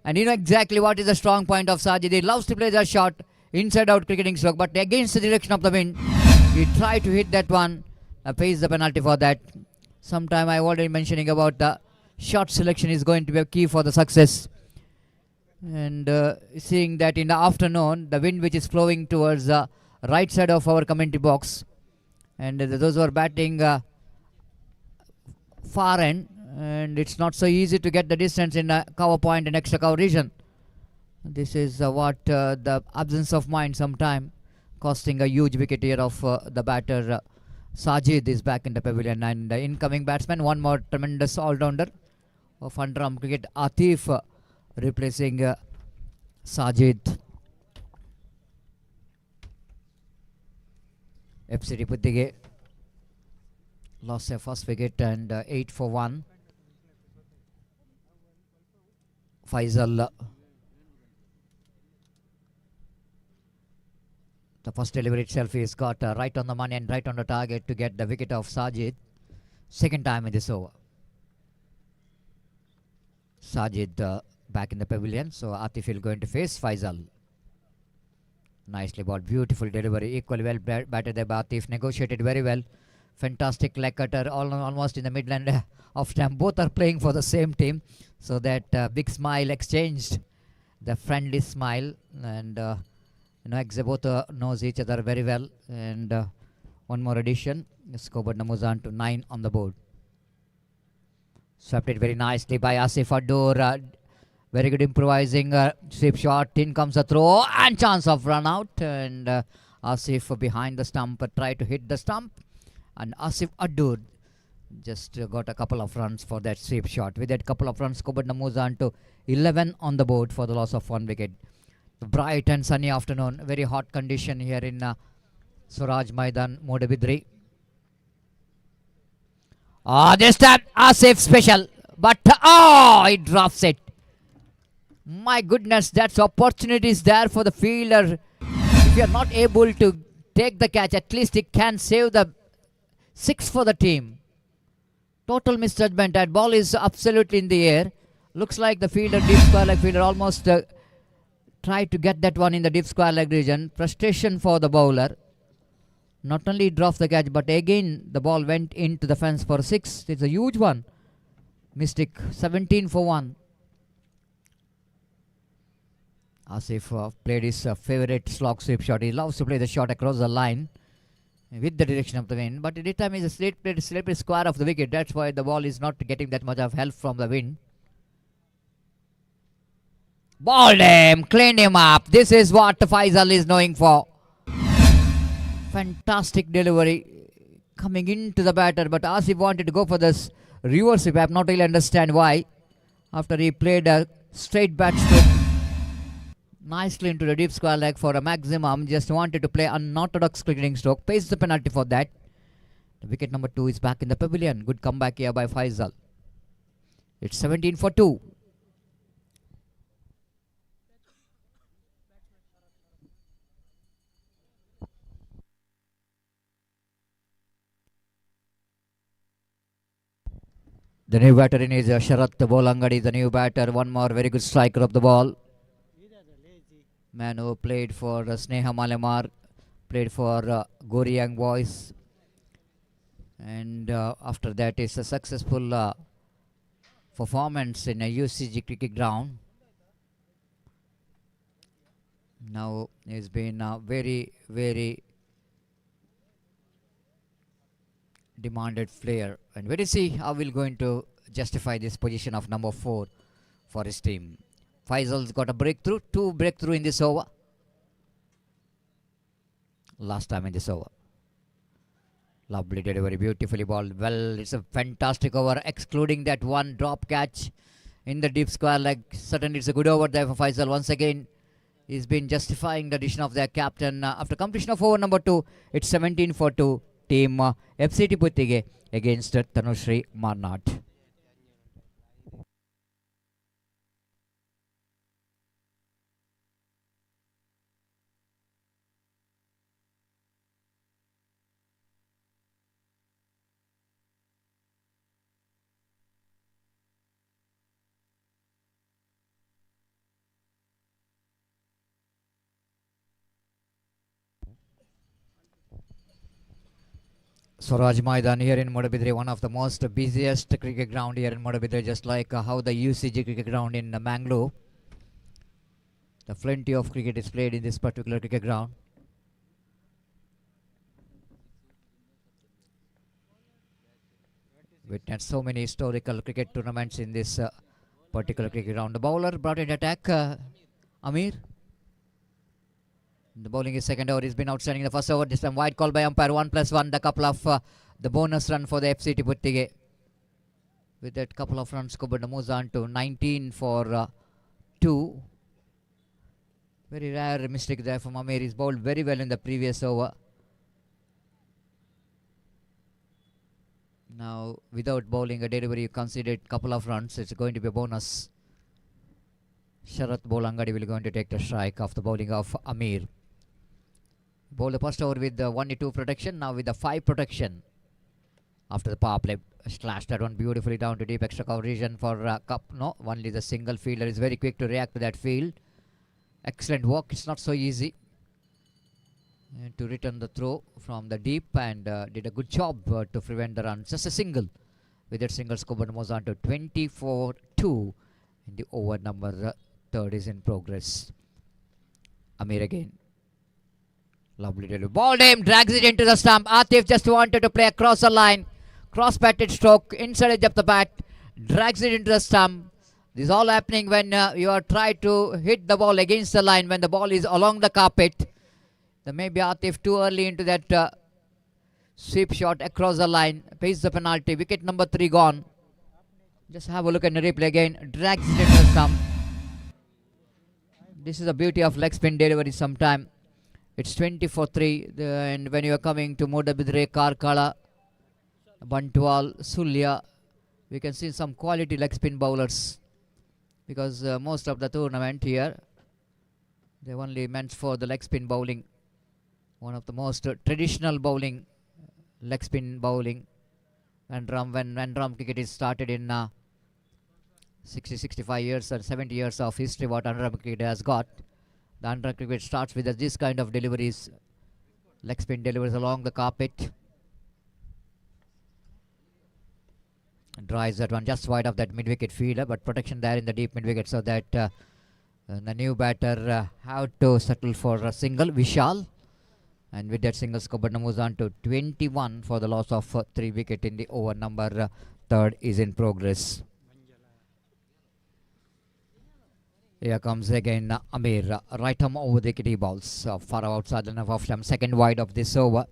and you know exactly what is the strong point of Sajid. He loves to play that shot, inside out cricketing stroke, but against the direction of the wind, he tried to hit that one, pays the penalty for that. Sometime I already mentioning about the shot selection is going to be a key for the success. And seeing that in the afternoon, the wind which is flowing towards the right side of our commentary box, and those who are batting far end, and it's not so easy to get the distance in a cover point and extra cover region. This is what the absence of mind sometime costing a huge wicket here of the batter Sajid is back in the pavilion, and the incoming batsman, one more tremendous all-rounder of Underarm cricket, Atif replacing Sajid. FCT Puttige lost their first wicket and 8 for 1. Faisal, the first delivery itself is got right on the money and right on the target to get the wicket of Sajid. Second time in this over. Sajid back in the pavilion, so Atif is going to face Faisal. Nicely balled, beautiful delivery, equally well batted there by Atif, negotiated very well. Fantastic leg cutter, almost in the midland of stamp. Both are playing for the same team, so that big smile exchanged, the friendly smile, and both knows each other very well. And one more addition, scoreboard numbers on to 9 on the board. Swept it very nicely by Asif Adur. Very good improvising sweep shot. In comes a throw and chance of run out. And Asif behind the stump tried to hit the stump. And Asif Adur just got a couple of runs for that sweep shot. With that couple of runs, scoreboard moves on to 11 on the board for the loss of 1 wicket. Bright and sunny afternoon. Very hot condition here in Swaraj Maidan, Moodubidire. This time Asif special. But he drops it. My goodness, that's opportunities there for the fielder. If you are not able to take the catch, at least it can save the 6 for the team. Total misjudgment. That ball is absolutely in the air. Looks like the fielder, deep square leg fielder, almost tried to get that one in the deep square leg region. Frustration for the bowler. Not only drops the catch, but again the ball went into the fence for 6. It's a huge one. Mistake. 17 for 1. Asif played his favorite slog sweep shot. He loves to play the shot across the line with the direction of the wind. But this time is a slippery square of the wicket. That's why the ball is not getting that much of help from the wind. Balled him, cleaned him up. This is what Faisal is knowing for. Fantastic delivery coming into the batter. But Asif wanted to go for this reverse sweep. I have not really understand why. After he played a straight bat stroke nicely into the deep square leg for a maximum, just wanted to play unorthodox cricketing stroke. Pays the penalty for that. The wicket number 2 is back in the pavilion. Good comeback here by Faisal. It's 17 for 2. The new batter in is Sharath Bolangadi, the new batter. One more very good striker of the ball. Man who played for Sneha Malamar, played for Gori Young Boys. And after that is a successful performance in a UCG cricket ground. Now he's been very, very demanded player, and we will see how we're going to justify this position of number 4 for his team. Faisal's got a breakthrough, 2 breakthrough in this over. Last time in this over. Lovely delivery, beautifully balled. Well, it's a fantastic over, excluding that one drop catch in the deep square leg. Certainly it's a good over there for Faisal. Once again, he's been justifying the addition of their captain. After completion of over number 2, it's 17 for 2. Team FCT Puttige against Tanushree Marnat. Swaraj Maidan here in Moodubidire, one of the most busiest cricket ground here in Moodubidire, just like how the UCG cricket ground in Mangalore. The plenty of cricket is played in this particular cricket ground. Witnessed so many historical cricket tournaments in this particular cricket ground. The bowler brought in attack, Amir. The bowling is second over. He's been outstanding the first over. This time wide call by umpire. 1+1. The couple of the bonus run for the FCT Puttige. With that couple of runs, Kubanda moves on to 19 for 2. Very rare mistake there from Amir. He's bowled very well in the previous over. Now, without bowling a delivery, you considered couple of runs. It's going to be a bonus. Sharath Bolangadi will going to take the strike after bowling of Amir. Bowled the first over with the 1-2 protection. Now with the 5 protection. After the power play, slashed that one beautifully down to deep extra cover region for Cup. No, only the single fielder is very quick to react to that field. Excellent work. It's not so easy to return the throw from the deep, and did a good job to prevent the run. Just a single. With that single, score moves on to 24-2 in the over number 3rd is in progress. Amir again. Lovely delivery. Ball aim, drags it into the stump. Atif just wanted to play across the line. Cross-batted stroke, inside edge of the bat. Drags it into the stump. This is all happening when you are trying to hit the ball against the line, when the ball is along the carpet. Then maybe Atif too early into that sweep shot across the line. Pays the penalty. Wicket number 3 gone. Just have a look at the replay again. Drags it into the stump. This is the beauty of leg spin delivery sometime. It's 20-3, and when you are coming to Moodubidire, Karkala, Bantwal, Sulya, we can see some quality leg spin bowlers, because most of the tournament here, they only meant for the leg spin bowling. One of the most traditional bowling, leg spin bowling. When drum cricket is started in 60, 65 years or 70 years of history, what Underarm cricket has got. The Underarm cricket starts with this kind of deliveries, leg spin deliveries along the carpet. Drives that one just wide of that mid-wicket fielder, but protection there in the deep mid-wicket, so that the new batter have to settle for a single. Vishal, and with that single, score moves on to 21 for the loss of 3 wicket in the over number 3rd is in progress. Here comes again Amir. Right arm over the kitty balls. Far outside enough of stump. Second wide of this over.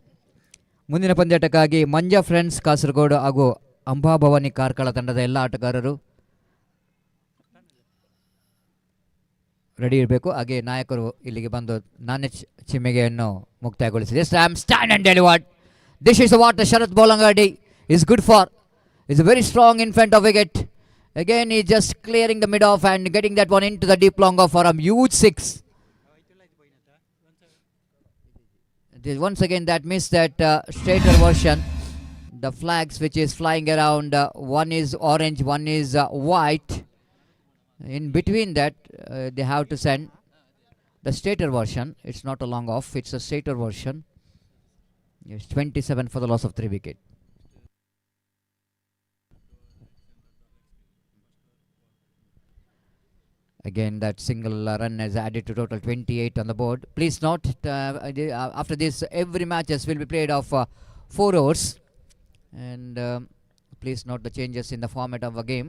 ಮುಂದಿನ ಪಂದ್ಯಾಟಕ್ಕಾಗಿ Manja friends Kasaragod ಹಾಗೂ ಅಂಬಾಭವಾನಿ ಕಾರ್ಕಳ ತಂಡದ ಎಲ್ಲ ಆಟಗಾರರು ready ಇರಬೇಕು. ಹಾಗೆ ನಾಯಕರು ಇಲ್ಲಿಗೆ ಬಂದು ನಾಣ್ಯ ಚಿಮ್ಮಿಗೆಯನ್ನು ಮುಕ್ತಾಯಗೊಳಿಸಿದೆ. Stand and delivered. This is what the Sharath Bolangadi is good for. It's very strong in front of wicket. Again, he's just clearing the mid off and getting that one into the deep long off for a huge 6. Once again, that missed that straighter version. The flags which is flying around, one is orange, one is white. In between that, they have to send the straighter version. It's not a long off, it's a straighter version. It's 27 for the loss of 3 wicket. Again, that single run has added to total 28 on the board. Please note, after this, every matches will be played of 4 overs. And please note the changes in the format of a game.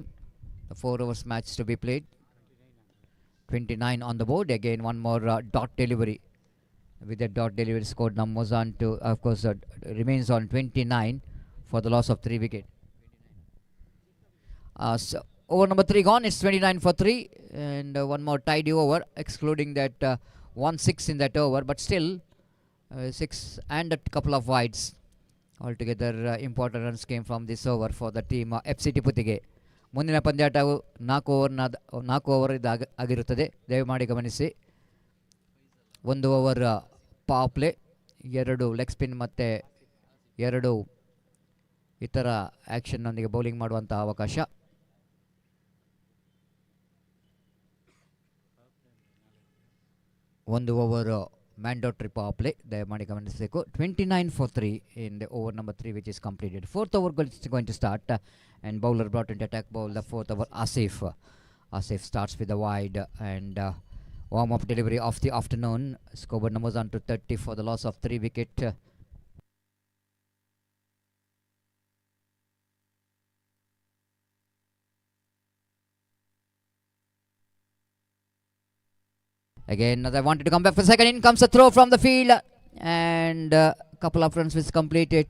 The 4 overs match to be played. 29 on the board. Again, one more dot delivery. With that dot delivery, scored numbers on to, of course, remains on 29 for the loss of 3 wicket. So over number 3 gone. It's 29 for 3, and one more tidy over, excluding that 1-6 in that over, but still 6 and a couple of wides. Altogether, important runs came from this over for the team FCT Puttige. ಮುಂದಿನ ಪಂದ್ಯಾಟವು 4 over ಆಗಿರುತ್ತದೆ. ದಯಮಾಡಿ ಗಮನಿಸಿ. 1 over power play, 2 leg spin ಮತ್ತು 2 ಇತರ ಆ್ಯಕ್ಷನ್ನೊಂದಿಗೆ bowling ಮಾಡುವಂಥ ಅವಕಾಶ. ಒಂದು over mandatory power play. ದಯಮಾಡಿ ಗಮನಿಸಬೇಕು. 29 for 3 in the over number 3, which is completed. 4th over is going to start, and bowler brought into attack bowl the 4th over. Asif starts with the wide and warm-up delivery of the afternoon. Scoreboard numbers on to 30 for the loss of 3 wicket. Again, they wanted to come back for second. In comes a throw from the field, and couple of runs was completed.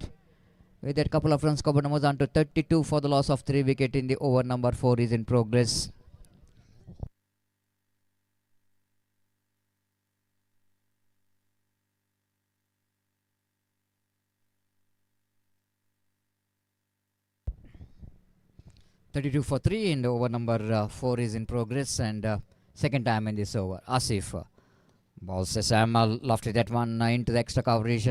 With that couple of runs, scoreboard numbers on to 32 for the loss of 3 wicket in the over number 4 is in progress. 32 for 3 in the over number 4 is in progress, and second time in this over. Asif ball says lofted that one into the extra coverage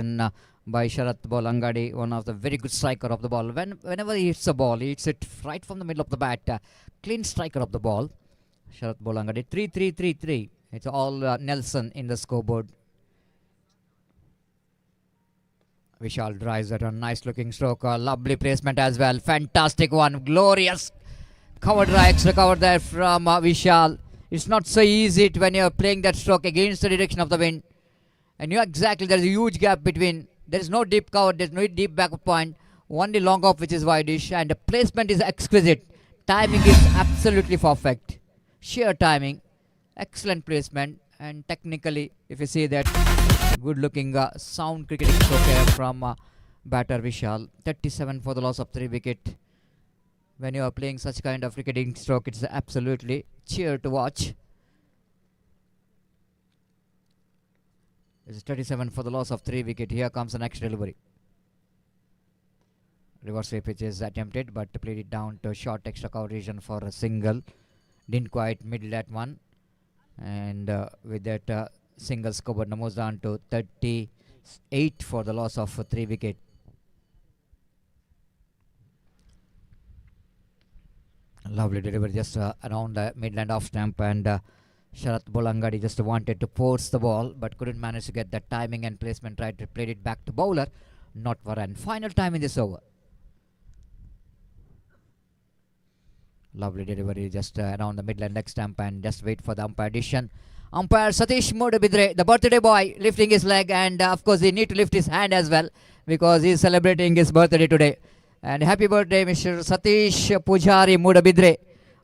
by Sharath Bolangadi, one of the very good striker of the ball. Whenever he hits the ball, he hits it right from the middle of the bat. Clean striker of the ball. Sharath Bolangadi 3-3-3-3. It's all Nelson in the scoreboard. Vishal drives that one. Nice looking stroke. Lovely placement as well. Fantastic one. Glorious cover drive. Extra cover there from Vishal. It's not so easy when you're playing that stroke against the direction of the wind. And you exactly, there's a huge gap between. There is no deep cover. There's no deep back point. Only long off which is wideish. And the placement is exquisite. Timing is absolutely perfect. Sheer timing. Excellent placement. And technically, if you see that, good looking sound cricketing stroke here from batter Vishal. 37 for the loss of 3 wicket. When you are playing such kind of cricketing stroke, it's absolutely cheer to watch. It's 37 for the loss of 3 wicket. Here comes the next delivery. Reverse sweep pitch is attempted, but played it down to short extra coverage for a single. Didn't quite middle that one. And with that single scoreboard moves down to 38 for the loss of 3 wicket. Lovely delivery just around the midland off stump, and Sharath Bolangadi just wanted to force the ball but couldn't manage to get that timing and placement right. Played it back to bowler, not for an final time in this over. Lovely delivery just around the midland leg stump, and just wait for the umpire decision. Umpire Satish Moodubidire, the birthday boy, lifting his leg, and of course he need to lift his hand as well because he is celebrating his birthday today. And happy birthday, Mr. Satish Pujari Moodubidire,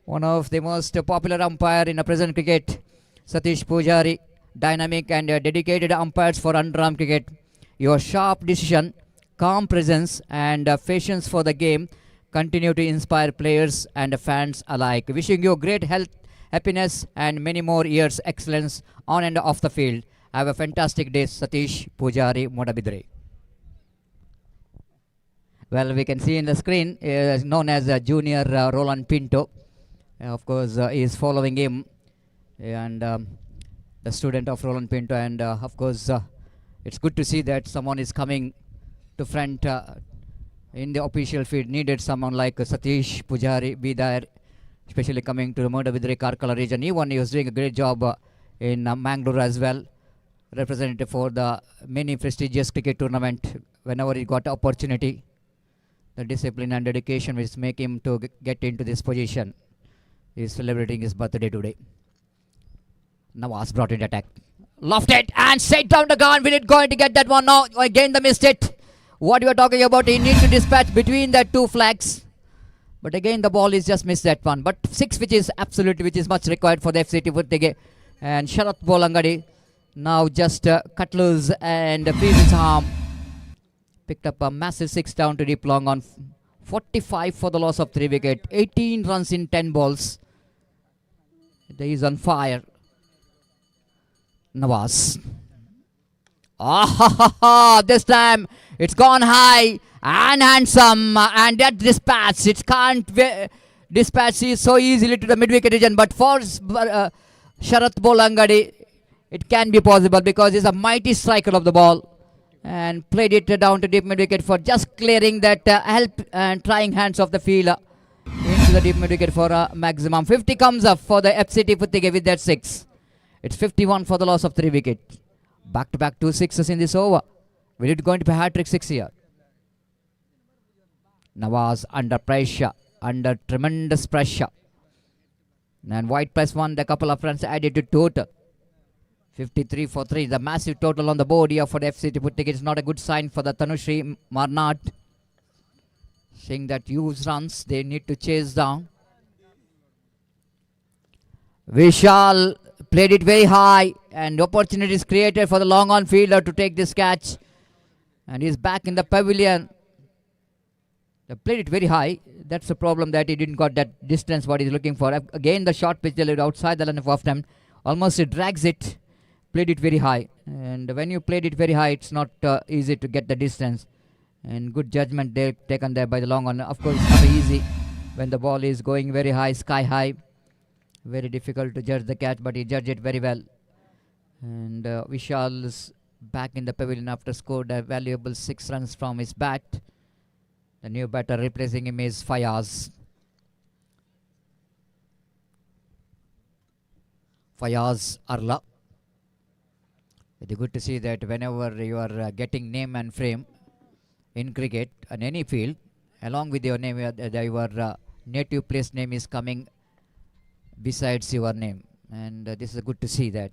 one of the most popular umpire in the present cricket. Satish Pujari, dynamic and dedicated umpires for underarm cricket. Your sharp decision, calm presence, and patience for the game continue to inspire players and fans alike. Wishing you great health, happiness, and many more years excellence on and off the field. Have a fantastic day, Satish Pujari Moodubidire. Well, we can see in the screen, known as Junior Roland Pinto. Of course, he is following him, and the student of Roland Pinto. And of course, it's good to see that someone is coming to front in the official field. Needed someone like Satish Pujari be there, especially coming to the Moodubidire Karkala region. He was doing a great job in Mangalore as well, representative for the many prestigious cricket tournament. Whenever he got opportunity, the discipline and dedication which make him to get into this position. He is celebrating his birthday today. Nawaz brought in attack. Lofted and straight down the ground. We did going to get that one. No, again the missed it. What you are talking about, he needs to dispatch between the two flags. But again the ball is just missed that one. But 6 which is much required for the FCT Puttige. And Sharath Bolangadi now just cut loose and frees his arm. Picked up a massive 6 down to deep long on 45 for the loss of 3 wicket. 18 runs in 10 balls. He is on fire. Nawaz. This time it's gone high and handsome, and that dispatch, it can't dispatch is so easily to the mid-wicket region, but for Sharath Bolangadi it can be possible because he's a mighty striker of the ball, and played it down to deep mid-wicket for just clearing that help and trying hands of the fielder into the deep mid-wicket for a maximum. 50 comes up for the FCT Puttige with that 6. It's 51 for the loss of 3 wicket. Back-to-back 2 6s in this over. Will it going to be hat-trick 6 here? Nawaz under pressure, under tremendous pressure. And white +1, the couple of runs added to total. 53 for 3, the massive total on the board here for the FCT Puttige. It's not a good sign for the Tanushri Marnat. Seeing that huge runs, they need to chase down. Vishal played it very high, and opportunities created for the long on fielder to take this catch. And he's back in the pavilion. They played it very high. That's the problem, that he didn't got that distance what he's looking for. Again the short pitch delivered outside the line of off time. Almost it drags it. Played it very high, and when you played it very high, it's not easy to get the distance. And good judgment there taken there by the long on. Of course, it's not easy when the ball is going very high, sky high. Very difficult to judge the catch, but he judged it very well. And Vishal is back in the pavilion after scored a valuable 6 runs from his bat. The new batter replacing him is Fayaz. Fayaz Arla. It's good to see that whenever you are getting name and frame in cricket on any field, along with your name, your native place name is coming besides your name. And this is good to see that.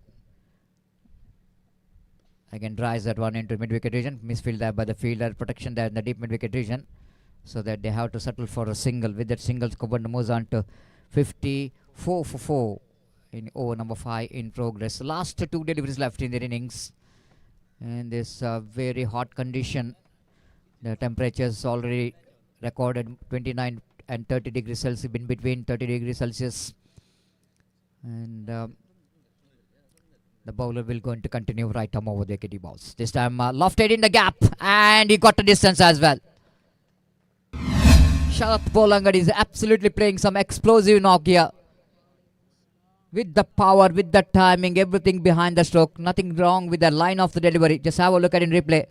Again, drives that one into mid-wicket region. Misfield there by the fielder. Protection there in the deep mid-wicket region. So that they have to settle for a single. With that single, Kubanda moves on to 54 for 4 in over number 5 in progress. Last 2 deliveries left in their innings. And this very hot condition. The temperatures already recorded 29 and 30 degrees Celsius, in between 30 degrees Celsius. And the bowler will going to continue right arm over the wicket balls. This time lofted in the gap, and he got the distance as well. Sharath Polangad is absolutely playing some explosive knock here. With the power, with the timing, everything behind the stroke. Nothing wrong with the line of the delivery. Just have a look at it in replay.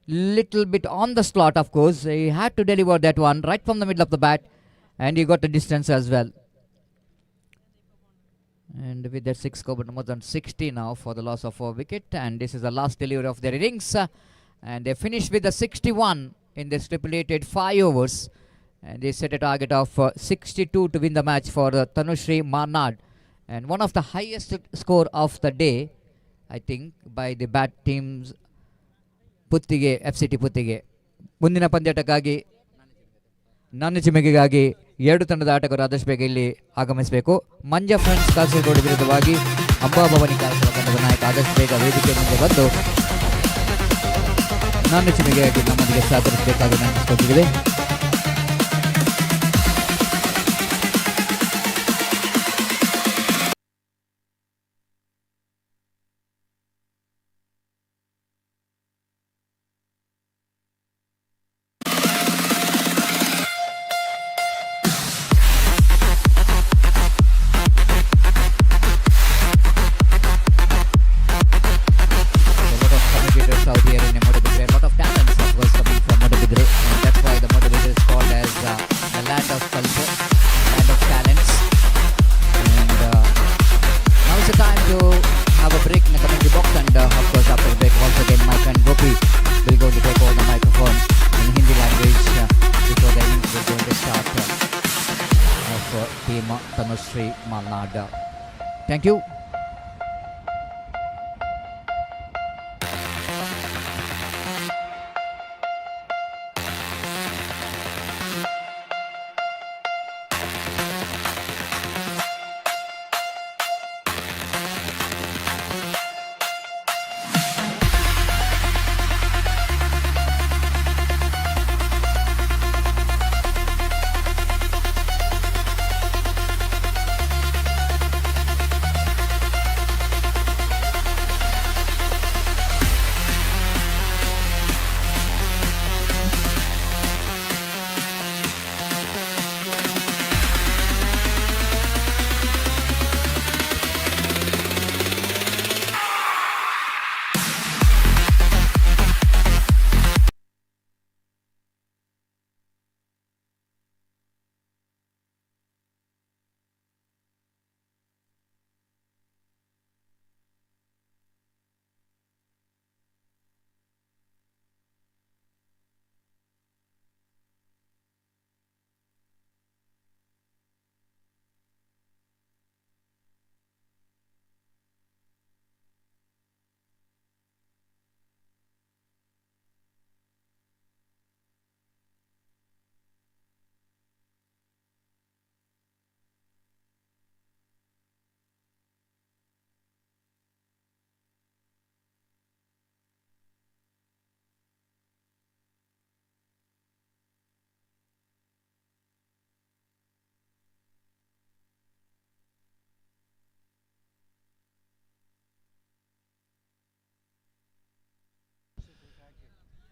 Little bit on the slot, of course. He had to deliver that one right from the middle of the bat, and he got the distance as well. And with that 6 covered more than 60 now for the loss of 4 wicket, and this is the last delivery of their innings, and they finished with the 61 in this stipulated 5 overs, and they set a target of 62 to win the match for Tanushri Marnad, and one of the highest score of the day, I think, by the bat teams Puttige, FCT Puttige. ಮುಂದಿನ ಪಂದ್ಯಾಟಕ್ಕಾಗಿ ನನ್ನ ಚಿಮಿಗೆಗಾಗಿ 2 ತಂಡದ ಆಟಗಾರರು ಆದಷ್ಟು ಬೇಗ ಇಲ್ಲಿ ಆಗಮಿಸಬೇಕು. Manja friends Kasaragod ವಿರುದ್ಧವಾಗಿ ಅಂಬಾಭವಾನಿ ಕಾಸರಗೋಡು ತಂಡದ ನಾಯಕ ಆದಷ್ಟು ಬೇಗ ವೇದಿಕೆ ಮುಂದೆ ಬಂದು ನನ್ನ ಚಿಮಿಗೆಗಾಗಿ ನಮ್ಮೊಂದಿಗೆ ಸಹಕರಿಸಬೇಕಾಗಿ ನೆನಪಿಸಿಕೊಂಡಿದ್ದೇವೆ. Thank you.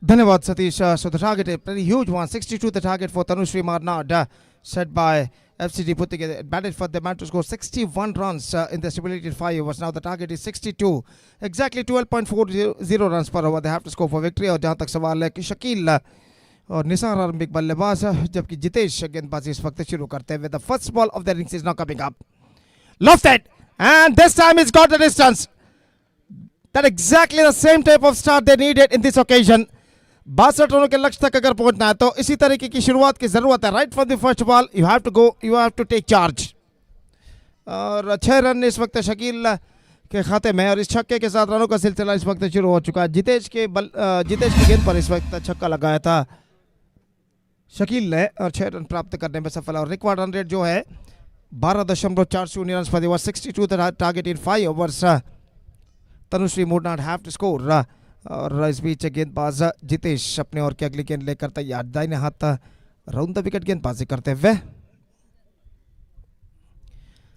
धन्यवाद Satish. So the target is pretty huge one, 62 the target for Tanushree Marnad, set by FCD put together. It batted for the man to score 61 runs in the stipulated 5 overs. Now the target is 62, exactly 12.40 runs per over they have to score for victory. और जहाँ तक सवाल है कि शकील और निसार आरंभिक बल्लेबाज जबकि जितेश गेंदबाजी इस वक्त शुरू करते हुए. The first ball of the innings is now coming up. Lofted, and this time it's got the distance. That exactly the same type of start they needed in this occasion. 62 रनों के लक्ष्य तक अगर पहुंचना है तो इसी तरीके की शुरुआत की जरूरत है. Right from the first ball you have to go, you have to take charge. और 6 रन इस वक्त शकील के खाते में और इस छक्के के साथ रनों का सिलसिला इस वक्त शुरू हो चुका है. जितेश की गेंद पर इस वक्त छक्का लगाया था शकील ने और 6 रन प्राप्त करने में सफल. और रिकॉर्ड रन रेट जो है 12.40 रन पर over, 62 target in 5 overs. Tanushree would not have to score. और इस बीच गेंदबाज जितेश अपने ओर की अगली गेंद लेकर तैयार. दाहिने हाथ राउंड द विकेट गेंदबाजी करते हुए.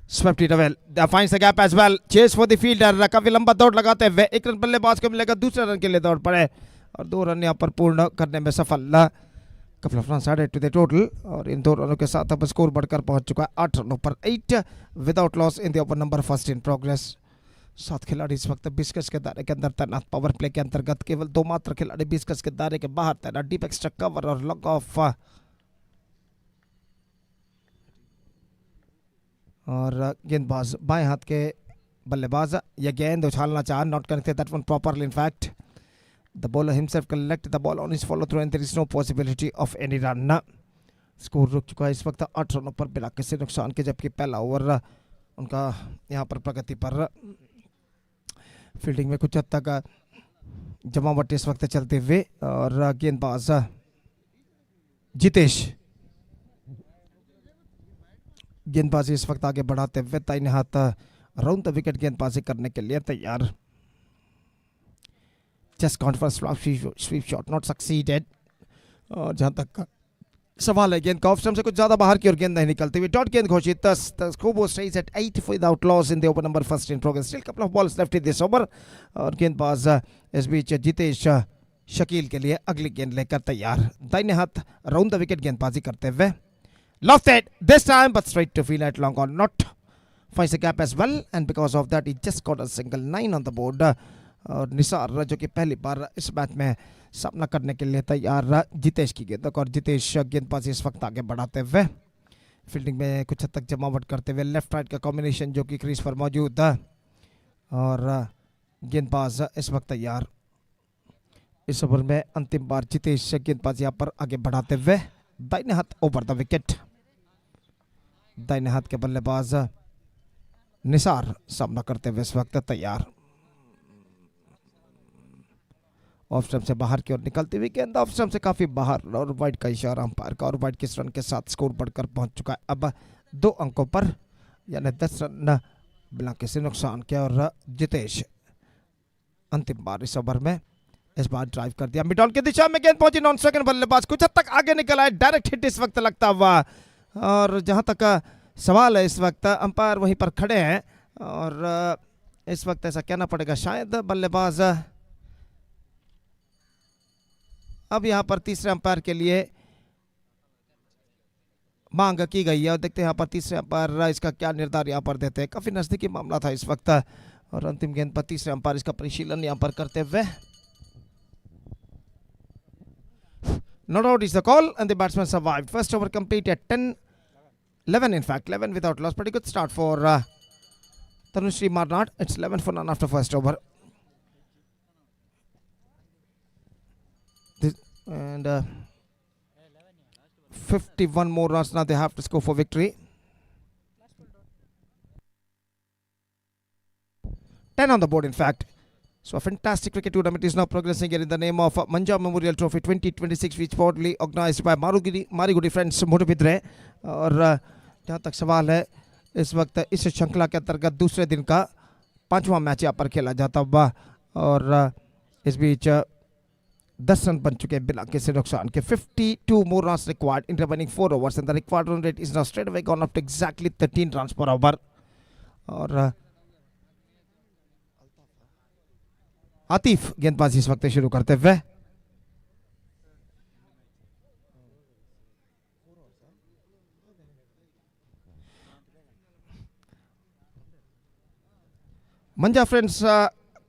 Swept it well. Finds the gap as well. Chase for the fielder. काफी लंबा दौड़ लगाते हुए 1 रन बल्लेबाज को मिलेगा. दूसरे रन के लिए दौड़ पड़े और 2 रन यहाँ पर पूर्ण करने में सफल. couple of runs added to the total. और इन 2 रनों के साथ अब स्कोर बढ़कर पहुंच चुका है 8 रनों पर 8 without loss in the over number first in progress. 7 खिलाड़ी इस वक्त 20 गज के दायरे के अंदर तैनात. पावर प्ले के अंतर्गत केवल 2 मात्र खिलाड़ी 20 गज के दायरे के बाहर तैनात. डीप एक्स्ट्रा कवर और लॉग ऑफ. और गेंदबाज बाएं हाथ के बल्लेबाज यह गेंद उछालना चाह, not connected that one properly. In fact the bowler himself collect the ball on his follow through and there is no possibility of any run. Score रुक चुका है इस वक्त 8 रनों पर बिना किसी नुकसान के. जबकि पहला ओवर उनका यहाँ पर प्रगति पर. फील्डिंग में कुछ हद तक जमावट इस वक्त चलते हुए. और गेंदबाज जितेश गेंदबाजी इस वक्त आगे बढ़ाते हुए दाहिने हाथ राउंड द विकेट गेंदबाजी करने के लिए तैयार. Just gone for sweep shot, not succeeded. और जहां तक सवाल है गेंद का ऑफ स्टंप से कुछ ज्यादा बाहर की ओर गेंद नहीं निकलती हुई. डॉट गेंद घोषित. The scoreboard stays at 8 without loss in the over number first in progress. Still couple of balls left in this over. और गेंदबाज इस बीच जितेश शकील के लिए अगली गेंद लेकर तैयार. दाहिने हाथ राउंड द विकेट गेंदबाजी करते हुए. Lofted this time but straight to field at long on, not finds the gap as well and because of that he just got a single. 9 on the board. और निसार जो कि पहली बार इस match में सामना करने के लिए तैयार जितेश की गेंद. और जितेश गेंदबाजी इस वक्त आगे बढ़ाते हुए फील्डिंग में कुछ हद तक जमावट करते हुए. लेफ्ट राइट का कॉम्बिनेशन जो कि क्रीज पर मौजूद है. और गेंदबाज इस वक्त तैयार. इस ओवर में अंतिम बार जितेश गेंदबाजी यहाँ पर आगे बढ़ाते हुए. दाहिने हाथ ओवर द विकेट. दाहिने हाथ के बल्लेबाज निसार सामना करते हुए इस वक्त तैयार. ऑफ स्टंप से बाहर की ओर निकलती हुई गेंद ऑफ स्टंप से काफी बाहर और वाइड का इशारा अंपायर का. और वाइड किस रन के साथ स्कोर बढ़कर पहुंच चुका है अब 2 अंकों पर, यानी 10 रन बिना किसी नुकसान के. और जितेश अंतिम बार इस ओवर में इस बार ड्राइव कर दिया. मिड ऑन की दिशा में गेंद पहुंची. नॉन सेकंड बल्लेबाज कुछ हद तक आगे निकला है. डायरेक्ट हिट इस वक्त लगता हुआ. और जहां तक सवाल है इस वक्त अंपायर वहीं पर खड़े हैं. और इस वक्त ऐसा कहना पड़ेगा शायद बल्लेबाज अब यहां पर तीसरे अंपायर के लिए मांग की गई है. और देखते हैं यहाँ पर तीसरे अंपायर इसका क्या निर्धार यहाँ पर देते हैं. काफी नजदीकी मामला था इस वक्त. और अंतिम गेंद पर तीसरे अंपायर इसका परिशीलन यहाँ पर करते हुए. Not out is the call and the batsman survived. First over complete at 11 in fact, 11 without loss. Pretty good start for Tanushree Marnad. It's 11 for none after first over. And 51 more runs now they have to score for victory. 10 on the board in fact. So a fantastic cricket tournament is now progressing here in the name of Manja Memorial Trophy 2026 which proudly organized by Marigudi friends Moodubidire. और जहाँ तक सवाल है इस वक्त इस श्रृंखला के अंतर्गत दूसरे दिन का 5वां मैच यहाँ पर खेला जाता हुआ. और इस बीच 10 रन बन चुके बिना किसी नुकसान के. 52 more runs required in remaining 4 overs and the required run rate is now straight away gone up to exactly 13 runs per over. और आतिफ गेंदबाजी इस वक्त शुरू करते हुए. ಮಂಜಾ ಫ್ರೆಂಡ್ಸ್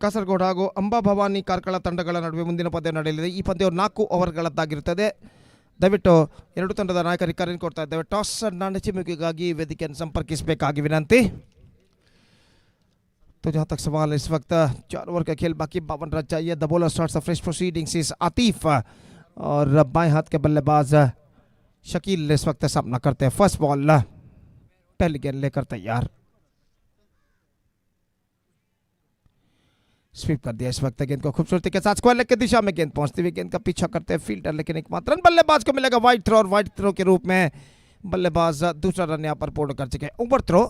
ಕಾಸರಗೋಡು ಹಾಗೂ ಅಂಬಾ ಭವಾನಿ ಕಾರ್ಕಳ ತಂಡಗಳ ನಡುವೆ ಮುಂದಿನ ಪಂದ್ಯ ನಡೆಯಲಿದೆ. ಈ ಪಂದ್ಯವು 4 ಓವರ್ಗಳದ್ದಾಗಿರುತ್ತದೆ. ದಯವಿಟ್ಟು ಎರಡು ತಂಡದ ನಾಯಕರಿಗೆ ಕರೆ ಕೊಡ್ತಾ ಇದ್ದೇವೆ. ಟಾಸ್ ಚಿಮುಕಿಗಾಗಿ ವೇದಿಕೆಯನ್ನು ಸಂಪರ್ಕಿಸಬೇಕಾಗಿ ವಿನಂತಿ. तो जहाँ तक सवाल इस वक्त 4 ओवर का खेल बाकी 52 रन चाहिए. The bowler starts the fresh proceedings is Atif और बाएं हाथ के बल्लेबाज शकील इस वक्त सामना करते हैं. फर्स्ट बॉल पहली गेंद लेकर तैयार. स्वीप कर दिया इस वक्त गेंद को खूबसूरती के साथ स्क्वायर लेग की दिशा में गेंद पहुंचती हुई गेंद का पीछा करते हैं फील्डर, लेकिन एक मात्र रन बल्लेबाज को मिलेगा वाइड थ्रो. और वाइड थ्रो के रूप में बल्लेबाज दूसरा रन यहाँ पर पूर्ण कर चुके. ओवर थ्रो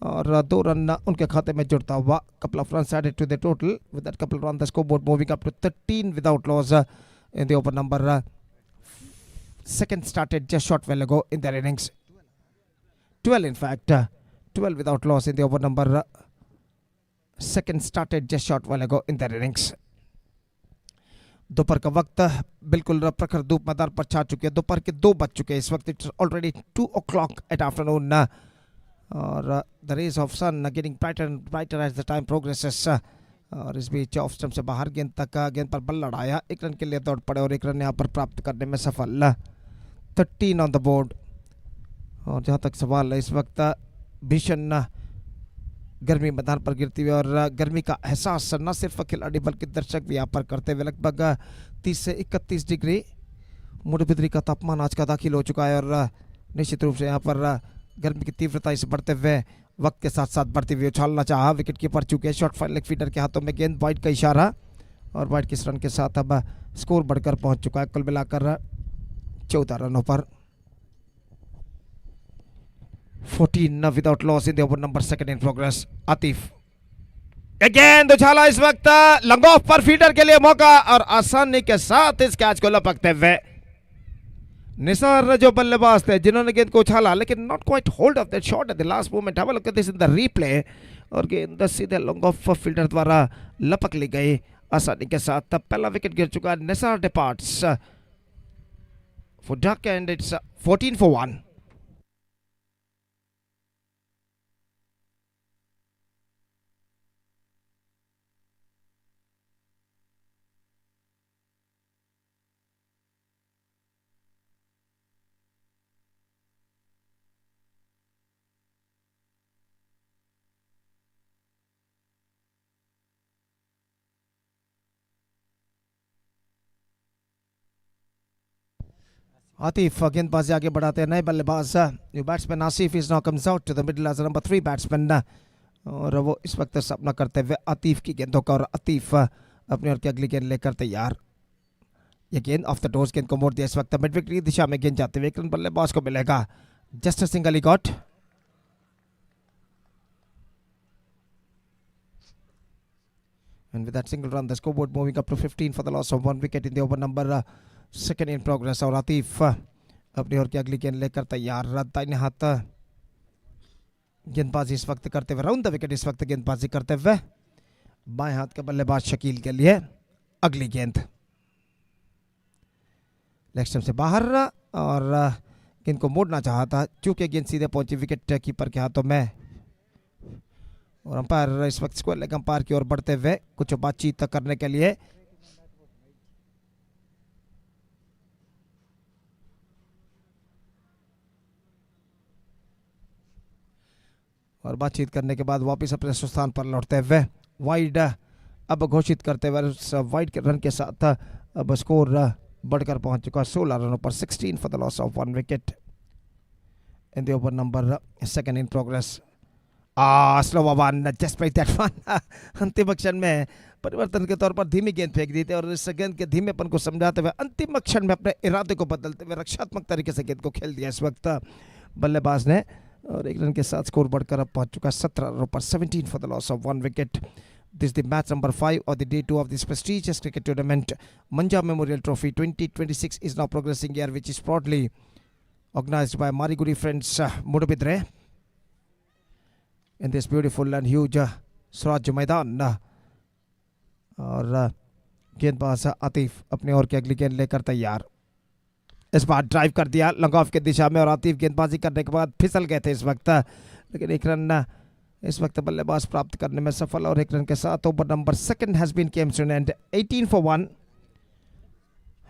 और 2 रन उनके खाते में जुड़ता हुआ. Couple of runs added to the total with that couple on the scoreboard moving up to 13 without loss in the over number second started just short while ago in their innings. 12 in fact 12 without loss in the over number second started just short while ago in their innings. दोपहर का वक्त बिल्कुल प्रखर धूप मैदान पर छा चुकी है. दोपहर के 2 बज चुके हैं इस वक्त. It's already 2 o'clock at afternoon और the rays of sun getting brighter and brighter as the time progresses. और इस बीच ऑफ स्टंप से बाहर गेंद तक गेंद पर बल लड़ाया. 1 रन के लिए दौड़ पड़े और 1 रन यहाँ पर प्राप्त करने में सफल. 13 ऑन द बोर्ड. और जहाँ तक सवाल है इस वक्त भीषण गर्मी मैदान पर गिरती हुई और गर्मी का एहसास न सिर्फ खिलाड़ी बल्कि दर्शक भी यहाँ पर करते हुए लगभग 30 से 31 डिग्री मूडबिद्री का तापमान आज का दाखिल हो चुका है. और निश्चित रूप से यहाँ पर गर्मी की तीव्रता इस बढ़ते हुए वक्त के साथ साथ बढ़ती हुई उछालना चाहा. विकेट कीपर चुके शॉर्ट फाइल लेग फीडर के हाथों में गेंद. वाइड का इशारा और वाइड किस रन के साथ अब स्कोर बढ़कर पहुंच चुका है कुल मिलाकर 14 रनों पर. 14 without loss in the over number second in progress. Atif गेंद उछाला इस वक्त लॉन्ग ऑफ पर फीडर के लिए मौका और आसानी के साथ इस कैच को लपकते हुए निसार जो बल्लेबाज थे जिन्होंने गेंद को उछाला लेकिन not quite hold of that shot at the last moment. Have a look at this in the replay. और गेंद सीधे लॉन्ग ऑफ फील्डर द्वारा लपक ली गई आसानी के साथ. तब पहला विकेट गिर चुका. Nisar departs for duck and it's 14 for 1. Atif गेंदबाजी आगे बढ़ाते हैं नए बल्लेबाज. New batsman Asif is now comes out to the middle as number 3 batsman. और वो इस वक्त सामना करते हुए आतिफ की गेंदों का. और आतिफ अपनी ओर की अगली गेंद लेकर तैयार. ये गेंद ऑफ द डोर्स गेंद को मोड़ दिया इस वक्त. मिड विकेट की दिशा में गेंद जाते हुए 1 रन बल्लेबाज को मिलेगा. Just a single he got. And with that single run, the scoreboard moving up to 15 for the loss of 1 wicket in the over number second in progress. और आतिफ अपनी ओर की अगली गेंद लेकर तैयार. दाहिने हाथ गेंदबाजी इस वक्त करते हुए राउंड द विकेट इस वक्त गेंदबाजी करते हुए बाएं हाथ के बल्लेबाज शकील के लिए अगली गेंद लेग स्टंप से बाहर. और गेंद को मोड़ना चाहा था चूंकि गेंद सीधे पहुंची विकेट कीपर के हाथों में. और अंपायर इस वक्त स्क्वायर लेग अंपायर की ओर बढ़ते हुए कुछ बातचीत करने के लिए. और बातचीत करने के बाद वापस अपने स्थान पर लौटते हुए वाइड अब घोषित करते हुए उस वाइड के रन के साथ अब स्कोर बढ़कर पहुंच चुका 16 रनों पर. 16 for the loss of 1 wicket in the over number second in progress. Slow one just by that one. अंतिम क्षण में परिवर्तन के तौर पर धीमी गेंद फेंक दी थी और इस गेंद के धीमेपन को समझाते हुए अंतिम क्षण में अपने इरादे को बदलते हुए रक्षात्मक तरीके से गेंद को खेल दिया इस वक्त बल्लेबाज ने. और 1 रन के साथ स्कोर बढ़कर अब पहुंच चुका 17 रनों पर. 17 for the loss of 1 wicket. This the match number 5 और the day 2 of this prestigious cricket tournament. Manja Memorial Trophy 2026 is now progressing here, which is proudly organized by Marigudi friends Moodubidire in this beautiful and huge Swaraj मैदान. और गेंदबाज आतिफ अपने ओर की अगली गेंद लेकर तैयार. इस बार ड्राइव कर दिया लॉन्ग ऑफ की दिशा में और आतिफ गेंदबाजी करने के बाद फिसल गए थे इस वक्त. लेकिन 1 रन इस वक्त बल्लेबाज प्राप्त करने में सफल और 1 रन के साथ over number second has been came to an end 18 for 1.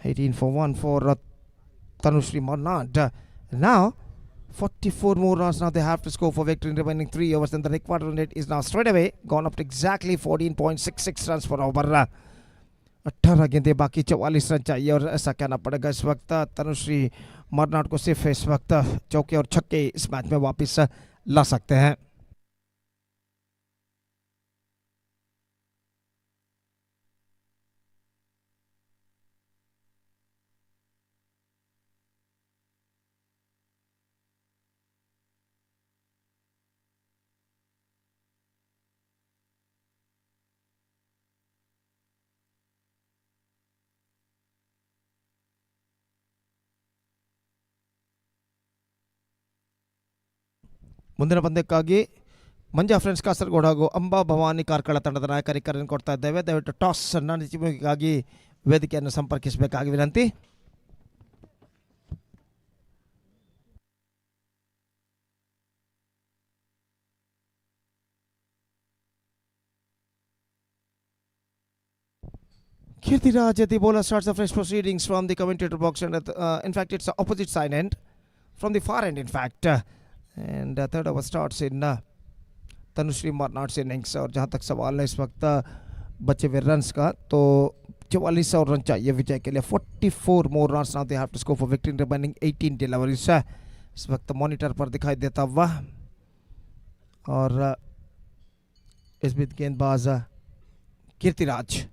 18 for 1 for Tanushree Marnad. Now 44 more runs now they have to score for victory in remaining 3 overs, and the required run rate is now straight away gone up to exactly 14.66 runs per over. 18 गेंदे बाकी 44 run चाहिए और ऐसा कहना पड़ेगा इस वक्त तनुश्री मरनाड को सिर्फ इस वक्त चौके और छक्के इस मैच में वापस ला सकते हैं. ಮುಂದಿನ ಪಂದ್ಯಕ್ಕಾಗಿ ಮಂಜಾ ಫ್ರೆಂಡ್ಸ್ ಕಾಸರಗೋಡು ಹಾಗೂ ಅಂಬಾ ಭವಾನಿ ಕಾರ್ಕಳ ತಂಡದ ನಾಯಕರಿಗೆ ಕರೆಯನ್ನು ಕೊಡ್ತಾ ಇದ್ದೇವೆ. ದಯವಿಟ್ಟು ಟಾಸ್ ಅನ್ನು ನಿಜವಾಗಿ ವೇದಿಕೆಯನ್ನು ಸಂಪರ್ಕಿಸಬೇಕಾಗಿ ವಿನಂತಿ. Kirtiraj, the bowler, starts the fresh proceedings from the commentator box, and in fact it's the opposite side end, from the far end in fact. And third over starts in Tanushree मरनाड innings. और जहाँ तक सवाल है इस वक्त बचे हुए runs का, तो 44 और रन चाहिए विजय के लिए. 44 more runs now they have to score for victory in remaining 18 deliveries. इस वक्त मॉनिटर पर दिखाई देता हुआ और इस बीच गेंदबाज कीर्तिराज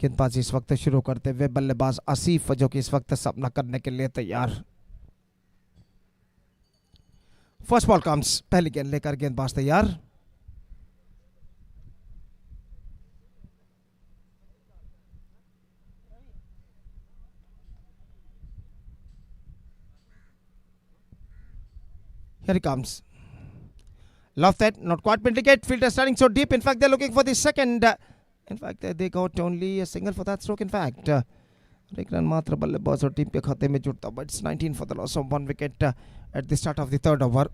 गेंदबाजी इस वक्त शुरू करते हुए बल्लेबाज आसिफ जो कि इस वक्त सामना करने के लिए तैयार. फर्स्ट बॉल कम्स, पहली गेंद लेकर गेंदबाज तैयार. Here he comes. Love that, not quite been wicket. Fielder standing so deep. In fact, they're looking for the second. In fact, they got only a single for that stroke. In fact, एक run मात्र बल्लेबाज और team के खाते में जुड़ता. But it's 19 for the loss of 1 wicket at the start of the third over.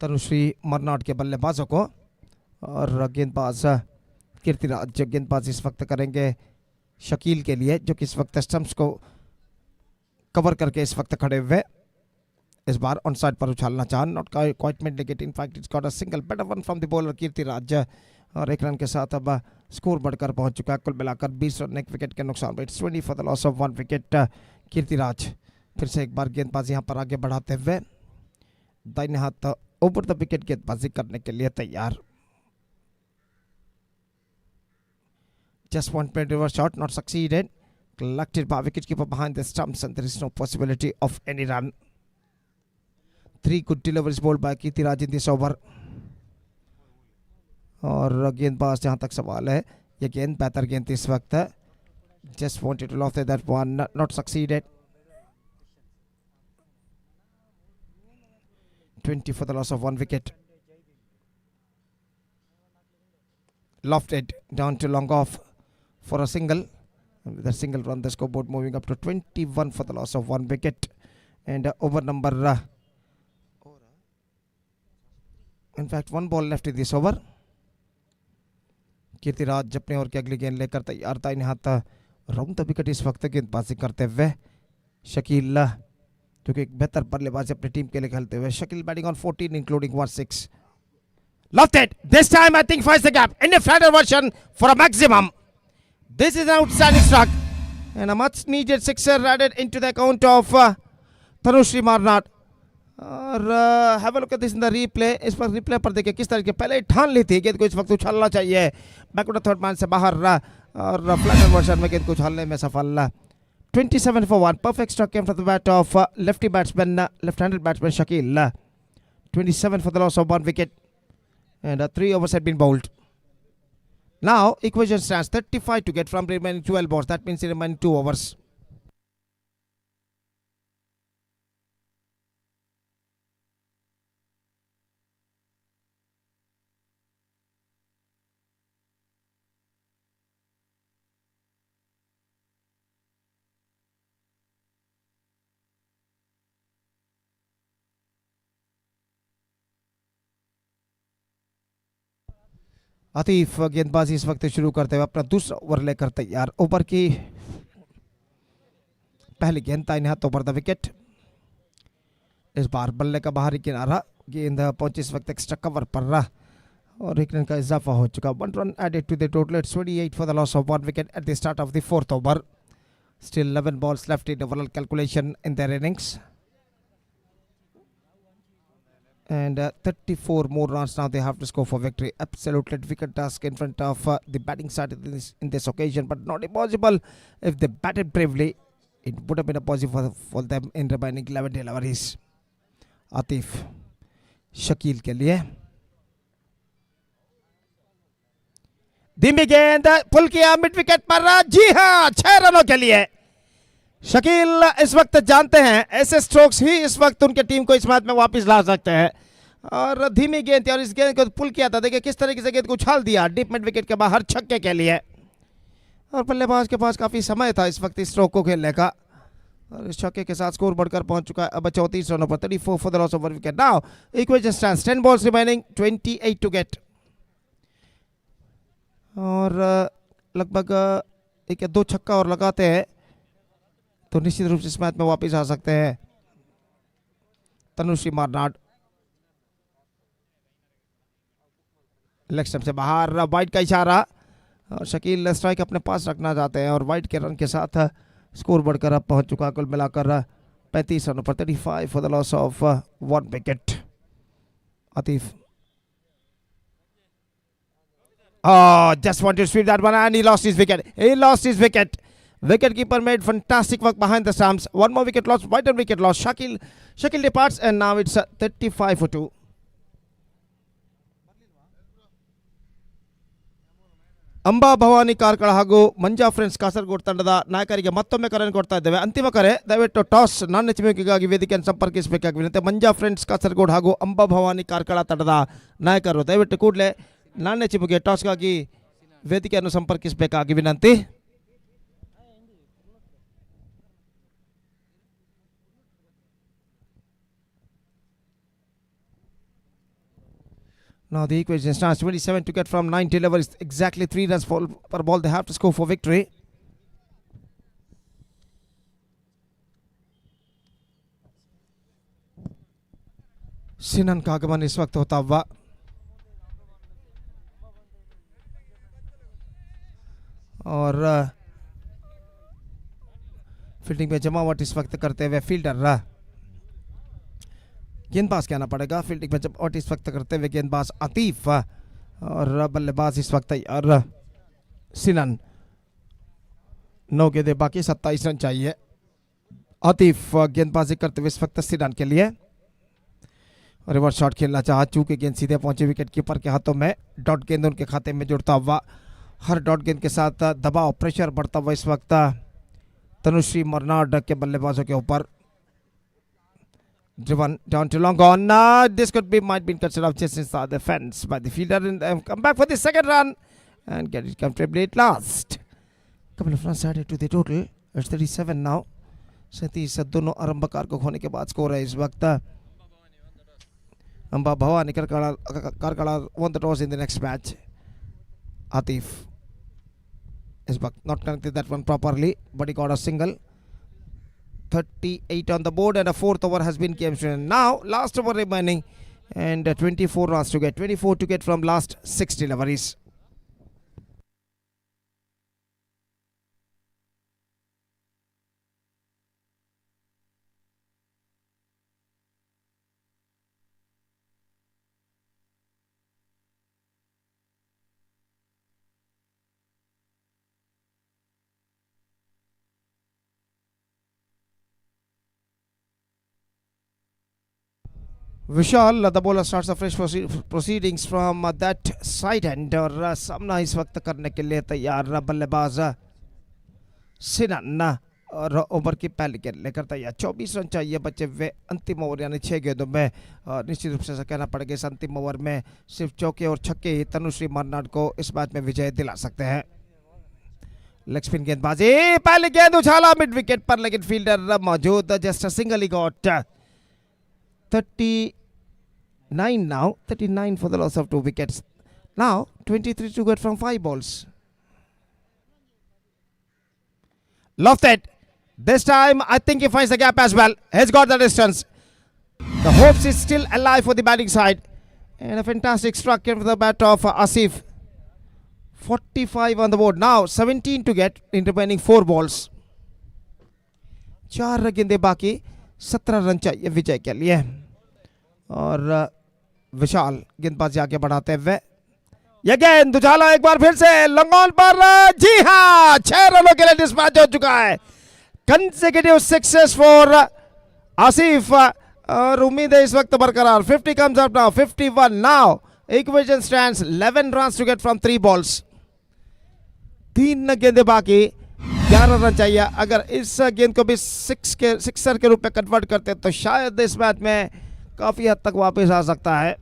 Tanushree मरनाड के बल्लेबाजों को और गेंदबाज कीर्तिराज गेंदबाज इस वक्त करेंगे शकील के लिए, जो कि इस वक्त स्टंप्स को कवर करके इस वक्त खड़े हुए. इस बार ऑन साइड पर उछालना चाह, not quite mid wicket. In fact it's got a single, better one from the bowler Kirtiraj. और 1 रन के साथ अब स्कोर बढ़कर पहुंच चुका है. कुल मिलाकर 20 रन 1 विकेट के नुकसान पर. It's 20 for the loss of 1 wicket. Kirtiraj फिर से एक बार गेंदबाजी यहाँ पर आगे बढ़ाते हुए दाहिने हाथ ओवर द विकेट गेंदबाजी करने के लिए तैयार. Just one point reverse shot, not succeeded. Collected by wicketkeeper behind the stumps, and there is no possibility of any run. 3 good deliveries bowled by Kirtiraj in this over. और गेंदबाज जहां तक सवाल है, ये गेंद बेहतर गेंद थी इस वक्त. Just wanted to loft that one, not succeeded. 20 for the loss of 1 wicket. Lofted down to long off for a single. With a single run, the scoreboard moving up to 21 for the loss of 1 wicket. And over number in fact 1 ball left in this over. Kirtiraj अपने over की अगली गेंद लेकर तैयार था. इन हाथ round the wicket इस वक्त गेंदबाजी करते हुए शकील, जो कि एक बेहतर बल्लेबाज अपनी टीम के लिए खेलते हुए. Shakeel batting on 14 including 1/6. Lofted. This time I think finds the gap in the flatter version for a maximum. This is an outstanding struck and a much needed sixer added into the account of Tanushree Marnad. और have a look at this in the replay. इस पर replay पर देखिए किस तरीके पहले ठान ली थी गेंद को इस वक्त उछालना चाहिए. बैकवर्ड थर्ड मैन से बाहर और फ्लैटर वर्जन में गेंद को उछालने में सफल. 27 for 1. Perfect struck came from the bat of lefty batsman, left-handed batsman Shakil. 27 for the loss of 1 wicket. And 3 overs had been bowled. Now equation stands 35 to get from remaining 12 balls. That means the remaining 2 overs. Atif गेंदबाजी इस वक्त शुरू करते हुए अपना दूसरा over लेकर तैयार। ओवर की पहली गेंद दाहिने हाथों पर द विकेट। इस बार बल्ले का बाहरी किनारा, गेंद पहुंची इस वक्त एक्स्ट्रा कवर पर रहा और एक रन का इजाफा हो चुका। 1 run added to the total. It's 28 for the loss of 1 wicket at the start of the 4th over. Still 11 balls left in the overall calculation in their innings. And 34 more runs now they have to score for victory. Absolutely difficult task in front of the batting side in this occasion, but not impossible. If they batted bravely, it would have been a positive for them in remaining 11 deliveries. Atif Shakeel के लिए धीमी गेंद पुल किया mid wicket पर। जी हां, 6 रनों के लिए शकील इस वक्त जानते हैं ऐसे स्ट्रोक्स ही इस वक्त उनके टीम को इस मैच में वापस ला सकते हैं। और धीमी गेंद थी और इस गेंद को पुल किया था। देखिए किस तरीके से गेंद को उछाल दिया डीप मिड विकेट के बाहर छक्के के लिए। और बल्लेबाज के पास काफी समय था इस वक्त इस स्ट्रोक को खेलने का और इस छक्के के साथ स्कोर बढ़कर पहुंच चुका है अब 34 रनों पर। 34 for the loss of 1 wicket. Now equation stands 10 balls remaining, 28 to get. और लगभग एक या 2 छक्का और लगाते हैं तो निश्चित रूप से इस मैच में वापस आ सकते हैं। तनुश्री मारनाड लेग स्टंप से बाहर, वाइड का इशारा और शकील स्ट्राइक अपने पास रखना चाहते हैं और वाइड के रन के साथ स्कोर बढ़कर अब पहुंच चुका कुल मिलाकर 35 रनों पर। 35 for the loss of 1 wicket. Atif just want to sweep that one and he lost his wicket. He lost his wicket. Wicket keeper made fantastic work behind the stumps. One more wicket lost, vital wicket lost. Shakil departs and now it's 35 for 2. ಅಂಬಾ ಭವಾನಿ ಕಾರ್ಕಳ ಹಾಗೂ Manja friends Kasaragod ತಂಡದ ನಾಯಕರಿಗೆ ಮತ್ತೊಮ್ಮೆ ಕರೆಯನ್ನು ಕೊಡ್ತಾ ಇದ್ದೇವೆ. ಅಂತಿಮ ಕರೆ, ದಯವಿಟ್ಟು ಟಾಸ್ ನಾಣ್ಯ ಚಿಮ್ಮುವಿಕೆಗಾಗಿ ವೇದಿಕೆಯನ್ನು ಸಂಪರ್ಕಿಸಬೇಕಾಗಿ ವಿನಂತಿ. ಮಂಜಾ ಫ್ರೆಂಡ್ಸ್ ಕಾಸರಗೋಡು ಹಾಗೂ ಅಂಬಾ ಭವಾನಿ ಕಾರ್ಕಳ ತಂಡದ ನಾಯಕರು ದಯವಿಟ್ಟು ಕೂಡಲೇ ನಾಣ್ಯ ಚಿಮ್ಮುಗೆ ಟಾಸ್ಗಾಗಿ ವೇದಿಕೆಯನ್ನು ಸಂಪರ್ಕಿಸಬೇಕಾಗಿ ವಿನಂತಿ. Now the equation starts 27 to get from 9 deliveries, exactly 3 runs per ball they have to score for victory. सिनन का आगमन इस वक्त होता हुआ और फील्डिंग में जमावट इस वक्त करते हुए फील्डर गेंदबाज कहना पड़ेगा। फील्डिंग में जमावट इस वक्त करते हुए गेंदबाज आतिफ और बल्लेबाज इस वक्त और सिनन। 9 गेंदें बाकी, 27 रन चाहिए। आतिफ गेंदबाजी करते हुए इस वक्त सिनन के लिए रिवर्स शॉट खेलना चाहा, चूंकि गेंद सीधे पहुंचे विकेट कीपर के हाथों में। डॉट गेंद उनके खाते में जुड़ता हुआ, हर डॉट गेंद के साथ दबाव प्रेशर बढ़ता हुआ इस वक्त तनुश्री मरनाड के बल्लेबाजों के ऊपर। Driven down to long on. This could be might be considered of just inside the fence by the fielder and come back for the second run and get it comfortably at last. Couple of runs added to the total. It's 37 now. 37 दोनों आरंभकार को खोने के बाद score है इस वक्त। Amba Bhavani Karkada won the toss in the next match. Atif is not connected that one properly, but he got a single. 38 on the board and a 4th over has been game. Now last over remaining and 24 runs to get. 24 to get from last 6 deliveries. Vishal the bowler starts fresh proceedings from that side and और सामना इस वक्त करने के लिए तैयार बल्लेबाज सिनन और ओवर की पहली गेंद लेकर तैयार। 24 रन चाहिए बचे हुए अंतिम ओवर यानी 6 गेंदों में। निश्चित रूप से कहना पड़ेगा इस अंतिम ओवर में सिर्फ चौके और छक्के ही तनुश्री मरनाड को इस मैच में विजय दिला सकते हैं। लेग स्पिन गेंदबाजी, पहली गेंद उछाला मिड विकेट पर लेकिन फील्डर मौजूद। Just a single he got. 39 now, 39 for the loss of 2 wickets. Now 23 to get from 5 balls. Lofted. This time I think he finds the gap as well. He's got the distance. The hopes is still alive for the batting side. And a fantastic struck in the bat of Asif. 45 on the board. Now 17 to get in remaining 4 balls. 4 गेंदे बाकी 17 run चाहिए विजय के लिए. और विशाल गेंदबाजी आगे बढ़ाते हुए ये गेंद उछाला एक बार फिर से लॉन्ग ऑन पर. जी हाँ, 6 रनों के लिए डिस्पैच हो चुका है. कंसेक्यूटिव सक्सेस फॉर आसिफ और उम्मीद है इस वक्त बरकरार. 50 comes up now. 51 now. Equation stands 11 runs to get from 3 balls. 3 गेंदे बाकी 11 रन चाहिए. अगर इस गेंद को भी सिक्सर के रूप में कन्वर्ट करते तो शायद इस मैच में काफ़ी हद तक वापस आ सकता है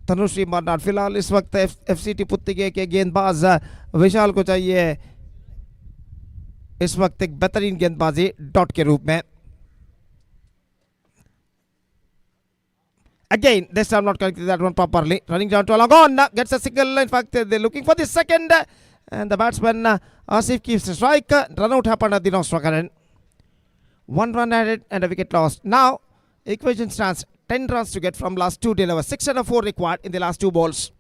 तनुश्री मरनाड. फिलहाल इस वक्त एफसीटी पुत्तिगे के गेंदबाज विशाल को चाहिए इस वक्त एक बेहतरीन गेंदबाजी डॉट के रूप में. Again, this time not connected that one properly. Running down to a long on, gets a single. In fact, they're looking for the second. And the batsman Asif keeps the strike. Run out happened at the no struck end. 1 run added and a wicket lost. Now, equation stands 10 runs to get from last 2 deliveries. 6 and a 4 required in the last 2 balls.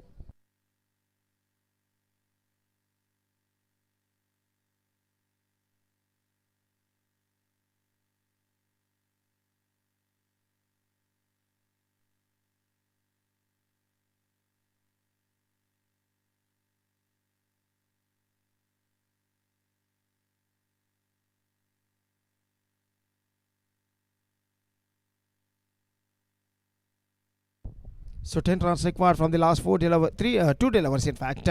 So 10 runs required from the last 2 deliveries in fact.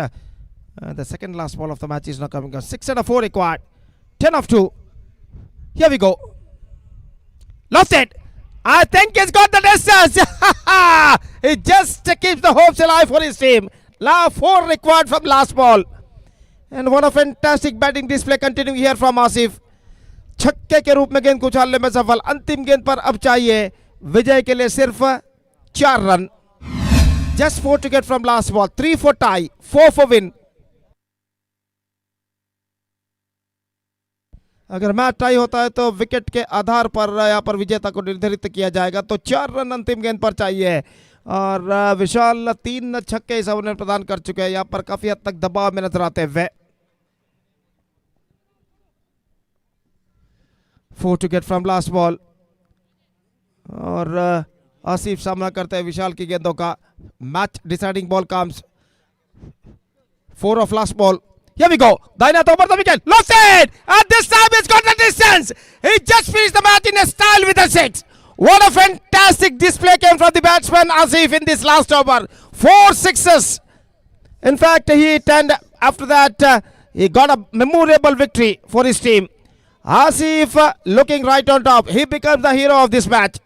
The second last ball of the match is now coming up. 6 and a 4 required. 10 of 2. Here we go. Lost it. I think he's got the distance. He just keeps the hopes alive for his team. Now 4 required from last ball. And what a fantastic batting display continuing here from Asif. छक्के के रूप में गेंद को उछालने में सफल. अंतिम गेंद पर अब चाहिए विजय के लिए सिर्फ 4 run. Just 4 to get from last ball. 3 for tie, 4 for win. अगर मैच टाई होता है तो विकेट के आधार पर यहाँ पर विजेता को निर्धारित किया जाएगा. तो 4 रन अंतिम गेंद पर चाहिए और विशाल 3 छक्के इस ओवर में प्रदान कर चुके हैं. यहाँ पर काफी हद तक दबाव में नजर आते हुए. 4 to get from last ball. और आसिफ सामना करते हैं विशाल की गेंदों का. Match deciding ball comes. 4 of last ball. Here we go. Dainath over the wicket. Lost it! And this time he's got the distance. He just finished the match in a style with a 6. What a fantastic display came from the batsman Asif in this last over. 4 sixes. In fact, after that, he got a memorable victory for his team. Asif looking right on top. He becomes the hero of this match.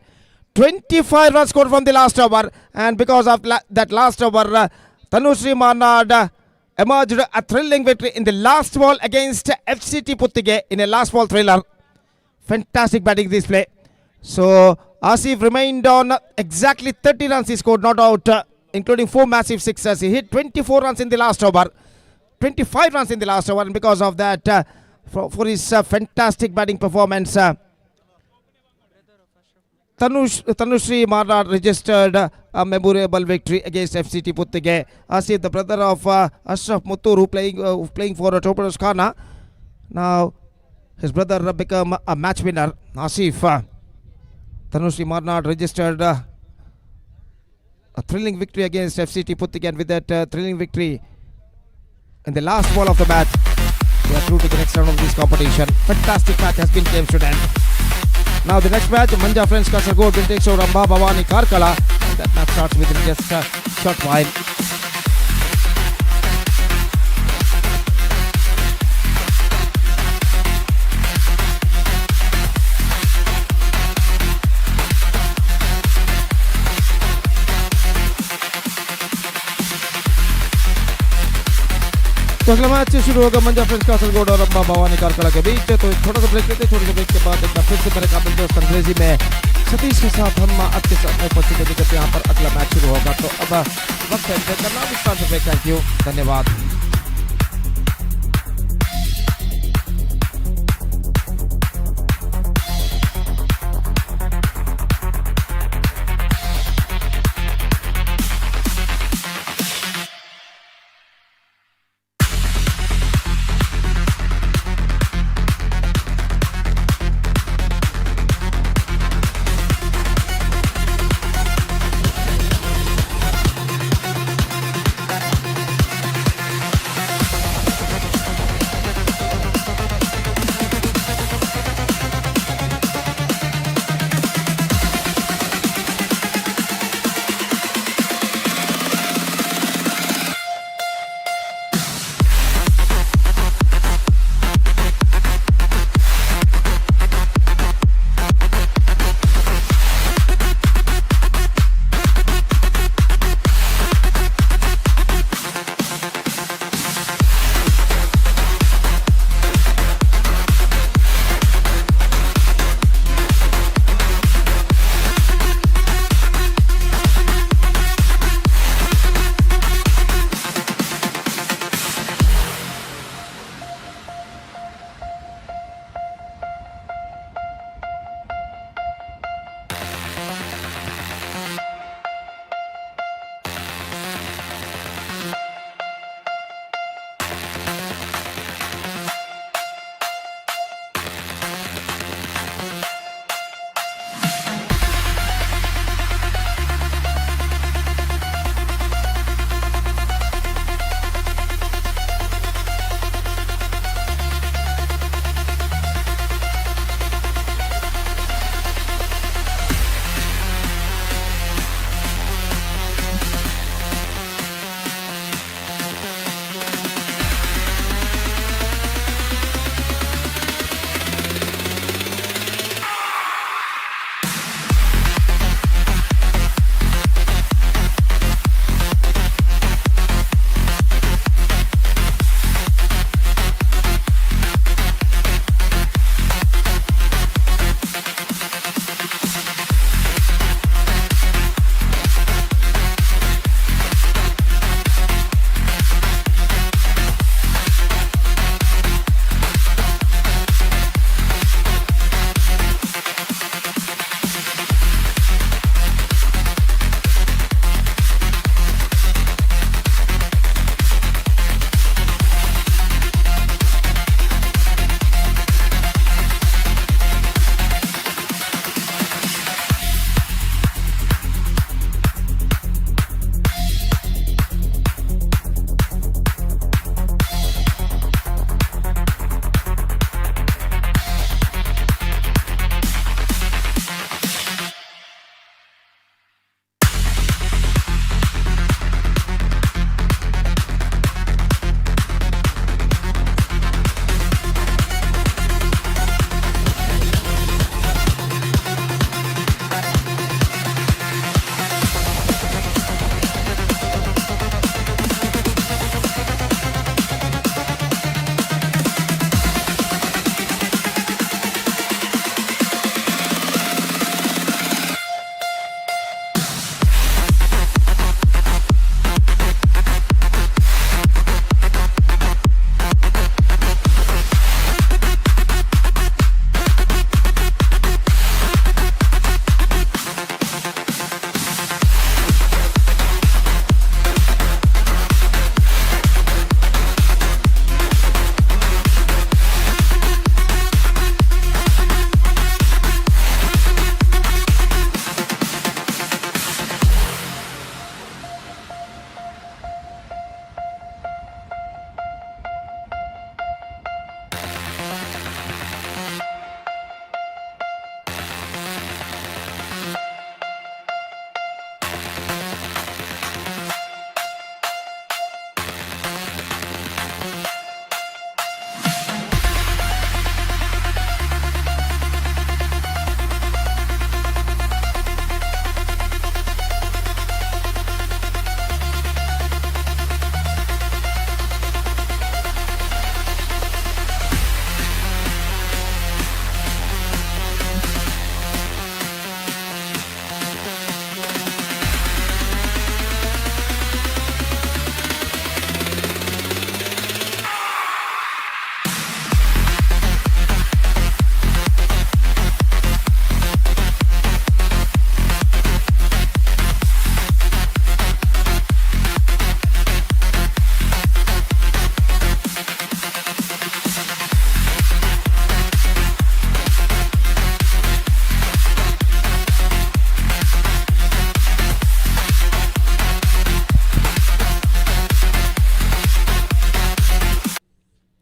25 runs scored from the last over, and because of that last over, Tanushree Marnad emerged a thrilling victory in the last ball against FCT Puttige in a last ball thriller. Fantastic batting display. So Asif remained on exactly 30 runs he scored, not out, including 4 massive sixes. He hit 24 runs in the last over, 25 runs in the last over, and because of that, for his fantastic batting performance, Tanushree Marnad registered a memorable victory against FCT Puttige. Asif, the brother of Ashraf Muttur, who playing for Torpedoes Khana. Now his brother became a match winner. Asif, Tanushree Marnad registered a thrilling victory against FCT Puttige, and with that thrilling victory in the last ball of the match, they are through to the next round of this competition. Fantastic match has been games to end. Now the next match, Manja Friends Kasargod will take over Amba Bhavani Karkala. That match starts within just a short while. तो अगला match शुरू होगा मंजा friends Kasaragod और अम्बा भवानी कारकला के बीच। तो एक छोटा सा ब्रेक लेते हैं, छोटे से ब्रेक के बाद एक बार फिर से मेरे काबिल दोस्त अंग्रेजी में सतीश के साथ हम आपके साथ उपस्थित है जब यहाँ पर अगला मैच शुरू होगा। तो अब वक्त है ब्रेक करना। थैंक यू, धन्यवाद।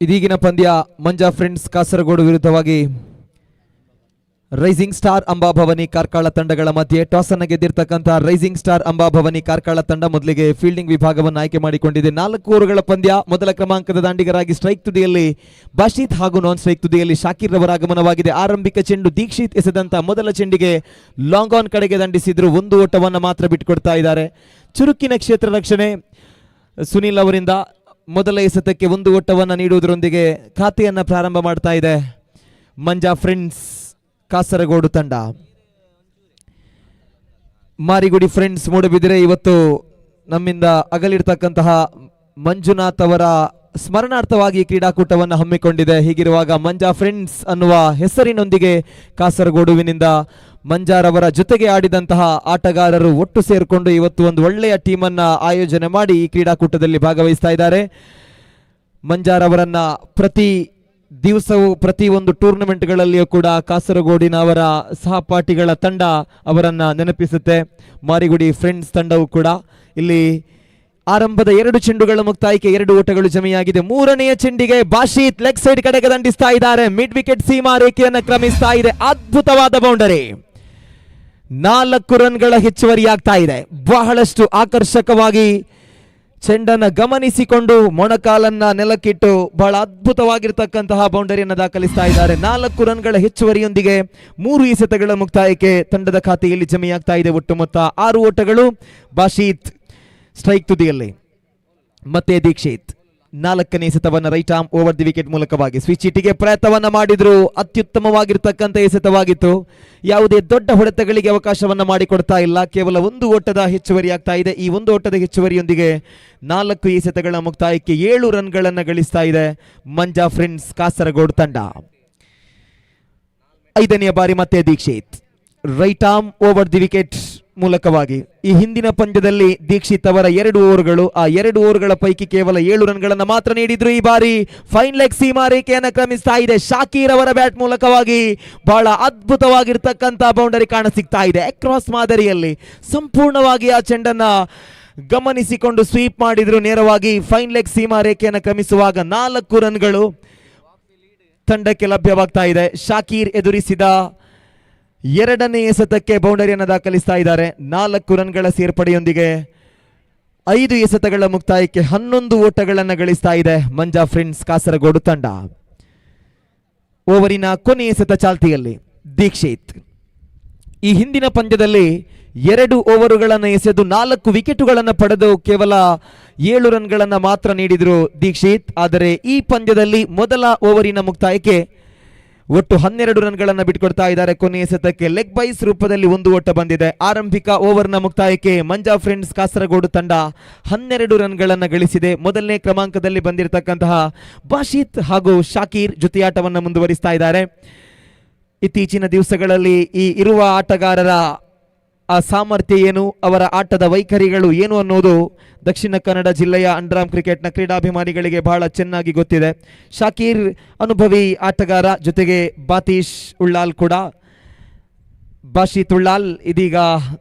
ಇದೀಗಿನ ಪಂದ್ಯ ಮಂಜಾ ಫ್ರೆಂಡ್ಸ್ ಕಾಸರಗೋಡು ವಿರುದ್ಧವಾಗಿ ರೈಸಿಂಗ್ ಸ್ಟಾರ್ ಅಂಬಾಭವನಿ ಕಾರ್ಕಳ ತಂಡಗಳ ಮಧ್ಯೆ ಟಾಸ್ ಅನ್ನು ಗೆದ್ದಿರ್ತಕ್ಕಂಥ ರೈಸಿಂಗ್ ಸ್ಟಾರ್ ಅಂಬಾಭವನಿ ಕಾರ್ಕಳ ತಂಡ ಮೊದಲಿಗೆ ಫೀಲ್ಡಿಂಗ್ ವಿಭಾಗವನ್ನು ಆಯ್ಕೆ ಮಾಡಿಕೊಂಡಿದೆ. 4 ಓವರ್ಗಳ ಪಂದ್ಯ. ಮೊದಲ ಕ್ರಮಾಂಕದ ದಾಂಡಿಗರಾಗಿ ಸ್ಟ್ರೈಕ್ ತುದಿಯಲ್ಲಿ ಬಾಶೀತ್ ಹಾಗೂ ನಾನ್ ಸ್ಟ್ರೈಕ್ ತುದಿಯಲ್ಲಿ ಶಾಕೀರ್ ರವರ ಆಗಮನವಾಗಿದೆ. ಆರಂಭಿಕ ಚೆಂಡು ದೀಕ್ಷಿತ್ ಎಸೆದಂತ ಮೊದಲ ಚೆಂಡಿಗೆ ಲಾಂಗ್ ಆನ್ ಕಡೆಗೆ ದಂಡಿಸಿದ್ರು. 1 ಓಟವನ್ನು ಮಾತ್ರ ಬಿಟ್ಟುಕೊಡ್ತಾ ಇದ್ದಾರೆ. ಚುರುಕಿನ ಕ್ಷೇತ್ರ ರಕ್ಷಣೆ ಸುನಿಲ್ ಅವರಿಂದ ಮೊದಲ ಎಸೆತಕ್ಕೆ 1 ಓಟವನ್ನು ನೀಡುವುದರೊಂದಿಗೆ ಖಾತೆಯನ್ನು ಪ್ರಾರಂಭ ಮಾಡ್ತಾ ಇದೆ ಮಂಜಾ ಫ್ರೆಂಡ್ಸ್ ಕಾಸರಗೋಡು ತಂಡ. ಮಾರಿಗುಡಿ ಫ್ರೆಂಡ್ಸ್ ಮೂಡಬಿದಿರೆ ಇವತ್ತು ನಮ್ಮಿಂದ ಅಗಲಿರ್ತಕ್ಕಂತಹ ಮಂಜುನಾಥ್ ಅವರ ಸ್ಮರಣಾರ್ಥವಾಗಿ ಕ್ರೀಡಾಕೂಟವನ್ನು ಹಮ್ಮಿಕೊಂಡಿದೆ. ಹೀಗಿರುವಾಗ ಮಂಜಾ ಫ್ರೆಂಡ್ಸ್ ಅನ್ನುವ ಹೆಸರಿನೊಂದಿಗೆ ಕಾಸರಗೋಡುವಿನಿಂದ ಮಂಜಾರವರ ಜೊತೆಗೆ ಆಡಿದಂತಹ ಆಟಗಾರರು ಒಟ್ಟು ಸೇರಿಕೊಂಡು ಇವತ್ತು ಒಂದು ಒಳ್ಳೆಯ ಟೀಮನ್ನು ಆಯೋಜನೆ ಮಾಡಿ ಈ ಕ್ರೀಡಾಕೂಟದಲ್ಲಿ ಭಾಗವಹಿಸ್ತಾ ಇದ್ದಾರೆ. ಮಂಜಾರವರನ್ನ ಪ್ರತಿ ದಿವಸವೂ ಪ್ರತಿ ಒಂದು ಟೂರ್ನಮೆಂಟ್ಗಳಲ್ಲಿಯೂ ಕೂಡ ಕಾಸರಗೋಡಿನ ಅವರ ಸಹಪಾಠಿಗಳ ತಂಡ ಅವರನ್ನ ನೆನಪಿಸುತ್ತೆ. ಮಾರಿಗುಡಿ ಫ್ರೆಂಡ್ಸ್ ತಂಡವು ಕೂಡ ಇಲ್ಲಿ ಆರಂಭದ 2 ಚೆಂಡುಗಳ ಮುಕ್ತಾಯಕ್ಕೆ 2 ಓಟಗಳು ಜಮೆಯಾಗಿದೆ. 3ನೆಯ ಚೆಂಡಿಗೆ ಬಾಶೀತ್ ಲೆಗ್ ಸೈಡ್ ಕಡೆಗೆ ದಂಡಿಸ್ತಾ ಇದ್ದಾರೆ. ಮಿಡ್ ವಿಕೆಟ್ ಸೀಮಾ ರೇಖೆಯನ್ನು ಕ್ರಮಿಸ್ತಾ ಇದೆ. ಅದ್ಭುತವಾದ ಬೌಂಡರಿ. 4 ರನ್ಗಳ ಹೆಚ್ಚುವರಿಯಾಗ್ತಾ ಇದೆ. ಬಹಳಷ್ಟು ಆಕರ್ಷಕವಾಗಿ ಚೆಂಡನ್ನು ಗಮನಿಸಿಕೊಂಡು ಮೊಣಕಾಲನ್ನ ನೆಲಕ್ಕಿಟ್ಟು ಬಹಳ ಅದ್ಭುತವಾಗಿರ್ತಕ್ಕಂತಹ ಬೌಂಡರಿಯನ್ನು ದಾಖಲಿಸ್ತಾ ಇದ್ದಾರೆ. 4 ರನ್ಗಳ ಹೆಚ್ಚುವರಿಯೊಂದಿಗೆ 3 ಎಸೆತಗಳ ಮುಕ್ತಾಯಕ್ಕೆ ತಂಡದ ಖಾತೆಯಲ್ಲಿ ಜಮೆಯಾಗ್ತಾ ಇದೆ. ಒಟ್ಟು ಮೊತ್ತ 6 ಓಟಗಳು. ಬಾಶೀತ್ ಸ್ಟ್ರೈಕ್ ತುದಿಯಲ್ಲಿ, ಮತ್ತೆ ದೀಕ್ಷಿತ್ 4ನೇ ಎಸೆತವನ್ನು right arm over the wicket ಮೂಲಕವಾಗಿ ಸ್ವಿಚ್ ಇಟಿಗೆ ಪ್ರಯತ್ನವನ್ನ ಮಾಡಿದ್ರು. ಅತ್ಯುತ್ತಮವಾಗಿರ್ತಕ್ಕಂಥ ಎಸೆತವಾಗಿತ್ತು. ಯಾವುದೇ ದೊಡ್ಡ ಹೊಡೆತಗಳಿಗೆ ಅವಕಾಶವನ್ನ ಮಾಡಿಕೊಡ್ತಾ ಇಲ್ಲ. ಕೇವಲ 1 ಓಟದ ಹೆಚ್ಚುವರಿ ಆಗ್ತಾ ಇದೆ. ಈ 1 ಓಟದ ಹೆಚ್ಚುವರಿಯೊಂದಿಗೆ 4 ಎಸೆತಗಳ ಮುಕ್ತಾಯಕ್ಕೆ 7 ರನ್ಗಳನ್ನು ಗಳಿಸ್ತಾ ಇದೆ ಮಂಜಾ ಫ್ರೆಂಡ್ಸ್ ಕಾಸರಗೋಡು ತಂಡ. 5ನೇ ಬಾರಿ ಮತ್ತೆ Dikshit right arm over the wicket ಮೂಲಕವಾಗಿ. ಈ ಹಿಂದಿನ ಪಂದ್ಯದಲ್ಲಿ ದೀಕ್ಷಿತ್ ಅವರ 2 ಓವರ್ಗಳು, ಆ 2 ಓವರ್ಗಳ ಪೈಕಿ ಕೇವಲ 7 ರನ್ಗಳನ್ನು ಮಾತ್ರ ನೀಡಿದ್ರು. ಈ ಬಾರಿ ಫೈನ್ ಲೆಗ್ ಸೀಮಾ ರೇಖೆಯನ್ನು ಕ್ರಮಿಸ್ತಾ ಇದೆ. ಶಾಕೀರ್ ಅವರ ಬ್ಯಾಟ್ ಮೂಲಕವಾಗಿ ಬಹಳ ಅದ್ಭುತವಾಗಿರ್ತಕ್ಕಂಥ ಬೌಂಡರಿ ಕಾಣ ಸಿಗ್ತಾ ಇದೆ. ಅಕ್ರಾಸ್ ಮಾದರಿಯಲ್ಲಿ ಸಂಪೂರ್ಣವಾಗಿ ಆ ಚೆಂಡನ್ನ ಗಮನಿಸಿಕೊಂಡು ಸ್ವೀಪ್ ಮಾಡಿದ್ರು. ನೇರವಾಗಿ ಫೈನ್ ಲೆಗ್ ಸೀಮಾ ರೇಖೆಯನ್ನು ಕ್ರಮಿಸುವಾಗ 4 ರನ್ಗಳು ತಂಡಕ್ಕೆ ಲಭ್ಯವಾಗ್ತಾ ಇದೆ. ಶಾಕೀರ್ ಎದುರಿಸಿದ 2ನೇ ಎಸೆತಕ್ಕೆ ಬೌಂಡರಿಯನ್ನು ದಾಖಲಿಸ್ತಾ ಇದ್ದಾರೆ. 4 ರನ್ಗಳ ಸೇರ್ಪಡೆಯೊಂದಿಗೆ 5 ಎಸೆತಗಳ ಮುಕ್ತಾಯಕ್ಕೆ 11 ಓಟಗಳನ್ನು ಗಳಿಸ್ತಾ ಇದೆ ಮಂಜಾ ಫ್ರೆಂಡ್ಸ್ ಕಾಸರಗೋಡು ತಂಡ. ಓವರಿನ ಕೊನೆಯ ಎಸೆತ ಚಾಲ್ತಿಯಲ್ಲಿ ದೀಕ್ಷಿತ್ ಈ ಹಿಂದಿನ ಪಂದ್ಯದಲ್ಲಿ 2 ಓವರುಗಳನ್ನು ಎಸೆದು 4 ವಿಕೆಟುಗಳನ್ನು ಪಡೆದು ಕೇವಲ 7 ರನ್ಗಳನ್ನು ಮಾತ್ರ ನೀಡಿದ್ರು ದೀಕ್ಷಿತ್. ಆದರೆ ಈ ಪಂದ್ಯದಲ್ಲಿ ಮೊದಲ ಓವರಿನ ಮುಕ್ತಾಯಕ್ಕೆ ಒಟ್ಟು 12 ರನ್ಗಳನ್ನು ಬಿಟ್ಕೊಡ್ತಾ ಇದ್ದಾರೆ. ಕೊನೆಯ ಎಸೆತಕ್ಕೆ ಲೆಗ್ ಬೈಸ್ ರೂಪದಲ್ಲಿ 1 ಓಟ ಬಂದಿದೆ. ಆರಂಭಿಕ ಓವರ್ನ ಮುಕ್ತಾಯಕ್ಕೆ ಮಂಜಾ ಫ್ರೆಂಡ್ಸ್ ಕಾಸರಗೋಡು ತಂಡ 12 ರನ್ಗಳನ್ನು ಗಳಿಸಿದೆ. ಮೊದಲನೇ ಕ್ರಮಾಂಕದಲ್ಲಿ ಬಂದಿರತಕ್ಕಂತಹ ಬಾಶೀತ್ ಹಾಗೂ ಶಾಕೀರ್ ಜೊತೆಯಾಟವನ್ನು ಮುಂದುವರಿಸ್ತಾ ಇದ್ದಾರೆ. ಇತ್ತೀಚಿನ ದಿವಸಗಳಲ್ಲಿ ಈ ಇರುವ ಆಟಗಾರರ ಆ ಸಾಮರ್ಥ್ಯ ಏನು, ಅವರ ಆಟದ ವೈಖರಿಗಳು ಏನು ಅನ್ನೋದು ದಕ್ಷಿಣ ಕನ್ನಡ ಜಿಲ್ಲೆಯ ಅಂಡರ್ಆರ್ಮ್ ಕ್ರಿಕೆಟ್ನ ಕ್ರೀಡಾಭಿಮಾನಿಗಳಿಗೆ ಬಹಳ ಚೆನ್ನಾಗಿ ಗೊತ್ತಿದೆ. ಶಾಕೀರ್ ಅನುಭವಿ ಆಟಗಾರ, ಜೊತೆಗೆ ಬಾತೀಶ್ ಉಳ್ಳಾಲ್ ಕೂಡ. ಬಾಶೀತ್ ಉಳ್ಳಾಲ್ ಇದೀಗ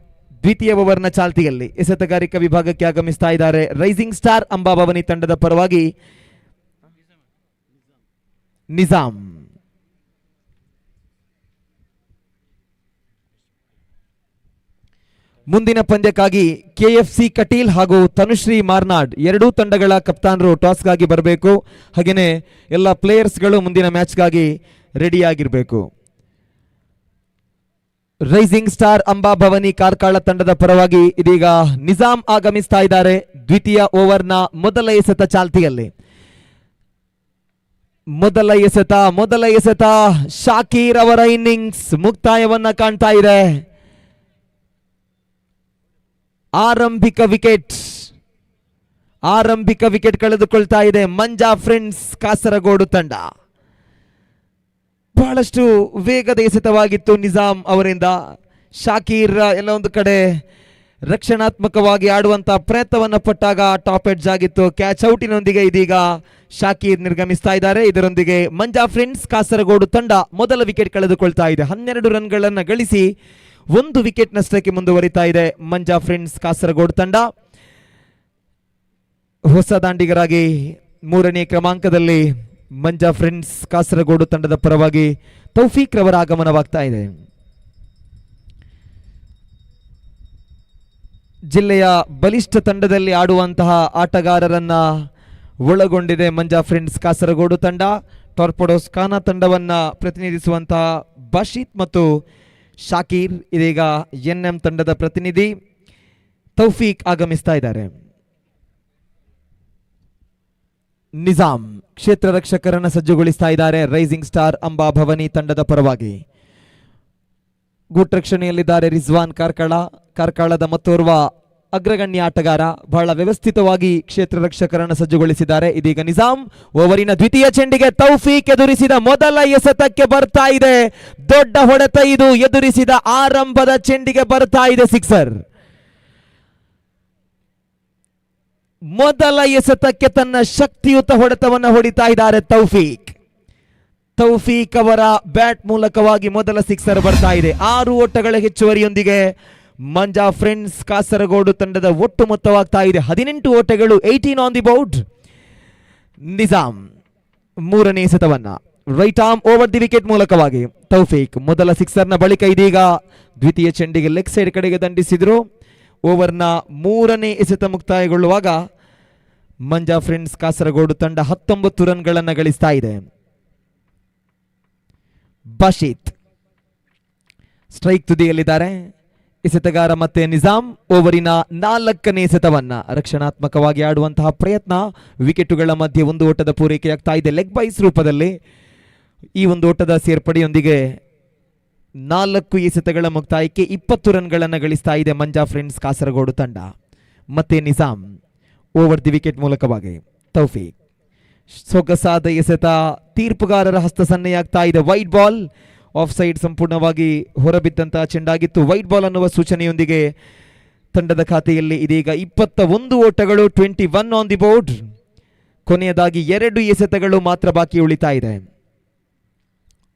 ದ್ವಿತೀಯ ಓವರ್ನ ಚಾಲ್ತಿಯಲ್ಲಿ ಎಸೆತಗಾರಿಕಾ ವಿಭಾಗಕ್ಕೆ ಆಗಮಿಸ್ತಾ ಇದ್ದಾರೆ. ರೈಸಿಂಗ್ ಸ್ಟಾರ್ ಅಂಬಾಭವನಿ ತಂಡದ ಪರವಾಗಿ ನಿಜಾಮ್. ಮುಂದಿನ ಪಂದ್ಯಕ್ಕಾಗಿ KFC ಕಟೀಲ್ ಹಾಗೂ ತನುಶ್ರೀ ಮಾರ್ನಾಡ್ 2 ತಂಡಗಳ ಕಪ್ತಾನರು ಟಾಸ್ಗಾಗಿ ಬರಬೇಕು. ಹಾಗೆಯೇ ಎಲ್ಲ ಪ್ಲೇಯರ್ಸ್ಗಳು ಮುಂದಿನ ಮ್ಯಾಚ್ಗಾಗಿ ರೆಡಿಯಾಗಿರಬೇಕು. ರೈಸಿಂಗ್ ಸ್ಟಾರ್ ಅಂಬಾಭವನಿ ಕಾರ್ಕಳ ತಂಡದ ಪರವಾಗಿ ಇದೀಗ ನಿಜಾಮ್ ಆಗಮಿಸ್ತಾ ಇದ್ದಾರೆ. ದ್ವಿತೀಯ ಓವರ್ನ ಮೊದಲ ಎಸೆತ ಚಾಲ್ತಿಯಲ್ಲಿ ಮೊದಲ ಎಸೆತ ಶಾಕೀರ್ ಅವರ ಇನ್ನಿಂಗ್ಸ್ ಮುಕ್ತಾಯವನ್ನ ಕಾಣ್ತಾ ಇದೆ. ಆರಂಭಿಕ ವಿಕೆಟ್ ಕಳೆದುಕೊಳ್ತಾ ಇದೆ ಮಂಜಾ ಫ್ರೆಂಡ್ಸ್ ಕಾಸರಗೋಡು ತಂಡ. ಬಹಳಷ್ಟು ವೇಗದ ಎಸೆತವಾಗಿತ್ತು ನಿಜಾಮ್ ಅವರಿಂದ. ಶಾಕೀರ್ ಎಲ್ಲ ಒಂದು ಕಡೆ ರಕ್ಷಣಾತ್ಮಕವಾಗಿ ಆಡುವಂತ ಪ್ರಯತ್ನವನ್ನು ಪಟ್ಟಾಗ ಟಾಪ್ ಎಡ್ಜ್ ಆಗಿತ್ತು. ಕ್ಯಾಚ್ ಔಟಿನೊಂದಿಗೆ ಇದೀಗ ಶಾಕೀರ್ ನಿರ್ಗಮಿಸ್ತಾ ಇದ್ದಾರೆ. ಇದರೊಂದಿಗೆ ಮಂಜಾ ಫ್ರೆಂಡ್ಸ್ ಕಾಸರಗೋಡು ತಂಡ ಮೊದಲ ವಿಕೆಟ್ ಕಳೆದುಕೊಳ್ತಾ ಇದೆ. 12 ರನ್ಗಳನ್ನು ಗಳಿಸಿ 1 ವಿಕೆಟ್ ನಷ್ಟಕ್ಕೆ ಮುಂದುವರಿತಾ ಇದೆ ಮಂಜಾ ಫ್ರೆಂಡ್ಸ್ ಕಾಸರಗೋಡು ತಂಡ. ಹೊಸ ದಾಂಡಿಗರಾಗಿ 3ನೇ ಕ್ರಮಾಂಕದಲ್ಲಿ ಮಂಜಾ ಫ್ರೆಂಡ್ಸ್ ಕಾಸರಗೋಡು ತಂಡದ ಪರವಾಗಿ ತೌಫೀಕ್ ರವರ ಆಗಮನವಾಗ್ತಾ ಇದೆ. ಜಿಲ್ಲೆಯ ಬಲಿಷ್ಠ ತಂಡದಲ್ಲಿ ಆಡುವಂತಹ ಆಟಗಾರರನ್ನ ಒಳಗೊಂಡಿದೆ ಮಂಜಾ ಫ್ರೆಂಡ್ಸ್ ಕಾಸರಗೋಡು ತಂಡ. ಟಾರ್ಪಡೋಸ್ ಖಾನಾ ತಂಡವನ್ನ ಪ್ರತಿನಿಧಿಸುವಂತಹ ಬಶೀತ್ ಮತ್ತು ಶಾಕೀರ್, ಇದೀಗ NM ತಂಡದ ಪ್ರತಿನಿಧಿ ತೌಫೀಕ್ ಆಗಮಿಸ್ತಾ ಇದ್ದಾರೆ. ನಿಜಾಮ್ ಕ್ಷೇತ್ರ ರಕ್ಷಕರನ್ನ ಸಜ್ಜುಗೊಳಿಸ್ತಾ ಇದ್ದಾರೆ ರೈಸಿಂಗ್ ಸ್ಟಾರ್ ಅಂಬಾಭವನಿ ತಂಡದ ಪರವಾಗಿ. ಗೂಟ್ ರಕ್ಷಣೆಯಲ್ಲಿದ್ದಾರೆ ರಿಜ್ವಾನ್ ಕಾರ್ಕಳದ ಮತ್ತೋರ್ವ ಅಗ್ರಗಣ್ಯ ಆಟಗಾರ. ಬಹಳ ವ್ಯವಸ್ಥಿತವಾಗಿ ಕ್ಷೇತ್ರ ರಕ್ಷಕರನ್ನ ಸಜ್ಜುಗೊಳಿಸಿದ್ದಾರೆ. ಇದೀಗ ನಿಜಾಮ್ ಓವರಿನ ದ್ವಿತೀಯ ಚೆಂಡಿಗೆ ತೌಫೀಕ್ ಎದುರಿಸಿದ ಮೊದಲ ಎಸೆತಕ್ಕೆ ಬರ್ತಾ ಇದೆ. ದೊಡ್ಡ ಹೊಡೆತ ಇದು. ಎದುರಿಸಿದ ಆರಂಭದ ಚೆಂಡಿಗೆ ಬರ್ತಾ ಇದೆ ಸಿಕ್ಸರ್. ಮೊದಲ ಎಸೆತಕ್ಕೆ ತನ್ನ ಶಕ್ತಿಯುತ ಹೊಡೆತವನ್ನು ಹೊಡಿತಾ ಇದ್ದಾರೆ ತೌಫೀಕ್ ಅವರ ಬ್ಯಾಟ್ ಮೂಲಕವಾಗಿ ಮೊದಲ ಸಿಕ್ಸರ್ ಬರ್ತಾ ಇದೆ. 6 ಓಟಗಳ ಹೆಚ್ಚುವರಿಯೊಂದಿಗೆ ಮಂಜಾ ಫ್ರೆಂಡ್ಸ್ ಕಾಸರಗೋಡು ತಂಡದ ಒಟ್ಟು ಮೊತ್ತವಾಗ್ತಾ ಇದೆ 18 ಓಟಗಳು, 18 ಆನ್ ದಿ ಬೋರ್ಡ್. ನಿಜಾಮ್ ಮೂರನೇ ಎಸೆತವನ್ನ right arm over the wicket ಮೂಲಕವಾಗಿ ತೌಫೀಕ್ ಮೊದಲ ಸಿಕ್ಸರ್ನ ಬಳಿಕ ಇದೀಗ ದ್ವಿತೀಯ ಚೆಂಡಿಗೆ ಲೆಗ್ ಸೈಡ್ ಕಡೆಗೆ ದಂಡಿಸಿದ್ರು. ಓವರ್ನ ಮೂರನೇ ಎಸೆತ ಮುಕ್ತಾಯಗೊಳ್ಳುವಾಗ ಮಂಜಾ ಫ್ರೆಂಡ್ಸ್ ಕಾಸರಗೋಡು ತಂಡ 19 ರನ್ಗಳನ್ನು ಗಳಿಸ್ತಾ ಇದೆ. ಬಶೀತ್ ಸ್ಟ್ರೈಕ್ ತುದಿಯಲ್ಲಿದ್ದಾರೆ. ಎಸೆತಗಾರ ಮತ್ತೆ ನಿಜಾಮ್ ಓವರಿನ 4ನೇ ಎಸೆತವನ್ನ ರಕ್ಷಣಾತ್ಮಕವಾಗಿ ಆಡುವಂತಹ ಪ್ರಯತ್ನ. ವಿಕೆಟುಗಳ ಮಧ್ಯೆ ಒಂದು ಓಟದ ಪೂರೈಕೆಯಾಗ್ತಾ ಇದೆ ಲೆಗ್ ಬೈಸ್ ರೂಪದಲ್ಲಿ. ಈ ಒಂದು ಓಟದ ಸೇರ್ಪಡೆಯೊಂದಿಗೆ 4 ಎಸೆತಗಳ ಮುಕ್ತಾಯಕ್ಕೆ 20 ರನ್ಗಳನ್ನು ಗಳಿಸ್ತಾ ಇದೆ ಮಂಜಾ ಫ್ರೆಂಡ್ಸ್ ಕಾಸರಗೋಡು ತಂಡ. ಮತ್ತೆ ನಿಜಾಮ್ ಓವರ್ ದಿ ವಿಕೆಟ್ ಮೂಲಕವಾಗಿ ತೌಫೀಕ್ ಸೊಗಸಾದ ಎಸೆತ. ತೀರ್ಪುಗಾರರ ಹಸ್ತ ಸನ್ನೆಯಾಗ್ತಾ ಇದೆ. ವೈಟ್ ಬಾಲ್, ಆಫ್ ಸೈಡ್ ಸಂಪೂರ್ಣವಾಗಿ ಹೊರಬಿದ್ದಂತಹ ಚೆಂಡಾಗಿತ್ತು. ವೈಟ್ ಬಾಲ್ ಅನ್ನುವ ಸೂಚನೆಯೊಂದಿಗೆ ತಂಡದ ಖಾತೆಯಲ್ಲಿ ಇದೀಗ 21 ಓಟಗಳು, 21 ಆನ್ ದಿ ಬೋರ್ಡ್. ಕೊನೆಯದಾಗಿ 2 ಎಸೆತಗಳು ಮಾತ್ರ ಬಾಕಿ ಉಳಿತಾ ಇದೆ.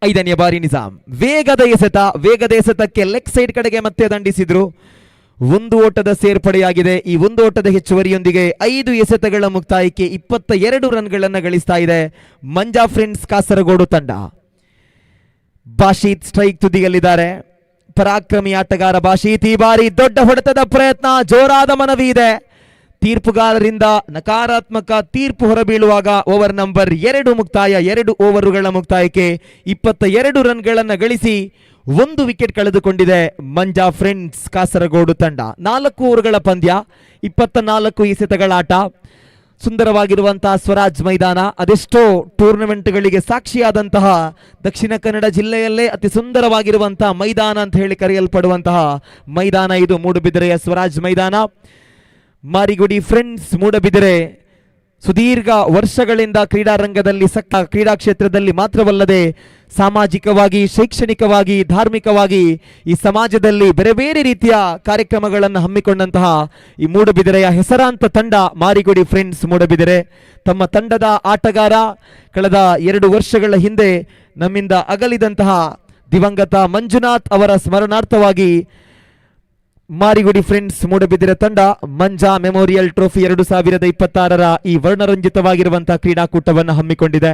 5ನೇ ಬಾರಿ ನಿಜಾಮ್ ವೇಗದ ಎಸೆತಕ್ಕೆ ಲೆಗ್ ಸೈಡ್ ಕಡೆಗೆ ಮತ್ತೆ ದಂಡಿಸಿದ್ರು. 1 ಓಟದ ಸೇರ್ಪಡೆಯಾಗಿದೆ. ಈ 1 ಓಟದ ಹೆಚ್ಚುವರಿಯೊಂದಿಗೆ 5 ಎಸೆತಗಳ ಮುಕ್ತಾಯಕ್ಕೆ 22 ರನ್ಗಳನ್ನು ಗಳಿಸ್ತಾ ಇದೆ ಮಂಜಾ ಫ್ರೆಂಡ್ಸ್ ಕಾಸರಗೋಡು ತಂಡ. ಬಾಶೀತ್ ಸ್ಟ್ರೈಕ್ ತುದಿಯಲ್ಲಿದ್ದಾರೆ. ಪರಾಕ್ರಮಿ ಆಟಗಾರ ಬಾಶೀತ್ ಈ ಬಾರಿ ದೊಡ್ಡ ಹೊಡೆತದ ಪ್ರಯತ್ನ, ಜೋರಾದ ಮನವಿ ಇದೆ. ತೀರ್ಪುಗಾರರಿಂದ ನಕಾರಾತ್ಮಕ ತೀರ್ಪು ಹೊರಬೀಳುವಾಗ ಓವರ್ ನಂಬರ್ 2 ಮುಕ್ತಾಯ. 2 ಓವರುಗಳ ಮುಕ್ತಾಯಕ್ಕೆ 22 ರನ್ಗಳನ್ನು ಗಳಿಸಿ 1 ವಿಕೆಟ್ ಕಳೆದುಕೊಂಡಿದೆ ಮಂಜಾ ಫ್ರೆಂಡ್ಸ್ ಕಾಸರಗೋಡು ತಂಡ. 4 ಓವರುಗಳ ಪಂದ್ಯ, 24 ಎಸೆತಗಳ ಆಟ. ಸುಂದರವಾಗಿರುವಂತಹ ಸ್ವರಾಜ್ ಮೈದಾನ, ಅದೆಷ್ಟೋ ಟೂರ್ನಮೆಂಟ್ಗಳಿಗೆ ಸಾಕ್ಷಿಯಾದಂತಹ ದಕ್ಷಿಣ ಕನ್ನಡ ಜಿಲ್ಲೆಯಲ್ಲೇ ಅತಿ ಸುಂದರವಾಗಿರುವಂತಹ ಮೈದಾನ ಅಂತ ಹೇಳಿ ಕರೆಯಲ್ಪಡುವಂತಹ ಮೈದಾನ ಇದು ಮೂಡುಬಿದಿರೆಯ ಸ್ವರಾಜ್ ಮೈದಾನ. ಮಾರಿಗುಡಿ ಫ್ರೆಂಡ್ಸ್ ಮೂಡುಬಿದಿರೆ ಸುದೀರ್ಘ ವರ್ಷಗಳಿಂದ ಕ್ರೀಡಾರಂಗದಲ್ಲಿ ಕ್ರೀಡಾ ಕ್ಷೇತ್ರದಲ್ಲಿ ಮಾತ್ರವಲ್ಲದೆ ಸಾಮಾಜಿಕವಾಗಿ, ಶೈಕ್ಷಣಿಕವಾಗಿ, ಧಾರ್ಮಿಕವಾಗಿ ಈ ಸಮಾಜದಲ್ಲಿ ಬೇರೆ ಬೇರೆ ರೀತಿಯ ಕಾರ್ಯಕ್ರಮಗಳನ್ನು ಹಮ್ಮಿಕೊಂಡಂತಹ ಈ ಮೂಡುಬಿದಿರೆಯ ಹೆಸರಾಂತ ತಂಡ ಮಾರಿಗುಡಿ ಫ್ರೆಂಡ್ಸ್ ಮೂಡುಬಿದಿರೆ. ತಮ್ಮ ತಂಡದ ಆಟಗಾರ ಕಳೆದ 2 ವರ್ಷಗಳ ಹಿಂದೆ ನಮ್ಮಿಂದ ಅಗಲಿದಂತಹ ದಿವಂಗತ ಮಂಜುನಾಥ್ ಅವರ ಸ್ಮರಣಾರ್ಥವಾಗಿ ಮಾರಿಗುಡಿ ಫ್ರೆಂಡ್ಸ್ ಮೂಡುಬಿದಿರೆ ತಂಡ ಮಂಜಾ ಮೆಮೋರಿಯಲ್ ಟ್ರೋಫಿ 2026ರ ಈ ವರ್ಣರಂಜಿತವಾಗಿರುವಂತಹ ಕ್ರೀಡಾಕೂಟವನ್ನು ಹಮ್ಮಿಕೊಂಡಿದೆ.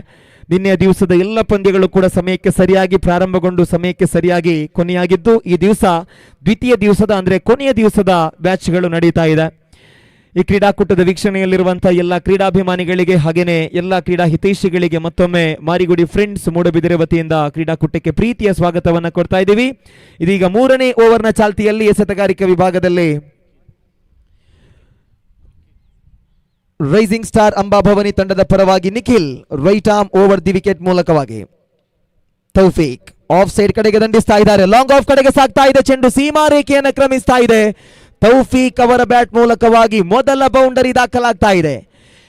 ನಿನ್ನೆಯ ದಿವಸದ ಎಲ್ಲ ಪಂದ್ಯಗಳು ಕೂಡ ಸಮಯಕ್ಕೆ ಸರಿಯಾಗಿ ಪ್ರಾರಂಭಗೊಂಡು ಸಮಯಕ್ಕೆ ಸರಿಯಾಗಿ ಕೊನೆಯಾಗಿದ್ದು, ಈ ದಿವಸ ದ್ವಿತೀಯ ದಿವಸದ ಅಂದ್ರೆ ಕೊನೆಯ ದಿವಸದ ಮ್ಯಾಚ್ಗಳು ನಡೀತಾ ಇದೆ. ಈ ಕ್ರೀಡಾಕೂಟದ ವೀಕ್ಷಣೆಯಲ್ಲಿರುವಂತಹ ಎಲ್ಲ ಕ್ರೀಡಾಭಿಮಾನಿಗಳಿಗೆ ಹಾಗೇನೆ ಎಲ್ಲ ಕ್ರೀಡಾ ಹಿತೈಷಿಗಳಿಗೆ ಮತ್ತೊಮ್ಮೆ ಮಾರಿಗುಡಿ ಫ್ರೆಂಡ್ಸ್ ಮೂಡುಬಿದಿರೆ ವತಿಯಿಂದ ಕ್ರೀಡಾಕೂಟಕ್ಕೆ ಪ್ರೀತಿಯ ಸ್ವಾಗತವನ್ನು ಕೊಡ್ತಾ ಇದ್ದೀವಿ. ಇದೀಗ 3ನೇ ಓವರ್ನ ಚಾಲ್ತಿಯಲ್ಲಿ ಎಸೆತಗಾರಿಕೆ ವಿಭಾಗದಲ್ಲಿ ರೈಸಿಂಗ್ ಸ್ಟಾರ್ ಅಂಬಾಭವನಿ ತಂಡದ ಪರವಾಗಿ Nikhil right arm over the wicket ಮೂಲಕವಾಗಿ ತೌಫೀಕ್ ಆಫ್ ಸೈಡ್ ಕಡೆಗೆ ದಂಡಿಸ್ತಾ ಇದ್ದಾರೆ. ಲಾಂಗ್ ಆಫ್ ಕಡೆಗೆ ಸಾಗ್ತಾ ಇದೆ ಚೆಂಡು, ಸೀಮಾ ರೇಖೆಯನ್ನು ಕ್ರಮಿಸ್ತಾ ಇದೆ. ತೌಫೀಕ್ ಅವರ ಬ್ಯಾಟ್ ಮೂಲಕವಾಗಿ ಮೊದಲ ಬೌಂಡರಿ ದಾಖಲಾಗ್ತಾ ಇದೆ.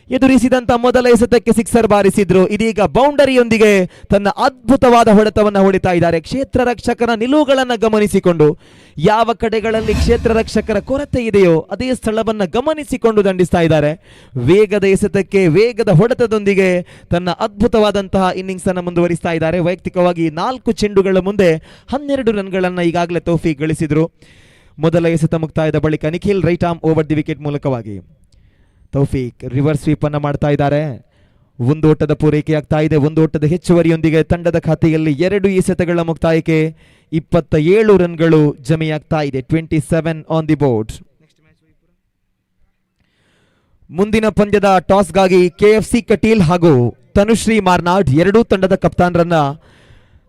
ಎದುರಿಸಿದಂತ ಮೊದಲ ಎಸೆತಕ್ಕೆ ಸಿಕ್ಸರ್ ಬಾರಿಸಿದ್ರು. ಇದೀಗ ಬೌಂಡರಿಯೊಂದಿಗೆ ತನ್ನ ಅದ್ಭುತವಾದ ಹೊಡೆತವನ್ನು ಹೊಡಿತಾ ಇದ್ದಾರೆ. ಕ್ಷೇತ್ರ ರಕ್ಷಕರ ನಿಲುವುಗಳನ್ನು ಗಮನಿಸಿಕೊಂಡು ಯಾವ ಕಡೆಗಳಲ್ಲಿ ಕ್ಷೇತ್ರ ರಕ್ಷಕರ ಕೊರತೆ ಇದೆಯೋ ಅದೇ ಸ್ಥಳವನ್ನು ಗಮನಿಸಿಕೊಂಡು ದಂಡಿಸ್ತಾ ಇದ್ದಾರೆ. ವೇಗದ ಎಸೆತಕ್ಕೆ ವೇಗದ ಹೊಡೆತದೊಂದಿಗೆ ತನ್ನ ಅದ್ಭುತವಾದಂತಹ ಇನ್ನಿಂಗ್ಸ್ ಅನ್ನು ಮುಂದುವರಿಸ್ತಾ ಇದ್ದಾರೆ. ವೈಯಕ್ತಿಕವಾಗಿ 4 ಚೆಂಡುಗಳ ಮುಂದೆ 12 ರನ್ಗಳನ್ನು ಈಗಾಗಲೇ ತೌಫೀಕ್ ಗಳಿಸಿದ್ರು. ಮೊದಲ ಎಸೆತ ಮುಕ್ತಾಯದ ಬಳಿಕ Nikhil right arm over the wicket ಮೂಲಕವಾಗಿ ತೌಫೀಕ್ ರಿವರ್ಸ್ ಸ್ವೀಪ್ ಅನ್ನು ಮಾಡ್ತಾ ಇದ್ದಾರೆ. ಒಂದು ಓಟದ ಪೂರೈಕೆಯಾಗ್ತಾ ಇದೆ. ಒಂದು ಓಟದ ಹೆಚ್ಚುವರಿಯೊಂದಿಗೆ ತಂಡದ ಖಾತೆಯಲ್ಲಿ 2 ಎಸೆತಗಳ ಮುಕ್ತಾಯಕ್ಕೆ 27 ರನ್ಗಳು ಜಮೆಯಾಗ್ತಾ ಇದೆ. 27 ಆನ್ ದಿ ಬೋರ್ಡ್. ಮುಂದಿನ ಪಂದ್ಯದ ಟಾಸ್ಗಾಗಿ ಕೆಎಫ್ಸಿ ಕಟೀಲ್ ಹಾಗೂ ತನುಶ್ರೀ ಮಾರ್ನಾಡ್ ಎರಡೂ ತಂಡದ ಕಪ್ತಾನ್ರನ್ನ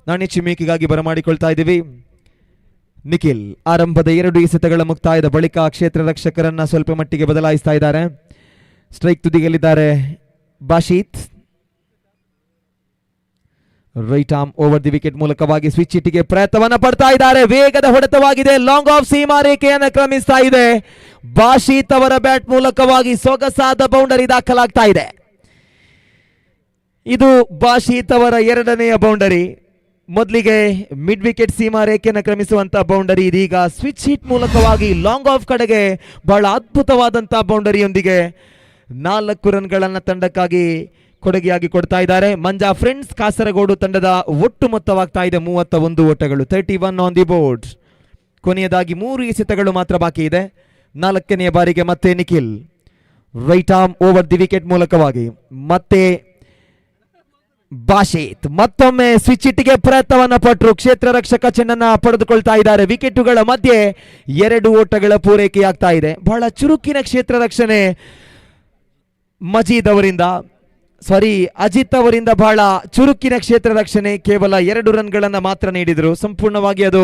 ನಾಣ್ಯ ಚಿಮ್ಮುವಿಕೆಗಾಗಿ ಬರಮಾಡಿಕೊಳ್ತಾ ಇದ್ದೀವಿ. ನಿಖಿಲ್ ಆರಂಭದ 2 ಎಸೆತಗಳ ಮುಕ್ತಾಯದ ಬಳಿಕ ಕ್ಷೇತ್ರ ರಕ್ಷಕರನ್ನ ಸ್ವಲ್ಪ ಮಟ್ಟಿಗೆ ಬದಲಾಯಿಸ್ತಾ ಇದ್ದಾರೆ. ಸ್ಟ್ರೈಕ್ ತುದಿಯಲ್ಲಿದ್ದಾರೆ Basheeth. Right arm over the wicket ಮೂಲಕವಾಗಿ ಸ್ವಿಚ್ ಹಿಟ್ಟಿಗೆ ಪ್ರಯತ್ನವನ್ನ ಪಡ್ತಾ ಇದ್ದಾರೆ. ವೇಗದ ಹೊಡೆತವಾಗಿದೆ. ಲಾಂಗ್ ಆಫ್ ಸೀಮಾ ರೇಖೆಯನ್ನು ಕ್ರಮಿಸ್ತಾ ಇದೆ. ಬಾಶೀತ್ ಅವರ ಬ್ಯಾಟ್ ಮೂಲಕವಾಗಿ ಸೊಗಸಾದ ಬೌಂಡರಿ ದಾಖಲಾಗ್ತಾ ಇದೆ. ಇದು ಬಾಶೀತ್ ಅವರ 2ನೆಯ ಬೌಂಡರಿ. ಮೊದಲಿಗೆ ಮಿಡ್ ವಿಕೆಟ್ ಸೀಮಾ ರೇಖೆಯನ್ನು ಕ್ರಮಿಸುವಂತ ಬೌಂಡರಿ, ಇದೀಗ ಸ್ವಿಚ್ ಹಿಟ್ ಮೂಲಕವಾಗಿ ಲಾಂಗ್ ಆಫ್ ಕಡೆಗೆ ಬಹಳ ಅದ್ಭುತವಾದಂತಹ ಬೌಂಡರಿಯೊಂದಿಗೆ 4 ರನ್ಗಳನ್ನು ತಂಡಕ್ಕಾಗಿ ಕೊಡುಗೆಯಾಗಿ ಕೊಡ್ತಾ ಇದ್ದಾರೆ. ಮಂಜಾ ಫ್ರೆಂಡ್ಸ್ ಕಾಸರಗೋಡು ತಂಡದ ಒಟ್ಟು ಮೊತ್ತವಾಗ್ತಾ ಇದೆ 31 ಓಟಗಳು. 31 ಆನ್ ದಿ ಬೋರ್ಡ್. ಕೊನೆಯದಾಗಿ 3 ಎಸೆತಗಳು ಮಾತ್ರ ಬಾಕಿ ಇದೆ. 4ನೇ ಬಾರಿಗೆ ಮತ್ತೆ Nikhil right arm over the wicket ಮೂಲಕವಾಗಿ ಮತ್ತೆ ಬಾಶೀತ್ ಮತ್ತೊಮ್ಮೆ ಸ್ವಿಚ್ ಹಿಟ್ಟಿಗೆ ಪ್ರಯತ್ನವನ್ನ ಪಟ್ಟರು. ಕ್ಷೇತ್ರ ರಕ್ಷಕ ಚೆಂಡನ್ನ ಪಡೆದುಕೊಳ್ತಾ ಇದ್ದಾರೆ. ವಿಕೆಟುಗಳ ಮಧ್ಯೆ 2 ಓಟಗಳ ಪೂರೈಕೆಯಾಗ್ತಾ ಇದೆ. ಬಹಳ ಚುರುಕಿನ ಕ್ಷೇತ್ರ ರಕ್ಷಣೆ ಅಜಿತ್ ಅವರಿಂದ ಬಹಳ ಚುರುಕಿನ ಕ್ಷೇತ್ರ ರಕ್ಷಣೆ. ಕೇವಲ 2 ರನ್ಗಳನ್ನು ಮಾತ್ರ ನೀಡಿದರು. ಸಂಪೂರ್ಣವಾಗಿ ಅದು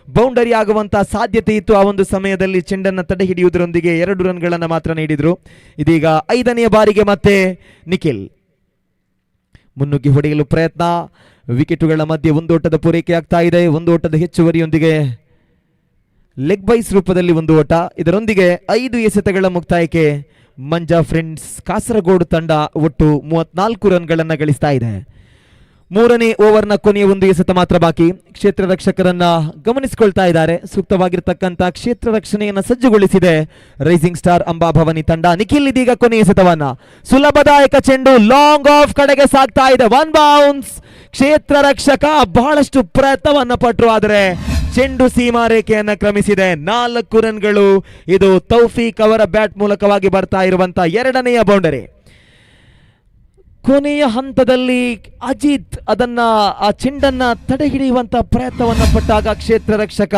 ಬೌಂಡರಿ ಆಗುವಂತಹ ಸಾಧ್ಯತೆ ಇತ್ತು. ಆ ಒಂದು ಸಮಯದಲ್ಲಿ ಚೆಂಡನ್ನು ತಡೆ ಹಿಡಿಯುವುದರೊಂದಿಗೆ 2 ರನ್ಗಳನ್ನು ಮಾತ್ರ ನೀಡಿದರು. ಇದೀಗ 5ನೇ ಬಾರಿಗೆ ಮತ್ತೆ ನಿಖಿಲ್ ಮುನ್ನುಗ್ಗಿ ಹೊಡೆಯಲು ಪ್ರಯತ್ನ. ವಿಕೆಟುಗಳ ಮಧ್ಯೆ 1 ಓಟದ ಪೂರೈಕೆ ಆಗ್ತಾ ಇದೆ. 1 ಓಟದ ಹೆಚ್ಚುವರಿಯೊಂದಿಗೆ ಲೆಗ್ ಬೈಸ್ ರೂಪದಲ್ಲಿ 1 ಓಟ. ಇದರೊಂದಿಗೆ 5 ಎಸೆತಗಳ ಮುಕ್ತಾಯಕ್ಕೆ ಮಂಜಾ ಫ್ರೆಂಡ್ಸ್ ಕಾಸರಗೋಡು ತಂಡ ಒಟ್ಟು 34 ರನ್ಗಳನ್ನು ಗಳಿಸ್ತಾ ಇದೆ. 3ನೇ ಓವರ್ನ ಕೊನೆಯ 1 ಎಸೆತ ಮಾತ್ರ ಬಾಕಿ. ಕ್ಷೇತ್ರ ರಕ್ಷಕರನ್ನ ಗಮನಿಸಿಕೊಳ್ತಾ ಇದ್ದಾರೆ. ಸೂಕ್ತವಾಗಿರತಕ್ಕಂತ ಕ್ಷೇತ್ರ ರಕ್ಷಣೆಯನ್ನು ಸಜ್ಜುಗೊಳಿಸಿದೆ ರೈಸಿಂಗ್ ಸ್ಟಾರ್ ಅಂಬಾಭವನಿ ತಂಡ. ನಿಖಿಲ್ ಇದೀಗ ಕೊನೆಯ ಎಸೆತವನ್ನ ಸುಲಭದಾಯಕ ಚೆಂಡು ಲಾಂಗ್ ಆಫ್ ಕಡೆಗೆ ಸಾಗ್ತಾ ಇದೆ. 1 ಬೌನ್ಸ್. ಕ್ಷೇತ್ರ ರಕ್ಷಕ ಬಹಳಷ್ಟು ಪ್ರಯತ್ನವನ್ನ ಪಟ್ಟರು, ಆದರೆ ಚೆಂಡು ಸೀಮಾ ರೇಖೆಯನ್ನ ಕ್ರಮಿಸಿದೆ. 4 ರನ್ಗಳು. ಇದು ತೌಫೀಕ್ ಅವರ ಬ್ಯಾಟ್ ಮೂಲಕವಾಗಿ ಬರ್ತಾ ಇರುವಂತಹ 2ನೆಯ ಬೌಂಡರಿ. ಕೊನೆಯ ಹಂತದಲ್ಲಿ ಅಜಿತ್ ಆ ಚೆಂಡನ್ನ ತಡೆ ಹಿಡಿಯುವಂತಹ ಪ್ರಯತ್ನವನ್ನ ಪಟ್ಟಾಗ ಕ್ಷೇತ್ರ ರಕ್ಷಕ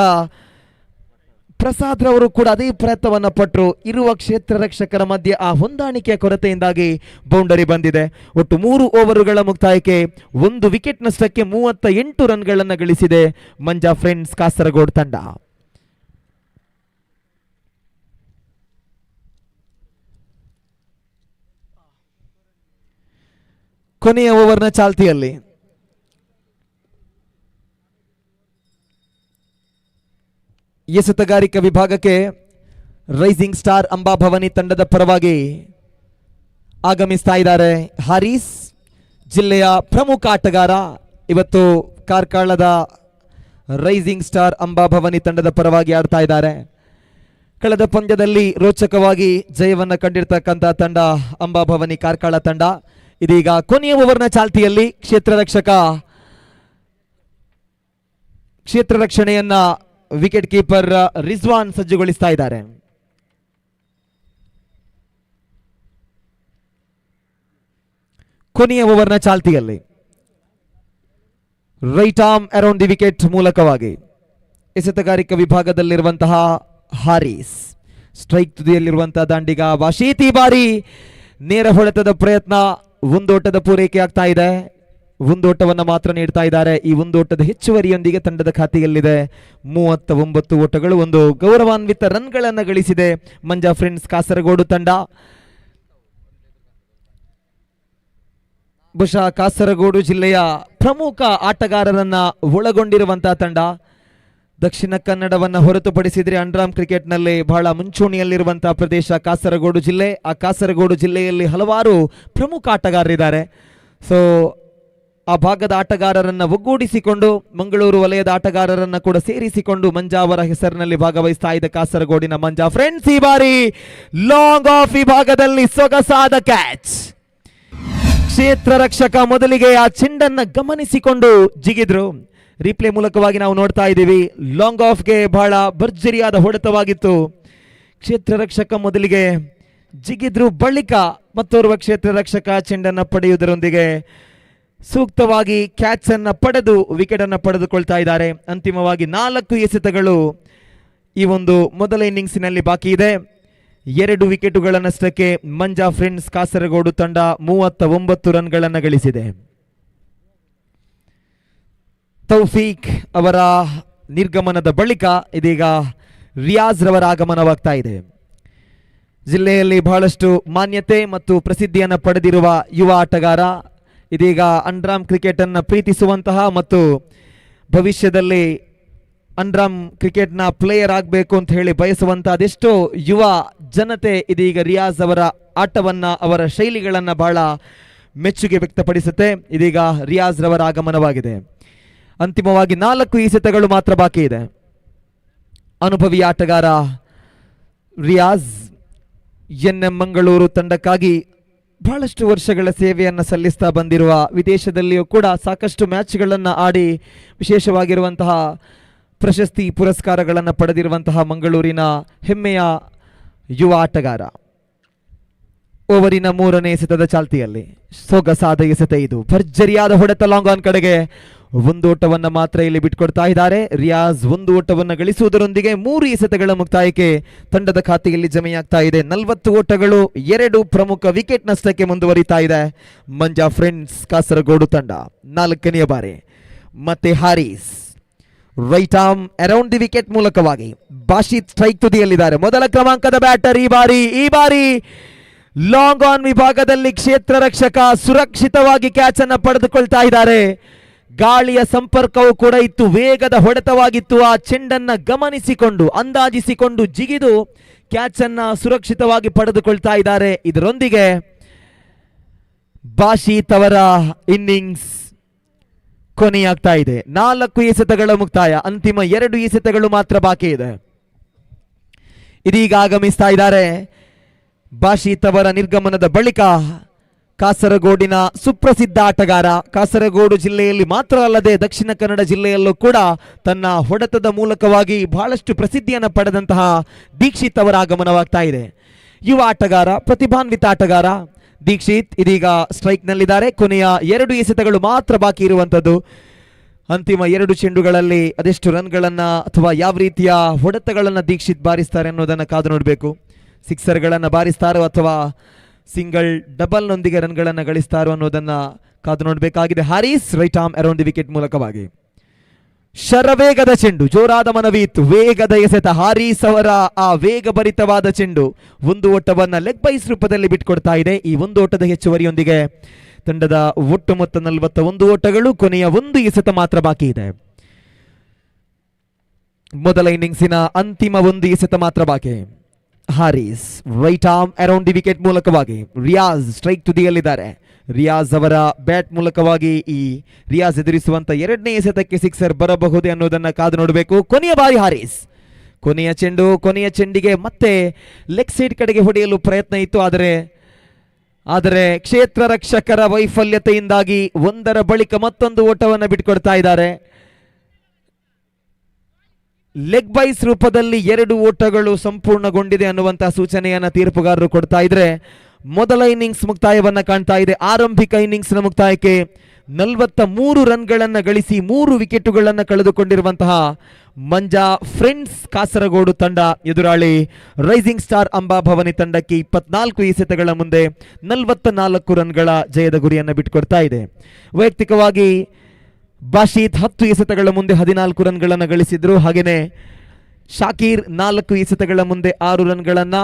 ಪ್ರಸಾದ್ ರವರು ಕೂಡ ಅದೇ ಪ್ರಯತ್ನವನ್ನ ಪಟ್ಟರು. ಇರುವ ಕ್ಷೇತ್ರ ರಕ್ಷಕರ ಮಧ್ಯೆ ಆ ಹೊಂದಾಣಿಕೆಯ ಕೊರತೆಯಿಂದಾಗಿ ಬೌಂಡರಿ ಬಂದಿದೆ. ಒಟ್ಟು 3 ಓವರುಗಳ ಮುಕ್ತಾಯಕ್ಕೆ 1 ವಿಕೆಟ್ ನಷ್ಟಕ್ಕೆ 38 ರನ್ಗಳನ್ನು ಗಳಿಸಿದೆ ಮಂಜಾ ಫ್ರೆಂಡ್ಸ್ ಕಾಸರಗೋಡು ತಂಡ. ಕೊನೆಯ ಓವರ್ನ ಚಾಲ್ತಿಯಲ್ಲಿ ಎಸೆತಗಾರಿಕಾ ವಿಭಾಗಕ್ಕೆ ರೈಸಿಂಗ್ ಸ್ಟಾರ್ ಅಂಬಾಭವನಿ ತಂಡದ ಪರವಾಗಿ ಆಗಮಿಸ್ತಾ ಇದ್ದಾರೆ ಹಾರೀಸ್, ಜಿಲ್ಲೆಯ ಪ್ರಮುಖ ಆಟಗಾರ. ಇವತ್ತು ಕಾರ್ಕಳದ ರೈಸಿಂಗ್ ಸ್ಟಾರ್ ಅಂಬಾಭವನಿ ತಂಡದ ಪರವಾಗಿ ಆಡ್ತಾ ಇದ್ದಾರೆ. ಕಳೆದ ಪಂದ್ಯದಲ್ಲಿ ರೋಚಕವಾಗಿ ಜಯವನ್ನು ಕಂಡಿರ್ತಕ್ಕಂಥ ತಂಡ ಅಂಬಾಭವನಿ ಕಾರ್ಕಳ ತಂಡ. ಇದೀಗ ಕೊನೆಯ ಓವರ್ನ ಚಾಲ್ತಿಯಲ್ಲಿ ಕ್ಷೇತ್ರ ರಕ್ಷಣೆಯನ್ನ ವಿಕೆಟ್ ಕೀಪರ್ ರಿಜ್ವಾನ್ ಸಜ್ಜುಗೊಳಿಸ್ತಾ ಇದ್ದಾರೆ. ಕೊನೆಯ ಓವರ್ನ ಚಾಲ್ತಿಯಲ್ಲಿ right arm around the wicket ಮೂಲಕವಾಗಿ ಎಸೆತಗಾರಿಕಾ ವಿಭಾಗದಲ್ಲಿರುವಂತಹ ಹಾರೀಸ್, ಸ್ಟ್ರೈಕ್ ತುದಿಯಲ್ಲಿರುವಂತಹ ದಾಂಡಿಗ ವಾಶೀತ್. ಈ ಬಾರಿ ನೇರ ಹೊಡೆತದ ಪ್ರಯತ್ನ. 1 ಓಟದ ಪೂರೈಕೆ ಆಗ್ತಾ ಇದೆ. 1 ಓಟವನ್ನು ಮಾತ್ರ ನೀಡ್ತಾ ಇದ್ದಾರೆ. ಈ 1 ಓಟದ ಹೆಚ್ಚುವರಿಯೊಂದಿಗೆ ತಂಡದ ಖಾತೆಯಲ್ಲಿದೆ 39 ಓಟಗಳು. 1 ಗೌರವಾನ್ವಿತ ರನ್ಗಳನ್ನು ಗಳಿಸಿದೆ ಮಂಜಾ ಫ್ರೆಂಡ್ಸ್ ಕಾಸರಗೋಡು ತಂಡ. ಬಹುಶಃ ಕಾಸರಗೋಡು ಜಿಲ್ಲೆಯ ಪ್ರಮುಖ ಆಟಗಾರರನ್ನ ಒಳಗೊಂಡಿರುವಂತಹ ತಂಡ. ದಕ್ಷಿಣ ಕನ್ನಡವನ್ನು ಹೊರತುಪಡಿಸಿದರೆ ಅಂಡರ್ಆರ್ಮ್ ಕ್ರಿಕೆಟ್ನಲ್ಲಿ ಬಹಳ ಮುಂಚೂಣಿಯಲ್ಲಿರುವಂತಹ ಪ್ರದೇಶ ಕಾಸರಗೋಡು ಜಿಲ್ಲೆ. ಆ ಕಾಸರಗೋಡು ಜಿಲ್ಲೆಯಲ್ಲಿ ಹಲವಾರು ಪ್ರಮುಖ ಆಟಗಾರರಿದ್ದಾರೆ. ಸೊ ಆ ಭಾಗದ ಆಟಗಾರರನ್ನ ಒಗ್ಗೂಡಿಸಿಕೊಂಡು ಮಂಗಳೂರು ವಲಯದ ಆಟಗಾರರನ್ನ ಕೂಡ ಸೇರಿಸಿಕೊಂಡು ಮಂಜಾ ಅವರ ಹೆಸರಿನಲ್ಲಿ ಭಾಗವಹಿಸ್ತಾ ಇದೆ ಕಾಸರಗೋಡಿನ ಮಂಜಾ ಫ್ರೆಂಡ್ಸ್. ಈ ಬಾರಿ ಲಾಂಗ್ ಆಫ್ ವಿಭಾಗದಲ್ಲಿ ಸೊಗಸಾದ ಕ್ಯಾಚ್. ಕ್ಷೇತ್ರ ರಕ್ಷಕ ಮೊದಲಿಗೆ ಆ ಚೆಂಡನ್ನ ಗಮನಿಸಿಕೊಂಡು ಜಿಗಿದ್ರು. ರೀಪ್ಲೇ ಮೂಲಕವಾಗಿ ನಾವು ನೋಡ್ತಾ ಇದ್ದೀವಿ. ಲಾಂಗ್ ಆಫ್ಗೆ ಬಹಳ ಭರ್ಜರಿಯಾದ ಹೊಡೆತವಾಗಿತ್ತು. ಕ್ಷೇತ್ರ ರಕ್ಷಕ ಮೊದಲಿಗೆ ಜಿಗಿದ್ರು ಬಳಿಕ ಮತ್ತೋರ್ವ ಕ್ಷೇತ್ರ ರಕ್ಷಕ ಚೆಂಡನ್ನು ಪಡೆಯುವುದರೊಂದಿಗೆ ಸೂಕ್ತವಾಗಿ ಕ್ಯಾಚ್ ಅನ್ನ ಪಡೆದು ವಿಕೆಟ್ ಅನ್ನು ಪಡೆದುಕೊಳ್ತಾ ಇದ್ದಾರೆ. ಅಂತಿಮವಾಗಿ 4 ಎಸೆತಗಳು ಈ ಒಂದು ಮೊದಲ ಇನ್ನಿಂಗ್ಸಿನಲ್ಲಿ ಬಾಕಿ ಇದೆ. 2 ವಿಕೆಟುಗಳನ್ನಷ್ಟಕ್ಕೆ ಮಂಜಾ ಫ್ರೆಂಡ್ಸ್ ಕಾಸರಗೋಡು ತಂಡ 39 ರನ್ಗಳನ್ನು ಗಳಿಸಿದೆ. ತೌಫೀಕ್ ಅವರ ನಿರ್ಗಮನದ ಬಳಿಕ ಇದೀಗ ರಿಯಾಜ್ ರವರ ಆಗಮನವಾಗ್ತಾ ಇದೆ. ಜಿಲ್ಲೆಯಲ್ಲಿ ಬಹಳಷ್ಟು ಮಾನ್ಯತೆ ಮತ್ತು ಪ್ರಸಿದ್ಧಿಯನ್ನು ಪಡೆದಿರುವ ಯುವ ಆಟಗಾರ, ಇದೀಗ ಅಂಡರ್ಆರ್ಮ್ ಕ್ರಿಕೆಟ್ ಅನ್ನು ಪ್ರೀತಿಸುವಂತಹ ಮತ್ತು ಭವಿಷ್ಯದಲ್ಲಿ ಅಂಡರ್ಆರ್ಮ್ ಕ್ರಿಕೆಟ್ನ ಪ್ಲೇಯರ್ ಆಗಬೇಕು ಅಂತ ಹೇಳಿ ಬಯಸುವಂತಹ ಅದೆಷ್ಟೋ ಯುವ ಜನತೆ ಇದೀಗ ರಿಯಾಜ್ ಅವರ ಆಟವನ್ನ, ಅವರ ಶೈಲಿಗಳನ್ನು ಬಹಳ ಮೆಚ್ಚುಗೆ ವ್ಯಕ್ತಪಡಿಸುತ್ತೆ. ಇದೀಗ ರಿಯಾಜ್ ರವರ ಆಗಮನವಾಗಿದೆ. ಅಂತಿಮವಾಗಿ 4 ಎಸೆತಗಳು ಮಾತ್ರ ಬಾಕಿ ಇದೆ. ಅನುಭವಿ ಆಟಗಾರ ರಿಯಾಜ್ NM ಮಂಗಳೂರು ತಂಡಕ್ಕಾಗಿ ಬಹಳಷ್ಟು ವರ್ಷಗಳ ಸೇವೆಯನ್ನು ಸಲ್ಲಿಸ್ತಾ ಬಂದಿರುವ, ವಿದೇಶದಲ್ಲಿಯೂ ಕೂಡ ಸಾಕಷ್ಟು ಮ್ಯಾಚ್ಗಳನ್ನು ಆಡಿ ವಿಶೇಷವಾಗಿರುವಂತಹ ಪ್ರಶಸ್ತಿ ಪುರಸ್ಕಾರಗಳನ್ನು ಪಡೆದಿರುವಂತಹ ಮಂಗಳೂರಿನ ಹೆಮ್ಮೆಯ ಯುವ ಆಟಗಾರ. ಓವರಿನ 3ನೇ ಎಸೆತದ ಚಾಲ್ತಿಯಲ್ಲಿ ಸೊಗಸಾದ ಎಸೆತ ಇದು. ಭರ್ಜರಿಯಾದ ಹೊಡೆತ ಲಾಂಗ್ ಆನ್ ಕಡೆಗೆ. 1 ಓಟವನ್ನು ಮಾತ್ರ ಇಲ್ಲಿ ಬಿಟ್ಕೊಡ್ತಾ ಇದ್ದಾರೆ. ರಿಯಾಜ್ 1 ಓಟವನ್ನು ಗಳಿಸುವುದರೊಂದಿಗೆ 3 ಎಸೆತಗಳ ಮುಕ್ತಾಯಕ್ಕೆ ತಂಡದ ಖಾತೆಯಲ್ಲಿ ಜಮೆಯಾಗ್ತಾ ಇದೆ. 40 ಓಟಗಳು, 2 ಪ್ರಮುಖ ವಿಕೆಟ್ ನಷ್ಟಕ್ಕೆ ಮುಂದುವರಿತಾ ಇದೆ ಮಂಜಾ ಫ್ರೆಂಡ್ಸ್ ಕಾಸರಗೋಡು ತಂಡ. 4ನೇ ಬಾರಿ ಮತ್ತೆ Haris right arm around the wicket ಮೂಲಕವಾಗಿ ಬಾಶಿತ್ ಸ್ಟ್ರೈಕ್ ತುದಿಯಲ್ಲಿದ್ದಾರೆ. ಮೊದಲ ಕ್ರಮಾಂಕದ ಬ್ಯಾಟರ್ ಈ ಬಾರಿ ಲಾಂಗ್ ಆನ್ ವಿಭಾಗದಲ್ಲಿ ಕ್ಷೇತ್ರ ರಕ್ಷಕ ಸುರಕ್ಷಿತವಾಗಿ ಕ್ಯಾಚ್ ಅನ್ನು ಪಡೆದುಕೊಳ್ತಾ ಇದ್ದಾರೆ. ಗಾಳಿಯ ಸಂಪರ್ಕವೂ ಕೂಡ ಇತ್ತು, ವೇಗದ ಹೊಡೆತವಾಗಿತ್ತು. ಆ ಚೆಂಡನ್ನ ಗಮನಿಸಿಕೊಂಡು ಅಂದಾಜಿಸಿಕೊಂಡು ಜಿಗಿದು ಕ್ಯಾಚ್ ಅನ್ನ ಸುರಕ್ಷಿತವಾಗಿ ಪಡೆದುಕೊಳ್ತಾ ಇದ್ದಾರೆ. ಇದರೊಂದಿಗೆ ಬಾಶಿತ್ ಅವರ ಇನ್ನಿಂಗ್ಸ್ ಕೊನೆಯಾಗ್ತಾ ಇದೆ. 4 ಎಸೆತಗಳ ಮುಕ್ತಾಯ. ಅಂತಿಮ 2 ಎಸೆತಗಳು ಮಾತ್ರ ಬಾಕಿ ಇದೆ. ಇದೀಗ ಆಗಮಿಸ್ತಾ ಇದ್ದಾರೆ ಬಾಶಿತ್ ಅವರ ನಿರ್ಗಮನದ ಬಳಿಕ ಕಾಸರಗೋಡಿನ ಸುಪ್ರಸಿದ್ಧ ಆಟಗಾರ. ಕಾಸರಗೋಡು ಜಿಲ್ಲೆಯಲ್ಲಿ ಮಾತ್ರ ಅಲ್ಲದೆ ದಕ್ಷಿಣ ಕನ್ನಡ ಜಿಲ್ಲೆಯಲ್ಲೂ ಕೂಡ ತನ್ನ ಹೊಡೆತದ ಮೂಲಕವಾಗಿ ಬಹಳಷ್ಟು ಪ್ರಸಿದ್ಧಿಯನ್ನು ಪಡೆದಂತಹ ದೀಕ್ಷಿತ್ ಅವರ ಆಗಮನವಾಗ್ತಾ ಇದೆ. ಯುವ ಆಟಗಾರ, ಪ್ರತಿಭಾನ್ವಿತ ಆಟಗಾರ ದೀಕ್ಷಿತ್ ಇದೀಗ ಸ್ಟ್ರೈಕ್ ನಲ್ಲಿದ್ದಾರೆ. ಕೊನೆಯ 2 ಎಸೆತಗಳು ಮಾತ್ರ ಬಾಕಿ ಇರುವಂತದ್ದು. ಅಂತಿಮ 2 ಚೆಂಡುಗಳಲ್ಲಿ ಅದೆಷ್ಟು ರನ್ಗಳನ್ನ ಅಥವಾ ಯಾವ ರೀತಿಯ ಹೊಡೆತಗಳನ್ನ ದೀಕ್ಷಿತ್ ಬಾರಿಸ್ತಾರೆ ಅನ್ನೋದನ್ನ ಕಾದು ನೋಡಬೇಕು. ಸಿಕ್ಸರ್ಗಳನ್ನ ಬಾರಿಸ್ತಾರೋ ಅಥವಾ ಸಿಂಗಲ್ ಡಬಲ್ ನೊಂದಿಗೆ ರನ್ಗಳನ್ನು ಗಳಿಸ್ತಾರೋ ಅನ್ನೋದನ್ನ ಕಾದು ನೋಡಬೇಕಾಗಿದೆ. Haris right arm around the wicket ಮೂಲಕವಾಗಿ ಶರವೇಗದ ಚೆಂಡು, ಜೋರಾದ ಮನವಿ ಇತ್ತು, ವೇಗದ ಎಸೆತ. ಹಾರಿಸ್ ಅವರ ಆ ವೇಗಭರಿತವಾದ ಚೆಂಡು 1 ಓಟವನ್ನ ಲೆಗ್ ಬೈಸ್ ರೂಪದಲ್ಲಿ ಬಿಟ್ಕೊಡ್ತಾ ಇದೆ. ಈ 1 ಓಟದ ಹೆಚ್ಚುವರಿಯೊಂದಿಗೆ ತಂಡದ ಒಟ್ಟು ಮೊತ್ತ 41 ಓಟಗಳು. ಕೊನೆಯ 1 ಎಸೆತ ಮಾತ್ರ ಬಾಕಿ ಇದೆ. ಮೊದಲ ಇನ್ನಿಂಗ್ಸಿನ ಅಂತಿಮ 1 ಎಸೆತ ಮಾತ್ರ ಬಾಕಿ. Haris right arm around the wicket ಮೂಲಕವಾಗಿ ರಿಯಾಜ್ ಸ್ಟ್ರೈಕ್ ತುದಿಯಲ್ಲಿದ್ದಾರೆ. ರಿಯಾಜ್ ಅವರ ಬ್ಯಾಟ್ ಮೂಲಕವಾಗಿ ಈ ರಿಯಾಜ್ ಎದುರಿಸುವಂತ 2ನೇ ಎಸೆತಕ್ಕೆ ಸಿಕ್ಸರ್ ಬರಬಹುದೇ ಅನ್ನೋದನ್ನ ಕಾದು ನೋಡಬೇಕು. ಕೊನೆಯ ಬಾರಿ ಹಾರಿಸ್, ಕೊನೆಯ ಚೆಂಡಿಗೆ ಮತ್ತೆ ಲೆಗ್ ಸೈಡ್ ಕಡೆಗೆ ಹೊಡೆಯಲು ಪ್ರಯತ್ನ ಇತ್ತು. ಆದರೆ ಕ್ಷೇತ್ರ ರಕ್ಷಕರ ವೈಫಲ್ಯತೆಯಿಂದಾಗಿ ಒಂದರ ಬಳಿಕ ಮತ್ತೊಂದು ಓಟವನ್ನು ಬಿಟ್ಕೊಡ್ತಾ ಇದ್ದಾರೆ. ಲೆಗ್ ಬೈಸ್ ರೂಪದಲ್ಲಿ 2 ಓಟಗಳು ಸಂಪೂರ್ಣಗೊಂಡಿದೆ ಅನ್ನುವಂತಹ ಸೂಚನೆಯನ್ನ ತೀರ್ಪುಗಾರರು ಕೊಡ್ತಾ ಇದ್ರೆ ಮೊದಲ ಇನ್ನಿಂಗ್ಸ್ ಮುಕ್ತಾಯವನ್ನ ಕಾಣ್ತಾ ಇದೆ. ಆರಂಭಿಕ ಇನ್ನಿಂಗ್ಸ್ನ ಮುಕ್ತಾಯಕ್ಕೆ 43 ರನ್ಗಳನ್ನ ಗಳಿಸಿ 3 ವಿಕೆಟುಗಳನ್ನು ಕಳೆದುಕೊಂಡಿರುವಂತಹ ಮಂಜಾ ಫ್ರೆಂಡ್ಸ್ ಕಾಸರಗೋಡು ತಂಡ ಎದುರಾಳಿ ರೈಸಿಂಗ್ ಸ್ಟಾರ್ ಅಂಬಾಭವನಿ ತಂಡಕ್ಕೆ 24 ಎಸೆತಗಳ ಮುಂದೆ 44 ರನ್ಗಳ ಜಯದ ಗುರಿಯನ್ನು ಬಿಟ್ಟುಕೊಡ್ತಾ ಇದೆ. ವೈಯಕ್ತಿಕವಾಗಿ ಬಾಶಿತ್ 10 ಎಸೆತಗಳ ಮುಂದೆ 14 ರನ್ಗಳನ್ನು ಗಳಿಸಿದ್ರು. ಹಾಗೇನೆ ಶಾಕೀರ್ 4 ಎಸೆತಗಳ ಮುಂದೆ 6 ರನ್ಗಳನ್ನ,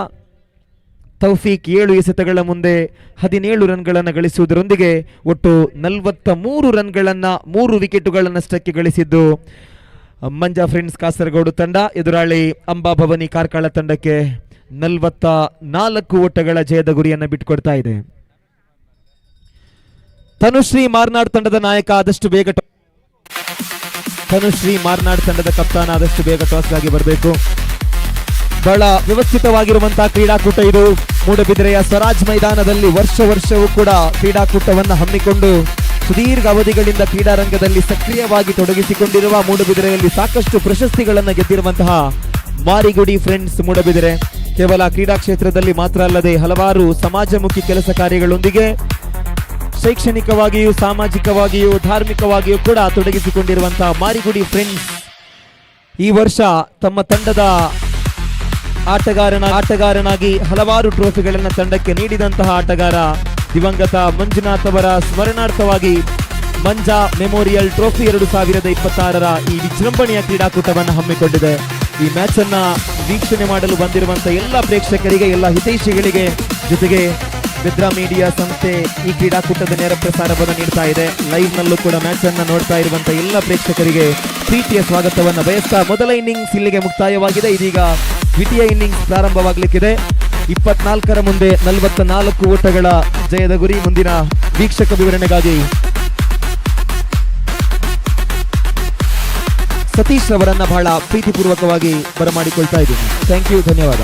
ತೌಫೀಕ್ 7 ಎಸೆತಗಳ ಮುಂದೆ 17 ರನ್ಗಳನ್ನು ಗಳಿಸುವುದರೊಂದಿಗೆ ಒಟ್ಟು 43 ರನ್ಗಳನ್ನ 3 ವಿಕೆಟುಗಳನ್ನಷ್ಟಕ್ಕೆ ಗಳಿಸಿದ್ದು ಮಂಜಾ ಫ್ರೆಂಡ್ಸ್ ಕಾಸರಗೋಡು ತಂಡ ಎದುರಾಳಿ ಅಂಬಾಭವನಿ ಕಾರ್ಕಳ ತಂಡಕ್ಕೆ 44 ಓಟಗಳ ಜಯದ ಗುರಿಯನ್ನು ಬಿಟ್ಟುಕೊಡ್ತಾ ಇದೆ. ತನುಶ್ರೀ ಮಾರ್ನಾಡ್ ತಂಡದ ನಾಯಕ ಆದಷ್ಟು ಬೇಗ ತಂಡದ ಕಪ್ತಾನ ಆದಷ್ಟು ಬೇಗ ಟಾಸ್ಗಾಗಿ ಬರಬೇಕು. ಬಹಳ ವ್ಯವಸ್ಥಿತವಾಗಿರುವಂತಹ ಕ್ರೀಡಾಕೂಟ ಇದು. ಮೂಡಬಿದಿರೆಯ ಸ್ವರಾಜ್ ಮೈದಾನದಲ್ಲಿ ವರ್ಷವೂ ಕೂಡ ಕ್ರೀಡಾಕೂಟವನ್ನು ಹಮ್ಮಿಕೊಂಡು ಸುದೀರ್ಘ ಅವಧಿಗಳಿಂದ ಕ್ರೀಡಾರಂಗದಲ್ಲಿ ಸಕ್ರಿಯವಾಗಿ ತೊಡಗಿಸಿಕೊಂಡಿರುವ ಮೂಡಬಿದಿರೆಯಲ್ಲಿ ಸಾಕಷ್ಟು ಪ್ರಶಸ್ತಿಗಳನ್ನು ಗೆದ್ದಿರುವಂತಹ ಮಾರಿಗುಡಿ ಫ್ರೆಂಡ್ಸ್ ಮೂಡಬಿದಿರೆ ಕೇವಲ ಕ್ರೀಡಾ ಕ್ಷೇತ್ರದಲ್ಲಿ ಮಾತ್ರ ಅಲ್ಲದೆ ಹಲವಾರು ಸಮಾಜಮುಖಿ ಕೆಲಸ ಕಾರ್ಯಗಳೊಂದಿಗೆ ಶೈಕ್ಷಣಿಕವಾಗಿಯೂ ಸಾಮಾಜಿಕವಾಗಿಯೂ ಧಾರ್ಮಿಕವಾಗಿಯೂ ಕೂಡ ತೊಡಗಿಸಿಕೊಂಡಿರುವಂತಹ ಮಾರಿಗುಡಿ ಫ್ರೆಂಡ್ಸ್ ಈ ವರ್ಷ ತಮ್ಮ ತಂಡದ ಆಟಗಾರನಾಗಿ ಹಲವಾರು ಟ್ರೋಫಿಗಳನ್ನು ತಂಡಕ್ಕೆ ನೀಡಿದಂತಹ ಆಟಗಾರ ದಿವಂಗತ ಮಂಜುನಾಥ್ ಅವರ ಸ್ಮರಣಾರ್ಥವಾಗಿ ಮಂಜಾ ಮೆಮೋರಿಯಲ್ ಟ್ರೋಫಿ 2026ರ ಈ ವಿಜೃಂಭಣೆಯ ಕ್ರೀಡಾಕೂಟವನ್ನು ಹಮ್ಮಿಕೊಂಡಿದೆ. ಈ ಮ್ಯಾಚ್ ಅನ್ನ ವೀಕ್ಷಣೆ ಮಾಡಲು ಬಂದಿರುವಂತಹ ಎಲ್ಲ ಪ್ರೇಕ್ಷಕರಿಗೆ, ಎಲ್ಲ ಹಿತೈಷಿಗಳಿಗೆ, ಜೊತೆಗೆ ಬೆದ್ರಾ ಮೀಡಿಯಾ ಸಂಸ್ಥೆ ಈ ಕ್ರೀಡಾಕೂಟದ ನೇರ ಪ್ರಸಾರವನ್ನು ನೀಡ್ತಾ ಇದೆ. ಲೈವ್ ನಲ್ಲೂ ಕೂಡ ಮ್ಯಾಚ್ ಅನ್ನ ನೋಡ್ತಾ ಇರುವಂತಹ ಎಲ್ಲ ಪ್ರೇಕ್ಷಕರಿಗೆ ಪ್ರೀತಿಯ ಸ್ವಾಗತವನ್ನು ಬಯಸ್ತಾ ಮೊದಲ ಇನ್ನಿಂಗ್ಸ್ ಇಲ್ಲಿಗೆ ಮುಕ್ತಾಯವಾಗಿದೆ. ಇದೀಗ ದ್ವಿತೀಯ ಇನ್ನಿಂಗ್ಸ್ ಪ್ರಾರಂಭವಾಗಲಿಕ್ಕಿದೆ. 24ರ ಮುಂದೆ 44 ಓಟಗಳ ಜಯದ ಗುರಿ. ಮುಂದಿನ ವೀಕ್ಷಕ ವಿವರಣೆಗಾಗಿ ಸತೀಶ್ ಅವರನ್ನ ಬಹಳ ಪ್ರೀತಿಪೂರ್ವಕವಾಗಿ ಬರಮಾಡಿಕೊಳ್ತಾ ಇದ್ದೀನಿ. ಥ್ಯಾಂಕ್ ಯು, ಧನ್ಯವಾದ.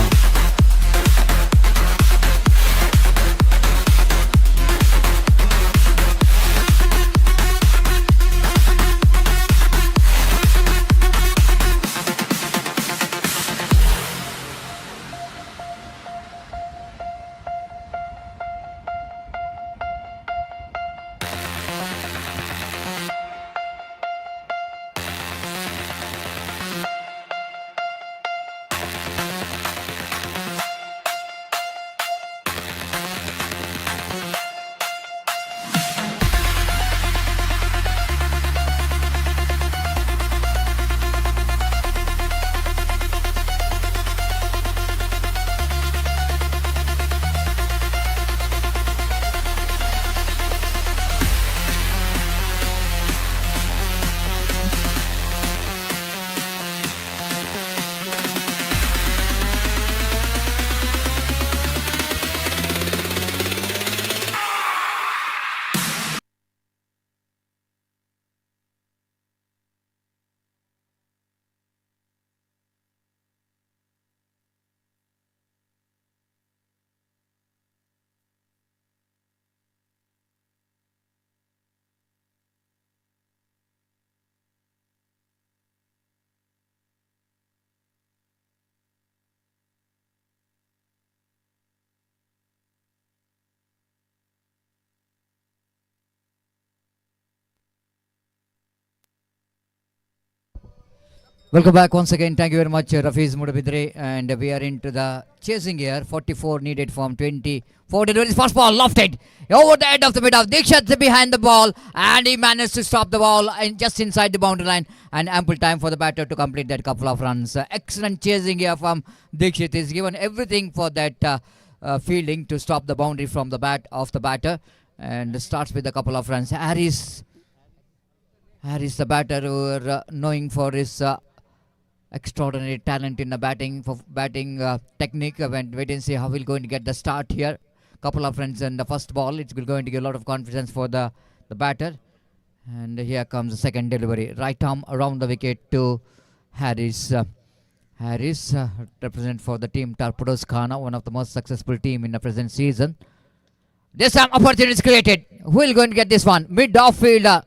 Welcome back once again. Thank you very much, Rafiz Moodubidire. And we are into the chasing here. 44 needed from 24 deliveries. First ball lofted over the head of the mid off. Dikshat behind the ball, and he managed to stop the ball and just inside the boundary line. And ample time for the batter to complete that couple of runs. Excellent chasing here from Dikshit. He's given everything for that fielding to stop the boundary from the bat of the batter, and starts with a couple of runs. Harris, the batter, who are knowing for his extraordinary talent in the batting technique. Wait and see how we're going to get the start here. Couple of runs in the first ball. It's going to give a lot of confidence for the batter. And here comes the second delivery. Right arm around the wicket to Harris. Harris represent for the team Torpedoes Khana, one of the most successful team in the present season. This time opportunity is created. Who will going to get this one? Mid-off fielder.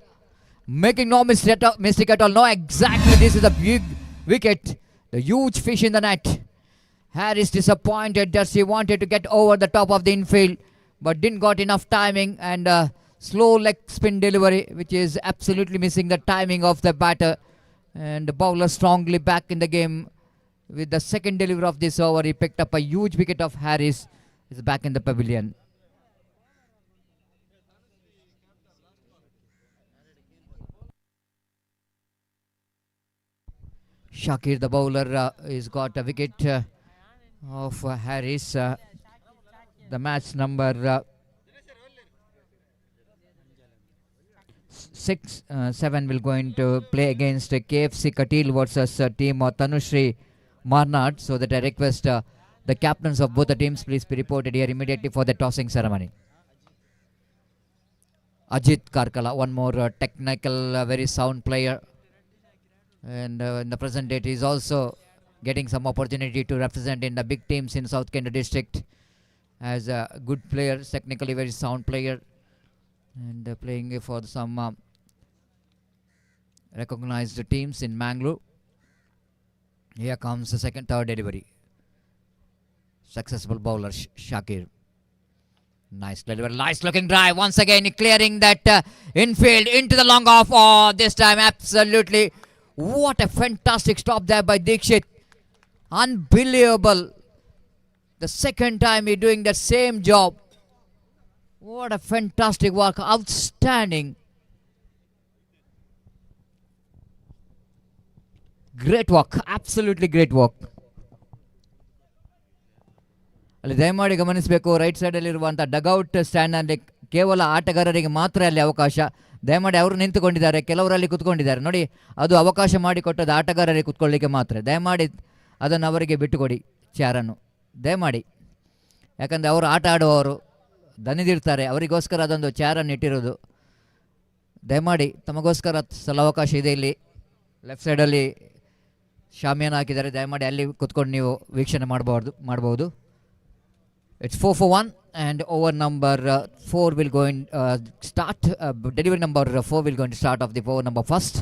Making no mistake at all. No, exactly. This is a big wicket. The huge fish in the net. Harris disappointed that he wanted to get over the top of the infield, but didn't got enough timing, and slow leg spin delivery, which is absolutely missing the timing of the batter. And the bowler strongly back in the game with the second delivery of this over. He picked up a huge wicket of Harris. He's back in the pavilion. Shakir, the bowler, has got a wicket of Harris. The match number 7 will going to play against KFC Katil versus team of Tanushri Marnad. So that I request the captains of both the teams please be reported here immediately for the tossing ceremony. Ajit Karkala, one more technical, very sound player. And in the present date, he is also getting some opportunity to represent in the big teams in South Kenda district as a good player, technically very sound player, and playing for some recognized teams in Mangalore. Here comes the third delivery. Successful bowler Shakir. Nice delivery, nice looking drive. Once again, clearing that infield into the long off. Oh, this time absolutely. What a fantastic stop there by Dikshit. Unbelievable. The second time he's doing the same job. What a fantastic work. Outstanding. Great work. Absolutely great work. ಅಲ್ಲಿ ದಯಮಾಡಿ ಗಮನಿಸಬೇಕು, right ಸೈಡಲ್ಲಿರುವಂಥ dugout ಸ್ಟ್ಯಾಂಡ್ನಲ್ಲಿ ಕೇವಲ ಆಟಗಾರರಿಗೆ ಮಾತ್ರ ಅಲ್ಲಿ ಅವಕಾಶ. ದಯಮಾಡಿ ಅವರು ನಿಂತುಕೊಂಡಿದ್ದಾರೆ, ಕೆಲವರಲ್ಲಿ ಕುತ್ಕೊಂಡಿದ್ದಾರೆ. ನೋಡಿ, ಅದು ಅವಕಾಶ ಮಾಡಿಕೊಟ್ಟದ್ದು ಆಟಗಾರರಿಗೆ ಕುತ್ಕೊಳ್ಳಿಕ್ಕೆ ಮಾತ್ರ. ದಯಮಾಡಿ ಅದನ್ನು ಅವರಿಗೆ ಬಿಟ್ಟುಕೊಡಿ ಚೇರನ್ನು, ದಯಮಾಡಿ. ಯಾಕಂದರೆ ಅವರು ಆಟ ಆಡುವವರು ದನಿದಿರ್ತಾರೆ, ಅವರಿಗೋಸ್ಕರ ಅದೊಂದು ಚೇರನ್ನು ಇಟ್ಟಿರೋದು. ದಯಮಾಡಿ ತಮಗೋಸ್ಕರ ಅವಕಾಶ ಇದೆ. ಇಲ್ಲಿ ಲೆಫ್ಟ್ ಸೈಡಲ್ಲಿ ಶಾಮಿಯಾನ ಹಾಕಿದ್ದಾರೆ, ದಯಮಾಡಿ ಅಲ್ಲಿ ಕುತ್ಕೊಂಡು ನೀವು ವೀಕ್ಷಣೆ ಮಾಡ್ಬೋದು. It's 4 for 1 and over number 4 will go in start. Delivery number 4 will go in start of the over number first.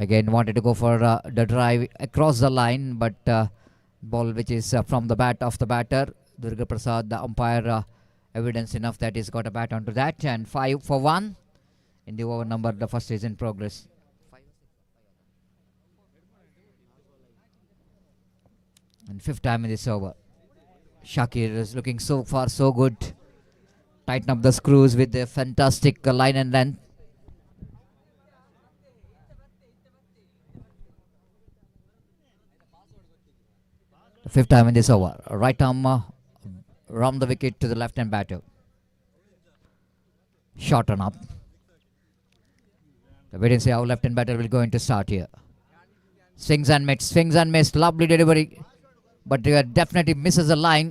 Again wanted to go for the drive across the line, but ball which is from the bat of the batter Durga Prasad, the umpire evidence enough that he's got a bat onto that. And 5 for 1 in the over number. The first is in progress. And fifth time in this over. Shakir is looking so far so good. Tighten up the screws with the fantastic line and length. The fifth time in this over. Right arm round the wicket to the left hand batter. Short on up. Wait and see how left hand batter will go into start here. Swings and missed. Lovely delivery. But they definitely misses a line,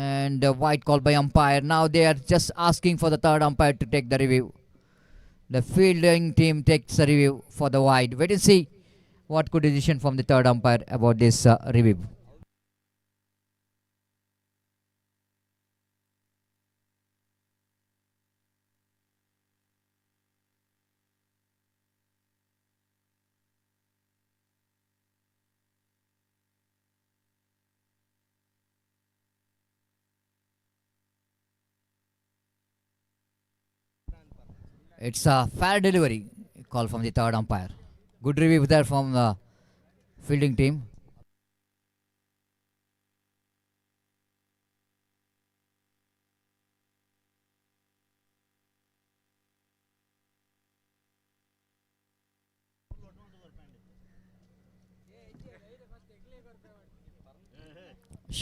and wide call by umpire. Now they are just asking for the third umpire to take the review. The fielding team takes the review for the wide. Wait and see what good decision from the third umpire about this review. It's a fair delivery call from the third umpire. Good review there from the fielding team.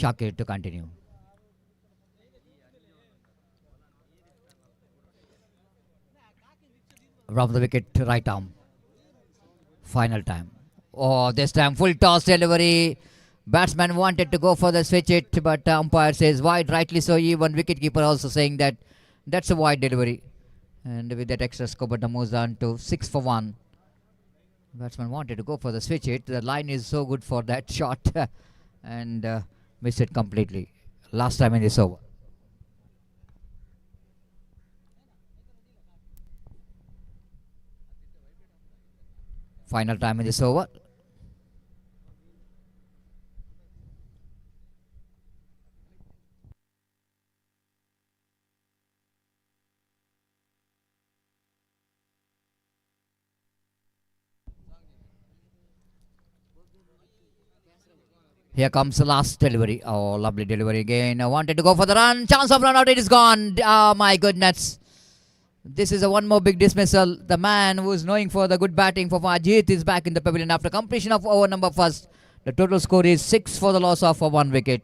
Shakir to continue. Round the wicket, right arm. Final time. Oh, this time full toss delivery. Batsman wanted to go for the switch it, but umpire says wide, rightly so. Even wicketkeeper also saying that that's a wide delivery. And with that extra score, but the moves on to 6 for 1. Batsman wanted to go for the switch it. The line is so good for that shot and missed it completely. Last time in this over. Final time in this over. Here comes the last delivery. Oh, lovely delivery again. I wanted to go for the run. Chance of run out. It is gone. Oh, my goodness. This is a one more big dismissal. The man who is knowing for the good batting for Ajit is back in the pavilion after completion of over number first. The total score is 6 for the loss of 1 wicket.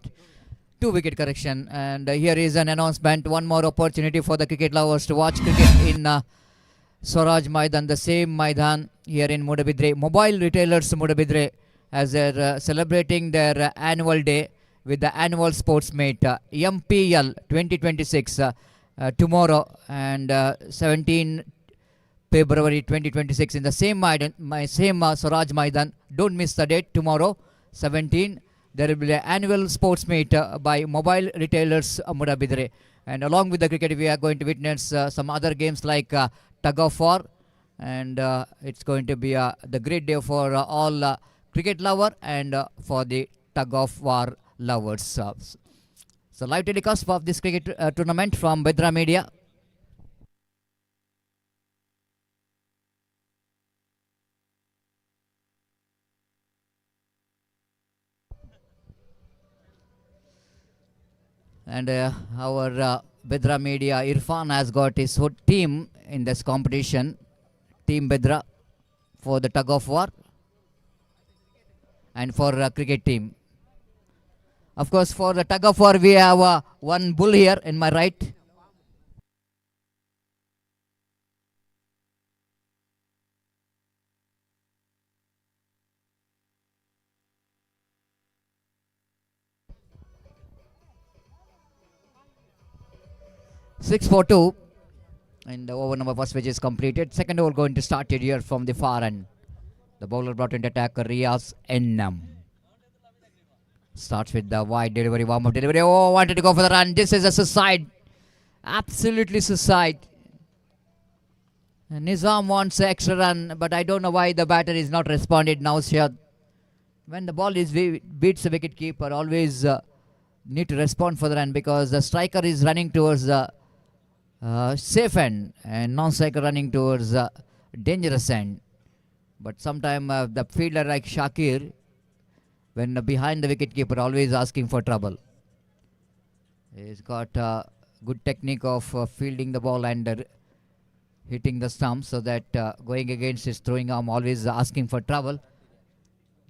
2 wicket correction. And here is an announcement. One more opportunity for the cricket lovers to watch cricket in Swaraj Maidan, the same Maidan here in Moodubidire. Mobile retailers Moodubidire, as they're celebrating their annual day with the annual sports meet MPL 2026 tomorrow and 17 February 2026 in the same Maidan, Swaraj Maidan. Don't miss the date. Tomorrow 17 there will be an annual sports meet by mobile retailers Moodubidire, and along with the cricket we are going to witness some other games like tug of war, and it's going to be the great day for all cricket lover and for the tug of war lovers. So live telecast of this cricket tournament from Bedra Media. And our Bedra Media Irfan has got his whole team in this competition. Team Bedra for the tug of war and for cricket team. Of course, for the tug of war, we have one bull here in my right. Six for two, and the over number first which is completed. Second over going to start it here from the far end. The bowler brought into attack Riaz Ennam. Starts with the wide delivery, warm up delivery. Oh, wanted to go for the run. This is a suicide. Absolutely suicide. Nizam wants an extra run, but I don't know why the batter is not responded now. When the ball is beats the wicket keeper, always need to respond for the run, because the striker is running towards the safe end and non-striker running towards dangerous end. But sometimes the fielder like Shakir, when behind the wicket keeper, always asking for trouble. He's got good technique of fielding the ball and hitting the stump, so that going against his throwing arm, always asking for trouble.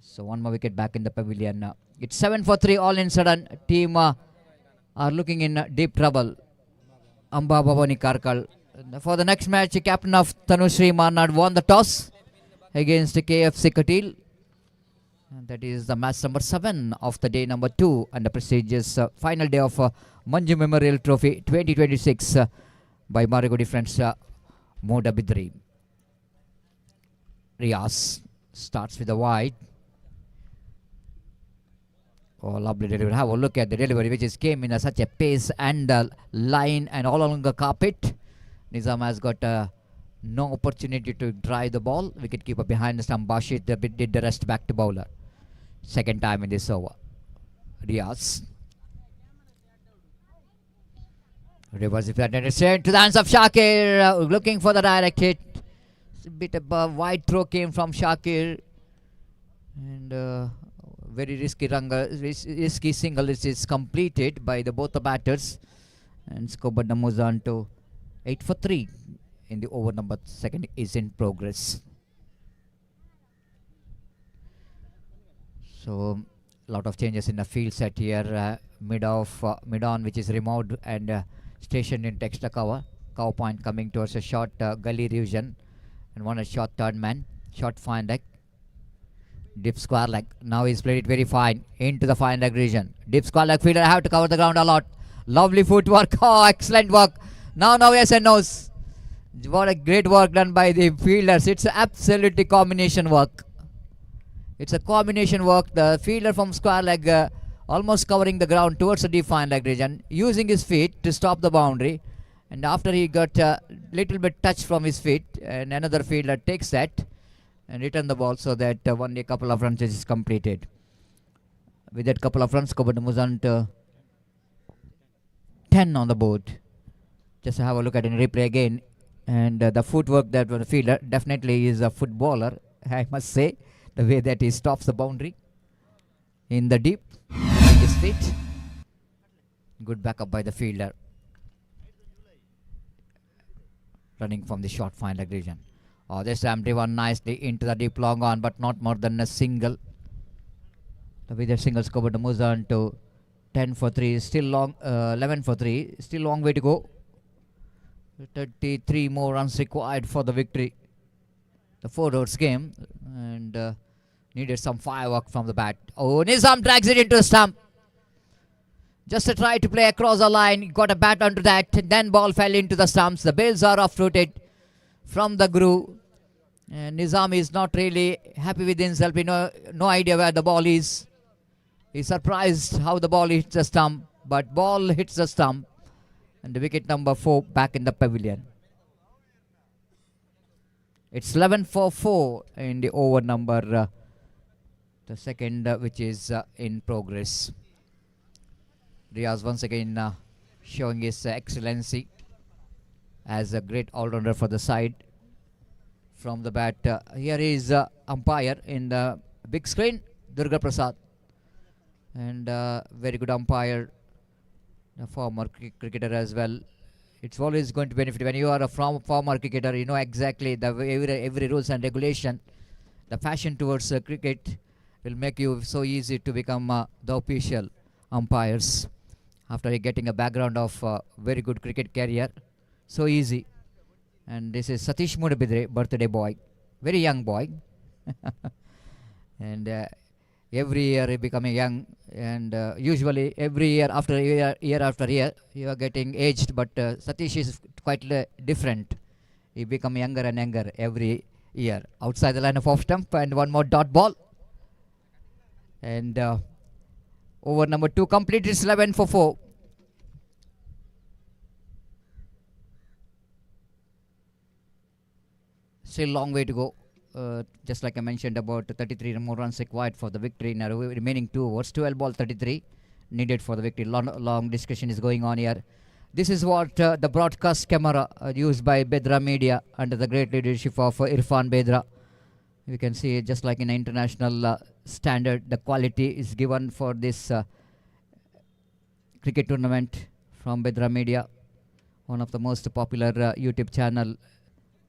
So one more wicket back in the pavilion. It's 7 for 3 all in sudden. Team are looking in deep trouble. Amba Bhavani Karkal. For the next match, captain of Tanushree Marnad won the toss against KFC Katil. And that is the match number 7 of the day number 2 and the prestigious final day of Manja Memorial Trophy 2026 by Marigudi friends Moodubidire. Riaz starts with the wide. Oh, lovely delivery. Have a look at the delivery, which is came in such a pace and line and all along the carpet. Nizam has got no opportunity to drive the ball. Wicketkeeper behind the stump. Bashir did the rest back to bowler. Second time in this over. Riaz. Reverse if that to the hands of Shakir. Looking for the direct hit. It's a bit of a wide throw came from Shakir. And very risky single is completed by both the batters, and score moves on to 8 for 3 in the over number second is in progress. So lot of changes in the field set here. Mid on, which is removed and stationed in extra cover point, coming towards a short gully region, and one a short third man, short fine leg. Deep square leg. Now he's played it very fine into the fine leg region. Deep square leg fielder have to cover the ground a lot. Lovely footwork. Oh, excellent work. Now yes and no's. What a great work done by the fielders. It's absolutely combination work. It's a combination work. The fielder from square leg almost covering the ground towards the deep fine leg region, using his feet to stop the boundary. And after he got a little bit touch from his feet, and another fielder takes that and return the ball, so that only a couple of runs is completed. With that couple of runs, Kobat moves on to 10 on the board. Just have a look at it in replay again. And the footwork that the fielder definitely is a footballer, I must say. The way that he stops the boundary in the deep with his feet. Good backup by the fielder. Running from the short fine leg region. Oh, this time driven nicely into the deep long on, but not more than a single. The way that single score moves on to 10 for 3. Still long, 11 for 3. Still long way to go. 33 more runs required for the victory. The 4 overs game, and needed some firework from the bat. Oh, Nizam drags it into the stump. Just a try to play across the line. Got a bat onto that. Then ball fell into the stumps. The bails are off-rooted from the groove. And Nizam is not really happy with himself. No idea where the ball is. He's surprised how the ball hits the stump. But ball hits the stump. And the wicket number 4 back in the pavilion. It's 11 for 4 in the over number the second, which is in progress. Riaz once again showing his excellency as a great all-rounder for the side. From the bat, here is umpire in the big screen, Durga Prasad, and very good umpire, a former cricketer as well. It's always going to benefit when you are a former cricketer. You know exactly the every rules and regulation. The passion towards cricket will make you so easy to become the official umpires after getting a background of very good cricket career. So easy. And this is Satish Moodubidire, birthday boy, very young boy. And every year he becoming young, and usually every year after year after year you are getting aged, but Satish is quite different. He become younger and younger every year. Outside the line of off stump, and one more dot ball, and over number 2 complete. It's 11 for 4. Still long way to go. Just like I mentioned, about 33 more runs required for the victory in the remaining 2 overs. 12 ball 33 needed for the victory. Long discussion is going on here. This is what the broadcast camera used by Bedra Media under the great leadership of Irfan Bedra. You can see just like in an international standard, the quality is given for this cricket tournament from Bedra Media, one of the most popular YouTube channel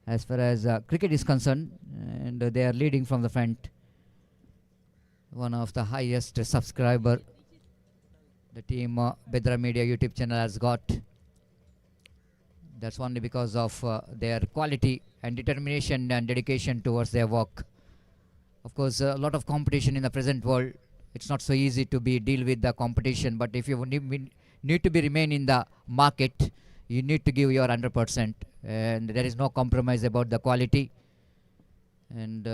as far as cricket is concerned, and they are leading from the front. One of the highest subscriber the team Bedra Media YouTube channel has got. That's only because of their quality and determination and dedication towards their work. Of course, a lot of competition in the present world. It's not so easy to deal with the competition, but if you need to remain in the market, you need to give your 100%, and there is no compromise about the quality, and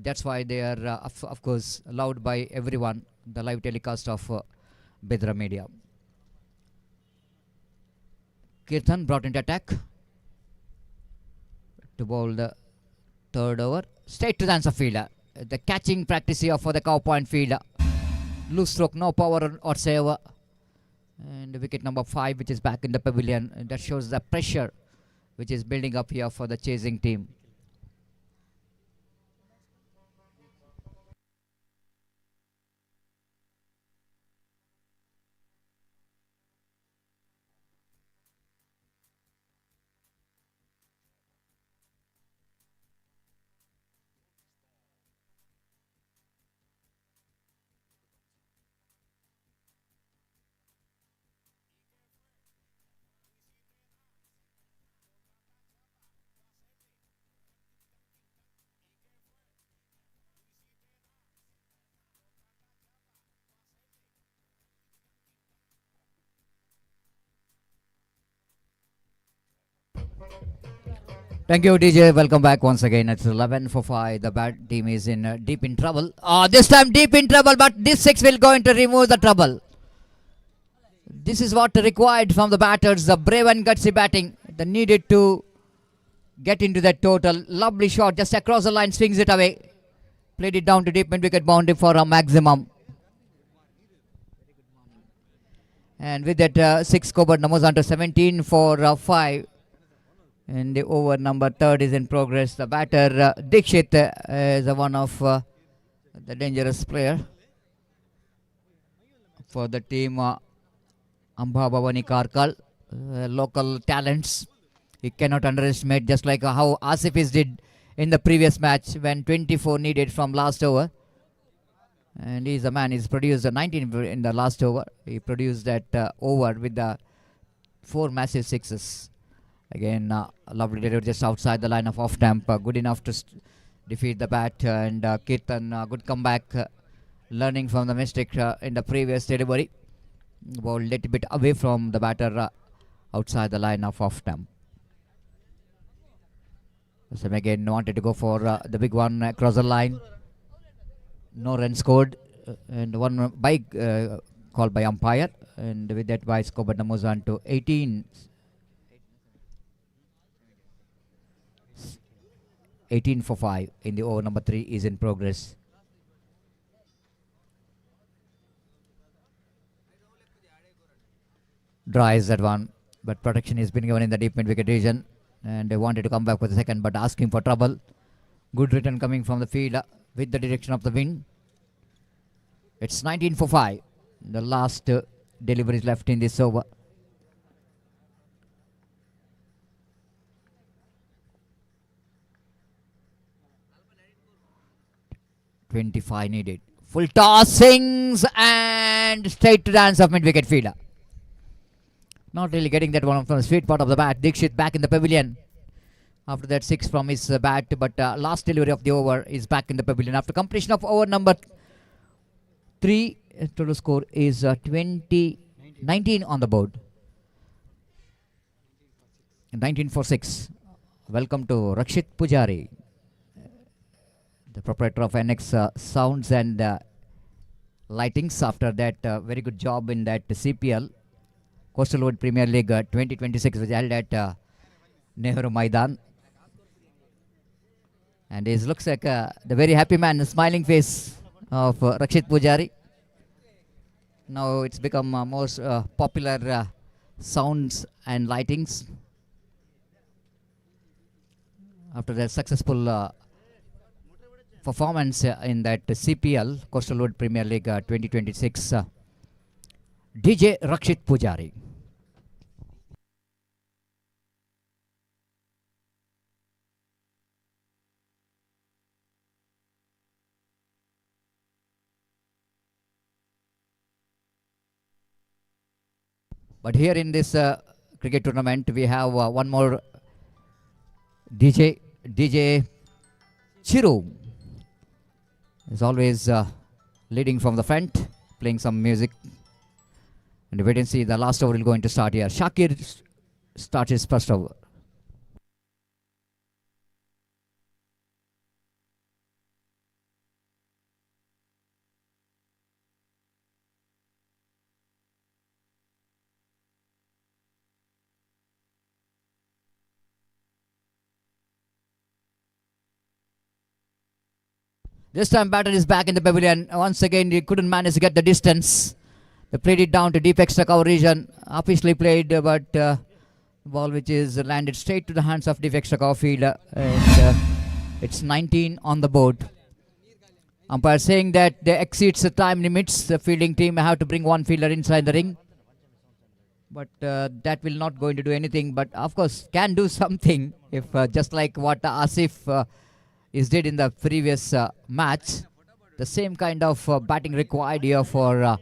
that's why they are of course loved by everyone, the live telecast of Bedra Media. Kirtan brought into attack to bowl the 3rd over, straight to the answer fielder. The catching practice here for the cow point fielder. Loose stroke, no power whatsoever. And wicket number 5, which is back in the pavilion. And that shows the pressure which is building up here for the chasing team. Thank you, DJ. Welcome back once again. It's 11 for 5. The bat team is in deep in trouble. This time deep in trouble, but this 6 will going to remove the trouble. This is what required from the batters. The brave and gutsy batting. They needed to get into that total. Lovely shot just across the line. Swings it away. Played it down to deep mid-wicket boundary for a maximum. And with that 6 covered, numbers on to 17 for 5. And the over number 3rd is in progress. The batter Dikshit is one of the dangerous player for the team Amba Bhavani Karkal. Local talents he cannot underestimate, just like how Asifis did in the previous match when 24 needed from last over. And he's a man, he's produced a 19 in the last over. He produced that over with the 4 massive sixes. Again, a lovely delivery just outside the line of off stump, good enough to defeat the bat. And Kirtan, good comeback, learning from the mistake in the previous delivery. Ball a little bit away from the batter outside the line of off stump. So again wanted to go for the big one across the line. No run scored, and one bike called by umpire, and with that by score number moves on to 18. 18 for 5 in the over number 3 is in progress. Dries that one, but protection is been given in the deep mid wicket region, and they wanted to come back for the second, but asking for trouble. Good return coming from the field with the direction of the wind. It's 19 for 5. The last deliveries left in this over. .25 needed. Full tossings and straight to the hands of mid-wicket fielder. Not really getting that one from the sweet part of the bat. Dixit back in the pavilion. After that 6 from his bat, but last delivery of the over is back in the pavilion. After completion of over number 3, total score is 19 on the board. 19 for 6. Welcome to Rakshit Pujari, the proprietor of NX Sounds and Lightings. After that very good job in that CPL, Coastal Road Premier League 2026, which held at Nehru Maidan. And he looks like the very happy man, the smiling face of Rakshit Pujari. Now it's become most popular Sounds and Lightings. After that successful performance in that CPL, Coastal Road Premier League 2026, DJ Rakshit Pujari. But here in this cricket tournament, we have one more DJ Chiru. Is always leading from the front, playing some music. And wait and see, the last over is going to start here. Shakir starts his first over. This time batter is back in the pavilion. Once again, he couldn't manage to get the distance. They played it down to deep extra cover region. Officially played, but ball which is landed straight to the hands of deep extra cover field. And it's 19 on the board. Umpire saying that they exceeds the time limits. The fielding team have to bring one fielder inside the ring. But that will not going to do anything. But of course, can do something if just like what Asif is did in the previous match. The same kind of batting required here for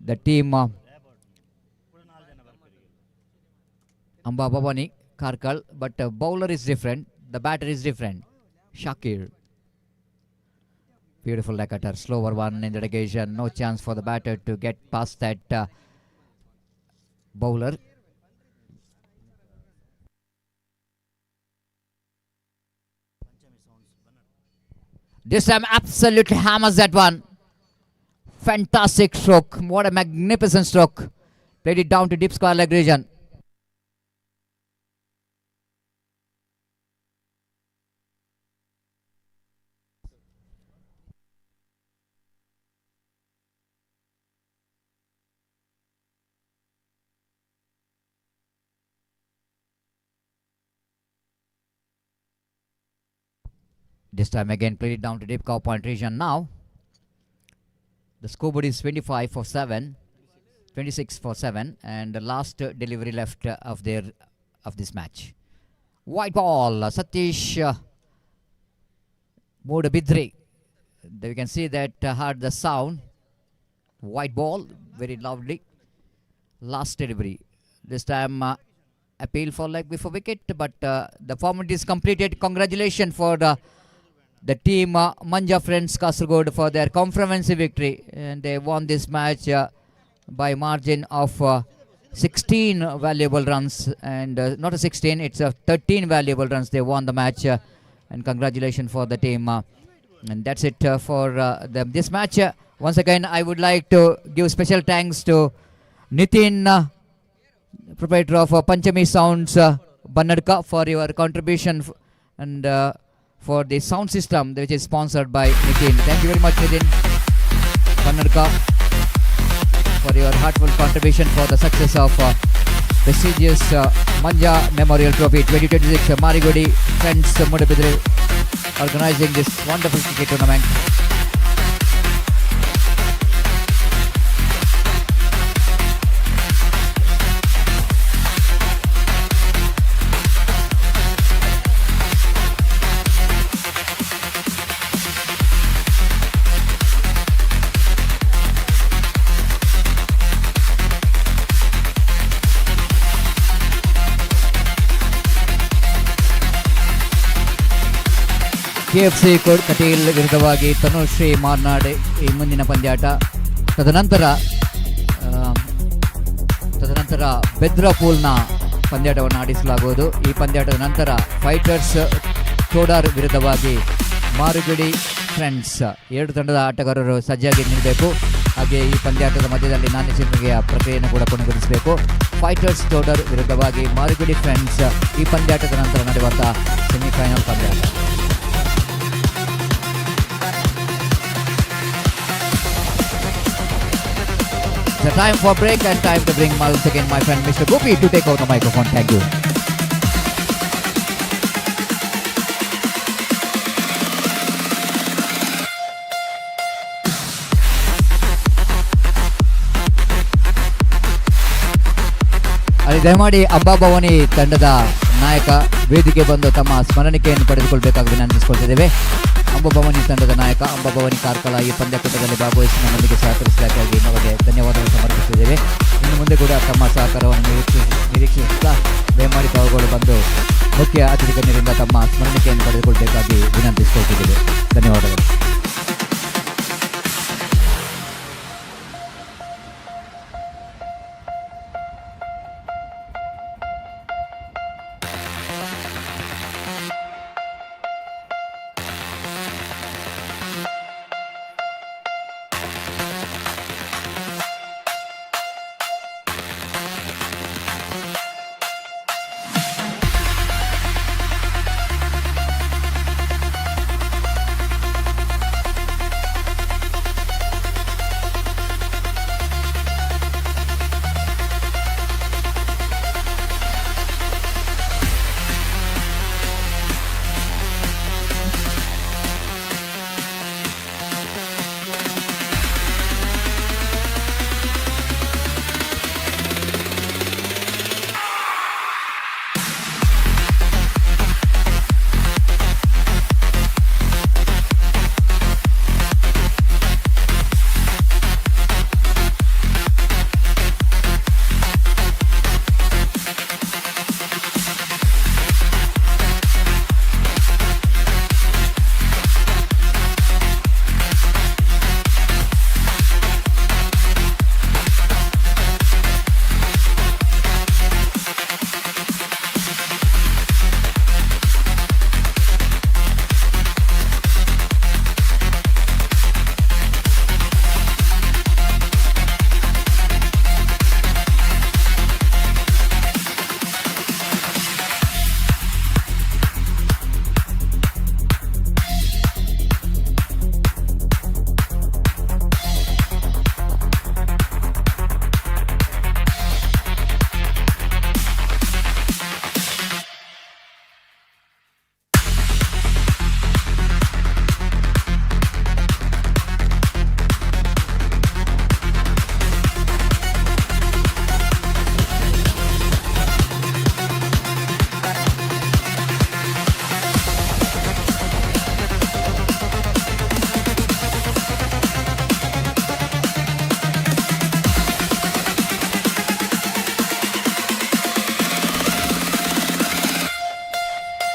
the team Amba Bhavani Karkal, but bowler is different, the batter is different. Shakir, beautiful leg cutter, slower one in the negation. No chance for the batter to get past that bowler. This time absolutely hammers that one. Fantastic stroke. What a magnificent stroke. Played it down to deep square leg region. This time again played it down to deep cow point region. Now the scoreboard is 25 for 7, 26 for 7, and the last delivery left of this match. White ball, Satish Moodubidire. There you can see that heard the sound. White ball, very lovely. Last delivery. This time appeal for leg before wicket, but the format is completed. Congratulations for the team Manja Friends Kasaragod for their comprehensive victory, and they won this match by margin of 16 valuable runs, and not a 16, it's 13 valuable runs. They won the match, and congratulations for the team. And that's it for this match. Once again, I would like to give special thanks to Nitin, proprietor of Panchami Sounds Bannadka, for your contribution and for the sound system which is sponsored by Nitin. Thank you very much, Nitin Bannadka. for your heartfelt contribution for the success of prestigious Manja Memorial Trophy 2026. Marigudi Friends Moodubidire organizing this wonderful cricket tournament. KFC Kateel ವಿರುದ್ಧವಾಗಿ ತನುಶ್ರೀ ಮಾರ್ನಾಡ್ ಈ ಮುಂದಿನ ಪಂದ್ಯಾಟ. ತದನಂತರ ಬೆದ್ರಾ ಪೂಲ್ನ ಪಂದ್ಯಾಟವನ್ನು ಆಡಿಸಲಾಗುವುದು. ಈ ಪಂದ್ಯಾಟದ ನಂತರ fighters Todar ವಿರುದ್ಧವಾಗಿ ಮಾರಿಗುಡಿ friends. ಎರಡು ತಂಡದ ಆಟಗಾರರು ಸಜ್ಜಾಗಿ ನಿಲ್ಲಬೇಕು. ಹಾಗೆ ಈ ಪಂದ್ಯಾಟದ ಮಧ್ಯದಲ್ಲಿ ನಾಣ್ಯಚಿನ್ನೆಯ ಪ್ರಕ್ರಿಯೆಯನ್ನು ಕೂಡ ಕೊನೆಗೊಳಿಸಬೇಕು. ಫೈಟರ್ಸ್ ತೋಡರ್ ವಿರುದ್ಧವಾಗಿ ಮಾರಿಗುಡಿ ಫ್ರೆಂಡ್ಸ್ ಈ ಪಂದ್ಯಾಟದ ನಂತರ ನಡೆಯುವಂತಹ semifinal ಪಂದ್ಯಾಟ. The time for break and time to bring once again my friend Mr. Gopi to take over the microphone. Thank you. ಅಲ್ಲಿ ದಯಮಾಡಿ ಅಂಬಾಭವಾನಿ ತಂಡದ ನಾಯಕ ವೇದಿಕೆ ಬಂದು ತಮ್ಮ ಸ್ಮರಣಿಕೆಯನ್ನು ಪಡೆದುಕೊಳ್ಳಬೇಕಾಗಿ ವಿನಂತಿಸಿಕೊಳ್ತಿದ್ದೇವೆ. ಅಂಬಾಭವಾನಿ ತಂಡದ ನಾಯಕ ಅಂಬಾಭವಾನಿ ಕಾರ್ಕಳ ಈ ಪಂದ್ಯಕೂಟದಲ್ಲಿ ಭಾಗವಹಿಸಿ ನಮ್ಮೊಂದಿಗೆ ಸಹಕರಿಸಿದ್ದಕ್ಕಾಗಿ ನಮಗೆ ಧನ್ಯವಾದಗಳು ಸಮರ್ಪಿಸುತ್ತಿದ್ದೇವೆ. ಇನ್ನು ಮುಂದೆ ಕೂಡ ತಮ್ಮ ಸಹಕಾರವನ್ನು ನಿರೀಕ್ಷಿಸುತ್ತಾ ದಯಮಾಡಿ ತಾವುಗಳು ಬಂದು ಮುಖ್ಯ ಅತಿಥಿ ಗಣ್ಯರಿಂದ ತಮ್ಮ ಸ್ಮರಣಿಕೆಯನ್ನು ಪಡೆದುಕೊಳ್ಳಬೇಕಾಗಿ ವಿನಂತಿಸಿಕೊಳ್ತಿದ್ದೇವೆ. ಧನ್ಯವಾದಗಳು.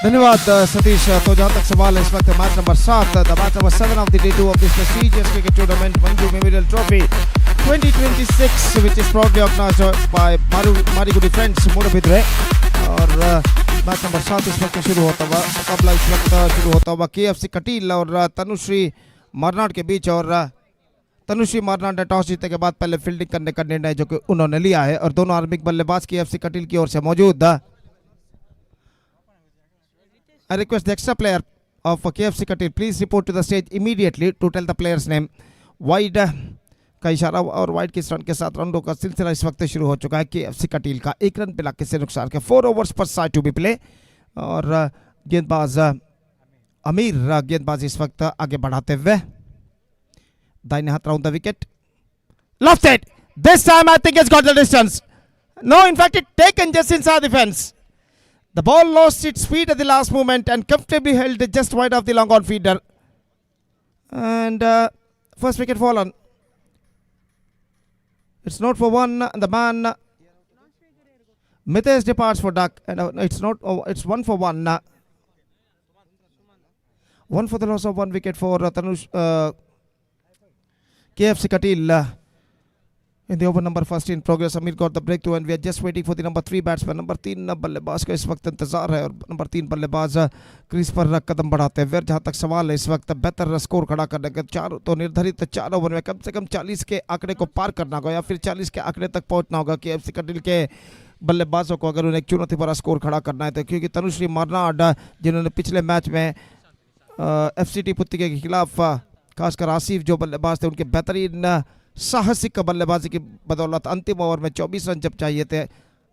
धन्यवाद सतीश. तो जहाँ तक सवाल है इस वक्त match number 7, the match number 7 of the day 2 of this prestigious cricket tournament, Manju Memorial Trophy 2026, which is proudly organized by Marigudi Friends Moodubidire. और मैच नंबर 7 इस वक्त शुरू होता हुआ मुकाबला इस वक्त शुरू होता हुआ KFC कटील और तनुश्री मारनाड के बीच. और तनुश्री मारनाड ने टॉस जीतने के बाद पहले फील्डिंग करने का निर्णय जो कि उन्होंने लिया है. और दोनों आर्मिक बल्लेबाज KFC कटील की ओर से मौजूद. I request the extra player of KFC Katil, please report to the stage immediately to tell the player's name. Wide का इशारा और वाइड के रन के साथ रनों का सिलसिला इस वक्त शुरू हो चुका है केएफसी कटील का। 1 रन पे लाके से नुकसान के 4 ओवर्स पर साइड टू बी प्ले और गेंदबाज अमीर गेंदबाज इस वक्त आगे बढ़ाते हुए दाहिने हाथ round the wicket lofted this time I think it's got the distance. No, in fact it taken just inside the fence. The ball lost its speed at the last moment and comfortably held it just wide of the long on feeder and first wicket fallen. It's not for one. The man Mitesh departs for duck and it's not. It's 1 for 1. 1 for the loss of 1 wicket for Tanush KFC Katil in the over number first in progress. Amir got the breakthrough and we are just waiting for the number 3 batsman. Number 3 बल्लेबाज का इस वक्त इंतजार है और number 3 बल्लेबाज crease पर कदम बढ़ाते हैं। जहां तक सवाल है इस वक्त बेहतर स्कोर खड़ा करने के 4 तो निर्धारित 4 ओवर में कम से कम 40 के आंकड़े को पार करना होगा या फिर 40 के आंकड़े तक पहुंचना होगा केएफसी कटील के बल्लेबाजों को अगर उन्हें चुनौती भरा स्कोर खड़ा करना है तो। क्योंकि तनुश्री मरनाड जिन्होंने पिछले मैच में एफसीटी पुत्तिके के खिलाफ खासकर आसिफ जो बल्लेबाज थे उनके बेहतरीन साहसिक बल्लेबाजी की बदौलत अंतिम ओवर में 24 रन जब चाहिए थे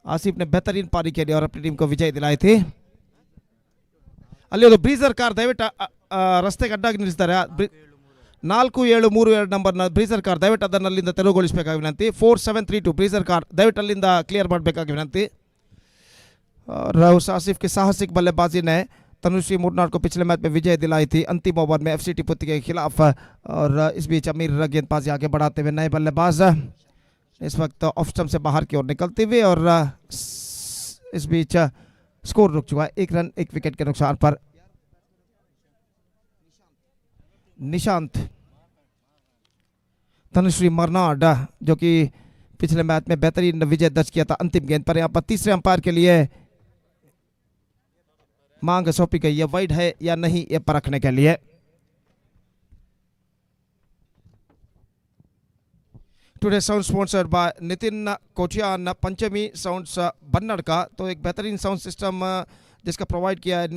आसिफ ने बेहतरीन पारी खेली और अपनी टीम को विजय दिलाई थी। ಅಲ್ಲಿ ಬ್ರೀಸರ್ ಕಾರ್ ದಯವಿಟ್ಟು ರಸ್ತೆಗೆ ಅಡ್ಡಾಗಿ ನಿಲ್ಲಿಸ್ತಾರೆ 4732 ನಂಬರ್ನ ಬ್ರೀಸರ್ ಕಾರ್ ದಯವಿಟ್ಟು ಅದನ್ನು ಅಲ್ಲಿಂದ ತೆರವುಗೊಳಿಸಬೇಕಾಗಿ ವಿನಂತಿ। 4732 ಬ್ರೀಸರ್ ಕಾರ್ ದಯವಿಟ್ಟು ಅಲ್ಲಿಂದ ಕ್ಲಿಯರ್ ಮಾಡಬೇಕಾಗಿ ವಿನಂತಿ। राउस आसिफ की साहसिक बल्लेबाजी ने तनुश्री मुरनाड को पिछले मैच में विजय दिलाई थी अंतिम ओवर में एफसीटी पुत्तिके के खिलाफ और इस बीच अमीर गेंदबाजी आगे बढ़ाते हुए नए बल्लेबाज इस वक्त ऑफ स्टंप से बाहर की ओर निकलते हुए और इस बीच स्कोर रुक चुका है 1 रन 1 विकेट के नुकसान पर। निशांत तनुश्री मरनाड जो कि पिछले मैच में बेहतरीन विजय दर्ज किया था अंतिम गेंद पर यहाँ पर तीसरे अंपायर के लिए मांग सौंपी गई है वाइड है या नहीं ये परखने के लिए। Today sound sponsored by Nitin Kochiyan Panchami sounds Bannad का। तो एक बेहतरीन साउंड सिस्टम जिसका प्रोवाइड किया है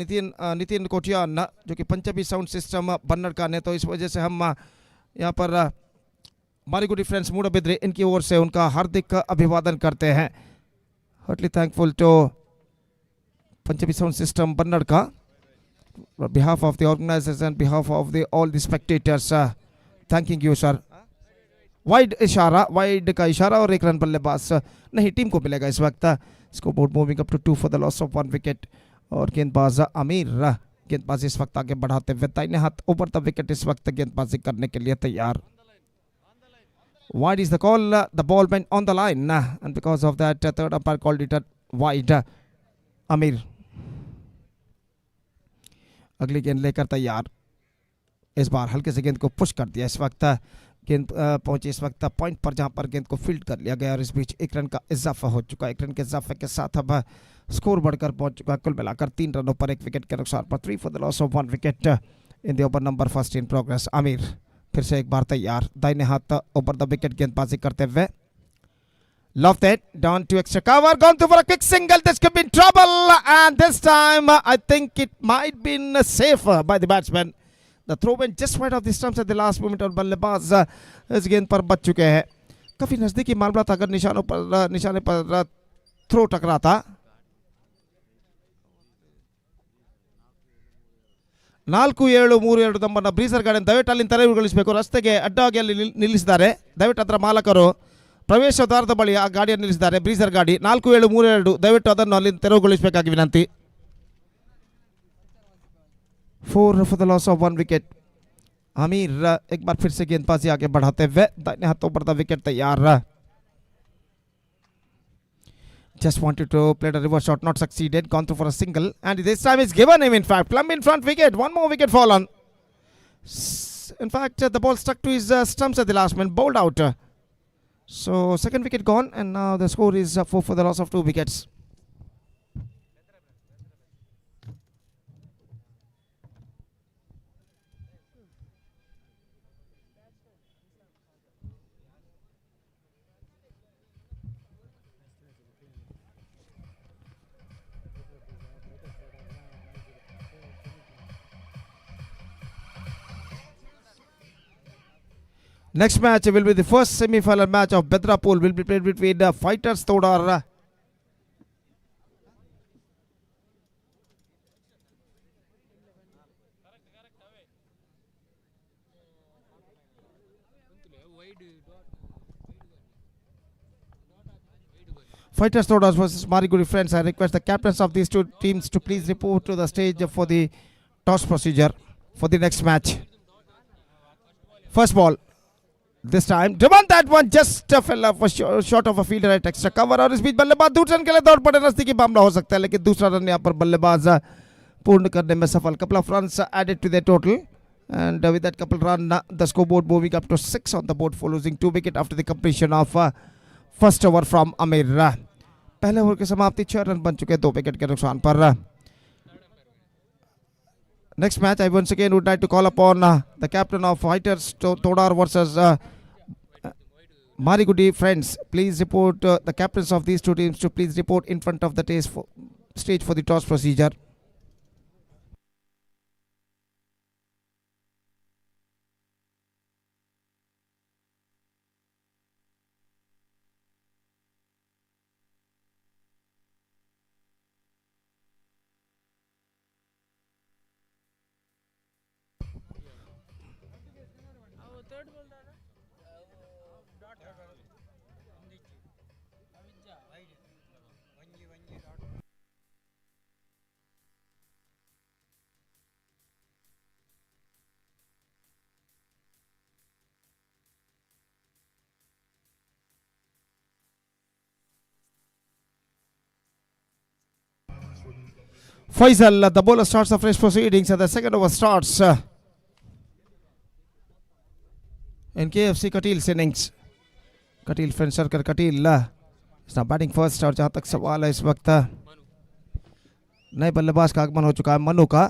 नितिन कोचियान जो कि पंचमी साउंड सिस्टम बन्नड़ का ने। तो इस वजह से हम यहाँ पर मारिगुडी फ्रेंड्स मूडबिद्रे इनकी ओर से उनका हार्दिक अभिवादन करते हैं। Heartly thankful to Panchami sound system Bannad का behalf of the organisation behalf of the all the spectators thanking you sir. Wide इशारा वाइड का इशारा और 1 रन बल्लेबाज नहीं टीम को मिलेगा इस वक्त। Score board moving up to 2 for the loss of 1 wicket और गेंदबाज अमीर गेंदबाजी इस वक्त आगे बढ़ाते हुए दाहिने हाथ ओवर द विकेट इस वक्त गेंदबाजी करने के लिए तैयार। Wide is the call. The ball went on the line, and because of that, third umpire called it wide. Amir अगली गेंद लेकर तैयार। इस बार हल्के से गेंद को पुश कर दिया। इस वक्त गेंद पहुंची इस वक्त पॉइंट पर जहां पर गेंद को फील्ड कर लिया गया और इस बीच 1 रन का इजाफा हो चुका है। 1 रन के इजाफे के साथ अब स्कोर बढ़कर पहुंच चुका है कुल मिलाकर 3 रनों पर 1 विकेट के नुकसान पर 3 for the loss of 1 wicket in the over number first in progress. Aamir फिर से एक बार तैयार दाहिने हाथ ओवर द विकेट गेंदबाजी करते हुए lofted down to extra cover gone through for a quick single. This could be in trouble and this time I think it might been safer by the batsman. The throw went just wide of the stumps at the last moment और बल्लेबाज इस गेंद पर बच चुके हैं। काफी नजदीकी मामला था अगर निशाने पर थ्रो टकरा था। 4732 ನಂಬರ್ನ ಬ್ರೀಸರ್ ಗಾರ್ಡನ್ ದಯವಿಟ್ಟು ಅಲ್ಲಿಂದ ತೆರವುಗೊಳಿಸಬೇಕು। ರಸ್ತೆಗೆ ಅಡ್ಡಾಗಿ ಅಲ್ಲಿ ನಿಲ್ಲಿಸಿದ್ದಾರೆ ದಯವಿಟ್ಟು ಅದರ ಮಾಲಕರು ಪ್ರವೇಶ ದ್ವಾರದ ಬಳಿ ಆ ಗಾಡಿಯನ್ನು ನಿಲ್ಲಿಸಿದ್ದಾರೆ ಬ್ರೀಸರ್ ಗಾಡಿ 4732 ದಯವಿಟ್ಟು ಅದನ್ನು ಅಲ್ಲಿಂದ ತೆರವುಗೊಳಿಸಬೇಕಾಗಿ ವಿನಂತಿ। 4 for the loss of 1 wicket। Aamir एक बार फिर से गेंदबाजी आगे बढ़ाते हुए दाहिने हाथों पर विकेट तैयार। Just wanted to play the reverse shot, not succeeded. Gone through for a single, and this time it's given him. In fact, plumb in front wicket. One more wicket fallen. In fact, the ball stuck to his stumps at the last minute, bowled out. So second wicket gone, and now the score is 4 for the loss of 2 wickets. Next match will be the first semi-final match of Bedra pool. Will be played between Fighters Todar. Fighters Todar versus Marigudi friends. I request the captains of these two teams to please report to the stage for the toss procedure for the next match. First ball. This time, driven that one just fell off short of a fielder at extra cover और इस बीच बल्लेबाज दूसरे run के लिए दौड़ पड़े नजदीकी मामला हो सकता है लेकिन दूसरा रन यहाँ पर बल्लेबाज पूर्ण करने में सफल. Couple of runs added to their total and with that couple run the scoreboard moving up to 6 on the board for losing 2 wickets after the completion of first over from Amir. पहले over की समाप्ति 6 run बन चुके 2 wicket के नुकसान पर. Next match, I once again would like to call upon the captain of Fighters Todar versus Marigudi friends. Please report the captains of these two teams to please report in front of the stage for the toss procedure. Faisal, the bowler, starts the fresh proceedings and the second over starts in KFC Katil's innings. Katil friend circle Katil is now batting first और जहाँ तक सवाल है इस वक्त नए बल्लेबाज का आगमन हो चुका है मनु का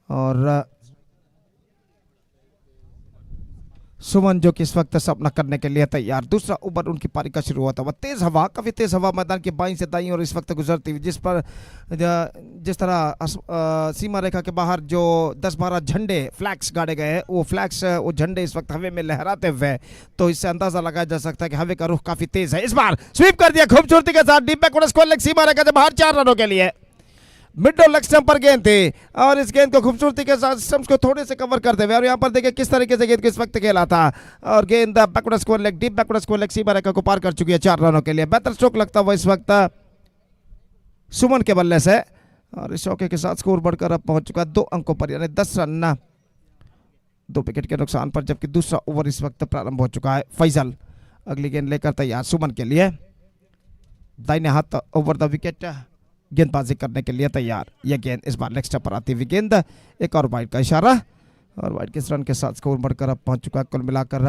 और सुमन जो कि इस वक्त सपना करने के लिए तैयार. दूसरा ओवर उनकी पारी का शुरू होता हुआ तेज हवा, काफी तेज हवा मैदान के बाईं से दाईं और इस वक्त गुजरती हुई जिस तरह सीमा रेखा के बाहर जो 10-12 झंडे फ्लैग्स गाड़े गए हैं वो झंडे इस वक्त हवा में लहराते हुए तो इससे अंदाजा लगाया जा सकता है कि हवा का रुख काफी तेज है. इस बार स्वीप कर दिया खूबसूरती के साथ डीप बैकवर्ड स्क्वायर लेग सीमा रेखा से बाहर 4 रनों के लिए. मिड लेग स्टंप पर गेंद थी और इस गेंद को खूबसूरती के साथ स्टंप्स को थोड़े से कवर करते हुए और यहाँ पर देखिए किस तरीके से गेंद को इस वक्त खेला था और गेंद backward square leg deep backward square leg सीमा रेखा को पार कर चुकी है 4 रनों के लिए. बेहतर स्ट्रोक लगता हुआ इस वक्त सुमन के बल्ले से और इस चौके के साथ स्कोर बढ़कर अब पहुंच चुका है 2 अंकों पर यानी 10 रन 2 विकेट के नुकसान पर जबकि दूसरा ओवर इस वक्त प्रारंभ हो चुका है. फैजल अगली गेंद लेकर तैयार सुमन के लिए दाहिने हाथ ओवर द विकेट गेंदबाजी करने के लिए तैयार. यह गेंद इस बार लेग स्टंप पर आती हुई गेंद एक और वाइड का इशारा और वाइड के रन के साथ स्कोर बढ़कर अब पहुंच चुका है कुल मिलाकर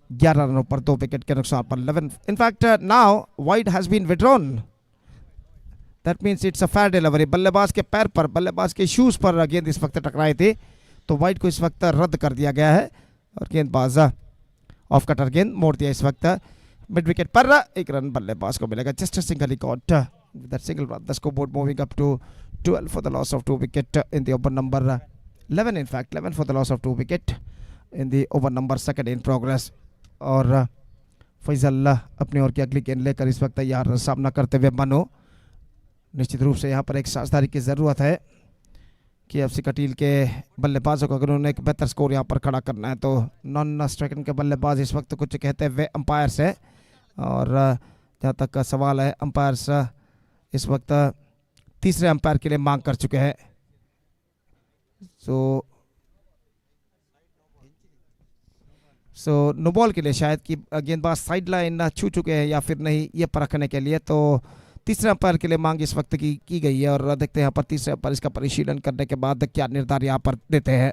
11 रनों पर 2 विकेट के नुकसान पर 11. In fact now wide has been withdrawn that means it's a fair delivery. बल्लेबाज के पैर पर बल्लेबाज के शूज पर गेंद इस वक्त टकराई थी तो वाइड को इस वक्त रद्द कर दिया गया है और गेंदबाज ऑफ कटर गेंद मोड़ दिया इस वक्त मिड विकेट पर. 1 रन बल्लेबाज को मिलेगा. Just a single record with that single run the scoreboard moving up to 12 for the loss of 2 wicket in the over number 11 in fact 11 for the loss of 2 wicket in the over number second in progress. और फैजल अपनी ओर की अगली गेंद लेकर इस वक्त तैयार सामना करते हुए मनु. निश्चित रूप से यहाँ पर एक साझेदारी की ज़रूरत है कि एफसी कटील के बल्लेबाजों को अगर उन्होंने एक बेहतर स्कोर यहाँ पर खड़ा करना है तो नॉन स्ट्राइकिंग के बल्लेबाज इस वक्त कुछ कहते हुए अंपायर से और जहाँ तक का सवाल है अंपायर्स इस वक्त तीसरे अंपायर के लिए मांग कर चुके हैं. सो नो बॉल के लिए शायद कि गेंदबाज साइड लाइन छू चुके हैं या फिर नहीं ये परखने के लिए तो तीसरे अंपायर के लिए मांग इस वक्त की गई है और देखते हैं यहाँ पर तीसरे अंपायर इसका परिशीलन करने के बाद क्या निर्धार यहाँ पर देते हैं.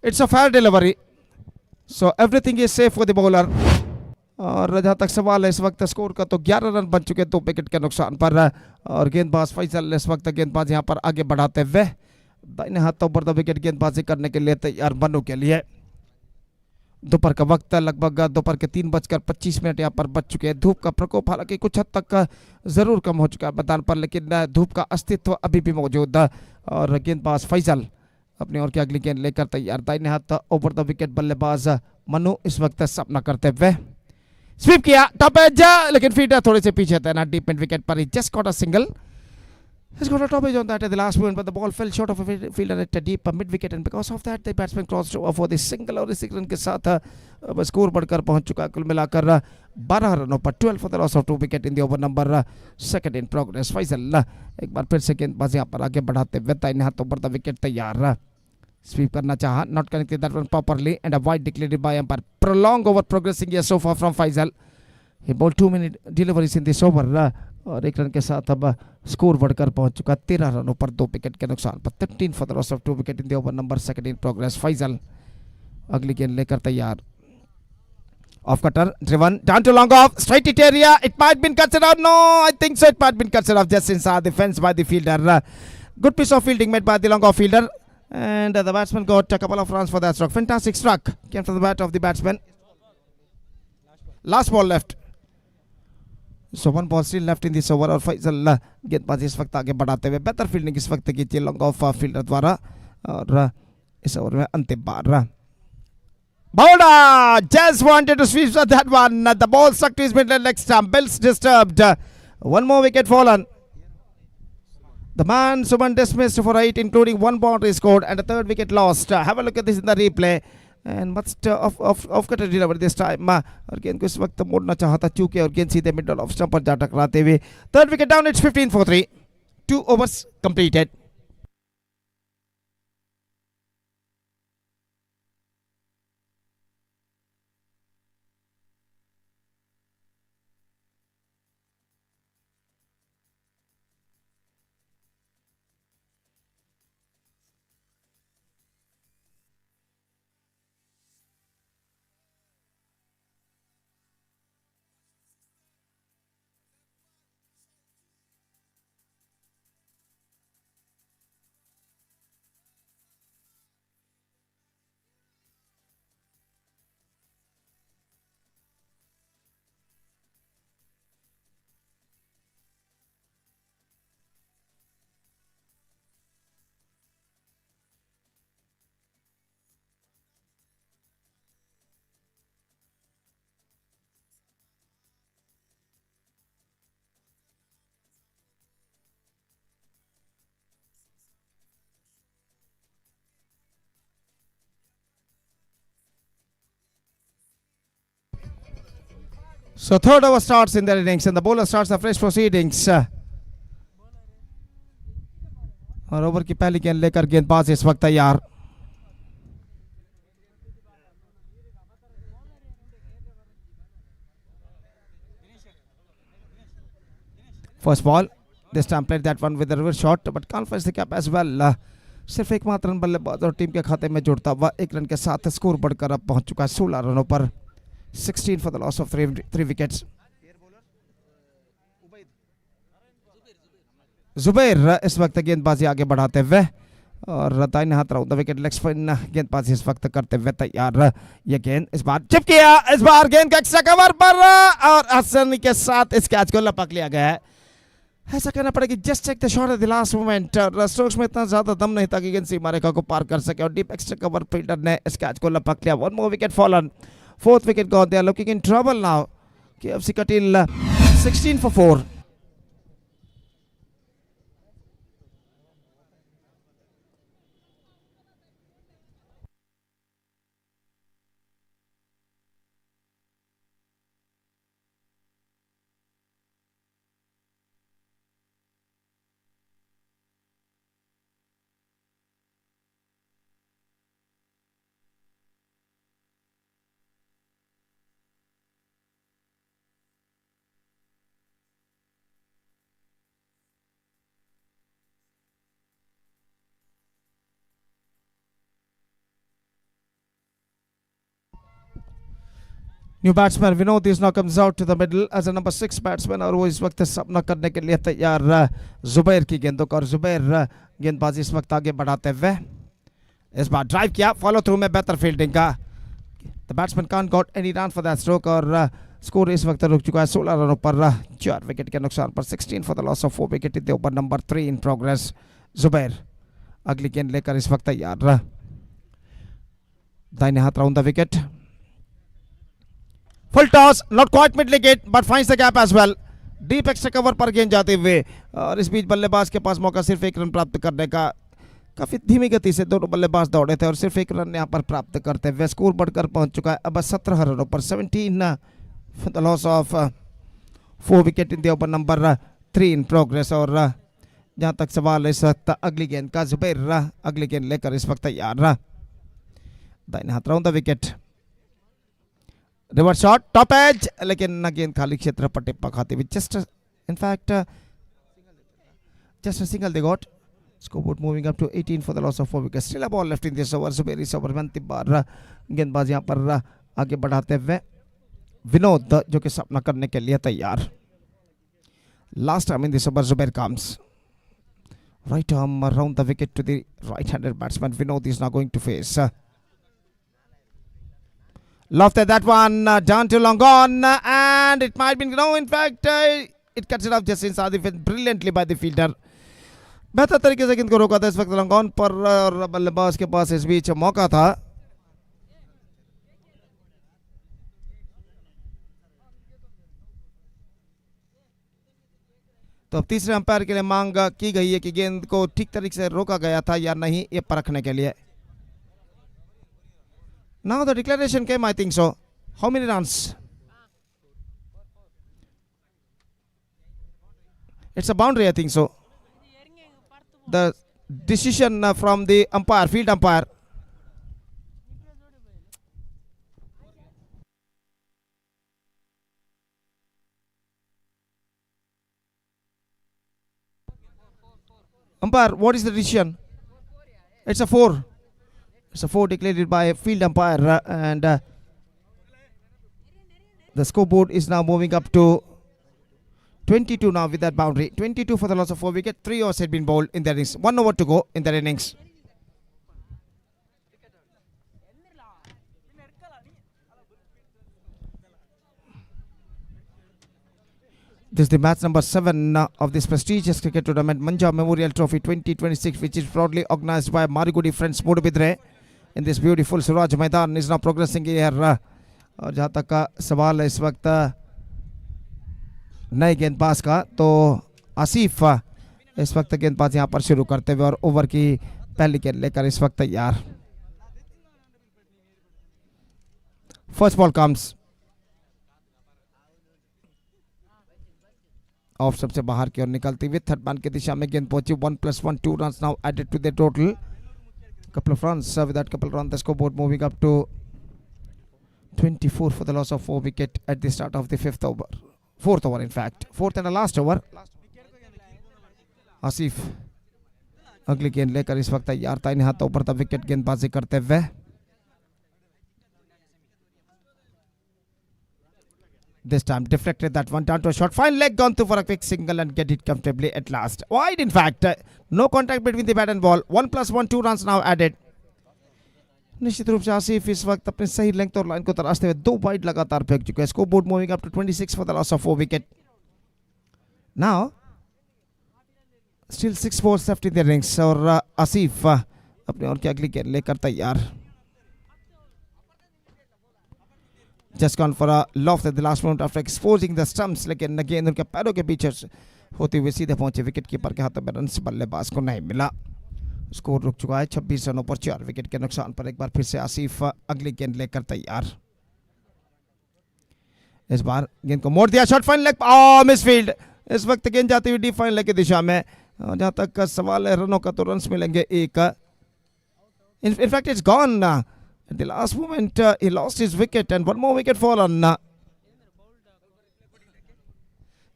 It's a fair delivery. So everything is safe for the bowler. और जहाँ तक सवाल है इस वक्त स्कोर का, तो 11 रन बन चुके 2 विकेट के नुकसान पर। और गेंदबाज फैसल इस वक्त गेंदबाज यहाँ पर आगे बढ़ाते हुए दाहिने हाथों पर विकेट गेंदबाजी करने के लिए तैयार मनु के लिए। दोपहर का वक्त लगभग दोपहर के 3:25 यहाँ पर बच चुके हैं। धूप का प्रकोप हालांकि कुछ हद तक जरूर कम हो चुका है मैदान पर, लेकिन धूप का अस्तित्व अभी भी मौजूद है। और गेंदबाज फैसल अपनी ओर की अगली गेंद लेकर तैयार। दाहिने हाथ ओवर द विकेट बल्लेबाज मनु इस वक्त सामना करते हुए स्वीप किया, टॉप एज, लेकिन फील्डर थोड़े से पीछे थे ना, डीप मिड विकेट पर ही just got a single. He's got a top edge on that at the last moment, but the ball fell short of a fielder at a deep mid wicket, and because of that the batsman crossed over for the single. और इसी run के साथ score बढ़कर पहुंच चुका कुल मिलाकर 12 रनों पर 12 for the loss of 2 wicket in the over number second in progress. Faisal एक बार फिर से गेंदबाज यहाँ पर आगे बढ़ाते हुए दाहिने हाथों पर विकेट तैयार. Sweep करना चाहा, not connected that one properly, and a wide declared by umpire. Prolonged over progressing here so far from Faisal. He bowled 2-minute deliveries in this over. और एक रन के साथ अब स्कोर बढ़कर पहुंच चुका 13 रनों पर 2 विकेट के नुकसान पर. 13 for the loss of 2 wicket in the over number second in progress. Faisal अगली गेंद लेकर तैयार. Off cutter driven down to long off, straight hit area. It might been considered. No, I think so. It might been considered just inside the fence by the fielder. Good piece of fielding made by the long off fielder, and the batsman got a couple of runs for that struck. Fantastic struck came from the bat of the batsman. Last ball left. So one ball still left in this over. और फैसल गेंदबाजी इस वक्त आगे बढ़ाते हुए बेहतर fielding इस वक्त की थी लॉन्ग ऑफ फील्डर द्वारा. और इस ओवर में अंतिम बार Bowler just wanted to sweep that one. The ball stuck to his middle leg stump. Bells disturbed. One more wicket fallen. The man Suman dismissed for 8, including 1 boundary scored and a 3rd wicket lost. Have a look at this in the replay. And much off cutter delivery this time. और गेंद को इस वक्त मोड़ना चाहता चूके और गेंद सीधे मिडल ऑफ स्टंप पर जा टकराते हुए. 3rd wicket down. It's 15 for 3. 2 overs completed. So 3rd over starts in their innings and the bowler starts the fresh proceedings. और ओवर की पहली गेंद लेकर गेंदबाज इस वक्त तैयार. First ball, this time played that one with the reverse shot, but can't fetch the cap as well. सिर्फ एक मात्र रन बल्लेबाज और टीम के खाते में जुड़ता हुआ 1 रन के साथ स्कोर बढ़कर अब पहुंच चुका है 16 रनों पर. 16 for the loss of 3 wickets. Zubair इस वक्त गेंदबाजी आगे बढ़ाते हुए और दाहिने हाथ round the wicket leg spin गेंदबाजी इस वक्त करते हुए तैयार. ये गेंद इस बार चिप किया, इस बार गेंद का एक्स्ट्रा कवर पर और आसानी के साथ इस कैच को लपक लिया गया है. ऐसा कहना पड़ेगा just check the shot at the last moment. Strokes में इतना ज्यादा दम नहीं था कि गेंद सीमा रेखा को पार कर सके और डीप एक्स्ट्रा कवर फील्डर ने इस कैच को लपक लिया. 1 more wicket fallen. 4th wicket gone. They are looking in trouble now. KFC Katil 16 for 4. New batsman Vinod इस now comes out to the middle as a number 6 batsman और वो इस वक्त सामना करने के लिए तैयार जुबैर की गेंदों का और जुबैर गेंदबाजी इस वक्त आगे बढ़ाते हुए इस बार ड्राइव किया फॉलो थ्रू में बेहतर फील्डिंग का the batsman can't got any run for that stroke और स्कोर इस वक्त रुक चुका है 16 रनों पर 4 विकेट के नुकसान पर 16 for the loss of 4 wicket in the over number 3 in progress Zubair अगली गेंद लेकर इस वक्त तैयार दाहिने हाथ round the wicket full toss not quite mid wicket but finds the gap as well deep extra cover पर गेंद जाते हुए और इस बीच बल्लेबाज के पास मौका सिर्फ एक रन प्राप्त करने का काफी धीमी गति से दोनों बल्लेबाज दौड़े थे और सिर्फ एक रन यहाँ पर प्राप्त करते हुए स्कोर बढ़कर पहुंच चुका है अब 17 रनों पर 17 for the loss of 4 wicket in the over number 3 in progress और जहाँ तक सवाल इस वक्त अगली गेंद का जुबैर अगली गेंद लेकर इस वक्त तैयार दाहिने हाथ round the wicket reverse shot top edge लेकिन गेंद खाली क्षेत्र पर टिप्पा खाते हुए just in fact just a single they got scoreboard moving up to 18 for the loss of 4 wickets still a ball left in this over Zubair इस ओवर में अंतिम बार गेंदबाज यहाँ पर आगे बढ़ाते हुए विनोद जो कि सामना करने के लिए तैयार last time in this over Zubair comes right arm around the wicket to the right-handed batsman Vinod is now going to face lofted that one down to long on and it might be in fact it cuts it off just inside the field brilliantly by the fielder बेहतर तरीके से गेंद को रोका था इस वक्त long on पर और बल्लेबाज के पास इस बीच मौका था तो अब तीसरे अंपायर के लिए मांग की गई है कि गेंद को ठीक तरीके से रोका गया था या नहीं ये परखने के लिए now the declaration came I think so how many runs it's a boundary I think so the decision from the umpire field umpire umpire what is the decision it's a 4 it's a 4 declared by field umpire and the scoreboard is now moving up to 22 now with that boundary 22 for the loss of 4 wicket 3 overs had been bowled in that innings 1 over to go in that innings this is the match number 7 of this prestigious cricket tournament Manja Memorial Trophy 2026 which is proudly organized by Marigudi friends Moodubidire in this beautiful Suraj Maidan is now progressing here और जहाँ तक का सवाल है इस वक्त नए गेंदबाज का तो आसिफ इस वक्त गेंदबाज यहाँ पर शुरू करते हुए और ओवर की पहली गेंद लेकर इस वक्त तैयार फर्स्ट बॉल कम्स ऑफ सबसे बाहर की ओर निकलती हुई थर्ड मैन की दिशा में गेंद पहुंची 1+1 2 runs now added to the total couple of runs with that couple run the scoreboard moving up to 24 for the loss of 4 wicket at the start of the fourth over in fact fourth and the last over Asif अगली गेंद लेकर इस वक्त तैयार दाहिने हाथों पर तब विकेट गेंदबाजी करते हुए this time deflected that one down to a short fine leg gone through for a quick single and get it comfortably at last wide in fact no contact between the bat and ball 1+1 2 runs now added निश्चित रूप से आसिफ इस वक्त अपने सही length और line को तराशते हुए 2 वाइड लगातार फेंक चुके हैं scoreboard moving up to 26 for the loss of 4 wicket now still 6 balls left in the innings और आसिफ अपने और की अगली गेंद लेकर तैयार just gone for a loft at the last moment after exposing the stumps लेकिन गेंद उनके पैरों के पीछे होते हुए सीधे पहुंचे विकेट कीपर के हाथों में रन बल्लेबाज को नहीं मिला स्कोर रुक चुका है 26 रनों पर 4 विकेट के नुकसान पर एक बार फिर से आसिफ अगली गेंद लेकर तैयार इस बार गेंद को मोड़ दिया shot fine leg miss field इस वक्त गेंद जाती हुई डीप फाइन लेग की दिशा में जहां तक का सवाल है रनों का तो रन्स मिलेंगे एक in fact it's gone at the last moment he lost his wicket and one more wicket fallen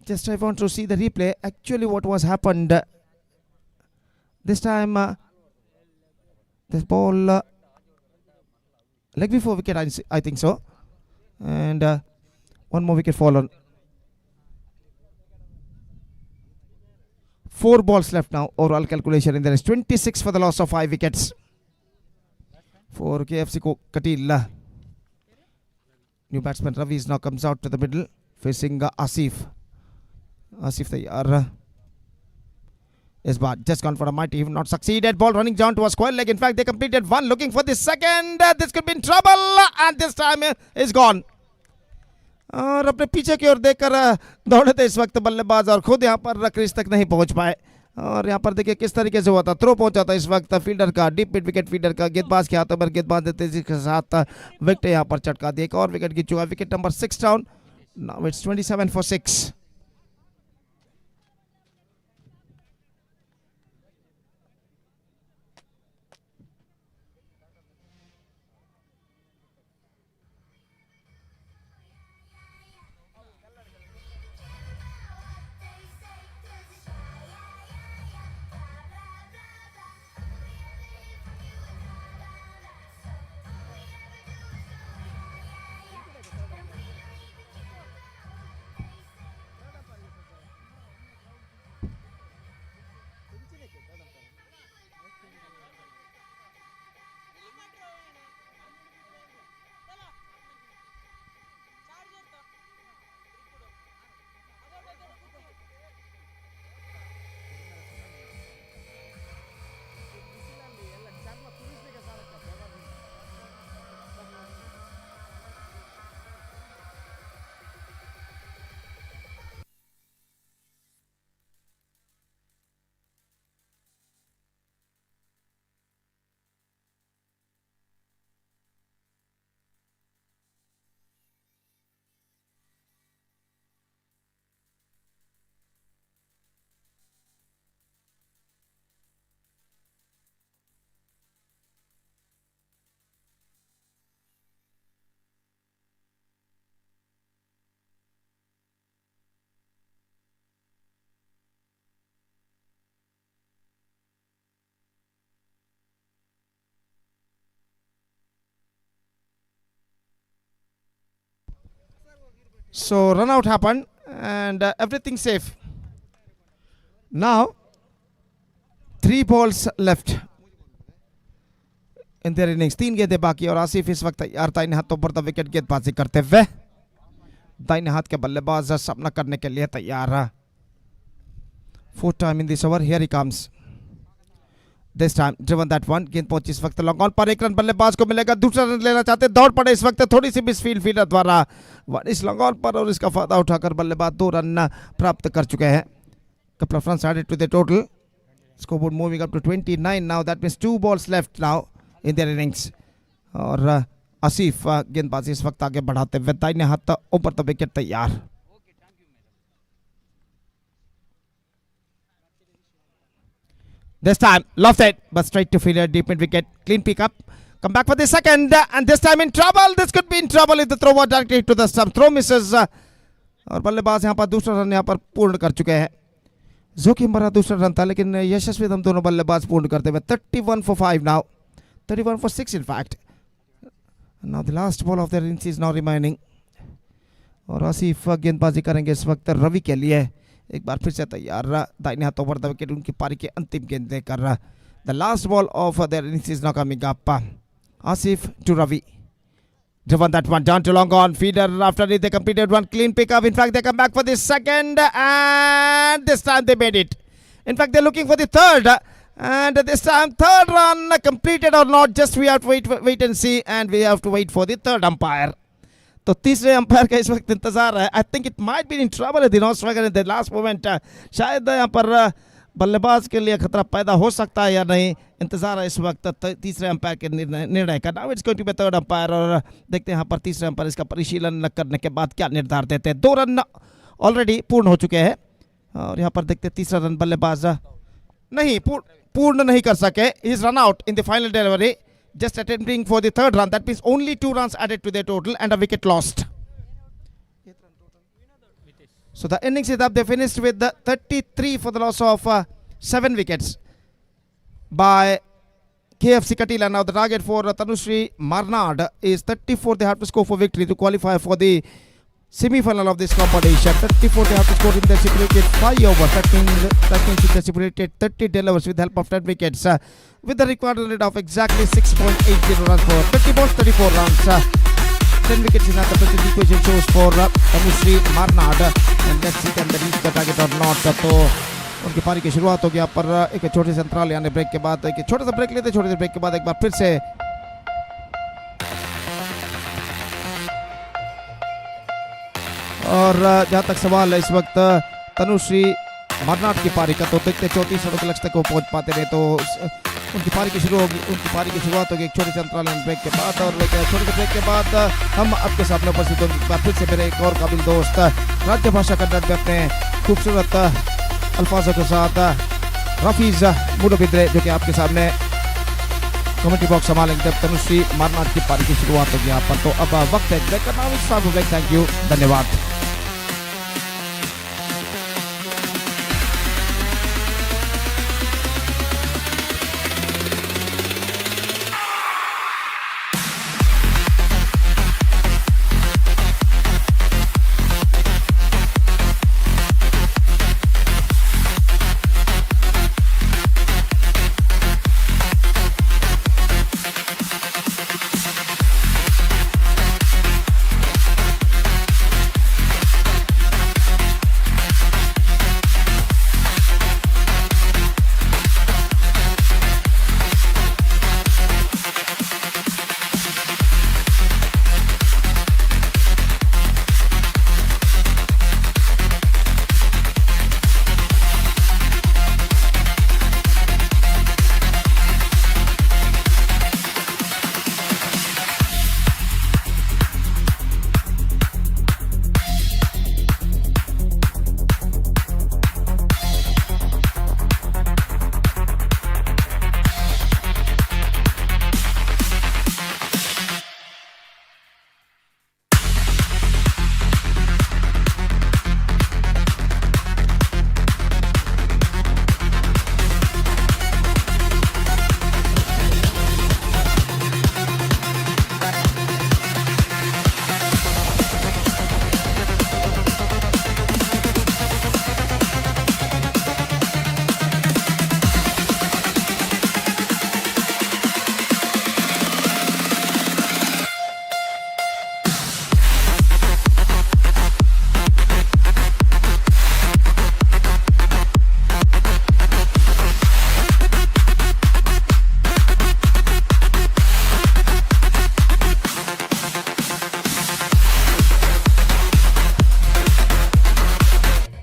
just I want to see the replay actually what was happened this time this ball leg before wicket I think so And one more wicket fallen. 4 balls left now. Overall calculation in there is 26 for the loss of 5 wickets. For KFC Katil. New batsman Ravi now comes out to the middle, facing Asif. Asif Tayyar is bad. Just gone for a mighty, not succeeded. Ball running down to a square leg. In fact, they completed one, looking for the second. This could be in trouble, and this time is gone. और अपने पीछे की ओर देखकर दौड़े थे इस वक्त बल्लेबाज और खुद यहाँ पर क्रीज तक नहीं पहुँच पाए. और यहाँ पर देखिए किस तरीके से हुआ था. थ्रो पहुंचा था इस वक्त फील्डर का, डीप मिड विकेट फील्डर का. गेंदबाज के हाथों में गेंदबाज देते जिसके साथ विकेट यहाँ पर चटका दिया. एक और विकेट गिर चुका. Wicket number 6 down. Now it's 27 for 6. So run out happened and everything safe. Now 3 balls left in their innings. 3 गेंदें बाकी और आसिफ इस वक्त तैयार दाहिने हाथों पर विकेट गेंदबाजी करते हुए. दाहिने हाथ के बल्लेबाज सामना करने के लिए तैयार है. 4th time in this over. Here he comes. This time driven that one. गेंद पहुंची इस वक्त लॉन्ग ऑन पर. 1 रन बल्लेबाज को मिलेगा. दूसरा रन लेना चाहते, दौड़ पड़े इस वक्त थोड़ी सी मिसफील्ड फील्डर द्वारा. इस लॉन्ग ऑन पर और इसका फायदा उठाकर बल्लेबाज 2 रन प्राप्त कर चुके हैं. Couple of runs added to the total. Scoreboard moving up to 29 now. That means 2 balls left now in their innings. और आसिफ गेंदबाजी इस वक्त आगे बढ़ाते हुए दाहिने हाथ ऊपर तो विकेट तैयार. This time lofted but straight to fielder, deep mid wicket. Clean pick up. Come back for the second and this time in trouble. This could be in trouble if the throw was directly to the stump. Throw misses और बल्लेबाज यहाँ पर दूसरा run यहाँ पर पूर्ण कर चुके हैं. जोखिम भरा दूसरा रन था लेकिन यशस्वी हम दोनों बल्लेबाज पूर्ण करते हुए. 31 for 5 now. 31 for 6 in fact. Now the last ball of their innings is now remaining. और आसिफ गेंदबाजी करेंगे इस वक्त रवि के लिए. एक बार फिर से तैयार दाहिने हाथों पर विकेट उनकी पारी की अंतिम गेंद लेकर. The last ball of their innings is now coming up. Asif to Ravi. Driven that one down to long on. Feeder after it they completed one clean pickup. In fact they come back for the second and this time they made it. In fact they're looking for the third and this time third run completed or not. Just we have to wait and see and we have to wait for the third umpire. तो तीसरे umpire का इस वक्त इंतजार है. आई think it might be in trouble in the not striker in the last moment. शायद यहाँ पर बल्लेबाज के लिए खतरा पैदा हो सकता है या नहीं. इंतजार है इस वक्त तीसरे अंपायर के निर्णय का. Now it's going to be third umpire और देखते हैं यहाँ पर तीसरे अंपायर इसका परिशीलन करने के बाद क्या निर्धार देते हैं. 2 रन ऑलरेडी पूर्ण हो चुके हैं और यहाँ पर देखते हैं तीसरा रन बल्लेबाज नहीं पूर्ण नहीं कर सके. Is run out in the final delivery. Just attempting for the third run. That means only 2 runs added to their total and a wicket lost. So the innings is up. They finished with the 33 for the loss of 7 wickets by KFC Katil, and now the target for Tanushree Marnad is 34. They have to score for victory to qualify for the semi-final of this competition. 34 they have to score in the stipulated 5 overs. That means in the stipulated 30 delivers with the help of 10 wickets. With the required rate of exactly 6.80 runs for 30 balls, 34 runs. 10 wickets in the present equation shows for Tanushree Marnad. And let's see can they reach the target or not. तो उनकी पारी की शुरुआत हो गया पर एक छोटे से अंतराल यानी ब्रेक के बाद एक छोटा सा ब्रेक लेते, छोटे से ब्रेक के बाद एक बार फिर से और जहां तक सवाल है इस वक्त तनुश्री मरनाड की पारी का, तो देखते 34 रनों के लक्ष्य तक वो पहुंच पाते रहे तो उनकी पारी की शुरुआत होगी एक छोटे से अंतराल ब्रेक के बाद। और छोटे से ब्रेक के बाद हम आपके सामने उपस्थित होंगे फिर से मेरे एक और काबिल दोस्त राज्य भाषा कन्नड़ में अपने खूबसूरत अल्फाजों के साथ रफीज मूडुबिद्रे जो कि आपके सामने कमेंट्री बॉक्स संभालेंगे जब तनुश्री मरनाड की पारी की शुरुआत होगी यहाँ पर। तो अब वक्त है ब्रेक करना। थैंक यू, धन्यवाद।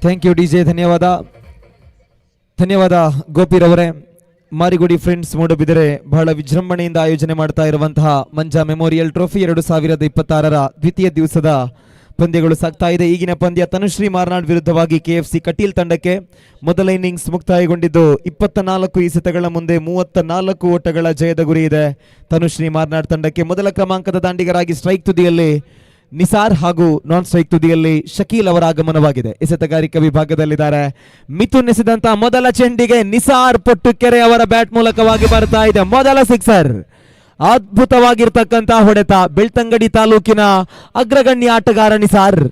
ಥ್ಯಾಂಕ್ ಯು ಡಿಜೆ, ಧನ್ಯವಾದ ಗೋಪಿರವರೇ. ಮಾರಿಗುಡಿ ಫ್ರೆಂಡ್ಸ್ ಮೂಡುಬಿದಿರೆ ಬಹಳ ವಿಜೃಂಭಣೆಯಿಂದ ಆಯೋಜನೆ ಮಾಡ್ತಾ ಇರುವಂತಹ ಮಂಜಾ ಮೆಮೋರಿಯಲ್ ಟ್ರೋಫಿ 2026ರ ದ್ವಿತೀಯ ದಿವಸದ ಪಂದ್ಯಗಳು ಸಾಗ್ತಾ ಇದೆ. ಈಗಿನ ಪಂದ್ಯ ತನುಶ್ರೀ ಮಾರ್ನಾಡ್ ವಿರುದ್ಧವಾಗಿ KFC ಕಟೀಲ್ ತಂಡಕ್ಕೆ ಮೊದಲ ಇನ್ನಿಂಗ್ಸ್ ಮುಕ್ತಾಯಗೊಂಡಿದ್ದು 24 ಎಸೆತಗಳ ಮುಂದೆ 34 ಓಟಗಳ ಜಯದ ಗುರಿ ಇದೆ ತನುಶ್ರೀ ಮಾರ್ನಾಡ್ ತಂಡಕ್ಕೆ. ಮೊದಲ ಕ್ರಮಾಂಕದ ದಾಂಡಿಗರಾಗಿ ಸ್ಟ್ರೈಕ್ ತುದಿಯಲ್ಲಿ ನಿಸಾರ್ ಹಾಗೂ ನಾನ್ ಸ್ಟ್ರೈಕ್ ತುದಿಯಲ್ಲಿ ಶಕೀಲ್ ಅವರ ಆಗಮನವಾಗಿದೆ. ಎಸೆತಗಾರಿಕಾ ವಿಭಾಗದಲ್ಲಿದ್ದಾರೆ. ಮಿಥುನ್ ಎಸೆದಂತಹ ಮೊದಲ ಚೆಂಡಿಗೆ ನಿಸಾರ್ ಪೊಟ್ಟುಕೆರೆ ಅವರ ಬ್ಯಾಟ್ ಮೂಲಕವಾಗಿ ಬರ್ತಾ ಇದೆ ಮೊದಲ ಸಿಕ್ಸರ್. ಅದ್ಭುತವಾಗಿರ್ತಕ್ಕಂತ ಹೊಡೆತ. ಬೆಳ್ತಂಗಡಿ ತಾಲೂಕಿನ ಅಗ್ರಗಣ್ಯ ಆಟಗಾರ ನಿಸಾರ್.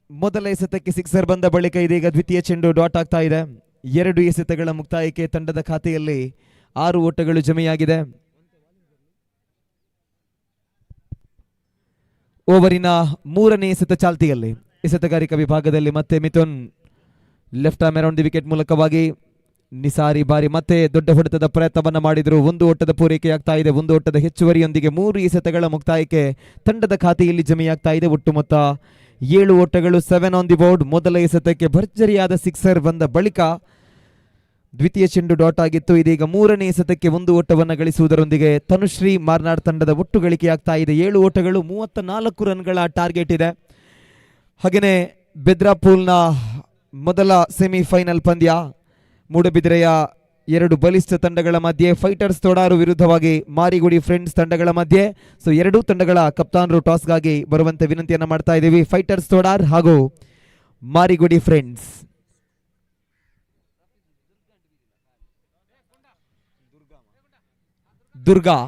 ಮೊದಲ ಎಸೆತಕ್ಕೆ ಸಿಕ್ಸರ್ ಬಂದ ಬಳಿಕ ಇದೀಗ ದ್ವಿತೀಯ ಚೆಂಡು ಡಾಟ್ ಆಗ್ತಾ ಇದೆ. 2 ಎಸೆತಗಳ ಮುಕ್ತಾಯಕ್ಕೆ ತಂಡದ ಖಾತೆಯಲ್ಲಿ 6 ಓಟಗಳು ಜಮೆಯಾಗಿದೆ. ಓವರಿನ 3ನೇ ಎಸೆತ ಚಾಲ್ತಿಯಲ್ಲಿ. ಎಸೆತಗಾರಿಕಾ ವಿಭಾಗದಲ್ಲಿ ಮತ್ತೆ Mithun left arm around the wicket ಮೂಲಕವಾಗಿ ನಿಸಾರಿ ಬಾರಿ ಮತ್ತೆ ದೊಡ್ಡ ಹೊಡೆತದ ಪ್ರಯತ್ನವನ್ನ ಮಾಡಿದ್ರು. 1 ಓಟದ ಪೂರೈಕೆಯಾಗ್ತಾ ಇದೆ. 1 ಓಟದ ಹೆಚ್ಚುವರಿಯೊಂದಿಗೆ 3 ಎಸೆತಗಳ ಮುಕ್ತಾಯಕ್ಕೆ ತಂಡದ ಖಾತೆಯಲ್ಲಿ ಜಮೆಯಾಗ್ತಾ ಇದೆ. ಒಟ್ಟು ಮೊತ್ತ 7 ಓಟಗಳು, 7 ಆನ್ ದಿ ಬೋರ್ಡ್. ಮೊದಲ ಎಸೆತಕ್ಕೆ ಭರ್ಜರಿಯಾದ ಸಿಕ್ಸರ್ ಬಂದ ಬಳಿಕ ದ್ವಿತೀಯ ಚೆಂಡು ಡಾಟ್ ಆಗಿತ್ತು. ಇದೀಗ 3ನೇ ಎಸೆತಕ್ಕೆ 1 ಓಟವನ್ನು ಗಳಿಸುವುದರೊಂದಿಗೆ ತನುಶ್ರೀ ಮಾರ್ನಾಡ್ ತಂಡದ ಒಟ್ಟು ಗಳಿಕೆಯಾಗ್ತಾ ಇದೆ 7 ಓಟಗಳು, 34 ರನ್ಗಳ ಟಾರ್ಗೆಟ್ ಇದೆ. ಹಾಗೆಯೇ ಬೆದ್ರಾ ಪೂಲ್ನ ಮೊದಲ ಸೆಮಿಫೈನಲ್ ಪಂದ್ಯ ಮೂಡಬಿದಿರೆಯ ಎರಡು ಬಲಿಷ್ಠ ತಂಡಗಳ ಮಧ್ಯೆ ಫೈಟರ್ಸ್ ತೋಡಾರು ವಿರುದ್ಧವಾಗಿ ಮಾರಿಗುಡಿ ಫ್ರೆಂಡ್ಸ್ ತಂಡಗಳ ಮಧ್ಯೆ. ಸೊ ಎರಡೂ ತಂಡಗಳ ಕಪ್ತಾನರು ಟಾಸ್ಗಾಗಿ ಬರುವಂತೆ ವಿನಂತಿಯನ್ನ ಮಾಡ್ತಾ ಇದ್ದೀವಿ. ಫೈಟರ್ಸ್ ತೋಡಾರ್ ಹಾಗೂ ಮಾರಿಗುಡಿ ಫ್ರೆಂಡ್ಸ್. ದುರ್ಗಾ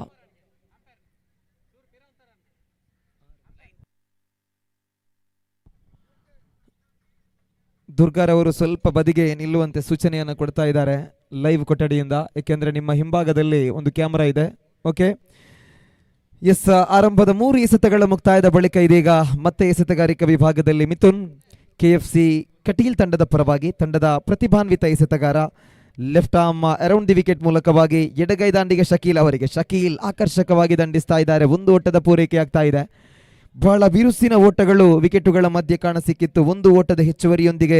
ದುರ್ಗಾರವರು ಸ್ವಲ್ಪ ಬದಿಗೆ ನಿಲ್ಲುವಂತೆ ಸೂಚನೆಯನ್ನು ಕೊಡ್ತಾ ಇದ್ದಾರೆ ಲೈವ್ ಕೊಠಡಿಯಿಂದ, ಏಕೆಂದರೆ ನಿಮ್ಮ ಹಿಂಭಾಗದಲ್ಲಿ ಒಂದು ಕ್ಯಾಮೆರಾ ಇದೆ. Okay, yes. ಆರಂಭದ 3 ಎಸೆತಗಳ ಮುಕ್ತಾಯದ ಬಳಿಕ ಇದೀಗ ಮತ್ತೆ ಎಸೆತಗಾರಿಕಾ ವಿಭಾಗದಲ್ಲಿ ಮಿಥುನ್ KFC ಕಟೀಲ್ ತಂಡದ ಪರವಾಗಿ ತಂಡದ ಪ್ರತಿಭಾನ್ವಿತ ಎಸೆತಗಾರ left arm around the wicket ಮೂಲಕವಾಗಿ ಎಡಗೈ ದಾಂಡಿಗೆ ಶಕೀಲ್ ಅವರಿಗೆ. ಶಕೀಲ್ ಆಕರ್ಷಕವಾಗಿ ದಂಡಿಸ್ತಾ ಇದ್ದಾರೆ. 1 ಓಟದ ಪೂರೈಕೆ ಆಗ್ತಾ ಇದೆ. ಬಹಳ ಬಿರುಸಿನ ಓಟಗಳು ವಿಕೆಟುಗಳ ಮಧ್ಯೆ ಕಾಣಸಿಕ್ಕಿತ್ತು. 1 ಓಟದ ಹೆಚ್ಚುವರಿಯೊಂದಿಗೆ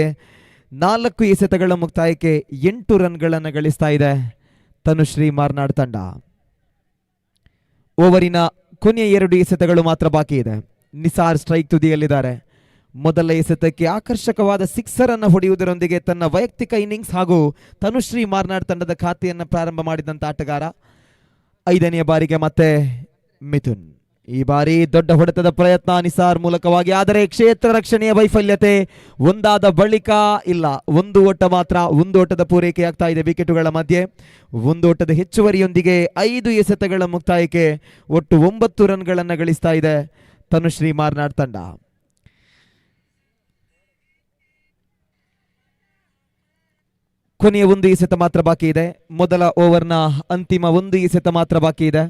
4 ಎಸೆತಗಳ ಮುಕ್ತಾಯಕ್ಕೆ 8 ರನ್ಗಳನ್ನು ಗಳಿಸ್ತಾ ಇದೆ ತನುಶ್ರೀ ಮಾರ್ನಾಡ್ ತಂಡ. ಓವರಿನ ಕೊನೆಯ 2 ಎಸೆತಗಳು ಮಾತ್ರ ಬಾಕಿ ಇದೆ. ನಿಸಾರ್ ಸ್ಟ್ರೈಕ್ ತುದಿಯಲ್ಲಿದ್ದಾರೆ. ಮೊದಲ ಎಸೆತಕ್ಕೆ ಆಕರ್ಷಕವಾದ ಸಿಕ್ಸರ್ ಅನ್ನು ಹೊಡೆಯುವುದರೊಂದಿಗೆ ತನ್ನ ವೈಯಕ್ತಿಕ ಇನ್ನಿಂಗ್ಸ್ ಹಾಗೂ ತನುಶ್ರೀ ಮಾರ್ನಾಡ್ ತಂಡದ ಖಾತೆಯನ್ನು ಪ್ರಾರಂಭ ಮಾಡಿದಂತ ಆಟಗಾರ. 5ನೇ ಬಾರಿಗೆ ಮತ್ತೆ ಮಿಥುನ್. ಈ ಬಾರಿ ದೊಡ್ಡ ಹೊಡೆತದ ಪ್ರಯತ್ನ ನಿಸಾರ್ ಮೂಲಕವಾಗಿ, ಆದರೆ ಕ್ಷೇತ್ರ ರಕ್ಷಣೆಯ ವೈಫಲ್ಯತೆ. ಒಂದಾದ ಬಳಿಕ ಇಲ್ಲ, 1 ಓಟ ಮಾತ್ರ. 1 ಓಟದ ಪೂರೈಕೆ ಆಗ್ತಾ ಇದೆ ವಿಕೆಟುಗಳ ಮಧ್ಯೆ. 1 ಓಟದ ಹೆಚ್ಚುವರಿಯೊಂದಿಗೆ 5 ಎಸೆತಗಳ ಮುಕ್ತಾಯಕ್ಕೆ ಒಟ್ಟು 9 ರನ್ಗಳನ್ನು ಗಳಿಸ್ತಾ ಇದೆ ತನುಶ್ರೀ ಮಾರ್ನಾಡ್ ತಂಡ. ಕೊನೆಯ 1 ಎಸೆತ ಮಾತ್ರ ಬಾಕಿ ಇದೆ. ಮೊದಲ ಓವರ್ನ ಅಂತಿಮ 1 ಎಸೆತ ಮಾತ್ರ ಬಾಕಿ ಇದೆ.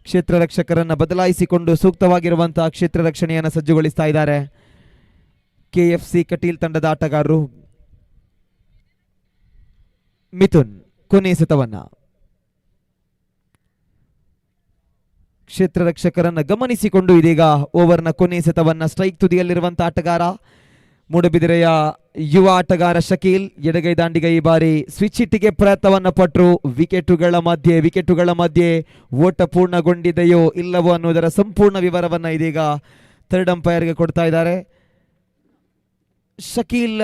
ಕ್ಷೇತ್ರ ರಕ್ಷಕರನ್ನ ಬದಲಾಯಿಸಿಕೊಂಡು ಸೂಕ್ತವಾಗಿರುವಂತಹ ಕ್ಷೇತ್ರ ರಕ್ಷಣೆಯನ್ನು ಸಜ್ಜುಗೊಳಿಸ್ತಾ ಇದ್ದಾರೆ KFC ಕಟೀಲ್ ತಂಡದ ಆಟಗಾರರು. ಮಿಥುನ್ ಕೊನೆಯ ಎಸೆತವನ್ನ ಕ್ಷೇತ್ರ ರಕ್ಷಕರನ್ನ ಗಮನಿಸಿಕೊಂಡು ಇದೀಗ ಓವರ್ನ ಕೊನೆಯ ಎಸೆತವನ್ನ ಸ್ಟ್ರೈಕ್ ತುದಿಯಲ್ಲಿರುವಂತಹ ಆಟಗಾರ ಮೂಡಬಿದಿರೆಯ ಯುವ ಆಟಗಾರ ಶಕೀಲ್. ಎಡಗೈ ದಾಂಡಿಗ ಈ ಬಾರಿ ಸ್ವಿಚ್ ಹಿಟ್ಟಿಗೆ ಪ್ರಯತ್ನವನ್ನ ಪಟ್ಟರು. ವಿಕೆಟುಗಳ ಮಧ್ಯೆ ಓಟ ಪೂರ್ಣಗೊಂಡಿದೆಯೋ ಇಲ್ಲವೋ ಅನ್ನೋದರ ಸಂಪೂರ್ಣ ವಿವರವನ್ನ ಇದೀಗ ಥರ್ಡ್ ಅಂಪೈರ್ಗೆ ಕೊಡ್ತಾ ಇದ್ದಾರೆ. ಶಕೀಲ್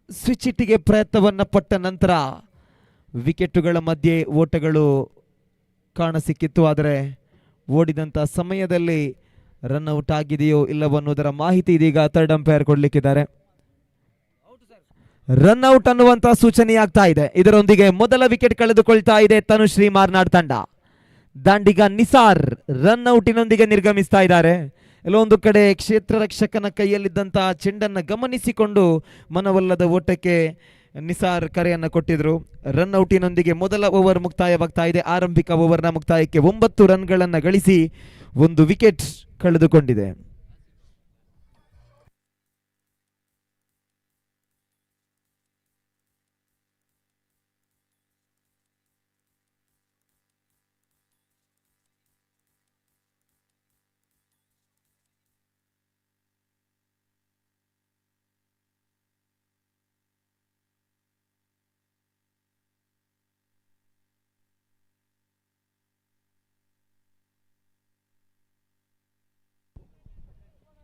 ಸ್ವಿಚ್ ಹಿಟ್ಟಿಗೆ ಪ್ರಯತ್ನವನ್ನ ಪಟ್ಟ ನಂತರ ವಿಕೆಟುಗಳ ಮಧ್ಯೆ ಓಟಗಳು ಕಾಣಸಿಕ್ಕಿತ್ತು, ಆದರೆ ಓಡಿದಂತ ಸಮಯದಲ್ಲಿ ರನ್ಔಟ್ ಆಗಿದೆಯೋ ಇಲ್ಲವೋ ಅನ್ನೋದರ ಮಾಹಿತಿ ಇದೀಗ ಥರ್ಡ್ ಅಂಪೈರ್ ಕೊಡ್ಲಿಕ್ಕಿದ್ದಾರೆ. ರನ್ಔಟ್ ಅನ್ನುವಂತಹ ಸೂಚನೆಯಾಗ್ತಾ ಇದೆ. ಇದರೊಂದಿಗೆ ಮೊದಲ ವಿಕೆಟ್ ಕಳೆದುಕೊಳ್ತಾ ಇದೆ ತನುಶ್ರೀ ಮಾರ್ನಾಡ್ ತಂಡ. ದಾಂಡಿಗ ನಿಸಾರ್ ರನ್ಔಟಿನೊಂದಿಗೆ ನಿರ್ಗಮಿಸ್ತಾ ಇದ್ದಾರೆ. ಎಲ್ಲೊಂದು ಕಡೆ ಕ್ಷೇತ್ರ ರಕ್ಷಕನ ಕೈಯಲ್ಲಿದ್ದಂತಹ ಚೆಂಡನ್ನು ಗಮನಿಸಿಕೊಂಡು ಮನವಲ್ಲದ ಓಟಕ್ಕೆ ನಿಸಾರ್ ಕರೆಯನ್ನು ಕೊಟ್ಟಿದ್ರು. ರನ್ಔಟಿನೊಂದಿಗೆ ಮೊದಲ ಓವರ್ ಮುಕ್ತಾಯವಾಗ್ತಾ ಇದೆ. ಆರಂಭಿಕ ಓವರ್ನ ಮುಕ್ತಾಯಕ್ಕೆ 9 ರನ್ಗಳನ್ನು ಗಳಿಸಿ 1 ವಿಕೆಟ್ ಕಳೆದುಕೊಂಡಿದೆ.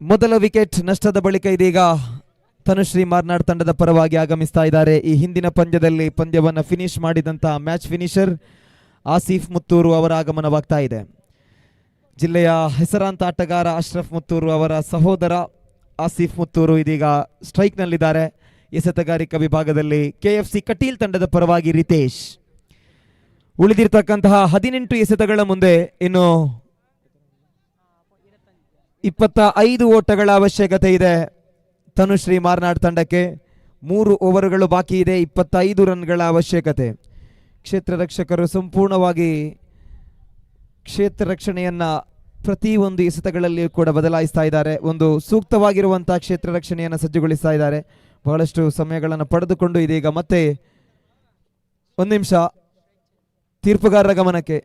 ಮೊದಲ ವಿಕೆಟ್ ನಷ್ಟದ ಬಳಿಕ ಇದೀಗ ತನುಶ್ರೀ ಮಾರ್ನಾಡ್ ತಂಡದ ಪರವಾಗಿ ಆಗಮಿಸ್ತಾ ಇದ್ದಾರೆ. ಈ ಹಿಂದಿನ ಪಂದ್ಯದಲ್ಲಿ ಪಂದ್ಯವನ್ನು ಫಿನಿಶ್ ಮಾಡಿದಂತಹ ಮ್ಯಾಚ್ ಫಿನಿಷರ್ ಆಸಿಫ್ ಮುತ್ತೂರು ಅವರ ಆಗಮನವಾಗ್ತಾ ಇದೆ. ಜಿಲ್ಲೆಯ ಹೆಸರಾಂತ ಆಟಗಾರ ಅಶ್ರಫ್ ಮುತ್ತೂರು ಅವರ ಸಹೋದರ ಆಸಿಫ್ ಮುತ್ತೂರು ಇದೀಗ ಸ್ಟ್ರೈಕ್ನಲ್ಲಿದ್ದಾರೆ. ಎಸೆತಗಾರಿಕಾ ವಿಭಾಗದಲ್ಲಿ KFC ಕಟೀಲ್ ತಂಡದ ಪರವಾಗಿ ರಿತೇಶ್. ಉಳಿದಿರ್ತಕ್ಕಂತಹ 18 ಎಸೆತಗಳ ಮುಂದೆ ಇನ್ನು 25 ಓಟಗಳ ಅವಶ್ಯಕತೆ ಇದೆ ತನುಶ್ರೀ ಮಾರ್ನಾಡ್ ತಂಡಕ್ಕೆ. 3 ಓವರ್ಗಳು ಬಾಕಿ ಇದೆ. 25 ರನ್ಗಳ ಅವಶ್ಯಕತೆ. ಕ್ಷೇತ್ರ ರಕ್ಷಕರು ಸಂಪೂರ್ಣವಾಗಿ ಕ್ಷೇತ್ರ ರಕ್ಷಣೆಯನ್ನ ಪ್ರತಿ ಒಂದು ಎಸೆತಗಳಲ್ಲಿ ಕೂಡ ಬದಲಾಯಿಸ್ತಾ ಇದ್ದಾರೆ. ಒಂದು ಸೂಕ್ತವಾಗಿರುವಂತಹ ಕ್ಷೇತ್ರ ರಕ್ಷಣೆಯನ್ನು ಸಜ್ಜುಗೊಳಿಸ್ತಾ ಇದ್ದಾರೆ. ಬಹಳಷ್ಟು ಸಮಯಗಳನ್ನು ಪಡೆದುಕೊಂಡು ಇದೀಗ ಮತ್ತೆ 1 ನಿಮಿಷ ತೀರ್ಪುಗಾರರ ಗಮನಕ್ಕೆ.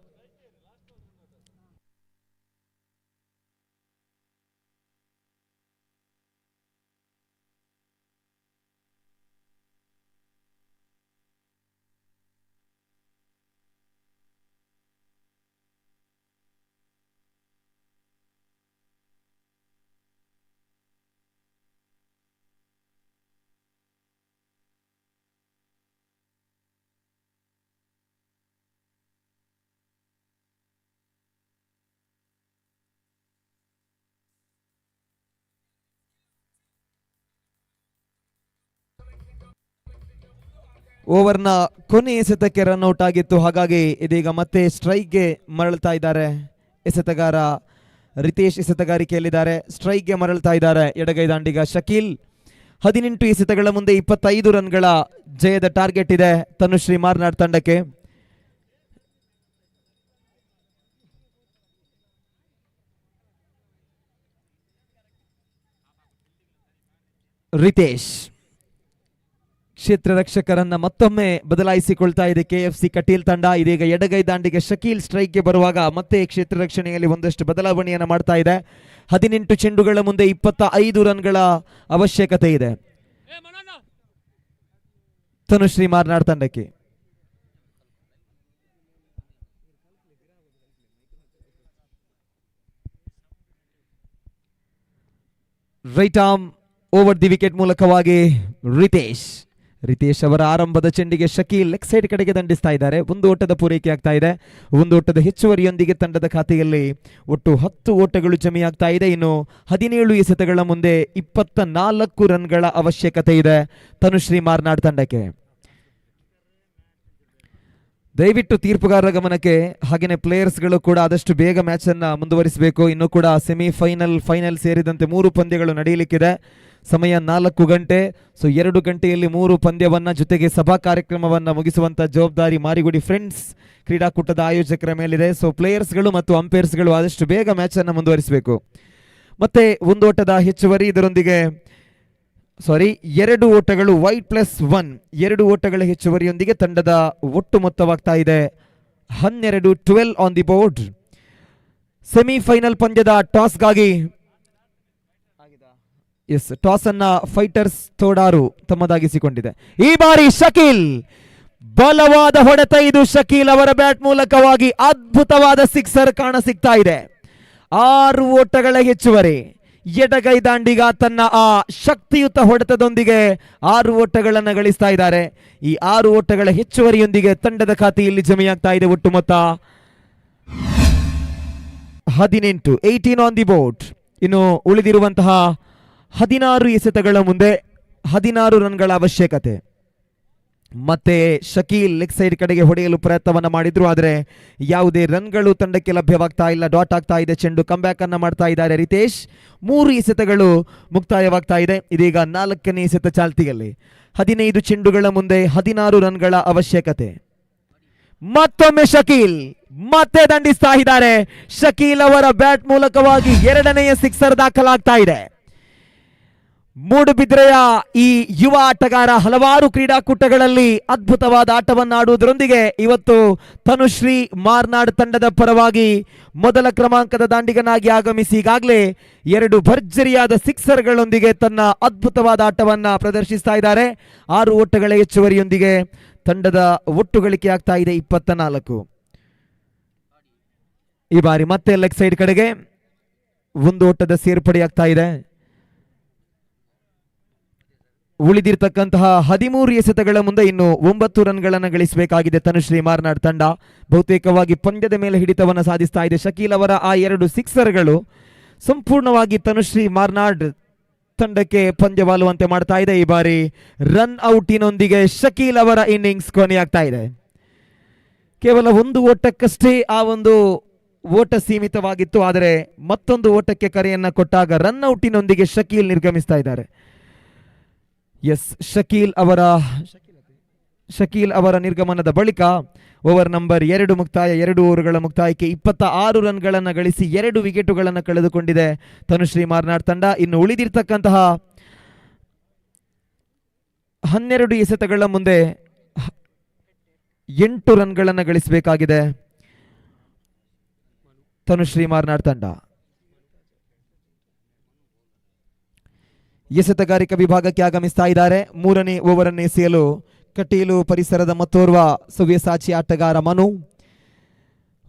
ಓವರ್ನ ಕೊನೆ ಎಸೆತಕ್ಕೆ ರನ್ಔಟ್ ಆಗಿತ್ತು. ಹಾಗಾಗಿ ಇದೀಗ ಮತ್ತೆ ಸ್ಟ್ರೈಕ್ಗೆ ಮರಳ್ತಾ ಇದ್ದಾರೆ ಎಸೆತಗಾರ ರಿತೇಶ್. ಎಸೆತಗಾರಿಕೆಯಲ್ಲಿದ್ದಾರೆ, ಸ್ಟ್ರೈಕ್ಗೆ ಮರಳ್ತಾ ಇದ್ದಾರೆ ಎಡಗೈ ದಾಂಡಿಗ ಶಕೀಲ್. 18 ಎಸೆತಗಳ ಮುಂದೆ 25 ರನ್ಗಳ ಜಯದ ಟಾರ್ಗೆಟ್ ಇದೆ ತನುಶ್ರೀ ಮಾರ್ನಾಡ್ ತಂಡಕ್ಕೆ. ರಿತೇಶ್ ಕ್ಷೇತ್ರ ರಕ್ಷಕರನ್ನ ಮತ್ತೊಮ್ಮೆ ಬದಲಾಯಿಸಿಕೊಳ್ತಾ ಇದೆ ಕೆಎಫ್ಸಿ ಕಟೀಲ್ ತಂಡ. ಇದೀಗ ಎಡಗೈ ದಾಂಡಿಗೆ ಶಕೀಲ್ ಸ್ಟ್ರೈಕ್ಗೆ ಬರುವಾಗ ಮತ್ತೆ ಕ್ಷೇತ್ರ ರಕ್ಷಣೆಯಲ್ಲಿ ಒಂದಷ್ಟು ಬದಲಾವಣೆಯನ್ನು ಮಾಡ್ತಾ ಇದೆ. 18 ಚೆಂಡುಗಳ ಮುಂದೆ 25 ರನ್ಗಳ ಅವಶ್ಯಕತೆ ಇದೆ ತನುಶ್ರೀ ಮಾರ್ನಾಡ್ ತಂಡಕ್ಕೆ. Right arm over the wicket ಮೂಲಕವಾಗಿ ರಿತೇಶ್ ಅವರ ಆರಂಭದ ಚೆಂಡಿಗೆ ಶಕೀಲ್ ಲೆಗ್ ಸೈಡ್ ಕಡೆಗೆ ದಂಡಿಸ್ತಾ ಇದ್ದಾರೆ. ಒಂದು ಓಟದ ಪೂರೈಕೆ ಆಗ್ತಾ ಇದೆ. ಒಂದು ಓಟದ ಹೆಚ್ಚುವರಿಯೊಂದಿಗೆ ತಂಡದ ಖಾತೆಯಲ್ಲಿ ಒಟ್ಟು 10 ಓಟಗಳು ಜಮೆಯಾಗ್ತಾ ಇದೆ. ಇನ್ನು 17 ಎಸೆತಗಳ ಮುಂದೆ 24 ರನ್ಗಳ ಅವಶ್ಯಕತೆ ಇದೆ ತನುಶ್ರೀ ಮಾರ್ನಾಡ್ ತಂಡಕ್ಕೆ. ದಯವಿಟ್ಟು ತೀರ್ಪುಗಾರರ ಗಮನಕ್ಕೆ, ಹಾಗೆಯೇ ಪ್ಲೇಯರ್ಸ್ಗಳು ಕೂಡ ಆದಷ್ಟು ಬೇಗ ಮ್ಯಾಚ್ ಅನ್ನ ಮುಂದುವರಿಸಬೇಕು. ಇನ್ನು ಕೂಡ ಫೈನಲ್ ಸೇರಿದಂತೆ 3 ಪಂದ್ಯಗಳು ನಡೆಯಲಿಕ್ಕಿದೆ. ಸಮಯ 4 ಗಂಟೆ. ಸೊ 2 ಗಂಟೆಯಲ್ಲಿ 3 ಪಂದ್ಯವನ್ನ ಜೊತೆಗೆ ಸಭಾ ಕಾರ್ಯಕ್ರಮವನ್ನ ಮುಗಿಸುವಂತ ಜವಾಬ್ದಾರಿ ಮಾರಿಗುಡಿ ಫ್ರೆಂಡ್ಸ್ ಕ್ರೀಡಾಕೂಟದ ಆಯೋಜಕರ ಮೇಲಿದೆ. ಸೊ ಪ್ಲೇಯರ್ಸ್ಗಳು ಮತ್ತು ಅಂಪೈರ್ಸ್ಗಳು ಆದಷ್ಟು ಬೇಗ ಮ್ಯಾಚ್ ಅನ್ನ ಮುಂದುವರಿಸಬೇಕು. ಮತ್ತೆ ಒಂದು ಓಟದ ಹೆಚ್ಚುವರಿ, ಇದರೊಂದಿಗೆ 2 ಓಟಗಳು Y+1, 2 ಓಟಗಳ ಹೆಚ್ಚುವರಿಯೊಂದಿಗೆ ತಂಡದ ಒಟ್ಟು ಮೊತ್ತವಾಗ್ತಾ ಇದೆ 12 ಆನ್ ದಿ ಬೋರ್ಡ್. ಸೆಮಿಫೈನಲ್ ಪಂದ್ಯದ ಟಾಸ್ಗಾಗಿ ಟಾಸ್ ಅನ್ನ ಫೈಟರ್ಸ್ ತೋಡಾರು ತಮ್ಮದಾಗಿಸಿಕೊಂಡಿದೆ. ಈ ಬಾರಿ ಶಕೀಲ್ ಬಲವಾದ ಹೊಡೆತ. ಇದು ಶಕೀಲ್ ಅವರ ಬ್ಯಾಟ್ ಮೂಲಕವಾಗಿ ಅದ್ಭುತವಾದ ಸಿಕ್ಸರ್ ಕಾಣ ಸಿಗ್ತಾ ಇದೆ. 6 ಓಟಗಳ ಹೆಚ್ಚುವರಿ. ಎಡಗೈ ದಾಂಡಿಗ ತನ್ನ ಆ ಶಕ್ತಿಯುತ ಹೊಡೆತದೊಂದಿಗೆ 6 ಓಟಗಳನ್ನು ಗಳಿಸ್ತಾ ಇದ್ದಾರೆ. ಈ 6 ಓಟಗಳ ಹೆಚ್ಚುವರಿಯೊಂದಿಗೆ ತಂಡದ ಖಾತೆಯಲ್ಲಿ ಜಮೆಯಾಗ್ತಾ ಇದೆ ಒಟ್ಟು ಮೊತ್ತ 18 ಆನ್ ದಿ ಬೋರ್ಡ್. ಇನ್ನು ಉಳಿದಿರುವಂತಹ 16 ಎಸೆತಗಳ ಮುಂದೆ 16 ರನ್ಗಳ ಅವಶ್ಯಕತೆ. ಮತ್ತೆ ಶಕೀಲ್ ಲೆಗ್ ಸೈಡ್ ಕಡೆಗೆ ಹೊಡೆಯಲು ಪ್ರಯತ್ನವನ್ನ ಮಾಡಿದ್ರು, ಆದರೆ ಯಾವುದೇ ರನ್ಗಳು ತಂಡಕ್ಕೆ ಲಭ್ಯವಾಗ್ತಾ ಇಲ್ಲ. ಡಾಟ್ ಆಗ್ತಾ ಇದೆ ಚೆಂಡು. ಕಂಬ್ಯಾಕ್ ಅನ್ನ ಮಾಡ್ತಾ ಇದ್ದಾರೆ ರಿತೇಶ್. 3 ಎಸೆತಗಳು ಮುಕ್ತಾಯವಾಗ್ತಾ ಇದೆ. ಇದೀಗ 4ನೇ ಎಸೆತ ಚಾಲ್ತಿಯಲ್ಲಿ. 15 ಚೆಂಡುಗಳ ಮುಂದೆ 16 ರನ್ಗಳ ಅವಶ್ಯಕತೆ. ಮತ್ತೊಮ್ಮೆ ಶಕೀಲ್ ಮತ್ತೆ ದಂಡಿಸ್ತಾ ಇದ್ದಾರೆ. ಶಕೀಲ್ ಅವರ ಬ್ಯಾಟ್ ಮೂಲಕವಾಗಿ 2ನೇ ಸಿಕ್ಸರ್ ದಾಖಲಾಗ್ತಾ ಇದೆ. ಮೂಡುಬಿದ್ರೆಯ ಈ ಯುವ ಆಟಗಾರ ಹಲವಾರು ಕ್ರೀಡಾಕೂಟಗಳಲ್ಲಿ ಅದ್ಭುತವಾದ ಆಟವನ್ನಾಡುವುದರೊಂದಿಗೆ ಇವತ್ತು ತನುಶ್ರೀ ಮಾರ್ನಾಡ್ ತಂಡದ ಪರವಾಗಿ ಮೊದಲ ಕ್ರಮಾಂಕದ ದಾಂಡಿಗನಾಗಿ ಆಗಮಿಸಿ ಈಗಾಗಲೇ 2 ಭರ್ಜರಿಯಾದ ಸಿಕ್ಸರ್ಗಳೊಂದಿಗೆ ತನ್ನ ಅದ್ಭುತವಾದ ಆಟವನ್ನ ಪ್ರದರ್ಶಿಸ್ತಾ ಇದ್ದಾರೆ. 6 ಓಟಗಳ ಹೆಚ್ಚುವರಿಯೊಂದಿಗೆ ತಂಡದ ಒಟ್ಟು ಗಳಿಕೆ ಆಗ್ತಾ ಇದೆ 24. ಈ ಬಾರಿ ಮತ್ತೆ ಲೆಗ್ ಸೈಡ್ ಕಡೆಗೆ ಒಂದು ಓಟದ ಸೇರ್ಪಡೆಯಾಗ್ತಾ ಇದೆ. ಉಳಿದಿರ್ತಕ್ಕಂತಹ 13 ಎಸೆತಗಳ ಮುಂದೆ ಇನ್ನು 9 ರನ್ಗಳನ್ನು ಗಳಿಸಬೇಕಾಗಿದೆ ತನುಶ್ರೀ ಮಾರ್ನಾಡ್ ತಂಡ. ಬಹುತೇಕವಾಗಿ ಪಂದ್ಯದ ಮೇಲೆ ಹಿಡಿತವನ್ನು ಸಾಧಿಸ್ತಾ ಇದೆ. ಶಕೀಲ್ ಅವರ ಆ 2 ಸಿಕ್ಸರ್ಗಳು ಸಂಪೂರ್ಣವಾಗಿ ತನುಶ್ರೀ ಮಾರ್ನಾಡ್ ತಂಡಕ್ಕೆ ಪಂದ್ಯವಾಲುವಂತೆ ಮಾಡ್ತಾ ಇದೆ. ಈ ಬಾರಿ ರನ್ ಔಟಿನೊಂದಿಗೆ ಶಕೀಲ್ ಅವರ ಇನ್ನಿಂಗ್ಸ್ ಕೊನೆಯಾಗ್ತಾ ಇದೆ. ಕೇವಲ 1 ಓಟಕ್ಕಷ್ಟೇ ಆ ಒಂದು ಓಟ ಸೀಮಿತವಾಗಿತ್ತು, ಆದರೆ ಮತ್ತೊಂದು ಓಟಕ್ಕೆ ಕರೆಯನ್ನ ಕೊಟ್ಟಾಗ ರನ್ ಔಟಿನೊಂದಿಗೆ ಶಕೀಲ್ ನಿರ್ಗಮಿಸ್ತಾ ಇದ್ದಾರೆ. ಶಕೀಲ್ ಅವರ ನಿರ್ಗಮನದ ಬಳಿಕ ಓವರ್ ನಂಬರ್ 2 ಮುಕ್ತಾಯ. 2 ಓವರ್ಗಳ ಮುಕ್ತಾಯಕ್ಕೆ 26 ರನ್ಗಳನ್ನು ಗಳಿಸಿ 2 ವಿಕೆಟುಗಳನ್ನು ಕಳೆದುಕೊಂಡಿದೆ ತನುಶ್ರೀ ಮಾರ್ನಾಡ್ ತಂಡ. ಇನ್ನು ಉಳಿದಿರ್ತಕ್ಕಂತಹ 12 ಎಸೆತಗಳ ಮುಂದೆ 8 ರನ್ಗಳನ್ನು ಗಳಿಸಬೇಕಾಗಿದೆ ತನುಶ್ರೀ ಮಾರ್ನಾಡ್ ತಂಡ. ಎಸೆತಗಾರಿಕಾ ವಿಭಾಗಕ್ಕೆ ಆಗಮಿಸ್ತಾ ಇದ್ದಾರೆ. 3ನೇ ಓವರ್ ಅನ್ನು ಎಸೆಯಲು ಕಟೀಲು ಪರಿಸರದ ಮತ್ತೋರ್ವ ಸವ್ಯಸಾಚಿ ಆಟಗಾರ ಮನು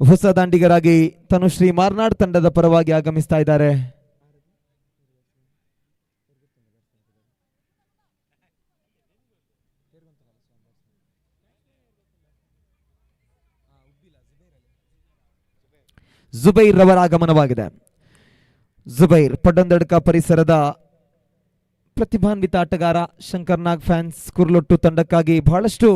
ಹೊಸ ದಾಂಡಿಗರಾಗಿ ತನುಶ್ರೀ ಮಾರ್ನಾಡ್ ತಂಡದ ಪರವಾಗಿ ಆಗಮಿಸ್ತಾ ಇದ್ದಾರೆ. ಜುಬೈರ್ ರವರ ಆಗಮನವಾಗಿದೆ. ಜುಬೈರ್ ಪಡಂದಡ್ಕ ಪರಿಸರದ ಪ್ರತಿಭಾನ್ವಿತ ಆಟಗಾರ. ಶಂಕರ್ ನಾಗ್ ಫ್ಯಾನ್ಸ್ ಕುರ್ಲೊಟ್ಟು ತಂಡಕ್ಕಾಗಿ ಬಹಳಷ್ಟು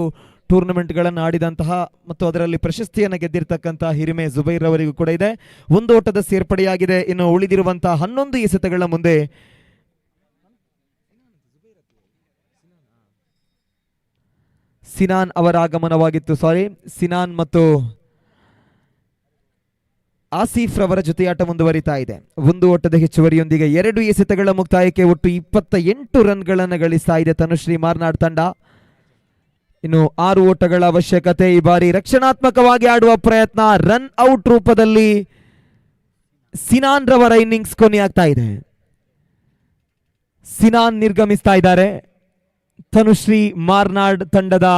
ಟೂರ್ನಮೆಂಟ್ಗಳನ್ನು ಆಡಿದಂತಹ ಮತ್ತು ಅದರಲ್ಲಿ ಪ್ರಶಸ್ತಿಯನ್ನು ಗೆದ್ದಿರ್ತಕ್ಕಂತಹ ಹಿರಿಮೆ ಜುಬೈರ್ ಅವರಿಗೂ ಕೂಡ ಇದೆ. ಒಂದು ಓಟದ ಸೇರ್ಪಡೆಯಾಗಿದೆ. ಇನ್ನು ಉಳಿದಿರುವಂತಹ 11 ಎಸೆತಗಳ ಮುಂದೆ ಸಿನಾನ್ ಅವರ ಆಗಮನವಾಗಿತ್ತು. ಸಿನಾನ್ ಮತ್ತು ಆಸೀಫ್ ರವರ ಜೊತೆಯಾಟ ಮುಂದುವರಿತಾ ಇದೆ. ಒಂದು ಓಟದ ಹೆಚ್ಚುವರಿಯೊಂದಿಗೆ 2 ಎಸೆತಗಳ ಮುಕ್ತಾಯಕ್ಕೆ ಒಟ್ಟು 28 ರನ್ಗಳನ್ನು ಗಳಿಸ್ತಾ ಇದೆ ತನುಶ್ರೀ ಮಾರ್ನಾಡ್ ತಂಡ. ಇನ್ನು 6 ಓಟಗಳ ಅವಶ್ಯಕತೆ. ಈ ಬಾರಿ ರಕ್ಷಣಾತ್ಮಕವಾಗಿ ಆಡುವ ಪ್ರಯತ್ನ. ರನ್ ಔಟ್ ರೂಪದಲ್ಲಿ ಸಿನಾನ್ ರವರ ಇನ್ನಿಂಗ್ಸ್ ಕೊನೆಯಾಗ್ತಾ ಇದೆ. ಸಿನಾನ್ ನಿರ್ಗಮಿಸ್ತಾ ಇದ್ದಾರೆ. ತನುಶ್ರೀ ಮಾರ್ನಾಡ್ ತಂಡದ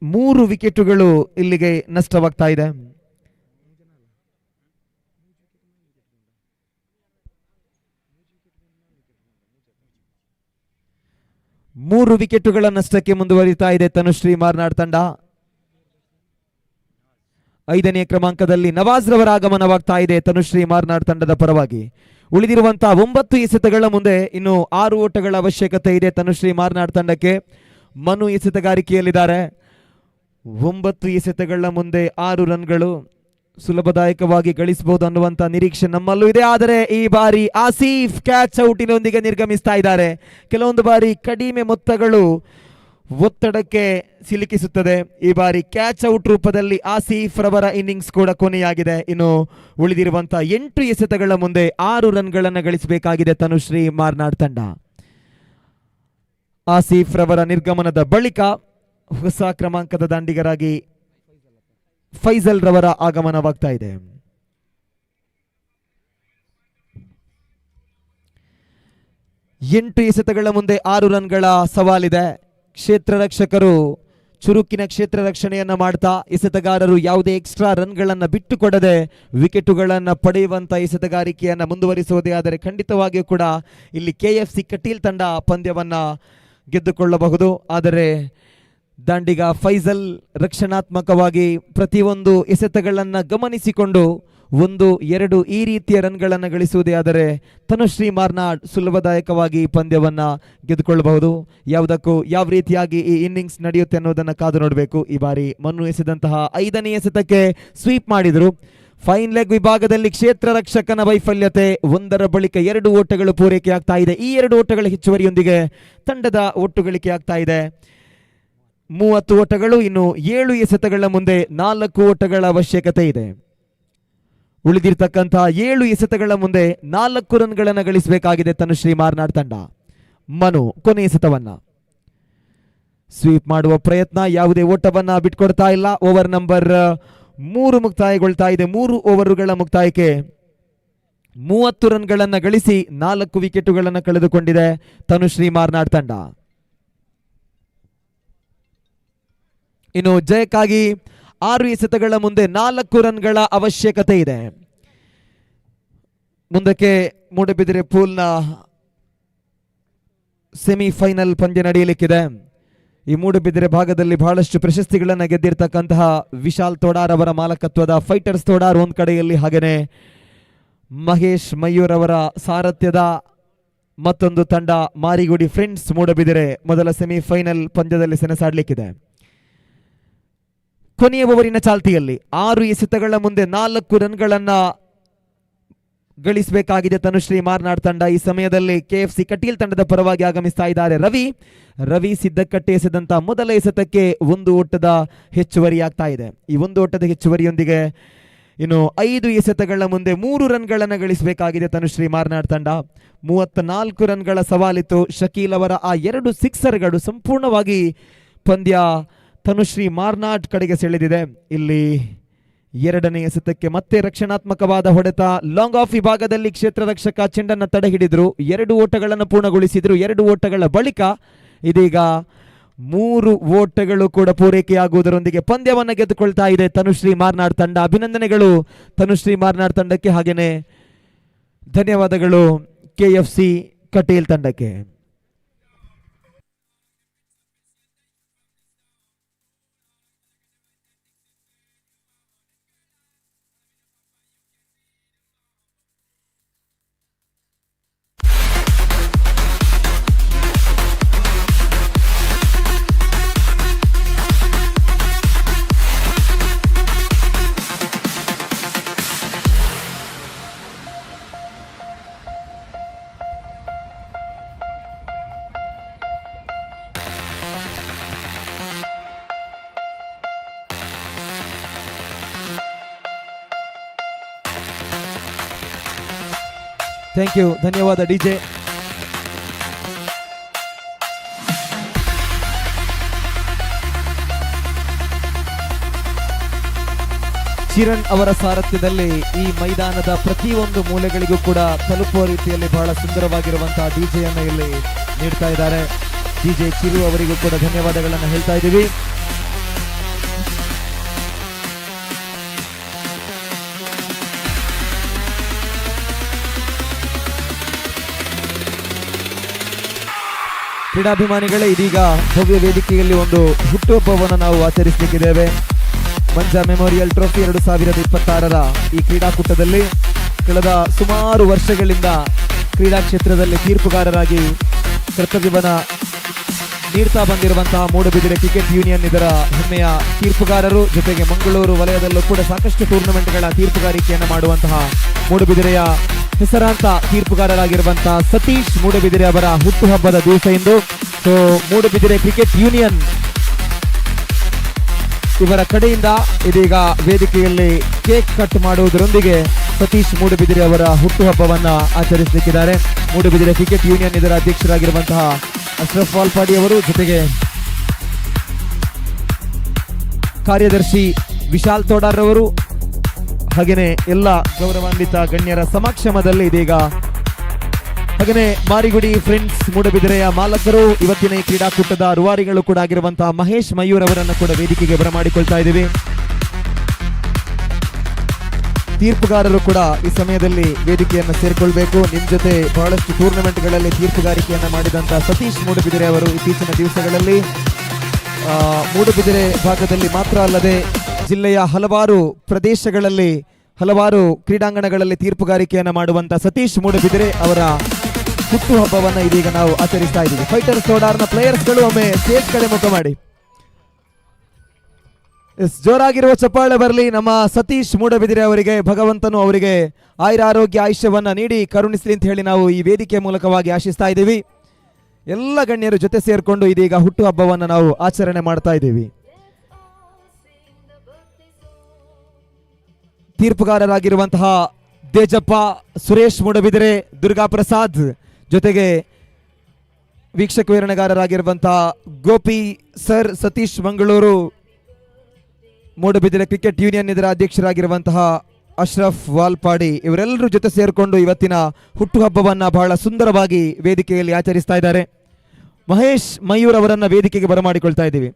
3 ವಿಕೆಟುಗಳು ಇಲ್ಲಿಗೆ ನಷ್ಟವಾಗ್ತಾ ಇದೆ. ಮೂರು ವಿಕೆಟುಗಳ ನಷ್ಟಕ್ಕೆ ಮುಂದುವರಿತಾ ಇದೆ ತನುಶ್ರೀ ಮಾರ್ನಾಡ್ ತಂಡ. 5ನೇ ಕ್ರಮಾಂಕದಲ್ಲಿ ನವಾಜ್ ರವರ ಆಗಮನವಾಗ್ತಾ ಇದೆ ತನುಶ್ರೀ ಮಾರ್ನಾಡ್ ತಂಡದ ಪರವಾಗಿ. ಉಳಿದಿರುವಂತಹ 9 ಎಸೆತಗಳ ಮುಂದೆ ಇನ್ನು 6 ಓಟಗಳ ಅವಶ್ಯಕತೆ ಇದೆ ತನುಶ್ರೀ ಮಾರ್ನಾಡ್ ತಂಡಕ್ಕೆ. ಮನು ಎಸೆತಗಾರಿಕೆಯಲ್ಲಿದ್ದಾರೆ. 9 ಎಸೆತಗಳ ಮುಂದೆ 6 ರನ್ಗಳು ಸುಲಭದಾಯಕವಾಗಿ ಗಳಿಸಬಹುದು ಅನ್ನುವಂತ ನಿರೀಕ್ಷೆ ನಮ್ಮಲ್ಲೂ ಇದೆ. ಆದರೆ ಈ ಬಾರಿ ಆಸೀಫ್ ಕ್ಯಾಚ್ ಔಟಿನೊಂದಿಗೆ ನಿರ್ಗಮಿಸ್ತಾ ಇದ್ದಾರೆ. ಕೆಲವೊಂದು ಬಾರಿ ಕಡಿಮೆ ಮೊತ್ತಗಳು ಒತ್ತಡಕ್ಕೆ ಸಿಲುಕಿಸುತ್ತದೆ. ಈ ಬಾರಿ ಕ್ಯಾಚ್ ಔಟ್ ರೂಪದಲ್ಲಿ ಆಸೀಫ್ ರವರ ಇನ್ನಿಂಗ್ಸ್ ಕೂಡ ಕೊನೆಯಾಗಿದೆ. ಇನ್ನು ಉಳಿದಿರುವಂತಹ 8 ಎಸೆತಗಳ ಮುಂದೆ 6 ರನ್ಗಳನ್ನು ಗಳಿಸಬೇಕಾಗಿದೆ ತನುಶ್ರೀ ಮಾರ್ನಾಡ್ ತಂಡ. ಆಸೀಫ್ ರವರ ನಿರ್ಗಮನದ ಬಳಿಕ ಹೊಸ ಕ್ರಮಾಂಕದ ದಾಂಡಿಗರಾಗಿ ಫೈಜಲ್ ರವರ ಆಗಮನವಾಗ್ತಾ ಇದೆ. 8 ಎಸೆತಗಳ ಮುಂದೆ 6 ರನ್ಗಳ ಸವಾಲಿದೆ. ಕ್ಷೇತ್ರ ರಕ್ಷಕರು ಚುರುಕಿನ ಕ್ಷೇತ್ರ ರಕ್ಷಣೆಯನ್ನ ಮಾಡ್ತಾ ಎಸೆತಗಾರರು ಯಾವುದೇ ಎಕ್ಸ್ಟ್ರಾ ರನ್ಗಳನ್ನು ಬಿಟ್ಟುಕೊಡದೆ ವಿಕೆಟುಗಳನ್ನು ಪಡೆಯುವಂತ ಎಸೆತಗಾರಿಕೆಯನ್ನು ಮುಂದುವರಿಸುವುದೇ ಆದರೆ ಖಂಡಿತವಾಗಿಯೂ ಕೂಡ ಇಲ್ಲಿ KFC ಕಟೀಲ್ ತಂಡ ಪಂದ್ಯವನ್ನ ಗೆದ್ದುಕೊಳ್ಳಬಹುದು. ಆದರೆ ದಾಂಡಿಗ ಫೈಜಲ್ ರಕ್ಷಣಾತ್ಮಕವಾಗಿ ಪ್ರತಿಯೊಂದು ಎಸೆತಗಳನ್ನು ಗಮನಿಸಿಕೊಂಡು 1-2 ಈ ರೀತಿಯ ರನ್ಗಳನ್ನು ಗಳಿಸುವುದೇ ಆದರೆ ತನುಶ್ರೀ ಮಾರ್ನಾಡ್ ಸುಲಭದಾಯಕವಾಗಿ ಪಂದ್ಯವನ್ನ ಗೆದ್ದುಕೊಳ್ಳಬಹುದು. ಯಾವುದಕ್ಕೂ ಯಾವ ರೀತಿಯಾಗಿ ಈ ಇನ್ನಿಂಗ್ಸ್ ನಡೆಯುತ್ತೆ ಅನ್ನೋದನ್ನು ಕಾದು ನೋಡಬೇಕು. ಈ ಬಾರಿ ಮನ್ನು ಎಸೆದಂತಹ 5ನೇ ಎಸೆತಕ್ಕೆ ಸ್ವೀಪ್ ಮಾಡಿದರು. ಫೈನ್ ಲೆಗ್ ವಿಭಾಗದಲ್ಲಿ ಕ್ಷೇತ್ರ ರಕ್ಷಕನ ವೈಫಲ್ಯತೆ. ಒಂದರ ಬಳಿಕ 2 ಓಟಗಳು ಪೂರೈಕೆ ಆಗ್ತಾ ಇದೆ. ಈ 2 ಓಟಗಳ ಹೆಚ್ಚುವರಿಯೊಂದಿಗೆ ತಂಡದ ಒಟ್ಟು ಗಳಿಕೆ ಆಗ್ತಾ ಇದೆ 30 ಓಟಗಳು. ಇನ್ನು 7 ಎಸೆತಗಳ ಮುಂದೆ 4 ಓಟಗಳ ಅವಶ್ಯಕತೆ ಇದೆ. ಉಳಿದಿರ್ತಕ್ಕಂತಹ 7 ಎಸೆತಗಳ ಮುಂದೆ 4 ರನ್ಗಳನ್ನು ಗಳಿಸಬೇಕಾಗಿದೆ ತನುಶ್ರೀ ಮಾರ್ನಾಡ್ ತಂಡ. ಮನು ಕೊನೆ ಎಸೆತವನ್ನ ಸ್ವೀಪ್ ಮಾಡುವ ಪ್ರಯತ್ನ. ಯಾವುದೇ ಓಟವನ್ನ ಬಿಟ್ಕೊಡ್ತಾ ಇಲ್ಲ. ಓವರ್ ನಂಬರ್ 3 ಮುಕ್ತಾಯಗೊಳ್ತಾ ಇದೆ. 3 ಓವರುಗಳ ಮುಕ್ತಾಯಕ್ಕೆ 30 ರನ್ಗಳನ್ನು ಗಳಿಸಿ 4 ವಿಕೆಟುಗಳನ್ನು ಕಳೆದುಕೊಂಡಿದೆ ತನುಶ್ರೀ ಮಾರ್ನಾಡ್ ತಂಡ. ಇನ್ನು ಜಯಕ್ಕಾಗಿ 6 ಎಸೆತಗಳ ಮುಂದೆ 4 ರನ್ಗಳ ಅವಶ್ಯಕತೆ ಇದೆ. ಮುಂದಕ್ಕೆ ಮೂಡಬಿದಿರೆ ಪೂಲ್ನ ಸೆಮಿಫೈನಲ್ ಪಂದ್ಯ ನಡೆಯಲಿಕ್ಕಿದೆ. ಈ ಮೂಡಬಿದಿರೆ ಭಾಗದಲ್ಲಿ ಬಹಳಷ್ಟು ಪ್ರಶಸ್ತಿಗಳನ್ನು ಗೆದ್ದಿರ್ತಕ್ಕಂತಹ ವಿಶಾಲ್ ತೋಡಾರ್ ಅವರ ಮಾಲಕತ್ವದ ಫೈಟರ್ಸ್ ತೋಡಾರ್ ಒಂದು ಕಡೆಯಲ್ಲಿ, ಹಾಗೆಯೇ ಮಹೇಶ್ ಮಯೂರ್ ಅವರ ಸಾರಥ್ಯದ ಮತ್ತೊಂದು ತಂಡ ಮಾರಿಗುಡಿ ಫ್ರೆಂಡ್ಸ್ ಮೂಡಬಿದಿರೆ ಮೊದಲ ಸೆಮಿಫೈನಲ್ ಪಂದ್ಯದಲ್ಲಿ ಸೆಣಸಾಡಲಿಕ್ಕಿದೆ. ಕೊನೆಯ ಓವರಿನ ಚಾಲ್ತಿಯಲ್ಲಿ 6 ಎಸೆತಗಳ ಮುಂದೆ 4 ರನ್ಗಳನ್ನ ಗಳಿಸಬೇಕಾಗಿದೆ ತನುಶ್ರೀ ಮಾರ್ನಾಡ್ ತಂಡ. ಈ ಸಮಯದಲ್ಲಿ KFC ಕಟೀಲ್ ತಂಡದ ಪರವಾಗಿ ಆಗಮಿಸ್ತಾ ಇದ್ದಾರೆ ರವಿ ಸಿದ್ದಕಟ್ಟೆ ಎಸೆದಂತ ಮೊದಲ ಎಸೆತಕ್ಕೆ 1 ಓಟದ ಹೆಚ್ಚುವರಿ ಆಗ್ತಾ ಇದೆ. ಈ 1 ಓಟದ ಹೆಚ್ಚುವರಿಯೊಂದಿಗೆ ಇನ್ನು 5 ಎಸೆತಗಳ ಮುಂದೆ 3 ರನ್ಗಳನ್ನು ಗಳಿಸಬೇಕಾಗಿದೆ ತನುಶ್ರೀ ಮಾರ್ನಾಡ್ ತಂಡ. 34 ರನ್ಗಳ ಸವಾಲಿತ್ತು. ಶಕೀಲ್ ಅವರ ಆ 2 ಸಿಕ್ಸರ್ಗಳು ಸಂಪೂರ್ಣವಾಗಿ ಪಂದ್ಯ ತನುಶ್ರೀ ಮಾರ್ನಾಡ್ ಕಡೆಗೆ ಸೆಳೆದಿದೆ. ಇಲ್ಲಿ 2ನೇ ಎಸೆತಕ್ಕೆ ಮತ್ತೆ ರಕ್ಷಣಾತ್ಮಕವಾದ ಹೊಡೆತ. ಲಾಂಗ್ ಆಫ್ ವಿಭಾಗದಲ್ಲಿ ಕ್ಷೇತ್ರ ರಕ್ಷಕ ಚೆಂಡನ್ನು ತಡೆ ಹಿಡಿದ್ರು. 2 ಓಟಗಳನ್ನು ಪೂರ್ಣಗೊಳಿಸಿದ್ರು. 2 ಓಟಗಳ ಬಳಿಕ ಇದೀಗ 3 ಓಟಗಳು ಕೂಡ ಪೂರೈಕೆಯಾಗುವುದರೊಂದಿಗೆ ಪಂದ್ಯವನ್ನು ಗೆದ್ದುಕೊಳ್ತಾ ಇದೆ ತನುಶ್ರೀ ಮಾರ್ನಾಡ್ ತಂಡ. ಅಭಿನಂದನೆಗಳು ತನುಶ್ರೀ ಮಾರ್ನಾಡ್ ತಂಡಕ್ಕೆ, ಹಾಗೇನೆ ಧನ್ಯವಾದಗಳು KFC ಕಟೀಲ್ ತಂಡಕ್ಕೆ. ಥ್ಯಾಂಕ್ ಯು, ಧನ್ಯವಾದ DJ. ಕಿರಣ್ ಅವರ ಸಾರಥ್ಯದಲ್ಲಿ ಈ ಮೈದಾನದ ಪ್ರತಿಯೊಂದು ಮೂಲೆಗಳಿಗೂ ಕೂಡ ತಲುಪುವ ರೀತಿಯಲ್ಲಿ ಬಹಳ ಸುಂದರವಾಗಿರುವಂತಹ DJ ಅನ್ನು ಇಲ್ಲಿ ನೀಡ್ತಾ ಇದ್ದಾರೆ. DJ ಚಿರು ಅವರಿಗೂ ಕೂಡ ಧನ್ಯವಾದಗಳನ್ನು ಹೇಳ್ತಾ ಇದ್ದೀವಿ. ಕ್ರೀಡಾಭಿಮಾನಿಗಳೇ, ಇದೀಗ ಭವ್ಯ ವೇದಿಕೆಯಲ್ಲಿ ಒಂದು ಹುಟ್ಟುಹಬ್ಬವನ್ನು ನಾವು ಆಚರಿಸಲಿಕ್ಕಿದ್ದೇವೆ. ಮಂಜಾ ಮೆಮೋರಿಯಲ್ ಟ್ರೋಫಿ 2026ರ ಈ ಕ್ರೀಡಾಕೂಟದಲ್ಲಿ ಕಳೆದ ಸುಮಾರು ವರ್ಷಗಳಿಂದ ಕ್ರೀಡಾ ಕ್ಷೇತ್ರದಲ್ಲಿ ತೀರ್ಪುಗಾರರಾಗಿ ಕರ್ತವ್ಯವನ್ನು ನೀಡ್ತಾ ಬಂದಿರುವಂತಹ ಮೂಡುಬಿದಿರೆ ಕ್ರಿಕೆಟ್ ಯೂನಿಯನ್ ಇದರ ಹೆಮ್ಮೆಯ ತೀರ್ಪುಗಾರರು. ಜೊತೆಗೆ ಮಂಗಳೂರು ವಲಯದಲ್ಲೂ ಕೂಡ ಸಾಕಷ್ಟು ಟೂರ್ನಮೆಂಟ್ಗಳ ತೀರ್ಪುಗಾರಿಕೆಯನ್ನು ಮಾಡುವಂತಹ ಮೂಡುಬಿದಿರೆಯ ಹೆಸರಾಂತ ತೀರ್ಪುಗಾರರಾಗಿರುವಂತಹ ಸತೀಶ್ ಮೂಡುಬಿದಿರೆ ಅವರ ಹುಟ್ಟುಹಬ್ಬದ ದಿವಸ ಇಂದು. ಸೊ ಮೂಡುಬಿದಿರೆ ಕ್ರಿಕೆಟ್ ಯೂನಿಯನ್ ಇವರ ಕಡೆಯಿಂದ ಇದೀಗ ವೇದಿಕೆಯಲ್ಲಿ ಕೇಕ್ ಕಟ್ ಮಾಡುವುದರೊಂದಿಗೆ ಸತೀಶ್ ಮೂಡುಬಿದಿರೆ ಅವರ ಹುಟ್ಟುಹಬ್ಬವನ್ನ ಆಚರಿಸಲಿಕ್ಕಿದ್ದಾರೆ. ಮೂಡುಬಿದಿರೆ ಕ್ರಿಕೆಟ್ ಯೂನಿಯನ್ ಇದರ ಅಧ್ಯಕ್ಷರಾಗಿರುವಂತಹ ಅಶ್ರಫ್ ವಾಲ್ಪಾಡಿ ಅವರು, ಜೊತೆಗೆ ಕಾರ್ಯದರ್ಶಿ ವಿಶಾಲ್ ತೋಡಾರ್ ಅವರು, ಹಾಗೆಯೇ ಎಲ್ಲ ಗೌರವಾನ್ವಿತ ಗಣ್ಯರ ಸಮಕ್ಷಮದಲ್ಲಿ ಇದೀಗ ಹಾಗೆಯೇ ಮಾರಿಗುಡಿ ಫ್ರೆಂಡ್ಸ್ ಮೂಡುಬಿದಿರೆಯ ಮಾಲಕರು, ಇವತ್ತಿನ ಈ ಕ್ರೀಡಾಕೂಟದ ರೂವಾರಿಗಳು ಕೂಡ ಆಗಿರುವಂತಹ ಮಹೇಶ್ ಮಯೂರ್ ಅವರನ್ನು ಕೂಡ ವೇದಿಕೆಗೆ ಬರಮಾಡಿಕೊಳ್ತಾ ಇದ್ದೀವಿ. ತೀರ್ಪುಗಾರರು ಕೂಡ ಈ ಸಮಯದಲ್ಲಿ ವೇದಿಕೆಯನ್ನು ಸೇರಿಕೊಳ್ಬೇಕು. ನಿಮ್ ಜೊತೆ ಬಹಳಷ್ಟು ಟೂರ್ನಮೆಂಟ್ಗಳಲ್ಲಿ ತೀರ್ಪುಗಾರಿಕೆಯನ್ನು ಮಾಡಿದಂತಹ ಸತೀಶ್ ಮೂಡುಬಿದಿರೆ ಅವರು ಇತ್ತೀಚಿನ ದಿವಸಗಳಲ್ಲಿ ಮೂಡುಬಿದಿರೆ ಭಾಗದಲ್ಲಿ ಮಾತ್ರ ಅಲ್ಲದೆ ಜಿಲ್ಲೆಯ ಹಲವಾರು ಪ್ರದೇಶಗಳಲ್ಲಿ ಹಲವಾರು ಕ್ರೀಡಾಂಗಣಗಳಲ್ಲಿ ತೀರ್ಪುಗಾರಿಕೆಯನ್ನು ಮಾಡುವಂತಹ ಸತೀಶ್ ಮೂಡುಬಿದಿರೆ ಅವರ ಹುಟ್ಟುಹಬ್ಬವನ್ನು ಇದೀಗ ನಾವು ಆಚರಿಸ್ತಾ ಇದ್ದೀವಿ. ಫೈಟರ್ ಸೋಡಾರ್ನ ಪ್ಲೇಯರ್ಸ್ಗಳು ಒಮ್ಮೆ ಸ್ಟೇಜ್ ಕಡೆ ಮುಖ ಮಾಡಿ. ಜೋರಾಗಿರುವ ಚಪ್ಪಾಳೆ ಬರಲಿ. ನಮ್ಮ ಸತೀಶ್ ಮೂಡುಬಿದಿರೆ ಅವರಿಗೆ ಭಗವಂತನು ಅವರಿಗೆ ಆಯುರಾರೋಗ್ಯ ಆಯುಷ್ಯವನ್ನ ನೀಡಿ ಕರುಣಿಸಲಿ ಅಂತ ಹೇಳಿ ನಾವು ಈ ವೇದಿಕೆ ಮೂಲಕವಾಗಿ ಆಶಿಸ್ತಾ ಇದ್ದೀವಿ. ಎಲ್ಲ ಗಣ್ಯರು ಜೊತೆ ಸೇರ್ಕೊಂಡು ಇದೀಗ ಹುಟ್ಟುಹಬ್ಬವನ್ನು ನಾವು ಆಚರಣೆ ಮಾಡ್ತಾ ಇದ್ದೀವಿ. ತೀರ್ಪುಗಾರರಾಗಿರುವಂತಹ ದೇಜಪ್ಪ, ಸುರೇಶ್ ಮೂಡುಬಿದಿರೆ, ದುರ್ಗಾ ಪ್ರಸಾದ್, ಜೊತೆಗೆ ವೀಕ್ಷಕ ವಿವರಣೆಗಾರರಾಗಿರುವಂತಹ Gopi sir, Satish Mangaluru, Moodbidri cricket union ಇದರ ಅಧ್ಯಕ್ಷರಾಗಿರುವಂತಹ ಅಶ್ರಫ್ ವಾಲ್ಪಾಡಿ, ಇವರೆಲ್ಲರೂ ಜೊತೆ ಸೇರಿಕೊಂಡು ಇವತ್ತಿನ ಹುಟ್ಟುಹಬ್ಬವನ್ನ ಬಹಳ ಸುಂದರವಾಗಿ ವೇದಿಕೆಯಲ್ಲಿ ಆಚರಿಸ್ತಾ ಇದ್ದಾರೆ. ಮಹೇಶ್ ಮಯೂರ್ ಅವರನ್ನ ವೇದಿಕೆಗೆ ಬರಮಾಡಿಕೊಳ್ತಾ ಇದ್ದೀವಿ.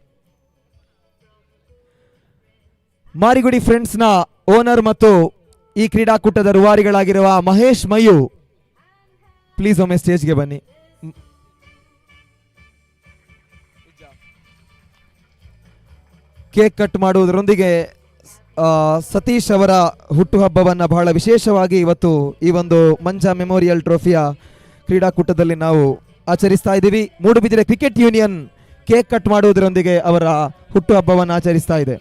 ಮಾರಿಗುಡಿ ಫ್ರೆಂಡ್ಸ್ನ ಓನರ್ ಮತ್ತು ಈ ಕ್ರೀಡಾಕೂಟದ ರೂವಾರಿಗಳಾಗಿರುವ ಮಹೇಶ್ ಮಯೂ, ಪ್ಲೀಸ್ ಒಮ್ಮೆ ಸ್ಟೇಜ್ಗೆ ಬನ್ನಿ. ಕೇಕ್ ಕಟ್ ಮಾಡುವುದರೊಂದಿಗೆ ಸತೀಶ್ ಅವರ ಹುಟ್ಟುಹಬ್ಬವನ್ನು ಬಹಳ ವಿಶೇಷವಾಗಿ ಇವತ್ತು ಈ ಒಂದು ಮಂಜಾ ಮೆಮೋರಿಯಲ್ ಟ್ರೋಫಿಯ ಕ್ರೀಡಾಕೂಟದಲ್ಲಿ ನಾವು ಆಚರಿಸ್ತಾ ಇದ್ದೀವಿ. Moodbidri cricket union cake cut ಮಾಡುವುದರೊಂದಿಗೆ ಅವರ ಹುಟ್ಟುಹಬ್ಬವನ್ನು ಆಚರಿಸ್ತಾ ಇದೆ.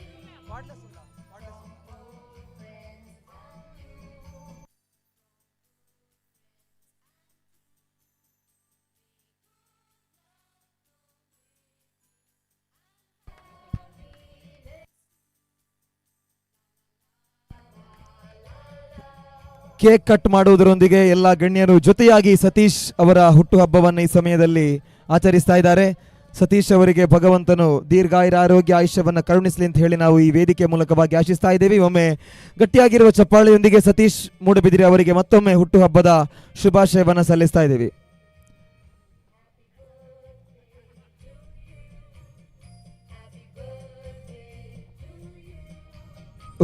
ಕೇಕ್ ಕಟ್ ಮಾಡುವುದರೊಂದಿಗೆ ಎಲ್ಲ ಗಣ್ಯರು ಜೊತೆಯಾಗಿ ಸತೀಶ್ ಅವರ ಹುಟ್ಟುಹಬ್ಬವನ್ನು ಈ ಸಮಯದಲ್ಲಿ ಆಚರಿಸ್ತಾ ಇದ್ದಾರೆ. ಸತೀಶ್ ಅವರಿಗೆ ಭಗವಂತನು ದೀರ್ಘಾಯುರ ಆರೋಗ್ಯ ಆಯುಷ್ಯವನ್ನು ಕರುಣಿಸಲಿ ಅಂತ ಹೇಳಿ ನಾವು ಈ ವೇದಿಕೆ ಮೂಲಕವಾಗಿ ಆಶಿಸ್ತಾ ಇದ್ದೇವೆ. ಒಮ್ಮೆ ಗಟ್ಟಿಯಾಗಿರುವ ಚಪ್ಪಾಳೆಯೊಂದಿಗೆ ಸತೀಶ್ ಮೂಡುಬಿದಿರೆ ಅವರಿಗೆ ಮತ್ತೊಮ್ಮೆ ಹುಟ್ಟುಹಬ್ಬದ ಶುಭಾಶಯವನ್ನು ಸಲ್ಲಿಸ್ತಾ ಇದ್ದೇವೆ.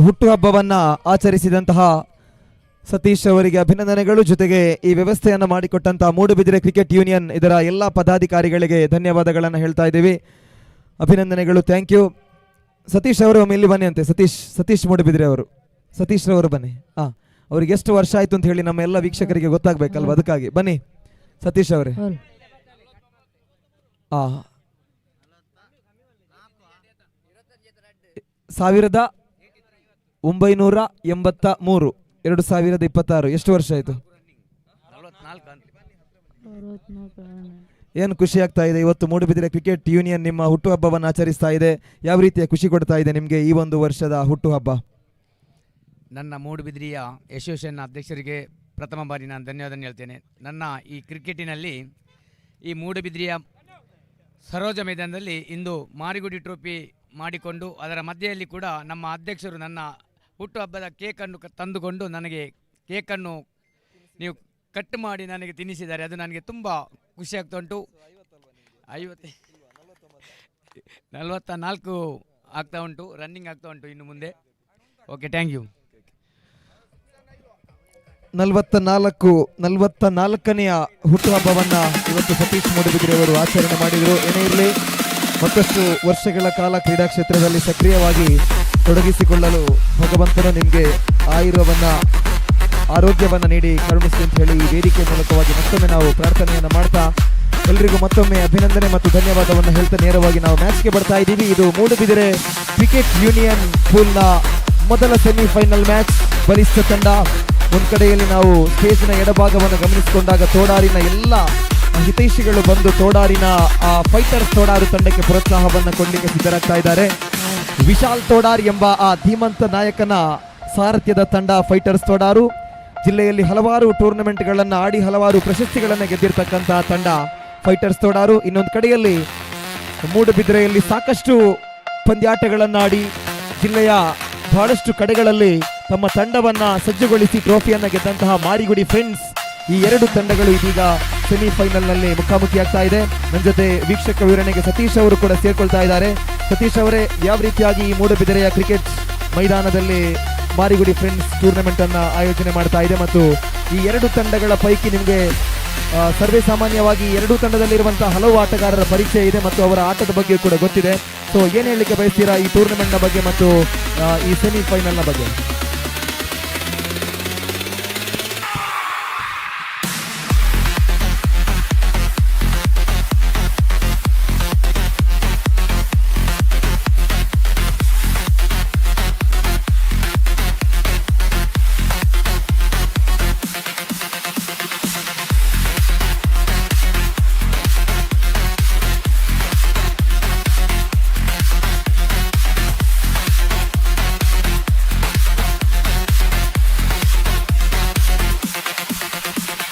ಹುಟ್ಟುಹಬ್ಬವನ್ನ ಆಚರಿಸಿದಂತಹ ಸತೀಶ್ ಅವರಿಗೆ ಅಭಿನಂದನೆಗಳು. ಜೊತೆಗೆ ಈ ವ್ಯವಸ್ಥೆಯನ್ನು ಮಾಡಿಕೊಟ್ಟಂತಹ ಮೂಡುಬಿದಿರೆ ಕ್ರಿಕೆಟ್ ಯೂನಿಯನ್ ಇದರ ಎಲ್ಲ ಪದಾಧಿಕಾರಿಗಳಿಗೆ ಧನ್ಯವಾದಗಳನ್ನು ಹೇಳ್ತಾ ಇದ್ದೀವಿ. ಅಭಿನಂದನೆಗಳು, ಥ್ಯಾಂಕ್ ಯು. ಸತೀಶ್ ಅವರು ಒಮ್ಮೆ ಇಲ್ಲಿ ಬನ್ನಿ ಅಂತೆ. ಸತೀಶ್ ಮೂಡುಬಿದಿರೆ ಅವರು, ಸತೀಶ್ ರವರು ಬನ್ನಿ. ಅವ್ರಿಗೆ ಎಷ್ಟು ವರ್ಷ ಆಯ್ತು ಅಂತ ಹೇಳಿ ನಮ್ಮ ಎಲ್ಲ ವೀಕ್ಷಕರಿಗೆ ಗೊತ್ತಾಗ್ಬೇಕಲ್ವ, ಅದಕ್ಕಾಗಿ ಬನ್ನಿ ಸತೀಶ್ ಅವರೇ. 1983 2026 ಎಷ್ಟು ವರ್ಷ ಆಯ್ತು? ಏನು ಖುಷಿ ಆಗ್ತಾ ಇದೆ ಇವತ್ತು ಮೂಡುಬಿದಿರೆ ಕ್ರಿಕೆಟ್ ಯೂನಿಯನ್ ನಿಮ್ಮ ಹುಟ್ಟುಹಬ್ಬವನ್ನು ಆಚರಿಸ್ತಾ ಇದೆ. ಯಾವ ರೀತಿಯ ಖುಷಿ ಕೊಡ್ತಾ ಇದೆ ನಿಮಗೆ ಈ ಒಂದು ವರ್ಷದ ಹುಟ್ಟುಹಬ್ಬ? ನನ್ನ ಮೂಡುಬಿದಿರೆಯ ಅಸೋಸಿಯೇಷನ್ ಅಧ್ಯಕ್ಷರಿಗೆ ಪ್ರಥಮ ಬಾರಿ ನಾನು ಧನ್ಯವಾದ ಹೇಳ್ತೇನೆ. ನನ್ನ ಈ ಕ್ರಿಕೆಟಿನಲ್ಲಿ ಈ ಮೂಡುಬಿದ್ರಿಯ ಸರೋಜ ಮೈದಾನದಲ್ಲಿ ಇಂದು ಮಾರಿಗುಡಿ ಟ್ರೋಫಿ ಮಾಡಿಕೊಂಡು ಅದರ ಮಧ್ಯೆಯಲ್ಲಿ ಕೂಡ ನಮ್ಮ ಅಧ್ಯಕ್ಷರು ನನ್ನ ಹುಟ್ಟುಹಬ್ಬದ ಕೇಕನ್ನು ತಂದುಕೊಂಡು ನನಗೆ ಕೇಕನ್ನು ನೀವು ಕಟ್ ಮಾಡಿ ನನಗೆ ತಿನ್ನಿಸಿದ್ದಾರೆ. ಅದು ನನಗೆ ತುಂಬ ಖುಷಿ ಆಗ್ತಾ ಉಂಟು. 44 ಆಗ್ತಾ ಉಂಟು, ರನ್ನಿಂಗ್ ಆಗ್ತಾ ಉಂಟು ಇನ್ನು ಮುಂದೆ. Okay, thank you. 44ನೆಯ ಹುಟ್ಟುಹಬ್ಬವನ್ನ ಇವತ್ತು ಸತೀಶ್ ಮೂಡುಬಿದಿರೆ ಅವರು ಆಚರಣೆ ಮಾಡಿದರು. ಏನೇ ಇರಲಿ, ಮತ್ತಷ್ಟು ವರ್ಷಗಳ ಕಾಲ ಕ್ರೀಡಾ ಕ್ಷೇತ್ರದಲ್ಲಿ ಸಕ್ರಿಯವಾಗಿ ತೊಡಗಿಸಿಕೊಳ್ಳಲು ಭಗವಂತನು ನಿಮಗೆ ಆರೋಗ್ಯವನ್ನ ನೀಡಿ ಕರುಣಿಸಿ ಅಂತ ಹೇಳಿ ಈ ವೇದಿಕೆ ಮೂಲಕವಾಗಿ ಮತ್ತೊಮ್ಮೆ ನಾವು ಪ್ರಾರ್ಥನೆಯನ್ನು ಮಾಡ್ತಾ ಎಲ್ರಿಗೂ ಮತ್ತೊಮ್ಮೆ ಅಭಿನಂದನೆ ಮತ್ತು ಧನ್ಯವಾದವನ್ನು ಹೇಳ್ತಾ ನೇರವಾಗಿ ನಾವು ಮ್ಯಾಚ್ಗೆ ಬರ್ತಾ ಇದ್ದೀವಿ. ಇದು ಮೂಡುಬಿದಿರೆ ಕ್ರಿಕೆಟ್ ಯೂನಿಯನ್ ಪೂಲ್ನ ಮೊದಲ ಸೆಮಿಫೈನಲ್ ಮ್ಯಾಚ್. ಬಲಿಷ್ಠ ತಂಡ ಒಂದು ಕಡೆಯಲ್ಲಿ ನಾವು ಸ್ಟೇಜ್ನ ಎಡಭಾಗವನ್ನು ಗಮನಿಸಿಕೊಂಡಾಗ ತೋಡಾರಿನ ಎಲ್ಲ ಹಿತೈಷಿಗಳು ಬಂದು ತೋಡಾರಿನ ಫೈಟರ್ಸ್ ತೋಡಾರು ತಂಡಕ್ಕೆ ಪ್ರೋತ್ಸಾಹವನ್ನು ಕೊಡಲಿಕ್ಕೆ ಸಿದ್ಧರಾಗ್ತಾ ಇದ್ದಾರೆ. ವಿಶಾಲ್ ತೋಡಾರ್ ಎಂಬ ಆ ಧೀಮಂತ ನಾಯಕನ ಸಾರಥ್ಯದ ತಂಡ ಫೈಟರ್ಸ್ ತೋಡಾರು. ಜಿಲ್ಲೆಯಲ್ಲಿ ಹಲವಾರು ಟೂರ್ನಮೆಂಟ್ಗಳನ್ನು ಆಡಿ ಹಲವಾರು ಪ್ರಶಸ್ತಿಗಳನ್ನು ಗೆದ್ದಿರ್ತಕ್ಕಂತಹ ತಂಡ ಫೈಟರ್ಸ್ ತೋಡಾರು. ಇನ್ನೊಂದು ಕಡೆಯಲ್ಲಿ ಮೂಡುಬಿದಿರೆಯಲ್ಲಿ ಸಾಕಷ್ಟು ಪಂದ್ಯಾಟಗಳನ್ನಾಡಿ ಜಿಲ್ಲೆಯ ಬಹಳಷ್ಟು ಕಡೆಗಳಲ್ಲಿ ತಮ್ಮ ತಂಡವನ್ನ ಸಜ್ಜುಗೊಳಿಸಿ ಟ್ರೋಫಿಯನ್ನ ಗೆದ್ದಂತಹ ಮಾರಿಗುಡಿ ಫ್ರೆಂಡ್ಸ್. ಈ ಎರಡು ತಂಡಗಳು ಇದೀಗ ಸೆಮಿಫೈನಲ್ನಲ್ಲಿ ಮುಖಾಮುಖಿಯಾಗ್ತಾ ಇದೆ. ನನ್ನ ಜೊತೆ ವೀಕ್ಷಕ ವಿವರಣೆಗೆ ಸತೀಶ್ ಅವರು ಕೂಡ ಸೇರ್ಕೊಳ್ತಾ ಇದ್ದಾರೆ. ಸತೀಶ್ ಅವರೇ, ಯಾವ ರೀತಿಯಾಗಿ ಈ ಮೂಡುಬಿದಿರೆಯ ಕ್ರಿಕೆಟ್ ಮೈದಾನದಲ್ಲಿ ಮಾರಿಗುಡಿ ಫ್ರೆಂಡ್ಸ್ ಟೂರ್ನಮೆಂಟ್ ಅನ್ನ ಆಯೋಜನೆ ಮಾಡ್ತಾ ಇದೆ ಮತ್ತು ಈ ಎರಡು ತಂಡಗಳ ಪೈಕಿ ನಿಮಗೆ ಸರ್ವೇ ಸಾಮಾನ್ಯವಾಗಿ ಎರಡೂ ತಂಡದಲ್ಲಿರುವಂತಹ ಹಲವು ಆಟಗಾರರ ಪರಿಚಯ ಇದೆ ಮತ್ತು ಅವರ ಆಟದ ಬಗ್ಗೆ ಕೂಡ ಗೊತ್ತಿದೆ. ಸೊ ಏನ್ ಹೇಳಲಿಕ್ಕೆ ಬಯಸ್ತೀರಾ ಈ ಟೂರ್ನಮೆಂಟ್ ನ ಬಗ್ಗೆ ಮತ್ತು ಈ ಸೆಮಿಫೈನಲ್ ನ ಬಗ್ಗೆ?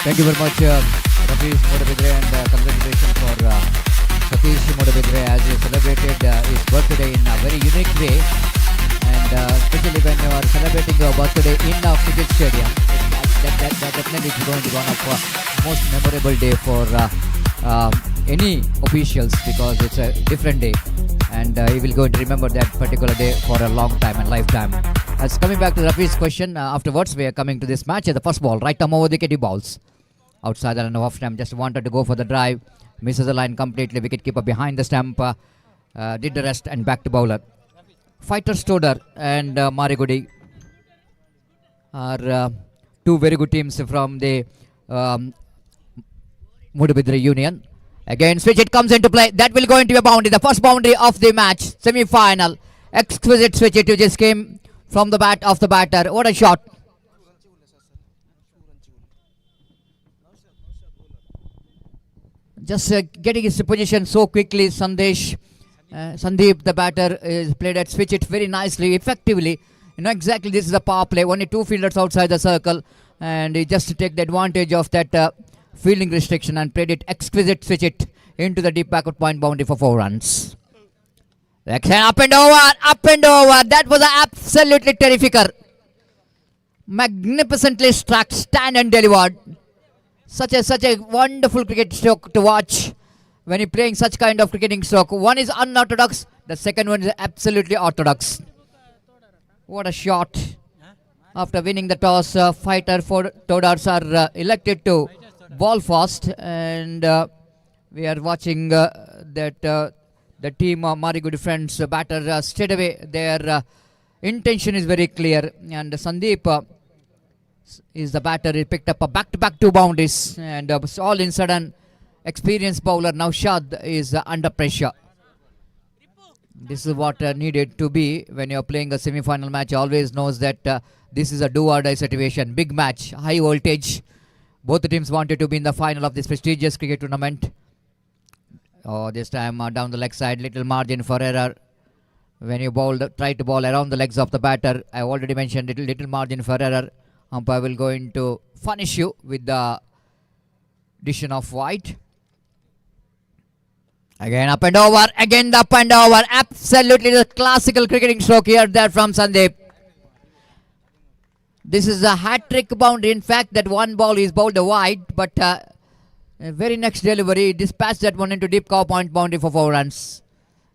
Thank you very much, Satish Moodubidire, and congratulations for Satish Moodubidire as he celebrated his birthday in a very unique way, and especially when you are celebrating your birthday in a cricket stadium, that definitely is going to be one of most memorable day for any officials, because it's a different day, and he will going to remember that particular day for a long time and lifetime. As coming back to Rafi's question, afterwards we are coming to this match. The first ball, right arm over the kitty balls. Outside the line of off stump, just wanted to go for the drive. Misses the line completely. Wicket keeper behind the stump. Did the rest and back to bowler. Fighter Stoder and Marigudi are two very good teams from the Moodubidire Union. Again, switch, it comes into play. That will go into a boundary. The first boundary of the match. Semi-final. Exquisite switch. It just came from the bat of the batter. What a shot. Just getting his position so quickly, Sandeep, the batter, is played at switch it very nicely, effectively. You know exactly this is a power play. Only two fielders outside the circle, and he just take the advantage of that fielding restriction and played it exquisite switch it into the deep backward point boundary for 4 runs. Up and over. That was absolutely terrific. Magnificently struck, stand and delivered. Such a wonderful cricket stroke to watch when you're playing such kind of cricketing stroke. One is unorthodox, the second one is absolutely orthodox. What a shot. After winning the toss, fighter for Todars are elected to ball fast, and we are watching that the team Marigudi friends batter straight away. Their intention is very clear, and Sandeep is the batter. He picked up a back-to-back 2 boundaries, and all in sudden experienced bowler Naushad is under pressure. This is what needed to be when you're playing a semi-final match. Always knows that this is a do-or-die situation. Big match, high voltage. Both the teams wanted to be in the final of this prestigious cricket tournament. Oh, this time down the leg side, little margin for error. When you try to bowl around the legs of the batter, I already mentioned little margin for error. umpire will going to punish you with the decision of white. Again up and over, again the up and over. Absolutely the classical cricketing stroke here there from Sandeep. This is a hat-trick boundary. In fact, that one ball is bowled wide, but very next delivery dispatched that one into deep cover point boundary for 4 runs.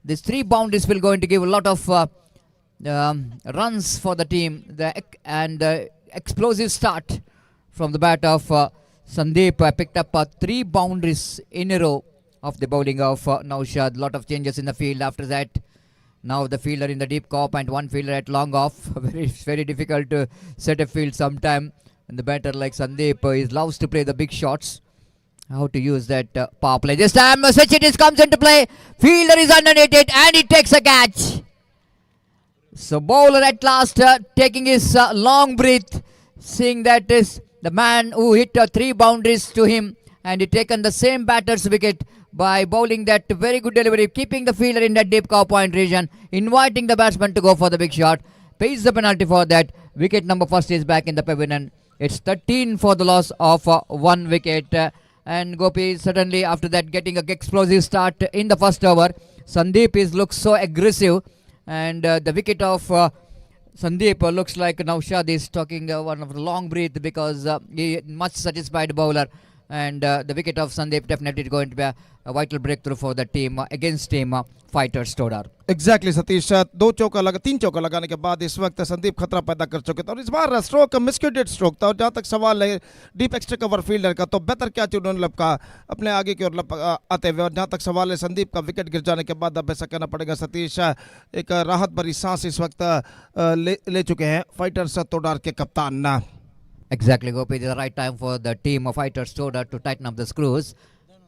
These 3 boundaries will going to give a lot of runs for the team. The explosive start from the bat of Sandeep picked up 3 boundaries in a row of the bowling of Naushad. Lot of changes in the field after that. Now the fielder in the deep cop and one fielder at long off. Very difficult to set a field sometime. And the batter like Sandeep loves to play the big shots. How to use that power play. This time Sachit comes into play. Fielder is underneath it and he takes a catch. So bowler at last taking his long breath, seeing that is the man who hit 3 boundaries to him, and he taken the same batter's wicket by bowling that very good delivery, keeping the fielder in that deep cover point region, inviting the batsman to go for the big shot. Pays the penalty for that. Wicket number first is back in the pavilion. It's 13 for the loss of 1 wicket. And Gopi suddenly after that getting an explosive start in the first over. Sandeep looks so aggressive, and the wicket of Sandeep looks like Naushad is talking one of the long breath because he much satisfied bowler, and the wicket of Sandeep definitely going to be a vital breakthrough for the team against team fighter Stoddard. Exactly Satish 3 चौका लगाने के बाद इस वक्त संदीप खतरा पैदा कर चुके थे और इस बार स्ट्रोक मिसक्यूटेड स्ट्रोक था। और जहाँ तक सवाल है डीप एक्स्ट्रा कवर फील्डर का, तो बेहतर क्या चाहिए उन्होंने लपका अपने आगे की ओर आते हुए। और जहाँ तक सवाल है संदीप का विकेट गिर जाने के बाद अब ऐसा कहना पड़ेगा सतीश एक राहत भरी सांस इस वक्त ले चुके हैं फाइटर Stoddard के कप्तान। Exactly, Gopi, it is the right time for the team of fighter Stoddard to tighten up the screws.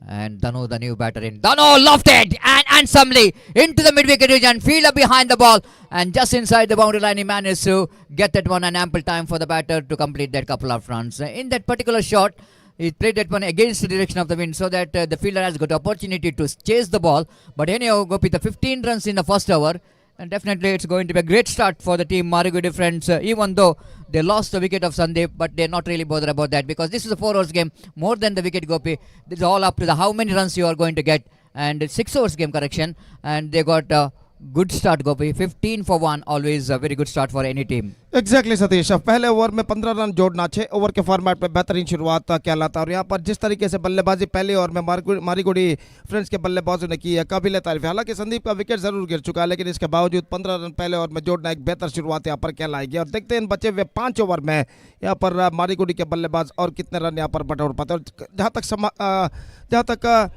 And Danu, the new batter in. Danu lofted and handsomely into the mid-wicket region. Fielder behind the ball. And just inside the boundary line, he managed to get that one, and ample time for the batter to complete that couple of runs. In that particular shot, he played that one against the direction of the wind so that the fielder has got opportunity to chase the ball. But anyhow, Gopi, the 15 runs in the first over. And definitely it's going to be a great start for the team Marigudi friends, even though they lost the wicket of Sandeep, but they're not really bothered about that because this is a 4 overs game, more than the wicket, Gopi. This is all up to the how many runs you are going to get, and it's 6 overs game correction, and they got a good start, Gopi. 15 for 1, always a very good start for any team. Exactly Satish, पहले over में 15 run जोड़ना 6 over के format में बेहतरीन शुरुआत कहलाता है। और यहाँ पर जिस तरीके से बल्लेबाजी पहले ओवर में मारीगुडी फ्रेंड्स के बल्लेबाजों ने की है काबिल तारीफ। हालांकि संदीप का विकेट जरूर गिर चुका है, लेकिन इसके बावजूद 15 रन पहले ओवर में जोड़ना एक बेहतर शुरुआत यहाँ पर कहलाएगी। और देखते हैं बचे हुए 5 ओवर में यहाँ पर मारीगुडी के बल्लेबाज और कितने रन यहाँ पर बटोर पाते हैं। और जहाँ तक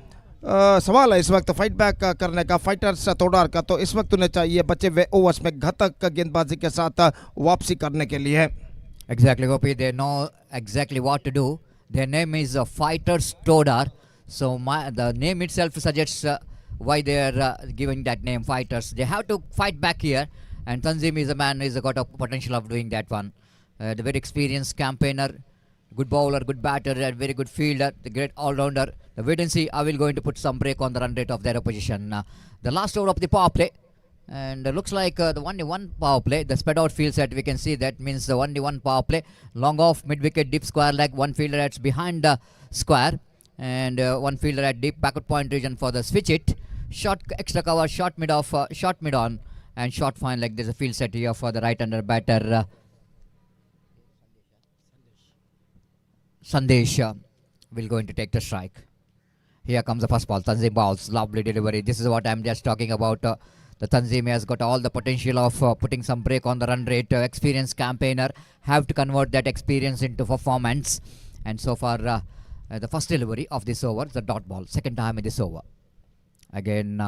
सवाल है इस वक्त फाइट बैक करने का फाइटर Stoddard का, तो इस वक्त उन्हें चाहिए बचे हुए ओवर्स में घातक गेंदबाजी के साथ वापसी करने के लिए। Exactly, Gopi. They know exactly what to do. Their name is fighter Stoddard. So the name itself suggests why they are giving that name, fighters. They have to fight back here, and Tanzim is a man who's got a potential of doing that one. The very experienced campaigner, good bowler, good batter, and very good fielder, the great all-rounder. The wait and see, I will going to put some break on the run rate of their opposition. The last over of the power play, and looks like the only one power play. The spread out field set, we can see that means the only one power play. Long off, mid-wicket, deep square leg, one fielder at behind the square, and one fielder at deep backward point region for the switch it. Short extra cover, short mid off, short mid on, and short fine leg. There's a field set here for the right-hander batter. Sandesh will going to take the strike. Here comes the first ball. Tanzim balls. Lovely delivery. This is what I'm just talking about. The Tanzim has got all the potential of putting some break on the run rate. Experienced campaigner have to convert that experience into performance. And so far, the first delivery of this over, the dot ball. Second time in this over. Again,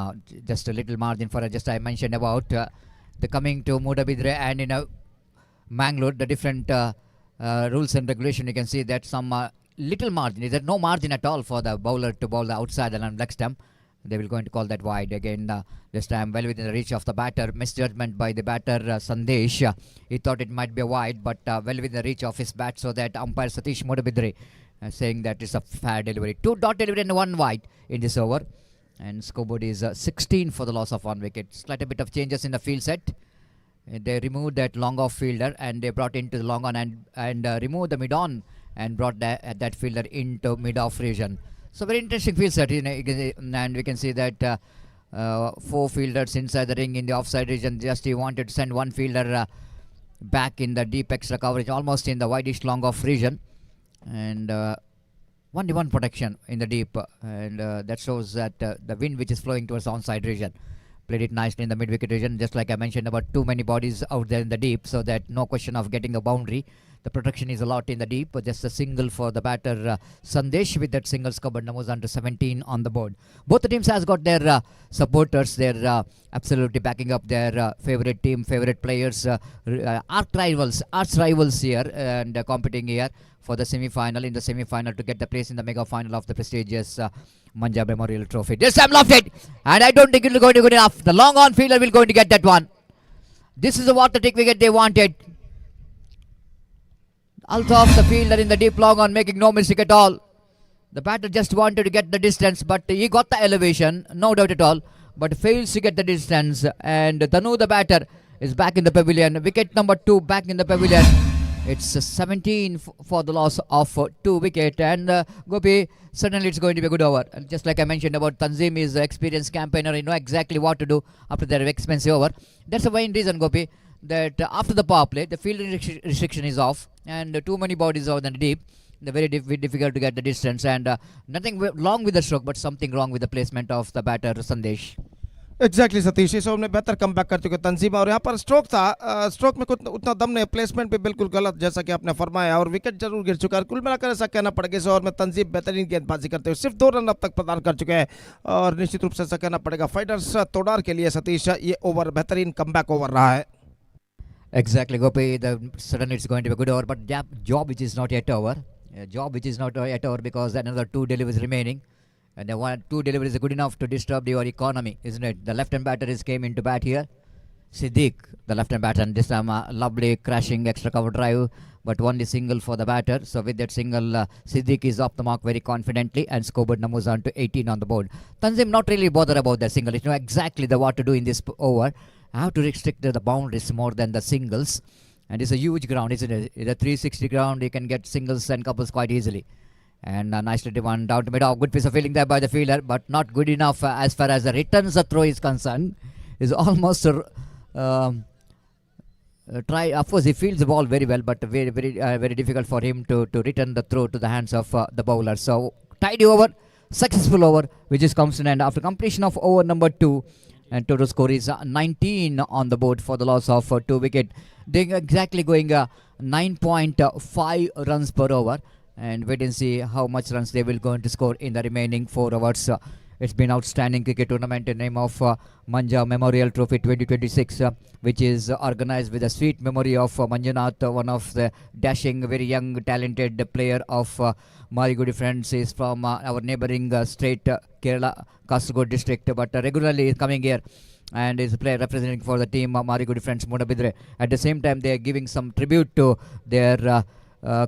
just a little margin for just I mentioned about the coming to Moodubidire and in Mangalore, the different rules and regulation. You can see that some little margin. Is there no margin at all for the bowler to bowl the outside and leg stump? They will going to call that wide again. This time well within the reach of the batter. Misjudgment by the batter Sandesh. He thought it might be a wide, but well within the reach of his bat, so that umpire Satish Moodubidire saying that it's a fair delivery. 2 dot delivery and 1 wide in this over. And scoreboard is 16 for the loss of 1 wicket. Slight a bit of changes in the field set. They removed that long off fielder and they brought into the long on and removed the mid on and brought that fielder into mid off region. So very interesting field set, and we can see that 4 fielders inside the ring in the offside region. Just he wanted to send one fielder back in the deep extra coverage, almost in the wideish long off region, and only one protection in the deep, and that shows that the wind which is flowing towards the onside region played it nicely in the mid wicket region. Just like I mentioned about too many bodies out there in the deep, so that no question of getting the boundary. The protection is a lot in the deep, but just a single for the batter Sandesh with that single scored numbers under 17 on the board. Both the teams has got their supporters. They're absolutely backing up their favorite team, favorite players, arch rivals here, and competing here for the semi-final. In the semi-final to get the place in the mega final of the prestigious Manja Memorial Trophy. This time lofted, and I don't think it will go to good enough. The long on fielder will going to get that one. This is the water tick wicket they wanted. Althoff the fielder in the deep long on, making no mistake at all. The batter just wanted to get the distance, but he got the elevation, no doubt at all, but fails to get the distance. And Danu the batter is back in the pavilion. Wicket number 2 back in the pavilion. It's 17 for the loss of 2 wicket, and Gopi, certainly it's going to be a good over. And just like I mentioned about Tanzim is an experienced campaigner, he know exactly what to do after their expensive over. That's the main reason, Gopi, that after the power play, the fielding restriction is off, and too many bodies over the deep. They're very difficult to get the distance, and nothing wrong with the stroke, but something wrong with the placement of the batter Sandesh. Exactly Satish, इस over में बेहतर come back कर चुके तंजीम, और यहाँ पर stroke था, stroke में कुछ उतना दम नहीं, प्लेसमेंट भी बिल्कुल गलत जैसा कि आपने फरमाया, और विकेट जरूर गिर चुका है। कुल मिलाकर ऐसा कहना पड़ेगा इस ओवर में तंजीम बेहतरीन गेंदबाजी करते हुए सिर्फ 2 रन अब तक प्रदान कर चुके हैं, और निश्चित रूप से ऐसा कहना पड़ेगा फाइटर्स तोड़ार के लिए सतीश ये ओवर बेहतरीन कमबैक ओवर रहा है। Exactly, Gopi. Suddenly it's going to be a good over, but job which is not yet over. Job which is not yet over because another 2 deliveries remaining. And the 2 deliveries are good enough to disturb your economy, isn't it? The left-hand batter came into bat here. Siddiq, the left-hand batter, and this time a lovely crashing extra cover drive, but only single for the batter. So with that single, Siddiq is off the mark very confidently and scored numbers on to 18 on the board. Tanzim not really bothered about that single. He knows exactly what to do in this over. I have to restrict the boundaries more than the singles. And it's a huge ground, isn't it? It's a 360 ground. You can get singles and couples quite easily. And a nicely one down to mid-off. Good piece of fielding there by the fielder, but not good enough as far as the returns of throw is concerned. Is almost try. Of course, he fields the ball very well, but very difficult for him to return the throw to the hands of the bowler. So tidy over, successful over, which is comes to an end after completion of over number 2. And total score is 19 on the board for the loss of 2 wicket. They exactly going 9.5 runs per over. And wait and see how much runs they will going to score in the remaining 4 overs. It's been outstanding cricket tournament in the name of Manja Memorial Trophy 2026, which is organized with a sweet memory of Manjunath, one of the dashing, very young, talented player of Marigudi friends. Is from our neighboring state, Kerala, Kasaragod district, but regularly is coming here and is a player representing for the team Marigudi friends Moodubidire. At the same time, they are giving some tribute to their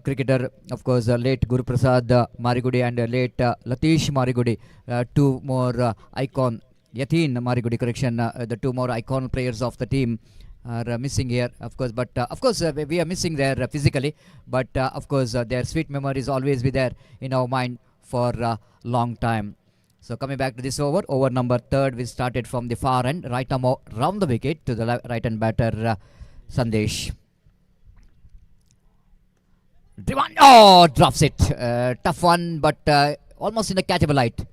cricketer, of course, late Guru Prasad Marigudi and late Latish Marigudi, 2 more icon, Yatin Marigudi, correction, the 2 more icon players of the team are missing here, of course, but of course we are missing there physically, but of course their sweet memories always be there in our mind for a long time. So coming back to this over number 3rd, we started from the far end, right arm round the wicket to the right hand batter Sandesh. Drops it. Tough one, but almost in the catchable light.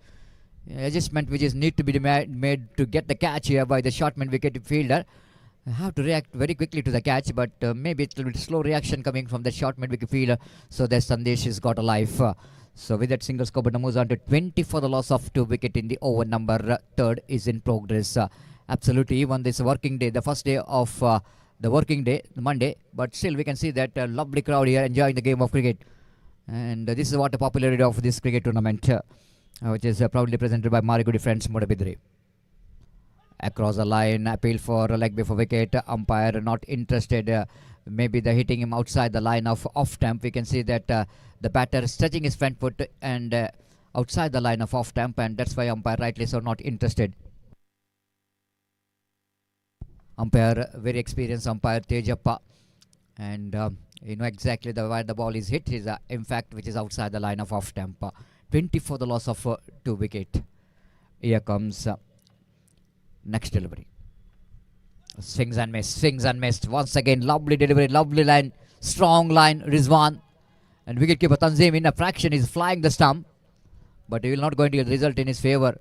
Adjustment which is need to be made to get the catch here by the short mid wicket fielder. Have to react very quickly to the catch, but maybe it will be slow reaction coming from the short mid wicket fielder. So the Sandesh has got a life. So with that single score, but moves on to 20 for the loss of 2 wicket in the over number 3rd is in progress. Absolutely even this working day, the first day of the working day, Monday, but still we can see that lovely crowd here enjoying the game of cricket. And this is what the popularity of this cricket tournament, which is proudly presented by Marigudi friends Moodubidire. Across the line, appeal for a leg before wicket, umpire not interested, maybe they're hitting him outside the line of off-stump. We can see that the batter stretching his front foot and outside the line of off-stump, and that's why umpire rightly so not interested. umpire, very experienced umpire Tejappa, and you know exactly where the ball is hit is in fact which is outside the line of off stump. 20 for the loss of 2 wicket. Here comes next delivery. Swings and missed. Once again, lovely delivery, lovely line, strong line, Rizwan. And wicketkeeper Tanzim in a fraction is flying the stump, but he will not going to result in his favour.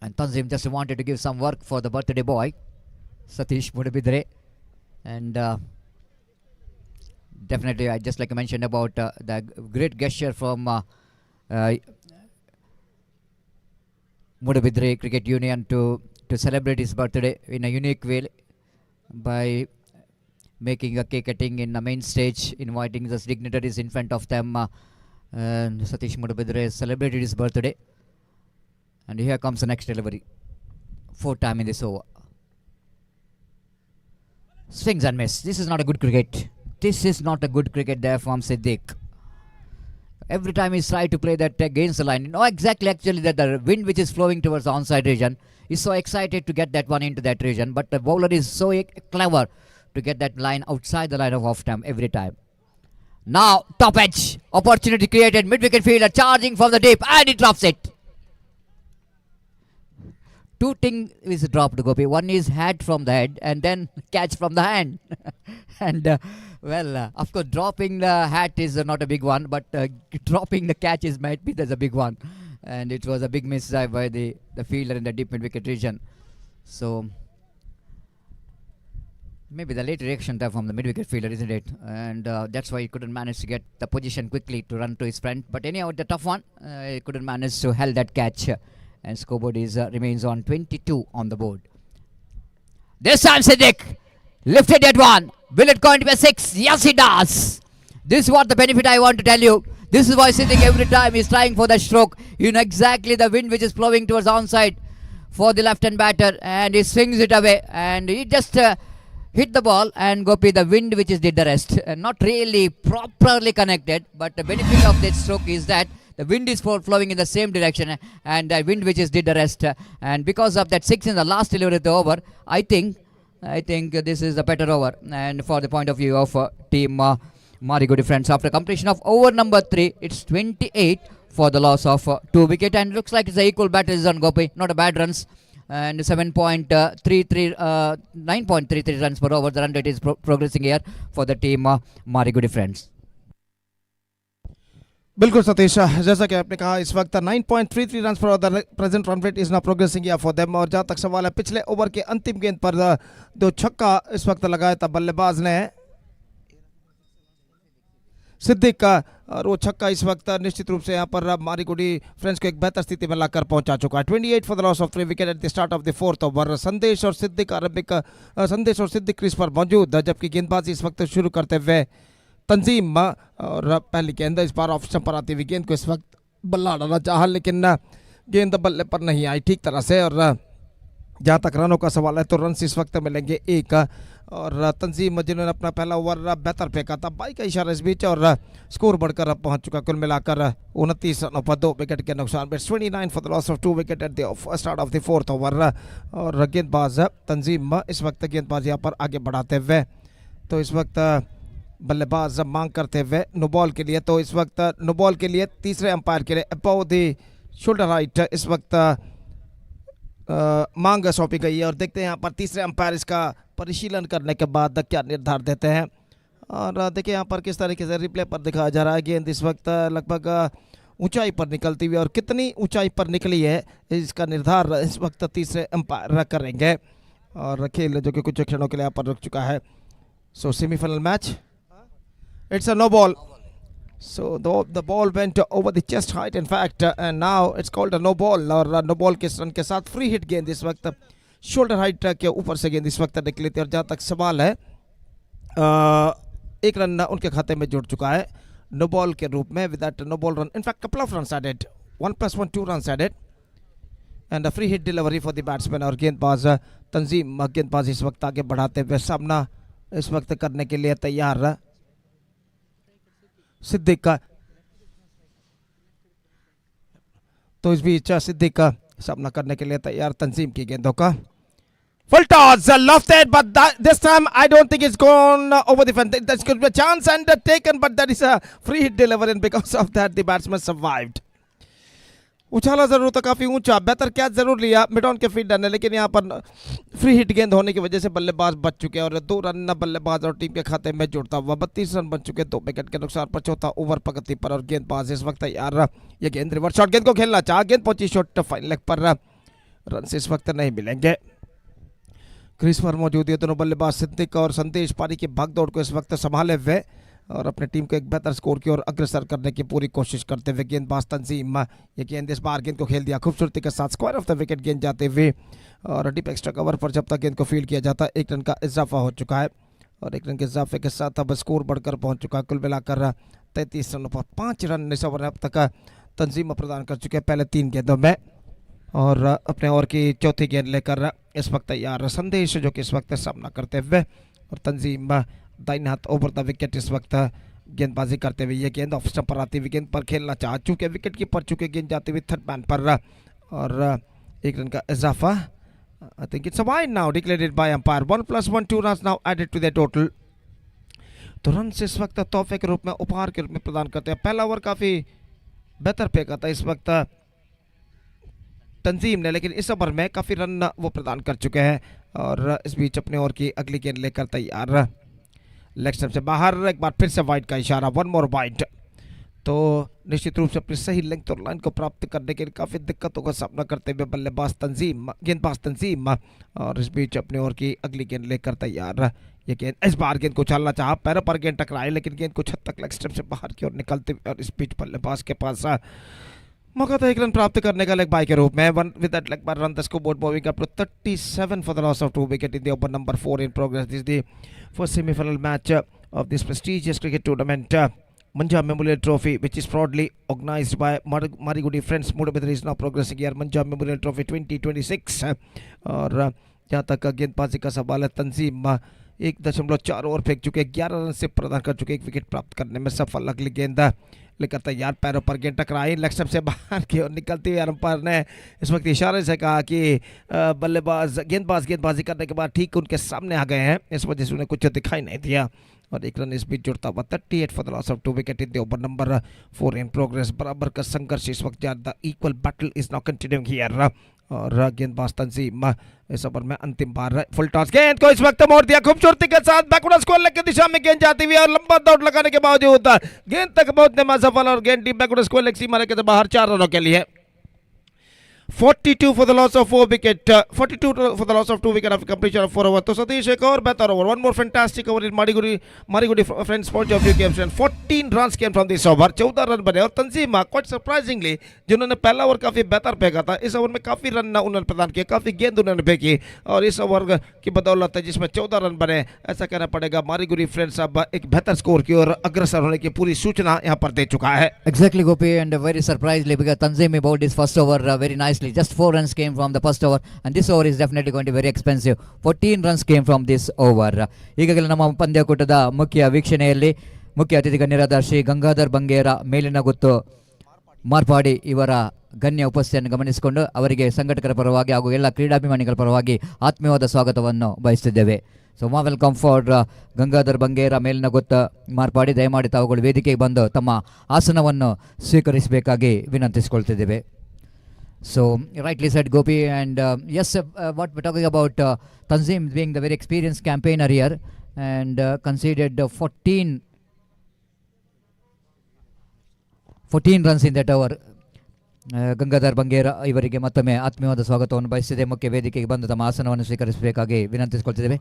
And Tanzim just wanted to give some work for the birthday boy, Satish Moodubidire. And definitely, I just like I mentioned about the great gesture from Moodubidire Cricket Union to celebrate his birthday in a unique way by making a cake cutting in the main stage, inviting the dignitaries in front of them. And Satish Moodubidire celebrated his birthday. And here comes the next delivery. 4th time in this over. Swings and miss. This is not a good cricket. This is not a good cricket there from Siddiq. Every time he's tried to play that against the line, you know exactly actually that the wind which is flowing towards the onside region is so excited to get that one into that region, but the bowler is so clever to get that line outside the line of off stump every time. Now top edge opportunity created, mid wicket fielder charging from the deep and he drops it. 2 things is dropped, Gopi. One is hat from the head and then catch from the hand. And of course, dropping the hat is not a big one, but dropping the catch is might be there's a big one. And it was a big miss by the fielder in the deep mid wicket region. So maybe the late reaction there from the mid wicket fielder, isn't it? And that's why he couldn't manage to get the position quickly to run to his front. But anyhow, the tough one, he couldn't manage to hold that catch. And scoreboard is remains on 22 on the board. This time Siddiq lifted that one. Will it going to be a 6? Yes, it does. This is what the benefit I want to tell you. This is why Siddiq every time is trying for the stroke. You know exactly the wind which is blowing towards onside for the left-hand batter, and he swings it away, and he just hit the ball, and Gopi, the wind which is did the rest. Not really properly connected, but the benefit of that stroke is that the wind is flowing in the same direction, and the wind which is did the rest. And because of that 6 in the last delivery of the over, I think this is a better over. And for the point of view of team Marigudi friends, after completion of over number 3, it's 28 for the loss of 2 wicket, and looks like it's an equal battle on Gopi. Not a bad runs, and 9.33 runs per over. The run rate is progressing here for the team Marigudi friends. बिल्कुल सतीश, जैसा कि आपने कहा इस वक्त 9.33 run पर the present run rate is not progressing या for them. और जहां तक सवाल है पिछले ओवर के अंतिम गेंद पर 2 छक्का इस वक्त लगाया था बल्लेबाज ने सिद्दीक का, और वो छक्का इस वक्त निश्चित रूप से यहां पर मारीगुडी फ्रेंड्स को एक बेहतर स्थिति में लाकर पहुंचा चुका है। 28 for the loss of 3 wicket at the start of the 4th over. संदेश और सिद्दीक क्रीज पर मौजूद, जबकि गेंदबाजी इस वक्त शुरू करते हुए तंजीम, और पहली गेंद इस बार ऑफ स्टंप पर आती हुई गेंद को इस वक्त बल्ला डालना चाहा, लेकिन गेंद बल्ले पर नहीं आई ठीक तरह से। और जहाँ तक रनों का सवाल है तो रन इस वक्त मिलेंगे 1, और तंजीम जिन्होंने अपना पहला ओवर बेहतर फेंका था 22 का इशारा इस बीच, और स्कोर बढ़कर पहुंच चुका कुल मिलाकर 29 रनों पर 2 विकेट के नुकसान पर। 29 for the loss of 2 wicket at the start of the 4th over. और गेंदबाज तंजीम इस वक्त गेंदबाज यहाँ पर आगे बढ़ाते हुए, तो इस वक्त बल्लेबाज मांग करते हुए नो बॉल के लिए, तो इस वक्त नो बॉल के लिए तीसरे अंपायर के लिए अबव द शोल्डर हाइट इस वक्त मांग सौंपी गई है। और देखते हैं यहाँ पर तीसरे अंपायर इसका परिशीलन करने के बाद क्या निर्धार देते हैं। और देखिए यहाँ पर किस तरीके से रिप्ले पर दिखाया जा रहा है, गेंद इस वक्त लगभग ऊंचाई पर निकलती हुई, और कितनी ऊंचाई पर निकली है इसका निर्धार इस वक्त तीसरे अंपायर करेंगे। और खेल जो कि कुछ क्षणों के लिए यहाँ पर रुक चुका है। So semifinal match, it's a no ball, so the ball went over the chest height in fact, and now it's called a no ball। और no ball के रन के साथ फ्री हिट गेंद इस वक्त शोल्डर हाइट के ऊपर से गेंद इस वक्त निकली थी। और जहाँ तक सवाल है 1 रन उनके खाते में जुड़ चुका है नो बॉल के रूप में। With that no ball run in fact couple of runs added, 1+1 2 runs added, and a free hit delivery for the batsman. और गेंदबाज तंजीम गेंदबाज इस वक्त आगे बढ़ाते हुए सामना इस वक्त करने के लिए तैयार सिद्दीक का। तो इस बीच सिद्दीक सामना करने के लिए तैयार तंजीम की गेंदों का। Full toss, lofted, but this time I don't think it's gone over the fence. That could be a chance and taken, but that is a free hit delivery, and because of that the batsman survived. उछाला जरूर था काफी ऊंचा, बेहतर catch जरूर लिया mid on के fielder ने, लेकिन यहाँ पर फ्री हिट गेंद होने की वजह से बल्लेबाज बच चुके हैं और 2 रन बल्लेबाज और टीम के खाते में जुड़ता हुआ 32 रन बन चुके 2 विकेट के नुकसान पर। चौथा ओवर प्रगति पर और गेंदबाज इस वक्त तैयार। ये गेंद रिवर्स शॉट गेंद को खेलना चाहा, गेंद पहुंची शॉट फाइन लेग पर, रन इस वक्त नहीं मिलेंगे। क्रीज पर मौजूद है दोनों बल्लेबाज सिद्दीक और संदेश पारी की भागदौड़ को इस वक्त संभाले हुए और अपने टीम को एक बेहतर स्कोर की ओर अग्रसर करने की पूरी कोशिश करते हुए गेंदबाज तंजीम। ये गेंद इस बार गेंद को खेल दिया खूबसूरती के साथ, स्क्वायर ऑफ द विकेट गेंद जाते हुए और डीप एक्स्ट्रा कवर पर जब तक गेंद को फील्ड किया जाता 1 रन का इजाफा हो चुका है और 1 रन के इजाफे के साथ अब स्कोर बढ़कर पहुंच चुका है कुल मिलाकर 33 रनों पर 5 रन इस ओवर अब तक तंजीम प्रदान कर चुके हैं पहले 3 गेंदों में और अपने ओवर की चौथी गेंद लेकर इस वक्त तैयार संदेश जो कि इस वक्त सामना करते हुए और तंजीम दाहिने हाथ ओवर द विकेट इस वक्त गेंदबाजी करते हुए। ये गेंद ऑफ स्टंप पर आती हुई गेंद पर खेलना चाह चुके विकेट कीपर चुके गेंद जाती हुई थर्ड मैन पर और 1 रन का इजाफा। I think it's a wide now declared by umpire. 1+1 2 runs now added to the total. तो रन से इस वक्त तोहफे के रूप में उपहार के रूप में प्रदान करते हैं। पहला ओवर काफी बेहतर फेंका था इस वक्त तंजीम ने, लेकिन इस ओवर में काफी रन वो प्रदान कर चुके हैं और इस बीच अपने ओवर की अगली गेंद लेकर तैयार। लेग स्टंप से बाहर एक बार फिर से वाइड का इशारा, 1 मोर वाइड। तो निश्चित रूप से अपनी सही लेंथ और लाइन को प्राप्त करने के लिए काफी दिक्कतों का सामना करते हुए बल्लेबाज तंजीम गेंदबाज तंजीम और इस बीच अपने ओवर की अगली गेंद लेकर तैयार। ये गेंद इस बार गेंद को उछालना चाहा, पैरों पर गेंद टकराई लेकिन गेंद को छत तक लेग स्टंप से बाहर की ओर निकलते हुए और इस बीच बल्लेबाज के पास मौका था 1 रन प्राप्त करने का लेग बाय के रूप में। One with that leg bye run the scoreboard moving up to 37 for the loss of 2 wicket in the over number 4 in progress. This the first semifinal match of this prestigious cricket tournament, Manja Memorial Trophy, which is proudly organized by Marigudi Friends Moodubidire, is now progressing here. Manja Memorial Trophy 2026 और जहाँ तक गेंदबाजी का सवाल है तंजीम 1.4 over फेंक चुके 11 run से प्रदान कर चुके 1 विकेट प्राप्त करने में सफल। अगली गेंद लेकर तैयार, पैरों पर गेंद टकराई लेग स्टंप से बाहर की ओर निकलती हुई अंपायर ने इस वक्त इशारे से कहा कि बल्लेबाज गेंदबाजी करने के बाद ठीक उनके सामने आ गए हैं, इस वजह से उन्हें कुछ दिखाई नहीं दिया और 1 रन इस बीच जुड़ता हुआ 38 for the loss of 2 wicket in the over number 4 in progress. बराबर का संघर्ष इस वक्त जारी, the equal battle is now continuing here और गेंदबाज तंजीम इस ओवर में अंतिम बार फुल टॉस गेंद को इस वक्त मोड़ दिया खूबसूरती के साथ, बैकवर्ड स्कोर लेग की दिशा में गेंद जाती हुई और लंबा दौड़ लगाने के बावजूद गेंद तक पहुंचने में सफल और गेंद टीम बैकवर्ड स्कोर लेग सीमा के बाहर 4 रनों के लिए। 42 for the loss of 4 wicket, 42 for the loss of 2 wicket after completion of 4 overs. तो सतीश एक और बेहतर over, one more fantastic over in Marigudi friends point of view games. 14 runs came from this over, 14 run बने और तंजीम quite surprisingly जिन्होंने पहला over काफी बेहतर फेंका था, इस ओवर में काफी रन उन्होंने प्रदान किए, काफी गेंद उन्होंने फेंकी और इस ओवर की बदौलत जिसमें 14 रन बने, ऐसा कहना पड़ेगा मारिगुडी फ्रेंड्स अब एक बेहतर स्कोर की ओर अग्रसर होने की पूरी सूचना यहाँ पर दे चुका है। Exactly, Gopi, and very surprisingly because Tanzim bowled his first over very nicely. Just 4 runs came from the first over, and this over is definitely going to be very expensive. 14 runs came from this over. ಈಗಾಗಲೇ ನಮ್ಮ ಪಂದ್ಯಕೂಟದ ಮುಖ್ಯ ವೀಕ್ಷಣೆಯಲ್ಲಿ ಮುಖ್ಯ ಅತಿಥಿ ಗಣ್ಯರಾದ ಶ್ರೀ ಗಂಗಾಧರ್ ಬಂಗೇರ ಮೇಲಿನ ಗುತ್ತು ಮಾರ್ಪಾಡಿ ಇವರ ಗಣ್ಯ ಉಪಸ್ಥಿತಿಯನ್ನು ಗಮನಿಸಿಕೊಂಡು ಅವರಿಗೆ ಸಂಘಟಕರ ಪರವಾಗಿ ಹಾಗೂ ಎಲ್ಲ ಕ್ರೀಡಾಭಿಮಾನಿಗಳ ಪರವಾಗಿ ಆತ್ಮೀಯವಾದ ಸ್ವಾಗತವನ್ನು ಬಯಸುತ್ತಿದ್ದೇವೆ. So welcome for Gangadhar Bangera ಮೇಲಿನ ಗುತ್ತು ಮಾರ್ಪಾಡಿ, ದಯಮಾಡಿ ತಾವುಗಳು ವೇದಿಕೆಗೆ ಬಂದು ತಮ್ಮ ಆಸನವನ್ನು ಸ್ವೀಕರಿಸಬೇಕಾಗಿ ವಿನಂತಿಸಿಕೊಳ್ತಿದ್ದೇವೆ. So rightly said, Gopi, and yes, what we're talking about Tanzim being the very experienced campaigner here and conceded 14 runs in that over. Gangadhar Bangera ಇವರಿಗೆ ಮತ್ತೊಮ್ಮೆ ಆತ್ಮೀಯವಾದ ಸ್ವಾಗತವನ್ನು ಬಯಸಿದೆ. ಮುಖ್ಯ ವೇದಿಕೆಗೆ ಬಂದು ತಮ್ಮ ಆಸನವನ್ನು ಸ್ವೀಕರಿಸಬೇಕಾಗಿ ವಿನಂತಿಸಿಕೊಳ್ತಿದ್ದೇವೆ.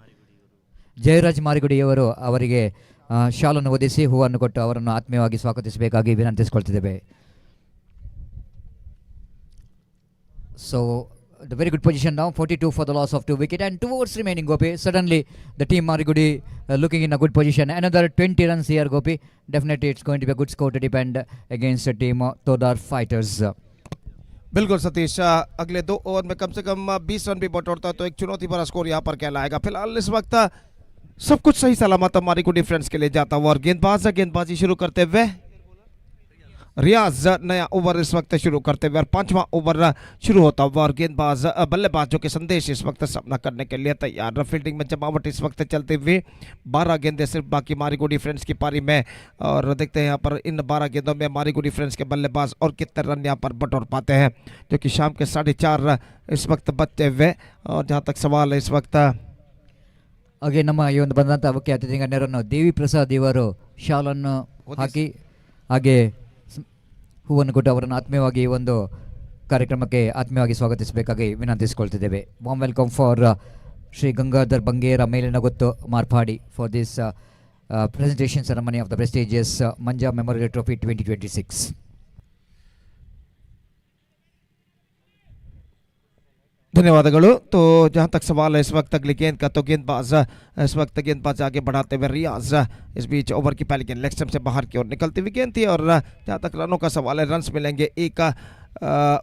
ಜಯರಾಜ್ ಮಾರಿಗುಡಿಯವರು ಅವರಿಗೆ ಶಾಲನ್ನು ಒದಿಸಿ ಹೂವನ್ನು ಕೊಟ್ಟು ಅವರನ್ನು ಆತ್ಮೀಯವಾಗಿ ಸ್ವಾಗತಿಸಬೇಕಾಗಿ ವಿನಂತಿಸಿಕೊಳ್ತಿದ್ದೇವೆ. So the very good position now, 42 for the loss of 2 wicket and 2 overs remaining, Gopi. Suddenly the team Marigudi looking in a good position. Another 20 runs here, Gopi. Definitely it's going to be a good score to depend against the team Todar Fighters. बिल्कुल सतीश, अगले 2 over में कम से कम 20 run भी बटोरता तो एक चुनौती भरा score यहाँ पर कहलाएगा। फिलहाल इस वक्त सब कुछ सही सलामत मारिगुडी फ्रेंड्स के लिए जाता हुआ और गेंदबाजी शुरू करते हुए रियाज नया ओवर इस वक्त शुरू करते हुए और 5वां ओवर शुरू होता हुआ और गेंदबाज बल्लेबाज जो कि संदेश इस वक्त सामना करने के लिए तैयार। फील्डिंग में जमावट इस वक्त चलते हुए 12 गेंदें सिर्फ बाकी मारीगुडी फ्रेंड्स की पारी में, और देखते हैं यहाँ पर इन 12 गेंदों में मारीगुडी फ्रेंड्स के बल्लेबाज और कितने रन यहाँ पर बटोर पाते हैं, जो कि शाम के 4:30 इस वक्त बचते हुए। और जहाँ तक सवाल है इस वक्त ಹಾಗೆ ನಮ್ಮ ಈ ಒಂದು ಬಂದಂಥ ಮುಖ್ಯ ಅತಿಥಿ ಗಣ್ಯರನ್ನು ದೇವಿ ಪ್ರಸಾದ್ ಇವರು ಶಾಲನ್ನು ಹಾಕಿ ಹಾಗೆ ಹೂವನ್ನು ಕೊಟ್ಟು ಅವರನ್ನು ಆತ್ಮೀಯವಾಗಿ ಈ ಒಂದು ಕಾರ್ಯಕ್ರಮಕ್ಕೆ ಆತ್ಮೀಯವಾಗಿ ಸ್ವಾಗತಿಸಬೇಕಾಗಿ ವಿನಂತಿಸಿಕೊಳ್ತಿದ್ದೇವೆ. Warm welcome for Shri Gangadhar Bangera ಮೇಲಿನ ಗೊತ್ತು Marpadi for this presentation ceremony of the prestigious Manja memorial trophy 2026. धन्यवादಗಳು। तो जहाँ तक सवाल है इस वक्त अगली गेंद का, तो गेंदबाज इस वक्त गेंदबाज आगे बढ़ाते हुए रियाज इस बीच ओवर की पहली गेंद लेग स्टंप से बाहर की ओर निकलती हुई गेंद थी। और जहाँ तक रनों का सवाल है, रन्स मिलेंगे एक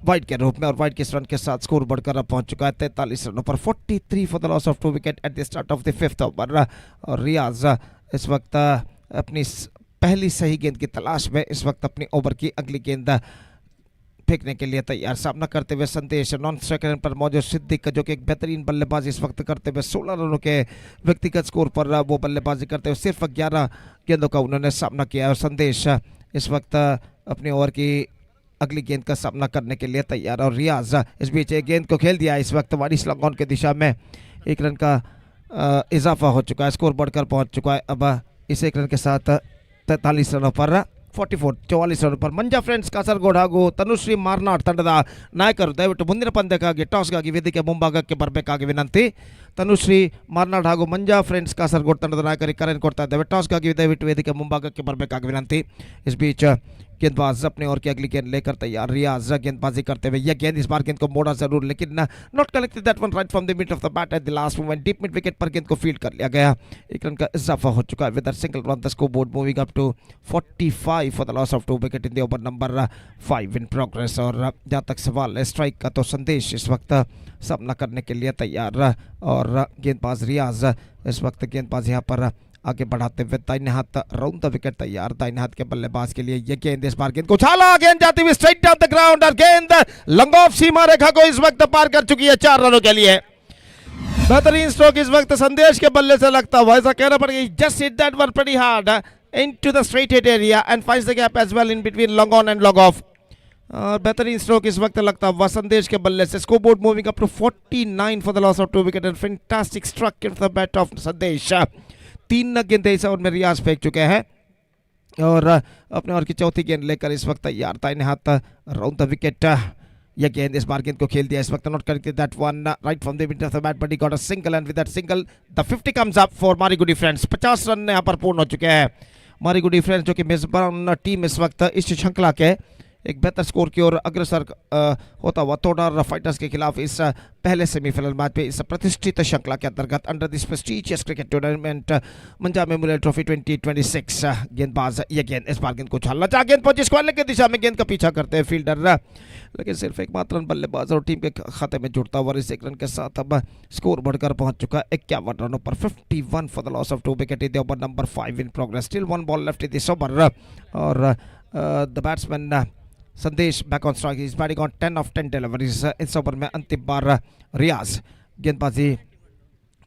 वाइड के रूप में, और वाइड के रन के साथ स्कोर बढ़कर अब पहुंच चुका है 43 रनों पर। 43 for the loss of 2 wicket at the start of the 5th over. और रियाज इस वक्त अपनी पहली सही गेंद की तलाश में इस वक्त अपनी ओवर की अगली गेंद फेंकने के लिए तैयार। सामना करते हुए संदेश नॉन स्ट्राइक रन पर मौजूद सिद्दीक जो कि एक बेहतरीन बल्लेबाजी इस वक्त करते हुए 16 रनों के व्यक्तिगत स्कोर पर वो बल्लेबाजी करते हुए सिर्फ 11 गेंदों का उन्होंने सामना किया। और संदेश इस वक्त अपने ओवर की अगली गेंद का सामना करने के लिए तैयार। और रियाज इस बीच एक गेंद को खेल दिया इस वक्त वाड़ी स्लॉग ऑन के दिशा में। 1 रन का इजाफा हो चुका है, स्कोर बढ़कर पहुंच चुका है अब इस 1 रन के साथ 43 रनों पर 44 run per. Manja friends Kasaragod ಹಾಗೂ ತನುಶ್ರೀ ಮಾರ್ನಾಡ್ ತಂಡದ ನಾಯಕರು ದಯವಿಟ್ಟು ಮುಂದಿನ ಪಂದ್ಯಕ್ಕಾಗಿ ಟಾಸ್ಗಾಗಿ ವೇದಿಕೆ ಮುಂಭಾಗಕ್ಕೆ ಬರಬೇಕಾಗಿ ವಿನಂತಿ. ತನುಶ್ರೀ ಮಾರ್ನಾಡ್ ಹಾಗೂ ಮಂಜಾ ಫ್ರೆಂಡ್ಸ್ ಕಾಸರಗೋಡು ತಂಡದ ನಾಯಕರಿಗೆ ಕರೆಯನ್ನು ಕೊಡ್ತಾ ಇದ್ದೇವೆ, ಟಾಸ್ಗಾಗಿ ದಯವಿಟ್ಟು ವೇದಿಕೆ ಮುಂಭಾಗಕ್ಕೆ ಬರಬೇಕಾಗಿ विनंती. इस बीच गेंदबाज अपने ओर की अगली गेंद लेकर तैयार। रियाज गेंदबाजी करते हुए यह गेंद इस बार गेंद को मोड़ा जरूर, लेकिन not collected that one right from the mid off the bat eight the last moment. Deep mid wicket पर गेंद को फील्ड कर लिया गया। 1 रन का इजाफा हो चुका है with a single run the score board moving up to 45 for the loss of 2 wicket in the over number 5 in progress. और जहाँ तक सवाल है स्ट्राइक का, तो संदेश इस वक्त सामना करने के लिए तैयार। और गेंदबाज रियाज इस वक्त गेंदबाज यहाँ पर आगे बढ़ाते हुए दाहिने हाथ राउंड द विकेट तैयार। दाहिने हाथ के बल्लेबाज के लिए ये गेंद इस बार गेंद को उछाला, गेंद जाती हुई स्ट्रेट डाउन द ग्राउंड और गेंद लॉन्ग ऑफ सीमा रेखा को इस वक्त पार कर चुकी है 4 रनों के लिए। बेहतरीन स्ट्रोक इस वक्त संदेश के बल्ले से लगता हुआ, ऐसा कहना पड़ेगा। Just hit that one pretty hard into the straight hit area and finds the gap as well in between long on and long off. बेहतरीन स्ट्रोक इस वक्त लगता हुआ संदेश के बल्ले से। Score board moving up to 49 for the loss of 2 wicket and fantastic struck in the bat of Sandesh. 3 गेंदें इस ओवर में रियाज फेंक चुके हैं और अपने ओवर की चौथी गेंद लेकर इस वक्त तैयार। दाहिने हाथ राउंड द विकेट, यह गेंद इस बार गेंद को खेल दिया इस वक्त। Not corrected that one right from the mid off the bat but he got a single and with that single the 50 comes up for Marigudi friends. 50 run यहाँ पर पूर्ण हो चुके हैं। मारीगुडी फ्रेंड्स जो कि मेजबान टीम इस वक्त इस श्रृंखला के एक बेहतर स्कोर की ओर अग्रसर होता हुआ तोड़र फाइटर्स के खिलाफ इस पहले सेमीफाइनल मैच पे इस प्रतिष्ठित श्रृंखला के अंतर्गत under this prestigious cricket tournament Manja memorial trophy 2026। गेंदबाज ये गेंद इस बार गेंद को उछालना चाह, गेंद पहुंची स्क्वायर की दिशा में, गेंद का पीछा करते हैं फील्डर, लेकिन सिर्फ एक मात्र रन बल्लेबाज और टीम के खाते में जुड़ता हुआ इस 1 रन के साथ अब स्कोर बढ़कर पहुंच चुका है 51 रनों पर। 51 for the loss of 2 wicket in the over number 5 in progress. Still 1 ball left in this over और द बैट्समैन संदेश back on strike is batting on 10 of 10 deliveries. इस ओवर में अंतिम बार रियाज गेंदबाजी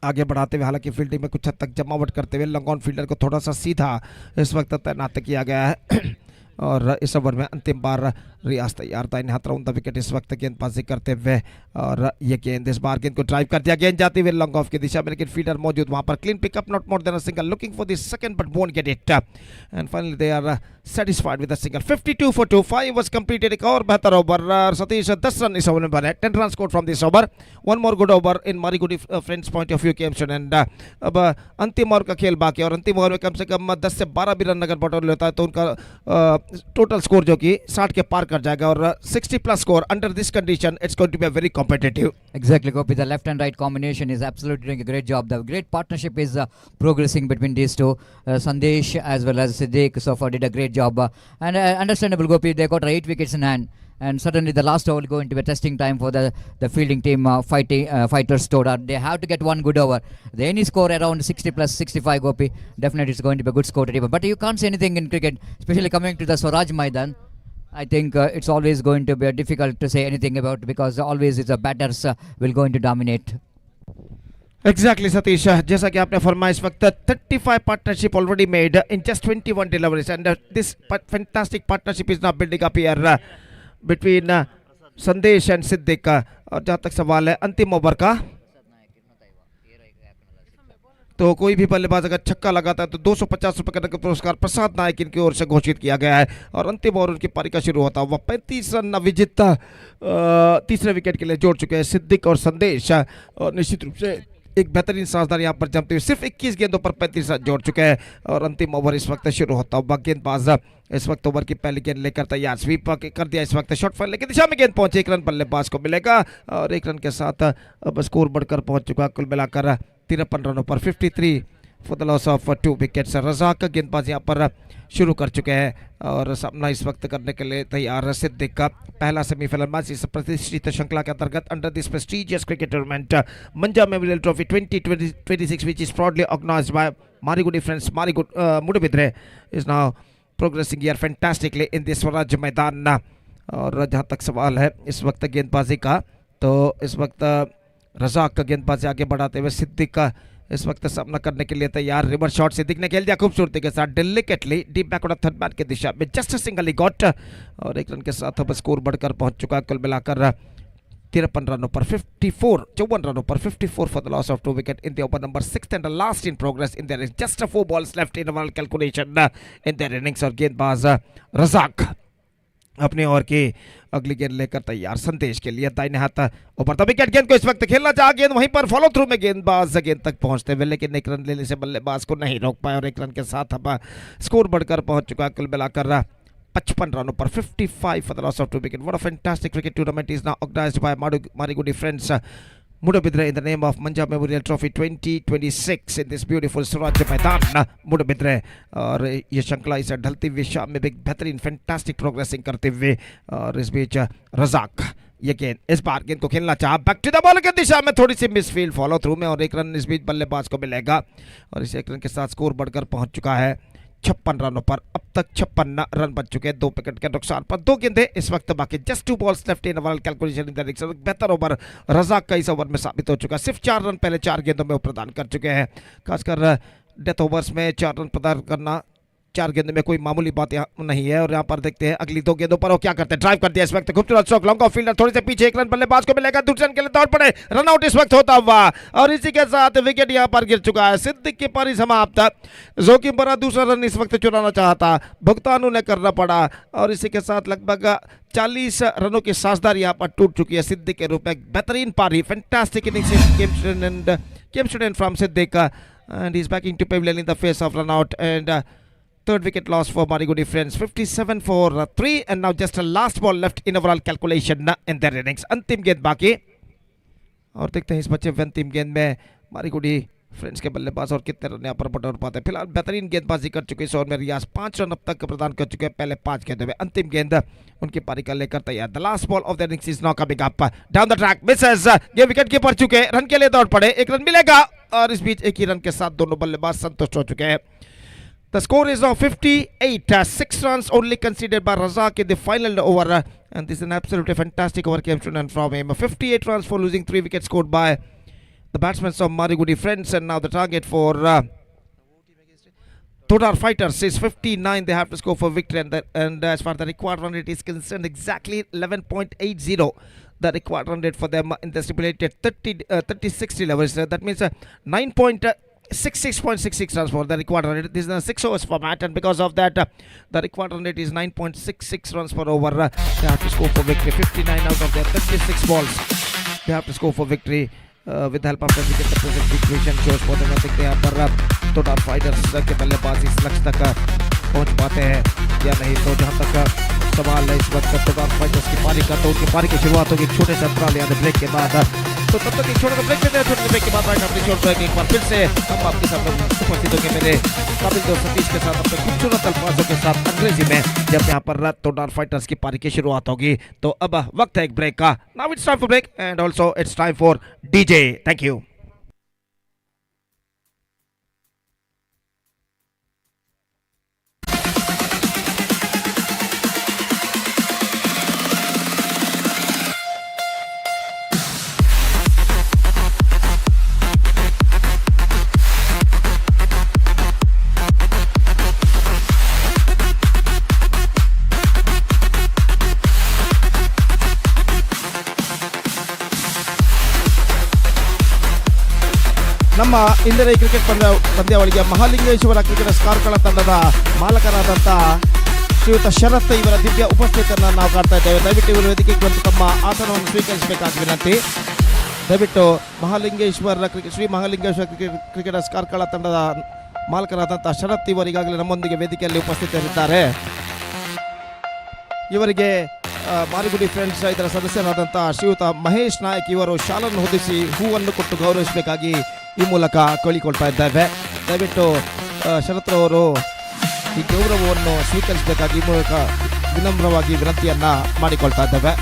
आगे बढ़ाते हुए, हालांकि फील्डिंग में कुछ हद तक जमावट करते हुए लॉन्ग ऑन फील्डर को थोड़ा सा सीधा इस वक्त तैनात किया गया है। और इस ओवर में अंतिम बार रियाज तैयार। दाहिने हाथ राउंड द विकेट इस वक्त गेंदबाजी करते हुए और ये गेंद इस बार गेंद को ड्राइव कर दिया, गेंद जाती हुई लॉन्ग ऑफ की दिशा में, लेकिन फील्डर मौजूद वहां पर। Clean pickup, not more than a single, looking for the second but won't get it and finally they are satisfied with a single। 52 for 2, 5 was completed। एक और बेहतर ओवर सतीश 10 रन इस ओवर में बने। 10 runs scored from this over। One more good over in Marigudi friends point of view came soon and अब अंतिम over का खेल बाकी, और अंतिम ओवर में कम से कम 10 से 12 भी रन अगर बटोर लेता है तो उनका टोटल स्कोर जो कि 60 के पार कर जाएगा। और 60 plus score under this condition it's going to be a very competitive. Exactly, Gopi. The left and right combination is absolutely doing a great job. The great partnership is progressing between these two. Sandesh as well as Siddiq so far did a great job. And understandable, Gopi. They got 8 wickets in hand. And certainly the last over will go into a testing time for the fielding team fighters Toda. They have to get one good over. The any score around 60 plus 65, Gopi. Definitely it's going to be a good score to even. But you can't say anything in cricket, especially coming to the Swaraj Maidan. I think it's always going to be difficult to say anything about because always it's the batters will going to dominate. Exactly Satish, जैसा कि आपने फरमाया इस वक्त 35 partnership already made in just 21 deliveries and this fantastic partnership is now building up here between संदेश and Siddique. और जहां तक सवाल है अंतिम ओवर का, तो कोई भी बल्लेबाज अगर छक्का लगाता है तो 250 रुपए का पुरस्कार प्रसाद नायक इनकी ओर से घोषित किया गया है। और अंतिम ओवर उनकी पारी का शुरू होता हुआ 35 रन विजेता तीसरे विकेट के लिए जोड़ चुके हैं सिद्दीक और संदेश। और निश्चित रूप से एक बेहतरीन साझेदारी यहाँ पर जमते हुए सिर्फ 21 गेंदों पर 35 रन जोड़ चुके हैं। और अंतिम ओवर इस वक्त शुरू होता हुआ गेंदबाज इस वक्त ओवर की पहली गेंद लेकर तैयार, स्वीप कर दिया इस वक्त, शॉर्ट फाइल की दिशा में गेंद पहुंची, 1 रन बल्लेबाज को मिलेगा और 1 रन के साथ अब स्कोर बढ़कर पहुंच चुका कुल मिलाकर 53 रनों पर 53 for the loss of 2 wickets. Razak गेंदबाज यहाँ पर शुरू कर चुके हैं और सामना इस वक्त करने के लिए तैयार सिद्दीक का पहला सेमीफाइनल मैच इस प्रतिष्ठित श्रृंखला के अंतर्गत under this prestigious cricket tournament Manja memorial trophy 2026 which is proudly organized by Marigudi friends Moodubidire is now progressing here fantastically in this Swaraj मैदान। और जहाँ तक सवाल है इस वक्त गेंदबाजी का, तो इस वक्त रजाक का गेंदबाजी आगे बढ़ाते हुए सिद्दीक का इस वक्त सामना करने के लिए तैयार। रिवर्स शॉट सिद्दीक ने खेल दिया खूबसूरती के साथ, delicately deep back on third man की दिशा में, जस्ट सिंगल ही गॉट और 1 रन के साथ अब स्कोर बढ़कर पहुंच चुका कुल मिलाकर 53 रनों पर 54 रनों पर 54 for the loss of 2 wicket in the over number 6 and last in progress in their is just 4 balls left in overall calculation in their innings. और गेंदबाज रजाक अपने ओवर की अगली गेंद लेकर तैयार संदेश के लिए, दाहिने हाथ ऊपर द विकेट, गेंद को इस वक्त खेलना चाहा, गेंद वहीं पर फॉलो थ्रू में गेंदबाज गेंद तक पहुंचते हुए लेकिन 1 रन लेने से बल्लेबाज को नहीं रोक पाए और 1 रन के साथ अब स्कोर बढ़कर पहुंच चुका कुल मिलाकर 55 रनों पर 55 for the loss of 2 wicket. What a fantastic cricket tournament is now organised by Marigudi friends Moodubidire in the name of Manja Memorial Trophy 2026 in this beautiful Swaraj मैदान Moodubidire। और ये श्रृंखला इस ढलती हुई शाम में भी बेहतरीन फैंटास्टिक प्रोग्रेसिंग करते हुए और इस बीच रजाक ये गेंद इस बार गेंद को खेलना चाहा, बैक टू द बॉल की दिशा में थोड़ी सी मिसफील्ड फॉलो थ्रू में और 1 रन इस बीच बल्लेबाज को मिलेगा और इस 1 रन के साथ स्कोर बढ़कर पहुंच चुका है 56 रनों पर। अब तक 56 रन बच चुके हैं 2 विकेट के नुकसान पर, 2 गेंदें इस वक्त बाकी, just 2 balls left in overall calculation in the innings. बेहतर ओवर रजाक का इस ओवर में साबित हो चुका है, सिर्फ 4 रन पहले 4 गेंदों में वो प्रदान कर चुके हैं। खासकर डेथ ओवर्स में 4 रन प्रदान करना 4 गेंद में कोई मामूली बात यहाँ नहीं है। और यहाँ पर देखते हैं अगली 2 गेंदों पर वो क्या करते हैं, ड्राइव कर दिया इस वक्त, खूबसूरत स्ट्रोक, लॉन्ग ऑफ फील्डर थोड़ी से पीछे, 1 रन बल्लेबाज को मिलेगा, दूसरे रन के लिए दौड़ पड़े, रन आउट इस वक्त होता हुआ और इसी के साथ विकेट यहाँ पर गिर चुका है। सिद्दीक की पारी समाप्त, जोखिम भरा दूसरा रन इस वक्त चुराना चाहता, भुगतान उन्हें करना पड़ा और इसी के साथ लगभग 40 रनों की साझेदारी यहाँ पर टूट चुकी है सिद्दीक के रूप में। बेहतरीन पारी, fantastic innings came student from Siddek and he's backing to pavilion in the face of run out and third wicket loss for Marigudi friends, 57 for 3 and now just a last ball left in overall calculation in their innings। अंतिम गेंद बाकी और देखते हैं इस बच्चे अंतिम गेंद में मारिगुडी फ्रेंड्स के बल्लेबाज और कितने रन यहाँ पर बटोर पाते हैं। फिलहाल बेहतरीन गेंदबाजी कर चुके इस ओवर में रियाज, 5 रन अब तक प्रदान कर चुके हैं पहले 5 गेंदों में। अंतिम गेंद उनकी पारी का लेकर तैयार, the last ball of the innings is now coming up down the track, Mrs, ये विकेट कीपर चुके, रन के लिए दौड़ पड़े, 1 रन मिलेगा और इस बीच 1 ही रन के साथ दोनों बल्लेबाज संतुष्ट हो चुके हैं। The score is now 58, 6 runs only conceded by Razak in the final over and this is an absolutely fantastic over came from him. 58 runs for losing 3 wickets scored by the batsmen of Marigudi friends and now the target for Todar fighters is 59. They have to score for victory and as far as the required run rate is concerned, exactly 11.80 the required run rate for them in the stipulated 30-60 levels. That means 66.66 runs for the required run rate. This is a 6 overs format and because of that the required run rate is 9.66 runs per over. They have to score for victory. 59 out of their 36 balls they have to score for victory with the help of the wicket. The present situation shows for them। देखते हैं यहाँ पर तो top fighters के बल्लेबाज इस लक्ष्य तक पहुँच पाते हैं या नहीं। तो जहाँ तक सवाल है इस वक्त तो टॉप फाइटर्स की पारी का, तो उनकी पारी की शुरुआत होगी छोटे से अंतराल यानी ब्रेक के बाद। तो तब तक एक छोटा सा ब्रेक लेते हैं, छोटे ब्रेक के बाद अपनी छोड़ पर एक बार फिर से हम आपके साथ उपस्थित होंगे मेरे काबिल दोस्त सतीश के साथ अपने खूबसूरत अल्फाजों के साथ अंग्रेजी में जब यहाँ पर तोडार फाइटर्स की पारी की शुरुआत होगी। तो अब वक्त है एक ब्रेक का। Now it's time for break and also it's time for DJ. Thank you. ನಮ್ಮ ಇಂದಿನ ಈ ಕ್ರಿಕೆಟ್ ಪಂದ್ಯಾವಳಿಗೆ ಮಹಾಲಿಂಗೇಶ್ವರ ಕ್ರಿಕೆಟ್ ಕಾರ್ಕಳ ತಂಡದ ಮಾಲಕರಾದಂಥ ಶ್ರೀಯುತ ಶರತ್ ಇವರ ದಿವ್ಯ ಉಪಸ್ಥಿತಿಯನ್ನು ನಾವು ಕಾಡ್ತಾ ಇದ್ದೇವೆ. ದಯವಿಟ್ಟು ಇವರು ವೇದಿಕೆಗೆ ಬಂದು ತಮ್ಮ ಆಸನವನ್ನು ಸ್ವೀಕರಿಸಬೇಕಾದ ವಿನಂತಿ. ದಯವಿಟ್ಟು ಶ್ರೀ ಮಹಾಲಿಂಗೇಶ್ವರ ಕ್ರಿಕೆಟರ್ಸ್ ಕಾರ್ಕಳ ತಂಡದ ಮಾಲಕರಾದಂಥ ಶರತ್ ಇವರು ಈಗಾಗಲೇ ನಮ್ಮೊಂದಿಗೆ ವೇದಿಕೆಯಲ್ಲಿ ಉಪಸ್ಥಿತರಿದ್ದಾರೆ. ಇವರಿಗೆ ಮಾರಿಗುಡಿ ಫ್ರೆಂಡ್ಸ್ ಇದರ ಸದಸ್ಯರಾದಂಥ ಶ್ರೀಯುತ ಮಹೇಶ್ ನಾಯಕ್ ಇವರು ಶಾಲನ್ನು ಹೊದಿಸಿ ಹೂವನ್ನು ಕೊಟ್ಟು ಗೌರವಿಸಬೇಕಾಗಿ ಈ ಮೂಲಕ ಕೇಳಿಕೊಳ್ತಾ ಇದ್ದೇವೆ. ದಯವಿಟ್ಟು ಶರತ್ರವರು ಈ ಗೌರವವನ್ನು ಸ್ವೀಕರಿಸಬೇಕಾಗಿ ಈ ಮೂಲಕ ವಿನಮ್ರವಾಗಿ ವಿನಂತಿಯನ್ನು ಮಾಡಿಕೊಳ್ತಾ ಇದ್ದೇವೆ.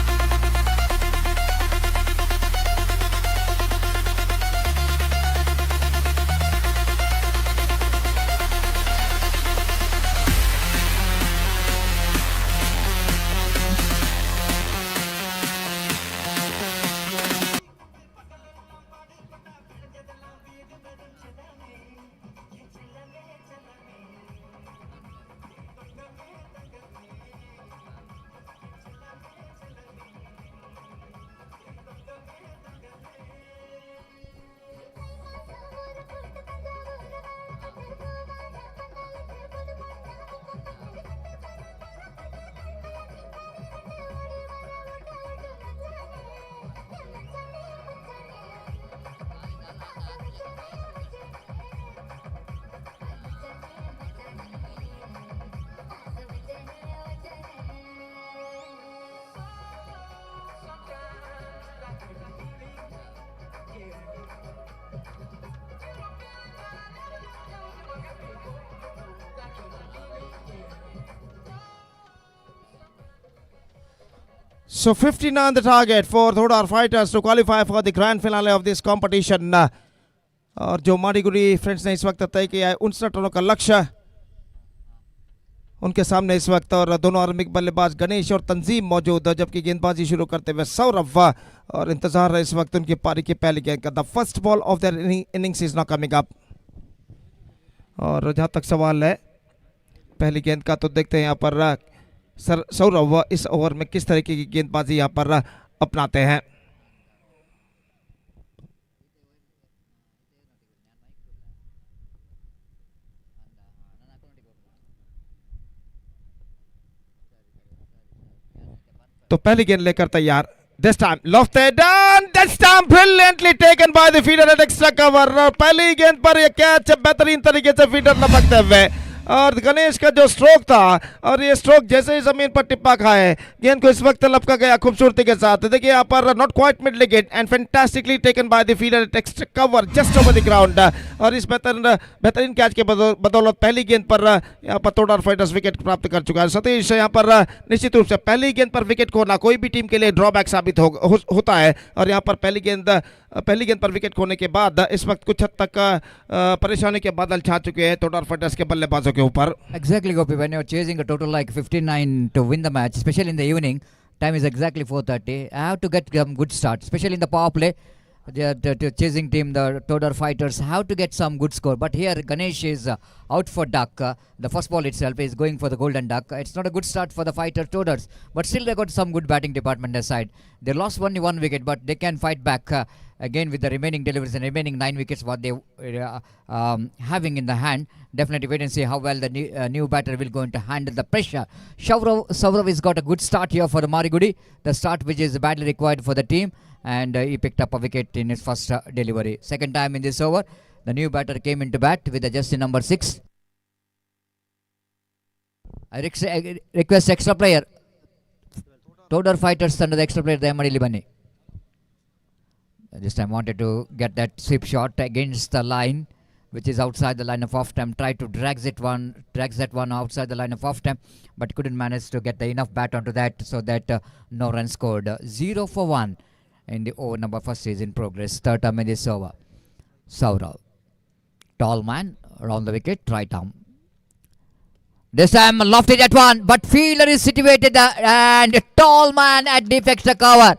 So 15 on the target for Thodar fighters to qualify for the grand finale of this competition. और जो मारीगुड़ी फ्रेंड्स ने इस वक्त तय किया है 59 रनों का लक्ष्य उनके सामने इस वक्त, और दोनों आरंभिक बल्लेबाज गणेश और तंजीम मौजूद, जबकि गेंदबाजी शुरू करते हुए सौरभ और इंतजार है इस वक्त उनकी पारी की पहली गेंद का. The first ball of their innings is not coming up. और जहां तक सवाल है पहली गेंद का, तो देखते हैं यहाँ पर सौरभ इस ओवर में किस तरीके की गेंदबाजी यहाँ पर अपनाते हैं. तो पहली गेंद लेकर तैयार. This time lofted and this time brilliantly taken by the feeder at extra cover. पहली गेंद पर यह कैच बेहतरीन तरीके से फीडर लपकते हुए, और गणेश का जो स्ट्रोक था, और ये स्ट्रोक जैसे ही जमीन पर टिप्पा खाए, गेंद को इस वक्त लपका गया खूबसूरती के साथ. देखिए यहाँ पर not quite mid wicket and fantastically taken by the fielder at extra cover just over the ground. और इस बेहतरीन कैच के बदौलत पहली गेंद पर यहाँ पर तोडार फाइटर्स विकेट प्राप्त कर चुका है. सतीश, यहाँ पर निश्चित रूप से पहली गेंद पर विकेट खोना कोई भी टीम के लिए ड्रॉबैक साबित होता है, और यहाँ पर पहली गेंद पर विकेट खोने के बाद इस वक्त कुछ हद तक परेशानी के बादल छा चुके हैं तोडार फाइटर्स के बल्लेबाजों के ऊपर. Exactly, Gopi. When you're chasing a total like 59 to win the match, especially in the evening, time is exactly 4:30. I have to get some good start, especially in the power play. The chasing team, the Todar fighters, have to get some good score. But here Ganesh is out for duck. The first ball itself is going for the golden duck. It's not a good start for the fighter Todars, but still they got some good batting department aside. They lost only one wicket, but they can fight back again with the remaining deliveries and remaining 9 wickets what they having in the hand. Definitely wait and see how well the new batter will going to handle the pressure. Saurav has got a good start here for the Marigudi, the start which is badly required for the team, and he picked up a wicket in his first delivery. Second time in this over, the new batter came into bat with the jersey number 6. I request extra player. Todar fighters under the extra player Dayamadi Libani. This time wanted to get that sweep shot against the line, which is outside the line of off time. Tried to drags that one outside the line of off time, but couldn't manage to get the enough bat onto that, so that no run scored. 0 for 1 in the over number first is in progress. Third time in this over. Saurav, tall man around the wicket, right arm. This time lofted at one, but fielder is situated and tall man at deep extra cover.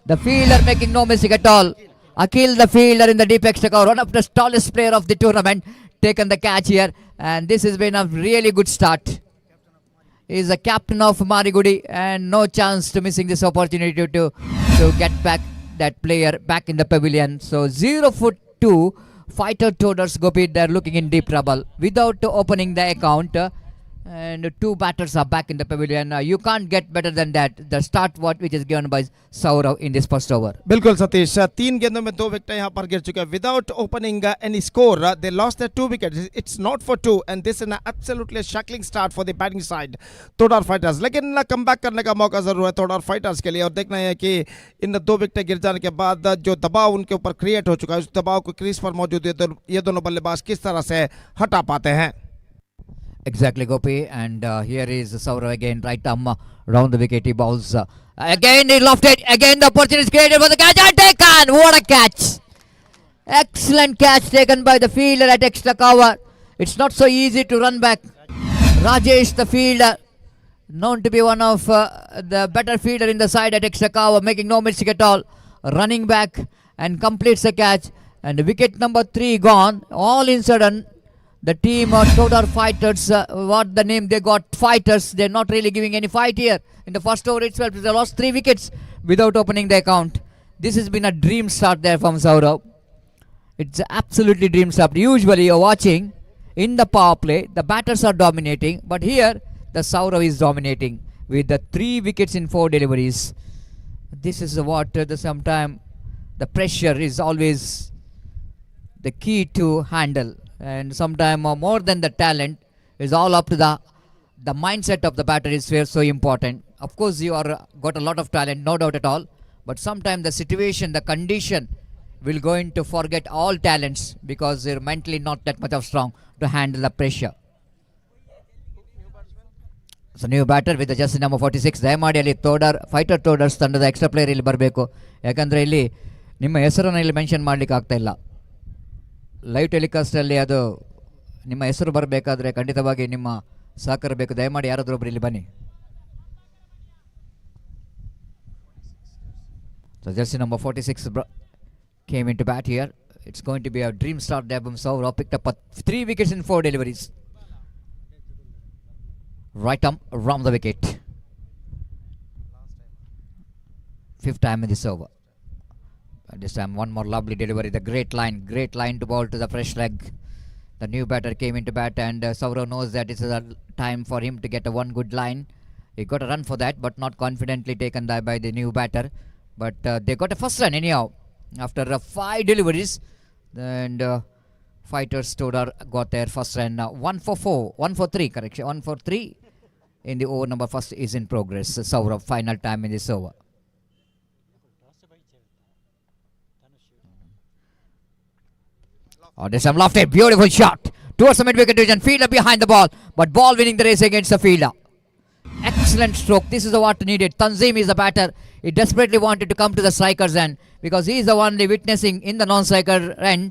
The fielder making no mistake at all. Akil, the fielder in the deep extra cover, one of the tallest player of the tournament, taken the catch here, and this has been a really good start. He is the captain of Marigudi, and no chance to missing this opportunity to get back that player back in the pavilion. So 0 for 2 fighter toters, Gopi, they're looking in deep trouble without opening the account. And two batters are back in the pavilion. You can't get better than that. The start what which is given by Saurav in this first over. बिल्कुल सतीश, 3 गेंदों में 2 wicket यहाँ पर गिर चुके हैं without opening any score. They lost their 2 wickets. It's not for 2 and this is an absolutely shackling start for the batting side Todar fighters. लेकिन come back करने का मौका जरूर है तोडार फाइटर्स के लिए. और देखना है कि इन 2 विकेट गिर जाने के बाद जो दबाव उनके ऊपर क्रिएट हो चुका है, उस दबाव को क्रीज पर मौजूद ये दोनों बल्लेबाज किस तरह से हटा पाते हैं. Exactly, Gopi. And here is Saurav again, right arm round the wicket. He bowls. Again, he lofted. Again, the opportunity is created for the catch. And taken. What a catch! Excellent catch taken by the fielder at extra cover. It's not so easy to run back. Rajesh, the fielder, known to be one of the better fielder in the side at extra cover, making no mistake at all. Running back and completes the catch. And wicket number 3 gone. All in sudden. The team of Todar Fighters, what the name they got, Fighters, they're not really giving any fight here. In the first over itself, they lost 3 wickets without opening the account. This has been a dream start there from Saurav. It's absolutely dream start. Usually you're watching in the power play, the batters are dominating, but here the Saurav is dominating with the 3 wickets in 4 deliveries. This is what sometime the pressure is always the key to handle. And sometimes more than the talent is all up to the mindset of the batter is so important. Of course you are got a lot of talent, no doubt at all, but sometimes the situation, the condition will going to forget all talents because they're mentally not that much of strong to handle the pressure. So new batter with the jersey number 46. ದಯಮಾಡಿ ಅಲ್ಲಿ fighter ಟೋಡರ್ಸ್ ತಂಡದ extra player ಇಲ್ಲಿ ಬರಬೇಕು. ಯಾಕಂದರೆ ಇಲ್ಲಿ ನಿಮ್ಮ ಹೆಸರನ್ನು ಇಲ್ಲಿ ಮೆನ್ಷನ್ ಮಾಡಲಿಕ್ಕೆ ಆಗ್ತಾ ಇಲ್ಲ. ಲೈವ್ ಟೆಲಿಕಾಸ್ಟಲ್ಲಿ ಅದು ನಿಮ್ಮ ಹೆಸರು ಬರಬೇಕಾದ್ರೆ ಖಂಡಿತವಾಗಿ ನಿಮ್ಮ ಸಹಕಾರ ಬೇಕು. ದಯಮಾಡಿ ಯಾರಾದರೂ ಒಬ್ರು ಇಲ್ಲಿ ಬನ್ನಿ. So jersey number 46 came into bat here. It's going to be a dream start there from Saurav. Picked up 3 wickets in 4 deliveries. Right arm around the wicket. 5th time in this over. This time one more lovely delivery. The great line to bowl to the fresh leg. The new batter came into bat and Saurav knows that it's a time for him to get a one good line. He got a run for that, but not confidently taken by the new batter. But they got a first run anyhow after 5 deliveries. And Fighters Todar got their first run. 1 for 4, 1 for 3, correction. 1 for 3 in the over number first is in progress. Saurav final time in this over. Oh, there's some lofted, beautiful shot towards the mid-wicket division. Fielder behind the ball, but ball winning the race against the fielder. Excellent stroke. This is what needed. Tanzim is the batter. He desperately wanted to come to the striker's end because he is the one witnessing in the non-striker end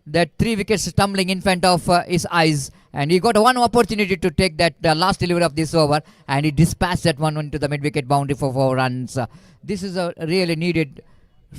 that 3 wickets tumbling in front of his eyes. And he got one opportunity to take that last delivery of this over, and he dispatched that one into the mid-wicket boundary for 4 runs. This is a really needed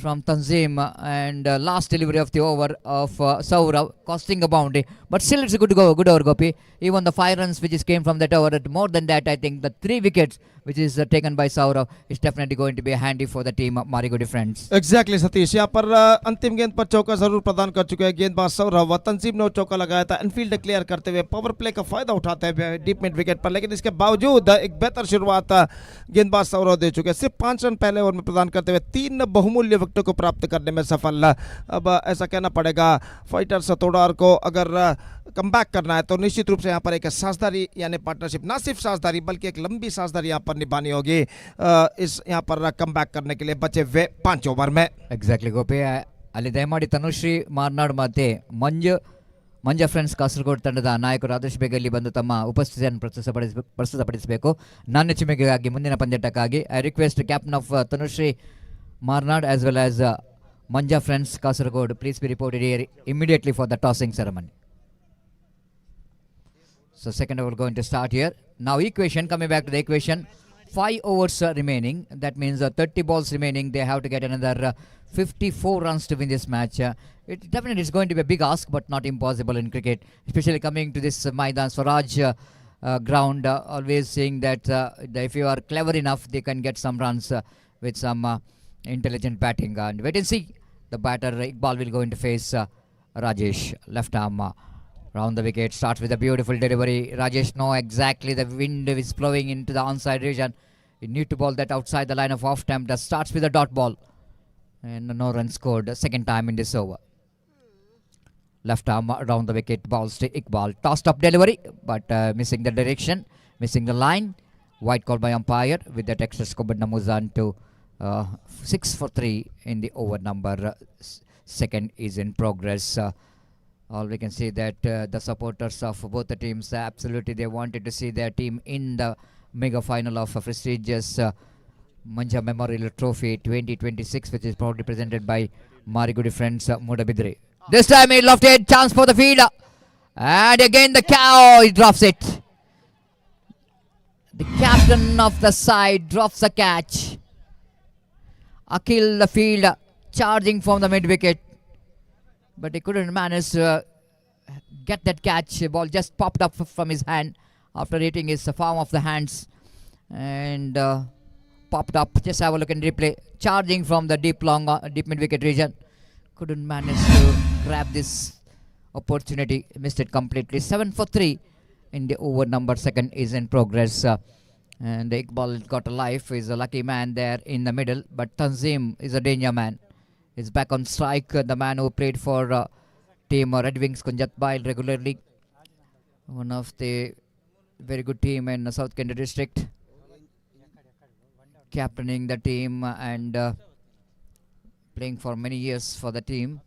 from Tanzim and last delivery of the over of Saurav costing a boundary, but still it's a good over, Gopi. Even the 5 runs which came from that over, more than that I think the 3 wickets which is taken by Saurav is definitely going to be handy for the team of Marigudi friends. Exactly Satish, यहाँ पर अंतिम गेंद पर चौका जरूर प्रदान कर चुके हैं गेंदबाज सौरभ. तंजीम ने चौका लगाया था इनफील्ड क्लियर करते हुए, पावर प्ले का फायदा उठाते हैं डीप मिड विकेट पर, लेकिन इसके बावजूद एक बेहतर शुरुआत गेंदबाज सौरभ दे चुके हैं. सिर्फ 5 रन पहले ओवर में प्रदान करते हुए 3 बहुमूल्य विकेटों को प्राप्त करने में सफल. अब ऐसा कहना पड़ेगा फाइटर्स तोडार को अगर कम बैक करना है तो निश्चित रूप से यहाँ पर एक साझेदारी यानी पार्टनरशिप, ना सिर्फ साझेदारी बल्कि एक लंबी साझेदारी यहाँ पर निभानी होगी इस यहाँ पर कम बैक करने के लिए बचे हुए 5 ओवर में. Exactly, Gopi. ಅಲ್ಲಿ ದಯಮಾಡಿ ತನುಶ್ರೀ ಮಾರ್ನಾಡ್ ಮತ್ತೆ ಮಂಜಾ ಫ್ರೆಂಡ್ಸ್ ಕಾಸರಗೋಡು ತಂಡದ ನಾಯಕರು ಆದರ್ಶ ಬೇಗ ಇಲ್ಲಿ ಬಂದು ತಮ್ಮ ಉಪಸ್ಥಿತಿಯನ್ನು ಪ್ರಸ್ತುತಪಡಿಸಬೇಕು. ನಾಣ್ಯಚಿಮೆಗಾಗಿ ಮುಂದಿನ ಪಂದ್ಯಾಟಕ್ಕಾಗಿ I request captain of Tanushree Marnad as well as Manja friends Kasaragod, please be reported here immediately for the tossing ceremony. So second over going to start here. Now equation, coming back to the equation, 5 overs remaining. That means 30 balls remaining. They have to get another 54 runs to win this match. It definitely is going to be a big ask, but not impossible in cricket, especially coming to this Maidan Swaraj ground. Always saying that if you are clever enough, they can get some runs with some intelligent batting. And wait and see. The batter Iqbal will go into face Rajesh, left arm round the wicket, starts with a beautiful delivery. Rajesh know exactly the wind is blowing into the onside region. You need to ball that outside the line of off stump. That starts with a dot ball. And no run scored second time in this over. Left arm around the wicket, balls to Iqbal. Tossed up delivery, but missing the direction, missing the line. White call by umpire with that extra score, but Namuzan to 6 for 3 in the over number. Second is in progress. All we can see that the supporters of both the teams, absolutely they wanted to see their team in the mega final of a prestigious Manja Memorial Trophy 2026, which is proudly presented by Marigudi friends Moodubidire. This time he lofted, chance for the field, and again the cow, he drops it. The captain of the side drops the catch. Akhil the field charging from the mid wicket, but he couldn't manage to get that catch. The ball just popped up from his hand after hitting his palm of the hands and popped up. Just have a look in replay. Charging from the deep mid wicket region, couldn't manage to grab this opportunity. Missed it completely. 7 for 3 in the over number. Second is in progress. And Iqbal got a life. He's a lucky man there in the middle, but Tanzim is a danger man. He's back on strike. The man who played for team Red Wings Kunjatbail regularly. One of the very good team in South Kent district. Captaining the team and playing for many years for the team.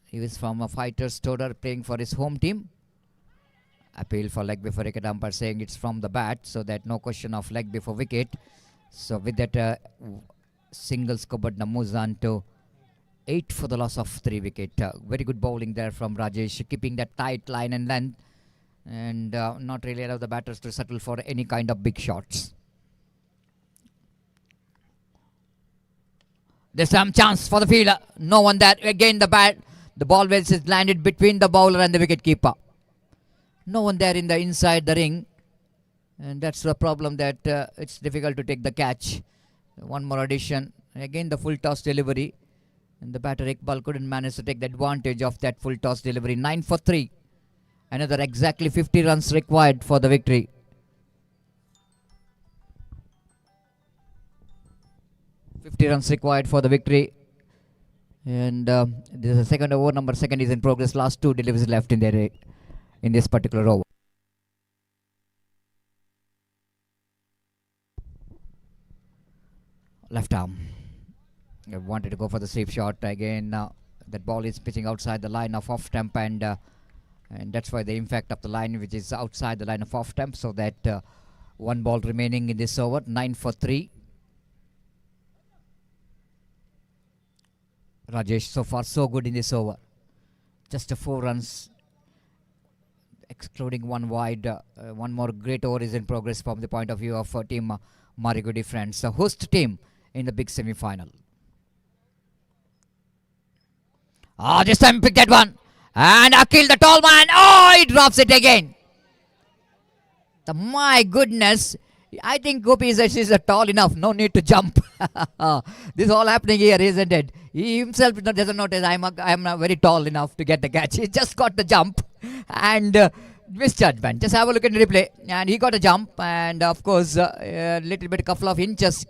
He was from a fighter's Todar, playing for his home team. Appeal for leg before wicket, umpire saying it's from the bat, so that no question of leg before wicket. So with that single score, but Namuzan to 8 for the loss of 3 wicket. Very good bowling there from Rajesh, keeping that tight line and length, and not really allow the batters to settle for any kind of big shots. There's some chance for the fielder. No one there. Again the ball is landed between the bowler and the wicket keeper. No one there in the inside the ring, and that's the problem, that it's difficult to take the catch. One more addition. Again the full toss delivery, and the batter Iqbal couldn't manage to take the advantage of that full toss delivery. 9 for 3. Another exactly 50 runs required for the victory. Runs required for the victory, and this is the second over number. Second is in progress. Last 2 deliveries left in there in this particular over. Left arm. I wanted to go for the safe shot again. That ball is pitching outside the line of off stump, and that's why the impact of the line, which is outside the line of off stump. So that one ball remaining in this over. 9 for 3. Rajesh so far so good in this over. Just 4 runs, excluding one wide. One more great over is in progress from the point of view of team Marigudi friends, the host team in the big semi-final. This time pick that one, and Akhil the tall man. He drops it again. My goodness. I think Gopi is tall enough, no need to jump. This is all happening here, isn't it? He himself doesn't notice I'm not very tall enough to get the catch. He just got the jump and misjudgment. Just have a look at the replay, and he got a jump, and of course a little bit, a couple of inches,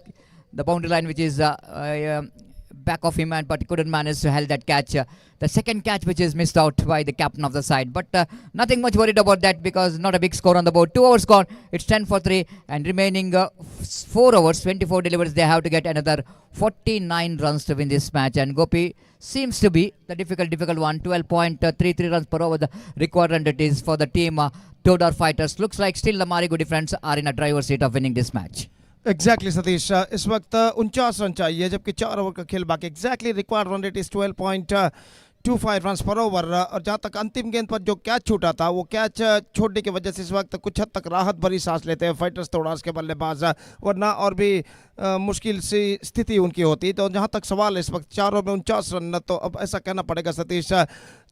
the boundary line which is back of him, but he couldn't manage to hold that catch. The second catch which is missed out by the captain of the side, but nothing much worried about that, because not a big score on the board. 2 overs gone. It's 10 for 3, and remaining 4 overs, 24 deliveries. They have to get another 49 runs to win this match, and Gopi seems to be the difficult one. 12.33 runs per over the required run it is for the team Todar Fighters. Looks like still the Marigudi friends are in a driver's seat of winning this match. Exactly Satish, इस वक्त 49 run चाहिए, जबकि 4 over का खेल बाकी. Exactly required run rate is 12.25 run पर over. और जहां तक अंतिम गेंद पर जो कैच छूटा था, वो कैच छोड़ने की वजह से इस वक्त कुछ हद तक राहत भरी सांस लेते हैं फाइटर्स तोड़ास के बल्लेबाज, वरना और भी मुश्किल सी स्थिति उनकी होती. तो जहां तक सवाल इस वक्त 4 ओवर में 49 रन, तो अब ऐसा कहना पड़ेगा सतीश,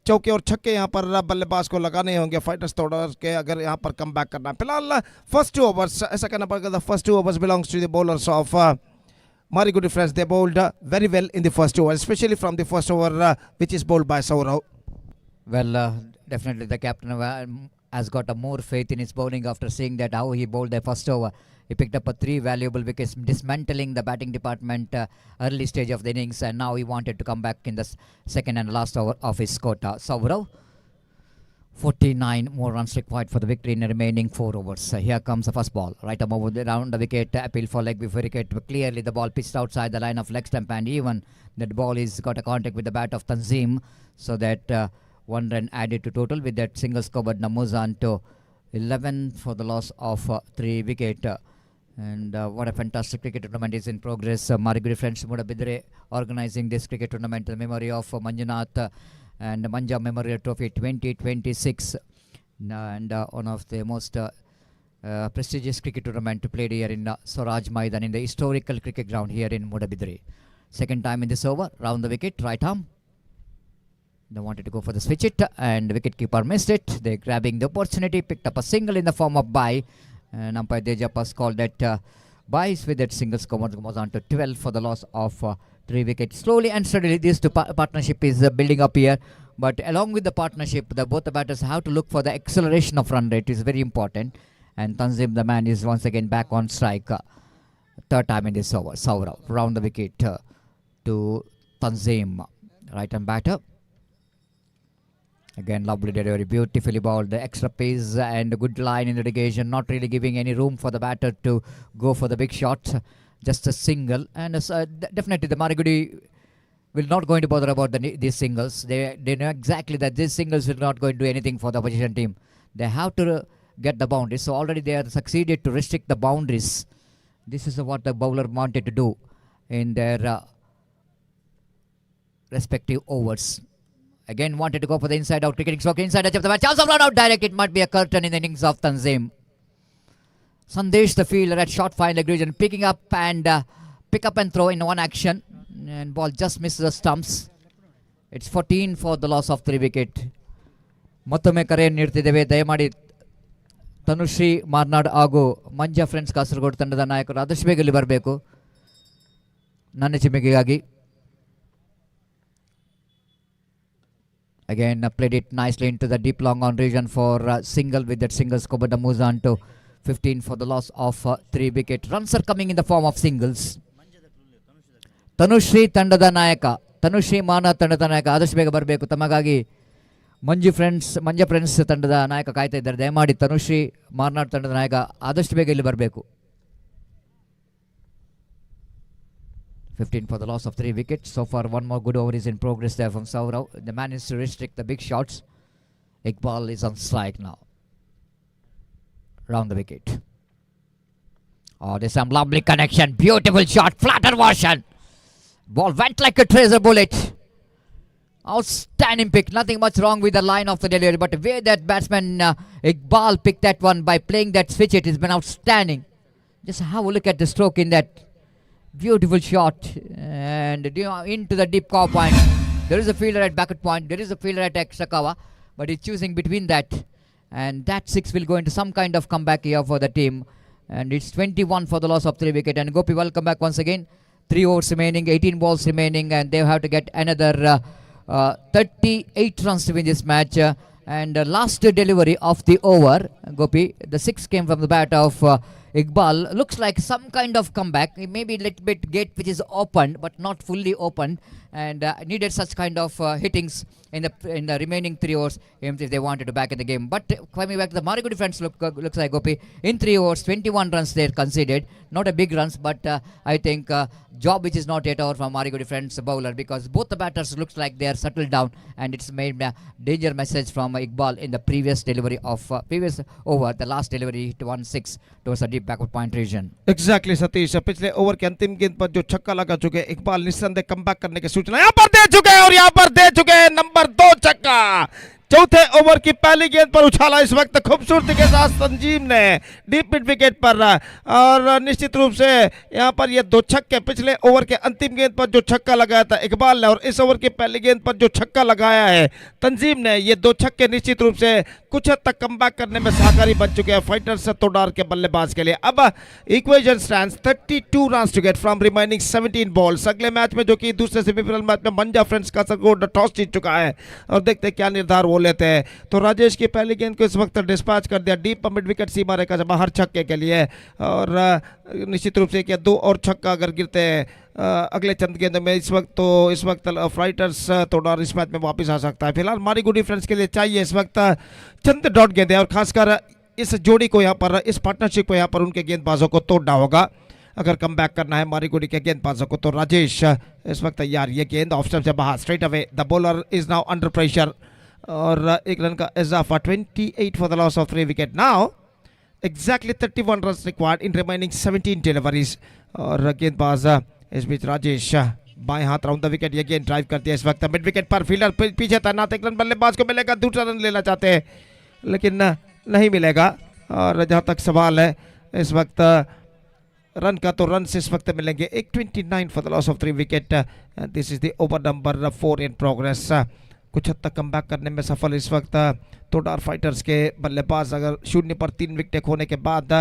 चौके और छक्के यहाँ पर बल्लेबाज को लगाने होंगे फाइटर्स तोड़ास के, अगर यहाँ पर कम बैक करना है. फिलहाल फर्स्ट 2 ओवर्स, ऐसा कहना पड़ेगा, the first 2 overs belongs to the bowlers of Marigudi friends, they bowled very well in the first over, especially from the first over, which is bowled by Saurav. Well, definitely the captain has got a more faith in his bowling after seeing that how he bowled the first over. He picked up 3 valuable wickets, dismantling the batting department early stage of the innings, and now he wanted to come back in the second and last over of his quota. Saurav, 49 more runs required for the victory in the remaining 4 overs. Here comes the first ball. Right over around the wicket, appeal for leg before wicket. Clearly the ball pitched outside the line of leg stump, and even that ball is got a contact with the bat of Tanzim, so that 1 run added to total with that single scored Namuzan to 11 for the loss of 3 wicket. And what a fantastic cricket tournament is in progress. Marigudi friends, Moodubidire organizing this cricket tournament in memory of Manjunath and Manja Memorial Trophy 2026, and one of the most prestigious cricket tournament played here in Swaraj Maidan in the historical cricket ground here in Moodubidire. Second time in this over, round the wicket, right arm. They wanted to go for the switch it, and the wicketkeeper missed it. They grabbing the opportunity, picked up a single in the form of bye, and umpire Dejapas called that byes with that single score. Goes on to 12 for the loss of 3 wickets. Slowly and steadily, this partnership is building up here. But along with the partnership, both the batters have to look for the acceleration of run rate. Is very important. And Tanzim, the man, is once again back on strike. Third time in this over. Saurav round the wicket to Tanzim, right hand batter. Again, lovely delivery, beautifully bowled. The extra pace and a good line in the irrigation, not really giving any room for the batter to go for the big shot. Just a single, and definitely the Marigudi will not going to bother about these singles. They know exactly that these singles will not going to do anything for the opposition team. They have to get the boundaries. So already they have succeeded to restrict the boundaries. This is what the bowler wanted to do in their respective overs. Again, wanted to go for the inside out cricketing stroke, inside edge of the bat. Chance of run out direct. It might be a curtain in the innings of Tanzim. Sandesh, the fielder at short fine leg region, picking up and pick up and throw in one action, and ball just misses the stumps. It's 14 for the loss of 3 wicket. ಮತ್ತೊಮ್ಮೆ ಕರೆಯನ್ನು ನೀಡ್ತಿದ್ದೇವೆ. ದಯಮಾಡಿ ತನುಶ್ರೀ ಮಾರ್ನಾಡ್ ಹಾಗೂ Manja friends Kasaragod ತಂಡದ ನಾಯಕರು ಆದಷ್ಟು ಬೇಗ ಇಲ್ಲಿ ಬರಬೇಕು ನನ್ನ ಚಿಮ್ಮಿಗೆಗಾಗಿ. Again, played it nicely into the deep long on region for single with that single scored the Muzan to 15 for the loss of 3 wicket. Runs are coming in the form of singles. Tanushri ತಂಡದ ನಾಯಕ, ತನುಶ್ರೀ ಮಾನ ತಂಡದ ನಾಯಕ ಆದಷ್ಟು ಬೇಗ ಬರಬೇಕು. ತಮಗಾಗಿ Manja friends ತಂಡದ ನಾಯಕ ಕಾಯ್ತಾ ಇದ್ದಾರೆ. ದಯಮಾಡಿ ತನುಶ್ರೀ ಮಾರ್ನಾಡ್ ತಂಡದ ನಾಯಕ ಆದಷ್ಟು ಬೇಗ ಇಲ್ಲಿ ಬರಬೇಕು. 15 for the loss of 3 wickets. So far, one more good over is in progress there from Saurav. The man is to restrict the big shots. Iqbal is on strike now. Round the wicket. Oh, there's some lovely connection. Beautiful shot. Flatter version. Ball went like a treasure bullet. Outstanding pick. Nothing much wrong with the line of the delivery. But the way that batsman Iqbal picked that one by playing that switch, it has been outstanding. Just have a look at the stroke in that. Beautiful shot. And into the deep cover point. There is a fielder at backward point. There is a fielder at extra cover. But he's choosing between that. And that 6 will go into some kind of comeback here for the team. And it's 21 for the loss of 3 wicket. And Gopi, welcome back once again. 3 overs remaining, 18 balls remaining, and they have to get another 38 runs to win this match. And last delivery of the over, Gopi, the 6 came from the bat of Iqbal. Looks like some kind of comeback. Maybe a little bit gate which is opened, but not fully opened, and needed such kind of hittings in the remaining 3 overs if they wanted to back in the game. But coming back to the Marigudi friends, looks like Gopi in 3 overs, 21 runs they conceded. Not a big runs, but I think job which is not yet over from Marigudi friends bowler, because both the batters looks like they are settled down, and it's made a danger message from Iqbal in the previous delivery of previous over. The last delivery hit 1-6 towards a deep backward point region. Exactly, Satish. पिछले over के अंतिम गेंद पर जो छक्का लगा चुके इकबाल निस्संदेह कमबैक करने की सूचना यहाँ पर दे चुके हैं, और यहाँ पर दे चुके हैं नंबर 2 छक्का. चौथे ओवर की पहली गेंद पर उछाला इस वक्त खूबसूरती के साथ संजीव ने डीप मिड विकेट पर, और निश्चित रूप से यहां पर ये दो छक्के, पिछले ओवर के अंतिम गेंद पर जो छक्का लगाया था इकबाल ने और इस ओवर की पहली गेंद पर जो छक्का लगाया है तंजीम ने, ये दो छक्के निश्चित रूप से कुछ हद तक कमबैक करने में सहकारी बन चुके हैं फाइटर्स तोडार के बल्लेबाज के लिए। अब equation stands 32 runs to get from remaining 17 balls. अगले मैच में जो कि दूसरे सेमीफाइनल मैच में मंजा फ्रेंड्स का सरगोड टॉस जीत चुका है और देखते हैं क्या निर्धार वो लेते हैं। तो राजेश की पहली गेंद को इस वक्त डिस्पैच कर दिया डीप मिड विकेट सीमा रेखा से बाहर छक्के के लिए, और निश्चित रूप से क्या दो और छक्का अगर गिरते हैं अगले चंद गेंदों में इस वक्त फाइटर्स तोडार इस मैच में वापस आ सकता है। फिलहाल मारीगुडी फ्रेंड्स के लिए चाहिए इस वक्त चंद डॉट गेंदें, और खासकर इस जोड़ी को यहाँ पर, इस पार्टनरशिप को यहाँ पर उनके गेंदबाजों को तोड़ना होगा अगर कम बैक करना है मारीगुडी के गेंदबाजों को। तो राजेश इस वक्त तैयार, ये गेंद ऑफ स्टंप से बाहर straight away, the bowler is now under pressure और एक रन का इजाफा, 28 for the loss of 3 wicket. Now exactly 31 run required in remaining 17 deliveries, और गेंदबाज इस बीच राजेश बाएं हाथ राउंड द विकेट, ये गेंद ड्राइव करती है इस वक्त मिड विकेट पर, फील्डर पीछे तैनात, एक रन बल्लेबाज को मिलेगा, दूसरा रन लेना चाहते हैं लेकिन नहीं मिलेगा। और जहां तक सवाल है इस वक्त रन का, तो रन इस वक्त मिलेंगे 29 for the loss of 3 wicket. This is the over number 4 in progress. कुछ हद तक कम बैक करने में सफल इस वक्त तोडार फाइटर्स के बल्लेबाज, अगर 0 पर 3 विकेट खोने के बाद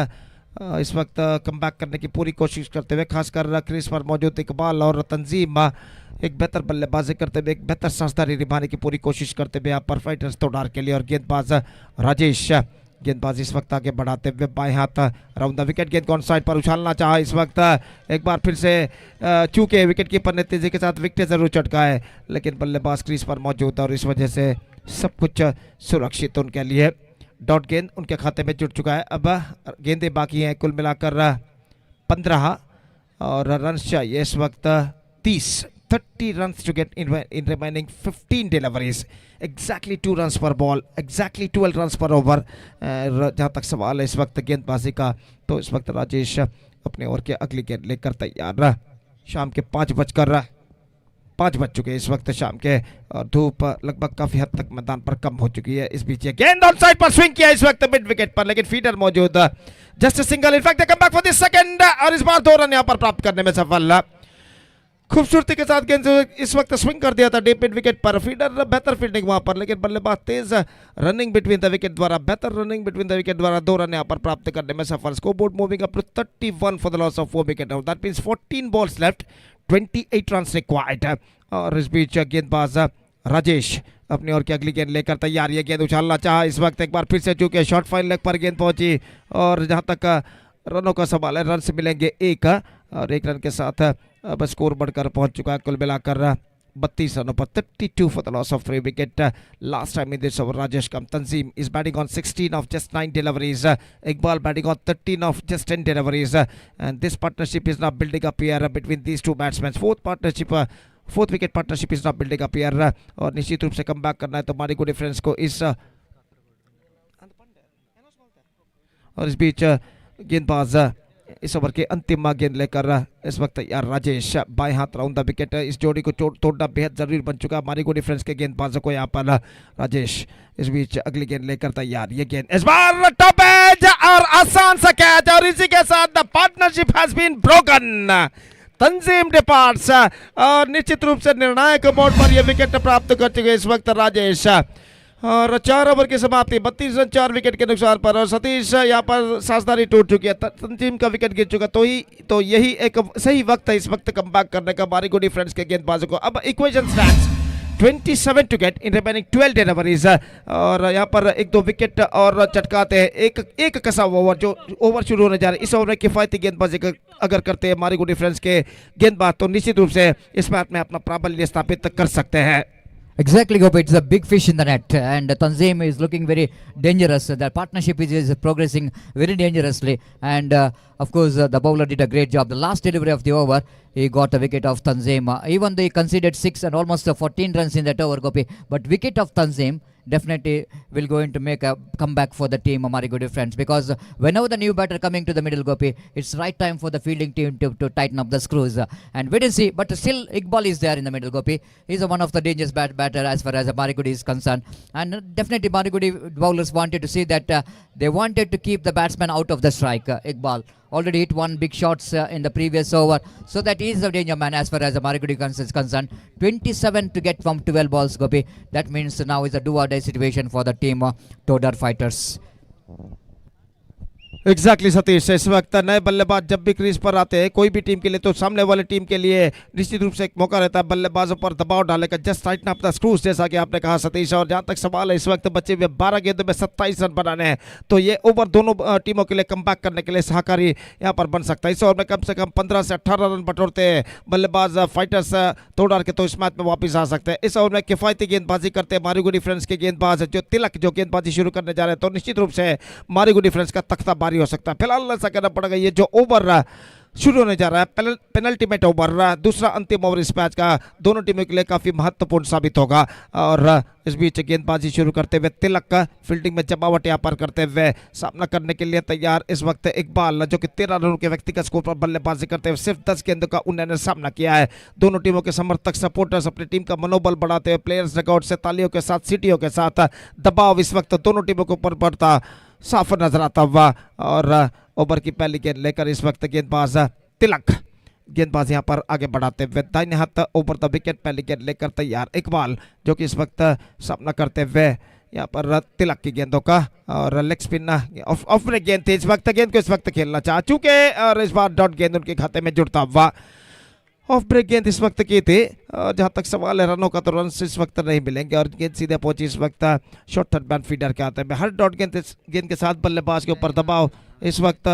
इस वक्त कम बैक करने की पूरी कोशिश करते हुए, खासकर क्रीज पर मौजूद इकबाल और तंजीम एक बेहतर बल्लेबाजी करते हुए, एक बेहतर साझेदारी निभाने की पूरी कोशिश करते हुए यहाँ पर फाइटर्स तोडार के लिए। और गेंदबाज राजेश गेंदबाज इस वक्त आगे बढ़ाते हुए बाएं हाथ राउंड द विकेट, गेंद को ऑन साइड पर उछालना चाहा इस वक्त, एक बार फिर से चूके विकेट कीपर ने तेजी के साथ विकेट जरूर चटका है लेकिन बल्लेबाज क्रीज पर मौजूद है और इस वजह से सब कुछ सुरक्षित उनके लिए। डॉट गेंद उनके खाते में जुट चुका है। अब गेंदें बाकी हैं कुल मिलाकर 15 और रन चाहिए इस वक्त 30 runs to get in remaining 15 deliveries, exactly 2 runs per ball, exactly 12 runs per over। जहाँ तक सवाल है इस वक्त गेंदबाजी का, तो इस वक्त राजेश अपने ओवर के अगली गेंद लेकर तैयार। शाम के 5 बज चुके इस वक्त शाम के, और धूप लगभग काफी हद तक मैदान पर कम हो चुकी है। इस बीच गेंद ऑन साइड पर स्विंग किया इस वक्त मिड विकेट पर, लेकिन फीडर मौजूद, just single, in fact come back for this second, और इस बार 2 रन यहां पर प्राप्त करने में सफल। खूबसूरती के साथ गेंद इस वक्त स्विंग कर दिया था डीप मिड विकेट पर, फीडर बेहतर फील्डिंग वहां पर, लेकिन बल्लेबाज तेज रनिंग बिटवीन द विकेट द्वारा, बेहतर रनिंग बिटवीन द विकेट द्वारा 2 रन यहां पर प्राप्त करने में सफल। Score board moving up to 31 for the loss of 4 wicket, that means 14 balls left, 28 runs required. और इस बीच गेंदबाज राजेश अपनी ओर की अगली गेंद लेकर तैयार, ये गेंद उछालना चाहा इस वक्त, एक बार फिर से चूके शॉर्ट फाइन लेग पर गेंद पहुंची, और जहां तक रनों का सवाल है, रन से मिलेंगे 1 और 1 रन के साथ अब स्कोर बढ़कर पहुंच चुका है कुल मिलाकर 32 रनों पर, 32 for the loss of 3 wicket. Last time in this over Rajesh come, Tanzeem is batting on 16 of just 9 deliveries, Iqbal batting on 13 of just 10 deliveries, and this partnership is not building up here between these 2 batsman. Fourth wicket partnership is not building up here, और निश्चित रूप से come back करना है तो मारीगुडी friends को इस, और इस बीच गेंदबाज इस ओवर के अंतिम गेंद लेकर इस वक्त तैयार राजेश, बाएं हाथ राउंड द विकेट। इस जोड़ी को तोड़ना बेहद जरूरी बन चुका मारीगुडी फ्रेंड्स के गेंदबाजों को यहाँ पर। राजेश इस बीच अगली गेंद लेकर तैयार, ये गेंद इस बार टॉप एज और आसान सा कैच, और इसी के साथ the partnership has been broken. Tanzeem departs, और निश्चित रूप से निर्णायक मोड पर यह विकेट प्राप्त कर चुके इस वक्त राजेश, और 4 ओवर की समाप्ति 32 रन 4 विकेट के नुकसान पर, और सतीश यहाँ पर साझेदारी टूट चुकी है, तंजीम का विकेट गिर चुका, तो यही एक सही वक्त है इस वक्त कमबैक करने का मारीगुडी फ्रेंड्स के गेंदबाजों को। अब equation stands 27 to get in remaining 12 deliveries, और यहाँ पर 1-2 विकेट और चटकाते हैं, एक कसा ओवर जो ओवर शुरू होने जा रहा है, इस ओवर में किफायती गेंदबाजी अगर करते हैं मारीगुडी फ्रेंड्स के गेंदबाज, तो निश्चित रूप से इस मैच में अपना प्राबल्य स्थापित कर सकते हैं। Exactly, Gopi. It's a big fish in the net, and Tanzim is looking very dangerous. The partnership is progressing very dangerously, and of course the bowler did a great job. The last delivery of the over, he got a wicket of Tanzim. Even though he conceded 6 and almost 14 runs in that over, Gopi, but wicket of Tanzim definitely will going to make a comeback for the team Marigudi friends, because whenever the new batter coming to the middle, Gopi, it's right time for the fielding team to tighten up the screws. And we didn't see, but still Iqbal is there in the middle, Gopi. He's one of the dangerous batter as far as Marigudi is concerned. And definitely Marigudi bowlers wanted to see that they wanted to keep the batsman out of the strike. Iqbal already hit one big shots in the previous over, so that he is the danger man as far as the Marigudi is concerned. 27 to get from 12 balls, Gopi. That means now is a do-or-die situation for the team Todar Fighters. Exactly Satish, इस वक्त नए बल्लेबाज जब भी crease पर आते हैं कोई भी टीम के लिए, तो सामने वाले टीम के लिए निश्चित रूप से एक मौका रहता है बल्लेबाजों पर दबाव डालने का, just tighten up the screws, जैसा कि आपने कहा सतीश। और जहां तक सवाल है, इस वक्त बचे हुए 12 गेंदों में 27 रन बनाने हैं, तो ये ओवर दोनों टीमों के लिए कमबैक करने के लिए सहकारी यहां पर बन सकता है। इस ओवर में कम से कम 15 से 18 रन बटोरते बल्लेबाज फाइटर्स तोड़ार के, तो इस मैच में वापस आ सकते हैं। इस ओवर में किफायती गेंदबाजी करते हैं मारीगुडी फ्रेंड्स के गेंदबाज जो तिलक, जो गेंदबाजी शुरू करने जा रहे हैं, तो निश्चित रूप से मारीगुडी फ्रेंड्स का तख्ता भारी हो सकता है। फिलहाल ऐसा कहना पड़ेगा, ये जो ओवर शुरू होने जा रहा है पेनल्टीमेट ओवर, दूसरा अंतिम ओवर इस मैच का दोनों टीमों के लिए काफी महत्वपूर्ण साबित होगा। और इस बीच गेंदबाजी शुरू करते हुए तिलक का फील्डिंग में जमावट यहाँ पर करते हुए सामना करने के लिए तैयार इस वक्त इकबाल, जो कि 13 रनों के व्यक्तिगत स्कोर पर बल्लेबाजी करते हुए सिर्फ 10 गेंदों का उन्होंने सामना किया है। दोनों टीमों के समर्थक सपोर्टर्स अपनी टीम का मनोबल बढ़ाते हुए प्लेयर्स रिकॉर्ड से तालियों के साथ, सीटियों के साथ दबाव इस वक्त दोनों टीमों के ऊपर पड़ता साफ नजर आता हुआ। और ओवर की पहली गेंद लेकर इस वक्त गेंदबाज तिलक गेंदबाज यहां पर आगे बढ़ाते हुए दाहिने हाथ ओवर द विकेट पहली गेंद लेकर तैयार इकबाल, जो कि इस वक्त सामना करते हुए यहां पर तिलक की गेंदों का। और लेग स्पिन ऑफ ब्रेक गेंद थी, इस वक्त गेंद को इस वक्त खेलना चाह चुके और इस बार डॉट गेंद उनके खाते में जुड़ता हुआ। ऑफ ब्रेक गेंद इस वक्त की थी, जहां तक सवाल है रनों का, तो रन इस वक्त नहीं मिलेंगे और गेंद सीधे पहुंची इस वक्त शॉर्ट थर्ड बैन फीडर के आते हैं। हर डॉट गेंद के साथ बल्लेबाज के ऊपर दबाव इस वक्त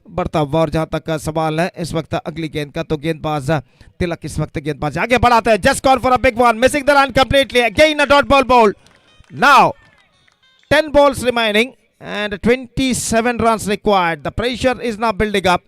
बढ़ता हुआ। और जहां तक सवाल है इस वक्त अगली गेंद का, तो गेंदबाज तिलक इस वक्त गेंदबाज आगे बढ़ाते हैं। Just call for a big one, missing the run completely, again a dot ball ball. Now 10 balls remaining and 27 runs required. The pressure is now building up.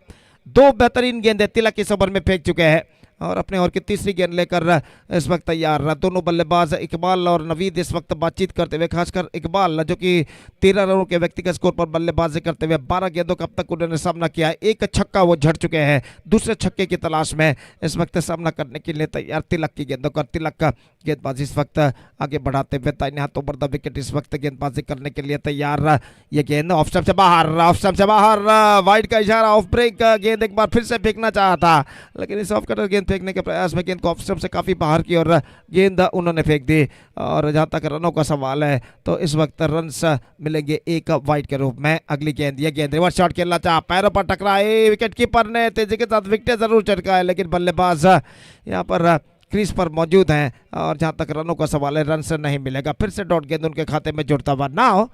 दो बेहतरीन गेंदें तिलक इस ओवर में फेंक चुके हैं और अपने ओवर की तीसरी गेंद लेकर इस वक्त तैयार। दोनों बल्लेबाज इकबाल और नवीद इस वक्त बातचीत करते हुए, खासकर इकबाल जो कि 13 रनों के व्यक्तिगत स्कोर पर बल्लेबाजी करते हुए 12 गेंदों का अब तक उन्होंने सामना किया है, एक छक्का वो झड़ चुके हैं, दूसरे छक्के की तलाश में इस वक्त सामना करने के लिए तैयार तिलक की गेंदों का। तिलक का गेंदबाजी इस वक्त आगे बढ़ाते हुए दाहिने हाथ ओवर द विकेट इस वक्त गेंदबाजी करने के लिए तैयार। ये गेंद ऑफ स्टंप से बाहर, ऑफ स्टंप से बाहर, वाइड का इशारा, ऑफ ब्रेक गेंद एक बार फिर से फेंकना चाहा था, लेकिन इस ऑफ कटर गेंद फेंकने के प्रयास में गेंद को ऑफ स्टंप से काफी बाहर की और गेंद उन्होंने फेंक दी। और जहां तक रनों का सवाल है तो इस वक्त रन्स मिलेंगे एक वाइड के रूप में। अगली गेंद, ये गेंद रिवर्स शॉट खेलना चाहा, पैरों पर टकराए, विकेट कीपर ने तेजी के साथ विकेट जरूर चटकाए, लेकिन बल्लेबाज यहाँ पर क्रीज पर मौजूद हैं। और जहां तक रनों का सवाल है रन से नहीं मिलेगा, फिर से डॉट गेंद उनके खाते में जुड़ता हुआ। Now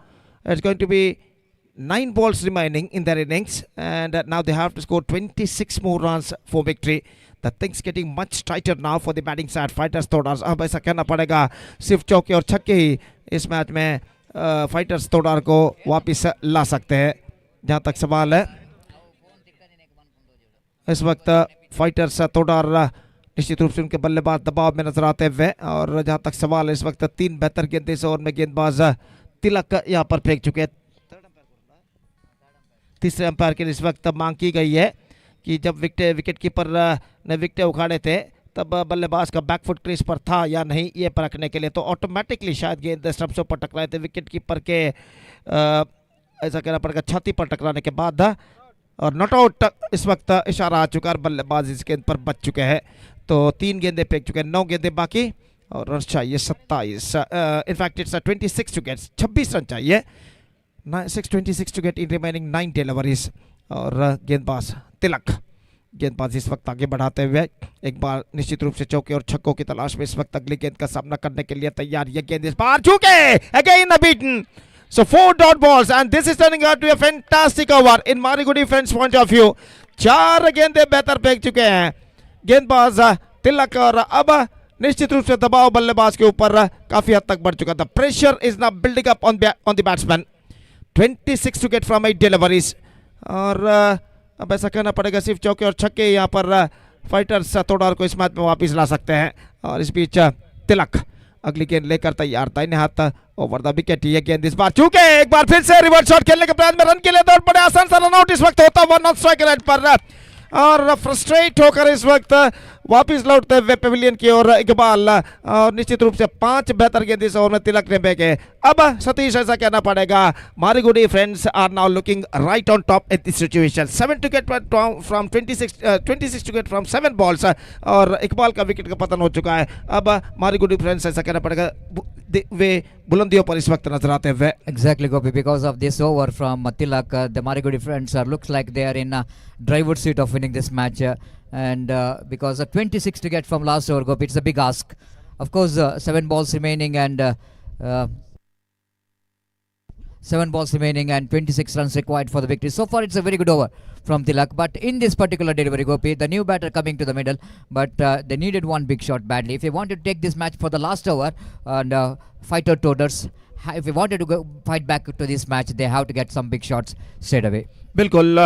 it's going to be 9 balls remaining in their innings and now they have to score 26 more runs for victory. The things getting much tighter now for the batting side. Fighters तोड़ार, अब ऐसा कहना पड़ेगा सिर्फ चौके और छक्के ही इस match में फाइटर्स तोड़ार को वापस ला सकते हैं। जहां तक सवाल है इस वक्त फाइटर्स तोड़ार निश्चित रूप से उनके बल्लेबाज दबाव में नजर आते हुए। और जहां तक सवाल है इस वक्त 3 बेहतर गेंदें इस ओवर में गेंदबाज तिलक यहाँ पर फेंक चुके हैं। तीसरे अंपायर के लिए इस वक्त मांग की गई है कि जब विकेट कीपर ने विकेट उखाड़े थे तब बल्लेबाज का बैकफुट क्रीज पर था या नहीं, ये परखने के लिए। तो ऑटोमेटिकली शायद गेंद स्टंप से ऊपर टकराए थे विकेट कीपर के, ऐसा कहना पड़ेगा छाती पर टकराने के बाद। और नॉट आउट इस वक्त इशारा आ चुका है, बल्लेबाज इस गेंद पर बच चुके हैं। तो 3 गेंदें फेंक चुके हैं, 9 गेंदें बाकी और रन चाहिए 27। In fact it's 26 to get, 26 run चाहिए। 26 to get in remaining 9 deliveries। और गेंदबाज तिलक गेंदबाज इस वक्त आगे बढ़ाते हुए एक बार निश्चित रूप से चौके और छक्कों की तलाश में इस वक्त अगली गेंद का सामना करने के लिए तैयार। ये गेंद इस बार चूके again beaten, so 4 dot balls and this is turning out to be a fantastic over in Marigudi friends point of view। 4 गेंदें बेहतर फेंक चुके हैं गेंदबाज तिलक और अब निश्चित रूप से दबाव बल्लेबाज के ऊपर काफी हद तक बढ़ चुका था। Pressure is now building up on the batsman. 26 to get from 8 deliveries. और अब ऐसा कहना पड़ेगा सिर्फ चौके और छक्के यहाँ पर फाइटर्स तोड़ार को इस मैच में वापस ला सकते हैं। और इस बीच तिलक अगली गेंद लेकर तैयार दाहिने हाथ ओवर द विकेट। ये गेंद इस बार चूके एक बार फिर से रिवर्स शॉट खेलने के प्रयास में रन के लिए दौड़ पड़े, आसान सा रन आउट इस वक्त होता हुआ नॉन स्ट्राइक रेट पर, और फ्रस्ट्रेट होकर इस वक्त वापस लौटते हुए पेविलियन की ओर इकबाल। और निश्चित रूप से 5 बेहतर गेंद इस ओवर में तिलक ने फेंके। अब सतीश ऐसा कहना पड़ेगा, Marigudi friends are now looking right on top at this situation. 7 wicket from 26 wicket from 7 balls, और इकबाल का विकेट का पतन हो चुका है। अब मारिगुडी फ्रेंड्स ऐसा कहना पड़ेगा वे बुलंदियों पर इस वक्त नजर आते हुए। Exactly, Gopi. Because of this over from Tilak, the Marigudi friends looks like they are in a driver's seat of winning this match. And because of 26 to get from last over, Gopi, it's a big ask. Of course, 7 balls remaining and 7 balls remaining and 26 runs required for the victory. So far, it's a very good over from Tilak. But in this particular delivery, Gopi, the new batter coming to the middle, but they needed one big shot badly. If they wanted to take this match for the last over and fight out toters, if they wanted to go fight back to this match, they have to get some big shots straight away. बिल्कुल,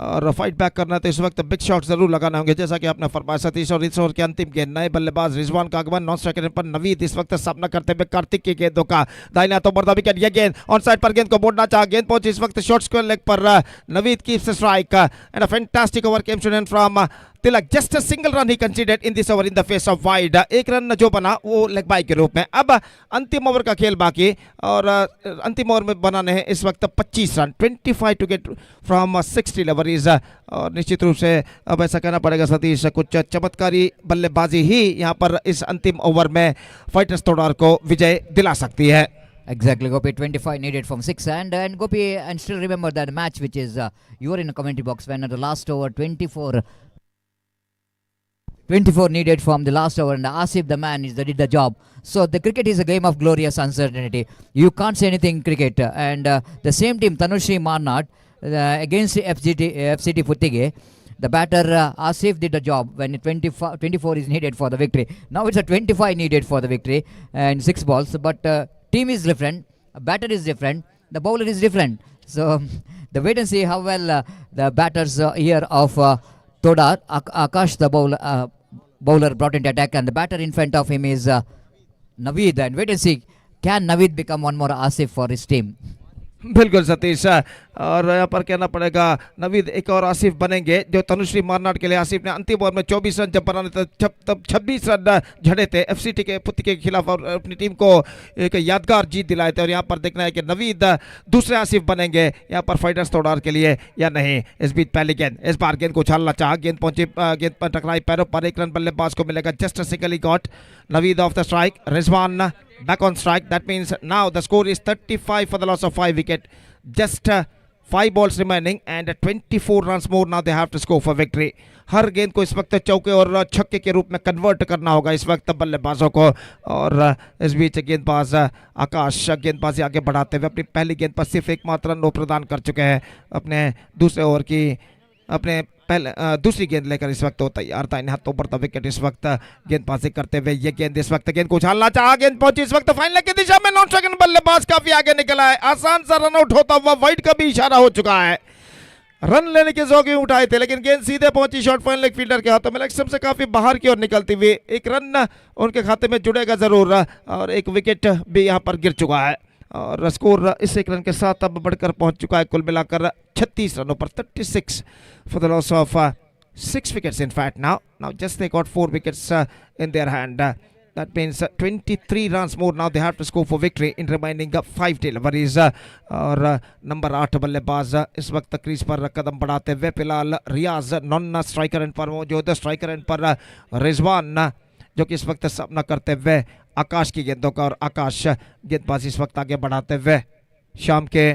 और fight back करना तो इस वक्त big shot जरूर लगाना होंगे, जैसा कि आपने फरमाया सतीश। और इस ओवर के अंतिम गेंद नए बल्लेबाज रिजवान का आगमन, नॉन स्ट्राइकर पर नवीद इस वक्त सामना करते हुए कार्तिक की गेंदों का दाहिने हाथों पर विकेट। ये गेंद ऑन साइड पर गेंद को मोड़ना चाहा, गेंद पहुंची इस वक्त शॉर्ट स्क्वायर लेग पर, Naveed keeps the strike and a fantastic over came to an from Tilak. Just a single run he conceded in this over in the face of wide. एक रन जो बना वो लेग बाई के रूप में। अब अंतिम ओवर का खेल बाकी, और अंतिम ओवर में बनाने हैं इस वक्त 25 run, 25 to get from 60 deliveries. और निश्चित रूप से अब ऐसा कहना पड़ेगा सतीश, कुछ चमत्कारी बल्लेबाजी ही यहाँ पर इस अंतिम ओवर में फाइटर्स तोड़ार को विजय दिला सकती है। Exactly, Gopi. 25 needed from 6, and Gopi, and still remember that match which is you were in a commentary box when at the last over 24 needed from the last over, and Asif the man did the job. So the cricket is a game of glorious uncertainty. You can't say anything in cricket. And the same team, Tanushri Marnat, against FCT Puttige, the batter Asif did the job when 24 is needed for the victory. Now it's a 25 needed for the victory and 6 balls. But team is different, batter is different, the bowler is different. So the wait and see how well the batters here of Todar, Akash the bowler brought into attack, and the batter in front of him is Naveed. And wait and see, can Naveed become one more Asif for his team? बिल्कुल सतीश, और यहाँ पर कहना पड़ेगा नवीद एक और आसिफ बनेंगे, जो तनुश्री मारनाट के लिए आसिफ ने अंतिम ओवर में 24 रन जब बनाने थे तब 26 रन झड़े थे एफसीटी के पुत्ती के खिलाफ, और अपनी टीम को एक यादगार जीत दिलाए थे। और यहाँ पर देखना है कि नवीद दूसरे आसिफ बनेंगे यहाँ पर फाइटर्स तोड़ार के लिए या नहीं। इस बीच पहली गेंद, इस बार गेंद को उछालना चाहा, गेंद पहुंची, गेंद पर टकराई पैरों पर, 1 रन बल्लेबाज को मिलेगा। Just a single he got, Naveed of the strike, Rizwan back on strike. That means now the score is 35 for the loss of 5 wicket. Just 5 balls remaining and 24 runs more now they have to score for victory. हर गेंद को इस वक्त चौके और छक्के के रूप में कन्वर्ट करना होगा इस वक्त बल्लेबाजों को। और इस बीच गेंदबाज आकाश गेंदबाजी आगे बढ़ाते हुए अपनी पहली गेंद पर सिर्फ एकमात्र रन प्रदान कर चुके हैं। अपने दूसरे ओवर की अपने दूसरी गेंद लेकर इस वक्त वो तैयार था, इन हाथों पर विकेट इस वक्त गेंदबाजी करते हुए। ये गेंद इस वक्त गेंद को उछालना चाहा, गेंद पहुंची इस वक्त फाइनल की दिशा में, नॉन स्ट्राइकर बल्लेबाज काफी आगे निकला है, आसान सा रन आउट होता हुआ वाइड का भी इशारा हो चुका है। रन लेने के जोगी उठाए थे लेकिन गेंद सीधे पहुंची शॉर्ट फाइनल लेग फील्डर के हाथों में, लेग से काफी बाहर की ओर निकलती हुई। एक रन उनके खाते में जुड़ेगा जरूर, और एक विकेट भी यहाँ पर गिर चुका है। और स्कोर इस 1 रन के साथ अब बढ़कर पहुंच चुका है कुल मिलाकर 36 रनों पर, 36 for the loss of 6 wickets in fact now just they got 4 wickets in their hand. That means 23 runs more now they have to score for victory in remaining 5 deliveries. और नंबर 8 बल्लेबाज इस वक्त क्रीज पर कदम बढ़ाते हुए, फिलहाल रियाज non striker end पर मौजूद, स्ट्राइकर एंड पर रिजवान जो कि इस वक्त सामना करते हुए आकाश की गेंदों का। और आकाश गेंदबाजी इस वक्त आगे बढ़ाते हुए, शाम के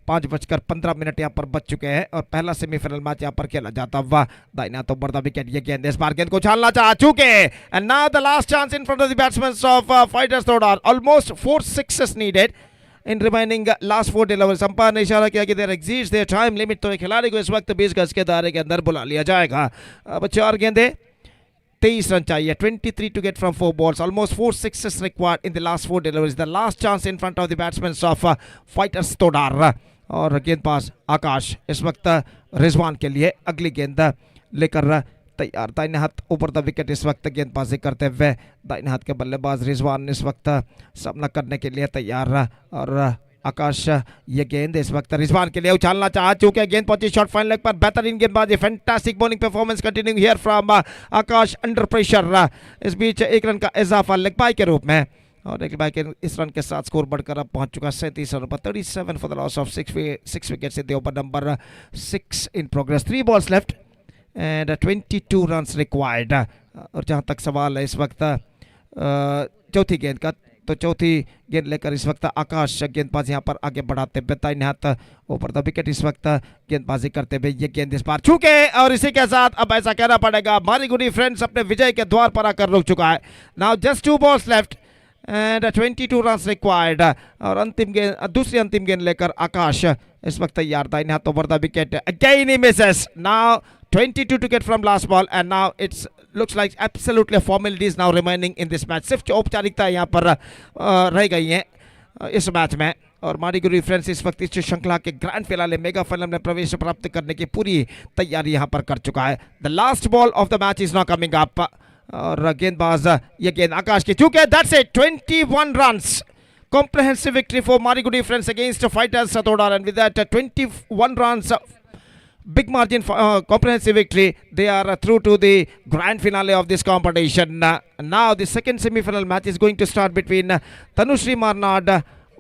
5:15 यहाँ पर बच चुके हैं और पहला सेमीफाइनल मैच यहाँ पर खेला जाता हुआ। दाहिना तो बड़ा विकेट, ये गेंद इस बार गेंद को उछालना चाह चुके, and now the last chance in front of the batsman of fighters Todar. Almost 4 sixes needed in remaining last 4 deliveries. अंपायर ने इशारा किया कि there exceeds their time limit, तो खिलाड़ी को इस वक्त 20 गज के दायरे के अंदर बुला लिया जाएगा। अब 4 गेंदें 23 रन चाहिए, 23 to get from 4 balls, almost 4 sixes required in the last 4 deliveries. The last chance in front of the batsmen of fighters तोड़ार। और गेंदबाज आकाश इस वक्त रिजवान के लिए अगली गेंद लेकर तैयार, दाहिने हाथ ऊपर द विकेट इस वक्त गेंदबाजी करते हुए दाहिने हाथ के बल्लेबाज रिजवान इस वक्त सामना करने के लिए तैयार। और आकाश ये गेंद इस वक्त रिजवान के लिए उछालना चाह चुके, गेंद पहुंची शॉर्ट फाइन लेग पर, बेहतरीन गेंदबाजी, fantastic bowling performance continuing here from Akash under pressure. इस बीच एक रन का इजाफा लेग बाय के रूप में, और एक बाय के इस रन के साथ स्कोर बढ़कर अब पहुंच चुका 37 रनों पर, 37 for the loss of 6 wickets in the over number 6 in progress, 3 balls left and 22 runs required. और जहां तक सवाल है इस वक्त चौथी गेंद का, तो चौथी गेंद लेकर इस वक्त आकाश गेंदबाज यहां पर आगे बढ़ाते हुए दाहिने हाथ ऊपर द विकेट इस वक्त गेंदबाजी करते हुए ये गेंद इस बार छूके, और इसी के साथ अब ऐसा कहना पड़ेगा मारीगुडी फ्रेंड्स अपने विजय के द्वार पर आकर रुक चुका है। Now just 2 balls left and 22 runs required. और अंतिम गेंद, दूसरी अंतिम गेंद लेकर आकाश इस वक्त तैयार, दाहिने हाथ over the wicket, again he Mrs. Now 22 to get from last ball and now it's looks like absolutely formalities now remaining in this match। सिर्फ औपचारिकता यहाँ पर रह गई हैं इस मैच में, और मारीगुडी फ्रेंड्स इस वक्त इस श्रृंखला के ग्रैंड फिनाले मेगा फाइनल में प्रवेश प्राप्त करने की पूरी तैयारी यहाँ पर कर चुका है। The last ball of the match is not coming up, और गेंदबाज ये गेंद आकाश की चूके, that's it, 21 runs, comprehensive victory for Marigudi friends against fighters Satodar, and with that 21 runs, big margin for comprehensive victory, they are through to the grand finale of this competition. Now the second semi-final match is going to start between Tanushree Marnad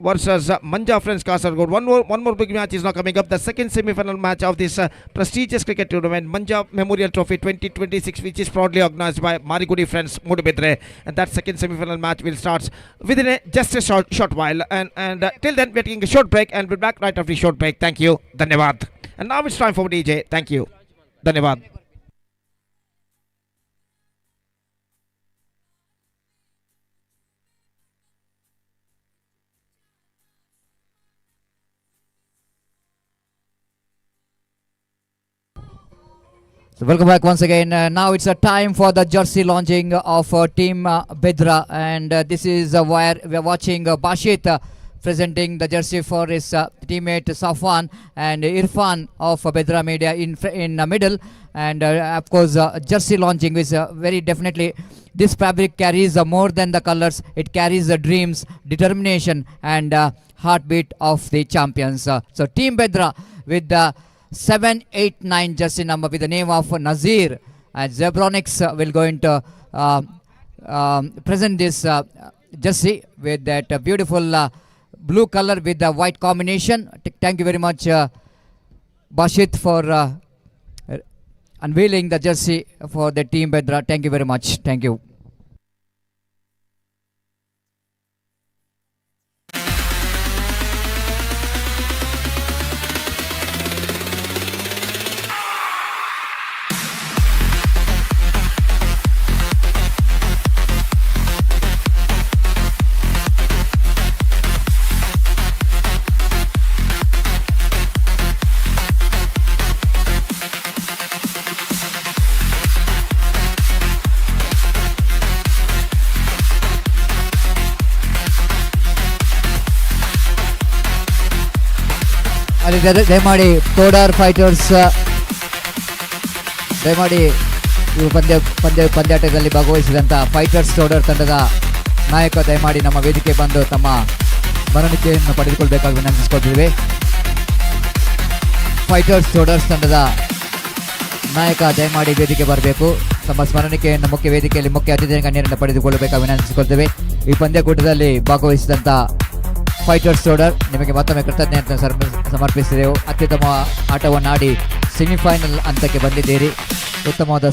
versus Manja friends Kasaragod. One more big match is now coming up, the second semi-final match of this prestigious cricket tournament, Manja Memorial Trophy 2026, which is proudly organized by Marigudi friends Moodubidire, and that second semi-final match will start within just a short while, and till then we're taking a short break and we'll be back right after the short break. Thank you, Dhanyavad. And now it's time for DJ. Thank you, Dhanyavad. So welcome back once again. Now it's a time for the jersey launching of team Bedra, and this is where we are watching Bashit presenting the jersey for his teammate Safwan, and Irfan of Bedra Media in the middle, and of course jersey launching is very definitely, this fabric carries more than the colors, it carries the dreams, determination and heartbeat of the champions. So team Bedra with the 789 jersey number with the name of Nazir, and Zebronics will going to present this jersey with that beautiful blue color with the white combination. Thank you very much Bashit for unveiling the jersey for the team Bedra. Thank you very much. Thank you. ಅಲ್ಲಿ ದಯಮಾಡಿ Todar fighters ದಯಮಾಡಿ ಇವು ಪಂದ್ಯಾಟದಲ್ಲಿ ಭಾಗವಹಿಸಿದಂಥ fighters Todar ತಂಡದ ನಾಯಕ ದಯಮಾಡಿ ನಮ್ಮ ವೇದಿಕೆ ಬಂದು ತಮ್ಮ ಸ್ಮರಣಿಕೆಯನ್ನು ಪಡೆದುಕೊಳ್ಬೇಕಾಗಿ ವಿನಂತಿಸಿಕೊಳ್ತಿದ್ದೇವೆ. ಫೈಟರ್ಸ್ ತೋಡರ್ಸ್ ತಂಡದ ನಾಯಕ ದಯಮಾಡಿ ವೇದಿಕೆ ಬರಬೇಕು, ತಮ್ಮ ಸ್ಮರಣಿಕೆಯನ್ನು ಮುಖ್ಯ ವೇದಿಕೆಯಲ್ಲಿ ಮುಖ್ಯ ಅತಿಥಿ ಗಣ್ಯರಿಂದ ಪಡೆದುಕೊಳ್ಳಬೇಕಾಗಿ ವಿನಂತಿಸಿಕೊಳ್ತೇವೆ. ಈ ಪಂದ್ಯಕೂಟದಲ್ಲಿ ಭಾಗವಹಿಸಿದಂಥ ಫೈಟರ್ಸ್ ತೋಡರ್ ನಿಮಗೆ ಮತ್ತೊಮ್ಮೆ ಕೃತಜ್ಞತೆ ಸಮರ್ಪಿಸಿದೆವು. ಅತ್ಯುತ್ತಮ ಆಟವನ್ನು ಆಡಿ ಸೆಮಿಫೈನಲ್ ಹಂತಕ್ಕೆ ಬಂದಿದ್ದೀರಿ, ಉತ್ತಮವಾದ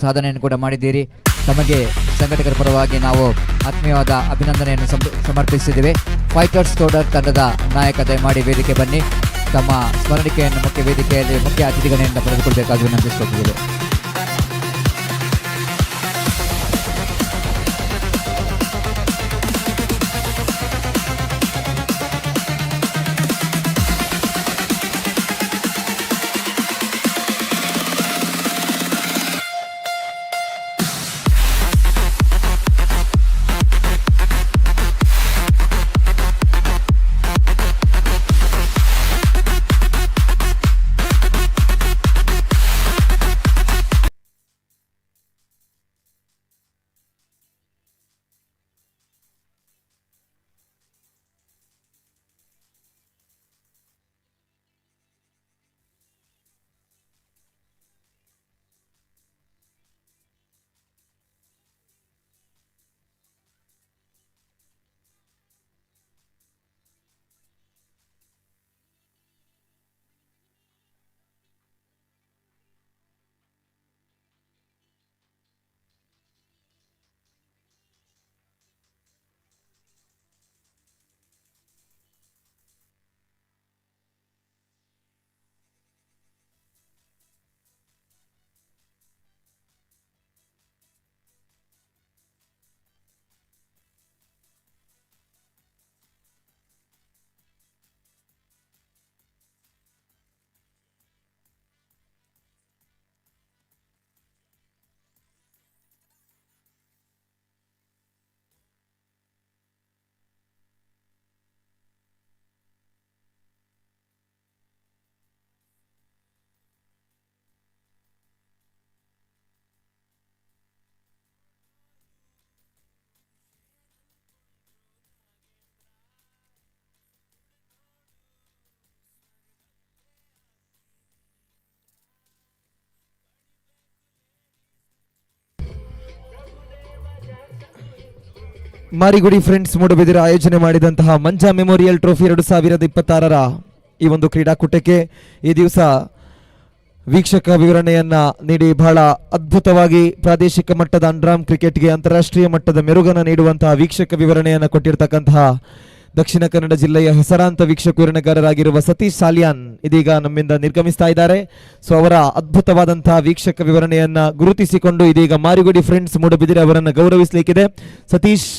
ಸಾಧನೆಯನ್ನು ಕೂಡ ಮಾಡಿದ್ದೀರಿ. ತಮಗೆ ಸಂಘಟಕರ ಪರವಾಗಿ ನಾವು ಆತ್ಮೀಯವಾದ ಅಭಿನಂದನೆಯನ್ನು ಸಮರ್ಪಿಸಿದ್ದೇವೆ. ಫೈಟರ್ಸ್ ತೋಡರ್ ತಂಡದ ನಾಯಕ ದಯಮಾಡಿ ವೇದಿಕೆ ಬನ್ನಿ, ತಮ್ಮ ಸ್ಮರಣಿಕೆಯನ್ನು ಮುಖ್ಯ ವೇದಿಕೆಯಲ್ಲಿ ಮುಖ್ಯ ಅತಿಥಿಗಳಿಂದ ಪಡೆದುಕೊಳ್ಬೇಕಾಗಿ ವಿನಂತಿಸಿಕೊಳ್ತಿದ್ದೇವೆ. ಮಾರಿಗುಡಿ ಫ್ರೆಂಡ್ಸ್ ಮೂಡುಬಿದಿರೆ ಆಯೋಜನೆ ಮಾಡಿದಂತಹ ಮಂಜಾ ಮೆಮೋರಿಯಲ್ ಟ್ರೋಫಿ 2026ರ ಈ ಒಂದು ಕ್ರೀಡಾಕೂಟಕ್ಕೆ ಈ ದಿವಸ ವೀಕ್ಷಕ ವಿವರಣೆಯನ್ನ ನೀಡಿ ಬಹಳ ಅದ್ಭುತವಾಗಿ ಪ್ರಾದೇಶಿಕ ಮಟ್ಟದ ಅಂಡರ್ಆರ್ಮ್ ಕ್ರಿಕೆಟ್ಗೆ ಅಂತಾರಾಷ್ಟ್ರೀಯ ಮಟ್ಟದ ಮೆರುಗನ್ನು ನೀಡುವಂತಹ ವೀಕ್ಷಕ ವಿವರಣೆಯನ್ನು ಕೊಟ್ಟಿರ್ತಕ್ಕಂತಹ ದಕ್ಷಿಣ ಕನ್ನಡ ಜಿಲ್ಲೆಯ ಹೆಸರಾಂತ ವೀಕ್ಷಕ ವಿವರಣೆಗಾರರಾಗಿರುವ ಸತೀಶ್ ಸಾಲಿಯಾನ್ ಇದೀಗ ನಮ್ಮಿಂದ ನಿರ್ಗಮಿಸ್ತಾ ಇದ್ದಾರೆ. ಸೊ ಅವರ ಅದ್ಭುತವಾದಂತಹ ವೀಕ್ಷಕ ವಿವರಣೆಯನ್ನ ಗುರುತಿಸಿಕೊಂಡು ಇದೀಗ ಮಾರಿಗುಡಿ ಫ್ರೆಂಡ್ಸ್ ಮೂಡುಬಿದಿರೆ ಅವರನ್ನು ಗೌರವಿಸಲಿಕ್ಕಿದೆ. ಸತೀಶ್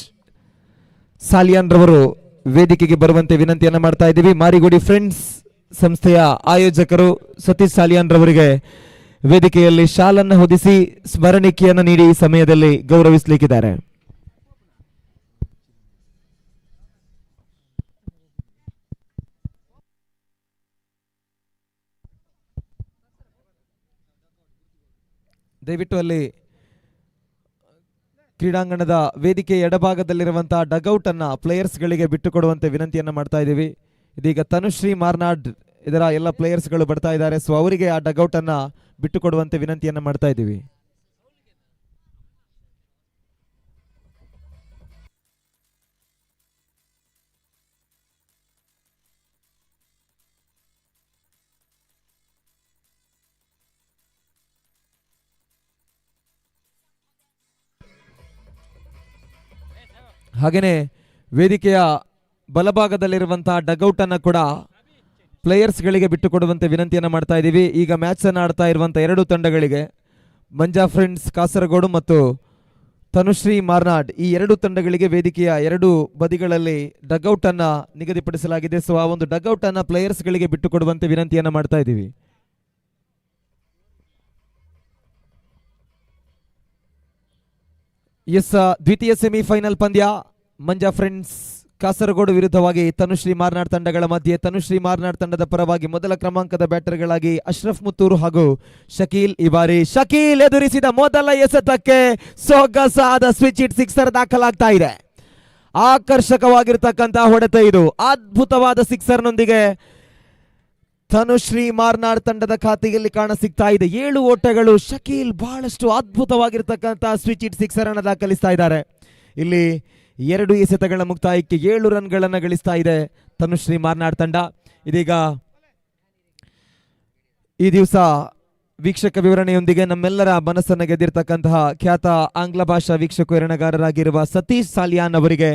ಸಾಲಿಯಾನ್ ರವರು ವೇದಿಕೆಗೆ ಬರುವಂತೆ ವಿನಂತಿಯನ್ನ ಮಾಡ್ತಾ ಇದ್ದೀವಿ. ಮಾರಿಗುಡಿ ಫ್ರೆಂಡ್ಸ್ ಸಂಸ್ಥೆಯ ಆಯೋಜಕರು ಸತೀಶ್ ಸಾಲಿಯಾನ್ ರವರಿಗೆ ವೇದಿಕೆಯಲ್ಲಿ ಶಾಲನ್ನು ಹೊದಿಸಿ ಸ್ಮರಣಿಕೆಯನ್ನು ನೀಡಿ ಈ ಸಮಯದಲ್ಲಿ ಗೌರವಿಸಲಿಕ್ಕಿದ್ದಾರೆ. ದಯವಿಟ್ಟು ಅಲ್ಲಿ ಕ್ರೀಡಾಂಗಣದ ವೇದಿಕೆ ಎಡಭಾಗದಲ್ಲಿರುವಂತಹ ಡಗೌಟ್ ಅನ್ನ ಪ್ಲೇಯರ್ಸ್ಗಳಿಗೆ ಬಿಟ್ಟುಕೊಡುವಂತೆ ವಿನಂತಿಯನ್ನ ಮಾಡ್ತಾ ಇದ್ದೀವಿ. ಇದೀಗ ತನುಶ್ರೀ ಮಾರ್ನಾಡ್ ಇದರ ಎಲ್ಲ ಪ್ಲೇಯರ್ಸ್ಗಳು ಬರ್ತಾ ಇದ್ದಾರೆ. ಸೊ ಅವರಿಗೆ ಆ ಡಗೌಟ್ ಅನ್ನ ಬಿಟ್ಟುಕೊಡುವಂತೆ ವಿನಂತಿಯನ್ನ ಮಾಡ್ತಾ ಇದ್ದೀವಿ. ಹಾಗೆಯೇ ವೇದಿಕೆಯ ಬಲಭಾಗದಲ್ಲಿರುವಂತಹ ಡಗೌಟ್ ಅನ್ನ ಕೂಡ ಪ್ಲೇಯರ್ಸ್ಗಳಿಗೆ ಬಿಟ್ಟುಕೊಡುವಂತೆ ವಿನಂತಿಯನ್ನು ಮಾಡ್ತಾ ಇದ್ದೀವಿ. ಈಗ ಮ್ಯಾಚ್ ಅನ್ನು ಆಡ್ತಾ ಇರುವಂಥ ಎರಡು ತಂಡಗಳಿಗೆ ಮಂಜಾ ಫ್ರೆಂಡ್ಸ್ ಕಾಸರಗೋಡು ಮತ್ತು ತನುಶ್ರೀ ಮಾರ್ನಾಡ್ ಈ ಎರಡು ತಂಡಗಳಿಗೆ ವೇದಿಕೆಯ ಎರಡು ಬದಿಗಳಲ್ಲಿ ಡಗೌಟ್ ಅನ್ನ ನಿಗದಿಪಡಿಸಲಾಗಿದೆ. ಸೊ ಆ ಒಂದು ಡಗೌಟ್ ಅನ್ನ ಪ್ಲೇಯರ್ಸ್ಗಳಿಗೆ ಬಿಟ್ಟುಕೊಡುವಂತೆ ವಿನಂತಿಯನ್ನು ಮಾಡ್ತಾ ಇದ್ದೀವಿ. ಎಸ್ ದ್ವಿತೀಯ ಸೆಮಿಫೈನಲ್ ಪಂದ್ಯ ಮಂಜಾ ಫ್ರೆಂಡ್ಸ್ ಕಾಸರಗೋಡು ವಿರುದ್ಧವಾಗಿ ತನುಶ್ರೀ ಮಾರ್ನಾಡ್ ತಂಡಗಳ ಮಧ್ಯೆ. ತನುಶ್ರೀ ಮಾರ್ನಾಡ್ ತಂಡದ ಪರವಾಗಿ ಮೊದಲ ಕ್ರಮಾಂಕದ ಬ್ಯಾಟರ್ಗಳಾಗಿ ಅಶ್ರಫ್ ಮುತ್ತೂರು ಹಾಗೂ ಶಕೀಲ್ ಈ ಬಾರಿ ಶಕೀಲ್ ಎದುರಿಸಿದ ಮೊದಲ ಎಸೆತಕ್ಕೆ ಸೊಗಸಾದ ಸ್ವಿಚ್ ಹಿಟ್ ಸಿಕ್ಸರ್ ದಾಖಲಾಗ್ತಾ ಇದೆ. ಆಕರ್ಷಕವಾಗಿರ್ತಕ್ಕಂತಹ ಹೊಡೆತ ಇದು. ಅದ್ಭುತವಾದ ಸಿಕ್ಸರ್ನೊಂದಿಗೆ ತನುಶ್ರೀ ಮಾರ್ನಾಡ್ ತಂಡದ ಖಾತೆಯಲ್ಲಿ ಕಾಣ ಸಿಗ್ತಾ ಇದೆ. 7 ಓಟಗಳು. ಶಕೀಲ್ ಬಹಳಷ್ಟು ಅದ್ಭುತವಾಗಿರ್ತಕ್ಕಂತಹ ಸ್ವಿಚ್ ಹಿಟ್ ಸಿಕ್ಸರ್ ಅನ್ನು ದಾಖಲಿಸ್ತಾ ಇದ್ದಾರೆ. ಇಲ್ಲಿ 2 ಎಸೆತಗಳ ಮುಕ್ತಾಯಕ್ಕೆ 7 ರನ್ಗಳನ್ನು ಗಳಿಸ್ತಾ ಇದೆ ತನುಶ್ರೀ ಮಾರ್ನಾಡ್ ತಂಡ. ಇದೀಗ ಈ ದಿವಸ ವೀಕ್ಷಕ ವಿವರಣೆಯೊಂದಿಗೆ ನಮ್ಮೆಲ್ಲರ ಮನಸ್ಸನ್ನು ಗೆದ್ದಿರ್ತಕ್ಕಂತಹ ಖ್ಯಾತ ಆಂಗ್ಲ ಭಾಷಾ ವೀಕ್ಷಕ ವಿವರಣೆಗಾರರಾಗಿರುವ ಸತೀಶ್ ಸಾಲಿಯಾನ್ ಅವರಿಗೆ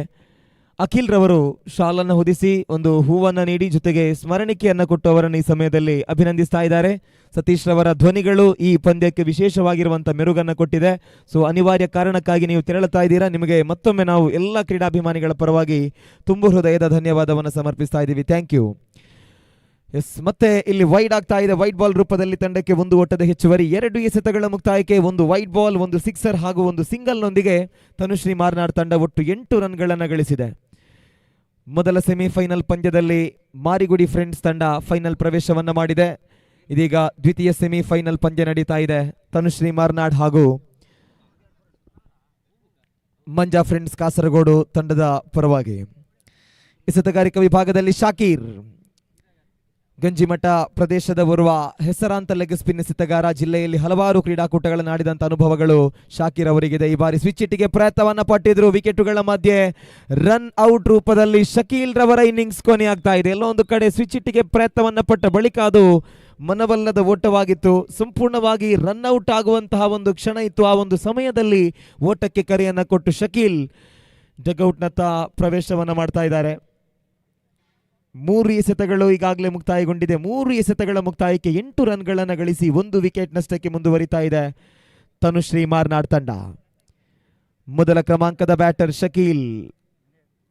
ಅಖಿಲ್ ರವರು ಶಾಲನ್ನು ಹೊದಿಸಿ ಒಂದು ಹೂವನ್ನು ನೀಡಿ ಜೊತೆಗೆ ಸ್ಮರಣಿಕೆಯನ್ನು ಕೊಟ್ಟು ಅವರನ್ನು ಈ ಸಮಯದಲ್ಲಿ ಅಭಿನಂದಿಸ್ತಾ ಇದ್ದಾರೆ. ಸತೀಶ್ ರವರ ಧ್ವನಿಗಳು ಈ ಪಂದ್ಯಕ್ಕೆ ವಿಶೇಷವಾಗಿರುವಂಥ ಮೆರುಗನ್ನು ಕೊಟ್ಟಿದೆ. ಸೊ ಅನಿವಾರ್ಯ ಕಾರಣಕ್ಕಾಗಿ ನೀವು ತೆರಳುತ್ತಾ ಇದ್ದೀರಾ. ನಿಮಗೆ ಮತ್ತೊಮ್ಮೆ ನಾವು ಎಲ್ಲ ಕ್ರೀಡಾಭಿಮಾನಿಗಳ ಪರವಾಗಿ ತುಂಬು ಹೃದಯದ ಧನ್ಯವಾದವನ್ನು ಸಮರ್ಪಿಸ್ತಾ ಇದ್ದೀವಿ. Thank you. ಎಸ್, ಮತ್ತೆ ಇಲ್ಲಿ ವೈಡ್ ಆಗ್ತಾ ಇದೆ. ವೈಡ್ ಬಾಲ್ ರೂಪದಲ್ಲಿ ತಂಡಕ್ಕೆ 1 ಓಟದ ಹೆಚ್ಚುವರಿ. 2 ಎಸೆತಗಳ ಮುಕ್ತಾಯಕ್ಕೆ 1 ವೈಡ್ ಬಾಲ್, 1 ಸಿಕ್ಸರ್ ಹಾಗೂ 1 ಸಿಂಗಲ್ನೊಂದಿಗೆ ತನುಶ್ರೀ ಮಾರ್ನಾಡ್ ತಂಡ ಒಟ್ಟು 8 ರನ್ಗಳನ್ನು ಗಳಿಸಿದೆ. ಮೊದಲ ಸೆಮಿಫೈನಲ್ ಪಂದ್ಯದಲ್ಲಿ ಮಾರಿಗುಡಿ ಫ್ರೆಂಡ್ಸ್ ತಂಡ ಫೈನಲ್ ಪ್ರವೇಶವನ್ನ ಮಾಡಿದೆ. ಇದೀಗ ದ್ವಿತೀಯ ಸೆಮಿಫೈನಲ್ ಪಂದ್ಯ ನಡೀತಾ ಇದೆ ತನುಶ್ರೀ ಮಾರ್ನಾಡ್ ಹಾಗೂ ಮಂಜಾ ಫ್ರೆಂಡ್ಸ್ ಕಾಸರಗೋಡು ತಂಡದ ಪರವಾಗಿ. ಎಸೆತಗಾರಿಕಾ ವಿಭಾಗದಲ್ಲಿ ಶಾಕೀರ್ ಗಂಜಿಮಠ ಪ್ರದೇಶದ ಓರ್ವ ಹೆಸರಾಂತ ಲೆಗ್ ಸ್ಪಿನ್ ಎಸೆತಗಾರ. ಜಿಲ್ಲೆಯಲ್ಲಿ ಹಲವಾರು ಕ್ರೀಡಾಕೂಟಗಳನ್ನು ಆಡಿದಂಥ ಅನುಭವಗಳು ಶಾಕೀರ್ ಅವರಿಗಿದೆ. ಈ ಬಾರಿ ಸ್ವಿಚ್ ಹಿಟ್ಗೆ ಪ್ರಯತ್ನವನ್ನ ಪಟ್ಟಿದ್ರು. ವಿಕೆಟುಗಳ ಮಧ್ಯೆ ರನ್ ಔಟ್ ರೂಪದಲ್ಲಿ ಶಕೀಲ್ ರವರ ಇನ್ನಿಂಗ್ಸ್ ಕೊನೆಯಾಗ್ತಾ ಇದೆ. ಎಲ್ಲೋ ಒಂದು ಕಡೆ ಸ್ವಿಚ್ ಹಿಟ್ಗೆ ಪ್ರಯತ್ನವನ್ನ ಪಟ್ಟ ಬಳಿಕ ಅದು ಮನವಲ್ಲದ ಓಟವಾಗಿತ್ತು. ಸಂಪೂರ್ಣವಾಗಿ ರನ್ ಔಟ್ ಆಗುವಂತಹ ಒಂದು ಕ್ಷಣ ಇತ್ತು. ಆ ಒಂದು ಸಮಯದಲ್ಲಿ ಓಟಕ್ಕೆ ಕರೆಯನ್ನ ಕೊಟ್ಟು ಶಕೀಲ್ ಡಗ್ಔಟ್ನತ್ತ ಪ್ರವೇಶವನ್ನ ಮಾಡ್ತಾ ಇದ್ದಾರೆ. 3 ಎಸೆತಗಳು ಈಗಾಗಲೇ ಮುಕ್ತಾಯಗೊಂಡಿದೆ. 3 ಎಸೆತಗಳ ಮುಕ್ತಾಯಕ್ಕೆ 8 ರನ್ಗಳನ್ನು ಗಳಿಸಿ 1 ವಿಕೆಟ್ ನಷ್ಟಕ್ಕೆ ಮುಂದುವರಿತಾ ಇದೆ ತನುಶ್ರೀ ಮಾರ್ನಾಡ್ ತಂಡ. ಮೊದಲ ಕ್ರಮಾಂಕದ ಬ್ಯಾಟರ್ ಶಕೀಲ್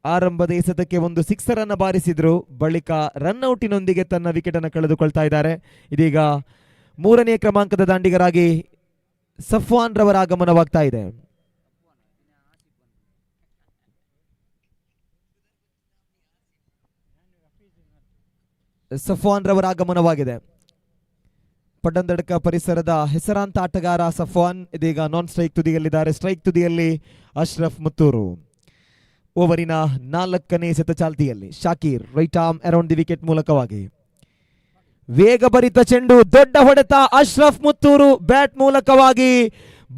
ಆರಂಭದ ಎಸೆತಕ್ಕೆ 1 ಸಿಕ್ಸರ್ ಅನ್ನು ಬಾರಿಸಿದ್ರು. ಬಳಿಕ ರನ್ಔಟಿನೊಂದಿಗೆ ತನ್ನ ವಿಕೆಟ್ ಅನ್ನು ಕಳೆದುಕೊಳ್ತಾ ಇದ್ದಾರೆ. ಇದೀಗ 3ನೇ ಕ್ರಮಾಂಕದ ದಾಂಡಿಗರಾಗಿ ಸಫ್ವಾನ್ ರವರ ಆಗಮನವಾಗ್ತಾ ಇದೆ. ಸಫ್ವಾನ್ ರವರ ಆಗಮನವಾಗಿದೆ. ಪಡಂದಡ್ಕ ಪರಿಸರದ ಹೆಸರಾಂತ ಆಟಗಾರ ಸಫ್ವಾನ್ ಇದೀಗ ನಾನ್ ಸ್ಟ್ರೈಕ್ ತುದಿಯಲ್ಲಿದ್ದಾರೆ. ಸ್ಟ್ರೈಕ್ ತುದಿಯಲ್ಲಿ ಅಶ್ರಫ್ ಮುತ್ತೂರು. ಓವರಿನ 4ನೇ ಎಸೆತ ಚಾಲ್ತಿಯಲ್ಲಿ Shakir right arm around the wicket ಮೂಲಕವಾಗಿ ವೇಗಭರಿತ ಚೆಂಡು, ದೊಡ್ಡ ಹೊಡೆತ. ಅಶ್ರಫ್ ಮುತ್ತೂರು ಬ್ಯಾಟ್ ಮೂಲಕವಾಗಿ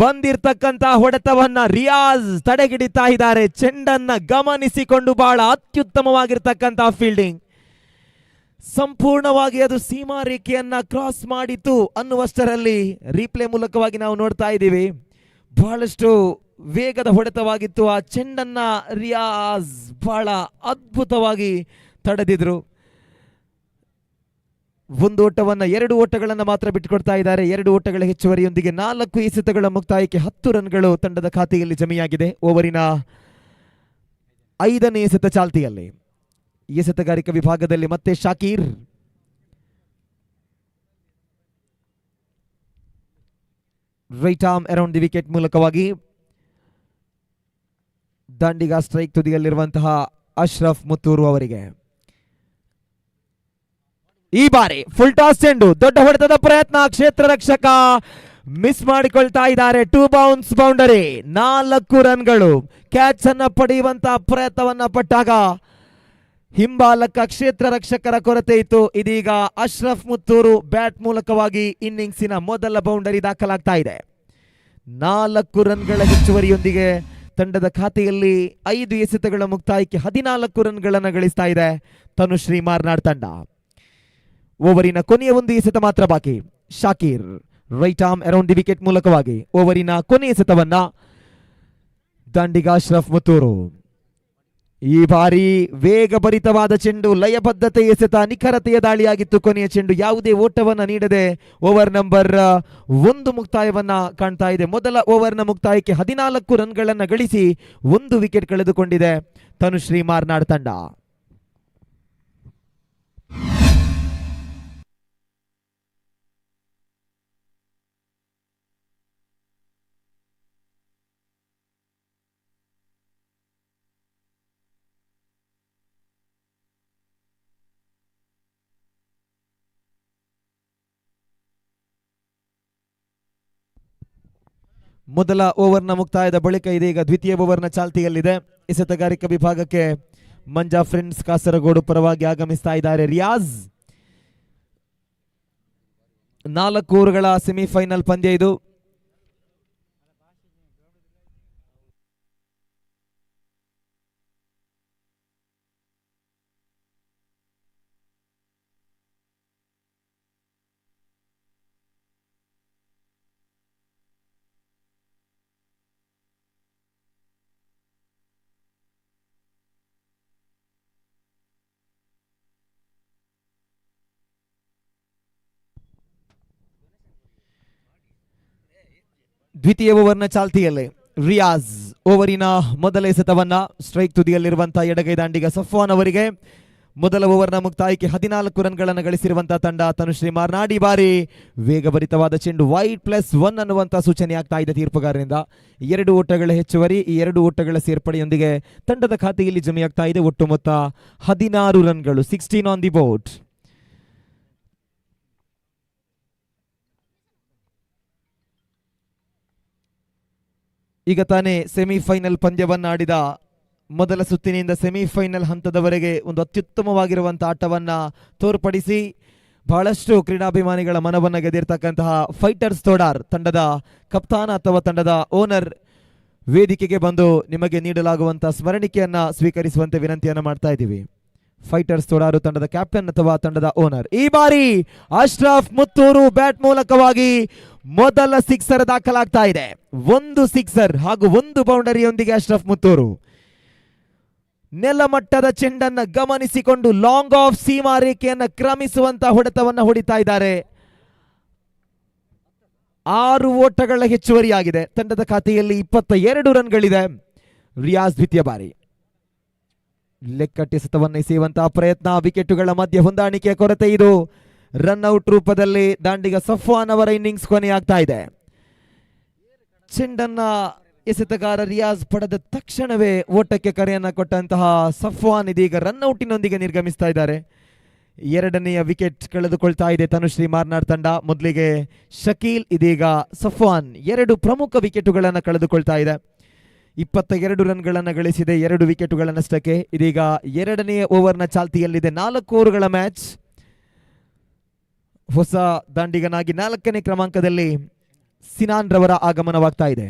ಬಂದಿರ್ತಕ್ಕಂತ ಹೊಡೆತವನ್ನ ರಿಯಾಜ್ ತಡೆಗಿಡಿತಾ ಇದ್ದಾರೆ. ಚೆಂಡನ್ನ ಗಮನಿಸಿಕೊಂಡು ಬಹಳ ಅತ್ಯುತ್ತಮವಾಗಿರ್ತಕ್ಕಂತ ಫೀಲ್ಡಿಂಗ್. ಸಂಪೂರ್ಣವಾಗಿ ಅದು ಸೀಮಾ ರೇಖೆಯನ್ನ ಕ್ರಾಸ್ ಮಾಡಿತು ಅನ್ನುವಷ್ಟರಲ್ಲಿ ರೀಪ್ಲೇ ಮೂಲಕವಾಗಿ ನಾವು ನೋಡ್ತಾ ಇದ್ದೀವಿ. ಬಹಳಷ್ಟು ವೇಗದ ಹೊಡೆತವಾಗಿತ್ತು. ಆ ಚೆಂಡನ್ನ ರಿಯಾಜ್ ಬಹಳ ಅದ್ಭುತವಾಗಿ ತಡೆದಿದ್ರು. ಒಂದು ಓಟವನ್ನ 2 ಓಟಗಳನ್ನ ಮಾತ್ರ ಬಿಟ್ಟುಕೊಡ್ತಾ ಇದ್ದಾರೆ. 2 ಓಟಗಳ ಹೆಚ್ಚುವರಿಯೊಂದಿಗೆ 4 ಎಸೆತಗಳ ಮುಕ್ತಾಯಕ್ಕೆ 10 ರನ್ಗಳು ತಂಡದ ಖಾತೆಯಲ್ಲಿ ಜಮೆಯಾಗಿದೆ. ಓವರಿನ 5ನೇ ಎಸೆತ ಚಾಲ್ತಿಯಲ್ಲಿ. ಎಸೆತಗಾರಿಕಾ ವಿಭಾಗದಲ್ಲಿ ಮತ್ತೆ Shakir. Right arm around the wicket ಮೂಲಕವಾಗಿ ದಾಂಡಿಗ ಸ್ಟ್ರೈಕ್ ತುದಿಯಲ್ಲಿರುವಂತಹ ಅಶ್ರಫ್ ಮುತ್ತೂರು ಅವರಿಗೆ ಈ ಬಾರಿ ಫುಲ್ ಟಾಸ್ ಚೆಂಡು. ದೊಡ್ಡ ಹೊಡೆತದ ಪ್ರಯತ್ನ, ಕ್ಷೇತ್ರ ರಕ್ಷಕ ಮಿಸ್ ಮಾಡಿಕೊಳ್ತಾ ಇದ್ದಾರೆ. 2 ಬೌನ್ಸ್ ಬೌಂಡರಿ, 4 ರನ್ಗಳು. ಕ್ಯಾಚ್ ಅನ್ನ ಪಡೆಯುವಂತಹ ಪ್ರಯತ್ನವನ್ನ ಪಟ್ಟಾಗ ಹಿಂಬಾಲಕ ಕ್ಷೇತ್ರ ರಕ್ಷಕರ ಕೊರತೆ ಇತ್ತು. ಇದೀಗ ಅಶ್ರಫ್ ಮುತ್ತೂರು ಬ್ಯಾಟ್ ಮೂಲಕವಾಗಿ ಇನ್ನಿಂಗ್ಸಿನ ಮೊದಲ ಬೌಂಡರಿ ದಾಖಲಾಗ್ತಾ ಇದೆ. 4 ರನ್ಗಳ ಹೆಚ್ಚುವರಿಯೊಂದಿಗೆ ತಂಡದ ಖಾತೆಯಲ್ಲಿ 5 ಎಸೆತಗಳ ಮುಕ್ತಾಯಕ್ಕೆ 14 ರನ್ಗಳನ್ನು ಗಳಿಸ್ತಾ ಇದೆ ತನುಶ್ರೀ ಮಾರ್ನಾಡ್ ತಂಡ. ಓವರಿನ ಕೊನೆಯ 1 ಎಸೆತ ಮಾತ್ರ ಬಾಕಿ. Shakir right arm around the wicket ಮೂಲಕವಾಗಿ ಓವರಿನ ಕೊನೆಯ ಎಸೆತವನ್ನ ದಾಂಡಿಗ ಅಶ್ರಫ್ ಮುತ್ತೂರು. ಈ ಬಾರಿ ವೇಗಭರಿತವಾದ ಚೆಂಡು, ಲಯಬದ್ಧತೆ ಎಸೆತ, ನಿಖರತೆಯ ದಾಳಿಯಾಗಿತ್ತು. ಕೊನೆಯ ಚೆಂಡು ಯಾವುದೇ ಓಟವನ್ನ ನೀಡದೆ ಓವರ್ ನಂಬರ್ 1 ಮುಕ್ತಾಯವನ್ನ ಕಾಣ್ತಾ ಇದೆ. ಮೊದಲ ಓವರ್ನ ಮುಕ್ತಾಯಕ್ಕೆ 14 ರನ್ಗಳನ್ನ ಗಳಿಸಿ 1 ವಿಕೆಟ್ ಕಳೆದುಕೊಂಡಿದೆ ತನುಶ್ರೀ ಮಾರ್ನಾಡ್ ತಂಡ. ಮೊದಲ ಓವರ್ನ ಮುಕ್ತಾಯದ ಬಳಿಕ ಇದೀಗ ದ್ವಿತೀಯ ಓವರ್ನ ಚಾಲ್ತಿಯಲ್ಲಿದೆ. ಎಸೆತಗಾರಿಕಾ ವಿಭಾಗಕ್ಕೆ ಮಂಜಾ ಫ್ರೆಂಡ್ಸ್ ಕಾಸರಗೋಡು ಪರವಾಗಿ ಆಗಮಿಸ್ತಾ ಇದ್ದಾರೆ ರಿಯಾಜ್. 4 ಓವರ್ಗಳ ಸೆಮಿಫೈನಲ್ ಪಂದ್ಯ ಇದು. ದ್ವಿತೀಯ ಓವರ್ನ ಚಾಲ್ತಿಯಲ್ಲಿ ರಿಯಾಜ್ ಓವರಿನ ಮೊದಲ ಎಸೆತವನ್ನ ಸ್ಟ್ರೈಕ್ ತುದಿಯಲ್ಲಿರುವಂತಹ ಎಡಗೈ ದಾಂಡಿಗ ಸಫ್ವಾನ್ ಅವರಿಗೆ. ಮೊದಲ ಓವರ್ನ ಮುಕ್ತಾಯಕ್ಕೆ 14 ರನ್ಗಳನ್ನು ಗಳಿಸಿರುವಂತಹ ತಂಡ ತನುಶ್ರೀ ಮಾರ್ನಾಡ್. ಈ ಬಾರಿ ವೇಗಭರಿತವಾದ ಚೆಂಡು, ವೈಡ್ +1 ಅನ್ನುವಂತಹ ಸೂಚನೆ ಆಗ್ತಾ ಇದೆ ತೀರ್ಪುಗಾರರಿಂದ. 2 ಓಟಗಳ ಹೆಚ್ಚುವರಿ, ಈ 2 ಓಟಗಳ ಸೇರ್ಪಡೆಯೊಂದಿಗೆ ತಂಡದ ಖಾತೆಯಲ್ಲಿ ಜಮೆಯಾಗ್ತಾ ಇದೆ ಒಟ್ಟು ಮೊತ್ತ 16 ರನ್ಗಳು, 16 ಆನ್ ದಿ ಬೋರ್ಡ್. ಈಗ ತಾನೇ ಸೆಮಿಫೈನಲ್ ಪಂದ್ಯವನ್ನಾಡಿದ ಮೊದಲ ಸುತ್ತಿನಿಂದ ಸೆಮಿಫೈನಲ್ ಹಂತದವರೆಗೆ ಒಂದು ಅತ್ಯುತ್ತಮವಾಗಿರುವಂತಹ ಆಟವನ್ನ ತೋರ್ಪಡಿಸಿ ಬಹಳಷ್ಟು ಕ್ರೀಡಾಭಿಮಾನಿಗಳ ಮನವನ್ನು ಗೆದ್ದಿರ್ತಕ್ಕಂತಹ ಫೈಟರ್ಸ್ ತೋಡಾರ್ ತಂಡದ ಕಪ್ತಾನ ಅಥವಾ ತಂಡದ ಓನರ್ ವೇದಿಕೆಗೆ ಬಂದು ನಿಮಗೆ ನೀಡಲಾಗುವಂತಹ ಸ್ಮರಣಿಕೆಯನ್ನ ಸ್ವೀಕರಿಸುವಂತೆ ವಿನಂತಿಯನ್ನ ಮಾಡ್ತಾ ಇದ್ದೀವಿ. ಫೈಟರ್ಸ್ ತೋಡಾರು ತಂಡದ ಕ್ಯಾಪ್ಟನ್ ಅಥವಾ ತಂಡದ ಓನರ್. ಈ ಬಾರಿ ಅಶ್ರಫ್ ಮುತ್ತೂರು ಬ್ಯಾಟ್ ಮೂಲಕವಾಗಿ ಮೊದಲ ಸಿಕ್ಸರ್ ದಾಖಲಾಗ್ತಾ ಇದೆ. 1 ಸಿಕ್ಸರ್ ಹಾಗೂ 1 ಬೌಂಡರಿಯೊಂದಿಗೆ ಅಶ್ರಫ್ ಮುತ್ತೂರು ನೆಲಮಟ್ಟದ ಚೆಂಡನ್ನ ಗಮನಿಸಿಕೊಂಡು ಲಾಂಗ್ ಆಫ್ ಸೀಮಾ ರೇಖೆಯನ್ನ ಕ್ರಮಿಸುವಂತಹ ಹೊಡೆತವನ್ನ ಹೊಡಿತಾ ಇದ್ದಾರೆ. 6 ಓಟಗಳ ಹೆಚ್ಚುವರಿಯಾಗಿದೆ. ತಂಡದ ಖಾತೆಯಲ್ಲಿ 22 ರನ್ಗಳಿದೆ. ರಿಯಾಜ್ ದ್ವಿತೀಯ ಬಾರಿ ಲೆಕ್ಕಟ್ಟೆಸೆತವನ್ನು ಎಸೆಯುವಂತಹ ಪ್ರಯತ್ನ, ವಿಕೆಟುಗಳ ಮಧ್ಯೆ ಹೊಂದಾಣಿಕೆಯ ಕೊರತೆ. ಇದು ರನ್ಔಟ್ ರೂಪದಲ್ಲಿ ದಾಂಡಿಗ ಸಫ್ವಾನ್ ಅವರ ಇನ್ನಿಂಗ್ಸ್ ಕೊನೆಯಾಗ್ತಾ ಇದೆ. ಚೆಂಡನ್ನ ಎಸೆತಗಾರ ರಿಯಾಜ್ ಪಡೆದ ತಕ್ಷಣವೇ ಓಟಕ್ಕೆ ಕರೆಯನ್ನ ಕೊಟ್ಟಂತಹ ಸಫ್ವಾನ್ ಇದೀಗ ರನ್ಔಟಿನೊಂದಿಗೆ ನಿರ್ಗಮಿಸ್ತಾ ಇದ್ದಾರೆ. 2ನೆಯ ವಿಕೆಟ್ ಕಳೆದುಕೊಳ್ತಾ ಇದೆ ತನುಶ್ರೀ ಮಾರ್ನಾಡ್ ತಂಡ. ಮೊದಲಿಗೆ ಶಕೀಲ್, ಇದೀಗ ಸಫ್ವಾನ್ 2 ಪ್ರಮುಖ ವಿಕೆಟುಗಳನ್ನು ಕಳೆದುಕೊಳ್ತಾ ಇದೆ. 22 ರನ್ಗಳನ್ನು ಗಳಿಸಿದೆ, 2 ವಿಕೆಟುಗಳನ್ನಷ್ಟಕ್ಕೆ. ಇದೀಗ 2ನೇ ಓವರ್ನ ಚಾಲ್ತಿಯಲ್ಲಿದೆ. 4 ಓವರ್ಗಳ ಮ್ಯಾಚ್. ಹೊಸ ದಾಂಡಿಗನಾಗಿ 4ನೇ ಕ್ರಮಾಂಕದಲ್ಲಿ ಸಿನಾನ್ ರವರ ಆಗಮನವಾಗ್ತಾ ಇದೆ.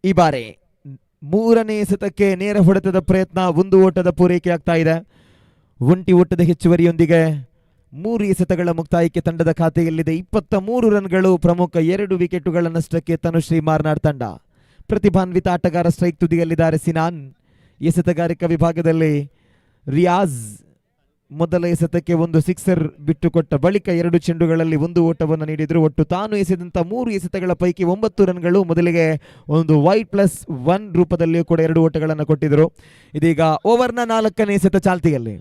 ಈ ಬಾರಿ ಮೂರನೇ ಎಸೆತಕ್ಕೆ ನೇರ ಹೊಡೆತದ ಪ್ರಯತ್ನ, ಒಂದು ಓಟದ ಪೂರೈಕೆ ಆಗ್ತಾ ಇದೆ. ಒಂಟಿ ಓಟದ ಹೆಚ್ಚುವರಿಯೊಂದಿಗೆ 3 ಎಸೆತಗಳ ಮುಕ್ತಾಯಕ್ಕೆ ತಂಡದ ಖಾತೆಯಲ್ಲಿದೆ 23 ರನ್ಗಳು. ಪ್ರಮುಖ 2 ವಿಕೆಟುಗಳ ನಷ್ಟಕ್ಕೆ ತನುಶ್ರೀ ಮಾರ್ನಾಡ್ ತಂಡ. ಪ್ರತಿಭಾನ್ವಿತ ಆಟಗಾರ ಸ್ಟ್ರೈಕ್ ತುದಿಯಲ್ಲಿದ್ದಾರೆ ಸಿನಾನ್. ಎಸೆತಗಾರಿಕಾ ವಿಭಾಗದಲ್ಲಿ ರಿಯಾಜ್ ಮೊದಲ ಎಸೆತಕ್ಕೆ ಒಂದು ಸಿಕ್ಸರ್ ಬಿಟ್ಟುಕೊಟ್ಟ ಬಳಿಕ 2 ಚೆಂಡುಗಳಲ್ಲಿ 1 ಓಟವನ್ನು ನೀಡಿದ್ರು. ಒಟ್ಟು ತಾನು ಎಸೆದಂತ 3 ಎಸೆತಗಳ ಪೈಕಿ 9 ರನ್ಗಳು. ಮೊದಲಿಗೆ ಒಂದು ವೈಡ್ +1 ರೂಪದಲ್ಲಿಯೂ ಕೂಡ 2 ಓಟಗಳನ್ನು ಕೊಟ್ಟಿದ್ರು. ಇದೀಗ ಓವರ್ನ 4ನೇ ಎಸೆತ ಚಾಲ್ತಿಯಲ್ಲಿ.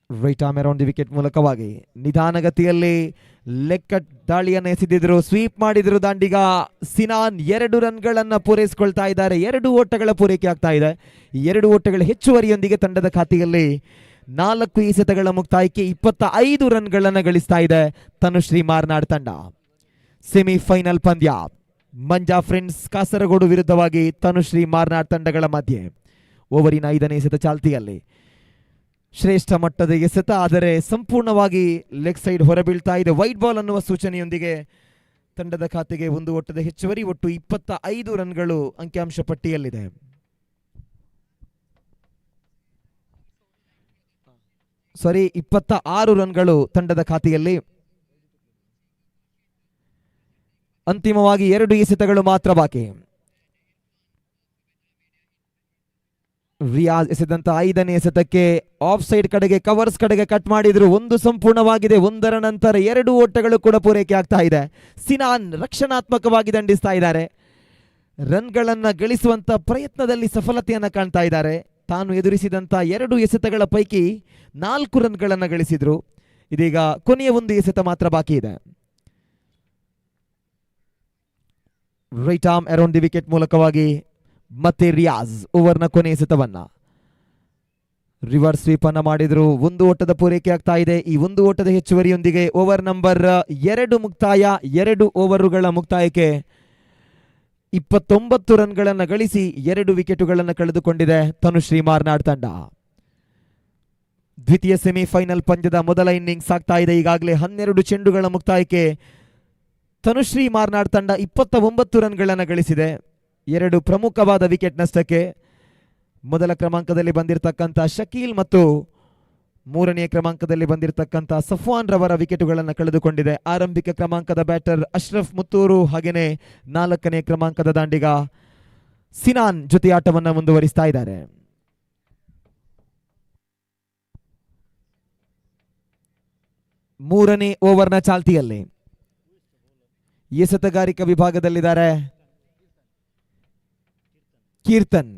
Right arm around the wicket ಮೂಲಕವಾಗಿ ನಿಧಾನಗತಿಯಲ್ಲಿ ಲೆಕ್ಕ ದಾಳಿಯನ್ನು ಎಸೆದಿದ್ರು, ಸ್ವೀಪ್ ಮಾಡಿದ್ರು ದಾಂಡಿಗ ಸಿನಾನ್. 2 ರನ್ಗಳನ್ನ ಪೂರೈಸಿಕೊಳ್ತಾ ಇದ್ದಾರೆ. 2 ಓಟಗಳ ಪೂರೈಕೆ ಆಗ್ತಾ ಇದೆ. 2 ಓಟಗಳ ಹೆಚ್ಚುವರಿಯೊಂದಿಗೆ ತಂಡದ ಖಾತೆಯಲ್ಲಿ 4 ಎಸೆತಗಳ ಮುಕ್ತಾಯಕ್ಕೆ 25 ರನ್ಗಳನ್ನು ಗಳಿಸ್ತಾ ಇದೆ ತನುಶ್ರೀ ಮಾರ್ನಾಡ್ ತಂಡ. ಸೆಮಿಫೈನಲ್ ಪಂದ್ಯ ಮಂಜಾ ಫ್ರೆಂಡ್ಸ್ ಕಾಸರಗೋಡು ವಿರುದ್ಧವಾಗಿ ತನುಶ್ರೀ ಮಾರ್ನಾಡ್ ತಂಡಗಳ ಮಧ್ಯೆ. ಓವರಿನ 5ನೇ ಎಸೆತ ಚಾಲ್ತಿಯಲ್ಲಿ. ಶ್ರೇಷ್ಠ ಮಟ್ಟದ ಎಸೆತ, ಆದರೆ ಸಂಪೂರ್ಣವಾಗಿ ಲೆಗ್ ಸೈಡ್ ಹೊರಬೀಳ್ತಾ ಇದೆ. ವೈಟ್ ಬಾಲ್ ಅನ್ನುವ ಸೂಚನೆಯೊಂದಿಗೆ ತಂಡದ ಖಾತೆಗೆ 1 ಓಟದ ಹೆಚ್ಚುವರಿ. ಒಟ್ಟು 25 ರನ್ಗಳು ಅಂಕಿಅಂಶ ಪಟ್ಟಿಯಲ್ಲಿದೆ. ಸಾರಿ 26 ರನ್ಗಳು ತಂಡದ ಖಾತೆಯಲ್ಲಿ. ಅಂತಿಮವಾಗಿ 2 ಎಸೆತಗಳು ಮಾತ್ರ ಬಾಕಿ. ರಿಯಾಜ್ ಎಸೆದಂತ 5ನೇ ಎಸೆತಕ್ಕೆ ಆಫ್ ಸೈಡ್ ಕಡೆಗೆ, ಕವರ್ಸ್ ಕಡೆಗೆ ಕಟ್ ಮಾಡಿದ್ರು. 1 ಸಂಪೂರ್ಣವಾಗಿದೆ. 1ರ ನಂತರ 2 ಓಟಗಳು ಕೂಡ ಪೂರೈಕೆ ಆಗ್ತಾ ಇದೆ. ಸಿನಾನ್ ರಕ್ಷಣಾತ್ಮಕವಾಗಿ ದಂಡಿಸ್ತಾ ಇದ್ದಾರೆ. ರನ್ಗಳನ್ನ ಗಳಿಸುವಂತ ಪ್ರಯತ್ನದಲ್ಲಿ ಸಫಲತೆಯನ್ನ ಕಾಣ್ತಾ ಇದ್ದಾರೆ. ತಾನು ಎದುರಿಸಿದಂತ 2 ಎಸೆತಗಳ ಪೈಕಿ 4 ರನ್ಗಳನ್ನ ಗಳಿಸಿದ್ರು. ಇದೀಗ ಕೊನೆಯ 1 ಎಸೆತ ಮಾತ್ರ ಬಾಕಿ ಇದೆ. Right arm around the wicket ಮೂಲಕವಾಗಿ ಮತ್ತೆ ರಿಯಾಜ್ ಓವರ್ನ ಕೊನೆ ಎಸೆತವನ್ನ ರಿವರ್ಸ್ ಸ್ವೀಪ್ ಅನ್ನ ಮಾಡಿದ್ರು. 1 ಓಟದ ಪೂರೈಕೆ ಆಗ್ತಾ ಇದೆ. ಈ 1 ಓಟದ ಹೆಚ್ಚುವರಿಯೊಂದಿಗೆ ಓವರ್ ನಂಬರ್ 2 ಮುಕ್ತಾಯ. 2 ಓವರುಗಳ ಮುಕ್ತಾಯಕ್ಕೆ 29 ರನ್ಗಳನ್ನು ಗಳಿಸಿ 2 ವಿಕೆಟುಗಳನ್ನು ಕಳೆದುಕೊಂಡಿದೆ ತನುಶ್ರೀ ಮಾರ್ನಾಡ್ ತಂಡ. ದ್ವಿತೀಯ ಸೆಮಿಫೈನಲ್ ಪಂದ್ಯದ ಮೊದಲ ಇನ್ನಿಂಗ್ಸ್ ಆಗ್ತಾ ಇದೆ. ಈಗಾಗಲೇ 12 ಚೆಂಡುಗಳ ಮುಕ್ತಾಯಕ್ಕೆ ತನುಶ್ರೀ ಮಾರ್ನಾಡ್ ತಂಡ 29 ರನ್ಗಳನ್ನು ಗಳಿಸಿದೆ. 2 ಪ್ರಮುಖವಾದ ವಿಕೆಟ್ ನಷ್ಟಕ್ಕೆ ಮೊದಲ ಕ್ರಮಾಂಕದಲ್ಲಿ ಬಂದಿರತಕ್ಕಂಥ ಶಕೀಲ್ ಮತ್ತು 3ನೇ ಕ್ರಮಾಂಕದಲ್ಲಿ ಬಂದಿರತಕ್ಕಂಥ ಸಫ್ವಾನ್ ರವರ ವಿಕೆಟುಗಳನ್ನು ಕಳೆದುಕೊಂಡಿದೆ. ಆರಂಭಿಕ ಕ್ರಮಾಂಕದ ಬ್ಯಾಟರ್ ಅಶ್ರಫ್ ಮುತ್ತೂರು ಹಾಗೆಯೇ 4ನೇ ಕ್ರಮಾಂಕದ ದಾಂಡಿಗ ಸಿನಾನ್ ಜೊತೆ ಆಟವನ್ನು ಮುಂದುವರಿಸ್ತಾ ಇದ್ದಾರೆ. ಮೂರನೇ ಓವರ್ನ ಚಾಲ್ತಿಯಲ್ಲಿ ಎಸೆತಗಾರಿಕಾ ವಿಭಾಗದಲ್ಲಿದ್ದಾರೆ ಕೀರ್ತನ್.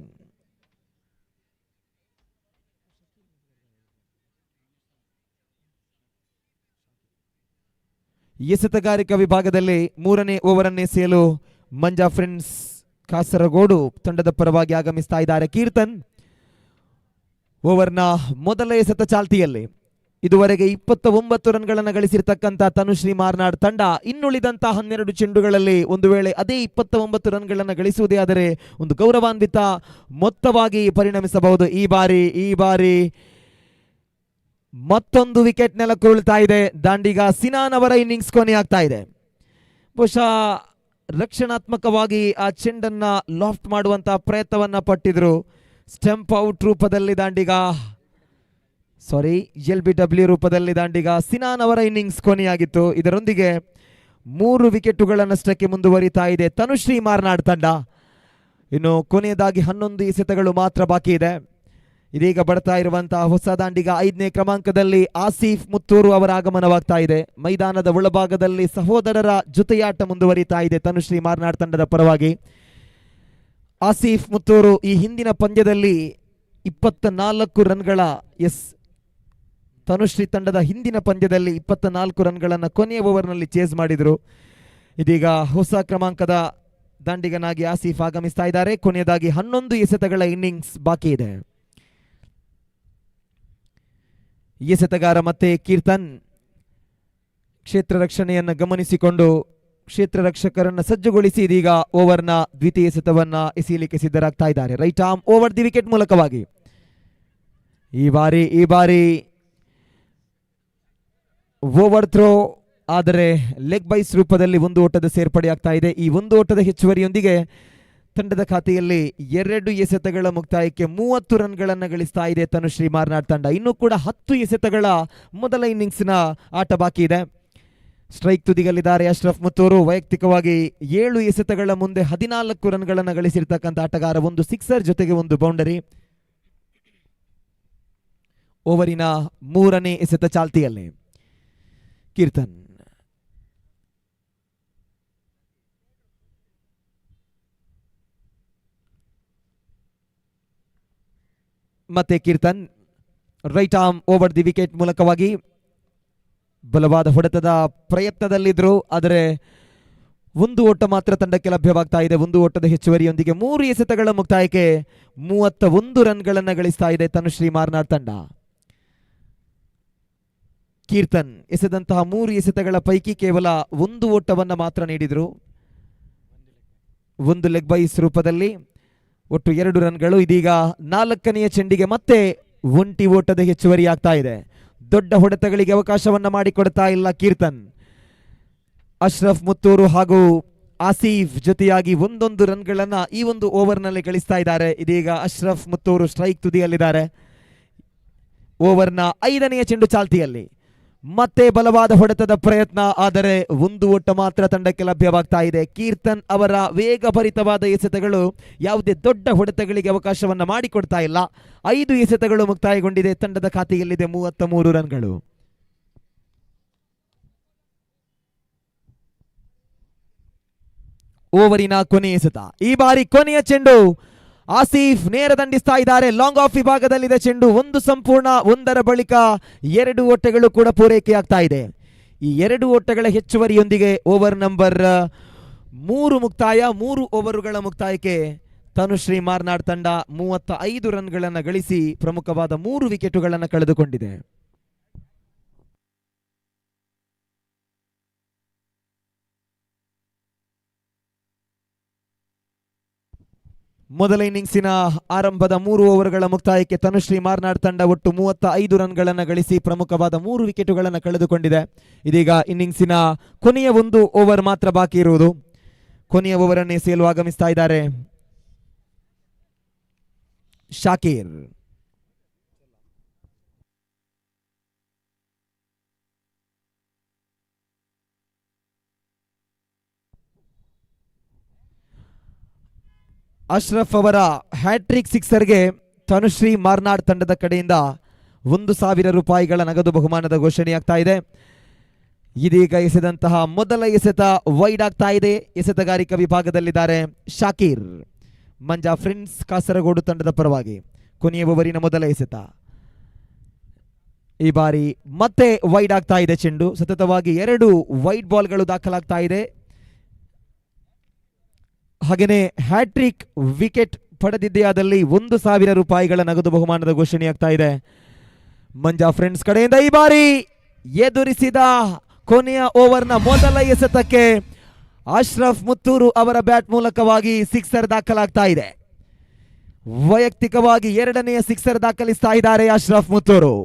ಎಸೆತಗಾರಿಕಾ ವಿಭಾಗದಲ್ಲಿ 3ನೇ ಓವರ್ ಅನ್ನು ಎಸೆಯಲು ಮಂಜಾ ಫ್ರೆಂಡ್ಸ್ ಕಾಸರಗೋಡು ತಂಡದ ಪರವಾಗಿ ಆಗಮಿಸ್ತಾ ಇದ್ದಾರೆ ಕೀರ್ತನ್. ಓವರ್ನ ಮೊದಲ ಎಸೆತ ಚಾಲ್ತಿಯಲ್ಲಿ ಇದುವರೆಗೆ 29 ರನ್ಗಳನ್ನು ಗಳಿಸಿರ್ತಕ್ಕಂಥ ತನುಶ್ರೀ ಮಾರ್ನಾಡ್ ತಂಡ ಇನ್ನುಳಿದಂತ 12 ಚೆಂಡುಗಳಲ್ಲಿ ಒಂದು ವೇಳೆ ಅದೇ 29 ರನ್ಗಳನ್ನು ಗಳಿಸುವುದೇ ಆದರೆ ಒಂದು ಗೌರವಾನ್ವಿತ ಮೊತ್ತವಾಗಿ ಪರಿಣಮಿಸಬಹುದು. ಈ ಬಾರಿ ಮತ್ತೊಂದು ವಿಕೆಟ್ ನೆಲಕ್ಕುರುಳ್ತಾ ಇದೆ. ದಾಂಡಿಗ ಸಿನಾನ್ ಅವರ ಇನ್ನಿಂಗ್ಸ್ ಕೊನೆಯಾಗ್ತಾ ಇದೆ. ಬಹುಶಃ ರಕ್ಷಣಾತ್ಮಕವಾಗಿ ಆ ಚೆಂಡನ್ನ ಲಾಫ್ಟ್ ಮಾಡುವಂತಹ ಪ್ರಯತ್ನವನ್ನ ಪಟ್ಟಿದ್ರು. ಸ್ಟಂಪ್ ಔಟ್ ರೂಪದಲ್ಲಿ ದಾಂಡಿಗ LBW ರೂಪದಲ್ಲಿ ದಾಂಡಿಗ ಸಿನಾನ್ ಅವರ ಇನ್ನಿಂಗ್ಸ್ ಕೊನೆಯಾಗಿತ್ತು. ಇದರೊಂದಿಗೆ 3 ವಿಕೆಟುಗಳ ನಷ್ಟಕ್ಕೆ ಮುಂದುವರಿತಾ ಇದೆ ತನುಶ್ರೀ ಮಾರ್ನಾಡ್ ತಂಡ. ಇನ್ನು ಕೊನೆಯದಾಗಿ 11 ಎಸೆತಗಳು ಮಾತ್ರ ಬಾಕಿ ಇದೆ. ಇದೀಗ ಬರ್ತಾ ಇರುವಂತಹ ಹೊಸ ದಾಂಡಿಗ 5ನೇ ಕ್ರಮಾಂಕದಲ್ಲಿ ಆಸೀಫ್ ಮುತ್ತೂರು ಅವರ ಆಗಮನವಾಗ್ತಾ ಇದೆ. ಮೈದಾನದ ಒಳಭಾಗದಲ್ಲಿ ಸಹೋದರರ ಜೊತೆಯಾಟ ಮುಂದುವರಿತಾ ಇದೆ ತನುಶ್ರೀ ಮಾರ್ನಾಡ್ ತಂಡದ ಪರವಾಗಿ. ಆಸೀಫ್ ಮುತ್ತೂರು ಈ ಹಿಂದಿನ ಪಂದ್ಯದಲ್ಲಿ 24 ರನ್ಗಳ ತನುಶ್ರೀ ತಂಡದ ಹಿಂದಿನ ಪಂದ್ಯದಲ್ಲಿ 24 ರನ್ಗಳನ್ನು ಕೊನೆಯ ಓವರ್ನಲ್ಲಿ ಚೇಸ್ ಮಾಡಿದ್ರು. ಇದೀಗ ಹೊಸ ಕ್ರಮಾಂಕದ ದಾಂಡಿಗನಾಗಿ ಆಸೀಫ್ ಆಗಮಿಸ್ತಾ ಇದ್ದಾರೆ. ಕೊನೆಯದಾಗಿ 11 ಎಸೆತಗಳ ಇನ್ನಿಂಗ್ಸ್ ಬಾಕಿ ಇದೆ. ಎಸೆತಗಾರ ಮತ್ತೆ ಕೀರ್ತನ್ ಕ್ಷೇತ್ರ ರಕ್ಷಣೆಯನ್ನು ಗಮನಿಸಿಕೊಂಡು ಕ್ಷೇತ್ರ ರಕ್ಷಕರನ್ನು ಸಜ್ಜುಗೊಳಿಸಿ ಇದೀಗ ಓವರ್ನ ದ್ವಿತೀಯ ಎಸೆತವನ್ನ ಎಸೆಯಲಿಕ್ಕೆ ಸಿದ್ಧರಾಗ್ತಾ ಇದ್ದಾರೆ. Right arm over the wicket ಮೂಲಕವಾಗಿ ಈ ಬಾರಿ ಓವರ್ ಥ್ರೋ, ಆದರೆ ಲೆಗ್ ಬೈಸ್ ರೂಪದಲ್ಲಿ ಒಂದು ಓಟದ ಸೇರ್ಪಡೆಯಾಗ್ತಾ ಇದೆ. ಈ ಒಂದು ಓಟದ ಹೆಚ್ಚುವರಿಯೊಂದಿಗೆ ತಂಡದ ಖಾತೆಯಲ್ಲಿ 2 ಎಸೆತಗಳ ಮುಕ್ತಾಯಕ್ಕೆ 30 ರನ್ಗಳನ್ನು ಗಳಿಸ್ತಾ ಇದೆ ತನುಶ್ರೀ ಮಾರ್ನಾಡ್ ತಂಡ. ಇನ್ನೂ ಕೂಡ 10 ಎಸೆತಗಳ ಮೊದಲ ಇನ್ನಿಂಗ್ಸ್ನ ಆಟ ಬಾಕಿ ಇದೆ. ಸ್ಟ್ರೈಕ್ ತುದಿಗಲ್ಲಿದ್ದಾರೆ ಅಶ್ರಫ್ ಮುತ್ತೂರು. ವೈಯಕ್ತಿಕವಾಗಿ 7 ಎಸೆತಗಳ ಮುಂದೆ 14 ರನ್ಗಳನ್ನು ಗಳಿಸಿರ್ತಕ್ಕಂಥ ಆಟಗಾರ. ಒಂದು ಸಿಕ್ಸರ್ ಜೊತೆಗೆ ಒಂದು ಬೌಂಡರಿ. ಓವರಿನ 3ನೇ ಎಸೆತ ಚಾಲ್ತಿಯಲ್ಲಿ ಕೀರ್ತನ್. ಮತ್ತೆ Keerthan right arm over the wicket ಮೂಲಕವಾಗಿ ಬಲವಾದ ಹೊಡೆತದ ಪ್ರಯತ್ನದಲ್ಲಿದ್ರು, ಆದರೆ ಒಂದು ಓಟ ಮಾತ್ರ ತಂಡಕ್ಕೆ ಲಭ್ಯವಾಗ್ತಾ ಇದೆ. ಒಂದು ಓಟದ ಹೆಚ್ಚುವರಿಯೊಂದಿಗೆ 3 ಎಸೆತಗಳ ಮುಕ್ತಾಯಕ್ಕೆ 31 ರನ್ಗಳನ್ನು ಗಳಿಸ್ತಾ ಇದೆ ತನುಶ್ರೀ ಮಾರ್ನಾಡ್ ತಂಡ. ಕೀರ್ತನ್ ಎಸೆದಂತಹ 3 ಎಸೆತಗಳ ಪೈಕಿ ಕೇವಲ ಒಂದು ಓಟವನ್ನು ಮಾತ್ರ ನೀಡಿದ್ರು. ಒಂದು ಲೆಗ್ ಬೈಸ್ ರೂಪದಲ್ಲಿ ಒಟ್ಟು 2 ರನ್ಗಳು. ಇದೀಗ 4ನೇ ಚೆಂಡಿಗೆ ಮತ್ತೆ ಒಂಟಿ ಓಟದ ಹೆಚ್ಚುವರಿ ಆಗ್ತಾ ಇದೆ. ದೊಡ್ಡ ಹೊಡೆತಗಳಿಗೆ ಅವಕಾಶವನ್ನ ಮಾಡಿಕೊಡ್ತಾ ಇಲ್ಲ ಕೀರ್ತನ್. ಅಶ್ರಫ್ ಮುತ್ತೂರು ಹಾಗೂ ಆಸೀಫ್ ಜೊತೆಯಾಗಿ 1 ರನ್ಗಳನ್ನ ಈ ಒಂದು ಓವರ್ನಲ್ಲಿ ಗಳಿಸ್ತಾ ಇದ್ದಾರೆ. ಇದೀಗ ಅಶ್ರಫ್ ಮುತ್ತೂರು ಸ್ಟ್ರೈಕ್ ತುದಿಯಲ್ಲಿದ್ದಾರೆ. ಓವರ್ನ 5ನೇ ಚೆಂಡು ಚಾಲ್ತಿಯಲ್ಲಿ ಮತ್ತೆ ಬಲವಾದ ಹೊಡೆತದ ಪ್ರಯತ್ನ, ಆದರೆ ಒಂದು ಓಟ ಮಾತ್ರ ತಂಡಕ್ಕೆ ಲಭ್ಯವಾಗ್ತಾ ಇದೆ. ಕೀರ್ತನ್ ಅವರ ವೇಗಭರಿತವಾದ ಎಸೆತಗಳು ಯಾವುದೇ ದೊಡ್ಡ ಹೊಡೆತಗಳಿಗೆ ಅವಕಾಶವನ್ನ ಮಾಡಿಕೊಡ್ತಾ ಇಲ್ಲ. 5 ಎಸೆತಗಳು ಮುಕ್ತಾಯಗೊಂಡಿದೆ. ತಂಡದ ಖಾತೆಯಲ್ಲಿದೆ 33 ರನ್ಗಳು. ಓವರಿನ ಕೊನೆಯ ಎಸೆತ. ಈ ಬಾರಿ ಕೊನೆಯ ಚೆಂಡು ಆಸೀಫ್ ನೇರ ದಂಡಿಸ್ತಾ ಇದ್ದಾರೆ. ಲಾಂಗ್ ಆಫ್ ವಿಭಾಗದಲ್ಲಿದೆ ಚೆಂಡು. ಒಂದು ಸಂಪೂರ್ಣ, ಒಂದರ ಬಳಿಕ 2 ಓಟಗಳು ಕೂಡ ಪೂರೈಕೆಯಾಗ್ತಾ ಇದೆ. ಈ 2 ಓಟಗಳ ಹೆಚ್ಚುವರಿಯೊಂದಿಗೆ ಓವರ್ ನಂಬರ್ 3 ಮುಕ್ತಾಯ. 3 ಓವರುಗಳ ಮುಕ್ತಾಯಕ್ಕೆ ತನುಶ್ರೀ ಮಾರ್ನಾಡ್ ತಂಡ 35 ರನ್ಗಳನ್ನು ಗಳಿಸಿ ಪ್ರಮುಖವಾದ 3 ವಿಕೆಟುಗಳನ್ನು ಕಳೆದುಕೊಂಡಿದೆ. ಮೊದಲ ಇನ್ನಿಂಗ್ಸಿನ ಆರಂಭದ 3 ಓವರ್ಗಳ ಮುಕ್ತಾಯಕ್ಕೆ ತನುಶ್ರೀ ಮಾರ್ನಾಡ್ ತಂಡ ಒಟ್ಟು 35 ರನ್ಗಳನ್ನು ಗಳಿಸಿ ಪ್ರಮುಖವಾದ 3 ವಿಕೆಟುಗಳನ್ನು ಕಳೆದುಕೊಂಡಿದೆ. ಇದೀಗ ಇನ್ನಿಂಗ್ಸಿನ ಕೊನೆಯ 1 ಓವರ್ ಮಾತ್ರ ಬಾಕಿ ಇರುವುದು. ಕೊನೆಯ ಓವರ್ ಅನ್ನು ಎಸೆಯಲು ಆಗಮಿಸ್ತಾ ಇದ್ದಾರೆ ಶಾಕೀರ್. ಅಶ್ರಫ್ ಅವರ ಹ್ಯಾಟ್ರಿಕ್ ಸಿಕ್ಸರ್ಗೆ ತನುಶ್ರೀ ಮಾರ್ನಾಡ್ ತಂಡದ ಕಡೆಯಿಂದ 1,000 ರೂಪಾಯಿಗಳ ನಗದು ಬಹುಮಾನದ ಘೋಷಣೆಯಾಗ್ತಾ ಇದೆ. ಇದೀಗ ಎಸೆದಂತಹ ಮೊದಲ ಎಸೆತ ವೈಡ್ ಆಗ್ತಾ ಇದೆ. ಎಸೆತಗಾರಿಕಾ ವಿಭಾಗದಲ್ಲಿದ್ದಾರೆ ಶಾಕೀರ್. ಮಂಜಾ ಫ್ರೆಂಡ್ಸ್ ಕಾಸರಗೋಡು ತಂಡದ ಪರವಾಗಿ ಕೊನೆಯ ಓವರಿನ ಮೊದಲ ಎಸೆತ. ಈ ಬಾರಿ ಮತ್ತೆ ವೈಡ್ ಆಗ್ತಾ ಇದೆ ಚೆಂಡು. ಸತತವಾಗಿ 2 ವೈಡ್ ಬಾಲ್ಗಳು ದಾಖಲಾಗ್ತಾ ಇದೆ. ಹಾಗೆಯೇ ಹ್ಯಾಟ್ರಿಕ್ ವಿಕೆಟ್ ಪಡೆದಿದೆಯಾದಲ್ಲಿ 1,000 ರೂಪಾಯಿಗಳ ನಗದು ಬಹುಮಾನದ ಘೋಷಣೆಯಾಗ್ತಾ ಇದೆ ಮಂಜಾ ಫ್ರೆಂಡ್ಸ್ ಕಡೆಯಿಂದ. ಈ ಬಾರಿ ಎದುರಿಸಿದ ಕೊನೆಯ ಓವರ್ನ ಮೊದಲ ಎಸೆತಕ್ಕೆ ಅಶ್ರಫ್ ಮುತ್ತೂರು ಅವರ ಬ್ಯಾಟ್ ಮೂಲಕವಾಗಿ ಸಿಕ್ಸರ್ ದಾಖಲಾಗ್ತಾ ಇದೆ. ವೈಯಕ್ತಿಕವಾಗಿ 2ನೇ ಸಿಕ್ಸರ್ ದಾಖಲಿಸ್ತಾ ಇದ್ದಾರೆ ಅಶ್ರಫ್ ಮುತ್ತೂರು.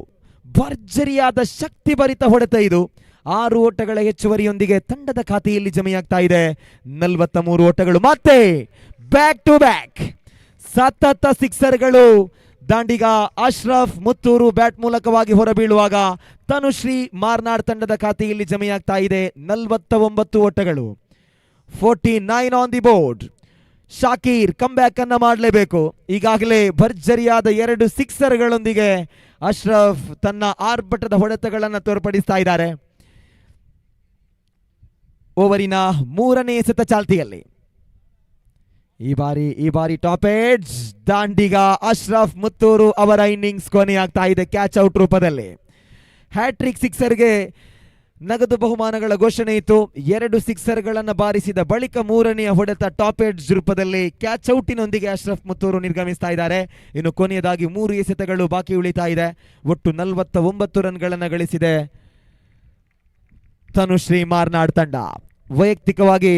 ಭರ್ಜರಿಯಾದ ಶಕ್ತಿಭರಿತ ಹೊಡೆತ ಇದು. 6 ಓಟಗಳ ಹೆಚ್ಚುವರಿಯೊಂದಿಗೆ ತಂಡದ ಖಾತೆಯಲ್ಲಿ ಜಮೆಯಾಗ್ತಾ ಇದೆ 43 ಓಟಗಳು. ಮತ್ತೆ ಬ್ಯಾಕ್ ಟು ಬ್ಯಾಕ್ ಸತತ ಸಿಕ್ಸರ್ಗಳು. ದಾಂಡಿಗ ಅಶ್ರಫ್ ಮುತ್ತೂರು ಬ್ಯಾಟ್ ಮೂಲಕವಾಗಿ ಹೊರಬೀಳುವಾಗ ತನುಶ್ರೀ ಮಾರ್ನಾಡ್ ತಂಡದ ಖಾತೆಯಲ್ಲಿ ಜಮೆಯಾಗ್ತಾ ಇದೆ 49 ಓಟಗಳು. 49 on the board. Shakir come back ಅನ್ನ ಮಾಡಲೇಬೇಕು. ಈಗಾಗಲೇ ಭರ್ಜರಿಯಾದ 2 ಸಿಕ್ಸರ್ಗಳೊಂದಿಗೆ ಅಶ್ರಫ್ ತನ್ನ ಆರ್ಭಟದ ಹೊಡೆತಗಳನ್ನು ತೋರ್ಪಡಿಸ್ತಾ ಇದ್ದಾರೆ. ಓವರಿನ 3ನೇ ಎಸೆತ ಚಾಲ್ತಿಯಲ್ಲಿ ಈ ಬಾರಿ ಟಾಪ್ ಏಡ್ಜ್ ದಾಂಡಿಗ ಅಶ್ರಫ್ ಮುತ್ತೂರು ಅವರ ಇನ್ನಿಂಗ್ಸ್ ಕೊನೆಯಾಗ್ತಾ ಇದೆ ಕ್ಯಾಚ್ ಔಟ್ ರೂಪದಲ್ಲಿ. ಹ್ಯಾಟ್ರಿಕ್ ಸಿಕ್ಸರ್ಗೆ ನಗದು ಬಹುಮಾನಗಳ ಘೋಷಣೆ ಇತ್ತು. 2 ಸಿಕ್ಸರ್ಗಳನ್ನು ಬಾರಿಸಿದ ಬಳಿಕ ಮೂರನೆಯ ಹೊಡೆತ ಟಾಪ್ ಏಡ್ಜ್ ರೂಪದಲ್ಲಿ ಕ್ಯಾಚ್ ಔಟಿನೊಂದಿಗೆ ಅಶ್ರಫ್ ಮುತ್ತೂರು ನಿರ್ಗಮಿಸ್ತಾ ಇದ್ದಾರೆ. ಇನ್ನು ಕೊನೆಯದಾಗಿ 3 ಎಸೆತಗಳು ಬಾಕಿ ಉಳಿತಾ ಇದೆ. ಒಟ್ಟು 49 ರನ್ಗಳನ್ನು ಗಳಿಸಿದೆ ತನುಶ್ರೀ ಮಾರ್ನಾಡ್ ತಂಡ. ವೈಯಕ್ತಿಕವಾಗಿ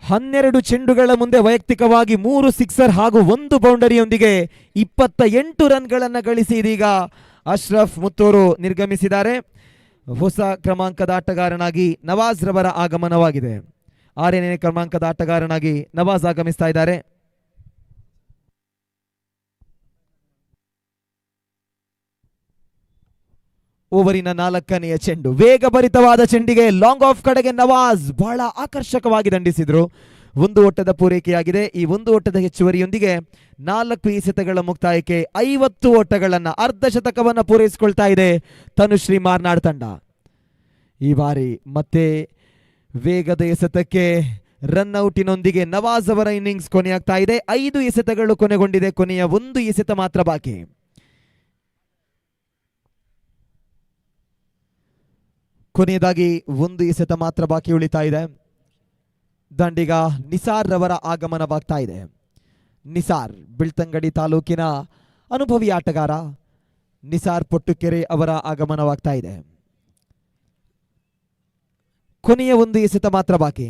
12 ಚೆಂಡುಗಳ ಮುಂದೆ ವೈಯಕ್ತಿಕವಾಗಿ 3 ಸಿಕ್ಸರ್ ಹಾಗೂ 1 ಬೌಂಡರಿಯೊಂದಿಗೆ 28 ರನ್ಗಳನ್ನು ಗಳಿಸಿ ಇದೀಗ ಅಶ್ರಫ್ ಮುತ್ತೂರು ನಿರ್ಗಮಿಸಿದ್ದಾರೆ. ಹೊಸ ಕ್ರಮಾಂಕದ ಆಟಗಾರನಾಗಿ ನವಾಜ್ ರವರ ಆಗಮನವಾಗಿದೆ. 6ನೇ ಕ್ರಮಾಂಕದ ಆಟಗಾರನಾಗಿ ನವಾಜ್ ಆಗಮಿಸ್ತಾ ಇದ್ದಾರೆ. ಓವರಿನ 4ನೆಯ ಚೆಂಡು, ವೇಗಭರಿತವಾದ ಚೆಂಡಿಗೆ ಲಾಂಗ್ ಆಫ್ ಕಡೆಗೆ ನವಾಜ್ ಬಹಳ ಆಕರ್ಷಕವಾಗಿ ದಂಡಿಸಿದ್ರು. 1 ಓಟದ ಪೂರೈಕೆಯಾಗಿದೆ. ಈ 1 ಓಟದ ಹೆಚ್ಚುವರಿಯೊಂದಿಗೆ 4 ಎಸೆತಗಳ ಮುಕ್ತಾಯಕ್ಕೆ 50 ಓಟಗಳನ್ನು, ಅರ್ಧ ಶತಕವನ್ನು ಪೂರೈಸಿಕೊಳ್ತಾ ಇದೆ ತನುಶ್ರೀ ಮಾರ್ನಾಡ್ ತಂಡ. ಈ ಬಾರಿ ಮತ್ತೆ ವೇಗದ ಎಸೆತಕ್ಕೆ ರನ್ಔಟಿನೊಂದಿಗೆ ನವಾಜ್ ಅವರ ಇನ್ನಿಂಗ್ಸ್ ಕೊನೆಯಾಗ್ತಾ ಇದೆ. 5 ಎಸೆತಗಳು ಕೊನೆಗೊಂಡಿದೆ. ಕೊನೆಯ 1 ಎಸೆತ ಮಾತ್ರ ಬಾಕಿ. ಕೊನೆಯದಾಗಿ 1 ಎಸೆತ ಮಾತ್ರ ಬಾಕಿ ಉಳಿತಾ ಇದೆ. ದಂಡಿಗ ನಿಸಾರ್ ರವರ ಆಗಮನವಾಗ್ತಾ ಇದೆ. ನಿಸಾರ್ ಬೆಳ್ತಂಗಡಿ ತಾಲೂಕಿನ ಅನುಭವಿ ಆಟಗಾರ ನಿಸಾರ್ ಪೊಟ್ಟುಕೆರೆ ಅವರ ಆಗಮನವಾಗ್ತಾ ಇದೆ. ಕೊನೆಯ 1 ಎಸೆತ ಮಾತ್ರ ಬಾಕಿ.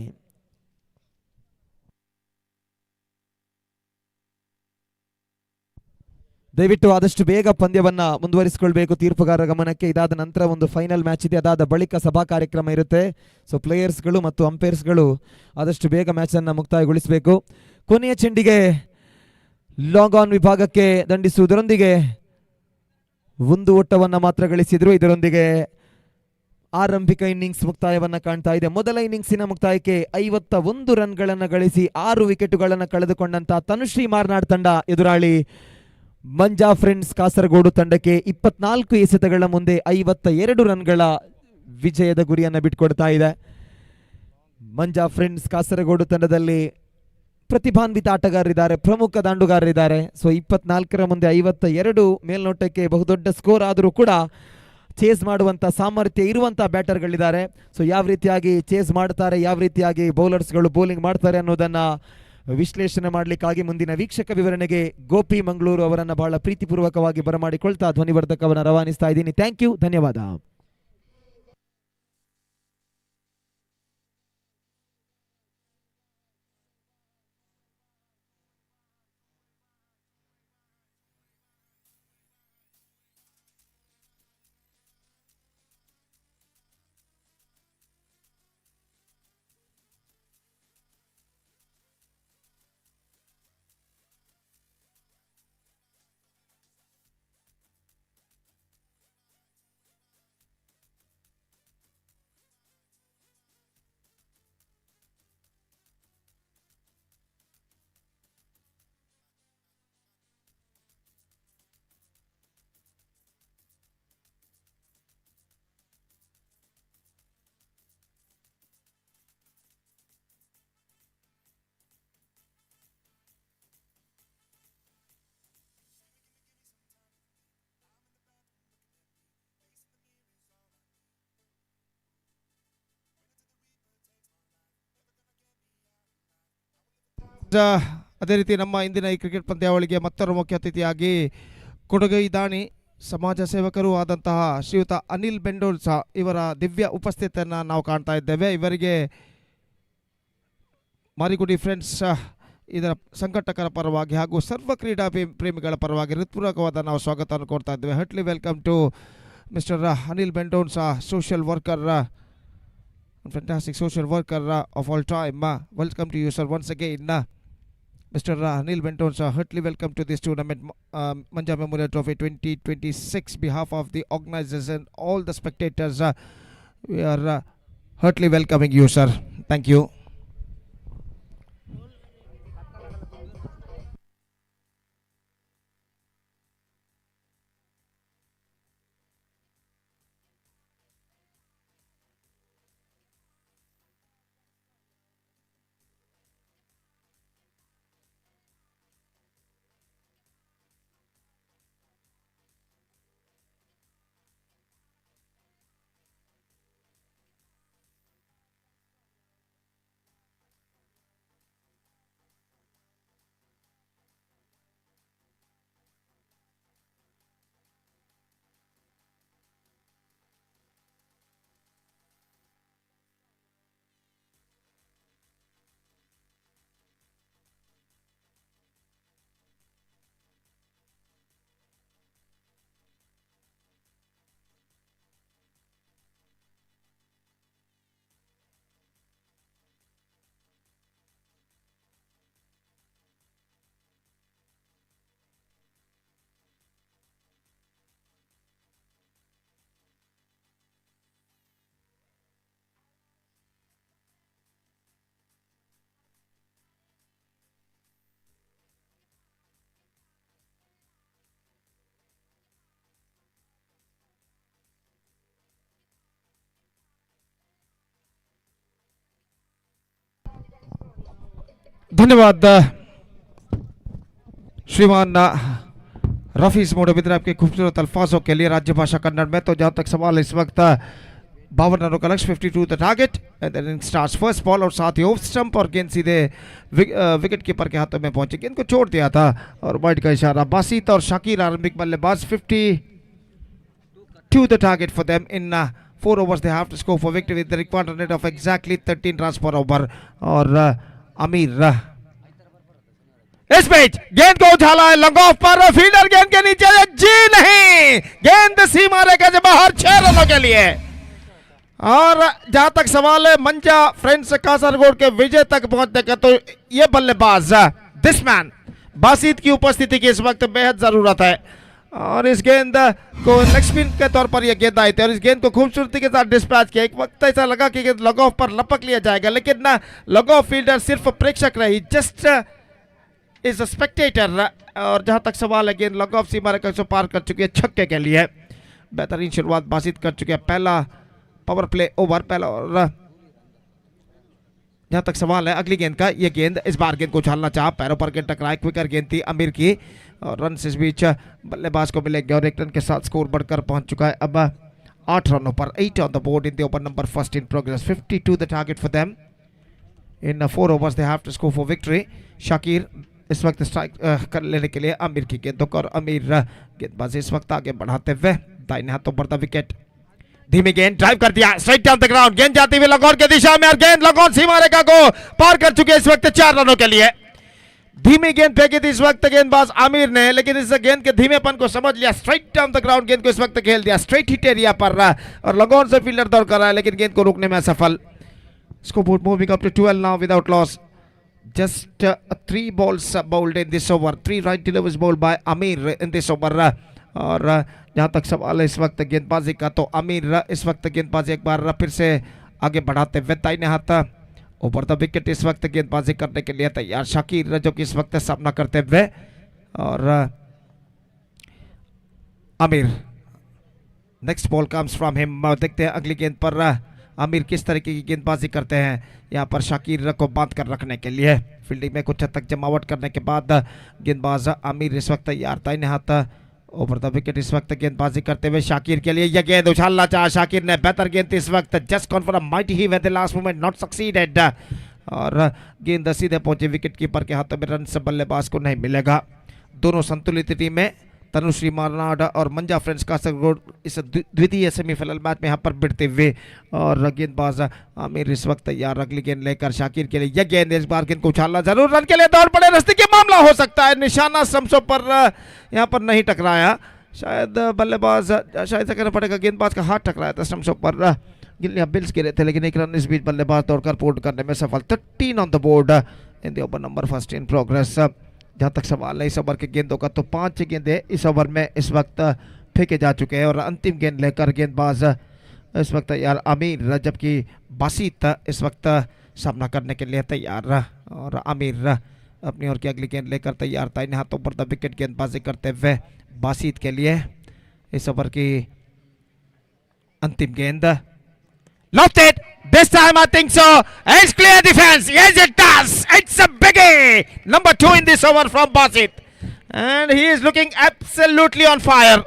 ದಯವಿಟ್ಟು ಆದಷ್ಟು ಬೇಗ ಪಂದ್ಯವನ್ನ ಮುಂದುವರಿಸಿಕೊಳ್ಬೇಕು ತೀರ್ಪುಗಾರರ ಗಮನಕ್ಕೆ. ಇದಾದ ನಂತರ ಒಂದು ಫೈನಲ್ ಮ್ಯಾಚ್ ಇದೆ. ಅದಾದ ಬಳಿಕ ಸಭಾ ಕಾರ್ಯಕ್ರಮ ಇರುತ್ತೆ. ಸೊ ಪ್ಲೇಯರ್ಸ್ಗಳು ಮತ್ತು ಅಂಪೈರ್ಸ್ಗಳು ಆದಷ್ಟು ಬೇಗ ಮ್ಯಾಚನ್ನು ಮುಕ್ತಾಯಗೊಳಿಸಬೇಕು. ಕೊನೆಯ ಚೆಂಡಿಗೆ ಲಾಂಗ್ ಆನ್ ವಿಭಾಗಕ್ಕೆ ದಂಡಿಸುವುದರೊಂದಿಗೆ 1 ಓಟವನ್ನು ಮಾತ್ರ ಗಳಿಸಿದ್ರು. ಇದರೊಂದಿಗೆ ಆರಂಭಿಕ ಇನ್ನಿಂಗ್ಸ್ ಮುಕ್ತಾಯವನ್ನು ಕಾಣ್ತಾ ಇದೆ. ಮೊದಲ ಇನ್ನಿಂಗ್ಸಿನ ಮುಕ್ತಾಯಕ್ಕೆ 51 ರನ್ಗಳನ್ನು ಗಳಿಸಿ 6 ವಿಕೆಟುಗಳನ್ನು ಕಳೆದುಕೊಂಡಂತ ತನುಶ್ರೀ ಮಾರ್ನಾಡ್ ತಂಡ ಎದುರಾಳಿ ಮಂಜಾ ಫ್ರೆಂಡ್ಸ್ ಕಾಸರಗೋಡು ತಂಡಕ್ಕೆ 24 ಎಸೆತಗಳ ಮುಂದೆ 52 ರನ್ಗಳ ವಿಜಯದ ಗುರಿಯನ್ನು ಬಿಟ್ಕೊಡ್ತಾ ಇದೆ. ಮಂಜಾ ಫ್ರೆಂಡ್ಸ್ ಕಾಸರಗೋಡು ತಂಡದಲ್ಲಿ ಪ್ರತಿಭಾನ್ವಿತ ಆಟಗಾರರಿದ್ದಾರೆ, ಪ್ರಮುಖ ದಾಂಡುಗಾರರಿದ್ದಾರೆ. ಸೊ 24ರ ಮುಂದೆ 52 ಮೇಲ್ನೋಟಕ್ಕೆ ಬಹುದೊಡ್ಡ ಸ್ಕೋರ್ ಆದರೂ ಕೂಡ ಚೇಸ್ ಮಾಡುವಂಥ ಸಾಮರ್ಥ್ಯ ಇರುವಂಥ ಬ್ಯಾಟರ್ಗಳಿದ್ದಾರೆ. ಸೊ ಯಾವ ರೀತಿಯಾಗಿ ಚೇಸ್ ಮಾಡ್ತಾರೆ, ಯಾವ ರೀತಿಯಾಗಿ ಬೌಲರ್ಸ್ಗಳು ಬೌಲಿಂಗ್ ಮಾಡ್ತಾರೆ ಅನ್ನೋದನ್ನು ವಿಶ್ಲೇಷಣೆ ಮಾಡಲಿಕ್ಕಾಗಿ ಮುಂದಿನ ವೀಕ್ಷಕ ವಿವರಣೆಗೆ ಗೋಪಿ ಮಂಗಳೂರು ಅವರನ್ನು ಬಹಳ ಪ್ರೀತಿಪೂರ್ವಕವಾಗಿ ಬರಮಾಡಿಕೊಳ್ತಾ ಧ್ವನಿವರ್ಧಕವನ್ನು ರವಾನಿಸ್ತಾ ಇದ್ದೀನಿ. ಥ್ಯಾಂಕ್ ಯು, ಧನ್ಯವಾದ. ಅದೇ ರೀತಿ ನಮ್ಮ ಇಂದಿನ ಈ ಕ್ರಿಕೆಟ್ ಪಂದ್ಯಾವಳಿಗೆ ಮತ್ತೊಬ್ಬ ಮುಖ್ಯ ಅತಿಥಿಯಾಗಿ ಕೊಡಗೈ ದಾನಿ ಸಮಾಜ ಸೇವಕರು ಆದಂತಹ ಶ್ರೀಯುತ ಅನಿಲ್ ಬೆಂಡೋಲ್ ಸಹ ಇವರ ದಿವ್ಯ ಉಪಸ್ಥಿತಿಯನ್ನು ನಾವು ಕಾಣ್ತಾ ಇದ್ದೇವೆ. ಇವರಿಗೆ ಮಾರಿಗುಡಿ ಫ್ರೆಂಡ್ಸ್ ಇದರ ಸಂಘಟಕರ ಪರವಾಗಿ ಹಾಗೂ ಸರ್ವ ಕ್ರೀಡಾ ಪ್ರೇಮಿಗಳ ಪರವಾಗಿ ಹೃತ್ಪೂರ್ವಕವಾದ ನಾವು ಸ್ವಾಗತವನ್ನು ಕೊಡ್ತಾ ಇದ್ದೇವೆ. ಹರ್ಟ್ಲಿ ವೆಲ್ಕಮ್ ಟು ಮಿಸ್ಟರ್ ಅನಿಲ್ ಬೆಂಡೋನ್ ಸಹ social worker, fantastic social worker of all time. Welcome to you, sir, once again. Mr. Anil Benton, sir, heartily welcome to this tournament, Manja Memorial Trophy 2026. Behalf of the organizers and all the spectators, we are heartily welcoming you, sir. Thank you. धन्यवाद श्रीमान रफीस मूडबिद्रे आपके खूबसूरत अल्फाजों के लिए राज्य भाषा कन्नड़ में। तो जहां तक सवाल इस वक्त 52 रनों का लक्ष्य, 52 the target and then starts first ball और साथ ही ऑफ स्टंप और गेंद सीधे विकेट कीपर के हाथों में पहुंची। गेंद को छोड़ दिया था और वाइड का इशारा। बासित और शाकिर आरंभिक बल्लेबाज, 52 the target for them in 4 overs. They have to score for victory with the required run rate of exactly 13 runs per over. और अमीर इस बीच गेंद को उछाला है लॉन्ग ऑफ पर, फील्डर गेंद के नीचे, जी नहीं, गेंद सीमा रेखा से बाहर, 6 रनों के लिए। और जहां तक सवाल है मंजा फ्रेंड्स कासरगोड के विजय तक पहुंचने का, तो ये बल्लेबाज दिस मैन बासित की उपस्थिति की इस वक्त बेहद जरूरत है। और इस गेंद को लेग स्पिन के तौर पर यह गेंद आई थी और इस गेंद को खूबसूरती के साथ डिस्पैच किया। एक वक्त ऐसा लगा कि गेंद लॉग ऑफ पर लपक लिया जाएगा, लेकिन ना, लॉग ऑफ फील्डर सिर्फ प्रेक्षक रही, जस्ट इज अ स्पेक्टेटर। और जहां तक सवाल है, गेंद लॉग ऑफ सीमा रेखा से पार कर चुकी है छक्के के लिए। बेहतरीन शुरुआत बासित कर चुके हैं, पहला पावर प्ले ओवर पहला। और जहां तक सवाल है अगली गेंद का, ये गेंद इस बार गेंद को उछालना चाहा, पैरों पर गेंद टकराए, क्विकर गेंद थी अमीर की और रन इस बीच बल्लेबाज को मिलेंगे और 1 रन के साथ स्कोर बढ़कर पहुंच चुका है अब 8 रनों पर। 8 on the board in the over number first in progress, 52 the target for them in 4 overs. They have to score for victory. Shakir इस वक्त स्ट्राइक कर लेने के लिए अमीर की गेंदों को, और अमीर गेंदबाजी इस वक्त आगे बढ़ाते हुए दाहिने हाथों पर द विकेट। धीमी गेंद ड्राइव कर दिया स्ट्राइट डाउन द ग्राउंड, गेंद जाती हुई लगौर की दिशा में और गेंद लगौर सीमा रेखा को पार कर चुके इस वक्त 4 रनों के लिए। धीमी गेंद फेंकी थी इस वक्त गेंदबाज आमिर ने, लेकिन इस गेंद के धीमेपन को समझ लिया, स्ट्राइट डाउन द ग्राउंड गेंद को इस वक्त खेल दिया, स्ट्रेट हिट एरिया पर और लगौर से फील्डर दौड़ कर रहा है, लेकिन गेंद को रोकने में असफल। Scoreboard moving up to 12 now without loss. Just 3 balls bowled in this over. 3 right deliveries bowled by Amir in this over. और जहाँ तक सवाल है इस वक्त गेंदबाजी का, तो अमीर इस वक्त गेंदबाजी एक बार फिर से आगे बढ़ाते हुए दाहिने हाथ ऊपर द विकेट इस वक्त गेंदबाजी करने के लिए तैयार। शाकिर जो कि इस वक्त सामना करते हुए, और अमीर next ball comes from him. देखते हैं अगली गेंद पर आमिर किस तरीके की गेंदबाजी करते हैं। यहाँ पर शाकिर को बांध कर रखने के लिए फील्डिंग में कुछ हद तक जमावट करने के बाद गेंदबाज आमिर इस वक्त तैयार, दाहिने हाथ ओवर द विकेट इस वक्त गेंदबाजी करते हुए शाकिर के लिए यह गेंद उछालना चाहा शाकिर ने, बेहतर गेंद इस वक्त, just gone for a mighty heave eight the last moment, not succeeded. और गेंद सीधे पहुंचे विकेट कीपर के हाथों में, रन से बल्लेबाज को नहीं मिलेगा। दोनों संतुलित टीमें तनुश्री मारनाड और मंजा फ्रेंड्स कासरगोड इस द्वितीय सेमीफाइनल मैच में यहाँ पर भिड़ते हुए, और गेंदबाज आमिर इस वक्त तैयार अगली गेंद लेकर शाकिर के लिए। यह गेंद इस बार गेंद को उछालना जरूर, रन के लिए दौड़ पड़े, रस्ते के मामला हो सकता है, निशाना समसों पर यहाँ पर नहीं टकराया, शायद बल्लेबाज, शायद से कहना पड़ेगा गेंदबाज का हाथ टकराया था स्टम्प्स पर, गिल्लियां बिल्स गिरे थे, लेकिन एक रन इस बीच बल्लेबाज दौड़कर पूर्ण करने में सफल। 13 on the board in the over number first in progress. जहाँ तक सवाल है इस ओवर के गेंदों का, तो 5 गेंदें इस ओवर में इस वक्त फेंके जा चुके हैं, और अंतिम गेंद लेकर गेंदबाज इस वक्त तैयार आमिर, जबकि बासित इस वक्त सामना करने के लिए तैयार, और आमिर अपनी ओर की अगली गेंद लेकर तैयार, दाहिने हाथों पर द विकेट गेंदबाजी करते हुए बासित के लिए इस ओवर की अंतिम गेंद। Lost it. This time I think so. It's clear defense. Yes, it does. It's a biggie. Number 2 in this over from Basit. And he is looking absolutely on fire.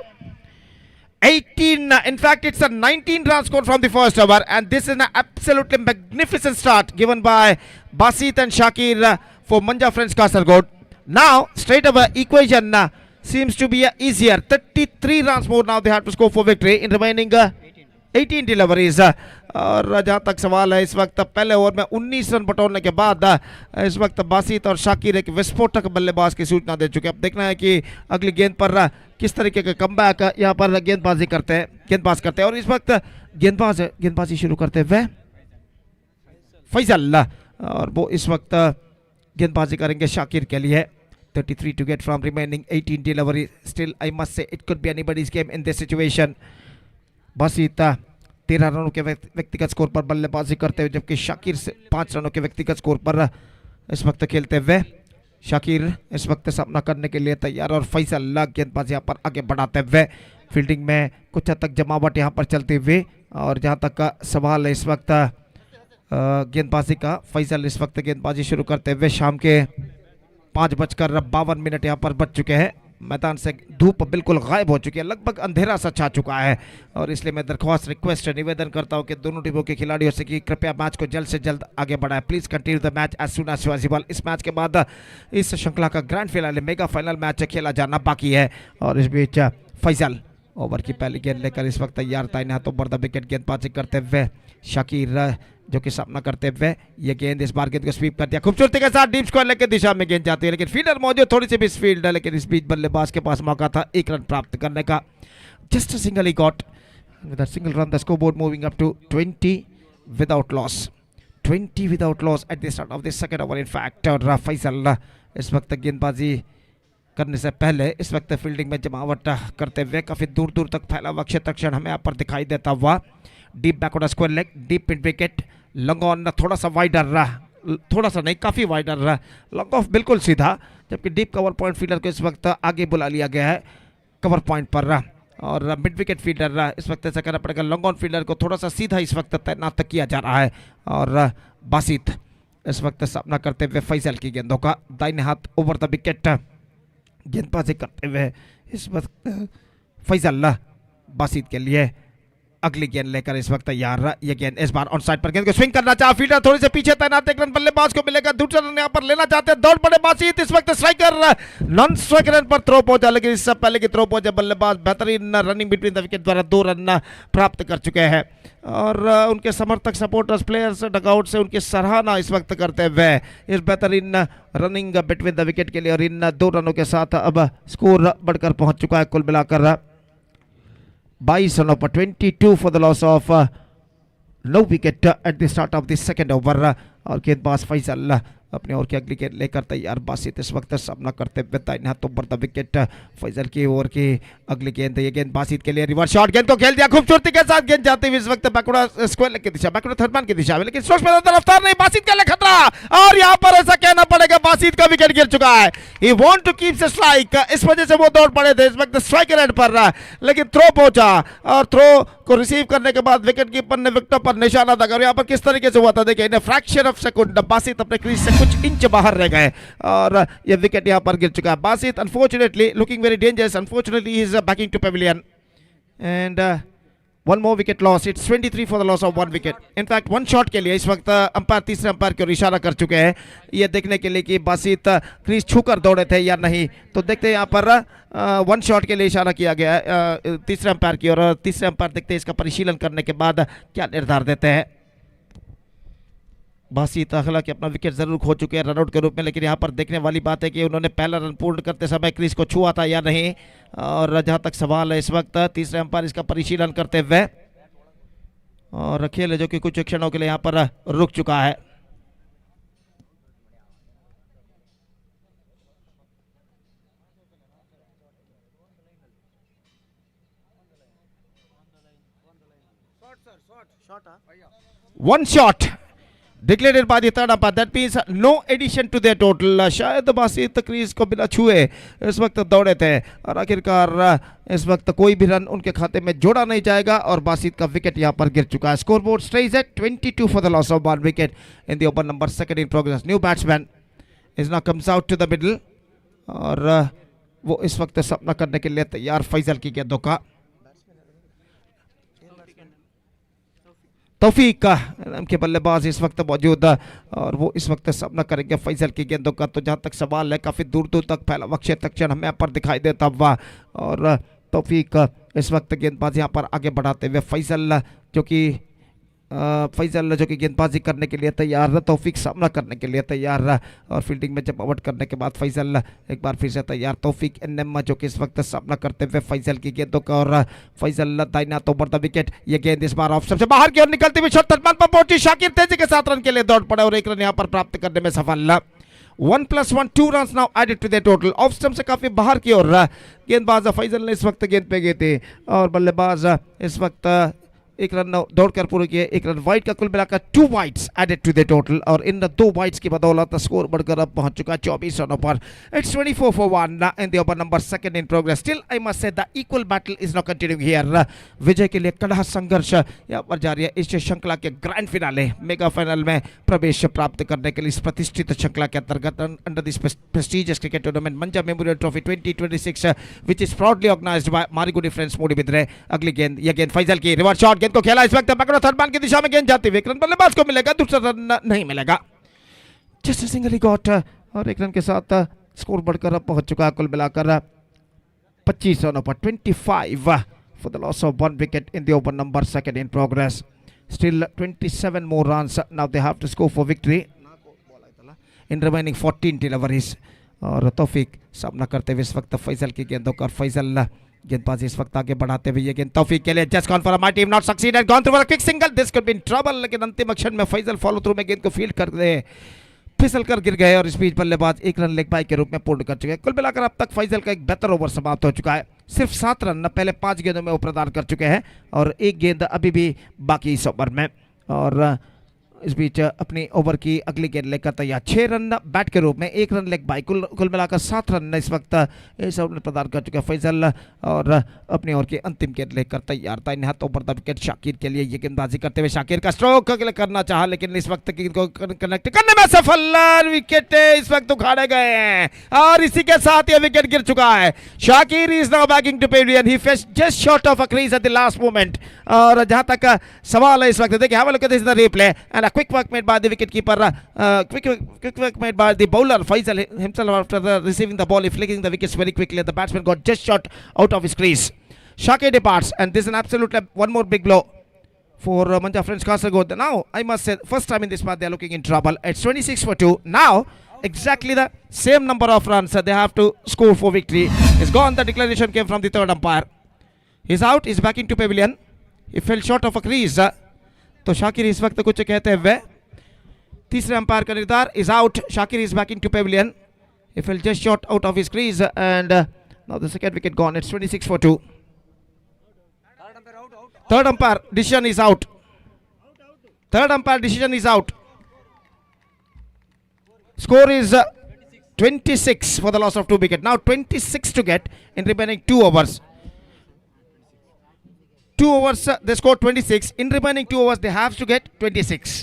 18, in fact, it's a 19 run score from the first over. And this is an absolutely magnificent start given by Basit and Shakir for Manja Friends Kasargod. Now, straight over equation seems to be easier. 33 runs more now they have to score for victory in remaining 18 deliveries. और जहाँ तक सवाल है इस वक्त पहले over में 19 run बटोरने के बाद इस वक्त बासित और शाकिर एक विस्फोटक बल्लेबाज की सूचना दे चुके हैं। अब देखना है कि अगली गेंद पर किस तरीके का कमबैक यहाँ पर गेंदबाज करते हैं। और इस वक्त गेंदबाजी शुरू करते हुए फैजल, और वो इस वक्त गेंदबाजी करेंगे शाकिर के लिए। 33 to get from remaining 18 delivery. Still I must say it could be anybody's game in this situation. Basit 13 रनों के व्यक्तिगत स्कोर पर बल्लेबाजी करते हुए, जबकि शाकिर से 5 रनों के व्यक्तिगत स्कोर पर इस वक्त खेलते हुए। शाकिर इस वक्त सामना करने के लिए तैयार, और फैसल गेंदबाज यहाँ पर आगे बढ़ाते हुए फील्डिंग में कुछ हद तक जमावट यहाँ पर चलती हुई। और जहाँ तक का सवाल है इस वक्त गेंदबाजी का। फैसल इस वक्त गेंदबाजी शुरू करते हुए शाम के 5:52 यहाँ पर बज चुके हैं। मैदान से धूप बिल्कुल गायब हो चुकी है, लगभग अंधेरा सा छा चुका है और इसलिए मैं दरख्वास्त रिक्वेस्ट निवेदन करता हूं कि दोनों टीमों के खिलाड़ियों से कि कृपया मैच को जल्द से जल्द आगे बढ़ाएं। Please continue the match as soon as possible. इस मैच के बाद इस श्रृंखला का grand finale mega final match खेला जाना बाकी है और इस बीच फैसल ओवर की पहली गेंद लेकर इस वक्त तैयार था। हाथों पर द विकेट गेंदबाजी करते हुए शाकिर जो कि सामना करते हुए ये गेंद इस बार गेंद को स्वीप कर दिया खूबसूरती के साथ डीप स्क्वायर लेकर दिशा में गेंद जाती है, लेकिन फील्डर मौजूद थोड़ी सी भी फील्ड है, लेकिन इस बीच बल्लेबाज के पास मौका था 1 रन प्राप्त करने का। Just single he got with a single run the scoreboard moving up to 20 without loss. 20 without loss at the start of the second over in fact. और फैसल इस वक्त गेंदबाजी करने से पहले इस वक्त फील्डिंग में जमावट करते हुए काफी दूर दूर तक फैला हुआ क्षेत्रक्षण हमें यहाँ पर दिखाई देता हुआ। Deep backward square leg, deep mid wicket, long on थोड़ा सा वाइडर रहा, थोड़ा सा नहीं काफ़ी वाइडर रहा, लॉन्ग ऑफ बिल्कुल सीधा, जबकि डीप कवर पॉइंट फील्डर को इस वक्त आगे बुला लिया गया है कवर पॉइंट पर रहा और मिड विकेट फील्डर रहा। इस वक्त ऐसा करना पड़ेगा, लॉन्ग ऑन फील्डर को थोड़ा सा सीधा इस वक्त तैनात किया जा रहा है और बासित इस वक्त सामना करते हुए फैसल की गेंदों का दाहिने हाथ ओवर द विकेट गेंदबाजी करते हुए इस वक्त फैसल बासित के लिए अगली गेंद लेकर इस वक्त तैयार रहा। ये गेंद इस बार ऑन साइड पर गेंद को स्विंग करना चाहा, फील्डर थोड़ी से पीछे तैनात, एक रन बल्लेबाज को मिलेगा, दूसरा रन यहां पर लेना चाहते हैं, दौड़ पड़े बासित। इस वक्त स्ट्राइकर नॉन स्ट्राइक रन पर थ्रो पहुंचा, लेकिन इससे पहले की थ्रो पहुंचे बल्लेबाज बेहतरीन रनिंग बिटवीन द विकेट द्वारा 2 रन प्राप्त कर चुके हैं और उनके समर्थक सपोर्टर्स प्लेयर्स डगआउट से उनकी सराहना इस वक्त करते हुए इस बेहतरीन रनिंग बिटवीन द विकेट के लिए। और इन 2 रनों के साथ अब स्कोर बढ़कर पहुंच चुका है कुल मिलाकर 22 रनों पर 22 for the loss of no wicket at the start of the second over. और गेंदबाज फैसल अपने ओवर की अगली गेंद लेकर तैयार। बासित इस वक्त सामना करते हुए दाहिने हाथों पर द विकेट फैसल की ओवर की अगली गेंद, ये गेंद बासित के लिए रिवर्स शॉट, गेंद को खेल दिया खूबसूरती के साथ, गेंद जाती हुई इस वक्त बैकवर्ड स्क्वायर की दिशा, बैकवर्ड थर्ड मैन की दिशा में, लेकिन रफ्तार नहीं, बासित के लिए खतरा और यहां पर ऐसा कहना पड़ेगा बासित का विकेट गिर चुका है। He want to keep the strike, इस वजह से वो दौड़ पड़े थे, इस वक्त स्ट्राइक एंड पर रहा, लेकिन थ्रो पहुंचा और थ्रो को रिसीव करने के बाद विकेट कीपर ने विकेट पर निशाना था। और यहां पर किस तरीके से हुआ था देखिए, in fraction of second Basit अपने क्रीज से कुछ इंच बाहर रह गए और ये विकेट यहां पर गिर चुका है। Basit unfortunately looking very dangerous, unfortunately he is backing to pavilion and one more wicket loss. It's 23 for the loss of 1 wicket. In fact, 1 shot के लिए इस वक्त अंपायर तीसरे अंपायर की ओर इशारा कर चुके हैं, ये देखने के लिए कि बासित क्रीज छूकर दौड़े थे या नहीं। तो देखते हैं यहाँ पर 1 शॉट के लिए इशारा किया गया है तीसरे अंपायर की ओर। तीसरे अंपायर देखते हैं इसका परिशीलन करने के बाद क्या निर्धार देते हैं। बासित हालांकि अपना विकेट जरूर खो चुके हैं रनआउट के रूप में, लेकिन यहाँ पर देखने वाली बात है कि उन्होंने पहला रन पूर्ण करते समय क्रीज को छुआ था या नहीं। और जहाँ तक सवाल है इस वक्त तीसरे अंपायर इसका परिशीलन करते हुए और खेल है जो कि कुछ क्षणों के लिए यहाँ पर रुक चुका है। One shot declared by the third umpire. That means no addition to their total. शायद बासित क्रीज को बिना छुए इस वक्त दौड़े थे और आखिरकार इस वक्त कोई भी रन उनके खाते में जोड़ा नहीं जाएगा और बासित का विकेट यहां पर गिर चुका है। Scoreboard stage at 22 for the loss of 1 wicket in the over number 2 in progress. New batsman is now comes out to the middle और वो इस वक्त सामना करने के लिए तैयार फैसल की गेंदों का। तौफीक नाम के बल्लेबाज इस वक्त मौजूद और वो इस वक्त सामना करेंगे फैसल की गेंदों का। तो जहां तक सवाल है काफी दूर दूर तक फैला हुआ क्षेत्रक्षण हमें यहाँ पर दिखाई देता हुआ और तौफीक इस वक्त गेंदबाजी यहाँ पर आगे बढ़ाते हुए फैसल जो कि गेंदबाजी करने के लिए तैयार है, तौफीक सामना करने के लिए तैयार है और फील्डिंग में जब आउट करने के बाद फैसल एक बार फिर से तैयार। तौफीक एनएम जो कि इस वक्त सामना करते हुए फैसल की गेंदों का और फैसल दाहिना तो ओवर द विकेट। ये गेंद इस बार ऑफ सबसे बाहर की ओर निकलती हुई शॉट थर्ड मैन पर पहुंची, शाकिर तेजी के साथ रन के लिए दौड़ पड़े और 1 रन यहाँ पर प्राप्त करने में सफल। 1+1 2 run now added to the total. Off stump से काफी बाहर की ओर गेंदबाज फैसल ने इस वक्त गेंद पे गए थे और बल्लेबाज इस वक्त एक रन दौड़कर पूरे किए, एक रन वाइड का कुल मिलाकर 2 wides added to the total और इन 2 वाइड्स की बदौलत स्कोर बढ़कर अब पहुंच चुका 24 रनों पर. It's 24 for 1 in the over number second in progress. Still I must say the equal battle is now continuing here. विजय के लिए कड़ा संघर्ष यहाँ पर जारी है इस श्रृंखला के ग्रैंड फिनाले मेगा फाइनल में प्रवेश प्राप्त करने के लिए इस प्रतिष्ठित श्रृंखला के अंतर्गत under this prestigious cricket tournament Manja memorial trophy 2026 which is proudly organized by Marigudi friends Moodubidire. अगली गेंद यह गेंद फैजल की रिवर्स शॉट, गेंद को खेला इस वक्त पकड़ो थर्ड मैन की दिशा में, गेंद जाती हुई एक रन बल्लेबाज को मिलेगा, दूसरा रन नहीं मिलेगा. जस्ट सिंगल गॉट और एक रन के साथ स्कोर बढ़कर अब पहुंच चुका है कुल मिलाकर 25 रनों पर 25 for the loss of 1 wicket in the over number second in progress. Still 27 more runs now they have to score for victory in remaining 14 deliveries. और तौफीक सामना करते हुए इस वक्त फैजल की गेंदों का, फैजल गेंदबाजी इस वक्त आगे बढ़ाते हुए ये गेंद तौफीक के लिए just gone for my team not succeeded gone through for a quick single this could be in trouble. लेकिन अंतिम क्षण में फैजल फॉलो थ्रू में गेंद को फील्ड कर दे, फिसल कर गिर गए और इस बीच बल्लेबाज एक रन लेग बाय के रूप में पूर्ण कर चुके हैं. कुल मिलाकर अब तक फैजल का एक बेहतर ओवर समाप्त हो चुका है. सिर्फ 7 रन पहले 5 गेंदों में वो प्रदान कर चुके हैं और एक गेंद अभी भी बाकी इस ओवर में. और इस बीच अपनी ओवर की अगली गेंद लेकर तैयार 6 रन बैट के रूप में 1 रन लेग बाय, कुल मिलाकर 7 रन इस वक्त इस ओवर में प्रदान कर चुके हैं फैजल और अपनी ओवर की अंतिम गेंद लेकर तैयार था. इन हाथों पर विकेट शाकिर के लिए ये गेंदबाजी करते हुए शाकिर का स्ट्रोक करना चाहा लेकिन इस वक्त गेंद को कनेक्ट करने में सफल. विकेट इस वक्त उखाड़े गए हैं और इसी के साथ ये विकेट गिर चुका है. Shakir is now backing to pavilion, he faced just short of a crease at the last moment. और जहां तक सवाल है इस वक्त देखिए have a look at this the replay and quick work made by the wicketkeeper, quick work made by the bowler Faisal himself after receiving the ball, he flicking the wickets very quickly. The batsman got just shot out of his crease. Shakir departs and this is an absolute one more big blow for Manja friends Kasaragod. Now I must say first time in this match they are looking in trouble. It's 26 for 2. Now exactly the same number of runs they have to score for victory. It's gone. The declaration came from the third umpire. He's out. He's back into pavilion. He fell short of a crease. तो शाकिर इस वक्त कुछ कहते हुए तीसरे umpire का निर्धार is out. Shakir is back into Pavilion, he fail just shot out of his crease and now the second wicket gone. It's 26 for 2. Third umpire decision is out. Third umpire decision is out. Score is 26 for the loss of 2 wickets. Now 26 to get in remaining 2 overs. 2 overs they scored 26. In remaining 2 overs they have to get 26.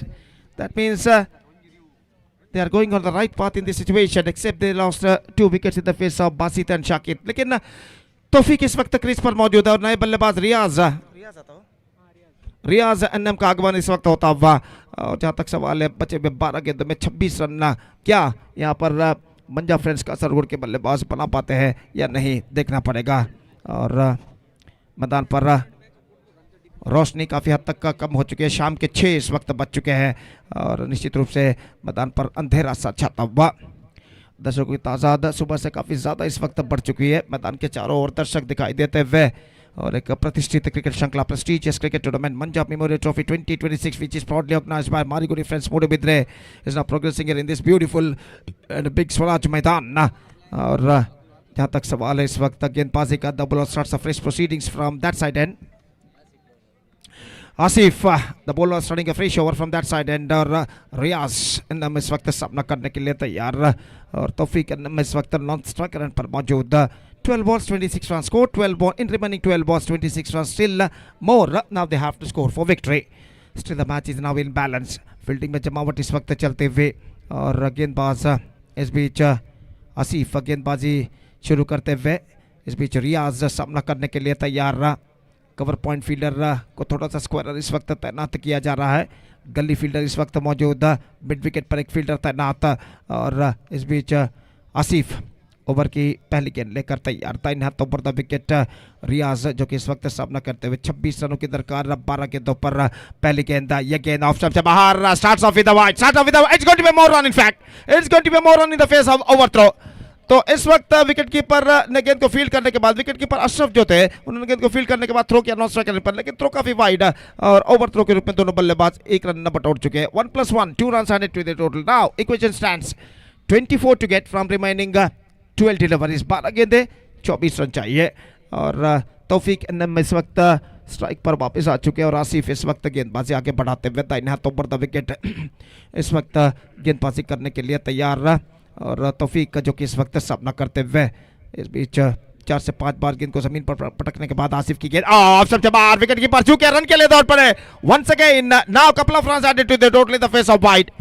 That means they are going on the right path in this situation except they lost 2 wickets in the face of Basit and Shakir. लेकिन तौफीक इस वक्त crease पर मौजूद है और नए बल्लेबाज रियाज NM का आगमन इस वक्त होता हुआ. और जहाँ तक सवाल है बचे हुए 12 गेंदों में 26 रन क्या यहाँ पर मंजा फ्रेंड्स का सरगुड़ के बल्लेबाज बना पाते हैं या नहीं देखना पड़ेगा. और मैदान पर रोशनी काफ़ी हद तक का कम हो चुकी है, शाम के 6 इस वक्त बज चुके हैं और निश्चित रूप से मैदान पर अंधेरा सा छाता हुआ. दर्शकों की तादाद सुबह से काफ़ी ज़्यादा इस वक्त बढ़ चुकी है. मैदान के चारों ओर दर्शक दिखाई देते हुए और एक प्रतिष्ठित क्रिकेट श्रृंखला prestigious cricket tournament Manja memorial trophy 2026 which is proudly organized by Marigudi friends Moodubidire is now progressing here in this beautiful and big Swaraj मैदान. और जहाँ तक सवाल है इस वक्त गेंदबाजी का the bowler starts fresh proceedings from that side and Asif the bowler starting a fresh over from that side and और रियाज इन इस वक्त सामना करने के लिए तैयार और तौफीक इस वक्त नॉन स्ट्राइक रन पर मौजूद. 12 balls 26 runs score, 12 ball in remaining 12 balls 26 runs. Still more now they have to score for victory. Still the match is now in balance. Fielding में जमावट इस वक्त चलते हुए और गेंदबाज इस बीच आसिफ गेंदबाजी शुरू करते हुए इस बीच रियाज सामना करने के लिए तैयार. कवर पॉइंट फील्डर को थोड़ा सा स्क्वायर इस वक्त तैनात किया जा रहा है. गली फील्डर इस वक्त मौजूद, मिड विकेट पर एक फील्डर तैनात और इस बीच आसिफ ओवर की पहली गेंद लेकर तैयार था. इन हाथों पर द विकेट रियाज जो कि इस वक्त सामना करते हुए 26 रनों की दरकार 12 गेंदों पर पहली गेंद ये गेंद ऑफ स्टंप से बाहर. Starts off with the wide, start off with the it's going to be more run, in fact it's going to be more run in the face of overthrow. तो इस वक्त विकेट कीपर ने गेंद को field करने के बाद wicket keeper Ashraf जो थे उन्होंने गेंद को फील्ड करने के बाद थ्रो किया नॉन स्ट्राइक करने पर, लेकिन थ्रो काफी वाइड और ओवर थ्रो के रूप में दोनों बल्लेबाज 1 रन बटोर चुके हैं. 1+1 2 runs added to the total. Now equation stands 24 to get from remaining 12 deliveries. 12 गेंदे 24 रन चाहिए और तौफीक एनएम इस वक्त स्ट्राइक पर वापस आ चुके हैं और आसिफ इस वक्त गेंदबाजी आगे बढ़ाते हुए दाहिने हाथों पर द विकेट इस वक्त गेंदबाजी करने के लिए तैयार और तौफीक जो कि इस वक्त सामना करते हुए इस बीच 4 से 5 बार गेंद को जमीन पर पटकने के बाद आसिफ की गेंद ऑफ सबसे बाहर विकेट कीपर चूके रन के लिए दौड़ पड़े once again now couple of runs added to the totally the face of wide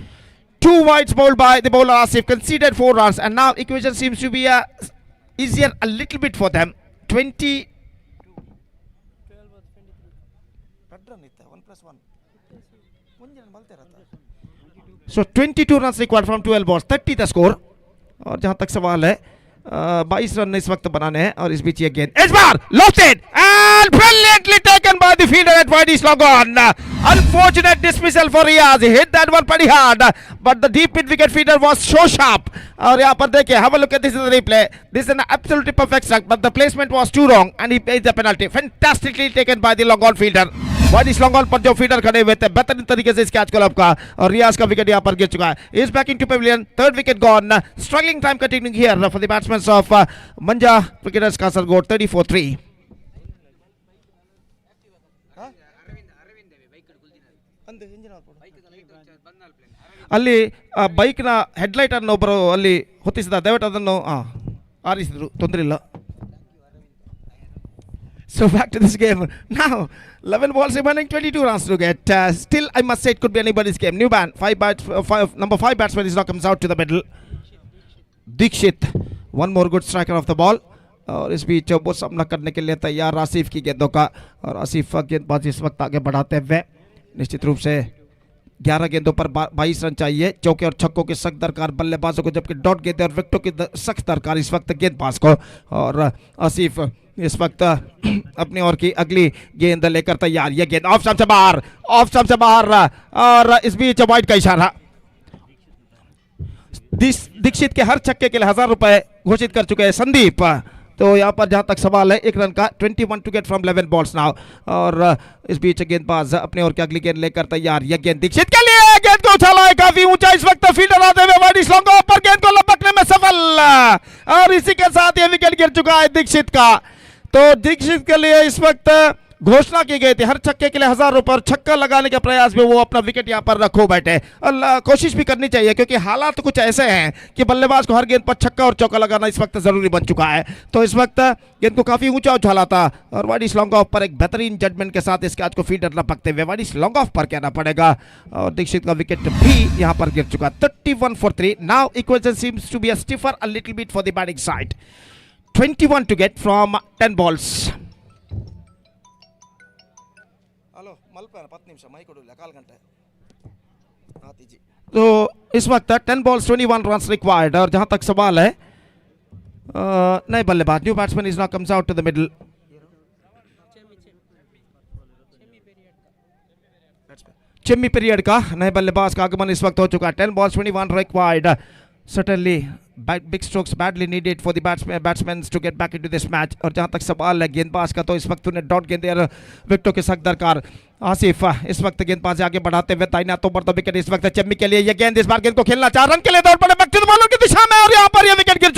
2 wides bowled by the bowler Asif conceded 4 runs and now equation seems to be easier a little bit for them 20 so 22 runs required from 12 balls 30 the score और जहां तक सवाल है 22 run इस वक्त बनाने हैं और इस बीच ये गेंद इस बार lofted and brilliantly taken by the fielder at wide is long on unfortunate dismissal for Riaz he hit that one pretty hard but the deep mid wicket feeder was so sharp और यहाँ पर देखिए have a look at this is the replay this is an absolutely perfect struck but the placement was too wrong and he pays the penalty fantastically taken by the long on fielder wide इस long on पर जो fielder खड़े हुए थे बेहतरीन तरीके से इस कैच को लपका और रियाज का विकेट यहां पर गिर चुका है is back into pavilion third wicket gone struggling time continuing here for the batsman of Manja cricketers Kasaragod 34-3 ಅಲ್ಲಿ ಬೈಕ್ ನ ಹೆಡ್ಲೈಟ್ ಅನ್ನು ಒಬ್ಬರು ಅಲ್ಲಿ ಹೊತ್ತಿಸಿದ ದಯವಿಟ್ಟು ಅದನ್ನು ಆರಿಸಿದ್ರು ತೊಂದರೆ ಇಲ್ಲ So back to this game. Now, 11 balls remaining, 22 runs to get. Still, I must say it could be anybody's game. New ban. Number 5 batsman is now comes out to the middle. Dikshit. One more good striker of the ball. और इस बीच वो सामना करने के लिए तैयार आसिफ की गेंदों का और आसिफ गेंदबाजी इस वक्त आगे बढ़ाते हुए निश्चित रूप से 11 गेंदों पर 22 रन चाहिए चौके और छक्कों की सख्त दरकार बल्लेबाजों को जबकि डॉट गेंदें और विकेटों की सख्त दरकार इस वक्त गेंदबाज को और आसिफ इस वक्त अपनी ओर की अगली गेंद लेकर तैयार ये गेंद ऑफ स्टंप से बाहर और इस बीच वाइड का इशारा दीक्षित के हर छक्के के लिए 1000 रुपए घोषित कर चुके हैं संदीप तो यहाँ पर जहां तक सवाल है 1 रन का 21 to get from 11 balls now और इस बीच गेंदबाज अपने ओर की अगली गेंद लेकर तैयार यह गेंद दीक्षित के लिए गेंद को उछाला है काफी ऊंचा इस वक्त फील्डर आते हुए वाइड स्लॉन्ग पर गेंद को लपकने में सफल और इसी के साथ ये विकेट गिर चुका है दीक्षित का तो दीक्षित के लिए इस वक्त घोषणा की गई थी हर छक्के के लिए 1000 रुपए और छक्का लगाने के प्रयास में वो अपना विकेट यहां पर रखो बैठे कोशिश भी करनी चाहिए क्योंकि हालात तो कुछ ऐसे हैं कि बल्लेबाज को हर गेंद पर छक्का और चौका लगाना इस वक्त जरूरी बन चुका है तो इस वक्त गेंद को काफी ऊंचा उछाला था और वाइड लॉन्ग ऑफ पर एक बेहतरीन जजमेंट के साथ इस कैच को फील्डर लपकते हुए वाइड लॉन्ग ऑफ पर कहना पड़ेगा और दीक्षित का विकेट भी यहां पर गिर चुका 31 for 3 now equation seems to be stiffer a little bit for the batting side 21 to get from 10 balls. तो इस वक्त 10 balls 21 runs required और जहां तक सवाल है नए बल्लेबाज new batsman is now comes out to the middle चिम्मी पीरियड का नए बल्लेबाज का आगमन इस वक्त हो चुका है 10 balls 21 required certainly big strokes badly needed for the batsmen to get back into this match और जहां तक सवाल है गेंदबाज का तो इस वक्त उन्हें डॉट गेंदे और विकेटों की सख्त दरकार आसिफ इस वक्त गेंदबाजी आगे बढ़ाते हुए दाहिने हाथों पर तो विकेट इस वक्त चम्मी के लिए ये गेंद इस बार गेंद को खेलना 4 रन के लिए दौड़ पड़े बैक टू द बॉलर की दिशा में और यहां पर ये विकेट गिर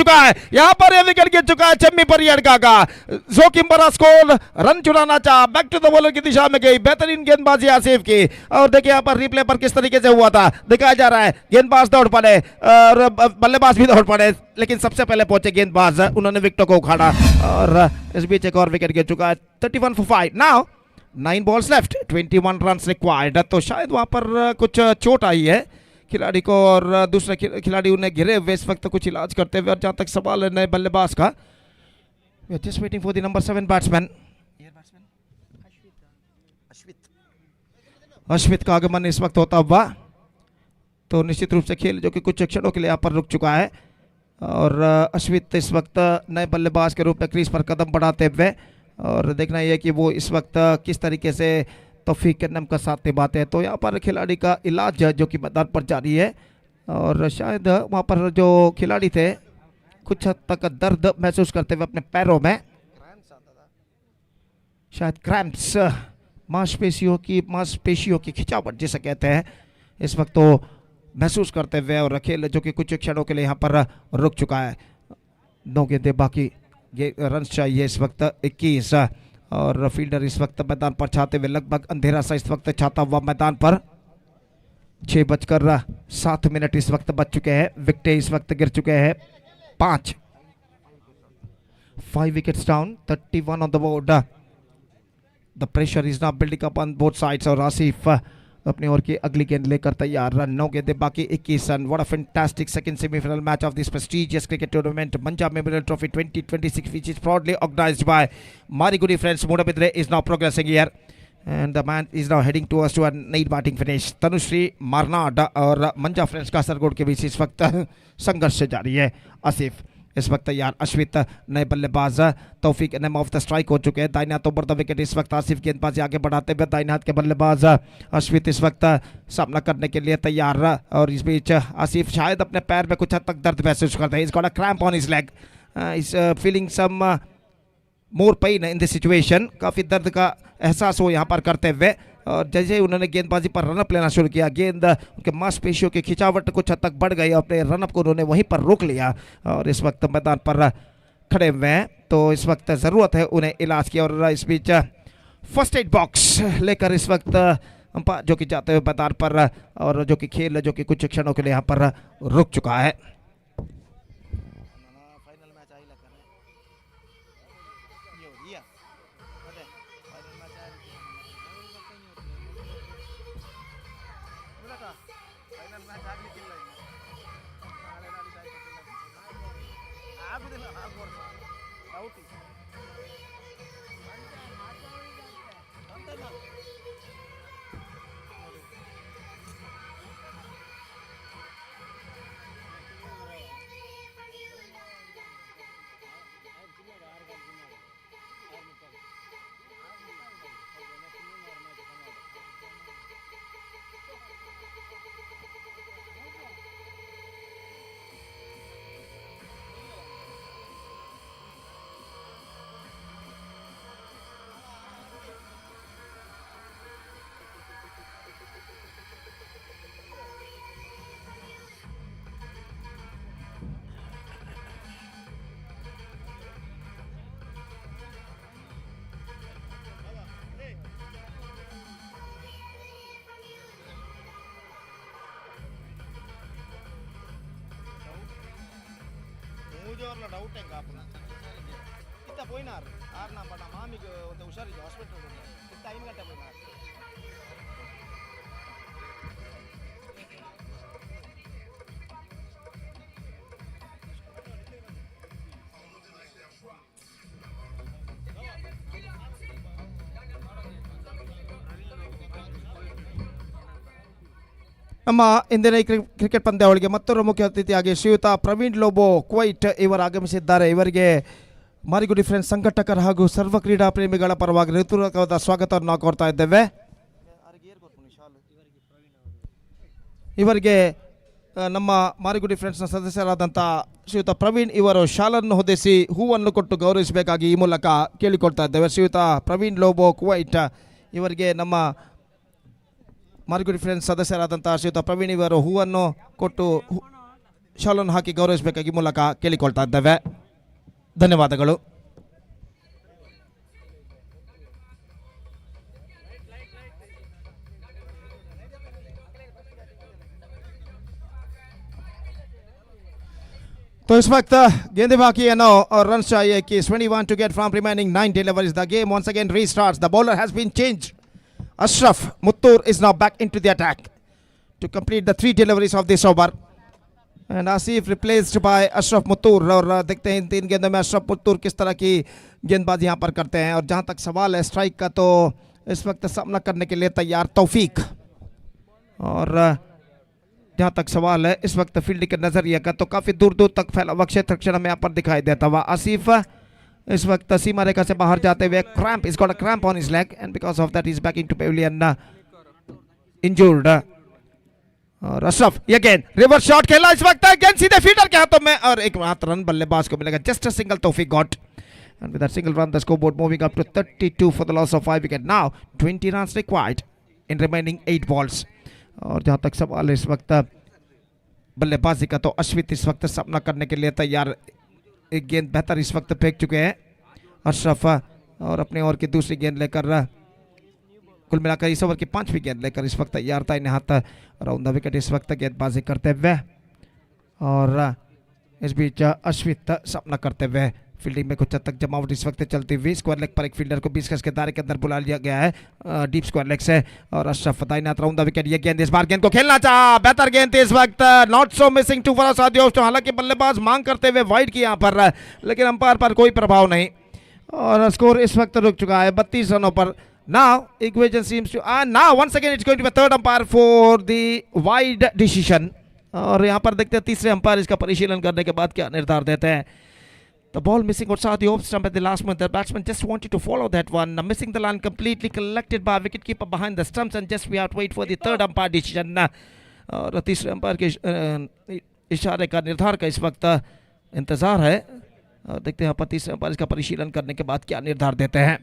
चुका है चम्मी परियड का जोकिम बड़ा स्कोर रन चुराना चाहा बैक टू द बॉलर की दिशा में गई बेहतरीन गेंदबाजी आसिफ की और देखिए यहां पर रिप्ले पर किस तरीके से हुआ था दिखाया जा रहा है गेंदबाज दौड़ पड़े और बल्लेबाज भी दौड़ पड़े लेकिन सबसे पहले पहुंचे गेंदबाज उन्होंने विकेटों को उखाड़ा और इस बीच एक और विकेट गिर चुका है 31 for 5 now 9 balls left 21 runs required तो शायद वहां पर कुछ चोट आई है खिलाड़ी को और दूसरे खिलाड़ी उन्हें घिरे हुए इस वक्त कुछ इलाज करते हुए और जहां तक सवाल है नए बल्लेबाज का we are just waiting for the number 7 batsman Ashwith का आगमन इस वक्त होता हुआ तो निश्चित रूप से खेल जो कि कुछ क्षणों के लिए यहाँ पर रुक चुका है और अश्वित इस वक्त नए बल्लेबाज के रूप में क्रीज पर कदम बढ़ाते हुए और देखना यह कि वो इस वक्त किस तरीके से तौफीक के नाम का साथ निभाते हैं तो यहाँ पर खिलाड़ी का इलाज जो कि मैदान पर जारी है और शायद वहाँ पर जो खिलाड़ी थे कुछ हद तक दर्द महसूस करते हुए अपने पैरों में शायद क्रैम्प्स मांसपेशियों की खिंचावट जिसे कहते हैं इस वक्त तो महसूस करते हुए और खेल जो कि कुछ क्षणों के लिए यहाँ पर रुक चुका है 9 गेंदें बाकी रन चाहिए इस वक्त 21 और फील्डर इस वक्त मैदान पर छाते हुए लगभग अंधेरा सा इस वक्त छाता हुआ मैदान पर 6:07 इस वक्त बच चुके हैं विकेट इस वक्त गिर चुके हैं 5 wickets down 31 on the board the pressure is now building up on both sides और आसिफ अपनी ओर की अगली गेंद लेकर तैयार रन 9 गेंदें बाकी 21 run what a fantastic second semifinal match of this prestigious cricket tournament Manja Memorial Trophy 2026 which is proudly organized by Marigudi friends. Moodubidire is now progressing here and the man is now heading towards to a need batting finish. Tanushree Marnad और Manja friends का सरगोड़ के बीच इस वक्त संघर्ष जारी है. आसिफ इस वक्त तैयार अश्वित नए बल्लेबाज तौफीक नेम ऑफ द स्ट्राइक हो चुके हैं दाहिने हाथ ओवर द विकेट इस वक्त आसिफ गेंदबाजी आगे बढ़ाते हुए दाहिने हाथ के बल्लेबाज अश्वित इस वक्त सामना करने के लिए तैयार और इस बीच आसिफ शायद अपने पैर में कुछ हद तक दर्द महसूस करते हैं. He's got a cramp on his leg. He's feeling some more pain in this situation. काफ़ी दर्द का एहसास हो यहाँ पर करते हुए और जैसे ही उन्होंने गेंदबाजी पर रनअप लेना शुरू किया गेंद उनके मांसपेशियों की खिंचावट कुछ हद तक बढ़ गई अपने रनअप को उन्होंने वहीं पर रोक लिया और इस वक्त मैदान पर खड़े हुए हैं तो इस वक्त ज़रूरत है उन्हें इलाज की और इस बीच फर्स्ट एड बॉक्स लेकर इस वक्त अंपायर जो कि जाते हुए मैदान पर और जो कि खेल जो कि कुछ क्षणों के लिए यहाँ पर रुक चुका है. ಮುಜೋರ್ಲ ಡೌಟ್ ಹೆಂಗ ಆಪುನ ಇತ್ತ ಪೋಯಿನಾರ್ ಆರ್ನ ಬಣ್ಣ ಮಾಮಿಗೆ ಒಂದು ಹುಷಾರಿದೆ ಹಾಸ್ಪಿಟಲ್ ಇತ್ತ 5 ಗಂಟೆ ಪೋಯಿನಾರ್ ನಮ್ಮ ಇಂದಿನ ಕ್ರಿಕೆಟ್ ಪಂದ್ಯಾವಳಿಗೆ ಮತ್ತೊಬ್ಬ ಮುಖ್ಯ ಅತಿಥಿಯಾಗಿ ಶ್ರೀಯುತ ಪ್ರವೀಣ್ ಲೋಬೋ ಕುವೈಟ್ ಇವರು ಆಗಮಿಸಿದ್ದಾರೆ. ಇವರಿಗೆ ಮಾರಿಗುಡಿ ಫ್ರೆಂಡ್ಸ್ ಸಂಘಟಕರ ಹಾಗೂ ಸರ್ವ ಕ್ರೀಡಾ ಪ್ರೇಮಿಗಳ ಪರವಾಗಿ ಹೃತ್ಪೂರ್ವಕವಾದ ಸ್ವಾಗತವನ್ನು ನಾವು ಕೋರ್ತಾ ಇದ್ದೇವೆ. ಇವರಿಗೆ ನಮ್ಮ ಮಾರಿಗುಡಿ ಫ್ರೆಂಡ್ಸ್ನ ಸದಸ್ಯರಾದಂಥ ಶ್ರೀಯುತ ಪ್ರವೀಣ್ ಇವರು ಶಾಲನ್ನು ಹೊದಿಸಿ ಹೂವನ್ನು ಕೊಟ್ಟು ಗೌರವಿಸಬೇಕಾಗಿ ಈ ಮೂಲಕ ಕೇಳಿಕೊಳ್ತಾ ಇದ್ದೇವೆ. ಶ್ರೀಯುತ ಪ್ರವೀಣ್ ಲೋಬೋ ಕುವೈಟ್ ಇವರಿಗೆ ನಮ್ಮ ಮಾರಿಗುಡಿ ಫ್ರೆಂಡ್ಸ್ ಸದಸ್ಯರಾದಂಥ ಶ್ರೀಯುತ ಪ್ರವೀಣ್ ಇವರು ಹೂವನ್ನು ಕೊಟ್ಟು ಶಾಲನ್ನು ಹಾಕಿ ಗೌರವಿಸಬೇಕಾಗಿ ಮೂಲಕ ಕೇಳಿಕೊಳ್ತಾ ಇದ್ದೇವೆ. ಧನ್ಯವಾದಗಳು. तो इस वक्त गेंदे बाकी है 9 और रन चाहिए कि 21 to get from remaining 9 deliveries. The game once again restarts. The bowler has been changed. Ashraf Muttur is now back into the attack to complete the 3 deliveries of this over. And Asif replaced by Ashraf Muttur. और देखते हैं इन 3 गेंदों में अशरफ मुत्तूर किस तरह की गेंदबाजी यहाँ पर करते हैं. और जहाँ तक सवाल है स्ट्राइक का तो इस वक्त सामना करने के लिए तैयार तौफीक. और जहाँ तक सवाल है इस वक्त फील्ड के नज़रिए का तो काफ़ी दूर दूर तक फैला हुआ क्षेत्र क्षण में यहाँ पर दिखाई देता हुआ. आसिफ इस वक्त सीमा रेखा से बाहर जाते हुए cramp is got a cramp on his leg and because of that is backing to pavilion injured. और अशरफ ये गेंद रिवर्स शॉट खेला इस वक्त गेंद सीधे फील्डर के हाथों में और एक मात्र रन बल्लेबाज को मिलेगा. Just a single Taufiq got and with that single run the scoreboard moving up to 32 for the loss of 5 wicket. Now 20 runs required in remaining 8 balls. और जहाँ तक सवाल है इस वक्त बल्लेबाजी का तो अश्वित इस वक्त सामना करने के लिए तैयार एक गेंद बेहतर इस वक्त फेंक चुके हैं अशरफ और अपने ओवर की दूसरी गेंद लेकर कुल मिलाकर इस ओवर की 5वीं गेंद लेकर इस वक्त तैयार था इन्हें हाथ राउंड द विकेट इस वक्त गेंदबाजी करते हुए और इस बीच अश्वित सामना करते हुए फील्डिंग में कुछ हद तक जमावट इस वक्त चलती हुई स्क्वायर लेग पर एक फील्डर को 20 गज के दायरे के अंदर बुला लिया गया है डीप स्क्वायर लेग से और अशरफ दाईनाथ राउंड द विकेट ये गेंद इस बार गेंद को खेलना चाहा बेहतर गेंद थी इस वक्त not so missing to for साथियों हालांकि बल्लेबाज मांग करते हुए वाइड की यहाँ पर लेकिन अंपायर पर कोई प्रभाव नहीं और स्कोर इस वक्त रुक चुका है 32 रनों पर now equation seems to now once again it's going to be a third umpire for the wide decision और यहाँ पर देखते हैं तीसरे अंपायर इसका परिशीलन करने के बाद क्या निर्धार देते हैं The ball missing outside the off stump at the last moment. The batsman just wanted to follow that one. Missing the line completely collected by wicketkeeper behind the stumps and just we have to wait for the third umpire decision. और तीसरे umpire के इशारे का निर्धार का इस वक्त इंतजार है और देखते हैं यहाँ पर तीसरे अंपायर इसका परिशीलन करने के बाद क्या निर्धार देते हैं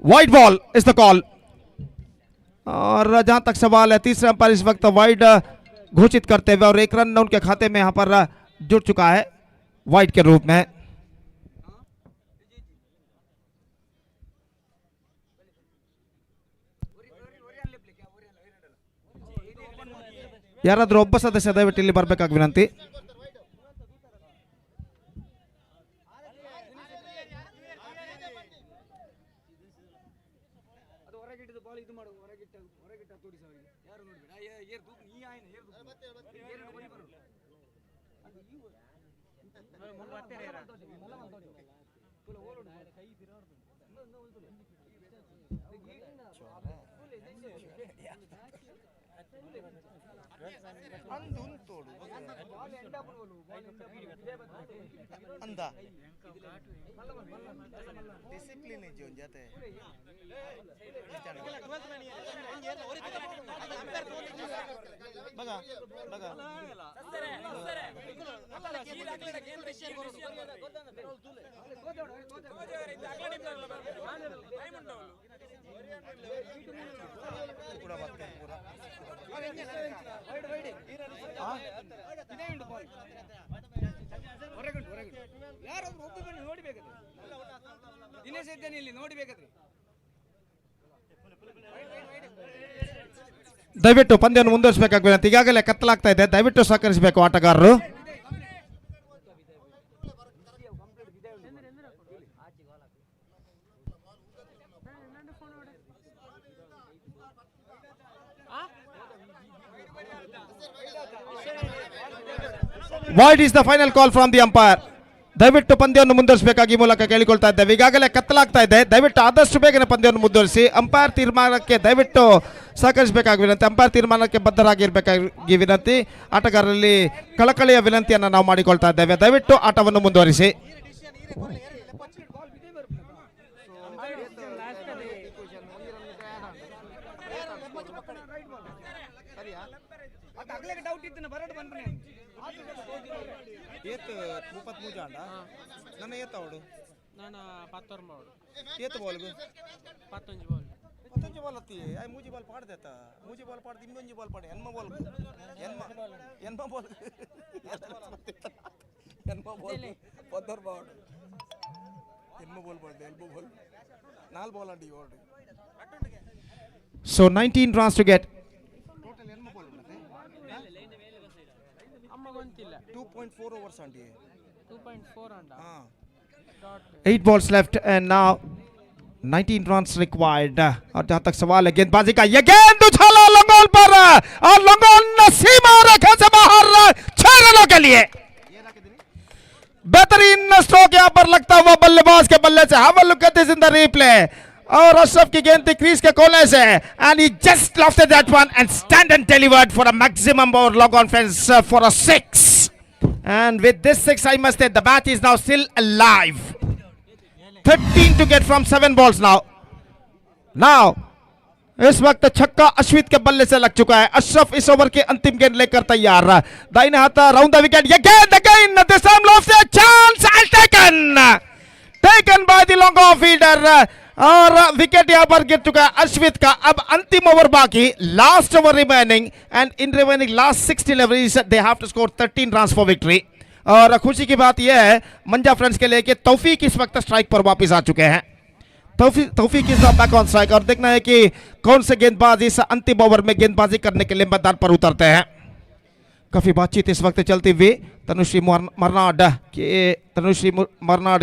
wide ball is the call और जहां तक सवाल है तीसरे अंपायर इस वक्त वाइड घोषित करते हुए और एक रन उनके खाते में यहां पर जुड़ चुका है वाइड के रूप में ಯಾರಾದರೂ ಒಬ್ಬ ಸದಸ್ಯ ದಯವಿಟ್ಟು ಇಲ್ಲಿ ಬರಬೇಕಾಗಿ ವಿನಂತಿ डिसिप्लिन है जो जाते हैं बघा बघा पूरा बात है पूरा ಯಾರಾದ್ರೂ ಒಬ್ಬರು ನೋಡಬೇಕದು ದಿನೇಶ್ ಇದ್ದೇನೆ ಇಲ್ಲಿ ನೋಡಬೇಕದ್ರಿ ದಯವಿಟ್ಟು ಪಂದ್ಯವನ್ನು ಮುಂದುವರಿಸಬೇಕಾಗಿ ಈಗಾಗಲೇ ಕತ್ತಲಾಗ್ತಾ ಇದೆ ದಯವಿಟ್ಟು ಸಹಕರಿಸಬೇಕು ಆಟಗಾರರು Wide is the final call from the umpire. ದಯವಿಟ್ಟು ಪಂದ್ಯವನ್ನು ಮುಂದುವರಿಸಬೇಕಾಗಿ ಮೂಲಕ ಕೇಳಿಕೊಳ್ತಾ ಇದ್ದೇವೆ ಈಗಾಗಲೇ ಕತ್ತಲಾಗ್ತಾ ಇದೆ ದಯವಿಟ್ಟು ಆದಷ್ಟು ಬೇಗನೆ ಪಂದ್ಯವನ್ನು ಮುಂದುವರಿಸಿ ಅಂಪೈರ್ ತೀರ್ಮಾನಕ್ಕೆ ದಯವಿಟ್ಟು ಸಹಕರಿಸಬೇಕಾಗಿ ವಿನಂತಿ ಅಂಪೈರ್ ತೀರ್ಮಾನಕ್ಕೆ ಬದ್ಧರಾಗಿರಬೇಕಾಗಿ ವಿನಂತಿ ಆಟಗಾರರಲ್ಲಿ ಕಳಕಳಿಯ ವಿನಂತಿಯನ್ನು ನಾವು ಮಾಡಿಕೊಳ್ತಾ ಇದ್ದೇವೆ ದಯವಿಟ್ಟು ಆಟವನ್ನು ಮುಂದುವರಿಸಿ ಏತ್ ಭೂಪತ್ ಮೂಜಾಂಡ ನನ್ನ ಏತವಡು ನಾನು 10 ಓವರ್ ಮಾಡು ಏತ್ ಬಾಲ್ಗು 15 ಬಾಲ್ 15 ಬಾಲ್ ಅತ್ತಿ ಐ ಮೂಜಿ ಬಾಲ್ ಪಾಡ್ದೇತ ಮೂಜಿ ಬಾಲ್ ಪಾಡ್ದು ಇನ್ನೊಂಜಿ ಬಾಲ್ ಪಾಡಿ ಎನ್ಮ ಬಾಲ್ ಎನ್ಮ ಬಾಲ್ ಎನ್ಮ ಬಾಲ್ 15 ಬಾಲ್ ಎನ್ಮ ಬಾಲ್ ಪಾಡ್ದೆ ಎಲ್ಬೋ ಬಾಲ್ 4 ಬಾಲ್ ಅಂಡಿ ಓಡಿ So 19 runs to get. Total ಎನ್ಮ ಬಾಲ್ ಉಂಟೆ ಅಮ್ಮ ಗೊಂತಿಲ್ಲ 2.4 overs ಅಂಡಿ 2.4 and 8 balls left and now 19 runs required. और जहां तक सवाल है गेंदबाजी का, ये गेंद उछाला लंगोल पर और लंगोल सीमा रेखा से बाहर 6 रनों के लिए। बेहतरीन स्ट्रोक यहां पर लगता हुआ बल्लेबाज के बल्ले से। Have a look at this in the replay. और अशरफ की गेंद थी क्रीज के कोने से and he just lofted that one and stand and delivered for a maximum और long on fence for a 6. And with this 6, I must say the bat is now still alive. 13 to get from 7 balls now. Now, इस वक्त छक्का अश्वित के बल्ले से लग चुका है। अशरफ इस ओवर के अंतिम गेंद लेकर तैयार। दाहिने हाथ राउंड द विकेट, ये गेंद again this time lofted, chance taken by the long off fielder और विकेट यहां पर गिर चुका है अश्वित का। अब अंतिम ओवर बाकी, last over remaining and in remaining last 6 deliveries they have to score 13 runs for victory. और खुशी की बात यह है मंजा फ्रेंड्स के लिए कि तौफीक इस वक्त स्ट्राइक पर वापस आ चुके हैं। तौफीक इज बैक ऑन स्ट्राइक और देखना है कि कौन से गेंदबाज इस अंतिम ओवर में गेंदबाजी करने के लिए मैदान पर उतरते हैं। काफी बातचीत इस वक्त चलती हुई तनुश्री मरनाड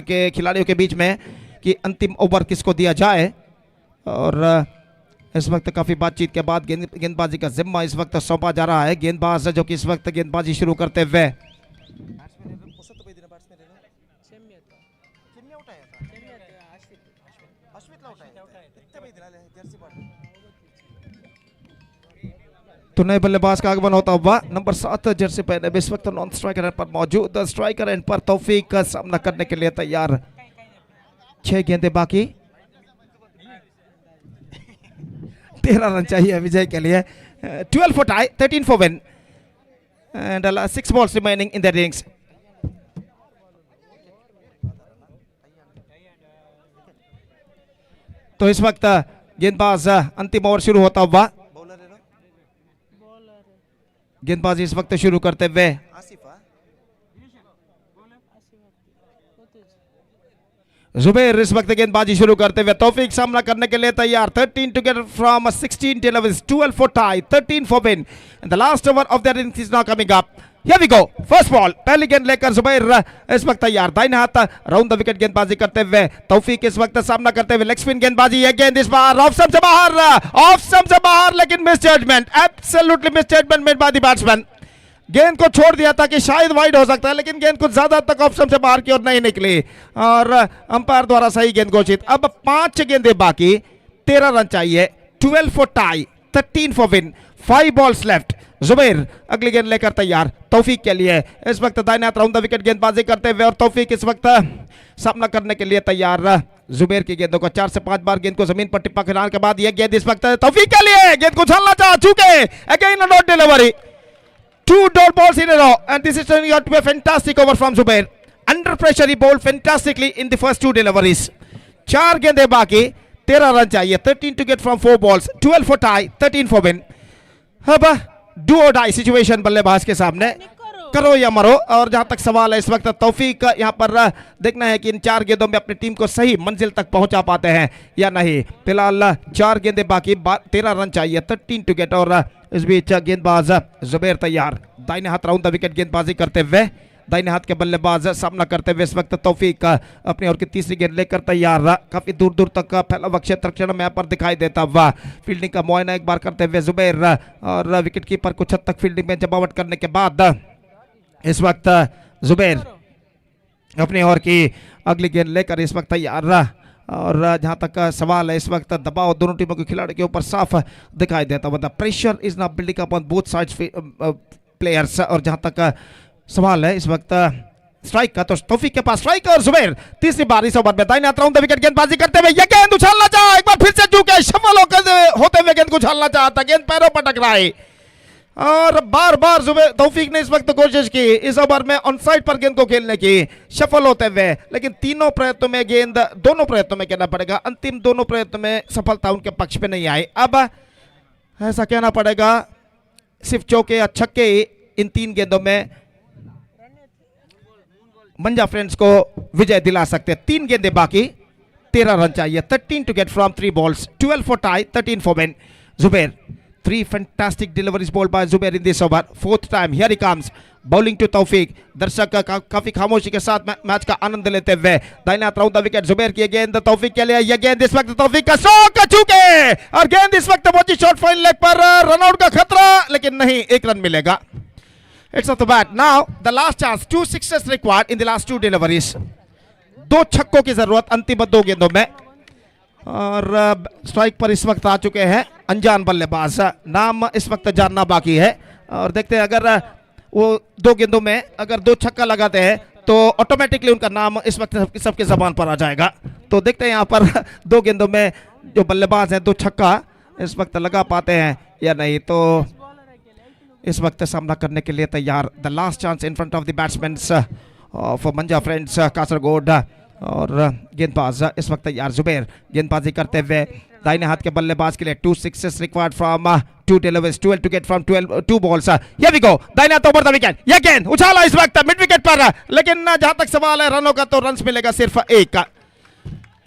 के खिलाड़ियों के बीच में कि अंतिम ओवर किसको दिया जाए। और इस वक्त काफी बातचीत के बाद गेंदबाजी का जिम्मा इस वक्त सौंपा जा रहा है। गेंदबाज जो कि इस वक्त गेंदबाजी शुरू करते हुए तो नए बल्लेबाज का आगमन होता हुआ नंबर 7 जर्सी पहने इस वक्त नॉन स्ट्राइकर पर मौजूद। स्ट्राइकर एंड पर तौफीक का सामना करने के लिए तैयार। 6 गेंदें बाकी, 13 रन चाहिए विजय के लिए। 12 for tie, 13 for win and 6 balls remaining in the innings. तो इस वक्त गेंदबाज अंतिम ओवर शुरू होता हुआ, गेंदबाजी इस वक्त शुरू करते हुए जुबैर इस वक्त गेंदबाजी शुरू करते हुए। तौफीक सामना करने के लिए तैयार। 13 to get from 16 deliveries, 12 for tie, 13 for win and the last over of their innings is now coming up. Here we go, first ball, पहली गेंद लेकर जुबैर इस वक्त तैयार। दाहिने हाथ राउंड द विकेट गेंदबाजी करते हुए तौफीक इस वक्त सामना करते हुए। लेग स्पिन गेंदबाजी, यह गेंद इस बार ऑफ स्टंप से बाहर, लेकिन misjudgement, absolutely misjudgement made by the batsman. गेंद को छोड़ दिया था कि शायद वाइड हो सकता है, लेकिन गेंद कुछ ज्यादा तक ऑफ स्टंप से बाहर की ओर नहीं निकली और अंपायर द्वारा सही गेंद घोषित। अब 5 गेंदें बाकी, 13 रन चाहिए। 12 for tie, 13 for win, 5 balls left. Zubair अगली गेंद लेकर तैयार तौफीक के लिए। इस वक्त दाहिने हाथ राउंड द विकेट गेंदबाजी करते हुए और तौफीक इस वक्त सामना करने के लिए तैयार। जुबैर की गेंदों को 4 से 5 बार गेंद को जमीन पर टिप्पा खिलाने के बाद यह गेंद इस वक्त तौफीक के लिए, गेंद को उछालना चाह चुके, again a not delivery. 2 dot balls in a row and this is turning out to be a fantastic over from Zubair. Under pressure he bowled fantastically in the first 2 deliveries. 4 गेंदें बाकी, 13 रन चाहिए। 13 to get from 4 balls, 12 for tie, 13 for win. अब do और die situation बल्लेबाज के सामने, करो या मरो। और जहां तक सवाल है इस वक्त तौफीक यहाँ पर देखना है कि इन 4 गेंदों में अपनी टीम को सही मंजिल तक पहुंचा पाते हैं या नहीं। फिलहाल 4 गेंदें बाकी, 13 रन चाहिए, 13 टू गेट। और इस बीच गेंदबाज जुबैर तैयार। दाहिने हाथ राउंड द विकेट गेंदबाजी करते हुए, दाहिने हाथ के बल्लेबाज सामना करते हुए इस वक्त तौफीक अपनी ओर की तीसरी गेंद लेकर तैयार। काफी दूर दूर तक फैला हुआ क्षेत्र में यहाँ पर दिखाई देता हुआ। फील्डिंग का मुआयना एक बार करते हुए जुबैर और विकेट कीपर कुछ हद तक फील्डिंग में जमावट करने के बाद इस वक्त जुबैर अपनी ओर की अगली गेंद लेकर इस वक्त तैयार। और जहां तक सवाल है इस वक्त दबाव दोनों टीमों के खिलाड़ी के ऊपर साफ दिखाई देता हुआ। The pressure is not building upon both sides players. और जहां तक सवाल है इस वक्त स्ट्राइक का, तो तौफीक के पास स्ट्राइक और जुबैर तीसरी बार इस ओवर में दाहिने हाथ राउंड द विकेट गेंदबाजी करते हुए। यह गेंद उछालना चाहा, एक बार फिर से चूके शफल होते हुए गेंद को उछालना चाहता, गेंद पैरों पर टकराई और बार बार जुबैर तौफीक ने इस वक्त कोशिश की इस ओवर में ऑन साइड पर गेंद को खेलने की, सफल होते हुए, लेकिन दोनों प्रयत्नों में कहना पड़ेगा, अंतिम दोनों प्रयत्नों में सफलता उनके पक्ष पे नहीं आई। अब ऐसा कहना पड़ेगा सिर्फ चौके या छक्के इन 3 गेंदों में मंजा फ्रेंड्स को विजय दिला सकते हैं। 3 गेंदें बाकी, 13 रन चाहिए। 13 to get from 3 balls, 12 for tie, 13 for win. Zubair 3 fantastic deliveries bowled by Zubair in this over. Fourth time, here he comes. Bowling to Tawfiq. दर्शक काफी खामोशी के साथ मैच का आनंद लेते हुए दाहिने हाथ राउंड द विकेट जुबैर की गेंद तौफीक के लिए ये गेंद इस वक्त तौफीक का स्ट्रोक चूके और गेंद इस वक्त पहुंची शॉर्ट फाइन लेग पर रनआउट का खतरा लेकिन नहीं एक रन मिलेगा. It's off the bat. Now the last chance. 2 sixes required in the last 2 deliveries. 2 छक्कों की जरूरत अंतिम 2 गेंदों में और स्ट्राइक पर इस वक्त आ चुके हैं अनजान बल्लेबाज. नाम इस वक्त जानना बाकी है और देखते हैं अगर वो 2 गेंदों में अगर 2 छक्का लगाते हैं तो ऑटोमेटिकली उनका नाम इस वक्त सबके जबान पर आ जाएगा. तो देखते हैं यहाँ पर 2 गेंदों में जो बल्लेबाज हैं 2 छक्का इस वक्त लगा पाते हैं या नहीं. तो इस वक्त सामना करने के लिए तैयार. The last chance in front of the batsman for Manja friends Kasaragod और गेंदबाज इस वक्त तैयार. जुबैर गेंदबाजी करते हुए दाहिने हाथ के बल्लेबाज के लिए 2 sixes required from 2 deliveries, 12 to get from 2 balls. Here we go. दाहिने हाथ ओवर द विकेट. ये गेंद उछाला इस वक्त मिड विकेट पर लेकिन जहां तक सवाल है रनों का तो रन्स मिलेगा सिर्फ 1.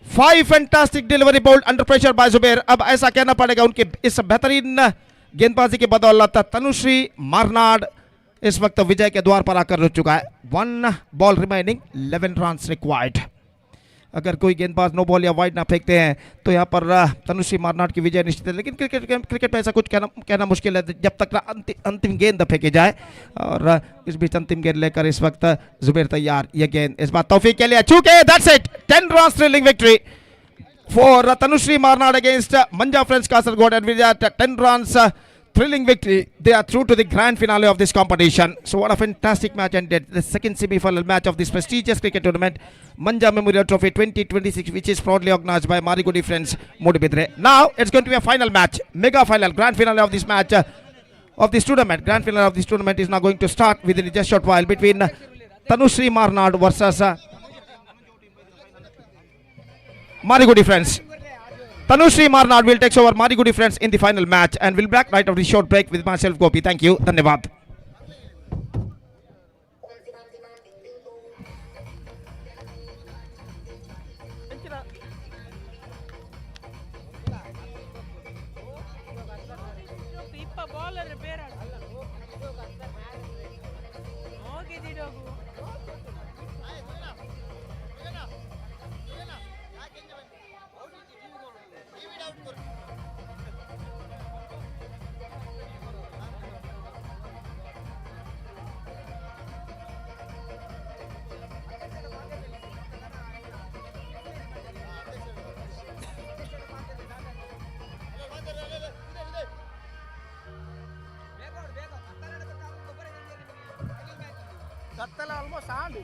5 fantastic delivery bowled under pressure by Zubair. अब ऐसा कहना पड़ेगा उनके इस बेहतरीन गेंदबाजी की बदौलत तनुश्री मारनाड इस वक्त विजय के द्वार पर आकर रुक चुका है. 1 बॉल रिमेनिंग, 11 रन्स रिक्वायर्ड. अगर कोई गेंदबाज नो बॉल या वाइड ना फेंकते हैं तो यहाँ पर तनुश्री मारनाड की विजय निश्चित है. लेकिन क्रिकेट में ऐसा कुछ कहना मुश्किल है जब तक अंतिम गेंद फेंकी जाए. और इस बीच अंतिम गेंद लेकर इस वक्त जुबैर तैयार. ये गेंद इस बार तौफीक के लिए चूके. That's it. 10 runs thrilling victory for Tanushree Marnad against Manja Friends Kasaragod, and with that 10 runs thrilling victory, they are through to the grand finale of this competition. So what a fantastic match ended, the second semi-final match of this prestigious cricket tournament, Manja Memorial Trophy 2026, which is proudly organized by Marigudi Friends Moodubidire. Now it's going to be a final match, mega final, grand finale of this match of this tournament. Grand finale of this tournament is now going to start within just short while between Tanushree Marnad versus Marigudi Friends. Tanushree Marnad will take over Marigudi Friends in the final match, and we'll back right after the short break with myself Gopi. Thank you. Dhanyavad. almost on.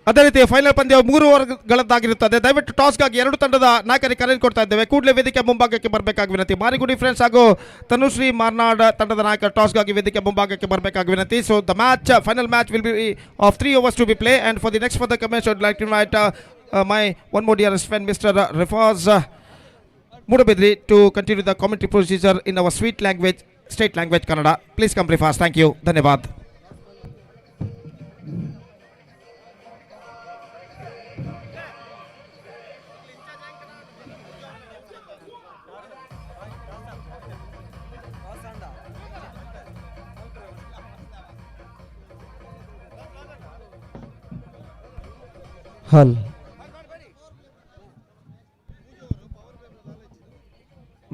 ಅದೇ ರೀತಿ final ಪಂದ್ಯ 3 ಓವರ್ಗಳದ್ದಾಗಿರುತ್ತದೆ. ದಯವಿಟ್ಟು ಟಾಸ್ಗಾಗಿ ಎರಡು ತಂಡದ ನಾಯಕರಿಗೆ ಕರೆ ಕೊಡ್ತಾ ಇದ್ದೇವೆ. ಕೂಡಲೇ ವೇದಿಕೆ ಮುಂಭಾಗಕ್ಕೆ ಬರಬೇಕಾಗಿ ವಿನಂತಿ. ಮಾರಿಗುಡಿ ಫ್ರೆಂಡ್ಸ್ ಹಾಗೂ ತನುಶ್ರೀ ಮಾರ್ನಾಡ್ ತಂಡದ ನಾಯಕ ಟಾಸ್ಗಾಗಿ ವೇದಿಕೆ ಮುಂಭಾಗಕ್ಕೆ ಬರಬೇಕಾಗಿ ವಿನಂತಿ. So the match, final match will be of 3 overs to be play, and for the next further comments I would like to invite my one more dearest friend Mr. Rifaz Moodubidire to continue the commentary procedure in our sweet language, state language Kannada. Please come Rifaz. Thank you. Dhanyavad. ಹಲ್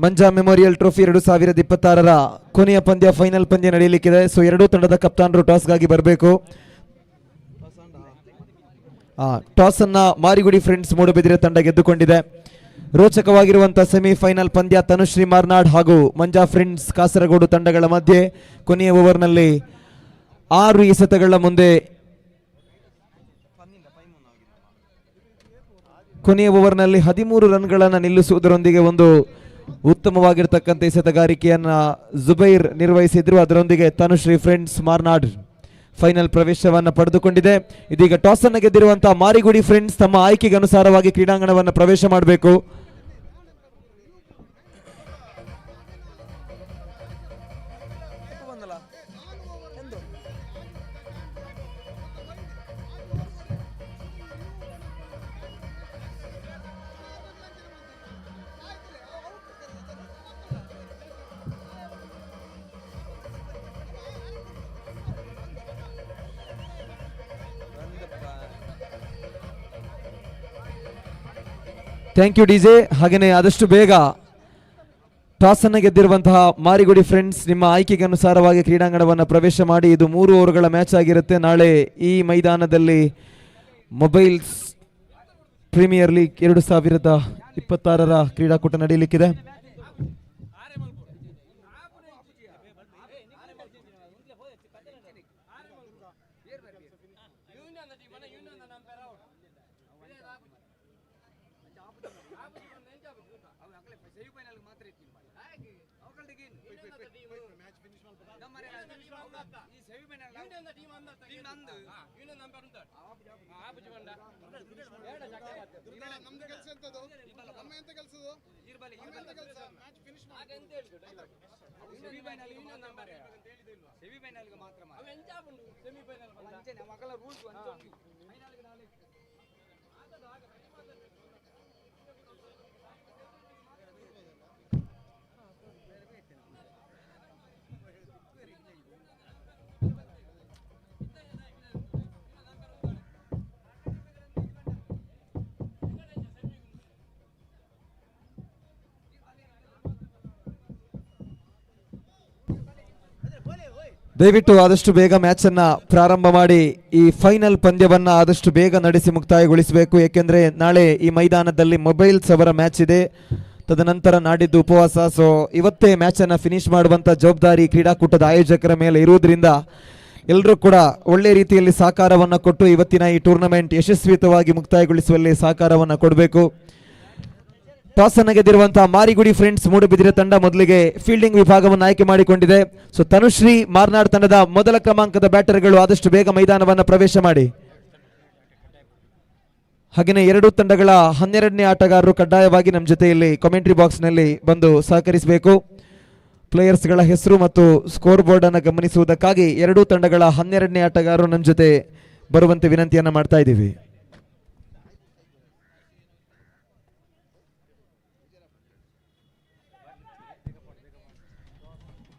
Manja memorial trophy 2026ರ ಕೊನೆಯ ಪಂದ್ಯ, final ಪಂದ್ಯ ನಡೆಯಲಿಕ್ಕಿದೆ. So ಎರಡೂ ತಂಡದ ಕಪ್ತಾನರು ಟಾಸ್ಗಾಗಿ ಬರಬೇಕು. Toss ಅನ್ನ ಮಾರಿಗುಡಿ friends Moodbidri ತಂಡ ಗೆದ್ದುಕೊಂಡಿದೆ. ರೋಚಕವಾಗಿರುವಂತಹ ಸೆಮಿಫೈನಲ್ ಪಂದ್ಯ ತನುಶ್ರೀ ಮಾರ್ನಾಡ್ ಹಾಗೂ ಮಂಜಾ ಫ್ರೆಂಡ್ಸ್ ಕಾಸರಗೋಡು ತಂಡಗಳ ಮಧ್ಯೆ. ಕೊನೆಯ ಓವರ್ನಲ್ಲಿ 6 ಎಸೆತಗಳ ಮುಂದೆ ಕೊನೆಯ ಓವರ್ನಲ್ಲಿ 13 ರನ್ಗಳನ್ನು ನಿಲ್ಲಿಸುವುದರೊಂದಿಗೆ ಒಂದು ಉತ್ತಮವಾಗಿರ್ತಕ್ಕಂಥ ಎಸೆತಗಾರಿಕೆಯನ್ನು ಜುಬೈರ್ ನಿರ್ವಹಿಸಿದ್ರು. ಅದರೊಂದಿಗೆ ತನುಶ್ರೀ ಫ್ರೆಂಡ್ಸ್ ಮಾರ್ನಾಡ್ ಫೈನಲ್ ಪ್ರವೇಶವನ್ನು ಪಡೆದುಕೊಂಡಿದೆ. ಇದೀಗ ಟಾಸ್ ಅನ್ನು ಗೆದ್ದಿರುವಂತಹ ಮಾರಿಗುಡಿ ಫ್ರೆಂಡ್ಸ್ ತಮ್ಮ ಆಯ್ಕೆಗೆ ಅನುಸಾರವಾಗಿ ಕ್ರೀಡಾಂಗಣವನ್ನು ಪ್ರವೇಶ ಮಾಡಬೇಕು. Thank you DJ. ಹಾಗೆಯೇ ಆದಷ್ಟು ಬೇಗ ಟಾಸ್ ಅನ್ನು ಗೆದ್ದಿರುವಂತಹ ಮಾರಿಗುಡಿ ಫ್ರೆಂಡ್ಸ್ ನಿಮ್ಮ ಆಯ್ಕೆಗೆ ಅನುಸಾರವಾಗಿ ಕ್ರೀಡಾಂಗಣವನ್ನು ಪ್ರವೇಶ ಮಾಡಿ. ಇದು 3 ಓವರ್ಗಳ ಮ್ಯಾಚ್ ಆಗಿರುತ್ತೆ. ನಾಳೆ ಈ ಮೈದಾನದಲ್ಲಿ ಮೊಬೈಲ್ಸ್ ಪ್ರೀಮಿಯರ್ ಲೀಗ್ 2026ರ ಕ್ರೀಡಾಕೂಟ ನಡೆಯಲಿಕ್ಕಿದೆ. ದಯವಿಟ್ಟು ಆದಷ್ಟು ಬೇಗ ಮ್ಯಾಚ್ ಅನ್ನ ಪ್ರಾರಂಭ ಮಾಡಿ ಈ ಫೈನಲ್ ಪಂದ್ಯವನ್ನ ಆದಷ್ಟು ಬೇಗ ನಡೆಸಿ ಮುಕ್ತಾಯಗೊಳಿಸಬೇಕು. ಏಕೆಂದ್ರೆ ನಾಳೆ ಈ ಮೈದಾನದಲ್ಲಿ ಮೊಬೈಲ್ಸ್ ಅವರ ಮ್ಯಾಚ್ ಇದೆ. ತದನಂತರ ನಾಡಿದ್ದು ಉಪವಾಸ. ಸೊ ಇವತ್ತೇ ಮ್ಯಾಚ್ ಅನ್ನ ಫಿನಿಶ್ ಮಾಡುವಂತ ಜವಾಬ್ದಾರಿ ಕ್ರೀಡಾಕೂಟದ ಆಯೋಜಕರ ಮೇಲೆ ಇರುವುದರಿಂದ ಎಲ್ಲರೂ ಕೂಡ ಒಳ್ಳೆ ರೀತಿಯಲ್ಲಿ ಸಹಕಾರವನ್ನು ಕೊಟ್ಟು ಇವತ್ತಿನ ಈ ಟೂರ್ನಮೆಂಟ್ ಯಶಸ್ವಿತವಾಗಿ ಮುಕ್ತಾಯಗೊಳಿಸುವಲ್ಲಿ ಸಹಕಾರವನ್ನು ಕೊಡಬೇಕು. ಟಾಸ್ ಅನ್ನು ಗೆದ್ದಿರುವಂತಹ ಮಾರಿಗುಡಿ ಫ್ರೆಂಡ್ಸ್ ಮೂಡುಬಿದಿರೆ ತಂಡ ಮೊದಲಿಗೆ ಫೀಲ್ಡಿಂಗ್ ವಿಭಾಗವನ್ನು ಆಯ್ಕೆ ಮಾಡಿಕೊಂಡಿದೆ. ಸೊ ತನುಶ್ರೀ ಮಾರ್ನಾಡ್ ತಂಡದ ಮೊದಲ ಕ್ರಮಾಂಕದ ಬ್ಯಾಟರ್ಗಳು ಆದಷ್ಟು ಬೇಗ ಮೈದಾನವನ್ನು ಪ್ರವೇಶ ಮಾಡಿ. ಹಾಗೆಯೇ ಎರಡೂ ತಂಡಗಳ 12ನೇ ಆಟಗಾರರು ಕಡ್ಡಾಯವಾಗಿ ನಮ್ಮ ಜೊತೆಯಲ್ಲಿ ಕಾಮೆಂಟ್ರಿ ಬಾಕ್ಸ್ನಲ್ಲಿ ಬಂದು ಸಹಕರಿಸಬೇಕು. ಪ್ಲೇಯರ್ಸ್ಗಳ ಹೆಸರು ಮತ್ತು ಸ್ಕೋರ್ ಬೋರ್ಡ್ ಅನ್ನು ಗಮನಿಸುವುದಕ್ಕಾಗಿ ಎರಡೂ ತಂಡಗಳ 12ನೇ ಆಟಗಾರರು ನಮ್ಮ ಜೊತೆ ಬರುವಂತೆ ವಿನಂತಿಯನ್ನು ಮಾಡ್ತಾ ಇದ್ದೀವಿ.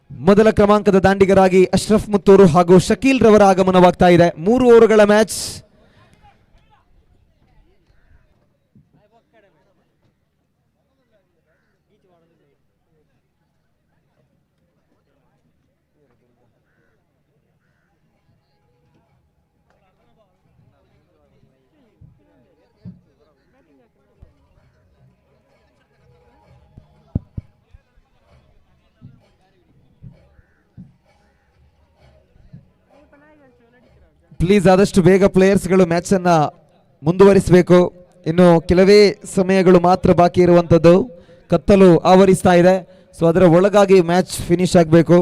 ಮೊದಲ ಕ್ರಮಾಂಕದ ದಾಂಡಿಗರಾಗಿ ಅಶ್ರಫ್ ಮುತ್ತೂರು ಹಾಗೂ ಶಕೀಲ್ ರವರ ಆಗಮನವಾಗ್ತಾ ಇದೆ. 3 ಓವರ್ಗಳ ಮ್ಯಾಚ್. ಪ್ಲೀಸ್ ಆದಷ್ಟು ಬೇಗ ಪ್ಲೇಯರ್ಸ್ಗಳು ಮ್ಯಾಚ್ ಅನ್ನ ಮುಂದುವರಿಸಬೇಕು. ಇನ್ನು ಕೆಲವೇ ಸಮಯಗಳು ಮಾತ್ರ ಬಾಕಿ ಇರುವಂಥದ್ದು. ಕತ್ತಲು ಆವರಿಸ್ತಾ ಇದೆ. ಸೊ ಅದರ ಒಳಗಾಗಿ ಮ್ಯಾಚ್ ಫಿನಿಶ್ ಆಗಬೇಕು.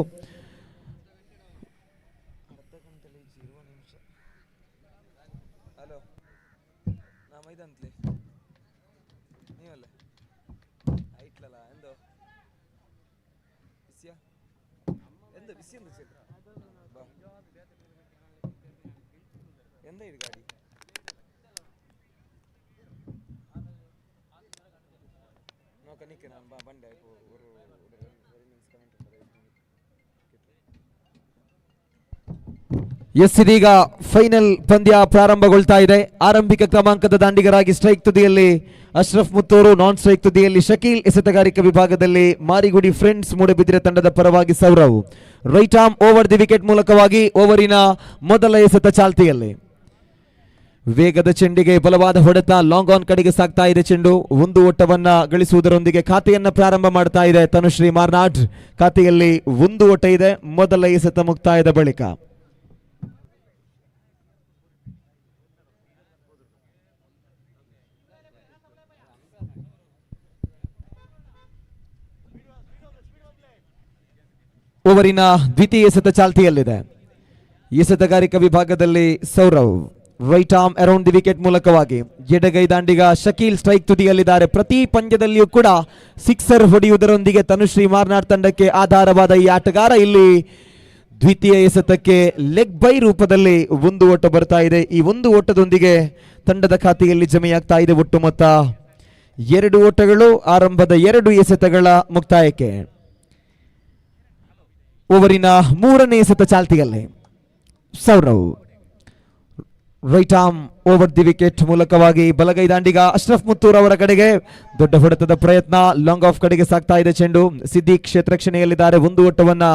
ಎಸ್, ಇದೀಗ ಫೈನಲ್ ಪಂದ್ಯ ಪ್ರಾರಂಭಗೊಳ್ತಾ ಇದೆ. ಆರಂಭಿಕ ಕ್ರಮಾಂಕದ ದಾಂಡಿಗರಾಗಿ ಸ್ಟ್ರೈಕ್ ತುದಿಯಲ್ಲಿ ಅಶ್ರಫ್ ಮುತ್ತೂರು, ನಾನ್ ಸ್ಟ್ರೈಕ್ ತುದಿಯಲ್ಲಿ ಶಕೀಲ್, ಎಸೆತಗಾರಿಕೆ ವಿಭಾಗದಲ್ಲಿ ಮಾರಿಗುಡಿ ಫ್ರೆಂಡ್ಸ್ ಮೂಡುಬಿದಿರೆ ತಂಡದ ಪರವಾಗಿ Sourav. Right arm over the wicket ಮೂಲಕವಾಗಿ ಓವರಿನ ಮೊದಲ ಎಸೆತ ಚಾಲ್ತಿಯಲ್ಲಿ. ವೇಗದ ಚೆಂಡಿಗೆ ಬಲವಾದ ಹೊಡೆತ, ಲಾಂಗ್ ಆನ್ ಕಡೆಗೆ ಸಾಗ್ತಾ ಇದೆ ಚೆಂಡು. ಒಂದು ಓಟವನ್ನ ಗಳಿಸುವುದರೊಂದಿಗೆ ಖಾತೆಯನ್ನ ಪ್ರಾರಂಭ ಮಾಡ್ತಾ ಇದೆ ತನುಶ್ರೀ ಮಾರ್ನಾಡ್. ಖಾತೆಯಲ್ಲಿ ಒಂದು ಓಟ ಇದೆ ಮೊದಲ ಎಸೆತ ಮುಕ್ತಾಯದ ಬಳಿಕ. ಓವರಿನ ದ್ವಿತೀಯ ಎಸೆತ ಚಾಲ್ತಿಯಲ್ಲಿದೆ. ಎಸೆತಗಾರಿಕಾ ವಿಭಾಗದಲ್ಲಿ Sourav. Right arm around the wicket ಮೂಲಕವಾಗಿ ಎಡಗೈ ದಾಂಡಿಗ ಶಕೀಲ್ ಸ್ಟ್ರೈಕ್ ತುದಿಯಲ್ಲಿದ್ದಾರೆ. ಪ್ರತಿ ಪಂದ್ಯದಲ್ಲಿಯೂ ಕೂಡ ಸಿಕ್ಸರ್ ಹೊಡೆಯುವುದರೊಂದಿಗೆ ತನುಶ್ರೀ ಮಾರ್ನಾಡ್ ತಂಡಕ್ಕೆ ಆಧಾರವಾದ ಈ ಆಟಗಾರ ಇಲ್ಲಿ ದ್ವಿತೀಯ ಎಸೆತಕ್ಕೆ ಲೆಗ್ ಬೈ ರೂಪದಲ್ಲಿ ಒಂದು ಓಟ ಬರ್ತಾ ಇದೆ. ಈ ಒಂದು ಓಟದೊಂದಿಗೆ ತಂಡದ ಖಾತೆಯಲ್ಲಿ ಜಮೆಯಾಗ್ತಾ ಇದೆ ಒಟ್ಟು ಮೊತ್ತ 2 ಓಟಗಳು ಆರಂಭದ 2 ಎಸೆತಗಳ ಮುಕ್ತಾಯಕ್ಕೆ. ಓವರಿನ 3ನೇ ಎಸೆತ ಚಾಲ್ತಿಯಲ್ಲಿ Sourav. Right arm over the wicket ಮೂಲಕವಾಗಿ ಬಲಗೈ ದಾಂಡಿಗ ಅಶ್ರಫ್ ಮುತ್ತೂರ್ ಅವರ ಕಡೆಗೆ ದೊಡ್ಡ ಹೊಡೆತದ ಪ್ರಯತ್ನ, ಲಾಂಗ್ ಆಫ್ ಕಡೆಗೆ ಸಾಗ್ತಾ ಇದೆ ಚೆಂಡು. ಸಿದ್ದಿಕ್ ಕ್ಷೇತ್ರರಕ್ಷಣೆಯಲ್ಲಿದ್ದಾರೆ. ಒಂದು ಓಟವನ್ನ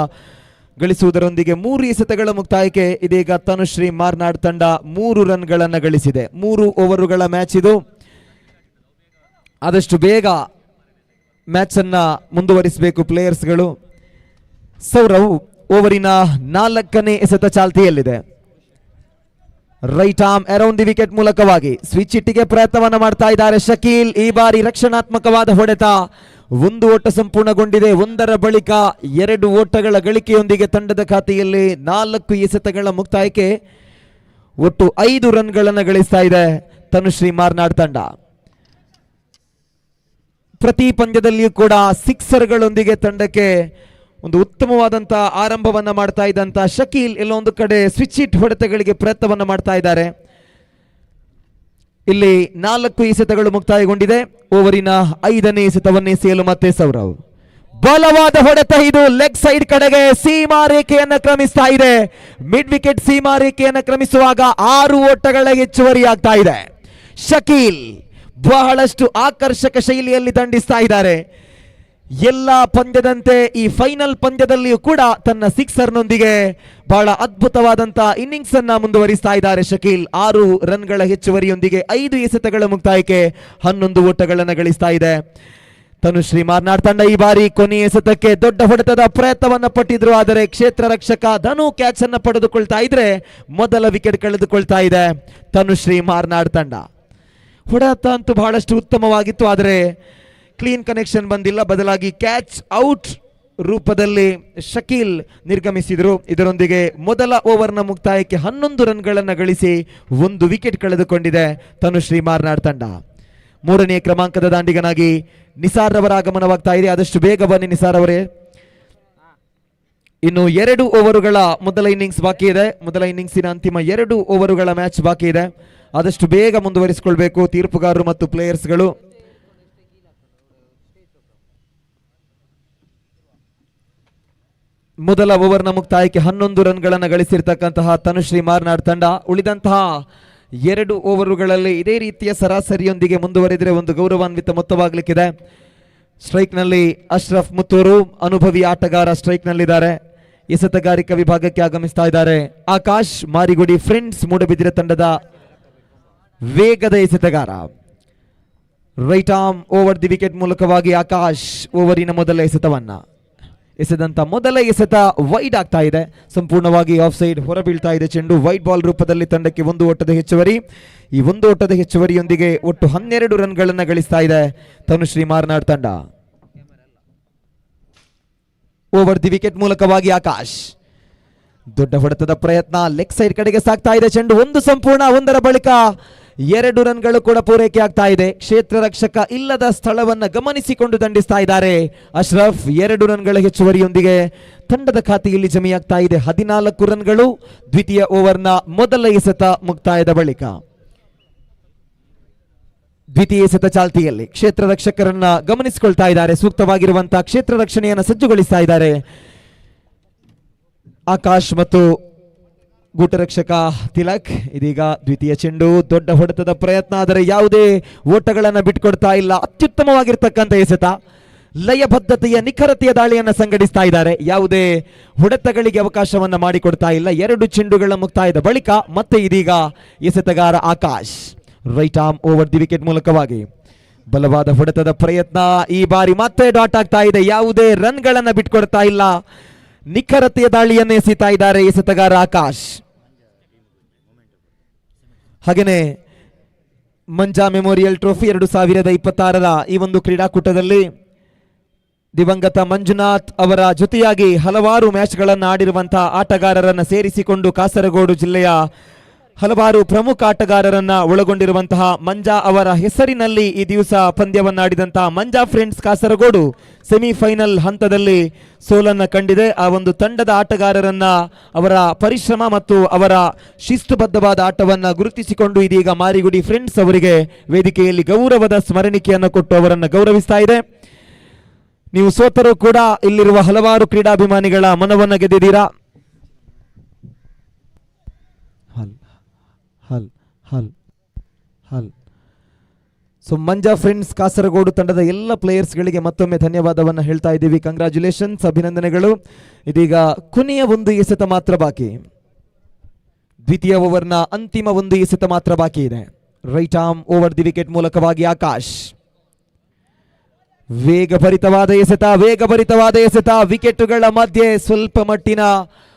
ಗಳಿಸುವುದರೊಂದಿಗೆ 3 ಎಸೆತಗಳ ಮುಕ್ತಾಯಕ್ಕೆ ಇದೀಗ ತನುಶ್ರೀ ಮಾರ್ನಾಡ್ ತಂಡ 3 ರನ್ಗಳನ್ನು ಗಳಿಸಿದೆ. 3 ಓವರುಗಳ ಮ್ಯಾಚ್ ಇದು. ಆದಷ್ಟು ಬೇಗ ಮ್ಯಾಚ್ ಅನ್ನ ಮುಂದುವರಿಸಬೇಕು ಪ್ಲೇಯರ್ಸ್ಗಳು. ಸೌರವ್ ಓವರಿನ 4ನೇ ಎಸೆತ ಚಾಲ್ತಿಯಲ್ಲಿದೆ. Right arm around the wicket ಮೂಲಕವಾಗಿ ಸ್ವಿಚ್ ಇಟ್ಟಿಗೆ ಪ್ರಯತ್ನವನ್ನ ಮಾಡ್ತಾ ಇದ್ದಾರೆ ಶಕೀಲ್. ಈ ಬಾರಿ ರಕ್ಷಣಾತ್ಮಕವಾದ ಹೊಡೆತ. 1 ಓಟ ಸಂಪೂರ್ಣಗೊಂಡಿದೆ. 1ರ ಬಳಿಕ 2 ಓಟಗಳ ಗಳಿಕೆಯೊಂದಿಗೆ ತಂಡದ ಖಾತೆಯಲ್ಲಿ 4 ಎಸೆತಗಳ ಮುಕ್ತಾಯಕ್ಕೆ ಒಟ್ಟು 5 ರನ್ಗಳನ್ನು ಗಳಿಸ್ತಾ ಇದೆ ತನುಶ್ರೀ ಮಾರ್ನಾಡ್ ತಂಡ. ಪ್ರತಿ ಪಂದ್ಯದಲ್ಲಿಯೂ ಕೂಡ ಸಿಕ್ಸರ್ಗಳೊಂದಿಗೆ ತಂಡಕ್ಕೆ ಒಂದು ಉತ್ತಮವಾದಂತಹ ಆರಂಭವನ್ನ ಮಾಡ್ತಾ ಇದ್ದಂತ ಶಕೀಲ್ ಎಲ್ಲೊಂದು ಕಡೆ ಸ್ವಿಚ್ ಹಿಟ್ ಹೊಡೆತಗಳಿಗೆ ಪ್ರಯತ್ನವನ್ನ ಮಾಡ್ತಾ ಇದ್ದಾರೆ. ಇಲ್ಲಿ 4 ಎಸೆತಗಳು ಮುಕ್ತಾಯಗೊಂಡಿದೆ. ಓವರಿನ 5ನೇ ಎಸೆತವನ್ನೇ ಎಸೆಯಲು ಮತ್ತೆ ಸೌರವ್. ಬಲವಾದ ಹೊಡೆತ, ಇದು ಲೆಗ್ ಸೈಡ್ ಕಡೆಗೆ ಸೀಮಾ ರೇಖೆಯನ್ನು ಕ್ರಮಿಸ್ತಾ ಇದೆ. ಮಿಡ್ ವಿಕೆಟ್ ಸೀಮಾ ರೇಖೆಯನ್ನು ಕ್ರಮಿಸುವಾಗ 6 ಓಟಗಳ ಹೆಚ್ಚುವರಿ ಆಗ್ತಾ ಇದೆ. ಶಕೀಲ್ ಬಹಳಷ್ಟು ಆಕರ್ಷಕ ಶೈಲಿಯಲ್ಲಿ ದಂಡಿಸ್ತಾ ಇದ್ದಾರೆ. ಎಲ್ಲ ಪಂದ್ಯದಂತೆ ಈ ಫೈನಲ್ ಪಂದ್ಯದಲ್ಲಿಯೂ ಕೂಡ ತನ್ನ ಸಿಕ್ಸರ್ನೊಂದಿಗೆ ಬಹಳ ಅದ್ಭುತವಾದಂತಹ ಇನ್ನಿಂಗ್ಸ್ ಅನ್ನ ಮುಂದುವರಿಸ್ತಾ ಇದ್ದಾರೆ ಶಕೀಲ್. 6 ರನ್ಗಳ ಹೆಚ್ಚುವರಿಯೊಂದಿಗೆ 5 ಎಸೆತಗಳ ಮುಕ್ತಾಯಕ್ಕೆ 11 ಓಟಗಳನ್ನು ಗಳಿಸ್ತಾ ಇದೆ ತನುಶ್ರೀ ಮಾರ್ನಾಡ್ ತಂಡ. ಈ ಬಾರಿ ಕೊನೆಯ ಎಸೆತಕ್ಕೆ ದೊಡ್ಡ ಹೊಡೆತದ ಪ್ರಯತ್ನವನ್ನ ಪಟ್ಟಿದ್ರು, ಆದರೆ ಕ್ಷೇತ್ರ ರಕ್ಷಕ ಧನು ಕ್ಯಾಚ್ ಅನ್ನ ಪಡೆದುಕೊಳ್ತಾ ಇದ್ರೆ ಮೊದಲ ವಿಕೆಟ್ ಕಳೆದುಕೊಳ್ತಾ ಇದೆ ತನುಶ್ರೀ ಮಾರ್ನಾಡ್ ತಂಡ. ಹೊಡೆತ ಅಂತೂ ಬಹಳಷ್ಟು ಉತ್ತಮವಾಗಿತ್ತು, ಆದರೆ ಕ್ಲೀನ್ ಕನೆಕ್ಷನ್ ಬಂದಿಲ್ಲ. ಬದಲಾಗಿ ಕ್ಯಾಚ್ ಔಟ್ ರೂಪದಲ್ಲಿ ಶಕೀಲ್ ನಿರ್ಗಮಿಸಿದರು. ಇದರೊಂದಿಗೆ ಮೊದಲ ಓವರ್ನ ಮುಕ್ತಾಯಕ್ಕೆ 11 ರನ್ಗಳನ್ನು ಗಳಿಸಿ 1 ವಿಕೆಟ್ ಕಳೆದುಕೊಂಡಿದೆ ತನುಶ್ರೀ ಮಾರ್ನಾಡ್ ತಂಡ. 3ನೇ ಕ್ರಮಾಂಕದ ದಾಂಡಿಗನಾಗಿ ನಿಸಾರ್ ಅವರ ಆಗಮನವಾಗ್ತಾ ಇದೆ. ಆದಷ್ಟು ಬೇಗ ಬನ್ನಿ ನಿಸಾರ್ ಅವರೇ. ಇನ್ನು 2 ಓವರುಗಳ ಮೊದಲ ಇನ್ನಿಂಗ್ಸ್ ಬಾಕಿ ಇದೆ. ಮೊದಲ ಇನ್ನಿಂಗ್ಸಿನ ಅಂತಿಮ 2 ಓವರುಗಳ ಮ್ಯಾಚ್ ಬಾಕಿ ಇದೆ. ಆದಷ್ಟು ಬೇಗ ಮುಂದುವರಿಸಿಕೊಳ್ಬೇಕು ತೀರ್ಪುಗಾರರು ಮತ್ತು ಪ್ಲೇಯರ್ಸ್ಗಳು. ಮೊದಲ ಓವರ್ನ ಮುಕ್ತಾಯಕ್ಕೆ 11 ರನ್ಗಳನ್ನು ಗಳಿಸಿರ್ತಕ್ಕಂತಹ ತನುಶ್ರೀ ಮಾರ್ನಾಡ್ ತಂಡ ಉಳಿದಂತಹ 2 ಓವರುಗಳಲ್ಲಿ ಇದೇ ರೀತಿಯ ಸರಾಸರಿಯೊಂದಿಗೆ ಮುಂದುವರೆದರೆ ಒಂದು ಗೌರವಾನ್ವಿತ ಮೊತ್ತವಾಗಲಿಕ್ಕಿದೆ. ಸ್ಟ್ರೈಕ್ನಲ್ಲಿ ಅಶ್ರಫ್ ಮುತ್ತೂರು ಅನುಭವಿ ಆಟಗಾರ ಸ್ಟ್ರೈಕ್ನಲ್ಲಿದ್ದಾರೆ. ಎಸೆತಗಾರಿಕಾ ವಿಭಾಗಕ್ಕೆ ಆಗಮಿಸ್ತಾ ಇದ್ದಾರೆ ಆಕಾಶ್, ಮಾರಿಗುಡಿ ಫ್ರೆಂಡ್ಸ್ ಮೂಡಬಿದಿರೆ ತಂಡದ ವೇಗದ ಎಸೆತಗಾರ. Right arm over the wicket ಮೂಲಕವಾಗಿ ಆಕಾಶ್ ಓವರಿನ ಮೊದಲ ಎಸೆತವನ್ನ ಎಸೆದಂತ ಮೊದಲ ಎಸೆತ ವೈಡ್ ಆಗ್ತಾ ಇದೆ. ಸಂಪೂರ್ಣವಾಗಿ ಆಫ್ ಸೈಡ್ ಹೊರಬೀಳ್ತಾ ಇದೆ ಚೆಂಡು. ವೈಡ್ ಬಾಲ್ ರೂಪದಲ್ಲಿ ತಂಡಕ್ಕೆ 1 ಓಟದ ಹೆಚ್ಚುವರಿ. ಈ 1 ಓಟದ ಹೆಚ್ಚುವರಿಯೊಂದಿಗೆ ಒಟ್ಟು 12 ರನ್ಗಳನ್ನು ಗಳಿಸ್ತಾ ಇದೆ ತನುಶ್ರೀ ಮಾರ್ನಾಡ್ ತಂಡ. ಓವರ್ ದಿ ವಿಕೆಟ್ ಮೂಲಕವಾಗಿ ಆಕಾಶ್ ದೊಡ್ಡ ಹೊಡೆತದ ಪ್ರಯತ್ನ, ಲೆಗ್ ಸೈಡ್ ಕಡೆಗೆ ಸಾಗ್ತಾ ಇದೆ ಚೆಂಡು. 1 ಸಂಪೂರ್ಣ, 1ರ ಬಳಿಕ 2 ರನ್ಗಳು ಕೂಡ ಪೂರೈಕೆ ಆಗ್ತಾ ಇದೆ. ಕ್ಷೇತ್ರ ರಕ್ಷಕ ಇಲ್ಲದ ಸ್ಥಳವನ್ನ ಗಮನಿಸಿಕೊಂಡು ದಂಡಿಸ್ತಾ ಇದ್ದಾರೆ ಅಶ್ರಫ್. 2 ರನ್ಗಳ ಹೆಚ್ಚುವರಿಯೊಂದಿಗೆ ತಂಡದ ಖಾತೆಯಲ್ಲಿ ಜಮೆಯಾಗ್ತಾ ಇದೆ 14 ರನ್ಗಳು ದ್ವಿತೀಯ ಓವರ್ನ ಮೊದಲ ಎಸೆತ ಮುಕ್ತಾಯದ ಬಳಿಕ. ದ್ವಿತೀಯ ಎಸೆತ ಚಾಲ್ತಿಯಲ್ಲಿ ಕ್ಷೇತ್ರ ರಕ್ಷಕರನ್ನ ಗಮನಿಸಿಕೊಳ್ತಾ ಇದ್ದಾರೆ. ಸೂಕ್ತವಾಗಿರುವಂತಹ ಕ್ಷೇತ್ರ ರಕ್ಷಣೆಯನ್ನು ಸಜ್ಜುಗೊಳಿಸ್ತಾ ಇದ್ದಾರೆ ಆಕಾಶ್ ಮತ್ತು ಗೂಟರಕ್ಷಕ ತಿಲಕ್. ಇದೀಗ ದ್ವಿತೀಯ ಚೆಂಡು, ದೊಡ್ಡ ಹೊಡೆತದ ಪ್ರಯತ್ನ, ಆದರೆ ಯಾವುದೇ ಓಟಗಳನ್ನು ಬಿಟ್ಕೊಡ್ತಾ ಇಲ್ಲ. ಅತ್ಯುತ್ತಮವಾಗಿರ್ತಕ್ಕಂಥ ಎಸೆತ, ಲಯಬದ್ಧತೆಯ ನಿಖರತೆಯ ದಾಳಿಯನ್ನು ಸಂಘಟಿಸ್ತಾ ಇದ್ದಾರೆ. ಯಾವುದೇ ಹೊಡೆತಗಳಿಗೆ ಅವಕಾಶವನ್ನ ಮಾಡಿಕೊಡ್ತಾ ಇಲ್ಲ. 2 ಚೆಂಡುಗಳ ಮುಕ್ತಾಯದ ಬಳಿಕ ಮತ್ತೆ ಇದೀಗ ಎಸೆತಗಾರ Akash right arm over the wicket ಮೂಲಕವಾಗಿ ಬಲವಾದ ಹೊಡೆತದ ಪ್ರಯತ್ನ. ಈ ಬಾರಿ ಮತ್ತೆ ಡಾಟ್ ಆಗ್ತಾ ಇದೆ. ಯಾವುದೇ ರನ್ಗಳನ್ನ ಬಿಟ್ಕೊಡ್ತಾ ಇಲ್ಲ. ನಿಖರತೆಯ ದಾಳಿಯನ್ನು ಎಸೆತಾ ಇದ್ದಾರೆ ಎಸೆತಗಾರ ಆಕಾಶ್. ಹಾಗೇನೆ ಮಂಜಾ ಮೆಮೋರಿಯಲ್ ಟ್ರೋಫಿ 2026ರ ಈ ಒಂದು ಕ್ರೀಡಾಕೂಟದಲ್ಲಿ ದಿವಂಗತ ಮಂಜುನಾಥ್ ಅವರ ಜೊತೆಯಾಗಿ ಹಲವಾರು ಮ್ಯಾಚ್ಗಳನ್ನು ಆಡಿರುವಂತಹ ಆಟಗಾರರನ್ನು ಸೇರಿಸಿಕೊಂಡು ಕಾಸರಗೋಡು ಜಿಲ್ಲೆಯ ಹಲವಾರು ಪ್ರಮುಖ ಆಟಗಾರರನ್ನ ಒಳಗೊಂಡಿರುವಂತಹ ಮಂಜಾ ಅವರ ಹೆಸರಿನಲ್ಲಿ ಈ ದಿವಸ ಪಂದ್ಯವನ್ನಾಡಿದಂತಹ ಮಂಜಾ ಫ್ರೆಂಡ್ಸ್ ಕಾಸರಗೋಡು ಸೆಮಿಫೈನಲ್ ಹಂತದಲ್ಲಿ ಸೋಲನ್ನ ಕಂಡಿದೆ. ಆ ಒಂದು ತಂಡದ ಆಟಗಾರರನ್ನ ಅವರ ಪರಿಶ್ರಮ ಮತ್ತು ಅವರ ಶಿಸ್ತುಬದ್ಧವಾದ ಆಟವನ್ನ ಗುರುತಿಸಿಕೊಂಡು ಇದೀಗ ಮಾರಿಗುಡಿ ಫ್ರೆಂಡ್ಸ್ ಅವರಿಗೆ ವೇದಿಕೆಯಲ್ಲಿ ಗೌರವದ ಸ್ಮರಣಿಕೆಯನ್ನು ಕೊಟ್ಟು ಅವರನ್ನು ಗೌರವಿಸ್ತಾ ಇದೆ. ನೀವು ಸೋತರೂ ಕೂಡ ಇಲ್ಲಿರುವ ಹಲವಾರು ಕ್ರೀಡಾಭಿಮಾನಿಗಳ ಮನವನ್ನು ಗೆದ್ದಿದ್ದೀರಾ. ಹಲ್ ಹಲ್ ಹಲ್ ಸೊ ಮಂಜಾ ಫ್ರೆಂಡ್ಸ್ ಕಾಸರಗೋಡು ತಂಡದ ಎಲ್ಲ ಪ್ಲೇಯರ್ಸ್ಗಳಿಗೆ ಮತ್ತೊಮ್ಮೆ ಧನ್ಯವಾದವನ್ನು ಹೇಳ್ತಾ ಇದ್ದೀವಿ. ಕಂಗ್ರ್ಯಾಚುಲೇಷನ್ಸ್, ಅಭಿನಂದನೆಗಳು. ಇದೀಗ ಕೊನೆಯ ಒಂದು ಎಸೆತ ಮಾತ್ರ ಬಾಕಿ. ದ್ವಿತೀಯ ಓವರ್ನ ಅಂತಿಮ ಒಂದು ಎಸೆತ ಮಾತ್ರ ಬಾಕಿ ಇದೆ. Right arm over the wicket ಮೂಲಕವಾಗಿ ಆಕಾಶ್. ವೇಗಭರಿತವಾದ ಎಸೆತ. ವಿಕೆಟುಗಳ ಮಧ್ಯೆ ಸ್ವಲ್ಪ ಮಟ್ಟಿನ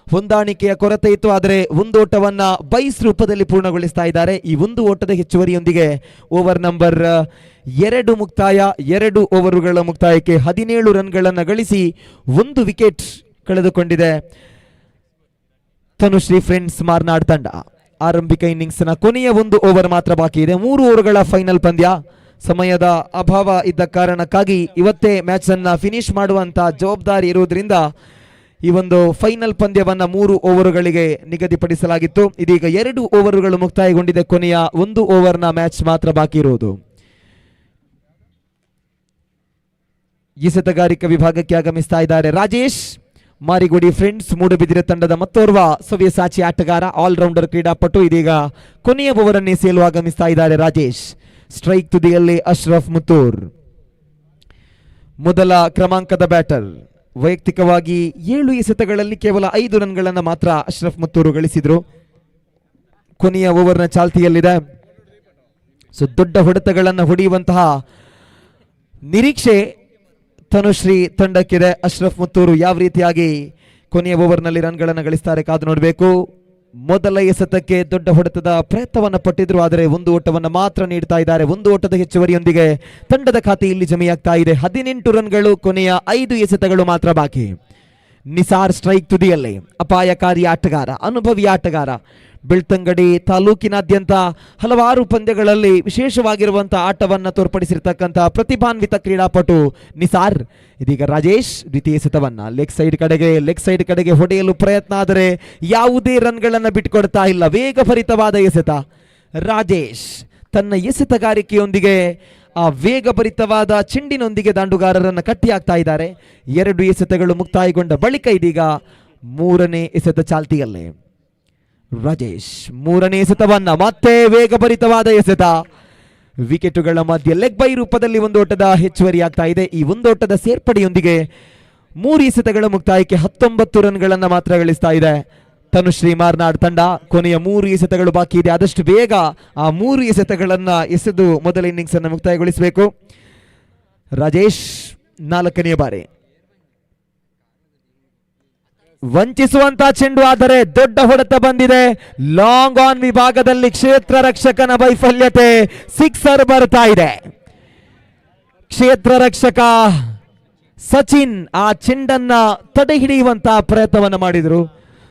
ಹೊಂದಾಣಿಕೆಯ ಕೊರತೆ ಇತ್ತು, ಆದರೆ ಒಂದು ಓಟವನ್ನ ಬೈಸ್ ರೂಪದಲ್ಲಿ ಪೂರ್ಣಗೊಳಿಸ್ತಾ ಇದ್ದಾರೆ. ಈ ಒಂದು ಓಟದ ಹೆಚ್ಚುವರಿಯೊಂದಿಗೆ ಓವರ್ ನಂಬರ್ 2 ಮುಕ್ತಾಯ. 2 ಓವರುಗಳ ಮುಕ್ತಾಯಕ್ಕೆ 17 ರನ್ಗಳನ್ನು ಗಳಿಸಿ ಒಂದು ವಿಕೆಟ್ ಕಳೆದುಕೊಂಡಿದೆ ತನುಶ್ರೀ ಫ್ರೆಂಡ್ಸ್ ಮಾರ್ನಾಡ್ ತಂಡ. ಆರಂಭಿಕ ಇನ್ನಿಂಗ್ಸ್ನ ಕೊನೆಯ ಒಂದು ಓವರ್ ಮಾತ್ರ ಬಾಕಿ ಇದೆ. 3 ಓವರ್ಗಳ ಫೈನಲ್ ಪಂದ್ಯ. ಸಮಯದ ಅಭಾವ ಇದ್ದ ಕಾರಣಕ್ಕಾಗಿ ಇವತ್ತೇ ಮ್ಯಾಚ್ ಅನ್ನ ಫಿನಿಶ್ ಮಾಡುವಂತ ಜವಾಬ್ದಾರಿ ಇರುವುದರಿಂದ ಈ ಒಂದು ಫೈನಲ್ ಪಂದ್ಯವನ್ನ 3 ಓವರುಗಳಿಗೆ ನಿಗದಿಪಡಿಸಲಾಗಿತ್ತು. ಇದೀಗ 2 ಓವರುಗಳು ಮುಕ್ತಾಯಗೊಂಡಿದೆ. ಕೊನೆಯ ಒಂದು ಓವರ್ನ ಮ್ಯಾಚ್ ಮಾತ್ರ ಬಾಕಿ ಇರುವುದು. ಎಸೆತಗಾರಿಕಾ ವಿಭಾಗಕ್ಕೆ ಆಗಮಿಸ್ತಾ ಇದ್ದಾರೆ ರಾಜೇಶ್. ಮಾರಿಗುಡಿ ಫ್ರೆಂಡ್ಸ್ ಮೂಡುಬಿದಿರೆ ತಂಡದ ಮತ್ತೋರ್ವ ಸವ್ಯಸಾಚಿ ಆಟಗಾರ, ಆಲ್ರೌಂಡರ್ ಕ್ರೀಡಾಪಟು. ಇದೀಗ ಕೊನೆಯ ಓವರನ್ನೇ ಸೇಲು ಆಗಮಿಸ್ತಾ ಇದ್ದಾರೆ ರಾಜೇಶ್. ಸ್ಟ್ರೈಕ್ ತುದಿಯಲ್ಲಿ ಅಶ್ರಫ್ ಮುತ್ತೂರ್ ಮೊದಲ ಕ್ರಮಾಂಕದ ಬ್ಯಾಟರ್. ವೈಯಕ್ತಿಕವಾಗಿ 7 ಎಸೆತಗಳಲ್ಲಿ ಕೇವಲ 5 ರನ್ಗಳನ್ನು ಮಾತ್ರ ಅಶ್ರಫ್ ಮುತ್ತೂರು ಗಳಿಸಿದ್ರು. ಕೊನೆಯ ಓವರ್ನ ಚಾಲ್ತಿಯಲ್ಲಿದೆ. ಸೊ ದೊಡ್ಡ ಹೊಡೆತಗಳನ್ನು ಹೊಡೆಯುವಂತಹ ನಿರೀಕ್ಷೆ ತನುಶ್ರೀ ತಂಡಕ್ಕಿದೆ. ಅಶ್ರಫ್ ಮುತ್ತೂರು ಯಾವ ರೀತಿಯಾಗಿ ಕೊನೆಯ ಓವರ್ನಲ್ಲಿ ರನ್ಗಳನ್ನು ಗಳಿಸ್ತಾರೆ ಕಾದು ನೋಡಬೇಕು. ಮೊದಲ ಎಸೆತಕ್ಕೆ ದೊಡ್ಡ ಹೊಡೆತದ ಪ್ರಯತ್ನವನ್ನು ಪಟ್ಟಿದ್ರು, ಆದರೆ ಒಂದು ಓಟವನ್ನು ಮಾತ್ರ ನೀಡ್ತಾ ಇದ್ದಾರೆ. ಒಂದು ಓಟದ ಹೆಚ್ಚುವರಿಯೊಂದಿಗೆ ತಂಡದ ಖಾತೆ ಇಲ್ಲಿ ಜಮೆಯಾಗ್ತಾ ಇದೆ. 18 ರನ್ಗಳು. ಕೊನೆಯ 5 ಎಸೆತಗಳು ಮಾತ್ರ ಬಾಕಿ. ನಿಸಾರ್ ಸ್ಟ್ರೈಕ್ ತುದಿಯಲ್ಲಿ. ಅಪಾಯಕಾರಿ ಆಟಗಾರ, ಅನುಭವಿ ಆಟಗಾರ. ಬೆಳ್ತಂಗಡಿ ತಾಲೂಕಿನಾದ್ಯಂತ ಹಲವಾರು ಪಂದ್ಯಗಳಲ್ಲಿ ವಿಶೇಷವಾಗಿರುವಂತಹ ಆಟವನ್ನು ತೋರ್ಪಡಿಸಿರ್ತಕ್ಕಂಥ ಪ್ರತಿಭಾನ್ವಿತ ಕ್ರೀಡಾಪಟು ನಿಸಾರ್. ಇದೀಗ ರಾಜೇಶ್ ದ್ವಿತೀಯ ಎಸೆತವನ್ನ ಲೆಗ್ ಸೈಡ್ ಕಡೆಗೆ ಹೊಡೆಯಲು ಪ್ರಯತ್ನ, ಆದರೆ ಯಾವುದೇ ರನ್ಗಳನ್ನು ಬಿಟ್ಟುಕೊಡ್ತಾ ಇಲ್ಲ. ವೇಗಭರಿತವಾದ ಎಸೆತ. ರಾಜೇಶ್ ತನ್ನ ಎಸೆತಗಾರಿಕೆಯೊಂದಿಗೆ ಆ ವೇಗಭರಿತವಾದ ಚೆಂಡಿನೊಂದಿಗೆ ದಾಂಡುಗಾರರನ್ನು ಕಟ್ಟಿ ಹಾಕ್ತಾ ಇದ್ದಾರೆ. 2 ಎಸೆತಗಳು ಮುಕ್ತಾಯಗೊಂಡ ಬಳಿಕ ಇದೀಗ 3ನೇ ಎಸೆತ ಚಾಲ್ತಿಯಲ್ಲೇ. ರಾಜೇಶ್ 3ನೇ ಎಸೆತವನ್ನ ಮತ್ತೆ ವೇಗಭರಿತವಾದ ಎಸೆತ. ವಿಕೆಟುಗಳ ಮಧ್ಯೆ ಲೆಗ್ ಬೈ ರೂಪದಲ್ಲಿ ಒಂದು ಓಟದ ಹೆಚ್ಚುವರಿ ಆಗ್ತಾ ಇದೆ. ಈ ಒಂದು ಓಟದ ಸೇರ್ಪಡೆಯೊಂದಿಗೆ 3 ಎಸೆತಗಳ ಮುಕ್ತಾಯಕ್ಕೆ 19 ರನ್ಗಳನ್ನು ಮಾತ್ರ ಗಳಿಸ್ತಾ ಇದೆ ತನುಶ್ರೀ ಮಾರ್ನಾಡ್ ತಂಡ. ಕೊನೆಯ 3 ಎಸೆತಗಳು ಬಾಕಿ ಇದೆ. ಆದಷ್ಟು ಬೇಗ ಆ 3 ಎಸೆತಗಳನ್ನ ಎಸೆದು ಮೊದಲ ಇನ್ನಿಂಗ್ಸ್ ಅನ್ನು ಮುಕ್ತಾಯಗೊಳಿಸಬೇಕು. ರಾಜೇಶ್ 4ನೇ ಬಾರಿ ವಂಚಿಸುವಂತ ಚೆಂಡು, ಆದರೆ ದೊಡ್ಡ ಹೊಡೆತ ಬಂದಿದೆ. ಲಾಂಗ್ ಆನ್ ವಿಭಾಗದಲ್ಲಿ ಕ್ಷೇತ್ರ ರಕ್ಷಕನ ವೈಫಲ್ಯತೆ. ಸಿಕ್ಸರ್ ಬರ್ತಾ ಇದೆ. ಕ್ಷೇತ್ರ ರಕ್ಷಕ ಸಚಿನ್ ಆ ಚೆಂಡನ್ನ ತಡೆ ಹಿಡಿಯುವಂತಹ ಪ್ರಯತ್ನವನ್ನು ಮಾಡಿದ್ರು.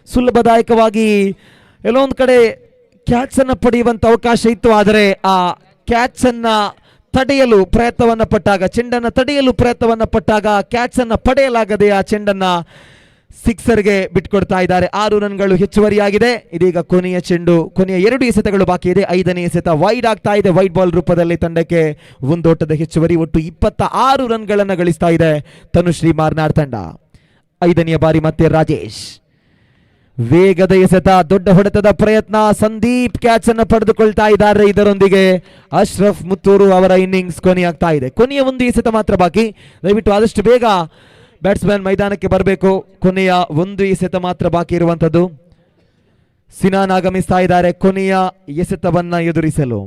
ಸುಲಭದಾಯಕವಾಗಿ ಎಲ್ಲೊಂದು ಕಡೆ ಕ್ಯಾಚ್ ಅನ್ನ ಪಡೆಯುವಂತ ಅವಕಾಶ ಇತ್ತು, ಆದರೆ ಆ ಕ್ಯಾಚ್ ಅನ್ನ ತಡೆಯಲು ಪ್ರಯತ್ನವನ್ನ ಪಟ್ಟಾಗ, ಚೆಂಡನ್ನ ತಡೆಯಲು ಪ್ರಯತ್ನವನ್ನ ಪಟ್ಟಾಗ ಕ್ಯಾಚ್ ಅನ್ನ ಪಡೆಯಲಾಗದೆ ಆ ಚೆಂಡನ್ನ ಸಿಕ್ಸರ್ಗೆ ಬಿಟ್ಕೊಡ್ತಾ ಇದ್ದಾರೆ. 6 ರನ್ಗಳು ಹೆಚ್ಚುವರಿಯಾಗಿದೆ. ಇದೀಗ ಕೊನೆಯ ಚೆಂಡು, ಕೊನೆಯ 2 ಎಸೆತಗಳು ಬಾಕಿ ಇದೆ. 5ನೇ ಎಸೆತ ವೈಡ್ ಆಗ್ತಾ ಇದೆ. ವೈಡ್ ಬಾಲ್ ರೂಪದಲ್ಲಿ ತಂಡಕ್ಕೆ ಒಂದು ಓಟದ ಹೆಚ್ಚುವರಿ. ಒಟ್ಟು 26 ರನ್ಗಳನ್ನು ಗಳಿಸ್ತಾ ಇದೆ ತನುಶ್ರೀ ಮಾರ್ನಾಡ್ ತಂಡ. 5ನೇ ಬಾರಿ ಮತ್ತೆ ರಾಜೇಶ್. ವೇಗದ ಎಸೆತ, ದೊಡ್ಡ ಹೊಡೆತದ ಪ್ರಯತ್ನ. ಸಂದೀಪ್ ಕ್ಯಾಚ್ ಅನ್ನು ಪಡೆದುಕೊಳ್ತಾ ಇದ್ದಾರೆ. ಇದರೊಂದಿಗೆ ಅಶ್ರಫ್ ಮುತ್ತೂರು ಅವರ ಇನ್ನಿಂಗ್ಸ್ ಕೊನೆಯಾಗ್ತಾ ಇದೆ. ಕೊನೆಯ ಒಂದು ಎಸೆತ ಮಾತ್ರ ಬಾಕಿ. ದಯವಿಟ್ಟು ಆದಷ್ಟು ಬೇಗ ಬ್ಯಾಟ್ಸ್ಮನ್ ಮೈದಾನಕ್ಕೆ ಬರಬೇಕು. ಕೊನೆಯ ಒಂದು ಎಸೆತ ಮಾತ್ರ ಬಾಕಿ ಇರುವಂತದ್ದು. ಸಿನಾನ್ ಆಗಮಿಸ್ತಾ ಇದ್ದಾರೆ ಕೊನೆಯ ಎಸೆತವನ್ನ ಎದುರಿಸಲು.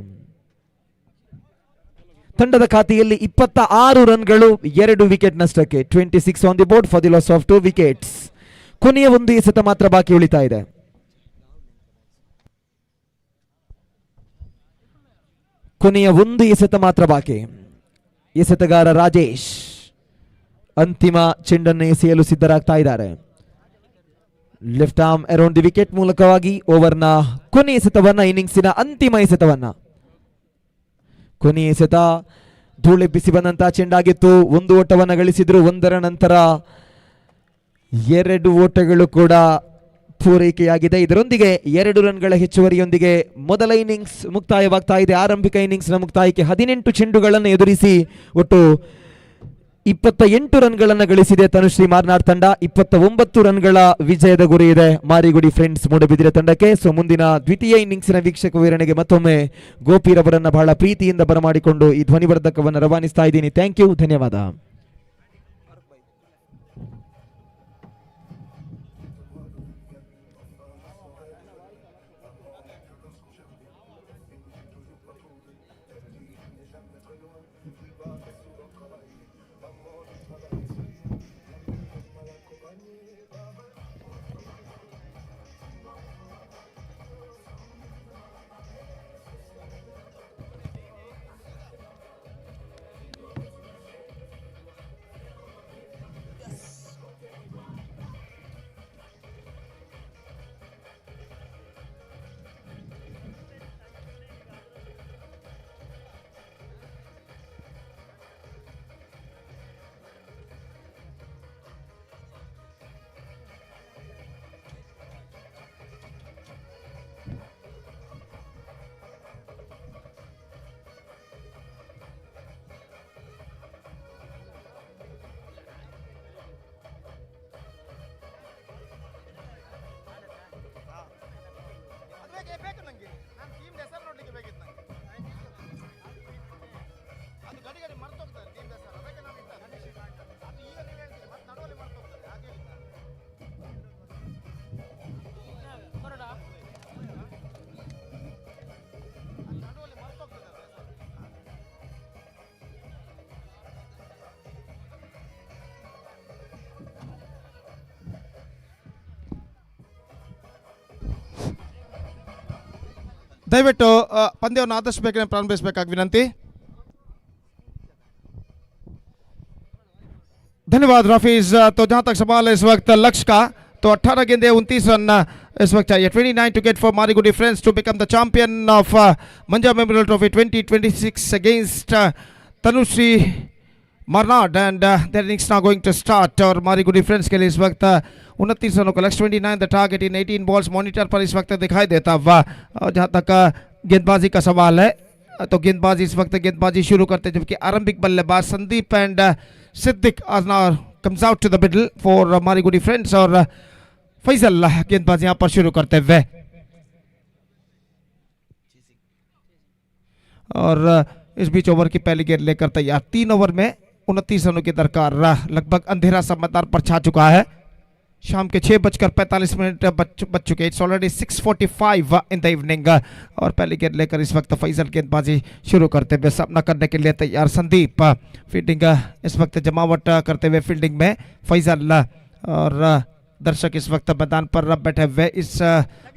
ತಂಡದ ಖಾತೆಯಲ್ಲಿ 26 ರನ್ಗಳು, 2 ವಿಕೆಟ್ ನಷ್ಟಕ್ಕೆ. 26 on the board for the laws of 2 wickets. ಕೊನೆಯ ಒಂದು ಎಸೆತ ಮಾತ್ರ ಬಾಕಿ ಉಳಿತಾ ಇದೆ. ಕೊನೆಯ ಒಂದು ಎಸೆತ ಮಾತ್ರ ಬಾಕಿ. ಎಸೆತಗಾರ ರಾಜೇಶ್ ಅಂತಿಮ ಚೆಂಡನ್ನು ಎಸೆಯಲು ಸಿದ್ಧರಾಗ್ತಾ ಇದ್ದಾರೆ. Left arm around the wicket ಮೂಲಕವಾಗಿ ಓವರ್ನ ಕೊನೆಯ ಎಸೆತವನ್ನ, ಇನ್ನಿಂಗ್ಸಿನ ಅಂತಿಮ ಎಸೆತವನ್ನ. ಕೊನೆಯ ಎಸೆತ ಧೂಳೆಬ್ಬಿಸಿ ಬಂದಂತಹ ಚೆಂಡಾಗಿತ್ತು. ಒಂದು ಓಟವನ್ನು ಗಳಿಸಿದ್ರು. ಒಂದರ ನಂತರ 2 ಓಟಗಳು ಕೂಡ ಪೂರೈಕೆಯಾಗಿದೆ. ಇದರೊಂದಿಗೆ 2 ರನ್ಗಳ ಹೆಚ್ಚುವರಿಯೊಂದಿಗೆ ಮೊದಲ ಇನ್ನಿಂಗ್ಸ್ ಮುಕ್ತಾಯವಾಗ್ತಾ ಇದೆ. ಆರಂಭಿಕ ಇನ್ನಿಂಗ್ಸ್ನ ಮುಕ್ತಾಯಕ್ಕೆ 18 ಚೆಂಡುಗಳನ್ನು ಎದುರಿಸಿ ಒಟ್ಟು 28 ರನ್ಗಳನ್ನು ಗಳಿಸಿದೆ ತನುಶ್ರೀ ಮಾರ್ನಾಡ್ ತಂಡ. 29 ರನ್ಗಳ ವಿಜಯದ ಗುರಿ ಇದೆ ಮಾರಿಗುಡಿ ಫ್ರೆಂಡ್ಸ್ ಮೂಡಬಿದಿರೆ ತಂಡಕ್ಕೆ. ಸೊ ಮುಂದಿನ ದ್ವಿತೀಯ ಇನ್ನಿಂಗ್ಸಿನ ವೀಕ್ಷಕ ವೀರಣೆಗೆ ಮತ್ತೊಮ್ಮೆ ಗೋಪಿರವರನ್ನ ಬಹಳ ಪ್ರೀತಿಯಿಂದ ಬರಮಾಡಿಕೊಂಡು ಈ ಧ್ವನಿವರ್ಧಕವನ್ನು ರವಾನಿಸ್ತಾ ಇದ್ದೀನಿ. ಥ್ಯಾಂಕ್ ಯು, ಧನ್ಯವಾದ. ಬೇಕು ನನಗೆ, ನಾನು ಟೀಮ್ ಹೆಸರು ನೋಡ್ಲಿಕ್ಕೆ ಬೇಕಿತ್ತು ನನಗೆ. ಅದು ಗಡಿ ಗಡಿ ಮರ್ತೋಗ್ತದೆ ಟೀಮ್ ಹೆಸರು, ಅದಕ್ಕೆ ನಾನು ಇದ್ದ ಅದು ಈಗ ನೀವು ಹೇಳ್ತೀರಿ ಮತ್ತೆ ನಡುವಲ್ಲಿ ಮರ್ತೋಗ್ತದೆ, ಹಾಗೆ ಹೇಳಿದ್ದ. ಹೊರಡ ನಡುವಲ್ಲಿ ಮರ್ತೋಗ್ತದೆ ಅದು ಹೆಸರು. ದಯವಿಟ್ಟು ಪಂದ್ಯವನ್ನು ಆದಷ್ಟು ಬೇಗನೆ ಪ್ರಾರಂಭಿಸಬೇಕಾಗಿ ವಿನಂತಿ. धन्यवाद रफीज. तो जहाँ तक सवाल है इस वक्त लक्ष्य का, तो 18 गेंदे 29 रन इस वक्त चाहिए. 29 to get for Marigudi Friends to become the champion of Manja Memorial Trophy 2026 against Tanushree Marnad, and their innings now going to start. और Marigudi Friends के लिए इस वक्त 29 रनों का लक्ष्य. 29 the target in 18 balls monitor पर इस वक्त दिखाई देता हुआ. और जहाँ तक गेंदबाजी का सवाल है, तो गेंदबाजी इस वक्त गेंदबाजी शुरू करते हैं, जबकि आरंभिक बल्लेबाज Sandeep and Siddiq Ajnar comes out to the middle for Marigudi Friends. और फैजल गेंदबाजी यहाँ पर शुरू करते हुए. और इस बीच ओवर की पहली गेंद लेकर तैयार. 3 ओवर में 29 रनों की दरकार. लगभग अंधेरा सा मैदान पर छा चुका है. शाम के 6:45 बच चुके. It's already 6:45 in the evening. और पहली गेंद लेकर इस वक्त फैजल गेंदबाजी शुरू करते हुए. सामना करने के लिए तैयार संदीप. फील्डिंग इस वक्त जमावट करते हुए फील्डिंग में फैजल. और दर्शक इस वक्त मैदान पर बैठे हुए इस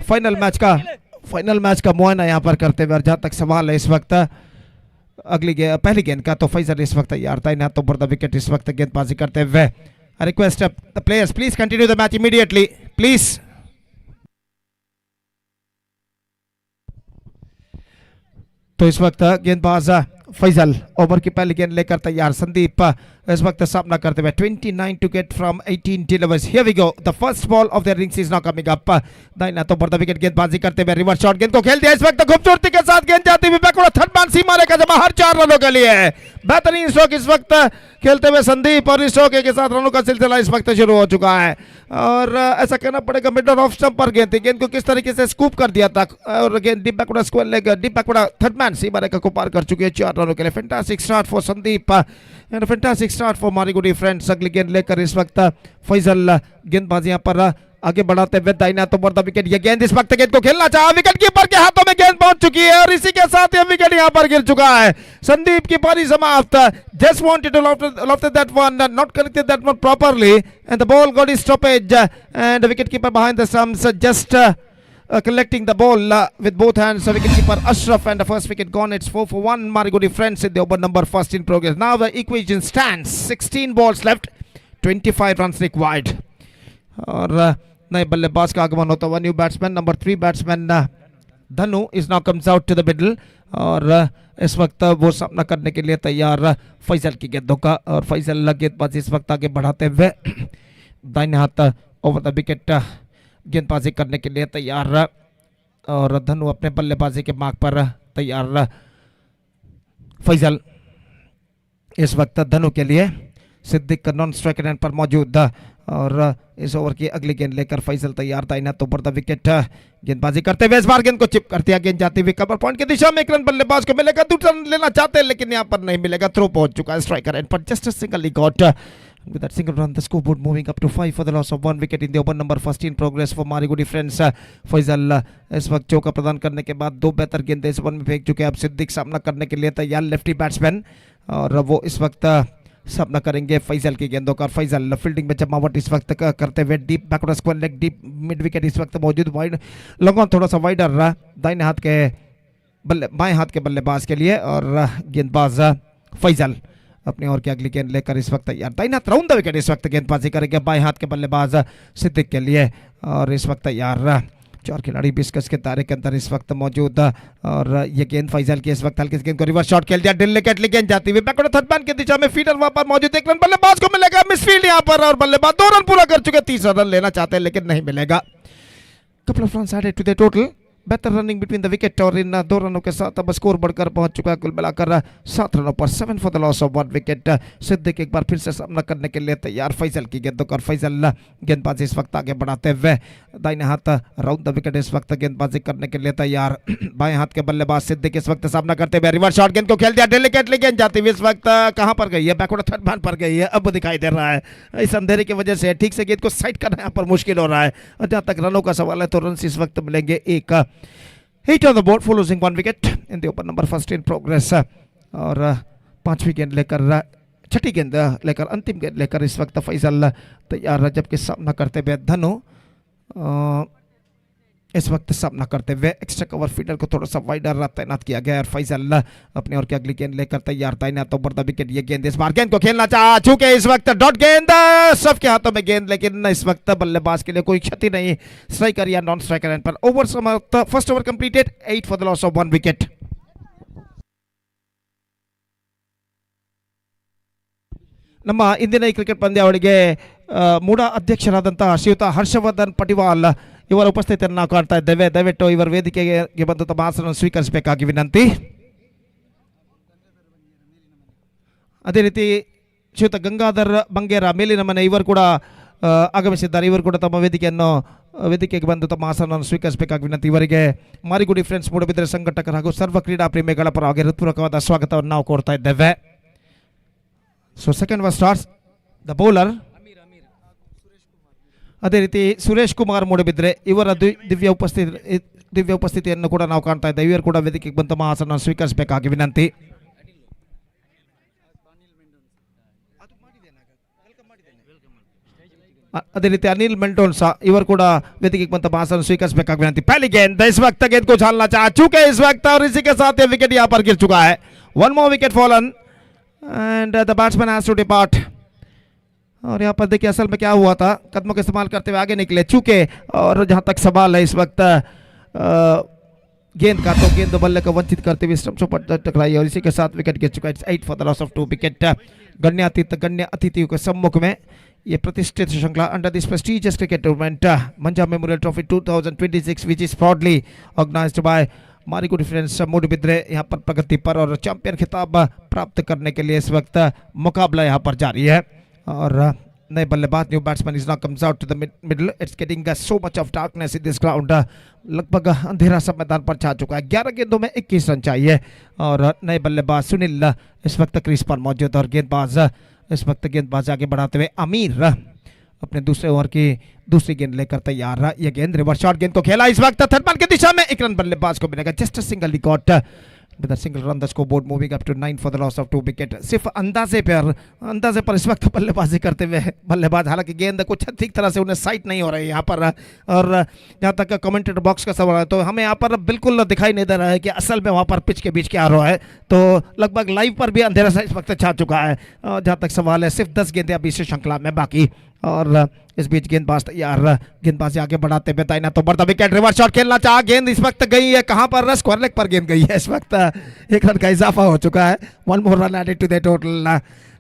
फाइनल मैच का मुआयना यहाँ पर करते हुए. और जहाँ तक सवाल है इस वक्त पहली गेंद का, तो फैजल इस वक्त तैयार था. इन्हें तो बड़ा विकेट इस वक्त गेंदबाजी करते हुए. I request the players, please continue the match immediately, please. तो इस वक्त गेंदबाज फैजल ओवर की पहली गेंद लेकर तैयार. संदीप इस वक्त सामना करते हुए. 29 to get from 18 delivers. Here we go. The first ball of their innings is now coming up. दाहिना तो बड़ा विकेट गेंदबाजी करते हुए. रिवर्स शॉट गेंद को खेल दिया इस वक्त खूबसूरती के साथ. गेंद जाती हुई बैकवर्ड थर्ड मैन सीमा रेखा से बाहर. 4 रनों के लिए बेहतरीन स्ट्रोक इस वक्त खेलते हुए संदीप. और इस स्ट्रोक के साथ रनों का सिलसिला इस वक्त शुरू हो चुका है. और ऐसा कहना पड़ेगा मिडल ऑफ स्टंप पर गेंद थी. गेंद को किस तरीके से स्कूप कर दिया था. और गेंद deep backward square leg deep backward third man सीमा रेखा को पार कर चुकी है. 4 रनों के लिए. Fantastic start for Sandeep and fantastic start for Marigudi friends. अगली गेंद लेकर इस वक्त फैजल गेंदबाजी यहाँ पर आगे बढ़ाते हुए. दाहिना तो बड़ा विकेट. ये गेंद इस वक्त गेंद को खेलना चाहा. विकेट कीपर के हाथों में गेंद पहुंच चुकी है. और इसी के साथ ये विकेट यहाँ पर गिर चुका है. संदीप की पारी समाप्त. Just wanted to lofted that one, not connected that one properly, and the ball got his stoppage, and the wicket keeper behind the stumps just collecting the ball with both hands. Wicket keeper Ashraf, and the first wicket gone. It's 4 for 1. Marigudi Friends in the over number first in progress. Now the equation stands 16 balls left, 25 runs required. और नए बल्लेबाज का आगमन होता हुआ. New batsman number 3 batsman Dhanu is now comes out to the middle. और इस वक्त वो सामना करने के लिए तैयार फैजल की गेंदों का. और फैजल गेंदबाजी इस वक्त आगे बढ़ाते हुए दाहिने हाथ ओवर द विकेट गेंदबाजी करने के लिए तैयार. और धनु अपने बल्लेबाजी के मार्ग पर तैयार. फैजल इस वक्त धनु के लिए सिद्दीक नॉन स्ट्राइकर एंड पर मौजूद और इस ओवर की अगली गेंद लेकर फैसल तैयार था तो पर द विकेट गेंदबाजी करते हुए इस बार गेंद को चिप करते हैं गेंद जाती हुई कवर पॉइंट की दिशा में एक रन बल्लेबाज को मिलेगा दूसरा रन लेना चाहते हैं लेकिन यहाँ पर नहीं मिलेगा थ्रो पहुंच चुका है स्ट्राइकर एंड पर just single got with that single run the scoreboard moving up to 5 for the loss of 1 wicket in the over number first in progress for Marigudi friends Faisal इस वक्त चौका प्रदान करने के बाद 2 बेहतर गेंदें इस ओवर में फेंक चुके हैं अब सिद्दीक सामना करने के लिए तैयार लेफ्टी बैट्समैन और वो इस वक्त सामना करेंगे फैजल की गेंदों का फैजल फील्डिंग में जमावट इस वक्त करते हुए deep backward square leg deep mid wicket इस वक्त मौजूद वाइड लॉन्ग ऑन थोड़ा सा वाइडर दाहिने हाथ के बाएं हाथ के बल्लेबाज के लिए और गेंदबाज फैजल अपने ओवर की अगली गेंद लेकर इस वक्त तैयार दाहिना राउंड द विकेट इस वक्त गेंदबाजी करेंगे बाएं हाथ के बल्लेबाज सिद्दीक के लिए और इस वक्त तैयार 4 खिलाड़ी 20 गज के दायरे के अंदर इस वक्त मौजूद और ये गेंद फैजल की इस वक्त हल्की गेंद को रिवर्स शॉट खेल दिया डिलीकेट गेंद जाती हुई बैकवर्ड थर्ड मैन की दिशा में फील्डर वहां पर मौजूद एक रन बल्लेबाज को मिलेगा मिसफील्ड यहां पर और बल्लेबाज 2 रन पूरा कर चुके तीसरा रन लेना चाहते हैं लेकिन नहीं मिलेगा couple of runs added to the total बेहतर रनिंग बिटवीन द विकेट और इन 2 रनों के साथ अब स्कोर बढ़कर पहुंच चुका है कुल मिलाकर 7 रनों पर 7 for the loss of 1 wicket Siddique एक बार फिर से सामना करने के लिए तैयार फैजल की गेंदों पर फैजल गेंदबाजी इस वक्त आगे बढ़ाते हुए दाहिने हाथ राउंड द विकेट इस वक्त गेंदबाजी करने के लिए तैयार बाएं हाथ के बल्लेबाज सिद्दीक इस वक्त सामना करते हुए रिवर्स शॉट गेंद को खेल दिया डेलिकेटली गेंद जाती हुई इस वक्त कहां पर गई है बैकवर्ड थर्ड मैन पर गई है अब दिखाई दे रहा है इस अंधेरे की वजह से ठीक से गेंद को साइड करना यहाँ पर मुश्किल हो रहा है और जहां तक रनों का सवाल है तो रन इस वक्त मिलेंगे एक 8 on the board for losing 1 wicket in the open number first in progress और 5वीं गेंद लेकर 6ठी गेंद लेकर अंतिम गेंद लेकर इस वक्त फैजल तैयार जबकि सामना करते हुए धनु इस वक्त सामना करते हुए एक्स्ट्रा कवर फील्डर को थोड़ा सा वाइडर तैनात किया गया और फैजल अपने और की अगली गेंद लेकर तैयार था तो बड़ा विकेट ये गेंद इस बार गेंद को खेलना चाह चुके इस वक्त डॉट गेंद सबके हाथों में गेंद लेकिन इस वक्त बल्लेबाज के लिए कोई क्षति नहीं स्ट्राइकर या नॉन स्ट्राइकर एंड पर ओवर समाप्त first over completed 8 for the loss of 1 wicket ನಮ್ಮ ಇಂದಿನ ಈ ಕ್ರಿಕೆಟ್ ಪಂದ್ಯಾವಳಿಗೆ ಮೂಡಾ ಅಧ್ಯಕ್ಷರಾದಂತಹ ಶ್ರೀಯುತ ಹರ್ಷವರ್ಧನ್ ಪಟಿವಾಲ್ ಇವರ ಉಪಸ್ಥಿತಿಯನ್ನು ನಾವು ಕಾಣ್ತಾ ಇದ್ದೇವೆ ದಯವಿಟ್ಟು ಇವರ ವೇದಿಕೆಗೆ ಬಂದು ತಮ್ಮ ಆಸನವನ್ನು ಸ್ವೀಕರಿಸಬೇಕಾಗಿ ವಿನಂತಿ ಅದೇ ರೀತಿ ಶ್ರೀಯುತ ಗಂಗಾಧರ್ ಬಂಗೇರ ಮೇಲಿನ ಮನೆ ಇವರು ಕೂಡ ಆಗಮಿಸಿದ್ದಾರೆ ಇವರು ಕೂಡ ತಮ್ಮ ವೇದಿಕೆಗೆ ಬಂದು ತಮ್ಮ ಆಸನವನ್ನು ಸ್ವೀಕರಿಸಬೇಕಾಗಿ ವಿನಂತಿ ಇವರಿಗೆ ಮಾರಿಗುಡಿ ಫ್ರೆಂಡ್ಸ್ ಮೂಡಬಿದ್ರೆ ಸಂಘಟಕರು ಹಾಗೂ ಸರ್ವ ಕ್ರೀಡಾ ಪ್ರೇಮಿಗಳ ಪರವಾಗಿ ಹೃತ್ಪೂರ್ವಕವಾದ ಸ್ವಾಗತವನ್ನು ನಾವು ಕೋರ್ತಾ ಇದ್ದೇವೆ so second over starts the bowler ಅದೇ ರೀತಿ ಸುರೇಶ್ ಕುಮಾರ್ ಮೂಡಬಿದ್ರೆ ಇವರ ದಿವ್ಯ ಉಪಸ್ಥಿತಿಯನ್ನು ಕೂಡ ನಾವು ಕಾಣ್ತಾ ಇದ್ದೇವೆ ಇವರು ಕೂಡ ವೇದಿಕೆಗೆ ಬಂದು ತಮ್ಮ ಆಸನವನ್ನು ಸ್ವೀಕರಿಸಬೇಕಾಗಿ ವಿನಂತಿ ಅದೇ ರೀತಿ ಅನಿಲ್ ಮೆಂಟೋನ್ ಸಹ ಇವರು ಕೂಡ ವೇದಿಕೆಗೆ ಬಂದ आसन स्वीकार विनती पहली गेंद इस वक्त गेंद को उछालना चाह चुके इस वक्त और इसी के साथ ये विकेट यहाँ पर गिर चुका है 1 more wicket fallen and the batsman has to depart और यहाँ पर देखिए असल में क्या हुआ था कदमों का इस्तेमाल करते हुए आगे निकले चुके और जहाँ तक सवाल है इस वक्त गेंद का तो गेंद बल्ले को वंचित करते हुए स्टंप्स पर टकराई और इसी के साथ विकेट गिर चुका है 8 for the loss of 2 wicket गण्य अतिथियों के सम्मुख में ये प्रतिष्ठित श्रृंखला under this prestigious cricket tournament Manja memorial trophy 2026 which is proudly organised by Marigudi friends Moodbidri यहाँ पर प्रगति पर और चैंपियन खिताब प्राप्त करने के लिए इस वक्त मुकाबला यहाँ पर जारी है और नए बल्लेबाज new batsman is now comes out to the middle it's getting so much of darkness in this ground लगभग अंधेरा सब मैदान पर छा चुका है 11 गेंदों में 21 रन चाहिए और नए बल्लेबाज सुनील इस वक्त क्रीज पर मौजूद और गेंदबाज इस वक्त गेंदबाज आगे बढ़ाते हुए अमीर अपने दूसरे ओवर की दूसरी गेंद लेकर तैयार रहा यह गेंद रिवर्स शॉट गेंद को खेला इस वक्त थर्ड मैन की दिशा में 1 रन बल्लेबाज को मिलेगा just a single record with a single run the scoreboard moving up to 9 for the loss of 2 wicket सिर्फ अंदाजे पर इस वक्त बल्लेबाजी करते हुए बल्लेबाज हालांकि गेंद कुछ ठीक तरह से उन्हें साइट नहीं हो रही है यहाँ पर और जहाँ तक कमेंटेटर बॉक्स का सवाल है तो हमें यहाँ पर बिल्कुल दिखाई नहीं दे रहा है कि असल में वहाँ पर पिच के बीच क्या हो रहा है तो लगभग लाइव पर भी अंधेरा सा इस वक्त छा चुका है जहाँ तक सवाल है सिर्फ 10 गेंदें अभी इस श्रृंखला में बाकी और इस बीच गेंदबाज तैयार गेंदबाजी आगे बढ़ाते हुए ताइना तो बढ़ता विकेट रिवर्स शॉट खेलना चाहा गेंद इस वक्त गई है कहां पर स्क्वायर लेग पर गेंद गई है इस वक्त 1 रन का इजाफा हो चुका है 1 more run added to the total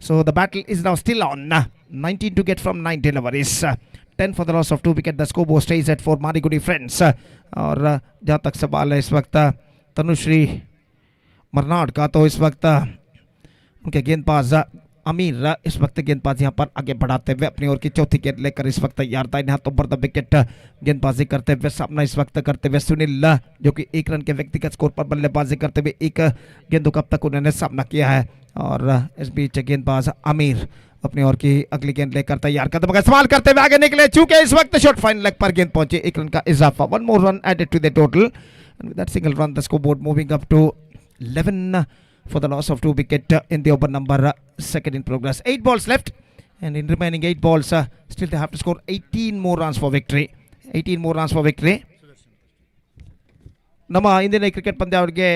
so the battle is now still on 19 to get from 9 deliveries 10 for the loss of 2 wicket the scoreboard stays at 4 Marigudi friends और जहां तक सवाल है इस वक्त तनुश्री मरनाड का तो इस वक्त उनके गेंदबाज अमीर इस वक्त गेंदबाज यहाँ पर आगे बढ़ाते हुए अपनी ओर की चौथी गेंद लेकर इस वक्त तैयार दाहिने हाथ ऊपर द विकेट गेंदबाजी करते हुए सामना इस वक्त करते हुए सुनील जो कि 1 रन के व्यक्तिगत स्कोर पर बल्लेबाजी करते हुए 1 गेंदों का अब तक उन्होंने सामना किया है। और इस बीच गेंदबाज आमिर अपनी ओर की अगली गेंद लेकर तैयार कदम का इस्तेमाल करते हुए आगे निकले, चूंकि इस वक्त शॉट फाइन लेग पर गेंद पहुंची, 1 रन का इजाफा, 1 more run added to the total and with that single run the scoreboard moving up to 11 for the loss of 2 wicket in the over number second in progress. 8 balls left and in remaining 8 balls still they have to score 18 more runs for victory. 18 more runs for victory. ನಮ್ಮ ಇಂದಿನ cricket ಪಂದ್ಯಾವಳಿಗೆ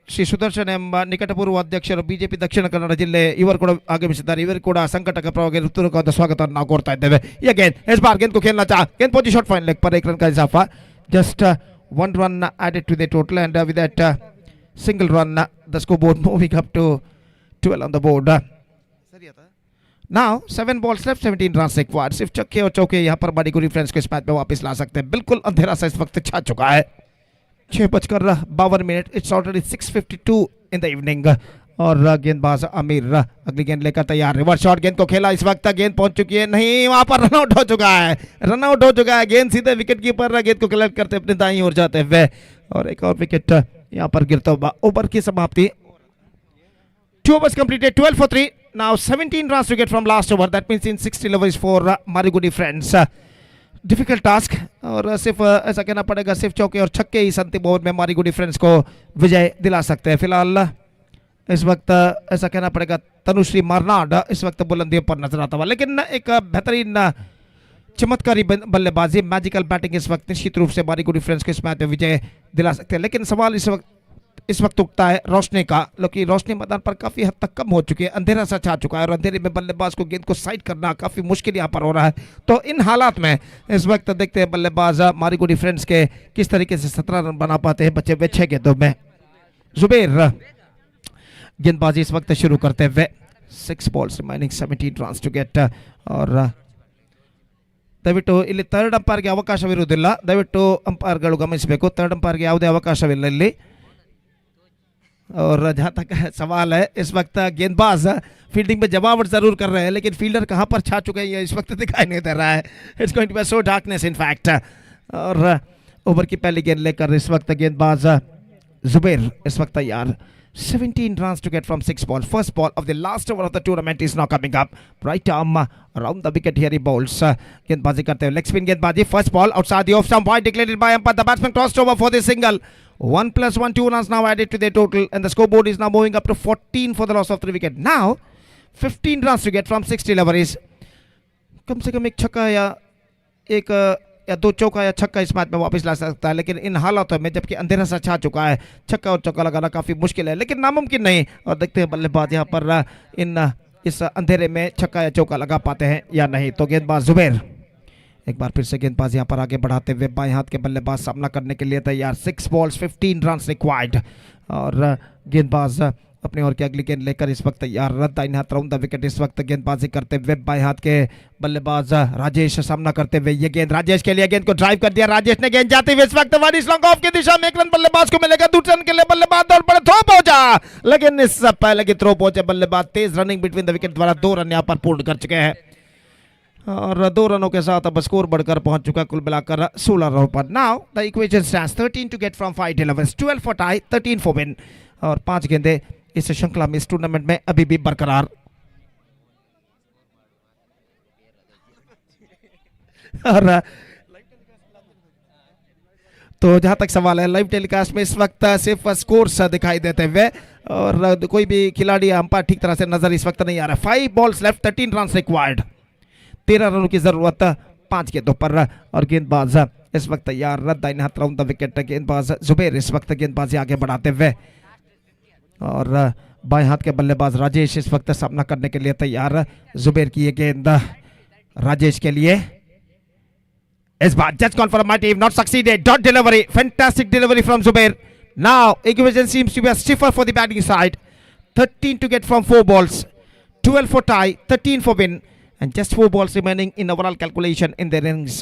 Shri Sudarshan ಎಂಬ ನಿಕಟಪೂರ್ವ ಅಧ್ಯಕ್ಷರು BJP Dakshina Kannada ಜಿಲ್ಲೆ ಇವರು ಕೂಡ ಆಗಮಿಸಿದ್ದಾರೆ. ಇವರು ಕೂಡ ಸಂಕಟಕ ಪರವಾಗಿ ಹೃತ್ಪೂರ್ವಕವಾದ ಸ್ವಾಗತವನ್ನು ನಾವು ಕೋರ್ತಾ ಇದ್ದೇವೆ. ಅಗೇನ್ ಎಸ್ ಬಾರ್ गेंद को खेलना चाह, गेंद पहुंची शॉट फाइन लेग पर 1 रन का इजाफा, just 1 run added to the total and with that single run the scoreboard moving up to 12 on the board. Now 7 balls left, 17 runs required. सिर्फ चौके और चौके यहाँ पर मारीगुडी फ्रेंड्स को इस मैच में वापस ला सकते हैं. बिल्कुल अंधेरा सा इस वक्त छा चुका है. 6:52 it's already 6:52 in the evening और गेंदबाज आमिर अगली गेंद लेकर तैयार. रिवर्स शॉट गेंद को खेला, इस वक्त गेंद पहुंच चुकी है, नहीं वहां पर रनआउट हो चुका है, रनआउट हो चुका है. गेंद सीधे विकेट कीपर गेंद को कलेक्ट करते अपने दाईं ओर जाते हुए और एक और विकेट यहाँ पर गिरता हुआ. ओवर की समाप्ति. 2 overs completed, 12 for 3. Now 17 runs to get from last over. That means in 6 deliveries for Marigudi friends. Difficult task और सिर्फ ऐसा कहना पड़ेगा सिर्फ चौके और छक्के ही अंतिम ओवर में मारीगुडी फ्रेंड्स को विजय दिला सकते हैं. फिलहाल इस वक्त ऐसा कहना पड़ेगा तनुश्री मारनाड इस वक्त बुलंदियों पर नजर आता हुआ, लेकिन एक बेहतरीन चमत्कारी बल्लेबाजी, मैजिकल बैटिंग इस वक्त निश्चित रूप से मारीगुडी फ्रेंड्स को इस मैच में विजय दिला सकते हैं. लेकिन सवाल इस वक्त उठता है रोशनी का, क्योंकि रोशनी मैदान पर काफ़ी हद तक कम हो चुकी है, अंधेरा सा छा चुका है और अंधेरे में बल्लेबाज को गेंद को साइड करना काफ़ी मुश्किल यहाँ पर हो रहा है. तो इन हालात में इस वक्त देखते हैं बल्लेबाज मारीगुडी फ्रेंड्स के किस तरीके से 17 रन बना पाते हैं बचे हुए 6 गेंदों में. जुबेर गेंदबाजी इस वक्त शुरू करते हुए 6 balls remaining, 17 runs to get और ದಯವಿಟ್ಟು ಇಲ್ಲಿ ಥರ್ಡ್ ಅಂಪೈರ್ಗೆ ಅವಕಾಶವಿರುವುದಿಲ್ಲ, ದಯವಿಟ್ಟು ಅಂಪೈರ್ಗಳು ಗಮನಿಸಬೇಕು, ಥರ್ಡ್ ಅಂಪೈರ್ಗೆ ಯಾವುದೇ ಅವಕಾಶವಿಲ್ಲ ಇಲ್ಲಿ. और जहाँ तक सवाल है इस वक्त गेंदबाज फील्डिंग में जमावट जरूर कर रहे हैं, लेकिन फील्डर कहाँ पर छा चुके हैं ये इस वक्त दिखाई नहीं दे रहा है. It's going to be so darkness in fact. और ओवर की पहली गेंद लेकर इस वक्त गेंदबाज जुबेर इस वक्त तैयार. 17 runs to get from 6 balls. First ball of the last over of the tournament is now coming up. Right arm around the wicket here he bowls. गेंदबाजी करते हुए लेग स्पिन गेंदबाजी. First ball outside the off stump, wide declared by umpire. The batsman crossed over for the single. 1 + 1, 2 runs now added to the total and the scoreboard is now moving up to 14 for the loss of 3 wicket. Now 15 runs to get from 6 deliveries. कम से कम एक छक्का या 2 चौका या छक्का इस match में वापस ला सकता है, लेकिन इन हालातों में जबकि अंधेरा सा छा चुका है छक्का और चौका लगाना काफ़ी मुश्किल है, लेकिन नामुमकिन नहीं. और देखते हैं बल्लेबाज यहाँ पर इस अंधेरे में छक्का या चौका लगा पाते हैं या नहीं. तो गेंदबाज जुबेर एक बार फिर से गेंदबाज यहाँ पर आगे बढ़ाते हुए बाएं हाथ के बल्लेबाज सामना करने के लिए तैयार. 6 balls 15 runs required और गेंदबाज अपने ओर की अगली गेंद लेकर इस वक्त तैयार. दाहिने हाथ राउंड द विकेट इस वक्त गेंदबाजी करते हुए बाएं हाथ के बल्लेबाज राजेश सामना करते हुए ये गेंद राजेश के लिए, गेंद को ड्राइव कर दिया राजेश ने, गेंद जाते हुए इस वक्त वारिस लॉन्ग ऑफ की दिशा में 1 रन बल्लेबाज को मिलेगा. दूसरे रन के लिए बल्लेबाज दौड़ पड़े, थ्रो पहुंचा, लेकिन इस पहले की थ्रो पहुंचे बल्लेबाज तेज रनिंग बिटवीन द विकेट द्वारा 2 रन यहाँ पर पूर्ण कर चुके हैं और 2 रनों के साथ अब स्कोर बढ़कर पहुंच चुका कुल मिलाकर 16 रनों पर. Now the equation stands 13 to get from 5 deliveries, 12 for tie, 13 for win और 5 गेंदें इस श्रृंखला में इस टूर्नामेंट में अभी भी बरकरार. और तो जहां तक सवाल है लाइव टेलीकास्ट में इस वक्त सिर्फ स्कोर्स दिखाई देते हुए और कोई भी खिलाड़ी अंपायर ठीक तरह से नजर इस वक्त नहीं आ रहा. 5 balls left, 13 runs required, 13 रनों की जरूरत 5 गेंदों पर और गेंदबाज इस वक्त तैयार. दाहिने हाथ राउंड द विकेट गेंदबाज जुबेर इस वक्त गेंदबाजी आगे बढ़ाते हुए और बाएं हाथ के बल्लेबाज राजेश इस वक्त सामना करने के लिए तैयार. जुबेर की ये गेंद राजेश के लिए इस बार just confirmative, not succeeded, dot delivery, fantastic delivery from Zubair. Now equation seems to be stiffer for the batting side. 13 to get from 4 balls, 12 for tie, 13 for win and just 4 balls remaining in overall calculation in the innings.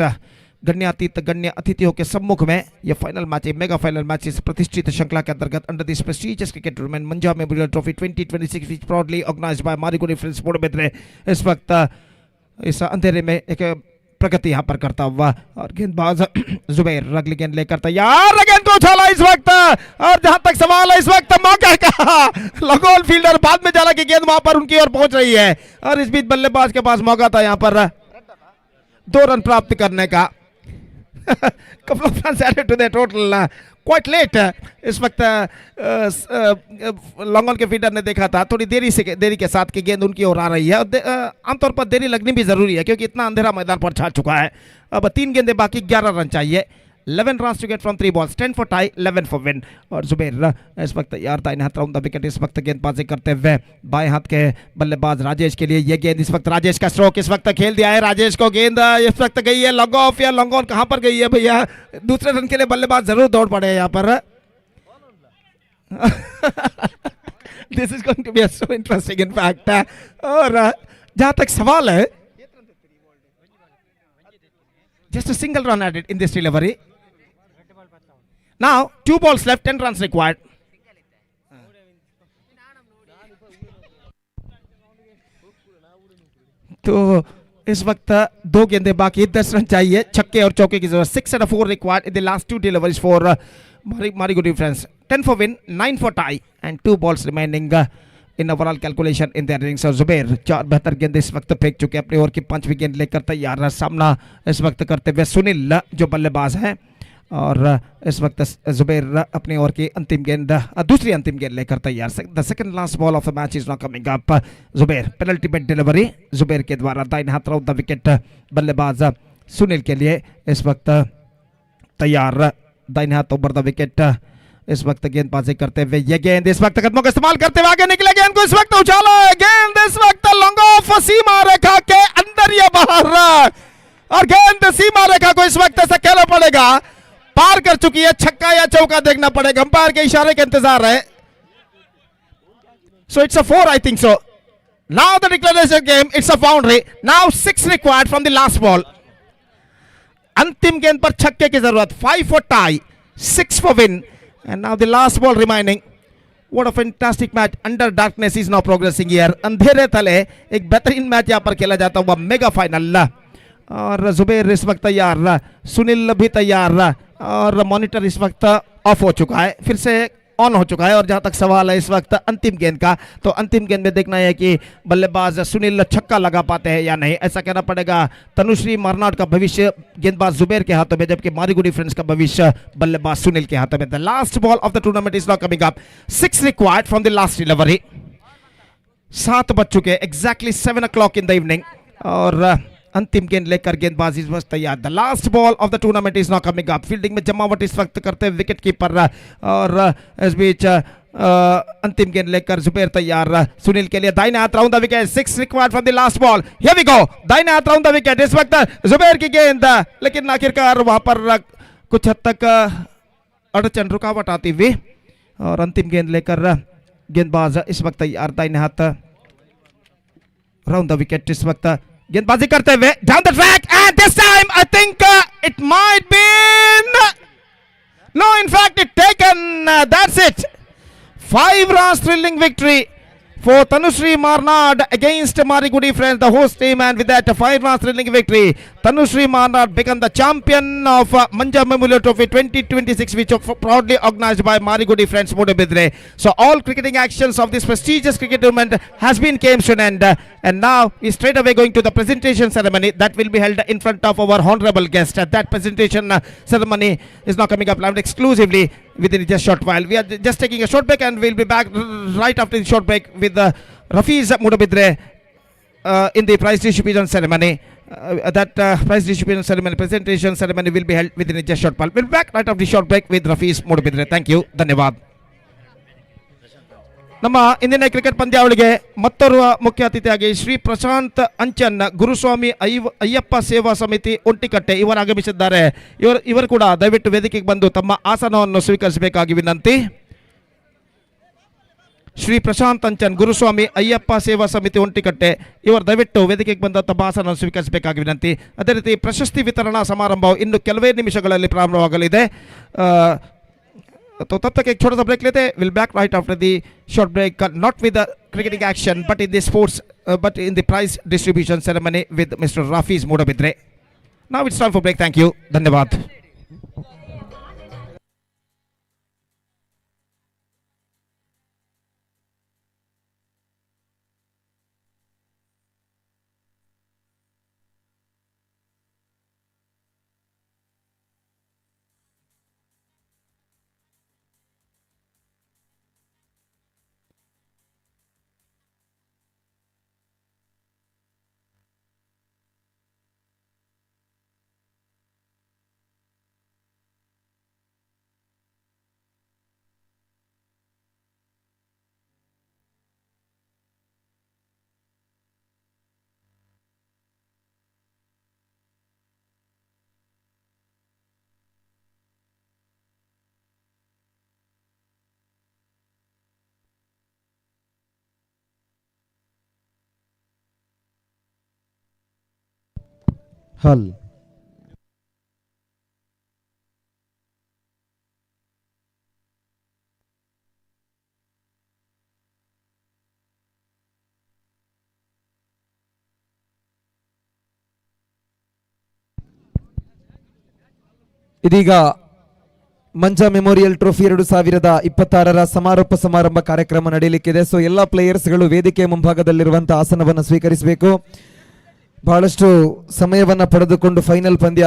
गण्यातीत गण्य अतिथियों के सम्मुख में ये final match है, mega final match इस प्रतिष्ठित श्रृंखला के अंतर्गत under this prestigious cricket tournament Manja memorial trophy 2026 which proudly organised by Marigudi friends Moodbidri. इस वक्त इस अंधेरे में एक प्रगति यहाँ पर करता हुआ और गेंदबाज जुबैर अगली गेंद लेकर तैयार, गेंद को उछाला इस वक्त और जहां तक सवाल है इस वक्त मौका का लगोल फील्डर बाद में जाला की गेंद वहां पर उनकी ओर पहुंच रही है और इस बीच बल्लेबाज के पास मौका था यहाँ पर 2 रन प्राप्त करने का। couple of runs added to the total quite late। इस वक्त लॉन्ग ऑन के फील्डर ने देखा था थोड़ी देरी के साथ की गेंद उनकी ओर आ रही है और आमतौर पर देरी लगनी भी जरूरी है क्योंकि इतना अंधेरा मैदान पर छा चुका है। अब 3 गेंदें बाकी, 11 रन चाहिए। 11 runs to get from 3 balls, 10 for tie, 11 for win। और जुबैर इस वक्त तैयार दाहिने हाथ राउंड द विकेट इस वक्त गेंदबाजी करते हुए बाएं हाथ के बल्लेबाज राजेश के लिए ये गेंद इस वक्त राजेश का स्ट्रोक इस वक्त खेल दिया है। राजेश को गेंद इस वक्त गई है लॉन्ग ऑफ या लॉन्ग ऑन कहां पर गई है भैया, दूसरे रन के लिए बल्लेबाज जरूर दौड़ पड़े यहाँ पर। This is going to be so interesting in fact. और जहां तक सवाल है just a single run added in this delivery। Now 2 balls left, 10 runs required। तो इस वक्त 2 गेंदें बाकी, 10 रन चाहिए, छक्के और चौके की जरूरत। 6 and 4 required in the last 2 deliveries for Marigudi friends। 10 for win, 9 for tie and 2 balls remaining in overall calculation in their innings. और जुबैर 4 बेहतर गेंद इस वक्त फेंक चुके, अपने ओवर की 5वीं गेंद लेकर तैयार है। सामना इस वक्त करते हुए सुनील जो बल्लेबाज हैं और इस वक्त जुबैर अपने ओवर की अंतिम गेंद दूसरी अंतिम गेंद लेकर तैयार। The second last ball of the match is not coming up. Zubair penalty bet delivery Zubair के द्वारा दाहिने हाथ राउंड द विकेट बल्लेबाज सुनील के लिए इस वक्त तैयार। दाहिने हाथ ओवर द विकेट इस वक्त गेंदबाजी करते हुए ये गेंद इस वक्त कदमों का इस्तेमाल करते हुए आगे निकले, गेंद को इस वक्त उछाला है, गेंद इस वक्त लॉन्ग ऑफ सीमा रेखा के अंदर या बाहर और गेंद सीमा रेखा को इस वक्त ऐसा कहना पड़ेगा पार कर चुकी है। छक्का या चौका देखना पड़ेगा, अंपायर के इशारे के इंतजार है। So it's a 4 I think so. Now the declaration game, it's a boundary. Now 6 required from the last ball. अंतिम गेंद पर छक्के की जरूरत। 5 for tie, 6 for win and now the last ball remaining। What a fantastic match under darkness is now progressing here। अंधेरे तले एक बेहतरीन मैच यहाँ पर खेला जाता हुआ मेगा फाइनल। और जुबैर इस वक्त तैयार, सुनील भी तैयार और मॉनिटर इस वक्त ऑफ हो चुका है, फिर से ऑन हो चुका है। और जहां तक सवाल है इस वक्त अंतिम गेंद का, तो अंतिम गेंद में देखना है कि बल्लेबाज सुनील छक्का लगा पाते हैं या नहीं। ऐसा कहना पड़ेगा तनुश्री मारनाड का भविष्य गेंदबाज जुबैर के हाथों में, जबकि मारिगुडी फ्रेंड्स का भविष्य बल्लेबाज सुनील के हाथों में। The last ball of the tournament is not coming up. 6 required from the last delivery. 7 बज चुके, exactly 7 o'clock in the evening और अंतिम गेंद लेकर गेंदबाजी इस वक्त तैयार। The last ball of the tournament is not coming up. Fielding में जमावट इस वक्त करते हैं विकेट कीपर और इस बीच अंतिम गेंद लेकर जुबैर तैयार सुनील के लिए दाहिने हाथ round the wicket. 6 required from the last ball. Here we go, दाहिने हाथ राउंड द विकेट। इस वक्त जुबैर की गेंद, लेकिन आखिरकार वहां पर कुछ हद तक अड़चन रुकावट आती हुई और अंतिम गेंद लेकर गेंदबाज इस वक्त तैयार दाहिने हाथ राउंड द विकेट। इस वक्त गेंदबाजी करते हुए down the track and this time I think it might been no, in fact it taken, that's it. 5 runs thrilling victory for Tanushree Marnad against Marigudi friends, the host team, and with that 5 runs thrilling victory, Tanushree Marnad become the champion of Manja Memorial Trophy 2026, which is proudly organized by Marigudi friends Moodubidire. So all cricketing actions of this prestigious cricket tournament has been came to an end, and now we straight away going to the presentation ceremony that will be held in front of our honorable guest. That presentation ceremony is now coming up live exclusively within just short while. We are just taking a short break and we'll be back right after the short break with Rafiz Moodubidire in the prize distribution ceremony. That prize distribution ceremony, presentation ceremony will be held within just short while. We'll be back right after the short break with Rafiz Moodubidire. Thank you. Dhanyavad. ನಮ್ಮ ಇಂದಿನ cricket ಪಂದ್ಯಾವಳಿಗೆ ಮತ್ತೋರ್ವ ಮುಖ್ಯ ಅತಿಥಿಯಾಗಿ ಶ್ರೀ ಪ್ರಶಾಂತ್ ಅಂಚನ್ ಗುರುಸ್ವಾಮಿ ಅಯ್ಯಪ್ಪ ಸೇವಾ ಸಮಿತಿ ಒಂಟಿಕಟ್ಟೆ ಇವರು ಆಗಮಿಸಿದ್ದಾರೆ. ಇವರು ಕೂಡ ದಯವಿಟ್ಟು ವೇದಿಕೆಗೆ ಬಂದು ತಮ್ಮ ಆಸನವನ್ನು ಸ್ವೀಕರಿಸಬೇಕಾಗಿ ವಿನಂತಿ. ಶ್ರೀ ಪ್ರಶಾಂತ್ ಅಂಚನ್ ಗುರುಸ್ವಾಮಿ ಅಯ್ಯಪ್ಪ ಸೇವಾ ಸಮಿತಿ ಒಂಟಿಕಟ್ಟೆ ಇವರು ದಯವಿಟ್ಟು ವೇದಿಕೆಗೆ ಬಂದಂಥ ಭಾಷಣ ಸ್ವೀಕರಿಸಬೇಕಾಗಿ ವಿನಂತಿ. ಅದೇ ರೀತಿ ಪ್ರಶಸ್ತಿ ವಿತರಣಾ ಸಮಾರಂಭವು ಇನ್ನು ಕೆಲವೇ ನಿಮಿಷಗಳಲ್ಲಿ ಪ್ರಾರಂಭವಾಗಲಿದೆ. तो तब तक एक छोटा सा ब्रेक लेते हैं. We'll back right after the short break, not with the cricketing action but in the sports but in the prize distribution ceremony with Mr. Rafi's Moodubidire. Now it's time for break. Thank you. Dhanyavad. ಹಲ್ ಇದೀಗ Manja memorial trophy 2026ರ ಸಮಾರೋಪ ಸಮಾರಂಭ ಕಾರ್ಯಕ್ರಮ ನಡೆಯಲಿಕ್ಕಿದೆ. So ಎಲ್ಲ ಪ್ಲೇಯರ್ಸ್ಗಳು ವೇದಿಕೆ ಮುಂಭಾಗದಲ್ಲಿರುವಂತಹ ಆಸನವನ್ನು ಸ್ವೀಕರಿಸಬೇಕು. ಬಹಳಷ್ಟು ಸಮಯವನ್ನು ಪಡೆದುಕೊಂಡು ಫೈನಲ್ ಪಂದ್ಯ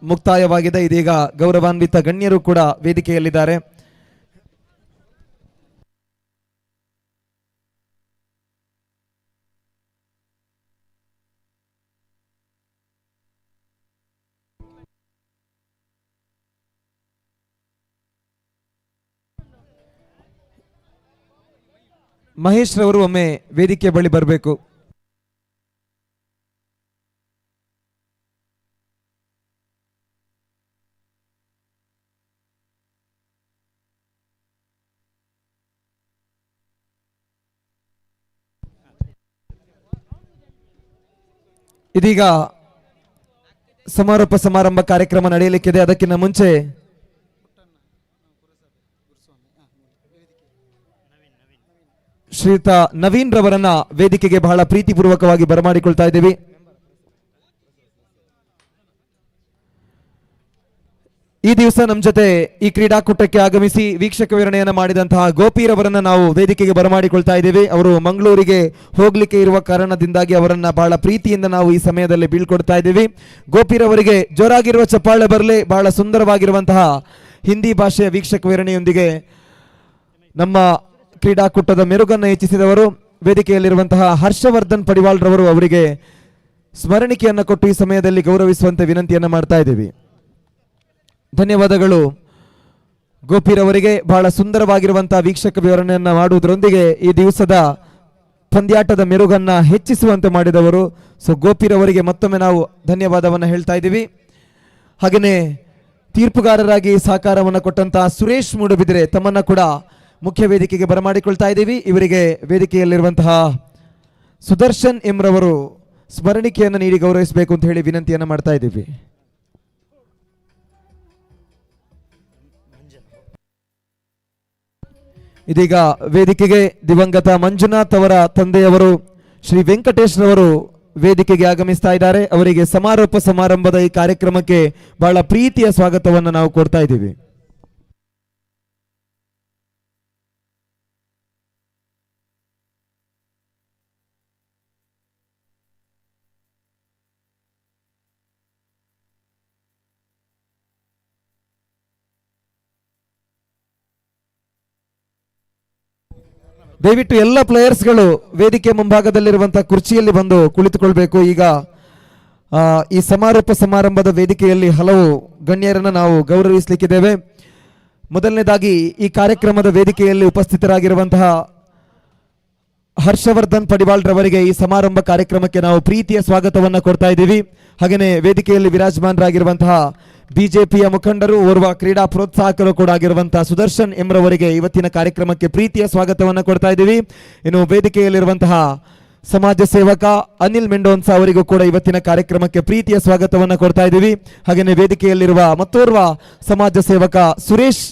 ಮುಕ್ತಾಯವಾಗಿದೆ. ಇದೀಗ ಗೌರವಾನ್ವಿತ ಗಣ್ಯರು ಕೂಡ ವೇದಿಕೆಯಲ್ಲಿದ್ದಾರೆ. ಮಹೇಶ್ ರವರು ಒಮ್ಮೆ ವೇದಿಕೆ ಬಳಿ ಬರಬೇಕು. ಇದೀಗ ಸಮಾರೋಪ ಸಮಾರಂಭ ಕಾರ್ಯಕ್ರಮ ನಡೆಯಲಿಕ್ಕಿದೆ. ಅದಕ್ಕಿಂತ ಮುಂಚೆ ಶ್ರೀಯುತ ನವೀನ್ ರವರನ್ನ ವೇದಿಕೆಗೆ ಬಹಳ ಪ್ರೀತಿಪೂರ್ವಕವಾಗಿ ಬರಮಾಡಿಕೊಳ್ತಾ ಇದ್ದೀವಿ. ಈ ದಿವಸ ನಮ್ಮ ಜೊತೆ ಈ ಕ್ರೀಡಾಕೂಟಕ್ಕೆ ಆಗಮಿಸಿ ವೀಕ್ಷಕ ವಿವರಣೆಯನ್ನು ಮಾಡಿದಂತಹ ಗೋಪಿರವರನ್ನ ನಾವು ವೇದಿಕೆಗೆ ಬರಮಾಡಿಕೊಳ್ತಾ ಇದ್ದೀವಿ. ಅವರು ಮಂಗಳೂರಿಗೆ ಹೋಗ್ಲಿಕ್ಕೆ ಇರುವ ಕಾರಣದಿಂದಾಗಿ ಅವರನ್ನ ಬಹಳ ಪ್ರೀತಿಯಿಂದ ನಾವು ಈ ಸಮಯದಲ್ಲಿ ಬೀಳ್ಕೊಡ್ತಾ ಇದ್ದೀವಿ. ಗೋಪಿರವರಿಗೆ ಜೋರಾಗಿರುವ ಚಪ್ಪಾಳೆ ಬರಲಿ. ಬಹಳ ಸುಂದರವಾಗಿರುವಂತಹ ಹಿಂದಿ ಭಾಷೆಯ ವೀಕ್ಷಕ ವಿವರಣೆಯೊಂದಿಗೆ ನಮ್ಮ ಕ್ರೀಡಾಕೂಟದ ಮೆರುಗನ್ನು ಹೆಚ್ಚಿಸಿದವರು ವೇದಿಕೆಯಲ್ಲಿರುವಂತಹ ಹರ್ಷವರ್ಧನ್ ಪಡಿವಾಲ್ ರವರು ಅವರಿಗೆ ಸ್ಮರಣಿಕೆಯನ್ನು ಕೊಟ್ಟು ಈ ಸಮಯದಲ್ಲಿ ಗೌರವಿಸುವಂತೆ ವಿನಂತಿಯನ್ನು ಮಾಡ್ತಾ ಇದ್ದೀವಿ. ಧನ್ಯವಾದಗಳು ಗೋಪಿರವರಿಗೆ. ಬಹಳ ಸುಂದರವಾಗಿರುವಂತಹ ವೀಕ್ಷಕ ವಿವರಣೆಯನ್ನ ಮಾಡುವುದರೊಂದಿಗೆ ಈ ದಿವಸದ ಪಂದ್ಯಾಟದ ಮೆರುಗನ್ನ ಹೆಚ್ಚಿಸುವಂತೆ ಮಾಡಿದವರು. ಸೊ ಗೋಪಿರವರಿಗೆ ಮತ್ತೊಮ್ಮೆ ನಾವು ಧನ್ಯವಾದವನ್ನು ಹೇಳ್ತಾ ಇದ್ದೀವಿ. ಹಾಗೆಯೇ ತೀರ್ಪುಗಾರರಾಗಿ ಸಹಕಾರವನ್ನು ಕೊಟ್ಟಂತಹ ಸುರೇಶ್ ಮೂಡುಬಿದಿರೆ ತಮ್ಮನ್ನ ಕೂಡ ಮುಖ್ಯ ವೇದಿಕೆಗೆ ಬರಮಾಡಿಕೊಳ್ತಾ ಇದ್ದೀವಿ. ಇವರಿಗೆ ವೇದಿಕೆಯಲ್ಲಿರುವಂತಹ ಸುದರ್ಶನ್ ಎಂರವರು ಸ್ಮರಣಿಕೆಯನ್ನು ನೀಡಿ ಗೌರವಿಸಬೇಕು ಅಂತ ಹೇಳಿ ವಿನಂತಿಯನ್ನು ಮಾಡ್ತಾ ಇದ್ದೀವಿ. ಇದೀಗ ವೇದಿಕೆಗೆ ದಿವಂಗತ ಮಂಜುನಾಥ್ ಅವರ ತಂದೆಯವರು ಶ್ರೀ ವೆಂಕಟೇಶ್ ರವರು ವೇದಿಕೆಗೆ ಆಗಮಿಸ್ತಾ ಇದ್ದಾರೆ. ಅವರಿಗೆ ಸಮಾರೋಪ ಸಮಾರಂಭದ ಈ ಕಾರ್ಯಕ್ರಮಕ್ಕೆ ಬಹಳ ಪ್ರೀತಿಯ ಸ್ವಾಗತವನ್ನು ನಾವು ಕೊಡ್ತಾ ಇದ್ದೀವಿ. ದಯವಿಟ್ಟು ಎಲ್ಲ ಪ್ಲೇಯರ್ಸ್ಗಳು ವೇದಿಕೆ ಮುಂಭಾಗದಲ್ಲಿರುವಂತಹ ಕುರ್ಚಿಯಲ್ಲಿ ಬಂದು ಕುಳಿತುಕೊಳ್ಬೇಕು. ಈಗ ಈ ಸಮಾರೋಪ ಸಮಾರಂಭದ ವೇದಿಕೆಯಲ್ಲಿ ಹಲವು ಗಣ್ಯರನ್ನು ನಾವು ಗೌರವಿಸಲಿಕ್ಕಿದ್ದೇವೆ. ಮೊದಲನೇದಾಗಿ ಈ ಕಾರ್ಯಕ್ರಮದ ವೇದಿಕೆಯಲ್ಲಿ ಉಪಸ್ಥಿತರಾಗಿರುವಂತಹ ಹರ್ಷವರ್ಧನ್ ಪಡಿವಾಲ್ ರವರಿಗೆ ಈ ಸಮಾರಂಭ ಕಾರ್ಯಕ್ರಮಕ್ಕೆ ನಾವು ಪ್ರೀತಿಯ ಸ್ವಾಗತವನ್ನು ಕೊಡ್ತಾ ಇದ್ದೀವಿ. ಹಾಗೆಯೇ ವೇದಿಕೆಯಲ್ಲಿ ವಿರಾಜಮಾನರಾಗಿರುವಂತಹ ಬಿಜೆಪಿಯ ಮುಖಂಡರು ಓರ್ವ ಕ್ರೀಡಾ ಪ್ರೋತ್ಸಾಹಕರು ಕೂಡ ಆಗಿರುವಂತಹ ಸುದರ್ಶನ್ ಎಂರವರಿಗೆ ಇವತ್ತಿನ ಕಾರ್ಯಕ್ರಮಕ್ಕೆ ಪ್ರೀತಿಯ ಸ್ವಾಗತವನ್ನು ಕೊಡ್ತಾ ಇದ್ದೀವಿ. ಇನ್ನು ವೇದಿಕೆಯಲ್ಲಿರುವಂತಹ ಸಮಾಜ ಸೇವಕ ಅನಿಲ್ ಮೆಂಡೋನ್ಸ ಅವರಿಗೂ ಕೂಡ ಇವತ್ತಿನ ಕಾರ್ಯಕ್ರಮಕ್ಕೆ ಪ್ರೀತಿಯ ಸ್ವಾಗತವನ್ನು ಕೊಡ್ತಾ ಇದ್ದೀವಿ. ಹಾಗೆಯೇ ವೇದಿಕೆಯಲ್ಲಿರುವ ಮತ್ತೋರ್ವ ಸಮಾಜ ಸೇವಕ ಸುರೇಶ್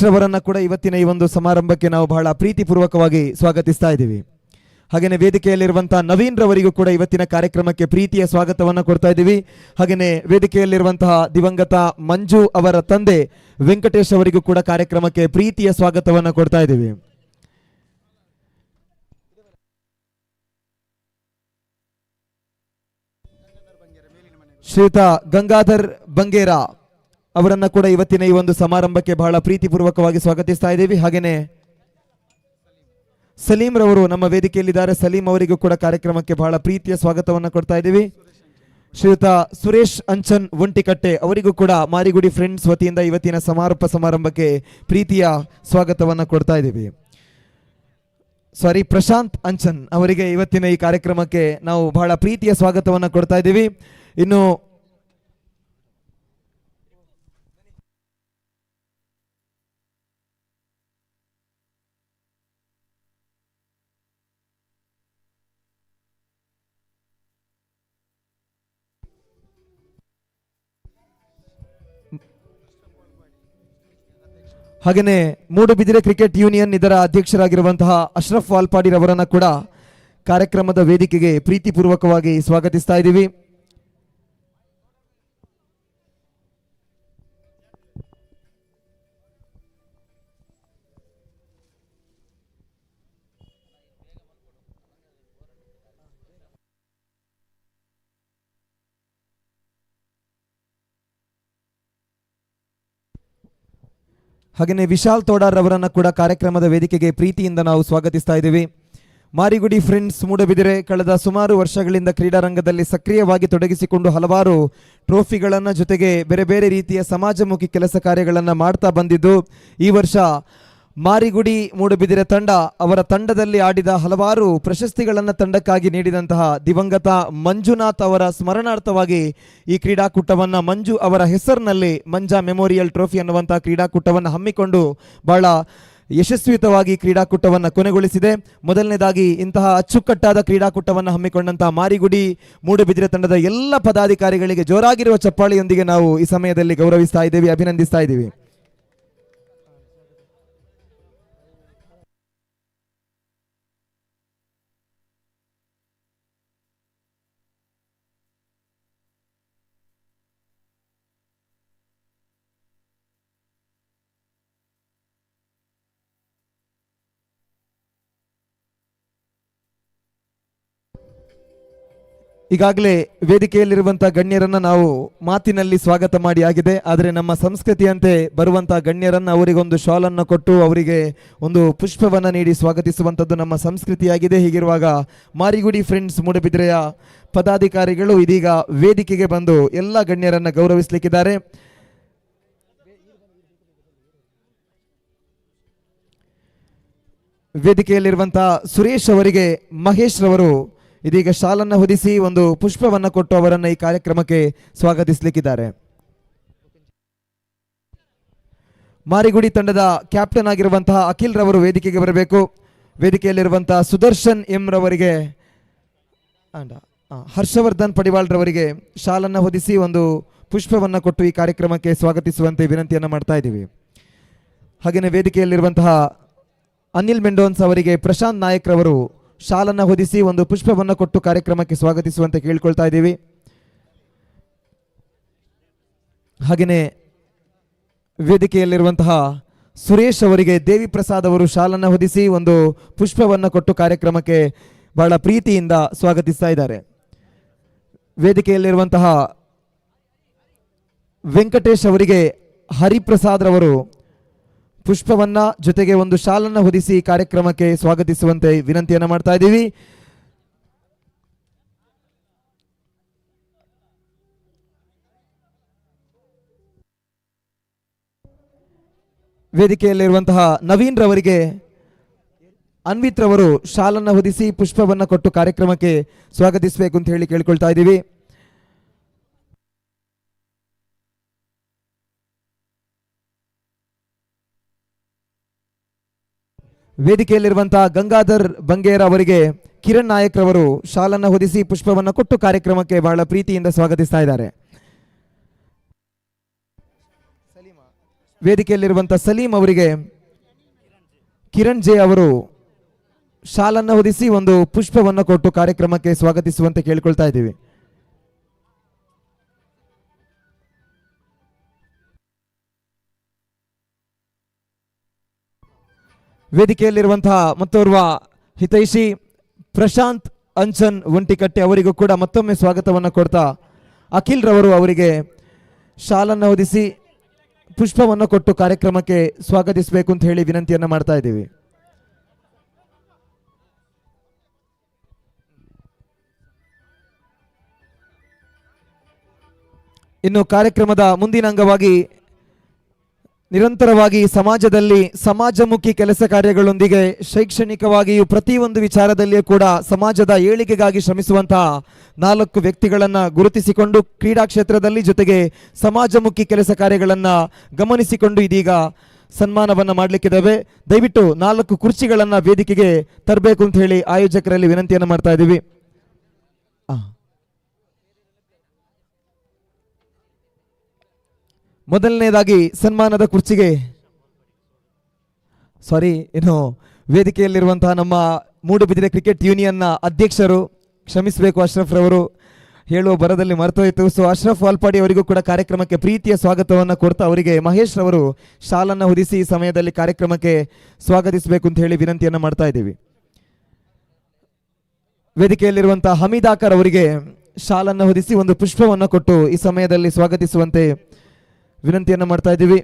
ರವರನ್ನ ಕೂಡ ಇವತ್ತಿನ ಈ ಒಂದು ಸಮಾರಂಭಕ್ಕೆ ನಾವು ಬಹಳ ಪ್ರೀತಿಪೂರ್ವಕವಾಗಿ ಸ್ವಾಗತಿಸ್ತಾ ಇದ್ದೀವಿ. ಹಾಗೆಯೇ ವೇದಿಕೆಯಲ್ಲಿರುವಂತಹ ನವೀನ್ ರವರಿಗೂ ಕೂಡ ಇವತ್ತಿನ ಕಾರ್ಯಕ್ರಮಕ್ಕೆ ಪ್ರೀತಿಯ ಸ್ವಾಗತವನ್ನು ಕೊಡ್ತಾ ಇದ್ದೀವಿ. ಹಾಗೆಯೇ ವೇದಿಕೆಯಲ್ಲಿರುವಂತಹ ದಿವಂಗತ ಮಂಜು ಅವರ ತಂದೆ ವೆಂಕಟೇಶ್ ಅವರಿಗೂ ಕೂಡ ಕಾರ್ಯಕ್ರಮಕ್ಕೆ ಪ್ರೀತಿಯ ಸ್ವಾಗತವನ್ನು ಕೊಡ್ತಾ ಇದ್ದೀವಿ. ಶ್ರೀಯುತ ಗಂಗಾಧರ್ ಬಂಗೇರ ಅವರನ್ನ ಕೂಡ ಇವತ್ತಿನ ಈ ಒಂದು ಸಮಾರಂಭಕ್ಕೆ ಬಹಳ ಪ್ರೀತಿಪೂರ್ವಕವಾಗಿ ಸ್ವಾಗತಿಸ್ತಾ ಇದ್ದೀವಿ. ಹಾಗೇನೆ ಸಲೀಂ ರವರು ನಮ್ಮ ವೇದಿಕೆಯಲ್ಲಿದ್ದಾರೆ. ಸಲೀಂ ಅವರಿಗೂ ಕೂಡ ಕಾರ್ಯಕ್ರಮಕ್ಕೆ ಬಹಳ ಪ್ರೀತಿಯ ಸ್ವಾಗತವನ್ನು ಕೊಡ್ತಾ ಇದ್ದೀವಿ. ಶ್ರೀಯುತ ಸುರೇಶ್ ಅಂಚನ್ ಒಂಟಿಕಟ್ಟೆ ಅವರಿಗೂ ಕೂಡ ಮಾರಿಗುಡಿ ಫ್ರೆಂಡ್ಸ್ ವತಿಯಿಂದ ಇವತ್ತಿನ ಸಮಾರಂಭಕ್ಕೆ ಪ್ರೀತಿಯ ಸ್ವಾಗತವನ್ನು ಕೊಡ್ತಾ ಇದ್ದೀವಿ. ಪ್ರಶಾಂತ್ ಅಂಚನ್ ಅವರಿಗೆ ಇವತ್ತಿನ ಈ ಕಾರ್ಯಕ್ರಮಕ್ಕೆ ನಾವು ಬಹಳ ಪ್ರೀತಿಯ ಸ್ವಾಗತವನ್ನು ಕೊಡ್ತಾ ಇದ್ದೀವಿ. ಇನ್ನು ಹಾಗೆಯೇ ಮೂಡುಬಿದಿರೆ ಕ್ರಿಕೆಟ್ ಯೂನಿಯನ್ ಇದರ ಅಧ್ಯಕ್ಷರಾಗಿರುವಂತಹ ಅಶ್ರಫ್ ವಾಲ್ಪಾಡಿರ್ ಅವರನ್ನ ಕೂಡ ಕಾರ್ಯಕ್ರಮದ ವೇದಿಕೆಗೆ ಪ್ರೀತಿಪೂರ್ವಕವಾಗಿ ಸ್ವಾಗತಿಸ್ತಾ ಇದ್ದೀವಿ. ಹಾಗೆಯೇ ವಿಶಾಲ್ ತೋಡಾರ್ ಅವರನ್ನು ಕೂಡ ಕಾರ್ಯಕ್ರಮದ ವೇದಿಕೆಗೆ ಪ್ರೀತಿಯಿಂದ ನಾವು ಸ್ವಾಗತಿಸ್ತಾ ಇದ್ದೀವಿ. ಮಾರಿಗುಡಿ ಫ್ರೆಂಡ್ಸ್ ಮೂಡುಬಿದಿರೆ ಕಳೆದ ಸುಮಾರು ವರ್ಷಗಳಿಂದ ಕ್ರೀಡಾರಂಗದಲ್ಲಿ ಸಕ್ರಿಯವಾಗಿ ತೊಡಗಿಸಿಕೊಂಡು ಹಲವಾರು ಟ್ರೋಫಿಗಳನ್ನು ಜೊತೆಗೆ ಬೇರೆ ಬೇರೆ ರೀತಿಯ ಸಮಾಜಮುಖಿ ಕೆಲಸ ಕಾರ್ಯಗಳನ್ನು ಮಾಡ್ತಾ ಬಂದಿದ್ದು, ಈ ವರ್ಷ ಮಾರಿಗುಡಿ ಮೂಡುಬಿದಿರೆ ತಂಡ ಅವರ ತಂಡದಲ್ಲಿ ಆಡಿದ ಹಲವಾರು ಪ್ರಶಸ್ತಿಗಳನ್ನು ತಂಡಕ್ಕಾಗಿ ನೀಡಿದಂತಹ ದಿವಂಗತ ಮಂಜುನಾಥ್ ಅವರ ಸ್ಮರಣಾರ್ಥವಾಗಿ ಈ ಕ್ರೀಡಾಕೂಟವನ್ನು ಮಂಜು ಅವರ ಹೆಸರಿನಲ್ಲಿ ಮಂಜಾ ಮೆಮೋರಿಯಲ್ ಟ್ರೋಫಿ ಅನ್ನುವಂತಹ ಕ್ರೀಡಾಕೂಟವನ್ನು ಹಮ್ಮಿಕೊಂಡು ಬಹಳ ಯಶಸ್ವಿತವಾಗಿ ಕ್ರೀಡಾಕೂಟವನ್ನು ಕೊನೆಗೊಳಿಸಿದೆ. ಮೊದಲನೇದಾಗಿ ಇಂತಹ ಅಚ್ಚುಕಟ್ಟಾದ ಕ್ರೀಡಾಕೂಟವನ್ನು ಹಮ್ಮಿಕೊಂಡಂತಹ ಮಾರಿಗುಡಿ ಮೂಡುಬಿದಿರೆ ತಂಡದ ಎಲ್ಲ ಪದಾಧಿಕಾರಿಗಳಿಗೆ ಜೋರಾಗಿರುವ ಚಪ್ಪಾಳಿಯೊಂದಿಗೆ ನಾವು ಈ ಸಮಯದಲ್ಲಿ ಗೌರವಿಸ್ತಾ ಇದ್ದೇವೆ, ಅಭಿನಂದಿಸ್ತಾ ಇದ್ದೀವಿ. ಈಗಾಗಲೇ ವೇದಿಕೆಯಲ್ಲಿರುವಂತಹ ಗಣ್ಯರನ್ನ ನಾವು ಮಾತಿನಲ್ಲಿ ಸ್ವಾಗತ ಮಾಡಿ ಆಗಿದೆ. ಆದರೆ ನಮ್ಮ ಸಂಸ್ಕೃತಿಯಂತೆ ಬರುವಂತಹ ಗಣ್ಯರನ್ನ ಅವರಿಗೊಂದು ಶಾಲ್ ಅನ್ನು ಕೊಟ್ಟು ಅವರಿಗೆ ಒಂದು ಪುಷ್ಪವನ್ನು ನೀಡಿ ಸ್ವಾಗತಿಸುವಂಥದ್ದು ನಮ್ಮ ಸಂಸ್ಕೃತಿಯಾಗಿದೆ. ಹೀಗಿರುವಾಗ ಮಾರಿಗುಡಿ ಫ್ರೆಂಡ್ಸ್ ಮೂಡುಬಿದಿರೆಯ ಪದಾಧಿಕಾರಿಗಳು ಇದೀಗ ವೇದಿಕೆಗೆ ಬಂದು ಎಲ್ಲ ಗಣ್ಯರನ್ನ ಗೌರವಿಸಲಿಕ್ಕಿದ್ದಾರೆ. ವೇದಿಕೆಯಲ್ಲಿರುವಂತಹ ಸುರೇಶ್ ಅವರಿಗೆ ಮಹೇಶ್ ರವರು ಇದೀಗ ಶಾಲನ್ನು ಹೊದಿಸಿ ಒಂದು ಪುಷ್ಪವನ್ನು ಕೊಟ್ಟು ಅವರನ್ನು ಈ ಕಾರ್ಯಕ್ರಮಕ್ಕೆ ಸ್ವಾಗತಿಸಲಿಕ್ಕಿದ್ದಾರೆ. ಮಾರಿಗುಡಿ ತಂಡದ ಕ್ಯಾಪ್ಟನ್ ಆಗಿರುವಂತಹ ಅಖಿಲ್ ರವರು ವೇದಿಕೆಗೆ ಬರಬೇಕು. ವೇದಿಕೆಯಲ್ಲಿರುವಂತಹ ಸುದರ್ಶನ್ ಎಂ ರವರಿಗೆ ಹರ್ಷವರ್ಧನ್ ಪಡಿವಾಳ್ ರವರಿಗೆ ಶಾಲನ್ನು ಹೊದಿಸಿ ಒಂದು ಪುಷ್ಪವನ್ನು ಕೊಟ್ಟು ಈ ಕಾರ್ಯಕ್ರಮಕ್ಕೆ ಸ್ವಾಗತಿಸುವಂತೆ ವಿನಂತಿಯನ್ನು ಮಾಡ್ತಾ ಇದ್ದೀವಿ. ಹಾಗೆಯೇ ವೇದಿಕೆಯಲ್ಲಿರುವಂತಹ ಅನಿಲ್ ಮೆಂಡೋನ್ಸ್ ಅವರಿಗೆ ಪ್ರಶಾಂತ್ ನಾಯಕ್ ರವರು ಶಾಲನ್ನು ಹೊದಿಸಿ ಒಂದು ಪುಷ್ಪವನ್ನು ಕೊಟ್ಟು ಕಾರ್ಯಕ್ರಮಕ್ಕೆ ಸ್ವಾಗತಿಸುವಂತೆ ಕೇಳ್ಕೊಳ್ತಾ ಇದ್ದೀವಿ. ಹಾಗೆಯೇ ವೇದಿಕೆಯಲ್ಲಿರುವಂತಹ ಸುರೇಶ್ ಅವರಿಗೆ ದೇವಿ ಪ್ರಸಾದ್ ಅವರು ಶಾಲನ್ನು ಹೊದಿಸಿ ಒಂದು ಪುಷ್ಪವನ್ನು ಕೊಟ್ಟು ಕಾರ್ಯಕ್ರಮಕ್ಕೆ ಬಹಳ ಪ್ರೀತಿಯಿಂದ ಸ್ವಾಗತಿಸ್ತಾ ಇದ್ದಾರೆ. ವೇದಿಕೆಯಲ್ಲಿರುವಂತಹ ವೆಂಕಟೇಶ್ ಅವರಿಗೆ ಹರಿಪ್ರಸಾದ್ ರವರು ಪುಷ್ಪವನ್ನ ಜೊತೆಗೆ ಒಂದು ಶಾಲನ್ನು ಹೊದಿಸಿ ಕಾರ್ಯಕ್ರಮಕ್ಕೆ ಸ್ವಾಗತಿಸುವಂತೆ ವಿನಂತಿಯನ್ನು ಮಾಡ್ತಾ ಇದ್ದೀವಿ. ವೇದಿಕೆಯಲ್ಲಿರುವಂತಹ ನವೀನ್ ರವರಿಗೆ ಅನ್ವಿತ್ ರವರು ಶಾಲನ್ನು ಹೊದಿಸಿ ಪುಷ್ಪವನ್ನು ಕೊಟ್ಟು ಕಾರ್ಯಕ್ರಮಕ್ಕೆ ಸ್ವಾಗತಿಸಬೇಕು ಅಂತ ಹೇಳಿ ಕೇಳ್ಕೊಳ್ತಾ ಇದ್ದೀವಿ. ವೇದಿಕೆಯಲ್ಲಿರುವಂತಹ ಗಂಗಾಧರ್ ಬಂಗೇರ ಅವರಿಗೆ ಕಿರಣ್ ನಾಯಕ್ ರವರು ಶಾಲನ್ನು ಹೊದಿಸಿ ಪುಷ್ಪವನ್ನು ಕೊಟ್ಟು ಕಾರ್ಯಕ್ರಮಕ್ಕೆ ಬಹಳ ಪ್ರೀತಿಯಿಂದ ಸ್ವಾಗತಿಸ್ತಾ ಇದ್ದಾರೆ. ವೇದಿಕೆಯಲ್ಲಿರುವಂತಹ ಸಲೀಂ ಅವರಿಗೆ ಕಿರಣ್ ಜೆ ಅವರು ಶಾಲನ್ನು ಹೊದಿಸಿ ಒಂದು ಪುಷ್ಪವನ್ನು ಕೊಟ್ಟು ಕಾರ್ಯಕ್ರಮಕ್ಕೆ ಸ್ವಾಗತಿಸುವಂತೆ ಕೇಳ್ಕೊಳ್ತಾ ಇದ್ದೀವಿ. ವೇದಿಕೆಯಲ್ಲಿರುವಂತಹ ಮತ್ತೋರ್ವ ಹಿತೈಷಿ ಪ್ರಶಾಂತ್ ಅಂಚನ್ ಒಂಟಿಕಟ್ಟೆ ಅವರಿಗೂ ಕೂಡ ಮತ್ತೊಮ್ಮೆ ಸ್ವಾಗತವನ್ನು ಕೊಡ್ತಾ ಅಖಿಲ್ ರವರು ಅವರಿಗೆ ಶಾಲನ್ನು ಹೊದಿಸಿ ಪುಷ್ಪವನ್ನು ಕೊಟ್ಟು ಕಾರ್ಯಕ್ರಮಕ್ಕೆ ಸ್ವಾಗತಿಸಬೇಕು ಅಂತ ಹೇಳಿ ವಿನಂತಿಯನ್ನು ಮಾಡ್ತಾ ಇದ್ದೀವಿ. ಇನ್ನು ಕಾರ್ಯಕ್ರಮದ ಮುಂದಿನ ಅಂಗವಾಗಿ ನಿರಂತರವಾಗಿ ಸಮಾಜದಲ್ಲಿ ಸಮಾಜಮುಖಿ ಕೆಲಸ ಕಾರ್ಯಗಳೊಂದಿಗೆ ಶೈಕ್ಷಣಿಕವಾಗಿಯೂ ಪ್ರತಿಯೊಂದು ವಿಚಾರದಲ್ಲಿಯೂ ಕೂಡ ಸಮಾಜದ ಏಳಿಗೆಗಾಗಿ ಶ್ರಮಿಸುವಂತಹ 4 ವ್ಯಕ್ತಿಗಳನ್ನು ಗುರುತಿಸಿಕೊಂಡು ಕ್ರೀಡಾ ಕ್ಷೇತ್ರದಲ್ಲಿ ಜೊತೆಗೆ ಸಮಾಜಮುಖಿ ಕೆಲಸ ಕಾರ್ಯಗಳನ್ನು ಗಮನಿಸಿಕೊಂಡು ಇದೀಗ ಸನ್ಮಾನವನ್ನು ಮಾಡಲಿಕ್ಕಿದ್ದಾವೆ. ದಯವಿಟ್ಟು 4 ಕುರ್ಚಿಗಳನ್ನು ವೇದಿಕೆಗೆ ತರಬೇಕು ಅಂತ ಹೇಳಿ ಆಯೋಜಕರಲ್ಲಿ ವಿನಂತಿಯನ್ನು ಮಾಡ್ತಾ ಇದ್ದೀವಿ. ಮೊದಲನೇದಾಗಿ ಸನ್ಮಾನದ ಕುರ್ಚಿಗೆ ಇನ್ನು ವೇದಿಕೆಯಲ್ಲಿರುವಂತಹ ನಮ್ಮ ಮೂಡುಬಿದಿರೆ ಕ್ರಿಕೆಟ್ ಯೂನಿಯನ್ನ ಅಧ್ಯಕ್ಷರು, ಕ್ಷಮಿಸಬೇಕು ಅಶ್ರಫ್ ರವರು, ಹೇಳುವ ಬರದಲ್ಲಿ ಮರೆತೋಯ್ತು. ಸೊ ಅಶ್ರಫ್ ವಾಲ್ಪಾಡಿ ಅವರಿಗೂ ಕೂಡ ಕಾರ್ಯಕ್ರಮಕ್ಕೆ ಪ್ರೀತಿಯ ಸ್ವಾಗತವನ್ನು ಕೊಡ್ತಾ ಅವರಿಗೆ ಮಹೇಶ್ ರವರು ಶಾಲನ್ನು ಹೊದಿಸಿ ಈ ಸಮಯದಲ್ಲಿ ಕಾರ್ಯಕ್ರಮಕ್ಕೆ ಸ್ವಾಗತಿಸಬೇಕು ಅಂತ ಹೇಳಿ ವಿನಂತಿಯನ್ನು ಮಾಡ್ತಾ ಇದ್ದೀವಿ. ವೇದಿಕೆಯಲ್ಲಿರುವಂತಹ ಹಮೀದಾಕರ್ ಅವರಿಗೆ ಶಾಲನ್ನು ಹೊದಿಸಿ ಒಂದು ಪುಷ್ಪವನ್ನು ಕೊಟ್ಟು ಈ ಸಮಯದಲ್ಲಿ ಸ್ವಾಗತಿಸುವಂತೆ ವಿನಂತಿಯನ್ನು ಮಾಡ್ತಾ ಇದ್ದೀವಿ.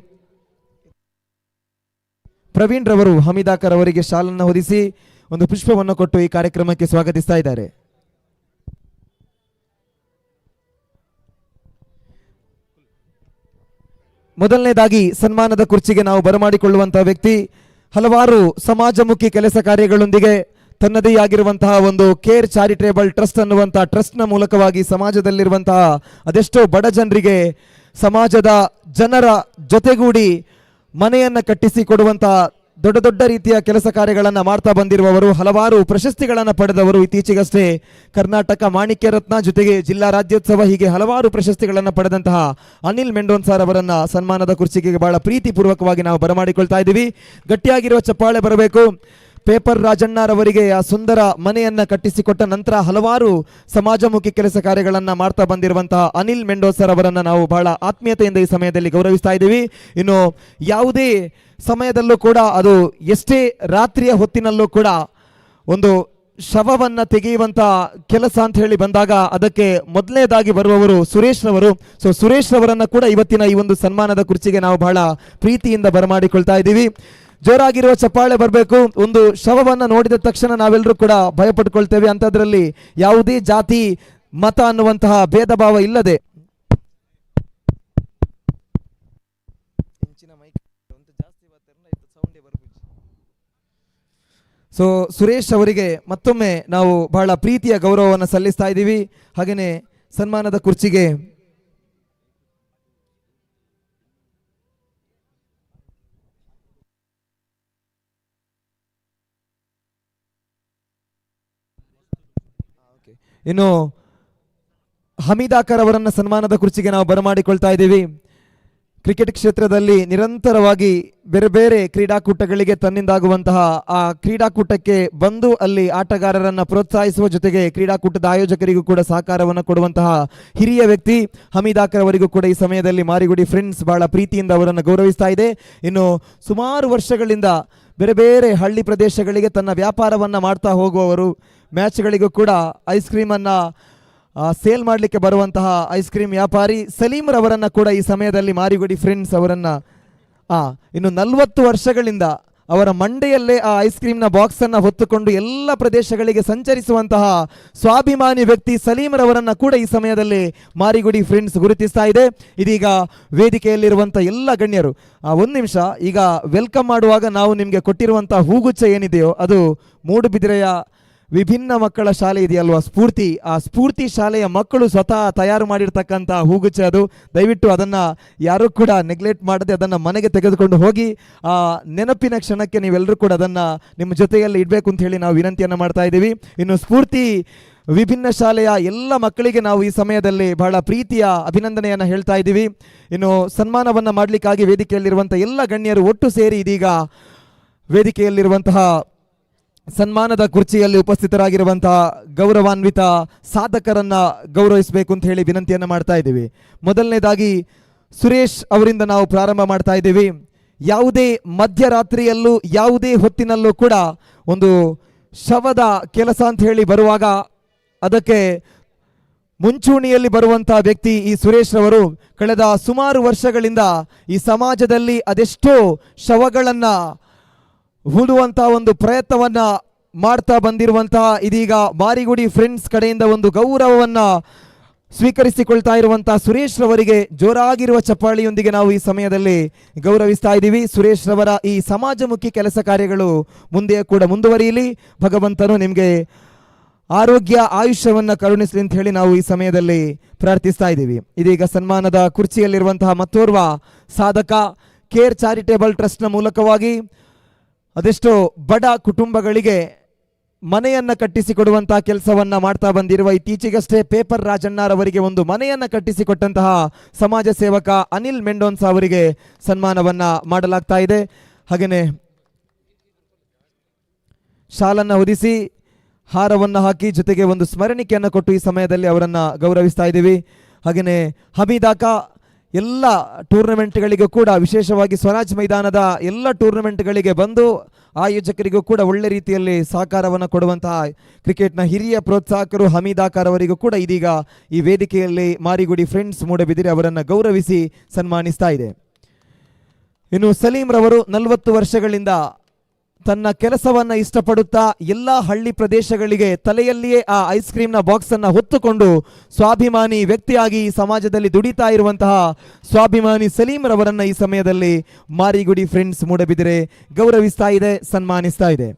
ಪ್ರವೀಣ್ ರವರು ಹಮೀದಾಕರ್ ಅವರಿಗೆ ಶಾಲನ್ನು ಹೊದಿಸಿ ಒಂದು ಪುಷ್ಪವನ್ನು ಕೊಟ್ಟು ಈ ಕಾರ್ಯಕ್ರಮಕ್ಕೆ ಸ್ವಾಗತಿಸ್ತಾ ಇದ್ದಾರೆ. ಮೊದಲನೇದಾಗಿ ಸನ್ಮಾನದ ಕುರ್ಚಿಗೆ ನಾವು ಬರಮಾಡಿಕೊಳ್ಳುವಂತಹ ವ್ಯಕ್ತಿ ಹಲವಾರು ಸಮಾಜಮುಖಿ ಕೆಲಸ ಕಾರ್ಯಗಳೊಂದಿಗೆ ತನ್ನದೇ ಆಗಿರುವಂತಹ ಒಂದು ಕೇರ್ ಚಾರಿಟೇಬಲ್ ಟ್ರಸ್ಟ್ ಅನ್ನುವಂತಹ ಟ್ರಸ್ಟ್ನ ಮೂಲಕವಾಗಿ ಸಮಾಜದಲ್ಲಿರುವಂತಹ ಅದೆಷ್ಟೋ ಬಡ ಜನರಿಗೆ ಸಮಾಜದ ಜನರ ಜೊತೆಗೂಡಿ ಮನೆಯನ್ನು ಕಟ್ಟಿಸಿ ಕೊಡುವಂತಹ ದೊಡ್ಡ ದೊಡ್ಡ ರೀತಿಯ ಕೆಲಸ ಕಾರ್ಯಗಳನ್ನು ಮಾಡ್ತಾ ಬಂದಿರುವವರು, ಹಲವಾರು ಪ್ರಶಸ್ತಿಗಳನ್ನು ಪಡೆದವರು. ಇತ್ತೀಚೆಗಷ್ಟೇ ಕರ್ನಾಟಕ ಮಾಣಿಕ್ಯ ರತ್ನ ಜೊತೆಗೆ ಜಿಲ್ಲಾ ರಾಜ್ಯೋತ್ಸವ ಹೀಗೆ ಹಲವಾರು ಪ್ರಶಸ್ತಿಗಳನ್ನು ಪಡೆದಂತಹ ಅನಿಲ್ ಮೆಂಡೋನ್ ಸರ್ ಅವರನ್ನ ಸನ್ಮಾನದ ಕುರ್ಚಿಗೆ ಬಹಳ ಪ್ರೀತಿಪೂರ್ವಕವಾಗಿ ನಾವು ಬರಮಾಡಿಕೊಳ್ತಾ ಇದ್ದೀವಿ. ಗಟ್ಟಿಯಾಗಿರುವ ಚಪ್ಪಾಳೆ ಬರಬೇಕು. ಪೇಪರ್ ರಾಜಣ್ಣರವರಿಗೆ ಆ ಸುಂದರ ಮನೆಯನ್ನ ಕಟ್ಟಿಸಿಕೊಟ್ಟ ನಂತರ ಹಲವಾರು ಸಮಾಜಮುಖಿ ಕೆಲಸ ಕಾರ್ಯಗಳನ್ನು ಮಾಡ್ತಾ ಬಂದಿರುವಂತಹ ಅನಿಲ್ ಮೆಂಡೋ ಸರ್ ಅವರನ್ನು ನಾವು ಬಹಳ ಆತ್ಮೀಯತೆಯಿಂದ ಈ ಸಮಯದಲ್ಲಿ ಗೌರವಿಸ್ತಾ ಇದ್ದೀವಿ. ಇನ್ನು ಯಾವುದೇ ಸಮಯದಲ್ಲೂ ಕೂಡ, ಅದು ಎಷ್ಟೇ ರಾತ್ರಿಯ ಹೊತ್ತಿನಲ್ಲೂ ಕೂಡ ಒಂದು ಶವವನ್ನು ತೆಗೆಯುವಂಥ ಕೆಲಸ ಅಂತ ಹೇಳಿ ಬಂದಾಗ ಅದಕ್ಕೆ ಮೊದಲನೇದಾಗಿ ಬರುವವರು ಸುರೇಶ್ ರವರು. ಸೊ ಸುರೇಶ್ ರವರನ್ನು ಕೂಡ ಇವತ್ತಿನ ಈ ಒಂದು ಸನ್ಮಾನದ ಕುರ್ಚಿಗೆ ನಾವು ಬಹಳ ಪ್ರೀತಿಯಿಂದ ಬರಮಾಡಿಕೊಳ್ತಾ ಇದ್ದೀವಿ. ಜೋರಾಗಿರುವ ಚಪ್ಪಾಳೆ ಬರಬೇಕು. ಒಂದು ಶವವನ್ನು ನೋಡಿದ ತಕ್ಷಣ ನಾವೆಲ್ಲರೂ ಕೂಡ ಭಯಪಟ್ಕೊಳ್ತೇವೆ. ಅಂಥದ್ರಲ್ಲಿ ಯಾವುದೇ ಜಾತಿ ಮತ ಅನ್ನುವಂತಹ ಭೇದ ಭಾವ ಇಲ್ಲದೆ ಸೊ ಸುರೇಶ್ ಅವರಿಗೆ ಮತ್ತೊಮ್ಮೆ ನಾವು ಬಹಳ ಪ್ರೀತಿಯ ಗೌರವವನ್ನು ಸಲ್ಲಿಸ್ತಾ ಇದ್ದೀವಿ. ಹಾಗೆಯೇ ಸನ್ಮಾನದ ಕುರ್ಚಿಗೆ ಇನ್ನು ಹಮೀದಾಕರ್ ಅವರನ್ನ ಸನ್ಮಾನದ ಕುರ್ಚಿಗೆ ನಾವು ಬರಮಾಡಿಕೊಳ್ತಾ ಇದ್ದೀವಿ. ಕ್ರಿಕೆಟ್ ಕ್ಷೇತ್ರದಲ್ಲಿ ನಿರಂತರವಾಗಿ ಬೇರೆ ಬೇರೆ ಕ್ರೀಡಾಕೂಟಗಳಿಗೆ ತನ್ನಿಂದಾಗುವಂತಹ ಆ ಕ್ರೀಡಾಕೂಟಕ್ಕೆ ಬಂದು ಅಲ್ಲಿ ಆಟಗಾರರನ್ನು ಪ್ರೋತ್ಸಾಹಿಸುವ ಜೊತೆಗೆ ಕ್ರೀಡಾಕೂಟದ ಆಯೋಜಕರಿಗೂ ಕೂಡ ಸಹಕಾರವನ್ನು ಕೊಡುವಂತಹ ಹಿರಿಯ ವ್ಯಕ್ತಿ ಹಮೀದಾಕರ್ ಅವರಿಗೂ ಕೂಡ ಈ ಸಮಯದಲ್ಲಿ ಮಾರಿಗುಡಿ ಫ್ರೆಂಡ್ಸ್ ಬಹಳ ಪ್ರೀತಿಯಿಂದ ಅವರನ್ನು ಗೌರವಿಸ್ತಾ ಇದೆ. ಇನ್ನು ಸುಮಾರು ವರ್ಷಗಳಿಂದ ಬೇರೆ ಬೇರೆ ಹಳ್ಳಿ ಪ್ರದೇಶಗಳಿಗೆ ತನ್ನ ವ್ಯಾಪಾರವನ್ನು ಮಾಡ್ತಾ ಹೋಗುವವರು, ಮ್ಯಾಚ್ಗಳಿಗೂ ಕೂಡ ಐಸ್ ಕ್ರೀಮನ್ನು ಸೇಲ್ ಮಾಡಲಿಕ್ಕೆ ಬರುವಂತಹ ಐಸ್ ಕ್ರೀಮ್ ವ್ಯಾಪಾರಿ ಸಲೀಂ ರವರನ್ನು ಕೂಡ ಈ ಸಮಯದಲ್ಲಿ ಮಾರಿಗುಡಿ ಫ್ರೆಂಡ್ಸ್ ಅವರನ್ನು ಇನ್ನು 40 ವರ್ಷಗಳಿಂದ ಅವರ ಮಂಡೆಯಲ್ಲೇ ಆ ಐಸ್ ಕ್ರೀಮ್ನ ಬಾಕ್ಸ್ ಅನ್ನ ಹೊತ್ತುಕೊಂಡು ಎಲ್ಲ ಪ್ರದೇಶಗಳಿಗೆ ಸಂಚರಿಸುವಂತಹ ಸ್ವಾಭಿಮಾನಿ ವ್ಯಕ್ತಿ ಸಲೀಮರವರನ್ನ ಕೂಡ ಈ ಸಮಯದಲ್ಲಿ ಮಾರಿಗುಡಿ ಫ್ರೆಂಡ್ಸ್ ಗುರುತಿಸ್ತಾ ಇದೆ. ಇದೀಗ ವೇದಿಕೆಯಲ್ಲಿರುವಂತಹ ಎಲ್ಲ ಗಣ್ಯರು ಒಂದು ನಿಮಿಷ, ಈಗ ವೆಲ್ಕಮ್ ಮಾಡುವಾಗ ನಾವು ನಿಮಗೆ ಕೊಟ್ಟಿರುವಂತಹ ಹೂಗುಚ್ಛ ಏನಿದೆಯೋ ಅದು ಮೂಡುಬಿದಿರೆಯ ವಿಭಿನ್ನ ಮಕ್ಕಳ ಶಾಲೆ ಇದೆಯಲ್ವಾ ಸ್ಫೂರ್ತಿ, ಆ ಸ್ಫೂರ್ತಿ ಶಾಲೆಯ ಮಕ್ಕಳು ಸ್ವತಃ ತಯಾರು ಮಾಡಿರ್ತಕ್ಕಂಥ ಹೂಗುಚ್ಛ ಅದು. ದಯವಿಟ್ಟು ಅದನ್ನು ಯಾರೂ ಕೂಡ ನೆಗ್ಲೆಕ್ಟ್ ಮಾಡದೆ ಅದನ್ನು ಮನೆಗೆ ತೆಗೆದುಕೊಂಡು ಹೋಗಿ ಆ ನೆನಪಿನ ಕ್ಷಣಕ್ಕೆ ನೀವೆಲ್ಲರೂ ಕೂಡ ಅದನ್ನು ನಿಮ್ಮ ಜೊತೆಯಲ್ಲಿ ಇಡಬೇಕು ಅಂತ ಹೇಳಿ ನಾವು ವಿನಂತಿಯನ್ನು ಮಾಡ್ತಾ ಇದ್ದೀವಿ. ಇನ್ನು ಸ್ಫೂರ್ತಿ ವಿಭಿನ್ನ ಶಾಲೆಯ ಎಲ್ಲ ಮಕ್ಕಳಿಗೆ ನಾವು ಈ ಸಮಯದಲ್ಲಿ ಬಹಳ ಪ್ರೀತಿಯ ಅಭಿನಂದನೆಯನ್ನು ಹೇಳ್ತಾ ಇದ್ದೀವಿ. ಇನ್ನು ಸನ್ಮಾನವನ್ನು ಮಾಡಲಿಕ್ಕಾಗಿ ವೇದಿಕೆಯಲ್ಲಿರುವಂಥ ಎಲ್ಲ ಗಣ್ಯರು ಒಟ್ಟು ಸೇರಿ ಇದೀಗ ವೇದಿಕೆಯಲ್ಲಿರುವಂತಹ ಸನ್ಮಾನದ ಕುರ್ಚಿಯಲ್ಲಿ ಉಪಸ್ಥಿತರಾಗಿರುವಂತಹ ಗೌರವಾನ್ವಿತ ಸಾಧಕರನ್ನ ಗೌರವಿಸಬೇಕು ಅಂತ ಹೇಳಿ ವಿನಂತಿಯನ್ನು ಮಾಡ್ತಾ ಇದ್ದೀವಿ. ಮೊದಲನೇದಾಗಿ ಸುರೇಶ್ ಅವರಿಂದ ನಾವು ಪ್ರಾರಂಭ ಮಾಡ್ತಾ ಇದ್ದೀವಿ. ಯಾವುದೇ ಮಧ್ಯರಾತ್ರಿಯಲ್ಲೂ ಯಾವುದೇ ಹೊತ್ತಿನಲ್ಲೂ ಕೂಡ ಒಂದು ಶವದ ಕೆಲಸ ಅಂತ ಹೇಳಿ ಬರುವಾಗ ಅದಕ್ಕೆ ಮುಂಚೂಣಿಯಲ್ಲಿ ಬರುವಂತಹ ವ್ಯಕ್ತಿ ಈ ಸುರೇಶ್ ರವರು. ಕಳೆದ ಸುಮಾರು ವರ್ಷಗಳಿಂದ ಈ ಸಮಾಜದಲ್ಲಿ ಅದೆಷ್ಟೋ ಶವಗಳನ್ನ ಹೂಡುವಂತಹ ಒಂದು ಪ್ರಯತ್ನವನ್ನ ಮಾಡ್ತಾ ಬಂದಿರುವಂತಹ ಇದೀಗ ಮಾರಿಗುಡಿ ಫ್ರೆಂಡ್ಸ್ ಕಡೆಯಿಂದ ಒಂದು ಗೌರವವನ್ನ ಸ್ವೀಕರಿಸಿಕೊಳ್ತಾ ಇರುವಂತಹ ಸುರೇಶ್ ರವರಿಗೆ ಜೋರಾಗಿರುವ ಚಪ್ಪಾಳಿಯೊಂದಿಗೆ ನಾವು ಈ ಸಮಯದಲ್ಲಿ ಗೌರವಿಸ್ತಾ ಇದ್ದೀವಿ. ಸುರೇಶ್ ರವರ ಈ ಸಮಾಜಮುಖಿ ಕೆಲಸ ಕಾರ್ಯಗಳು ಮುಂದೆ ಕೂಡ ಮುಂದುವರಿಯಲಿ, ಭಗವಂತನು ನಿಮಗೆ ಆರೋಗ್ಯ ಆಯುಷ್ಯವನ್ನು ಕರುಣಿಸಲಿ ಅಂತ ಹೇಳಿ ನಾವು ಈ ಸಮಯದಲ್ಲಿ ಪ್ರಾರ್ಥಿಸ್ತಾ ಇದ್ದೀವಿ. ಇದೀಗ ಸನ್ಮಾನದ ಕುರ್ಚಿಯಲ್ಲಿರುವಂತಹ ಮತ್ತೋರ್ವ ಸಾಧಕ ಕೇರ್ ಚಾರಿಟೇಬಲ್ ಟ್ರಸ್ಟ್ನ ಮೂಲಕವಾಗಿ ಅದೆಷ್ಟೋ ಬಡ ಕುಟುಂಬಗಳಿಗೆ ಮನೆಯನ್ನು ಕಟ್ಟಿಸಿಕೊಡುವಂತಹ ಕೆಲಸವನ್ನ ಮಾಡ್ತಾ ಬಂದಿರುವ ಇತ್ತೀಚೆಗಷ್ಟೇ ಪೇಪರ್ ರಾಜಣ್ಣರವರಿಗೆ ಒಂದು ಮನೆಯನ್ನು ಕಟ್ಟಿಸಿಕೊಟ್ಟಂತಹ ಸಮಾಜ ಸೇವಕ ಅನಿಲ್ ಮೆಂಡೋನ್ಸ ಅವರಿಗೆ ಸನ್ಮಾನವನ್ನ ಮಾಡಲಾಗ್ತಾ ಇದೆ. ಹಾಗೆಯೇ ಶಾಲನ್ನು ಹೊದಿಸಿ ಹಾರವನ್ನು ಹಾಕಿ ಜೊತೆಗೆ ಒಂದು ಸ್ಮರಣಿಕೆಯನ್ನು ಕೊಟ್ಟು ಈ ಸಮಯದಲ್ಲಿ ಅವರನ್ನು ಗೌರವಿಸ್ತಾ ಇದ್ದೀವಿ. ಹಾಗೆಯೇ ಹಮೀದಾಕ ಎಲ್ಲ ಟೂರ್ನಮೆಂಟ್ಗಳಿಗೂ ಕೂಡ ವಿಶೇಷವಾಗಿ ಸ್ವರಾಜ್ ಮೈದಾನದ ಎಲ್ಲ ಟೂರ್ನಮೆಂಟ್ಗಳಿಗೆ ಬಂದು ಆಯೋಜಕರಿಗೂ ಕೂಡ ಒಳ್ಳೆ ರೀತಿಯಲ್ಲಿ ಸಹಕಾರವನ್ನು ಕೊಡುವಂತಹ ಕ್ರಿಕೆಟ್ನ ಹಿರಿಯ ಪ್ರೋತ್ಸಾಹಕರು ಹಮೀದಾಕರ್ ಅವರಿಗೂ ಕೂಡ ಇದೀಗ ಈ ವೇದಿಕೆಯಲ್ಲಿ ಮಾರಿಗುಡಿ ಫ್ರೆಂಡ್ಸ್ ಮೂಡಬಿದಿರೆ ಅವರನ್ನು ಗೌರವಿಸಿ ಸನ್ಮಾನಿಸ್ತಾ ಇದೆ. ಇನ್ನು ಸಲೀಂ ರವರು 40 ವರ್ಷಗಳಿಂದ ತನ್ನ ಕೆಲಸವನ್ನ ಇಷ್ಟಪಡುತ್ತಾ ಎಲ್ಲ ಹಳ್ಳಿ ಪ್ರದೇಶಗಳಿಗೆ ತಲೆಯಲ್ಲಿಯೇ ಆ ಐಸ್ ಕ್ರೀಮ್ನ ಬಾಕ್ಸ್ ಅನ್ನ ಹೊತ್ತುಕೊಂಡು ಸ್ವಾಭಿಮಾನಿ ವ್ಯಕ್ತಿಯಾಗಿ ಸಮಾಜದಲ್ಲಿ ದುಡಿತಾ ಇರುವಂತಹ ಸ್ವಾಭಿಮಾನಿ ಸಲೀಂ ರವರನ್ನ ಈ ಸಮಯದಲ್ಲಿ ಮಾರಿಗುಡಿ ಫ್ರೆಂಡ್ಸ್ ಮೂಡಬಿದಿರೆ ಗೌರವಿಸ್ತಾ ಇದೆ, ಸನ್ಮಾನಿಸ್ತಾ ಇದೆ.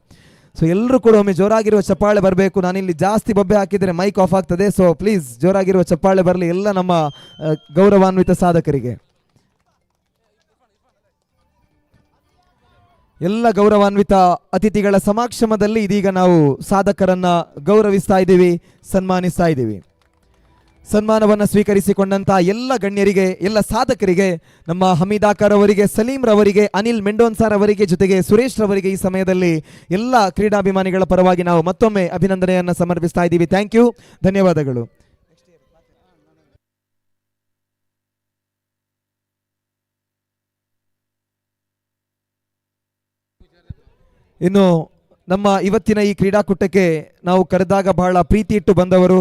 ಸೊ ಎಲ್ಲರೂ ಕೂಡ ಒಮ್ಮೆ ಜೋರಾಗಿರುವ ಚಪ್ಪಾಳೆ ಬರಬೇಕು. ನಾನಿಲ್ಲಿ ಜಾಸ್ತಿ ಬೊಬ್ಬೆ ಹಾಕಿದರೆ ಮೈಕ್ ಆಫ್ ಆಗ್ತದೆ. ಸೊ ಪ್ಲೀಸ್ ಜೋರಾಗಿರುವ ಚಪ್ಪಾಳೆ ಬರಲಿ ಎಲ್ಲ ನಮ್ಮ ಗೌರವಾನ್ವಿತ ಸಾಧಕರಿಗೆ. ಎಲ್ಲ ಗೌರವಾನ್ವಿತ ಅತಿಥಿಗಳ ಸಮಕ್ಷಮದಲ್ಲಿ ಇದೀಗ ನಾವು ಸಾಧಕರನ್ನ ಗೌರವಿಸ್ತಾ ಇದ್ದೀವಿ, ಸನ್ಮಾನಿಸ್ತಾ ಇದ್ದೀವಿ. ಸನ್ಮಾನವನ್ನು ಸ್ವೀಕರಿಸಿಕೊಂಡಂತಹ ಎಲ್ಲ ಗಣ್ಯರಿಗೆ, ಎಲ್ಲ ಸಾಧಕರಿಗೆ, ನಮ್ಮ ಹಮೀದಾಕರ್ ಅವರಿಗೆ, ಸಲೀಂ ರವರಿಗೆ, ಅನಿಲ್ ಮೆಂಡೋನ್ಸಾರ್ ಅವರಿಗೆ, ಜೊತೆಗೆ ಸುರೇಶ್ ರವರಿಗೆ ಈ ಸಮಯದಲ್ಲಿ ಎಲ್ಲ ಕ್ರೀಡಾಭಿಮಾನಿಗಳ ಪರವಾಗಿ ನಾವು ಮತ್ತೊಮ್ಮೆ ಅಭಿನಂದನೆಯನ್ನು ಸಮರ್ಪಿಸ್ತಾ ಇದ್ದೀವಿ. ಥ್ಯಾಂಕ್ ಯು, ಧನ್ಯವಾದಗಳು. ಇನ್ನು ನಮ್ಮ ಇವತ್ತಿನ ಈ ಕ್ರೀಡಾಕೂಟಕ್ಕೆ ನಾವು ಕರೆದಾಗ ಬಹಳ ಪ್ರೀತಿ ಇಟ್ಟು ಬಂದವರು,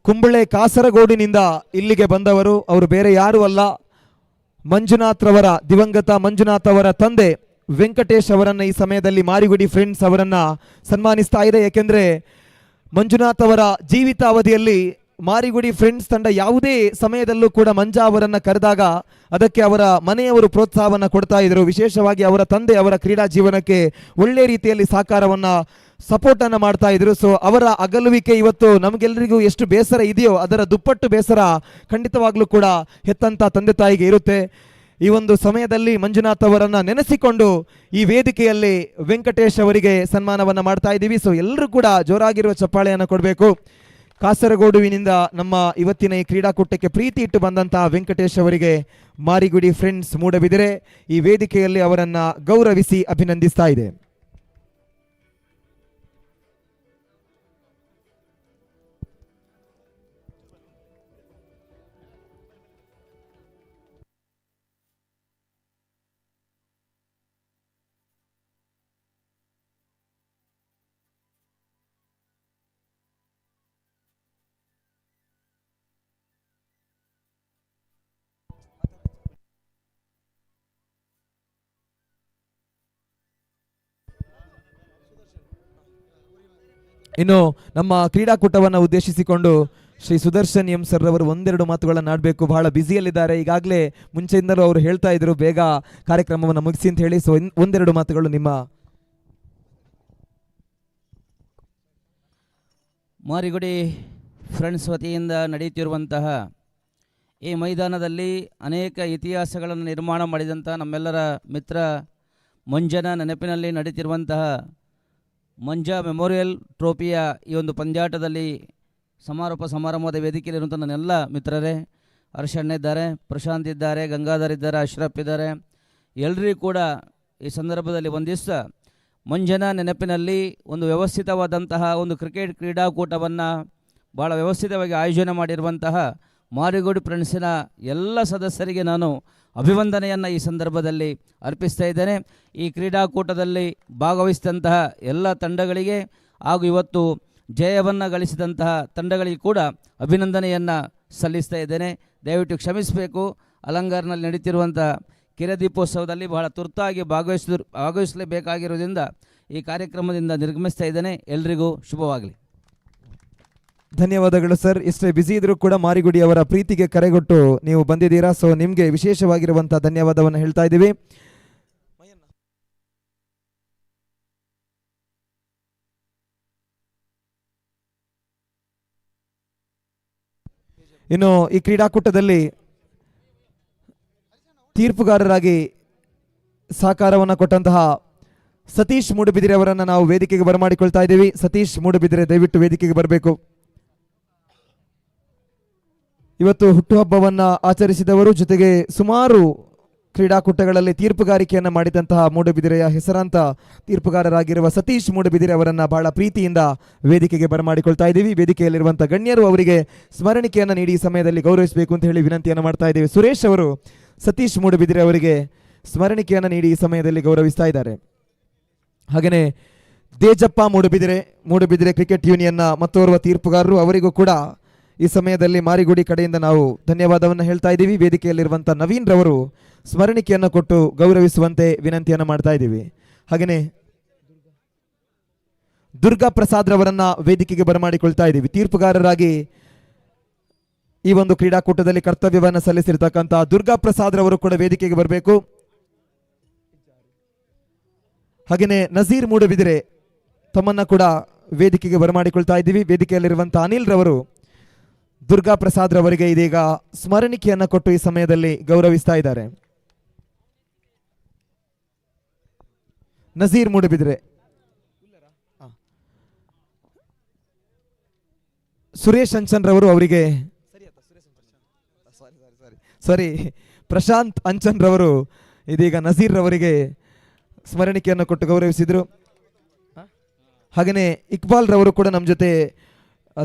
ಕುಂಬಳೆ ಕಾಸರಗೋಡಿನಿಂದ ಇಲ್ಲಿಗೆ ಬಂದವರು. ಅವರು ಬೇರೆ ಯಾರೂ ಅಲ್ಲ, ಮಂಜುನಾಥ್ ರವರ, ದಿವಂಗತ ಮಂಜುನಾಥ್ ಅವರ ತಂದೆ ವೆಂಕಟೇಶ್ ಅವರನ್ನು ಈ ಸಮಯದಲ್ಲಿ ಮಾರಿಗುಡಿ ಫ್ರೆಂಡ್ಸ್ ಅವರನ್ನ ಸನ್ಮಾನಿಸ್ತಾ ಇದೆ. ಏಕೆಂದರೆ ಮಂಜುನಾಥ್ ಅವರ ಜೀವಿತಾವಧಿಯಲ್ಲಿ ಮಾರಿಗುಡಿ ಫ್ರೆಂಡ್ಸ್ ತಂಡ ಯಾವುದೇ ಸಮಯದಲ್ಲೂ ಕೂಡ ಮಂಜಾ ಅವರನ್ನು ಕರೆದಾಗ ಅದಕ್ಕೆ ಅವರ ಮನೆಯವರು ಪ್ರೋತ್ಸಾಹವನ್ನು ಕೊಡ್ತಾ ಇದ್ರು. ವಿಶೇಷವಾಗಿ ಅವರ ತಂದೆ ಅವರ ಕ್ರೀಡಾ ಜೀವನಕ್ಕೆ ಒಳ್ಳೆ ರೀತಿಯಲ್ಲಿ ಸಹಕಾರವನ್ನು ಸಪೋರ್ಟನ್ನು ಮಾಡ್ತಾ ಇದ್ರು. ಸೊ ಅವರ ಅಗಲುವಿಕೆ ಇವತ್ತು ನಮಗೆಲ್ಲರಿಗೂ ಎಷ್ಟು ಬೇಸರ ಇದೆಯೋ ಅದರ ದುಪ್ಪಟ್ಟು ಬೇಸರ ಖಂಡಿತವಾಗ್ಲೂ ಕೂಡ ಹೆತ್ತಂತ ತಂದೆ ತಾಯಿಗೆ ಇರುತ್ತೆ. ಈ ಒಂದು ಸಮಯದಲ್ಲಿ ಮಂಜುನಾಥ್ ಅವರನ್ನ ನೆನೆಸಿಕೊಂಡು ಈ ವೇದಿಕೆಯಲ್ಲಿ ವೆಂಕಟೇಶ್ ಅವರಿಗೆ ಸನ್ಮಾನವನ್ನು ಮಾಡ್ತಾ ಇದ್ದೀವಿ. ಸೊ ಎಲ್ಲರೂ ಕೂಡ ಜೋರಾಗಿರುವ ಚಪ್ಪಾಳೆಯನ್ನು ಕೊಡಬೇಕು. ಕಾಸರಗೋಡುವಿನಿಂದ ನಮ್ಮ ಇವತ್ತಿನ ಈ ಕ್ರೀಡಾಕೂಟಕ್ಕೆ ಪ್ರೀತಿ ಇಟ್ಟು ಬಂದಂತಹ ವೆಂಕಟೇಶ್ ಅವರಿಗೆ ಮಾರಿಗುಡಿ ಫ್ರೆಂಡ್ಸ್ ಮೂಡಬಿದಿರೆ ಈ ವೇದಿಕೆಯಲ್ಲಿ ಅವರನ್ನ ಗೌರವಿಸಿ ಅಭಿನಂದಿಸ್ತಾ ಇದೆ. ಇನ್ನು ನಮ್ಮ ಕ್ರೀಡಾಕೂಟವನ್ನು ಉದ್ದೇಶಿಸಿಕೊಂಡು ಶ್ರೀ ಸುದರ್ಶನ್ ಎಂ ಸರ್ ಅವರು ಒಂದೆರಡು ಮಾತುಗಳನ್ನು ಆಡಬೇಕು. ಬಹಳ ಬ್ಯುಸಿಯಲ್ಲಿದ್ದಾರೆ. ಈಗಾಗಲೇ ಮುಂಚೆಯಿಂದಲೂ ಅವರು ಹೇಳ್ತಾ ಇದ್ರು ಬೇಗ ಕಾರ್ಯಕ್ರಮವನ್ನು ಮುಗಿಸಿ ಅಂತ ಹೇಳಿ. ಸೊ ಒಂದೆರಡು ಮಾತುಗಳು ನಿಮ್ಮ. ಮಾರಿಗುಡಿ ಫ್ರೆಂಡ್ಸ್ ವತಿಯಿಂದ ನಡೆಯುತ್ತಿರುವಂತಹ ಈ ಮೈದಾನದಲ್ಲಿ ಅನೇಕ ಇತಿಹಾಸಗಳನ್ನು ನಿರ್ಮಾಣ ಮಾಡಿದಂಥ ನಮ್ಮೆಲ್ಲರ ಮಿತ್ರ ಮಂಜನ ನೆನಪಿನಲ್ಲಿ ನಡೀತಿರುವಂತಹ ಮಂಜಾ ಮೆಮೋರಿಯಲ್ ಟ್ರೋಫಿಯ ಈ ಒಂದು ಪಂದ್ಯಾಟದಲ್ಲಿ ಸಮಾರೋಪ ಸಮಾರಂಭದ ವೇದಿಕೆಯಲ್ಲಿರುವಂಥ ನನ್ನೆಲ್ಲ ಮಿತ್ರರೇ, ಹರ್ಷಣ್ಣ ಇದ್ದಾರೆ, ಪ್ರಶಾಂತ್ ಇದ್ದಾರೆ, ಗಂಗಾಧರ್ ಇದ್ದಾರೆ, ಅಶ್ರಫ್ ಇದ್ದಾರೆ, ಎಲ್ಲರಿಗೂ ಕೂಡ ಈ ಸಂದರ್ಭದಲ್ಲಿ ಒಂದಿವಸ ಮಂಜನ ನೆನಪಿನಲ್ಲಿ ಒಂದು ವ್ಯವಸ್ಥಿತವಾದಂತಹ ಒಂದು ಕ್ರಿಕೆಟ್ ಕ್ರೀಡಾಕೂಟವನ್ನು ಭಾಳ ವ್ಯವಸ್ಥಿತವಾಗಿ ಆಯೋಜನೆ ಮಾಡಿರುವಂತಹ ಮಾರಿಗುಡಿ ಫ್ರೆಂಡ್ಸಿನ ಎಲ್ಲ ಸದಸ್ಯರಿಗೆ ನಾನು ಅಭಿವಂದನೆಯನ್ನು ಈ ಸಂದರ್ಭದಲ್ಲಿ ಅರ್ಪಿಸ್ತಾ ಇದ್ದೇನೆ. ಈ ಕ್ರೀಡಾಕೂಟದಲ್ಲಿ ಭಾಗವಹಿಸಿದಂತಹ ಎಲ್ಲ ತಂಡಗಳಿಗೆ ಹಾಗೂ ಇವತ್ತು ಜಯವನ್ನು ಗಳಿಸಿದಂತಹ ತಂಡಗಳಿಗೆ ಕೂಡ ಅಭಿನಂದನೆಯನ್ನು ಸಲ್ಲಿಸ್ತಾ ಇದ್ದೇನೆ. ದಯವಿಟ್ಟು ಕ್ಷಮಿಸಬೇಕು. ಅಲಂಗಾರ್ನಲ್ಲಿ ನಡೀತಿರುವಂಥ ಕಿರದೀಪೋತ್ಸವದಲ್ಲಿ ಬಹಳ ತುರ್ತಾಗಿ ಭಾಗವಹಿಸಲೇಬೇಕಾಗಿರೋದ್ರಿಂದ ಈ ಕಾರ್ಯಕ್ರಮದಿಂದ ನಿರ್ಗಮಿಸ್ತಾ ಇದ್ದೇನೆ. ಎಲ್ರಿಗೂ ಶುಭವಾಗಲಿ. ಧನ್ಯವಾದಗಳು ಸರ್. ಇಷ್ಟೇ ಬ್ಯುಸಿ ಇದ್ರೂ ಕೂಡ ಮಾರಿಗುಡಿ ಅವರ ಪ್ರೀತಿಗೆ ಕರೆಗೊಟ್ಟು ನೀವು ಬಂದಿದ್ದೀರಾ. ಸೊ ನಿಮಗೆ ವಿಶೇಷವಾಗಿರುವಂತಹ ಧನ್ಯವಾದವನ್ನು ಹೇಳ್ತಾ ಇದ್ದೀವಿ. ಇನ್ನು ಈ ಕ್ರೀಡಾಕೂಟದಲ್ಲಿ ತೀರ್ಪುಗಾರರಾಗಿ ಸಹಕಾರವನ್ನು ಕೊಟ್ಟಂತಹ ಸತೀಶ್ ಮೂಡುಬಿದಿರೆ ಅವರನ್ನು ನಾವು ವೇದಿಕೆಗೆ ಬರಮಾಡಿಕೊಳ್ತಾ ಇದ್ದೀವಿ. ಸತೀಶ್ ಮೂಡುಬಿದಿರೆ ದಯವಿಟ್ಟು ವೇದಿಕೆಗೆ ಬರಬೇಕು. ಇವತ್ತು ಹುಟ್ಟುಹಬ್ಬವನ್ನು ಆಚರಿಸಿದವರು, ಜೊತೆಗೆ ಸುಮಾರು ಕ್ರೀಡಾಕೂಟಗಳಲ್ಲಿ ತೀರ್ಪುಗಾರಿಕೆಯನ್ನು ಮಾಡಿದಂತಹ ಮೂಡುಬಿದಿರೆಯ ಹೆಸರಾಂತ ತೀರ್ಪುಗಾರರಾಗಿರುವ ಸತೀಶ್ ಮೂಡುಬಿದಿರೆ ಅವರನ್ನು ಬಹಳ ಪ್ರೀತಿಯಿಂದ ವೇದಿಕೆಗೆ ಬರಮಾಡಿಕೊಳ್ತಾ ಇದ್ದೀವಿ. ವೇದಿಕೆಯಲ್ಲಿರುವಂಥ ಗಣ್ಯರು ಅವರಿಗೆ ಸ್ಮರಣಿಕೆಯನ್ನು ನೀಡಿ ಈ ಸಮಯದಲ್ಲಿ ಗೌರವಿಸಬೇಕು ಅಂತ ಹೇಳಿ ವಿನಂತಿಯನ್ನು ಮಾಡ್ತಾ ಇದ್ದೀವಿ. ಸುರೇಶ್ ಅವರು ಸತೀಶ್ ಮೂಡುಬಿದಿರೆ ಅವರಿಗೆ ಸ್ಮರಣಿಕೆಯನ್ನು ನೀಡಿ ಈ ಸಮಯದಲ್ಲಿ ಗೌರವಿಸ್ತಾ ಇದ್ದಾರೆ. ಹಾಗೆಯೇ ದೇಜಪ್ಪ ಮೂಡುಬಿದಿರೆ ಕ್ರಿಕೆಟ್ ಯೂನಿಯನ್ನ ಮತ್ತೋರ್ವ ತೀರ್ಪುಗಾರರು, ಅವರಿಗೂ ಕೂಡ ಈ ಸಮಯದಲ್ಲಿ ಮಾರಿಗುಡಿ ಕಡೆಯಿಂದ ನಾವು ಧನ್ಯವಾದವನ್ನು ಹೇಳ್ತಾ ಇದ್ದೀವಿ. ವೇದಿಕೆಯಲ್ಲಿರುವಂಥ ನವೀನ್ ರವರು ಸ್ಮರಣಿಕೆಯನ್ನು ಕೊಟ್ಟು ಗೌರವಿಸುವಂತೆ ವಿನಂತಿಯನ್ನು ಮಾಡ್ತಾ ಇದ್ದೀವಿ. ಹಾಗೆಯೇ ದುರ್ಗಾ ಪ್ರಸಾದ್ ರವರನ್ನ ವೇದಿಕೆಗೆ ಬರಮಾಡಿಕೊಳ್ತಾ ಇದ್ದೀವಿ. ತೀರ್ಪುಗಾರರಾಗಿ ಈ ಒಂದು ಕ್ರೀಡಾಕೂಟದಲ್ಲಿ ಕರ್ತವ್ಯವನ್ನು ಸಲ್ಲಿಸಿರ್ತಕ್ಕಂಥ ದುರ್ಗಾ ಪ್ರಸಾದ್ ರವರು ಕೂಡ ವೇದಿಕೆಗೆ ಬರಬೇಕು. ಹಾಗೆಯೇ ನಜೀರ್ ಮೂಡುಬಿದಿರೆ ತಮ್ಮನ್ನ ಕೂಡ ವೇದಿಕೆಗೆ ಬರಮಾಡಿಕೊಳ್ತಾ ಇದ್ದೀವಿ. ವೇದಿಕೆಯಲ್ಲಿರುವಂಥ ಅನಿಲ್ ರವರು ದುರ್ಗಾ ಪ್ರಸಾದ್ ರವರಿಗೆ ಇದೀಗ ಸ್ಮರಣಿಕೆಯನ್ನು ಕೊಟ್ಟು ಈ ಸಮಯದಲ್ಲಿ ಗೌರವಿಸ್ತಾ ಇದ್ದಾರೆ. ನಜೀರ್ ಮೂಡುಬಿದಿರೆ, ಸುರೇಶ್ ಅಂಚನ್ ರವರು ಅವರಿಗೆ ಪ್ರಶಾಂತ್ ಅಂಚನ್ ರವರು ಇದೀಗ ನಜೀರ್ ರವರಿಗೆ ಸ್ಮರಣಿಕೆಯನ್ನು ಕೊಟ್ಟು ಗೌರವಿಸಿದರು. ಹಾಗೆಯೇ ಇಕ್ಬಾಲ್ ರವರು ಕೂಡ ನಮ್ಮ ಜೊತೆ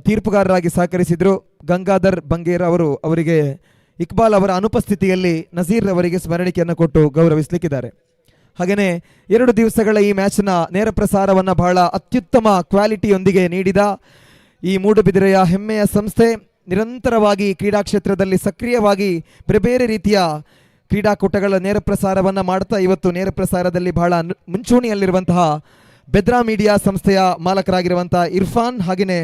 ತೀರ್ಪುಗಾರರಾಗಿ ಸಹಕರಿಸಿದರು. ಗಂಗಾಧರ್ ಬಂಗೇರ್ ಅವರು ಅವರಿಗೆ ಇಕ್ಬಾಲ್ ಅವರ ಅನುಪಸ್ಥಿತಿಯಲ್ಲಿ ನಜೀರ್ ಅವರಿಗೆ ಸ್ಮರಣಿಕೆಯನ್ನು ಕೊಟ್ಟು ಗೌರವಿಸಲಿಕ್ಕಿದ್ದಾರೆ. ಹಾಗೆಯೇ 2 ದಿವಸಗಳ ಈ ಮ್ಯಾಚ್ನ ನೇರ ಪ್ರಸಾರವನ್ನು ಬಹಳ ಅತ್ಯುತ್ತಮ ಕ್ವಾಲಿಟಿಯೊಂದಿಗೆ ನೀಡಿದ ಈ ಮೂಡುಬಿದಿರೆಯ ಹೆಮ್ಮೆಯ ಸಂಸ್ಥೆ ನಿರಂತರವಾಗಿ ಕ್ರೀಡಾ ಕ್ಷೇತ್ರದಲ್ಲಿ ಸಕ್ರಿಯವಾಗಿ ಬೇರೆ ಬೇರೆ ರೀತಿಯ ಕ್ರೀಡಾಕೂಟಗಳ ನೇರ ಪ್ರಸಾರವನ್ನು ಮಾಡ್ತಾ ಇವತ್ತು ನೇರ ಪ್ರಸಾರದಲ್ಲಿ ಬಹಳ ಮುಂಚೂಣಿಯಲ್ಲಿರುವಂತಹ ಬೆದ್ರಾ ಮೀಡಿಯಾ ಸಂಸ್ಥೆಯ ಮಾಲಕರಾಗಿರುವಂಥ ಇರ್ಫಾನ್ ಹಾಗೆಯೇ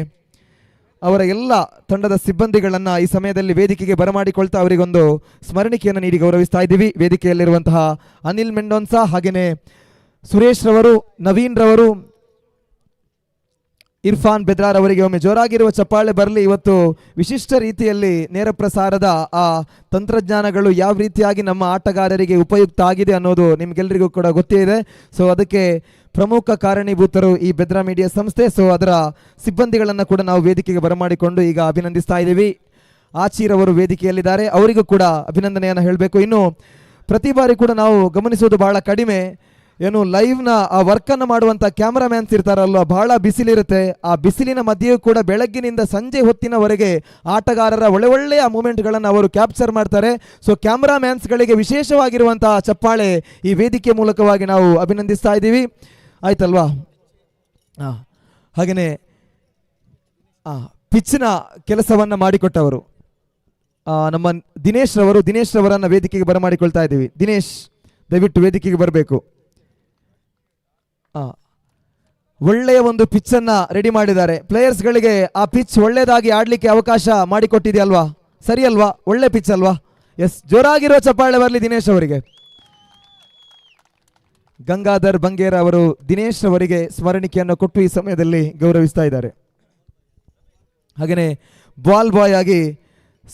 ಅವರ ಎಲ್ಲ ತಂಡದ ಸಿಬ್ಬಂದಿಗಳನ್ನು ಈ ಸಮಯದಲ್ಲಿ ವೇದಿಕೆಗೆ ಬರಮಾಡಿಕೊಳ್ತಾ ಅವರಿಗೊಂದು ಸ್ಮರಣಿಕೆಯನ್ನು ನೀಡಿ ಗೌರವಿಸ್ತಾ ಇದ್ದೀವಿ. ವೇದಿಕೆಯಲ್ಲಿರುವಂತಹ ಅನಿಲ್ ಮೆಂಡೋನ್ಸಾ ಹಾಗೆಯೇ ಸುರೇಶ್ ರವರು, ನವೀನ್ ರವರು, ಇರ್ಫಾನ್ ಬೆದ್ರಾರ್ ಅವರಿಗೆ ಒಮ್ಮೆ ಜೋರಾಗಿರುವ ಚಪ್ಪಾಳೆ ಬರಲಿ. ಇವತ್ತು ವಿಶಿಷ್ಟ ರೀತಿಯಲ್ಲಿ ನೇರ ಪ್ರಸಾರದ ಆ ತಂತ್ರಜ್ಞಾನಗಳು ಯಾವ ರೀತಿಯಾಗಿ ನಮ್ಮ ಆಟಗಾರರಿಗೆ ಉಪಯುಕ್ತ ಆಗಿದೆ ಅನ್ನೋದು ನಿಮ್ಗೆಲ್ರಿಗೂ ಕೂಡ ಗೊತ್ತೇ ಇದೆ. ಸೊ ಅದಕ್ಕೆ ಪ್ರಮುಖ ಕಾರಣೀಭೂತರು ಈ ಬೆದ್ರಾ ಮೀಡಿಯಾ ಸಂಸ್ಥೆ. ಸೊ ಅದರ ಸಿಬ್ಬಂದಿಗಳನ್ನು ಕೂಡ ನಾವು ವೇದಿಕೆಗೆ ಬರಮಾಡಿಕೊಂಡು ಈಗ ಅಭಿನಂದಿಸ್ತಾ ಇದ್ದೀವಿ. ಆಚೀರವರು ವೇದಿಕೆಯಲ್ಲಿದ್ದಾರೆ, ಅವರಿಗೂ ಕೂಡ ಅಭಿನಂದನೆಯನ್ನು ಹೇಳಬೇಕು. ಇನ್ನು ಪ್ರತಿ ಬಾರಿ ಕೂಡ ನಾವು ಗಮನಿಸೋದು ಬಹಳ ಕಡಿಮೆ, ಏನು ಲೈವ್ನ ಆ ವರ್ಕನ್ನು ಮಾಡುವಂಥ ಕ್ಯಾಮ್ರಾಮ್ಯಾನ್ಸ್ ಇರ್ತಾರಲ್ವ, ಬಹಳ ಬಿಸಿಲಿರುತ್ತೆ. ಆ ಬಿಸಿಲಿನ ಮಧ್ಯೆಯೂ ಕೂಡ ಬೆಳಗ್ಗಿನಿಂದ ಸಂಜೆ ಹೊತ್ತಿನವರೆಗೆ ಆಟಗಾರರ ಒಳ್ಳೆಯ ಮೂಮೆಂಟ್ಗಳನ್ನು ಅವರು ಕ್ಯಾಪ್ಚರ್ ಮಾಡ್ತಾರೆ. ಸೊ ಕ್ಯಾಮ್ರಾಮ್ಯಾನ್ಸ್ಗಳಿಗೆ ವಿಶೇಷವಾಗಿರುವಂತಹ ಚಪ್ಪಾಳೆ ಈ ವೇದಿಕೆ ಮೂಲಕವಾಗಿ ನಾವು ಅಭಿನಂದಿಸ್ತಾ ಇದ್ದೀವಿ. ಆಯ್ತಲ್ವಾ? ಹಾಗೆಯೇ ಪಿಚ್ನ ಕೆಲಸವನ್ನು ಮಾಡಿಕೊಟ್ಟವರು ನಮ್ಮ ದಿನೇಶ್ ರವರನ್ನು ವೇದಿಕೆಗೆ ಬರಮಾಡಿಕೊಳ್ತಾ ಇದ್ದೀವಿ. ದಿನೇಶ್ ದಯವಿಟ್ಟು ವೇದಿಕೆಗೆ ಬರಬೇಕು. ಒಳ್ಳೆಯ ಒಂದು ಪಿಚ್ ಅನ್ನ ರೆಡಿ ಮಾಡಿದ್ದಾರೆ. ಪ್ಲೇಯರ್ಸ್ಗಳಿಗೆ ಆ ಪಿಚ್ ಒಳ್ಳೆಯದಾಗಿ ಆಡ್ಲಿಕ್ಕೆ ಅವಕಾಶ ಮಾಡಿಕೊಟ್ಟಿದೆಯಲ್ವಾ? ಸರಿ ಅಲ್ವಾ? ಒಳ್ಳೆ ಪಿಚ್ ಅಲ್ವಾ? ಎಸ್, ಜೋರಾಗಿರೋ ಚಪ್ಪಾಳೆ ಬರಲಿ ದಿನೇಶ್ ಅವರಿಗೆ. ಗಂಗಾಧರ್ ಬಂಗೇರ ಅವರು ದಿನೇಶ್ ಅವರಿಗೆ ಸ್ಮರಣಿಕೆಯನ್ನು ಕೊಟ್ಟು ಈ ಸಮಯದಲ್ಲಿ ಗೌರವಿಸ್ತಾ ಇದ್ದಾರೆ. ಹಾಗೆಯೇ ಬಾಲ್ ಬಾಯ್ ಆಗಿ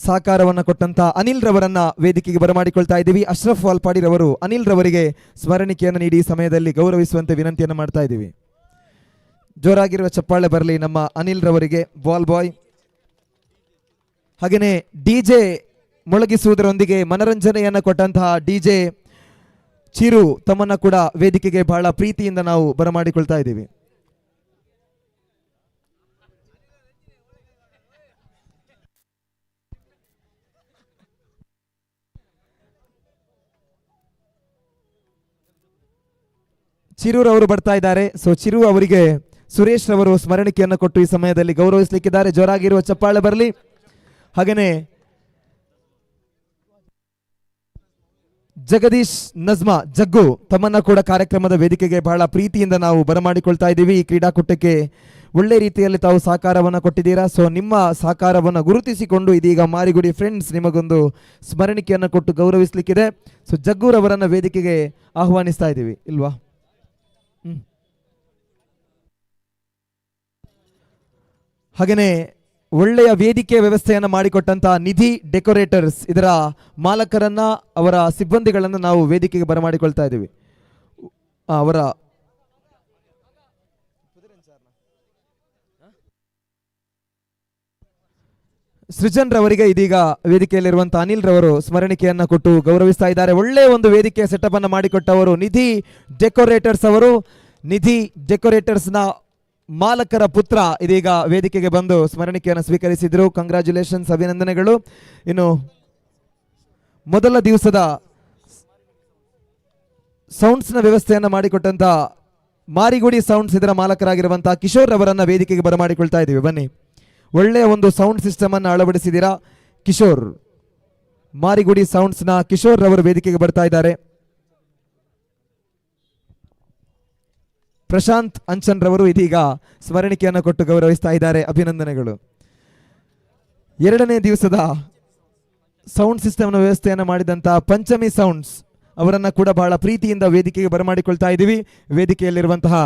ಸಹಕಾರವನ್ನು ಕೊಟ್ಟಂತ ಅನಿಲ್ ರವರನ್ನ ವೇದಿಕೆಗೆ ಬರಮಾಡಿಕೊಳ್ತಾ ಇದ್ದೀವಿ. ಅಶ್ರಫ್ ವಾಲ್ಪಾಡಿ ರವರು ಅನಿಲ್ ರವರಿಗೆ ಸ್ಮರಣಿಕೆಯನ್ನು ನೀಡಿ ಈ ಸಮಯದಲ್ಲಿ ಗೌರವಿಸುವಂತೆ ವಿನಂತಿಯನ್ನು ಮಾಡ್ತಾ ಇದ್ದೀವಿ. ಜೋರಾಗಿರುವ ಚಪ್ಪಾಳೆ ಬರಲಿ ನಮ್ಮ ಅನಿಲ್ ರವರಿಗೆ, ಬಾಲ್ ಬಾಯ್. ಹಾಗೆಯೇ ಡಿಜೆ ಮೊಳಗಿಸುವುದರೊಂದಿಗೆ ಮನರಂಜನೆಯನ್ನು ಕೊಟ್ಟಂತಹ ಡಿಜೆ ಚಿರು ತಮ್ಮನ್ನ ಕೂಡ ವೇದಿಕೆಗೆ ಬಹಳ ಪ್ರೀತಿಯಿಂದ ನಾವು ಬರಮಾಡಿಕೊಳ್ತಾ ಇದ್ದೀವಿ. ಚಿರು ಅವರು ಬರ್ತಾ ಇದ್ದಾರೆ. ಸೊ ಚಿರು ಅವರಿಗೆ ಸುರೇಶ್ ರವರು ಸ್ಮರಣಿಕೆಯನ್ನು ಕೊಟ್ಟು ಈ ಸಮಯದಲ್ಲಿ ಗೌರವಿಸಲಿಕ್ಕಿದ್ದಾರೆ. ಜೋರಾಗಿರುವ ಚಪ್ಪಾಳೆ ಬರಲಿ. ಹಾಗೆಯೇ ಜಗದೀಶ್ ನಜ್ಮಾ ಜಗ್ಗು ತಮ್ಮನ್ನ ಕೂಡ ಕಾರ್ಯಕ್ರಮದ ವೇದಿಕೆಗೆ ಬಹಳ ಪ್ರೀತಿಯಿಂದ ನಾವು ಬರಮಾಡಿಕೊಳ್ತಾ ಇದ್ದೀವಿ. ಈ ಕ್ರೀಡಾಕೂಟಕ್ಕೆ ಒಳ್ಳೆ ರೀತಿಯಲ್ಲಿ ತಾವು ಸಹಕಾರವನ್ನು ಕೊಟ್ಟಿದ್ದೀರಾ. ಸೊ ನಿಮ್ಮ ಸಹಕಾರವನ್ನು ಗುರುತಿಸಿಕೊಂಡು ಇದೀಗ ಮಾರಿಗುಡಿ ಫ್ರೆಂಡ್ಸ್ ನಿಮಗೊಂದು ಸ್ಮರಣಿಕೆಯನ್ನು ಕೊಟ್ಟು ಗೌರವಿಸಲಿಕ್ಕಿದೆ. ಸೊ ಜಗ್ಗೂರವರನ್ನ ವೇದಿಕೆಗೆ ಆಹ್ವಾನಿಸ್ತಾ ಇದ್ದೀವಿ ಇಲ್ವಾ? ಹಾಗೆಯೇ ಒಳ್ಳೆಯ ವೇದಿಕೆ ವ್ಯವಸ್ಥೆಯನ್ನು ಮಾಡಿಕೊಟ್ಟಂತಹ ನಿಧಿ ಡೆಕೋರೇಟರ್ಸ್ ಇದರ ಮಾಲಕರನ್ನ ಅವರ ಸಿಬ್ಬಂದಿಗಳನ್ನು ನಾವು ವೇದಿಕೆಗೆ ಬರಮಾಡಿಕೊಳ್ತಾ ಇದ್ದೀವಿ. ಅವರ ಸೃಜನ್ ರವರಿಗೆ ಇದೀಗ ವೇದಿಕೆಯಲ್ಲಿರುವಂತಹ ಅನಿಲ್ ರವರು ಸ್ಮರಣಿಕೆಯನ್ನು ಕೊಟ್ಟು ಗೌರವಿಸ್ತಾ ಇದ್ದಾರೆ. ಒಳ್ಳೆಯ ಒಂದು ವೇದಿಕೆಯ ಸೆಟಪ್ ಅನ್ನು ಮಾಡಿಕೊಟ್ಟವರು ನಿಧಿ ಡೆಕೋರೇಟರ್ಸ್ ಅವರು. ನಿಧಿ ಡೆಕೋರೇಟರ್ಸ್ನ ಮಾಲಕರ ಪುತ್ರ ಇದೀಗ ವೇದಿಕೆಗೆ ಬಂದು ಸ್ಮರಣಿಕೆಯನ್ನು ಸ್ವೀಕರಿಸಿದ್ರು. ಕಂಗ್ರ್ಯಾಚುಲೇಷನ್ಸ್, ಅಭಿನಂದನೆಗಳು. ಇನ್ನು ಮೊದಲ ದಿವಸದ ಸೌಂಡ್ಸ್ನ ವ್ಯವಸ್ಥೆಯನ್ನು ಮಾಡಿಕೊಟ್ಟಂತ ಮಾರಿಗುಡಿ ಸೌಂಡ್ಸ್ ಇದರ ಮಾಲಕರಾಗಿರುವಂತಹ ಕಿಶೋರ್ ಅವರನ್ನ ವೇದಿಕೆಗೆ ಬರಮಾಡಿಕೊಳ್ತಾ ಇದ್ದೀವಿ. ಬನ್ನಿ, ಒಳ್ಳೆಯ ಒಂದು ಸೌಂಡ್ ಸಿಸ್ಟಮ್ ಅನ್ನು ಅಳವಡಿಸಿದ್ದೀರಾ ಕಿಶೋರ್. ಮಾರಿಗುಡಿ ಸೌಂಡ್ಸ್ನ ಕಿಶೋರ್ ರವರು ವೇದಿಕೆಗೆ ಬರ್ತಾ ಇದ್ದಾರೆ. ಪ್ರಶಾಂತ್ ಅಂಚನ್ ರವರು ಇದೀಗ ಸ್ಮರಣಿಕೆಯನ್ನು ಕೊಟ್ಟು ಗೌರವಿಸ್ತಾ ಇದ್ದಾರೆ. ಅಭಿನಂದನೆಗಳು. ಎರಡನೇ ದಿವಸದ ಸೌಂಡ್ ಸಿಸ್ಟಮ್ನ ವ್ಯವಸ್ಥೆಯನ್ನು ಮಾಡಿದಂತಹ ಪಂಚಮಿ ಸೌಂಡ್ಸ್ ಅವರನ್ನ ಕೂಡ ಬಹಳ ಪ್ರೀತಿಯಿಂದ ವೇದಿಕೆಗೆ ಬರಮಾಡಿಕೊಳ್ತಾ ಇದ್ದೀವಿ. ವೇದಿಕೆಯಲ್ಲಿರುವಂತಹ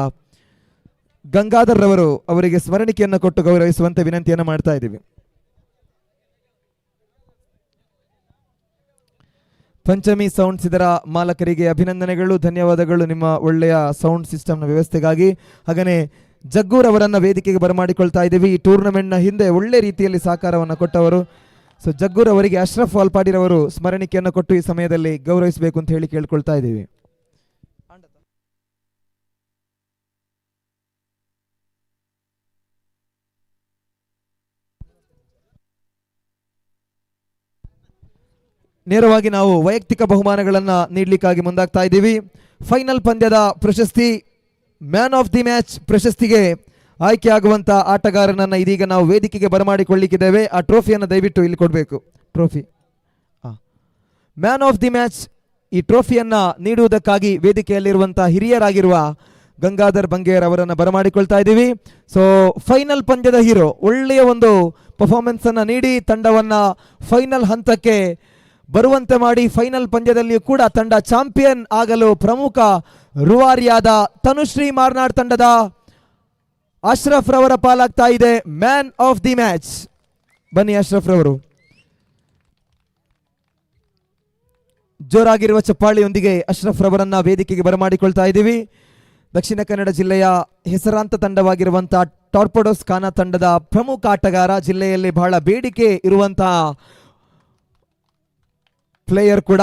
ಗಂಗಾಧರ್ ರವರು ಅವರಿಗೆ ಸ್ಮರಣಿಕೆಯನ್ನು ಕೊಟ್ಟು ಗೌರವಿಸುವಂತೆ ವಿನಂತಿಯನ್ನು ಮಾಡ್ತಾ ಇದ್ದೀವಿ. ಪಂಚಮಿ ಸೌಂಡ್ಸ್ ಇದರ ಮಾಲಕರಿಗೆ ಅಭಿನಂದನೆಗಳು, ಧನ್ಯವಾದಗಳು ನಿಮ್ಮ ಒಳ್ಳೆಯ ಸೌಂಡ್ ಸಿಸ್ಟಮ್ನ ವ್ಯವಸ್ಥೆಗಾಗಿ. ಹಾಗೆಯೇ ಜಗ್ಗೂರ್ ಅವರನ್ನ ವೇದಿಕೆಗೆ ಬರಮಾಡಿಕೊಳ್ತಾ ಇದ್ದೀವಿ. ಈ ಟೂರ್ನಮೆಂಟ್ನ ಹಿಂದೆ ಒಳ್ಳೆ ರೀತಿಯಲ್ಲಿ ಸಹಕಾರವನ್ನು ಕೊಟ್ಟವರು. ಸೊ ಜಗ್ಗೂರ್ ಅವರಿಗೆ ಅಶ್ರಫ್ ವಾಲ್ಪಾಡಿರವರು ಸ್ಮರಣಿಕೆಯನ್ನು ಕೊಟ್ಟು ಈ ಸಮಯದಲ್ಲಿ ಗೌರವಿಸಬೇಕು ಅಂತ ಹೇಳಿ ಕೇಳ್ಕೊಳ್ತಾ ಇದ್ದೀವಿ. ನೇರವಾಗಿ ನಾವು ವೈಯಕ್ತಿಕ ಬಹುಮಾನಗಳನ್ನು ನೀಡಲಿಕ್ಕಾಗಿ ಮುಂದಾಗ್ತಾ ಇದ್ದೀವಿ. ಫೈನಲ್ ಪಂದ್ಯದ ಪ್ರಶಸ್ತಿ, ಮ್ಯಾನ್ ಆಫ್ ದಿ ಮ್ಯಾಚ್ ಪ್ರಶಸ್ತಿಗೆ ಆಯ್ಕೆಯಾಗುವಂಥ ಆಟಗಾರನನ್ನು ಇದೀಗ ನಾವು ವೇದಿಕೆಗೆ ಬರಮಾಡಿಕೊಳ್ಳಿಕ್ಕಿದ್ದೇವೆ. ಆ ಟ್ರೋಫಿಯನ್ನು ದಯವಿಟ್ಟು ಇಲ್ಲಿ ಕೊಡಬೇಕು. Trophy man of the match ಈ ಟ್ರೋಫಿಯನ್ನು ನೀಡುವುದಕ್ಕಾಗಿ ವೇದಿಕೆಯಲ್ಲಿರುವಂಥ ಹಿರಿಯರಾಗಿರುವ ಗಂಗಾಧರ್ ಬಂಗೇರ್ ಅವರನ್ನು ಬರಮಾಡಿಕೊಳ್ತಾ ಇದ್ದೀವಿ. ಸೊ ಫೈನಲ್ ಪಂದ್ಯದ ಹೀರೋ ಒಳ್ಳೆಯ ಒಂದು ಪರ್ಫಾರ್ಮೆನ್ಸ್ ಅನ್ನು ನೀಡಿ ತಂಡವನ್ನು ಫೈನಲ್ ಹಂತಕ್ಕೆ ಬರುವಂತೆ ಮಾಡಿ ಫೈನಲ್ ಪಂದ್ಯದಲ್ಲಿಯೂ ಕೂಡ ತಂಡ ಚಾಂಪಿಯನ್ ಆಗಲು ಪ್ರಮುಖ ರೂವಾರಿಯಾದ ತನುಶ್ರೀ ಮಾರ್ನಾಡ್ ತಂಡದ ಅಶ್ರಫ್ ರವರ ಪಾಲಾಗ್ತಾ ಇದೆ ಮ್ಯಾನ್ ಆಫ್ ದಿ ಮ್ಯಾಚ್. ಬನ್ನಿ ಅಶ್ರಫ್ ರವರು. ಜೋರಾಗಿರುವ ಚಪ್ಪಾಳಿಯೊಂದಿಗೆ ಅಶ್ರಫ್ ರವರನ್ನ ವೇದಿಕೆಗೆ ಬರಮಾಡಿಕೊಳ್ತಾ ಇದ್ದೀವಿ. ದಕ್ಷಿಣ ಕನ್ನಡ ಜಿಲ್ಲೆಯ ಹೆಸರಾಂತ ತಂಡವಾಗಿರುವಂತಹ ಟಾರ್ಪಡೋಸ್ ಖಾನಾ ತಂಡದ ಪ್ರಮುಖ ಆಟಗಾರ, ಜಿಲ್ಲೆಯಲ್ಲಿ ಬಹಳ ಬೇಡಿಕೆ ಇರುವಂತಹ ಪ್ಲೇಯರ್ ಕೂಡ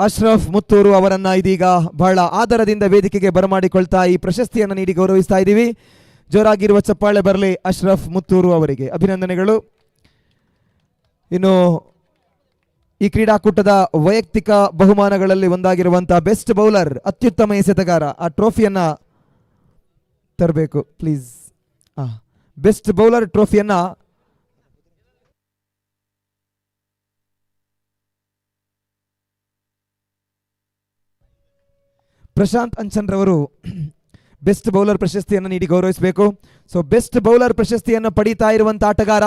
ಅಶ್ರಫ್ ಮುತ್ತೂರು ಅವರನ್ನ ಇದೀಗ ಬಹಳ ಆದರದಿಂದ ವೇದಿಕೆಗೆ ಬರಮಾಡಿಕೊಳ್ತಾ ಈ ಪ್ರಶಸ್ತಿಯನ್ನು ನೀಡಿ ಗೌರವಿಸ್ತಾ ಇದ್ದೀವಿ. ಜೋರಾಗಿರುವ ಚಪ್ಪಾಳೆ ಬರಲಿ ಅಶ್ರಫ್ ಮುತ್ತೂರು ಅವರಿಗೆ, ಅಭಿನಂದನೆಗಳು. ಇನ್ನು ಈ ಕ್ರೀಡಾಕೂಟದ ವೈಯಕ್ತಿಕ ಬಹುಮಾನಗಳಲ್ಲಿ ಒಂದಾಗಿರುವಂತಹ ಬೆಸ್ಟ್ ಬೌಲರ್, ಅತ್ಯುತ್ತಮ ಎಸೆತಗಾರ, ಆ ಟ್ರೋಫಿಯನ್ನ ತರಬೇಕು ಪ್ಲೀಸ್. ಬೆಸ್ಟ್ ಬೌಲರ್ ಟ್ರೋಫಿಯನ್ನ ಪ್ರಶಾಂತ್ ಅಂಚನ್ ರವರು ಬೆಸ್ಟ್ ಬೌಲರ್ ಪ್ರಶಸ್ತಿಯನ್ನು ನೀಡಿ ಗೌರವಿಸಬೇಕು. ಸೊ ಬೆಸ್ಟ್ ಬೌಲರ್ ಪ್ರಶಸ್ತಿಯನ್ನು ಪಡೀತಾ ಇರುವಂಥ ಆಟಗಾರ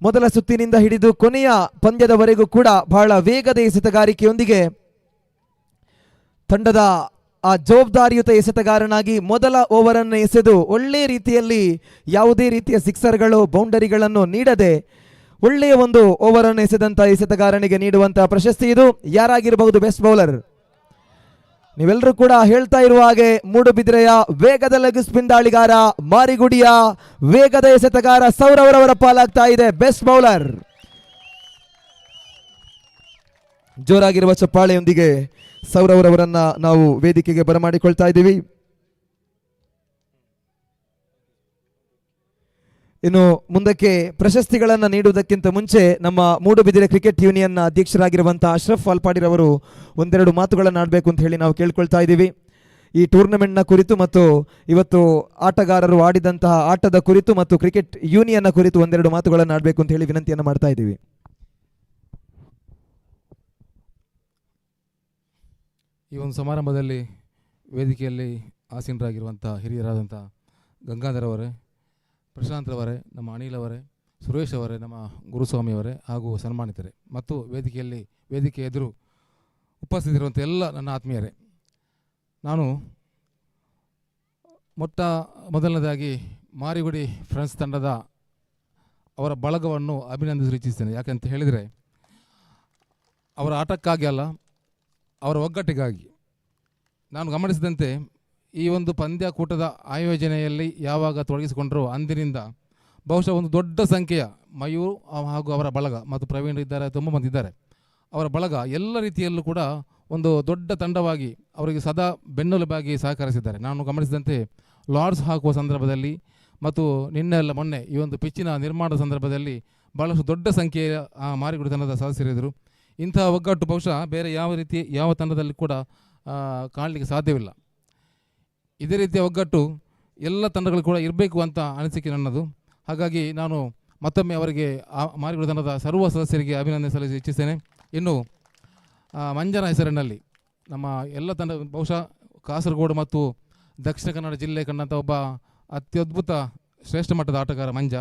ಮೊದಲ ಸುತ್ತಿನಿಂದ ಹಿಡಿದು ಕೊನೆಯ ಪಂದ್ಯದವರೆಗೂ ಕೂಡ ಬಹಳ ವೇಗದ ಎಸೆತಗಾರಿಕೆಯೊಂದಿಗೆ ತಂಡದ ಆ ಜವಾಬ್ದಾರಿಯುತ ಎಸೆತಗಾರನಾಗಿ ಮೊದಲ ಓವರನ್ನು ಎಸೆದು ಒಳ್ಳೆಯ ರೀತಿಯಲ್ಲಿ ಯಾವುದೇ ರೀತಿಯ ಸಿಕ್ಸರ್ಗಳು ಬೌಂಡರಿಗಳನ್ನು ನೀಡದೆ ಒಳ್ಳೆಯ ಒಂದು ಓವರನ್ನು ಎಸೆದಂಥ ಎಸೆತಗಾರನಿಗೆ ನೀಡುವಂತಹ ಪ್ರಶಸ್ತಿ ಇದು. ಯಾರಾಗಿರಬಹುದು ಬೆಸ್ಟ್ ಬೌಲರ್? ನೀವೆಲ್ಲರೂ ಕೂಡ ಹೇಳ್ತಾ ಇರುವ ಹಾಗೆ ಮೂಡುಬಿದಿರೆಯ ವೇಗದ ಲೆಗ್ ಸ್ಪಿನ್ ದಾಳಿಗಾರ, ಮಾರಿಗುಡಿಯ ವೇಗದ ಎಸೆತಗಾರ ಸೌರವರವರ ಪಾಲಾಗ್ತಾ ಇದೆ ಬೆಸ್ಟ್ ಬೌಲರ್. ಜೋರಾಗಿರುವ ಚಪ್ಪಾಳೆಯೊಂದಿಗೆ ಸೌರವರವರನ್ನ ನಾವು ವೇದಿಕೆಗೆ ಬರಮಾಡಿಕೊಳ್ತಾ ಇದ್ದೀವಿ. ಇನ್ನು ಮುಂದಕ್ಕೆ ಪ್ರಶಸ್ತಿಗಳನ್ನು ನೀಡುವುದಕ್ಕಿಂತ ಮುಂಚೆ ನಮ್ಮ ಮೂಡುಬಿದಿರೆ ಕ್ರಿಕೆಟ್ ಯೂನಿಯನ್ನ ಅಧ್ಯಕ್ಷರಾಗಿರುವಂತಹ ಅಶ್ರಫ್ ವಾಲ್ಪಾಡಿರವರು ಒಂದೆರಡು ಮಾತುಗಳನ್ನು ಆಡಬೇಕು ಅಂತ ಹೇಳಿ ನಾವು ಕೇಳ್ಕೊಳ್ತಾ ಇದ್ದೀವಿ. ಈ ಟೂರ್ನಮೆಂಟ್ನ ಕುರಿತು ಮತ್ತು ಇವತ್ತು ಆಟಗಾರರು ಆಡಿದಂತಹ ಆಟದ ಕುರಿತು ಮತ್ತು ಕ್ರಿಕೆಟ್ ಯೂನಿಯನ್ನ ಕುರಿತು ಒಂದೆರಡು ಮಾತುಗಳನ್ನು ಆಡಬೇಕು ಅಂತ ಹೇಳಿ ವಿನಂತಿಯನ್ನು ಮಾಡ್ತಾ ಇದ್ದೀವಿ. ಈ ಒಂದು ಸಮಾರಂಭದಲ್ಲಿ ವೇದಿಕೆಯಲ್ಲಿ ಆಸೀನರಾಗಿರುವಂಥ ಹಿರಿಯರಾದಂಥ ಗಂಗಾಧರ್ ಅವರೇ, ಪ್ರಶಾಂತ್ ಅವರೇ, ನಮ್ಮ ಅನಿಲ್ ಅವರೇ, ಸುರೇಶ್ ಅವರೇ, ನಮ್ಮ ಗುರುಸ್ವಾಮಿಯವರೇ ಹಾಗೂ ಸನ್ಮಾನಿತರೇ ಮತ್ತು ವೇದಿಕೆ ಎದುರು ಉಪಸ್ಥಿತಿರುವಂಥ ಎಲ್ಲ ನನ್ನ ಆತ್ಮೀಯರೇ, ನಾನು ಮೊದಲನೇದಾಗಿ ಮಾರಿಗುಡಿ ಫ್ರೆಂಡ್ಸ್ ತಂಡದ ಅವರ ಬಳಗವನ್ನು ಅಭಿನಂದಿಸಲು ಇಚ್ಛಿಸ್ತೇನೆ. ಯಾಕೆಂತ ಹೇಳಿದರೆ ಅವರ ಆಟಕ್ಕಾಗಿ ಅಲ್ಲ, ಅವರ ಒಗ್ಗಟ್ಟಿಗಾಗಿ. ನಾನು ಗಮನಿಸಿದಂತೆ ಈ ಒಂದು ಪಂದ್ಯಕೂಟದ ಆಯೋಜನೆಯಲ್ಲಿ ಯಾವಾಗ ತೊಡಗಿಸಿಕೊಂಡರೂ ಅಂದಿನಿಂದ ಬಹುಶಃ ಒಂದು ದೊಡ್ಡ ಸಂಖ್ಯೆಯ ಮಯೂರ್ ಹಾಗೂ ಅವರ ಬಳಗ ಮತ್ತು ಪ್ರವೀಣ್ ಇದ್ದಾರೆ, ತುಂಬ ಮಂದಿ ಇದ್ದಾರೆ. ಅವರ ಬಳಗ ಎಲ್ಲ ರೀತಿಯಲ್ಲೂ ಕೂಡ ಒಂದು ದೊಡ್ಡ ತಂಡವಾಗಿ ಅವರಿಗೆ ಸದಾ ಬೆನ್ನೆಲುಬಾಗಿ ಸಹಕರಿಸಿದ್ದಾರೆ. ನಾನು ಗಮನಿಸಿದಂತೆ ಲಾರ್ಡ್ಸ್ ಹಾಕುವ ಸಂದರ್ಭದಲ್ಲಿ ಮತ್ತು ಮೊನ್ನೆ ಈ ಒಂದು ಪಿಚ್ಚಿನ ನಿರ್ಮಾಣದ ಸಂದರ್ಭದಲ್ಲಿ ಭಾಳಷ್ಟು ದೊಡ್ಡ ಸಂಖ್ಯೆಯ ಮಾರಿಗುಡಿ ತಂಡದ ಸದಸ್ಯರಿದ್ದರು. ಇಂತಹ ಒಗ್ಗಟ್ಟು ಬಹುಶಃ ಬೇರೆ ಯಾವ ತಂಡದಲ್ಲಿ ಕೂಡ ಕಾಣಲಿಕ್ಕೆ ಸಾಧ್ಯವಿಲ್ಲ. ಇದೇ ರೀತಿಯ ಒಗ್ಗಟ್ಟು ಎಲ್ಲ ತಂಡಗಳು ಕೂಡ ಇರಬೇಕು ಅಂತ ಅನಿಸಿಕೆ ನನ್ನದು. ಹಾಗಾಗಿ ನಾನು ಮತ್ತೊಮ್ಮೆ ಅವರಿಗೆ ಮಾರಿಗುಡಿ ತಂಡದ ಸರ್ವ ಸದಸ್ಯರಿಗೆ ಅಭಿನಂದಿಸಲು ಇಚ್ಛಿಸ್ತೇನೆ. ಇನ್ನು ಮಂಜನ ಹೆಸರಿನಲ್ಲಿ ನಮ್ಮ ಎಲ್ಲ ತಂಡ ಬಹುಶಃ ಕಾಸರಗೋಡು ಮತ್ತು ದಕ್ಷಿಣ ಕನ್ನಡ ಜಿಲ್ಲೆ ಕಂಡಂಥ ಒಬ್ಬ ಅತ್ಯದ್ಭುತ ಶ್ರೇಷ್ಠ ಮಟ್ಟದ ಆಟಗಾರ ಮಂಜ.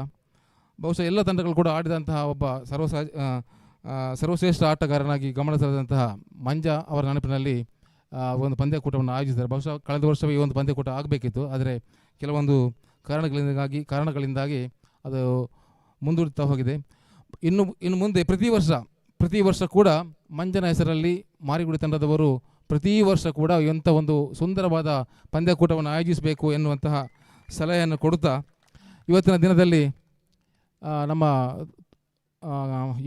ಬಹುಶಃ ಎಲ್ಲ ತಂಡಗಳು ಕೂಡ ಆಡಿದಂತಹ ಒಬ್ಬ ಸರ್ವಶ್ರೇಷ್ಠ ಆಟಗಾರನಾಗಿ ಗಮನಿಸಿದಂತಹ ಮಂಜ ಅವರ ನೆನಪಿನಲ್ಲಿ ಒಂದು ಪಂದ್ಯಕೂಟವನ್ನು ಆಯೋಜಿಸಿದ್ದಾರೆ. ಬಹುಶಃ ಕಳೆದ ವರ್ಷವೇ ಈ ಒಂದು ಪಂದ್ಯಕೂಟ ಆಗಬೇಕಿತ್ತು, ಆದರೆ ಕೆಲವೊಂದು ಕಾರಣಗಳಿಂದಾಗಿ ಅದು ಮುಂದೂಡ್ತಾ ಹೋಗಿದೆ. ಇನ್ನು ಮುಂದೆ ಪ್ರತಿ ವರ್ಷ ಕೂಡ ಮಂಜನ ಹೆಸರಲ್ಲಿ ಮಾರಿಗುಡಿ ತಂಡದವರು ಪ್ರತಿ ವರ್ಷ ಕೂಡ ಇಂಥ ಒಂದು ಸುಂದರವಾದ ಪಂದ್ಯಕೂಟವನ್ನು ಆಯೋಜಿಸಬೇಕು ಎನ್ನುವಂತಹ ಸಲಹೆಯನ್ನು ಕೊಡುತ್ತಾ ಇವತ್ತಿನ ದಿನದಲ್ಲಿ ನಮ್ಮ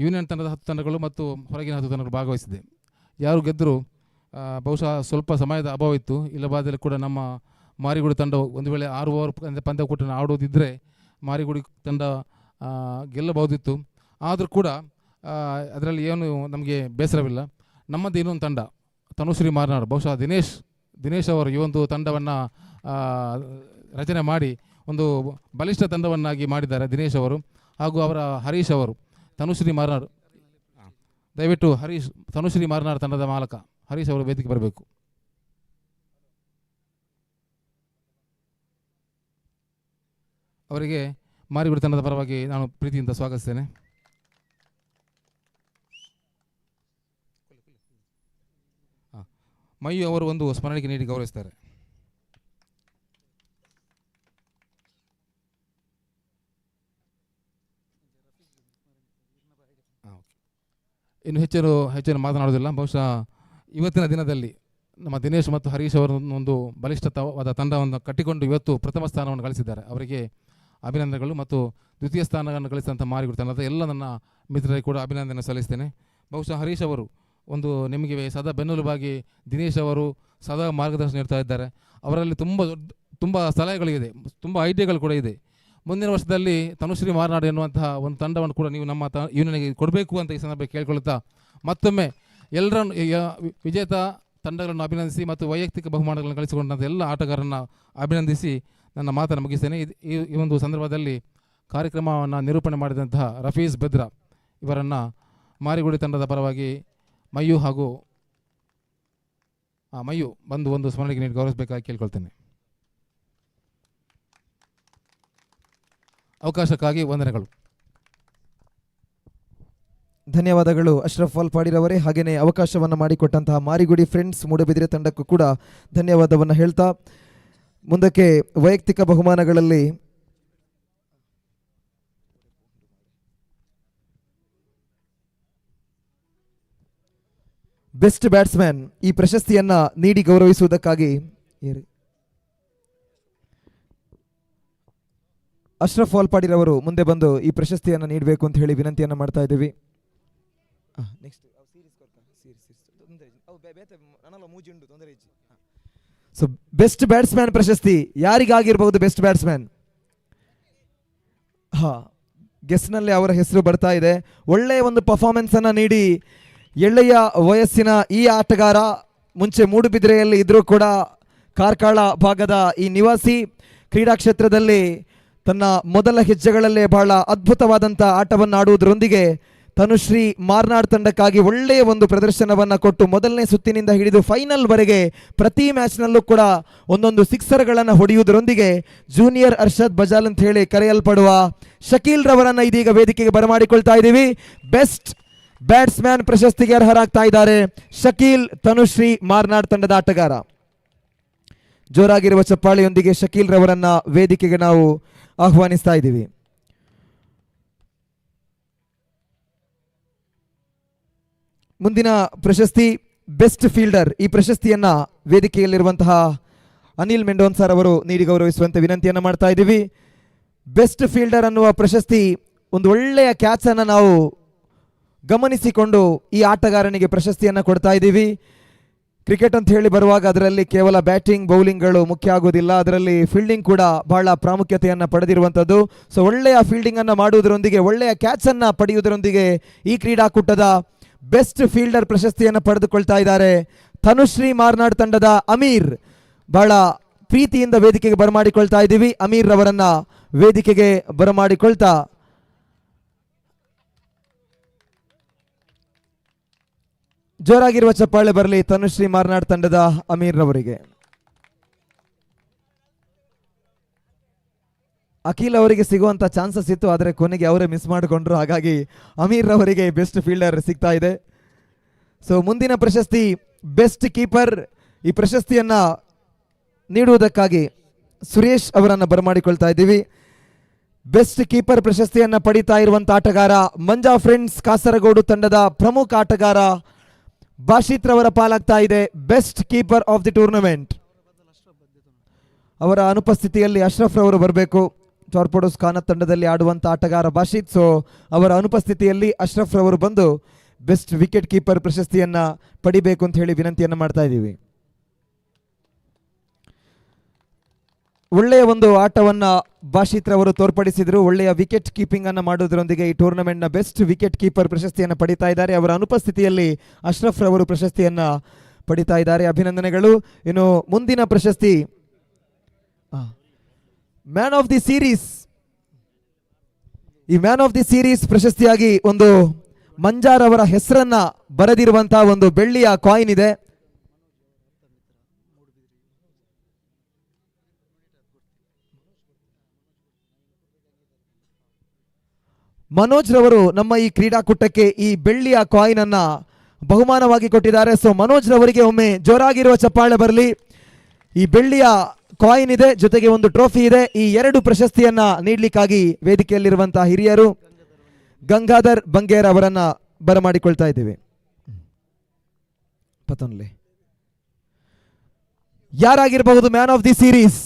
ಯೂನಿಯನ್ ತಂಡದ 10 ತಂಡಗಳು ಮತ್ತು ಹೊರಗಿನ 10 ತಂಡಗಳು ಭಾಗವಹಿಸಿದೆ. ಯಾರು ಗೆದ್ದರೂ ಬಹುಶಃ ಸ್ವಲ್ಪ ಸಮಯದ ಅಭಾವ ಇತ್ತು. ಇಲ್ಲವಾದಲ್ಲಿ ಕೂಡ ನಮ್ಮ ಮಾರಿಗುಡಿ ತಂಡ ಒಂದು ವೇಳೆ 6 ಓವರ್ ಪಂದ್ಯಕೂಟನ ಆಡುವುದಿದ್ದರೆ ಮಾರಿಗುಡಿ ತಂಡ ಗೆಲ್ಲಬಹುದಿತ್ತು. ಆದರೂ ಕೂಡ ಅದರಲ್ಲಿ ಏನು ನಮಗೆ ಬೇಸರವಿಲ್ಲ. ನಮ್ಮದು ಇನ್ನೊಂದು ತಂಡ ತನುಶ್ರೀ ಮಾರ್ನಾಡು, ಬಹುಶಃ ದಿನೇಶ್ ಅವರು ಈ ಒಂದು ತಂಡವನ್ನು ರಚನೆ ಮಾಡಿ ಒಂದು ಬಲಿಷ್ಠ ತಂಡವನ್ನಾಗಿ ಮಾಡಿದ್ದಾರೆ ದಿನೇಶ್ ಅವರು ಹಾಗೂ ಅವರ ಹರೀಶ್ ಅವರು. ತನುಶ್ರೀ ಮಾರ್ನಾಡು, ದಯವಿಟ್ಟು ತನುಶ್ರೀ ಮಾರ್ನಾಡು ತಂಡದ ಮಾಲಕ ಹರೀಶ್ ಅವರು ವೇದಿಕೆ ಬರಬೇಕು. ಅವರಿಗೆ ಮಾರಿಗುಡಿ ತಂಡದ ಪರವಾಗಿ ನಾನು ಪ್ರೀತಿಯಿಂದ ಸ್ವಾಗತಿಸ್ತೇನೆ. ಮಯ್ಯು ಅವರು ಒಂದು ಸ್ಮರಣಿಕೆ ನೀಡಿ ಗೌರವಿಸ್ತಾರೆ. ಇನ್ನು ಹೆಚ್ಚಿನ ಮಾತನಾಡುವುದಿಲ್ಲ. ಬಹುಶಃ ಇವತ್ತಿನ ದಿನದಲ್ಲಿ ನಮ್ಮ ದಿನೇಶ್ ಮತ್ತು ಹರೀಶ್ ಅವರು ಒಂದು ಬಲಿಷ್ಠವಾದ ತಂಡವನ್ನು ಕಟ್ಟಿಕೊಂಡು ಇವತ್ತು ಪ್ರಥಮ ಸ್ಥಾನವನ್ನು ಗಳಿಸಿದ್ದಾರೆ. ಅವರಿಗೆ ಅಭಿನಂದನೆಗಳು ಮತ್ತು ದ್ವಿತೀಯ ಸ್ಥಾನವನ್ನು ಗಳಿಸಿದಂಥ ಮಾರಿಗುಡಿ ತಂಡದ ಎಲ್ಲ ನನ್ನ ಮಿತ್ರರಿಗೆ ಕೂಡ ಅಭಿನಂದನೆ ಸಲ್ಲಿಸ್ತೇನೆ. ಬಹುಶಃ ಹರೀಶ್ ಅವರು ನಿಮಗೆ ಸದಾ ಬೆನ್ನೆಲುಬಾಗಿ ದಿನೇಶ್ ಅವರು ಸದಾ ಮಾರ್ಗದರ್ಶನ ನೀಡ್ತಾ ಇದ್ದಾರೆ. ಅವರಲ್ಲಿ ತುಂಬ ಸಲಹೆಗಳಿದೆ, ತುಂಬ ಐಡಿಯಾಗಳು ಕೂಡ ಇದೆ. ಮುಂದಿನ ವರ್ಷದಲ್ಲಿ ತನುಶ್ರೀ ಮಾರ್ನಾಡು ಎನ್ನುವಂತಹ ಒಂದು ತಂಡವನ್ನು ಕೂಡ ನೀವು ನಮ್ಮ ಯೂನಿಯನ್ಗೆ ಕೊಡಬೇಕು ಅಂತ ಈ ಸಂದರ್ಭ ಕೇಳಿಕೊಳ್ಳುತ್ತಾ ಮತ್ತೊಮ್ಮೆ ಎಲ್ಲರನ್ನು ವಿಜೇತ ತಂಡಗಳನ್ನು ಅಭಿನಂದಿಸಿ ಮತ್ತು ವೈಯಕ್ತಿಕ ಬಹುಮಾನಗಳನ್ನು ಗಳಿಸಿಕೊಂಡಂಥ ಎಲ್ಲ ಆಟಗಾರರನ್ನು ಅಭಿನಂದಿಸಿ ನನ್ನ ಮಾತನ್ನು ಮುಗಿಸ್ತೇನೆ. ಈ ಒಂದು ಸಂದರ್ಭದಲ್ಲಿ ಕಾರ್ಯಕ್ರಮವನ್ನು ನಿರೂಪಣೆ ಮಾಡಿದಂತಹ ರಫೀಸ್ ಬೆದ್ರಾ ಇವರನ್ನು ಮಾರಿಗುಡಿ ತಂಡದ ಪರವಾಗಿ ಮಯ್ಯು ಬಂದು ಒಂದು ಸ್ಮರಣೆಗೆ ನೀಡಿ ಗೌರವಿಸಬೇಕಾಗಿ ಕೇಳ್ಕೊಳ್ತೇನೆ. ಅವಕಾಶಕ್ಕಾಗಿ ವಂದನೆಗಳು. ಧನ್ಯವಾದಗಳು ಅಶ್ರಫ್ ವಾಲ್ಪಾಡಿರವರೇ. ಹಾಗೆಯೇ ಅವಕಾಶವನ್ನು ಮಾಡಿಕೊಟ್ಟಂತಹ ಮಾರಿಗುಡಿ ಫ್ರೆಂಡ್ಸ್ ಮೂಡಬಿದಿರೆ ತಂಡಕ್ಕೂ ಕೂಡ ಧನ್ಯವಾದವನ್ನು ಹೇಳ್ತಾ ಮುಂದಕ್ಕೆ ವೈಯಕ್ತಿಕ ಬಹುಮಾನಗಳಲ್ಲಿ ಬೆಸ್ಟ್ ಬ್ಯಾಟ್ಸ್ಮನ್ ಈ ಪ್ರಶಸ್ತಿಯನ್ನ ನೀಡಿ ಗೌರವಿಸುವುದಕ್ಕಾಗಿ ಅಶ್ರಫ್ ವಾಲ್ಪಾಡಿರವರು ಮುಂದೆ ಬಂದು ಈ ಪ್ರಶಸ್ತಿಯನ್ನು ನೀಡಬೇಕು ಅಂತ ಹೇಳಿ ವಿನಂತಿಯನ್ನು ಮಾಡ್ತಾ ಇದ್ದೀವಿ. ಸೊ ಬೆಸ್ಟ್ ಬ್ಯಾಟ್ಸ್ಮನ್ ಪ್ರಶಸ್ತಿ ಯಾರಿಗಾಗಿರಬಹುದು? ಬೆಸ್ಟ್ ಬ್ಯಾಟ್ಸ್ಮನ್ ಗೆಸ್ಟ್ನಲ್ಲಿ ಅವರ ಹೆಸರು ಬರ್ತಾ ಇದೆ. ಒಳ್ಳೆಯ ಒಂದು ಪರ್ಫಾರ್ಮೆನ್ಸ್ ಅನ್ನ ನೀಡಿ ಎಳೆಯ ವಯಸ್ಸಿನ ಈ ಆಟಗಾರ ಮುಂಚೆ ಮೂಡುಬಿದಿರೆಯಲ್ಲಿ ಇದ್ರೂ ಕೂಡ ಕಾರ್ಕಳ ಭಾಗದ ಈ ನಿವಾಸಿ ಕ್ರೀಡಾ ಕ್ಷೇತ್ರದಲ್ಲಿ ತನ್ನ ಮೊದಲ ಹೆಜ್ಜೆಗಳಲ್ಲೇ ಬಹಳ ಅದ್ಭುತವಾದಂಥ ಆಟವನ್ನು ಆಡುವುದರೊಂದಿಗೆ ತನುಶ್ರೀ ಮಾರ್ನಾಡ್ ತಂಡಕ್ಕಾಗಿ ಒಳ್ಳೆಯ ಒಂದು ಪ್ರದರ್ಶನವನ್ನು ಕೊಟ್ಟು ಮೊದಲನೇ ಸುತ್ತಿನಿಂದ ಹಿಡಿದು ಫೈನಲ್ವರೆಗೆ ಪ್ರತಿ ಮ್ಯಾಚ್ನಲ್ಲೂ ಕೂಡ ಒಂದೊಂದು ಸಿಕ್ಸರ್ಗಳನ್ನು ಹೊಡೆಯುವುದರೊಂದಿಗೆ ಜೂನಿಯರ್ ಅರ್ಷದ್ ಬಜಾಲ್ ಅಂತ ಹೇಳಿ ಕರೆಯಲ್ಪಡುವ ಶಕೀಲ್ ರವರನ್ನು ಇದೀಗ ವೇದಿಕೆಗೆ ಬರಮಾಡಿಕೊಳ್ತಾ ಇದ್ದೀವಿ. ಬೆಸ್ಟ್ ಬ್ಯಾಟ್ಸ್ಮನ್ ಪ್ರಶಸ್ತಿಗೆ ಅರ್ಹರಾಗ್ತಾ ಇದ್ದಾರೆ ಶಕೀಲ್ ತನುಶ್ರೀ ಮಾರ್ನಾಡ್ ತಂಡದ ಆಟಗಾರ. ಜೋರಾಗಿರುವ ಚಪ್ಪಾಳೆಯೊಂದಿಗೆ ಶಕೀಲ್ ರವರನ್ನ ವೇದಿಕೆಗೆ ನಾವು ಆಹ್ವಾನಿಸ್ತಾ ಇದ್ದೀವಿ. ಮುಂದಿನ ಪ್ರಶಸ್ತಿ ಬೆಸ್ಟ್ ಫೀಲ್ಡರ್. ಈ ಪ್ರಶಸ್ತಿಯನ್ನ ವೇದಿಕೆಯಲ್ಲಿರುವಂತಹ ಅನಿಲ್ ಮೆಂಡೋನ್ ಸರ್ ಅವರು ನೀಡಿ ಗೌರವಿಸುವಂತೆ ವಿನಂತಿಯನ್ನು ಮಾಡ್ತಾ ಇದ್ದೀವಿ. ಬೆಸ್ಟ್ ಫೀಲ್ಡರ್ ಅನ್ನುವ ಪ್ರಶಸ್ತಿ ಒಂದು ಒಳ್ಳೆಯ ಕ್ಯಾಚ್ ಅನ್ನು ನಾವು ಗಮನಿಸಿಕೊಂಡು ಈ ಆಟಗಾರನಿಗೆ ಪ್ರಶಸ್ತಿಯನ್ನು ಕೊಡ್ತಾ ಇದ್ದೀವಿ. ಕ್ರಿಕೆಟ್ ಅಂತ ಹೇಳಿ ಬರುವಾಗ ಅದರಲ್ಲಿ ಕೇವಲ ಬ್ಯಾಟಿಂಗ್ ಬೌಲಿಂಗ್ಗಳು ಮುಖ್ಯ ಆಗೋದಿಲ್ಲ, ಅದರಲ್ಲಿ ಫೀಲ್ಡಿಂಗ್ ಕೂಡ ಬಹಳ ಪ್ರಾಮುಖ್ಯತೆಯನ್ನು ಪಡೆದಿರುವಂಥದ್ದು. ಸೊ ಒಳ್ಳೆಯ ಫೀಲ್ಡಿಂಗನ್ನು ಮಾಡುವುದರೊಂದಿಗೆ ಒಳ್ಳೆಯ ಕ್ಯಾಚನ್ನು ಪಡೆಯುವುದರೊಂದಿಗೆ ಈ ಕ್ರೀಡಾಕೂಟದ ಬೆಸ್ಟ್ ಫೀಲ್ಡರ್ ಪ್ರಶಸ್ತಿಯನ್ನು ಪಡೆದುಕೊಳ್ತಾ ಇದ್ದಾರೆ ತನುಶ್ರೀ ಮಾರ್ನಾಡ್ ತಂಡದ ಅಮೀರ್. ಬಹಳ ಪ್ರೀತಿಯಿಂದ ವೇದಿಕೆಗೆ ಬರಮಾಡಿಕೊಳ್ತಾ ಇದ್ದೀವಿ ಅಮೀರ್ ರವರನ್ನ ವೇದಿಕೆಗೆ ಬರಮಾಡಿಕೊಳ್ತಾ ಜೋರಾಗಿರುವ ಚಪ್ಪಾಳೆ ಬರಲಿ ತನುಶ್ರೀ ಮಾರ್ನಾಡ್ ತಂಡದ ಅಮೀರ್ ರವರಿಗೆ. ಅಖಿಲ್ ಅವರಿಗೆ ಸಿಗುವಂತ ಚಾನ್ಸಸ್ ಇತ್ತು, ಆದರೆ ಕೊನೆಗೆ ಅವರೇ ಮಿಸ್ ಮಾಡಿಕೊಂಡ್ರು. ಹಾಗಾಗಿ ಅಮೀರ್ ರವರಿಗೆ ಬೆಸ್ಟ್ ಫೀಲ್ಡರ್ ಸಿಗ್ತಾ ಇದೆ. ಸೊ ಮುಂದಿನ ಪ್ರಶಸ್ತಿ ಬೆಸ್ಟ್ ಕೀಪರ್. ಈ ಪ್ರಶಸ್ತಿಯನ್ನ ನೀಡುವುದಕ್ಕಾಗಿ ಸುರೇಶ್ ಅವರನ್ನು ಬರಮಾಡಿಕೊಳ್ತಾ ಇದ್ದೀವಿ. ಬೆಸ್ಟ್ ಕೀಪರ್ ಪ್ರಶಸ್ತಿಯನ್ನ ಪಡಿತಾ ಇರುವಂತ ಆಟಗಾರ ಮಂಜಾ ಫ್ರೆಂಡ್ಸ್ ಕಾಸರಗೋಡು ತಂಡದ ಪ್ರಮುಖ ಆಟಗಾರ ಬಾಷಿತ್ ರವರ ಪಾಲಾಗ್ತಾ ಇದೆ best keeper of the tournament. ಅವರ ಅನುಪಸ್ಥಿತಿಯಲ್ಲಿ ಅಶ್ರಫ್ ರವರು ಬರಬೇಕು. ಟಾರ್ಪೋಡೋಸ್ ಖಾನ ತಂಡದಲ್ಲಿ ಆಡುವಂಥ ಆಟಗಾರ ಬಾಷಿತ್. ಸೊ ಅವರ ಅನುಪಸ್ಥಿತಿಯಲ್ಲಿ ಅಶ್ರಫ್ ರವರು ಬಂದು ಬೆಸ್ಟ್ ವಿಕೆಟ್ ಕೀಪರ್ ಪ್ರಶಸ್ತಿಯನ್ನ ಪಡಿಬೇಕು ಅಂತ ಹೇಳಿ ವಿನಂತಿಯನ್ನು ಮಾಡ್ತಾ ಇದ್ದೀವಿ. ಒಳ್ಳೆಯ ಒಂದು ಆಟವನ್ನ ಬಾಷಿತ್ ರವರು ತೋರ್ಪಡಿಸಿದ್ರು. ಒಳ್ಳೆಯ ವಿಕೆಟ್ ಕೀಪಿಂಗ್ ಅನ್ನು ಮಾಡುವುದರೊಂದಿಗೆ ಈ ಟೂರ್ನಮೆಂಟ್ ನ ಬೆಸ್ಟ್ ವಿಕೆಟ್ ಕೀಪರ್ ಪ್ರಶಸ್ತಿಯನ್ನು ಪಡಿತಾ ಇದ್ದಾರೆ. ಅವರ ಅನುಪಸ್ಥಿತಿಯಲ್ಲಿ ಅಶ್ರಫ್ ರವರು ಪ್ರಶಸ್ತಿಯನ್ನ ಪಡಿತಾ ಇದ್ದಾರೆ. ಅಭಿನಂದನೆಗಳು. ಇನ್ನು ಮುಂದಿನ ಪ್ರಶಸ್ತಿ ಮ್ಯಾನ್ ಆಫ್ ದಿ ಸೀರೀಸ್. ಈ ಮ್ಯಾನ್ ಆಫ್ ದಿ ಸೀರೀಸ್ ಪ್ರಶಸ್ತಿಯಾಗಿ ಒಂದು ಮಂಜಾರ್ ಅವರ ಹೆಸರನ್ನ ಬರೆದಿರುವಂತಹ ಒಂದು ಬೆಳ್ಳಿಯ ಕಾಯಿನ್ ಇದೆ. ಮನೋಜ್ ರವರು ನಮ್ಮ ಈ ಕ್ರೀಡಾಕೂಟಕ್ಕೆ ಈ ಬೆಳ್ಳಿಯ ಕಾಯಿನ್ ಅನ್ನ ಬಹುಮಾನವಾಗಿ ಕೊಟ್ಟಿದ್ದಾರೆ. ಸೊ ಮನೋಜ್ ರವರಿಗೆ ಒಮ್ಮೆ ಜೋರಾಗಿರುವ ಚಪ್ಪಾಳೆ ಬರಲಿ. ಈ ಬೆಳ್ಳಿಯ ಕಾಯಿನ್ ಇದೆ, ಜೊತೆಗೆ ಒಂದು ಟ್ರೋಫಿ ಇದೆ. ಈ ಎರಡು ಪ್ರಶಸ್ತಿಯನ್ನ ನೀಡಲಿಕ್ಕಾಗಿ ವೇದಿಕೆಯಲ್ಲಿರುವಂತಹ ಹಿರಿಯರು ಗಂಗಾಧರ್ ಬಂಗೇರ್ ಅವರನ್ನ ಬರಮಾಡಿಕೊಳ್ತಾ ಇದ್ದೇವೆ. ಪತನ್ಲೆ ಯಾರಾಗಿರಬಹುದು ಮ್ಯಾನ್ ಆಫ್ ದಿ ಸೀರೀಸ್?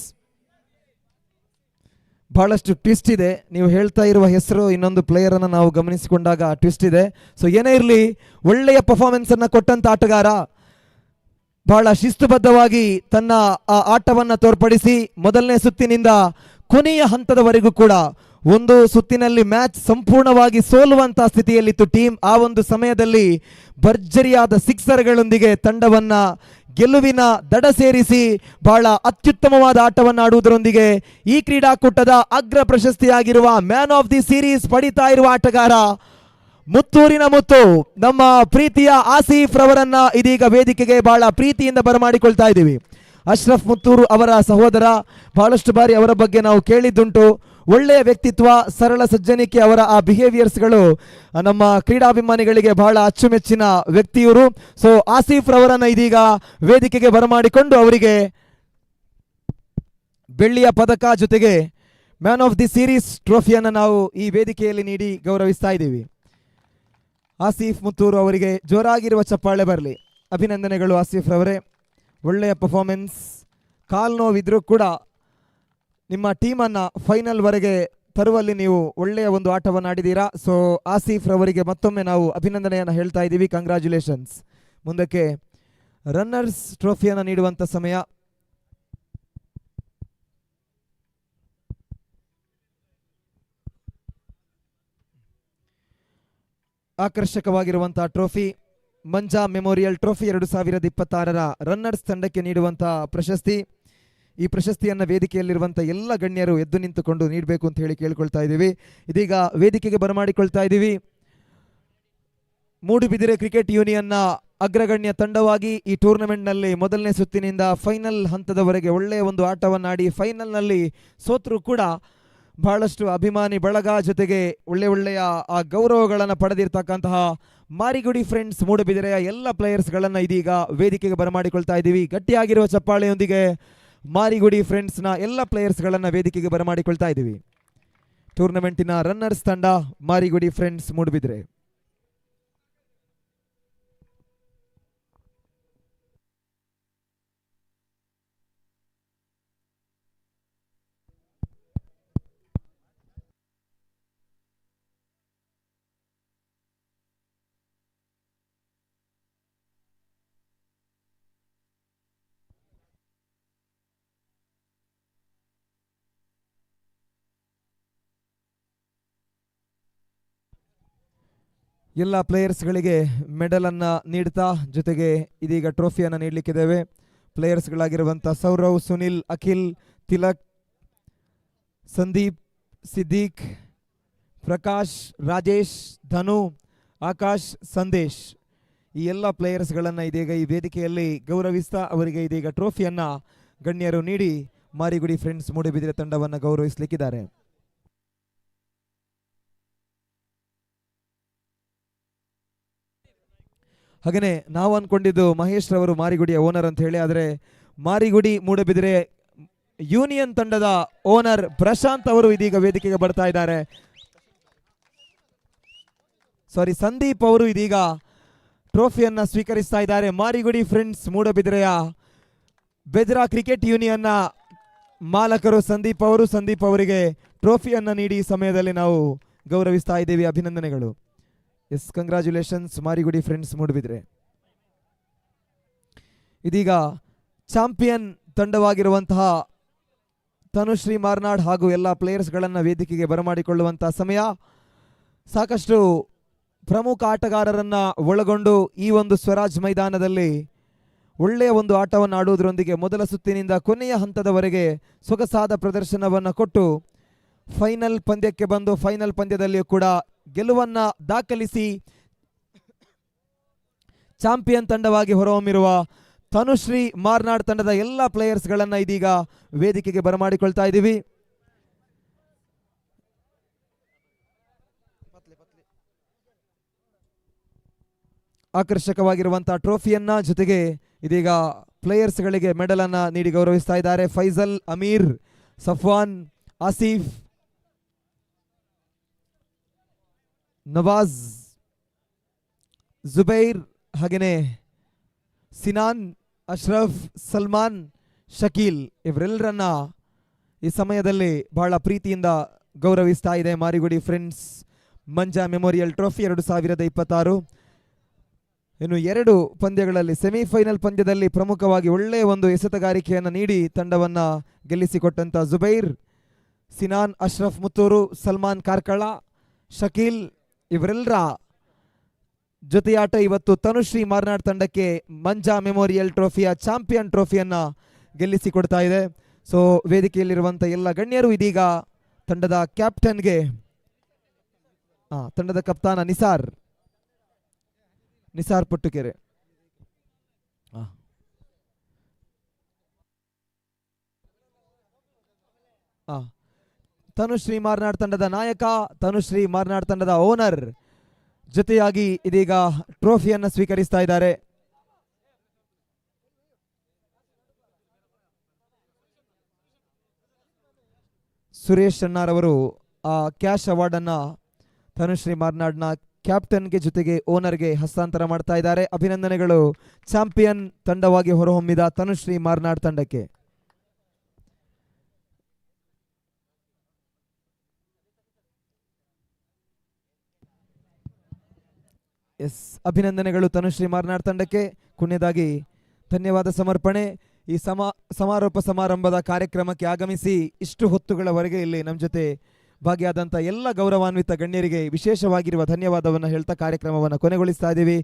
ಬಹಳಷ್ಟು ಟ್ವಿಸ್ಟ್ ಇದೆ. ನೀವು ಹೇಳ್ತಾ ಇರುವ ಹೆಸರು ಇನ್ನೊಂದು ಪ್ಲೇಯರ್ ಅನ್ನು ನಾವು ಗಮನಿಸಿಕೊಂಡಾಗ ಟ್ವಿಸ್ಟ್ ಇದೆ. ಸೊ ಏನೇ ಇರಲಿ, ಒಳ್ಳೆಯ ಪರ್ಫಾರ್ಮೆನ್ಸ್ ಅನ್ನ ಕೊಟ್ಟಂತ ಆಟಗಾರ ಬಹಳ ಶಿಸ್ತುಬದ್ಧವಾಗಿ ತನ್ನ ಆ ಆಟವನ್ನು ತೋರ್ಪಡಿಸಿ ಮೊದಲನೇ ಸುತ್ತಿನಿಂದ ಕೊನೆಯ ಹಂತದವರೆಗೂ ಕೂಡ ಒಂದು ಸುತ್ತಿನಲ್ಲಿ ಮ್ಯಾಚ್ ಸಂಪೂರ್ಣವಾಗಿ ಸೋಲುವಂತಹ ಸ್ಥಿತಿಯಲ್ಲಿತ್ತು ಟೀಮ್. ಆ ಒಂದು ಸಮಯದಲ್ಲಿ ಭರ್ಜರಿಯಾದ ಸಿಕ್ಸರ್ಗಳೊಂದಿಗೆ ತಂಡವನ್ನ ಗೆಲುವಿನ ದಡ ಸೇರಿಸಿ ಬಹಳ ಅತ್ಯುತ್ತಮವಾದ ಆಟವನ್ನು ಆಡುವುದರೊಂದಿಗೆ ಈ ಕ್ರೀಡಾಕೂಟದ ಅಗ್ರ ಪ್ರಶಸ್ತಿಯಾಗಿರುವ ಮ್ಯಾನ್ ಆಫ್ ದಿ ಸೀರೀಸ್ ಪಡಿತಾ ಇರುವ ಆಟಗಾರ ಮುತ್ತೂರಿನ ಮುತ್ತು ನಮ್ಮ ಪ್ರೀತಿಯ ಆಸೀಫ್ ರವರನ್ನ ಇದೀಗ ವೇದಿಕೆಗೆ ಬಹಳ ಪ್ರೀತಿಯಿಂದ ಬರಮಾಡಿಕೊಳ್ತಾ ಇದ್ದೀವಿ. ಅಶ್ರಫ್ ಮುತ್ತೂರು ಅವರ ಸಹೋದರ. ಬಹಳಷ್ಟು ಬಾರಿ ಅವರ ಬಗ್ಗೆ ನಾವು ಕೇಳಿದ್ದುಂಟು. ಒಳ್ಳೆಯ ವ್ಯಕ್ತಿತ್ವ, ಸರಳ ಸಜ್ಜನಿಕೆ, ಅವರ ಆ ಬಿಹೇವಿಯರ್ಸ್ಗಳು ನಮ್ಮ ಕ್ರೀಡಾಭಿಮಾನಿಗಳಿಗೆ ಬಹಳ ಅಚ್ಚುಮೆಚ್ಚಿನ ವ್ಯಕ್ತಿಯವರು. ಸೊ ಆಸಿಫ್ ರವರನ್ನ ಇದೀಗ ವೇದಿಕೆಗೆ ಬರಮಾಡಿಕೊಂಡು ಅವರಿಗೆ ಬೆಳ್ಳಿಯ ಪದಕ ಜೊತೆಗೆ ಮ್ಯಾನ್ ಆಫ್ ದಿ ಸೀರೀಸ್ ಟ್ರೋಫಿಯನ್ನು ನಾವು ಈ ವೇದಿಕೆಯಲ್ಲಿ ನೀಡಿ ಗೌರವಿಸ್ತಾ ಇದ್ದೀವಿ. ಆಸಿಫ್ ಮುತ್ತೂರು ಅವರಿಗೆ ಜೋರಾಗಿರುವ ಚಪ್ಪಾಳೆ ಬರಲಿ. ಅಭಿನಂದನೆಗಳು ಆಸಿಫ್ ರವರೇ, ಒಳ್ಳೆಯ ಪರ್ಫಾರ್ಮೆನ್ಸ್. ಕಾಲು ನೋವಿದ್ರೂ ಕೂಡ ನಿಮ್ಮ ಟೀಮನ್ನು ಫೈನಲ್ವರೆಗೆ ತರುವಲ್ಲಿ ನೀವು ಒಳ್ಳೆಯ ಒಂದು ಆಟವನ್ನು ಆಡಿದ್ದೀರಾ. ಸೊ ಆಸಿಫ್ ರವರಿಗೆ ಮತ್ತೊಮ್ಮೆ ನಾವು ಅಭಿನಂದನೆಯನ್ನು ಹೇಳ್ತಾ ಇದ್ದೀವಿ. ಕಂಗ್ರ್ಯಾಚುಲೇಷನ್ಸ್. ಮುಂದಕ್ಕೆ ರನ್ನರ್ಸ್ ಟ್ರೋಫಿಯನ್ನು ನೀಡುವಂಥ ಸಮಯ. ಆಕರ್ಷಕವಾಗಿರುವಂತಹ ಟ್ರೋಫಿ ಮಂಜಾ ಮೆಮೋರಿಯಲ್ ಟ್ರೋಫಿ 2026ರ ರನ್ನರ್ಸ್ ತಂಡಕ್ಕೆ ನೀಡುವಂತಹ ಪ್ರಶಸ್ತಿ. ಈ ಪ್ರಶಸ್ತಿಯನ್ನು ವೇದಿಕೆಯಲ್ಲಿರುವಂಥ ಎಲ್ಲ ಗಣ್ಯರು ಎದ್ದು ನಿಂತುಕೊಂಡು ನೀಡಬೇಕು ಅಂತ ಹೇಳಿ ಕೇಳ್ಕೊಳ್ತಾ ಇದ್ದೀವಿ. ಇದೀಗ ವೇದಿಕೆಗೆ ಬರಮಾಡಿಕೊಳ್ತಾ ಇದ್ದೀವಿ ಮೂಡುಬಿದಿರೆ ಕ್ರಿಕೆಟ್ ಯೂನಿಯನ್ನ ಅಗ್ರಗಣ್ಯ ತಂಡವಾಗಿ ಈ ಟೂರ್ನಮೆಂಟ್ನಲ್ಲಿ ಮೊದಲನೇ ಸುತ್ತಿನಿಂದ ಫೈನಲ್ ಹಂತದವರೆಗೆ ಒಳ್ಳೆಯ ಒಂದು ಆಟವನ್ನಾಡಿ ಫೈನಲ್ನಲ್ಲಿ ಸೋತರೂ ಕೂಡ ಬಹಳಷ್ಟು ಅಭಿಮಾನಿ ಬಳಗ ಜೊತೆಗೆ ಒಳ್ಳೆಯ ಆ ಗೌರವಗಳನ್ನು ಪಡೆದಿರ್ತಕ್ಕಂತಹ ಮಾರಿಗುಡಿ ಫ್ರೆಂಡ್ಸ್ ಮೂಡುಬಿದಿರೆಯ ಎಲ್ಲ ಪ್ಲೇಯರ್ಸ್ಗಳನ್ನು ಇದೀಗ ವೇದಿಕೆಗೆ ಬರಮಾಡಿಕೊಳ್ತಾ ಇದ್ದೀವಿ. ಗಟ್ಟಿಯಾಗಿರುವ ಚಪ್ಪಾಳೆಯೊಂದಿಗೆ ಮಾರಿಗುಡಿ ಫ್ರೆಂಡ್ಸ್ನ ಎಲ್ಲ ಪ್ಲೇಯರ್ಸ್ಗಳನ್ನು ವೇದಿಕೆಗೆ ಬರಮಾಡಿಕೊಳ್ತಾ ಇದ್ದೀವಿ. ಟೂರ್ನಮೆಂಟಿನ ರನ್ನರ್ಸ್ ತಂಡ ಮಾರಿಗುಡಿ ಫ್ರೆಂಡ್ಸ್ ಮೂಡುಬಿದಿರೆ. ಎಲ್ಲ ಪ್ಲೇಯರ್ಸ್ಗಳಿಗೆ ಮೆಡಲನ್ನು ನೀಡ್ತಾ ಜೊತೆಗೆ ಇದೀಗ ಟ್ರೋಫಿಯನ್ನು ನೀಡಲಿಕ್ಕಿದ್ದೇವೆ. ಪ್ಲೇಯರ್ಸ್ಗಳಾಗಿರುವಂಥ ಸೌರವ್, ಸುನಿಲ್, ಅಖಿಲ್, ತಿಲಕ್, ಸಂದೀಪ್, ಸಿದ್ದೀಕ್, ಪ್ರಕಾಶ್, ರಾಜೇಶ್, ಧನು, ಆಕಾಶ್, ಸಂದೇಶ್ ಈ ಎಲ್ಲ ಪ್ಲೇಯರ್ಸ್ಗಳನ್ನು ಇದೀಗ ಈ ವೇದಿಕೆಯಲ್ಲಿ ಗೌರವಿಸ್ತಾ ಅವರಿಗೆ ಇದೀಗ ಟ್ರೋಫಿಯನ್ನು ಗಣ್ಯರು ನೀಡಿ ಮಾರಿಗುಡಿ ಫ್ರೆಂಡ್ಸ್ ಮೂಡುಬಿದಿರೆ ತಂಡವನ್ನು ಗೌರವಿಸಲಿಕ್ಕಿದ್ದಾರೆ. ಹಾಗೆಯೇ ನಾವು ಅಂದ್ಕೊಂಡಿದ್ದು ಮಹೇಶ್ ರವರು ಮಾರಿಗುಡಿಯ ಓನರ್ ಅಂತ ಹೇಳಿ, ಆದರೆ ಮಾರಿಗುಡಿ ಮೂಡುಬಿದಿರೆ ಯೂನಿಯನ್ ತಂಡದ ಓನರ್ ಪ್ರಶಾಂತ್ ಅವರು ಇದೀಗ ವೇದಿಕೆಗೆ ಬರ್ತಾ ಇದ್ದಾರೆ. ಸಂದೀಪ್ ಅವರು ಇದೀಗ ಟ್ರೋಫಿಯನ್ನು ಸ್ವೀಕರಿಸ್ತಾ ಇದ್ದಾರೆ. ಮಾರಿಗುಡಿ ಫ್ರೆಂಡ್ಸ್ ಮೂಡುಬಿದಿರೆಯ ಬೆದ್ರಾ ಕ್ರಿಕೆಟ್ ಯೂನಿಯನ್ನ ಮಾಲಕರು ಸಂದೀಪ್ ಅವರು. ಸಂದೀಪ್ ಅವರಿಗೆ ಟ್ರೋಫಿಯನ್ನು ನೀಡಿ ಈ ಸಮಯದಲ್ಲಿ ನಾವು ಗೌರವಿಸ್ತಾ ಇದ್ದೀವಿ. ಅಭಿನಂದನೆಗಳು. ಎಸ್, ಕಂಗ್ರ್ಯಾಚುಲೇಷನ್ಸ್ ಮಾರಿಗುಡಿ ಫ್ರೆಂಡ್ಸ್ ಮೂಡುಬಿದಿರೆ. ಇದೀಗ ಚಾಂಪಿಯನ್ ತಂಡವಾಗಿರುವಂತಹ ತನುಶ್ರೀ ಮಾರ್ನಾಡ್ ಹಾಗೂ ಎಲ್ಲ ಪ್ಲೇಯರ್ಸ್ಗಳನ್ನು ವೇದಿಕೆಗೆ ಬರಮಾಡಿಕೊಳ್ಳುವಂತಹ ಸಮಯ. ಸಾಕಷ್ಟು ಪ್ರಮುಖ ಆಟಗಾರರನ್ನ ಒಳಗೊಂಡು ಈ ಒಂದು ಸ್ವರಾಜ್ ಮೈದಾನದಲ್ಲಿ ಒಳ್ಳೆಯ ಒಂದು ಆಟವನ್ನು ಆಡುವುದರೊಂದಿಗೆ ಮೊದಲ ಸುತ್ತಿನಿಂದ ಕೊನೆಯ ಹಂತದವರೆಗೆ ಸೊಗಸಾದ ಪ್ರದರ್ಶನವನ್ನು ಕೊಟ್ಟು ಫೈನಲ್ ಪಂದ್ಯಕ್ಕೆ ಬಂದು ಫೈನಲ್ ಪಂದ್ಯದಲ್ಲಿಯೂ ಕೂಡ ಗೆಲುವನ್ನ ದಾಖಲಿಸಿ ಚಾಂಪಿಯನ್ ತಂಡವಾಗಿ ಹೊರಹೊಮ್ಮಿರುವ ತನುಶ್ರೀ ಮಾರ್ನಾಡ್ ತಂಡದ ಎಲ್ಲ ಪ್ಲೇಯರ್ಸ್ಗಳನ್ನು ಇದೀಗ ವೇದಿಕೆಗೆ ಬರಮಾಡಿಕೊಳ್ತಾ ಇದ್ದೀವಿ. ಆಕರ್ಷಕವಾಗಿರುವಂತಹ ಟ್ರೋಫಿಯನ್ನ ಜೊತೆಗೆ ಇದೀಗ ಪ್ಲೇಯರ್ಸ್ಗಳಿಗೆ ಮೆಡಲ್ ಅನ್ನ ನೀಡಿ ಗೌರವಿಸ್ತಾ ಇದ್ದಾರೆ. ಫೈಜಲ್, ಅಮೀರ್, ಸಫ್ವಾನ್, ಆಸಿಫ್, ನವಾಜ್, ಜುಬೈರ್, ಹಾಗೆಯೇ ಸಿನಾನ್, ಅಶ್ರಫ್, ಸಲ್ಮಾನ್, ಶಕೀಲ್ ಇವರೆಲ್ಲರನ್ನ ಈ ಸಮಯದಲ್ಲಿ ಬಹಳ ಪ್ರೀತಿಯಿಂದ ಗೌರವಿಸ್ತಾ ಇದೆ Marigudi friends Manja memorial trophy 2026. ಇನ್ನು 2 ಪಂದ್ಯಗಳಲ್ಲಿ ಸೆಮಿಫೈನಲ್ ಪಂದ್ಯದಲ್ಲಿ ಪ್ರಮುಖವಾಗಿ ಒಳ್ಳೆಯ ಒಂದು ಎಸೆತಗಾರಿಕೆಯನ್ನು ನೀಡಿ ತಂಡವನ್ನು ಗೆಲ್ಲಿಸಿಕೊಟ್ಟಂತ ಜುಬೈರ್, ಸಿನಾನ್, ಅಶ್ರಫ್ ಮುತ್ತೂರು, ಸಲ್ಮಾನ್ ಕಾರ್ಕಳ, ಶಕೀಲ್ ಇವರೆಲ್ಲರ ಜೊತೆಯಾಟ ಇವತ್ತು ತನುಶ್ರೀ ಮಾರ್ನಾಡ್ ತಂಡಕ್ಕೆ ಮಂಜಾ ಮೆಮೋರಿಯಲ್ ಟ್ರೋಫಿಯ ಚಾಂಪಿಯನ್ ಟ್ರೋಫಿಯನ್ನ ಗೆಲ್ಲಿಸಿಕೊಡ್ತಾ ಇದೆ. ಸೊ ವೇದಿಕೆಯಲ್ಲಿರುವಂಥ ಎಲ್ಲ ಗಣ್ಯರು ಇದೀಗ ತಂಡದ ಕ್ಯಾಪ್ಟನ್ಗೆ ತಂಡದ ಕಪ್ತಾನ ನಿಸಾರ್ ಪುಟ್ಟುಕೆರೆ ತನುಶ್ರೀ ಮಾರ್ನಾಡ್ ತಂಡದ ನಾಯಕ, ತನುಶ್ರೀ ಮಾರ್ನಾಡ್ ತಂಡದ ಓನರ್ ಜೊತೆಯಾಗಿ ಇದೀಗ ಟ್ರೋಫಿಯನ್ನು ಸ್ವೀಕರಿಸ್ತಾ ಇದ್ದಾರೆ. ಸುರೇಶ್ ಅಣ್ಣಾರವರು ಆ ಕ್ಯಾಶ್ ಅವಾರ್ಡ್ ಅನ್ನ ತನುಶ್ರೀ ಮಾರ್ನಾಡ್ನ ಕ್ಯಾಪ್ಟನ್ಗೆ ಜೊತೆಗೆ ಓನರ್ಗೆ ಹಸ್ತಾಂತರ ಮಾಡ್ತಾ ಇದ್ದಾರೆ. ಅಭಿನಂದನೆಗಳು ಚಾಂಪಿಯನ್ ತಂಡವಾಗಿ ಹೊರಹೊಮ್ಮಿದ ತನುಶ್ರೀ ಮಾರ್ನಾಡ್ ತಂಡಕ್ಕೆ. ಅಭಿನಂದನೆಗಳು ತನುಶ್ರೀ ಮಾರ್ನಾಡ್ ತಂಡಕ್ಕೆ. ಕೊನೆಯದಾಗಿ ಧನ್ಯವಾದ ಸಮರ್ಪಣೆ. ಈ ಸಮಾರೋಪ ಸಮಾರಂಭದ ಕಾರ್ಯಕ್ರಮಕ್ಕೆ ಆಗಮಿಸಿ ಇಷ್ಟು ಹೊತ್ತುಗಳವರೆಗೆ ಇಲ್ಲಿ ನಮ್ಮ ಜೊತೆ ಭಾಗಿಯಾದಂಥ ಎಲ್ಲ ಗೌರವಾನ್ವಿತ ಗಣ್ಯರಿಗೆ ವಿಶೇಷವಾಗಿರುವ ಧನ್ಯವಾದವನ್ನು ಹೇಳ್ತಾ ಕಾರ್ಯಕ್ರಮವನ್ನು ಕೊನೆಗೊಳಿಸ್ತಾ ಇದ್ದೀವಿ.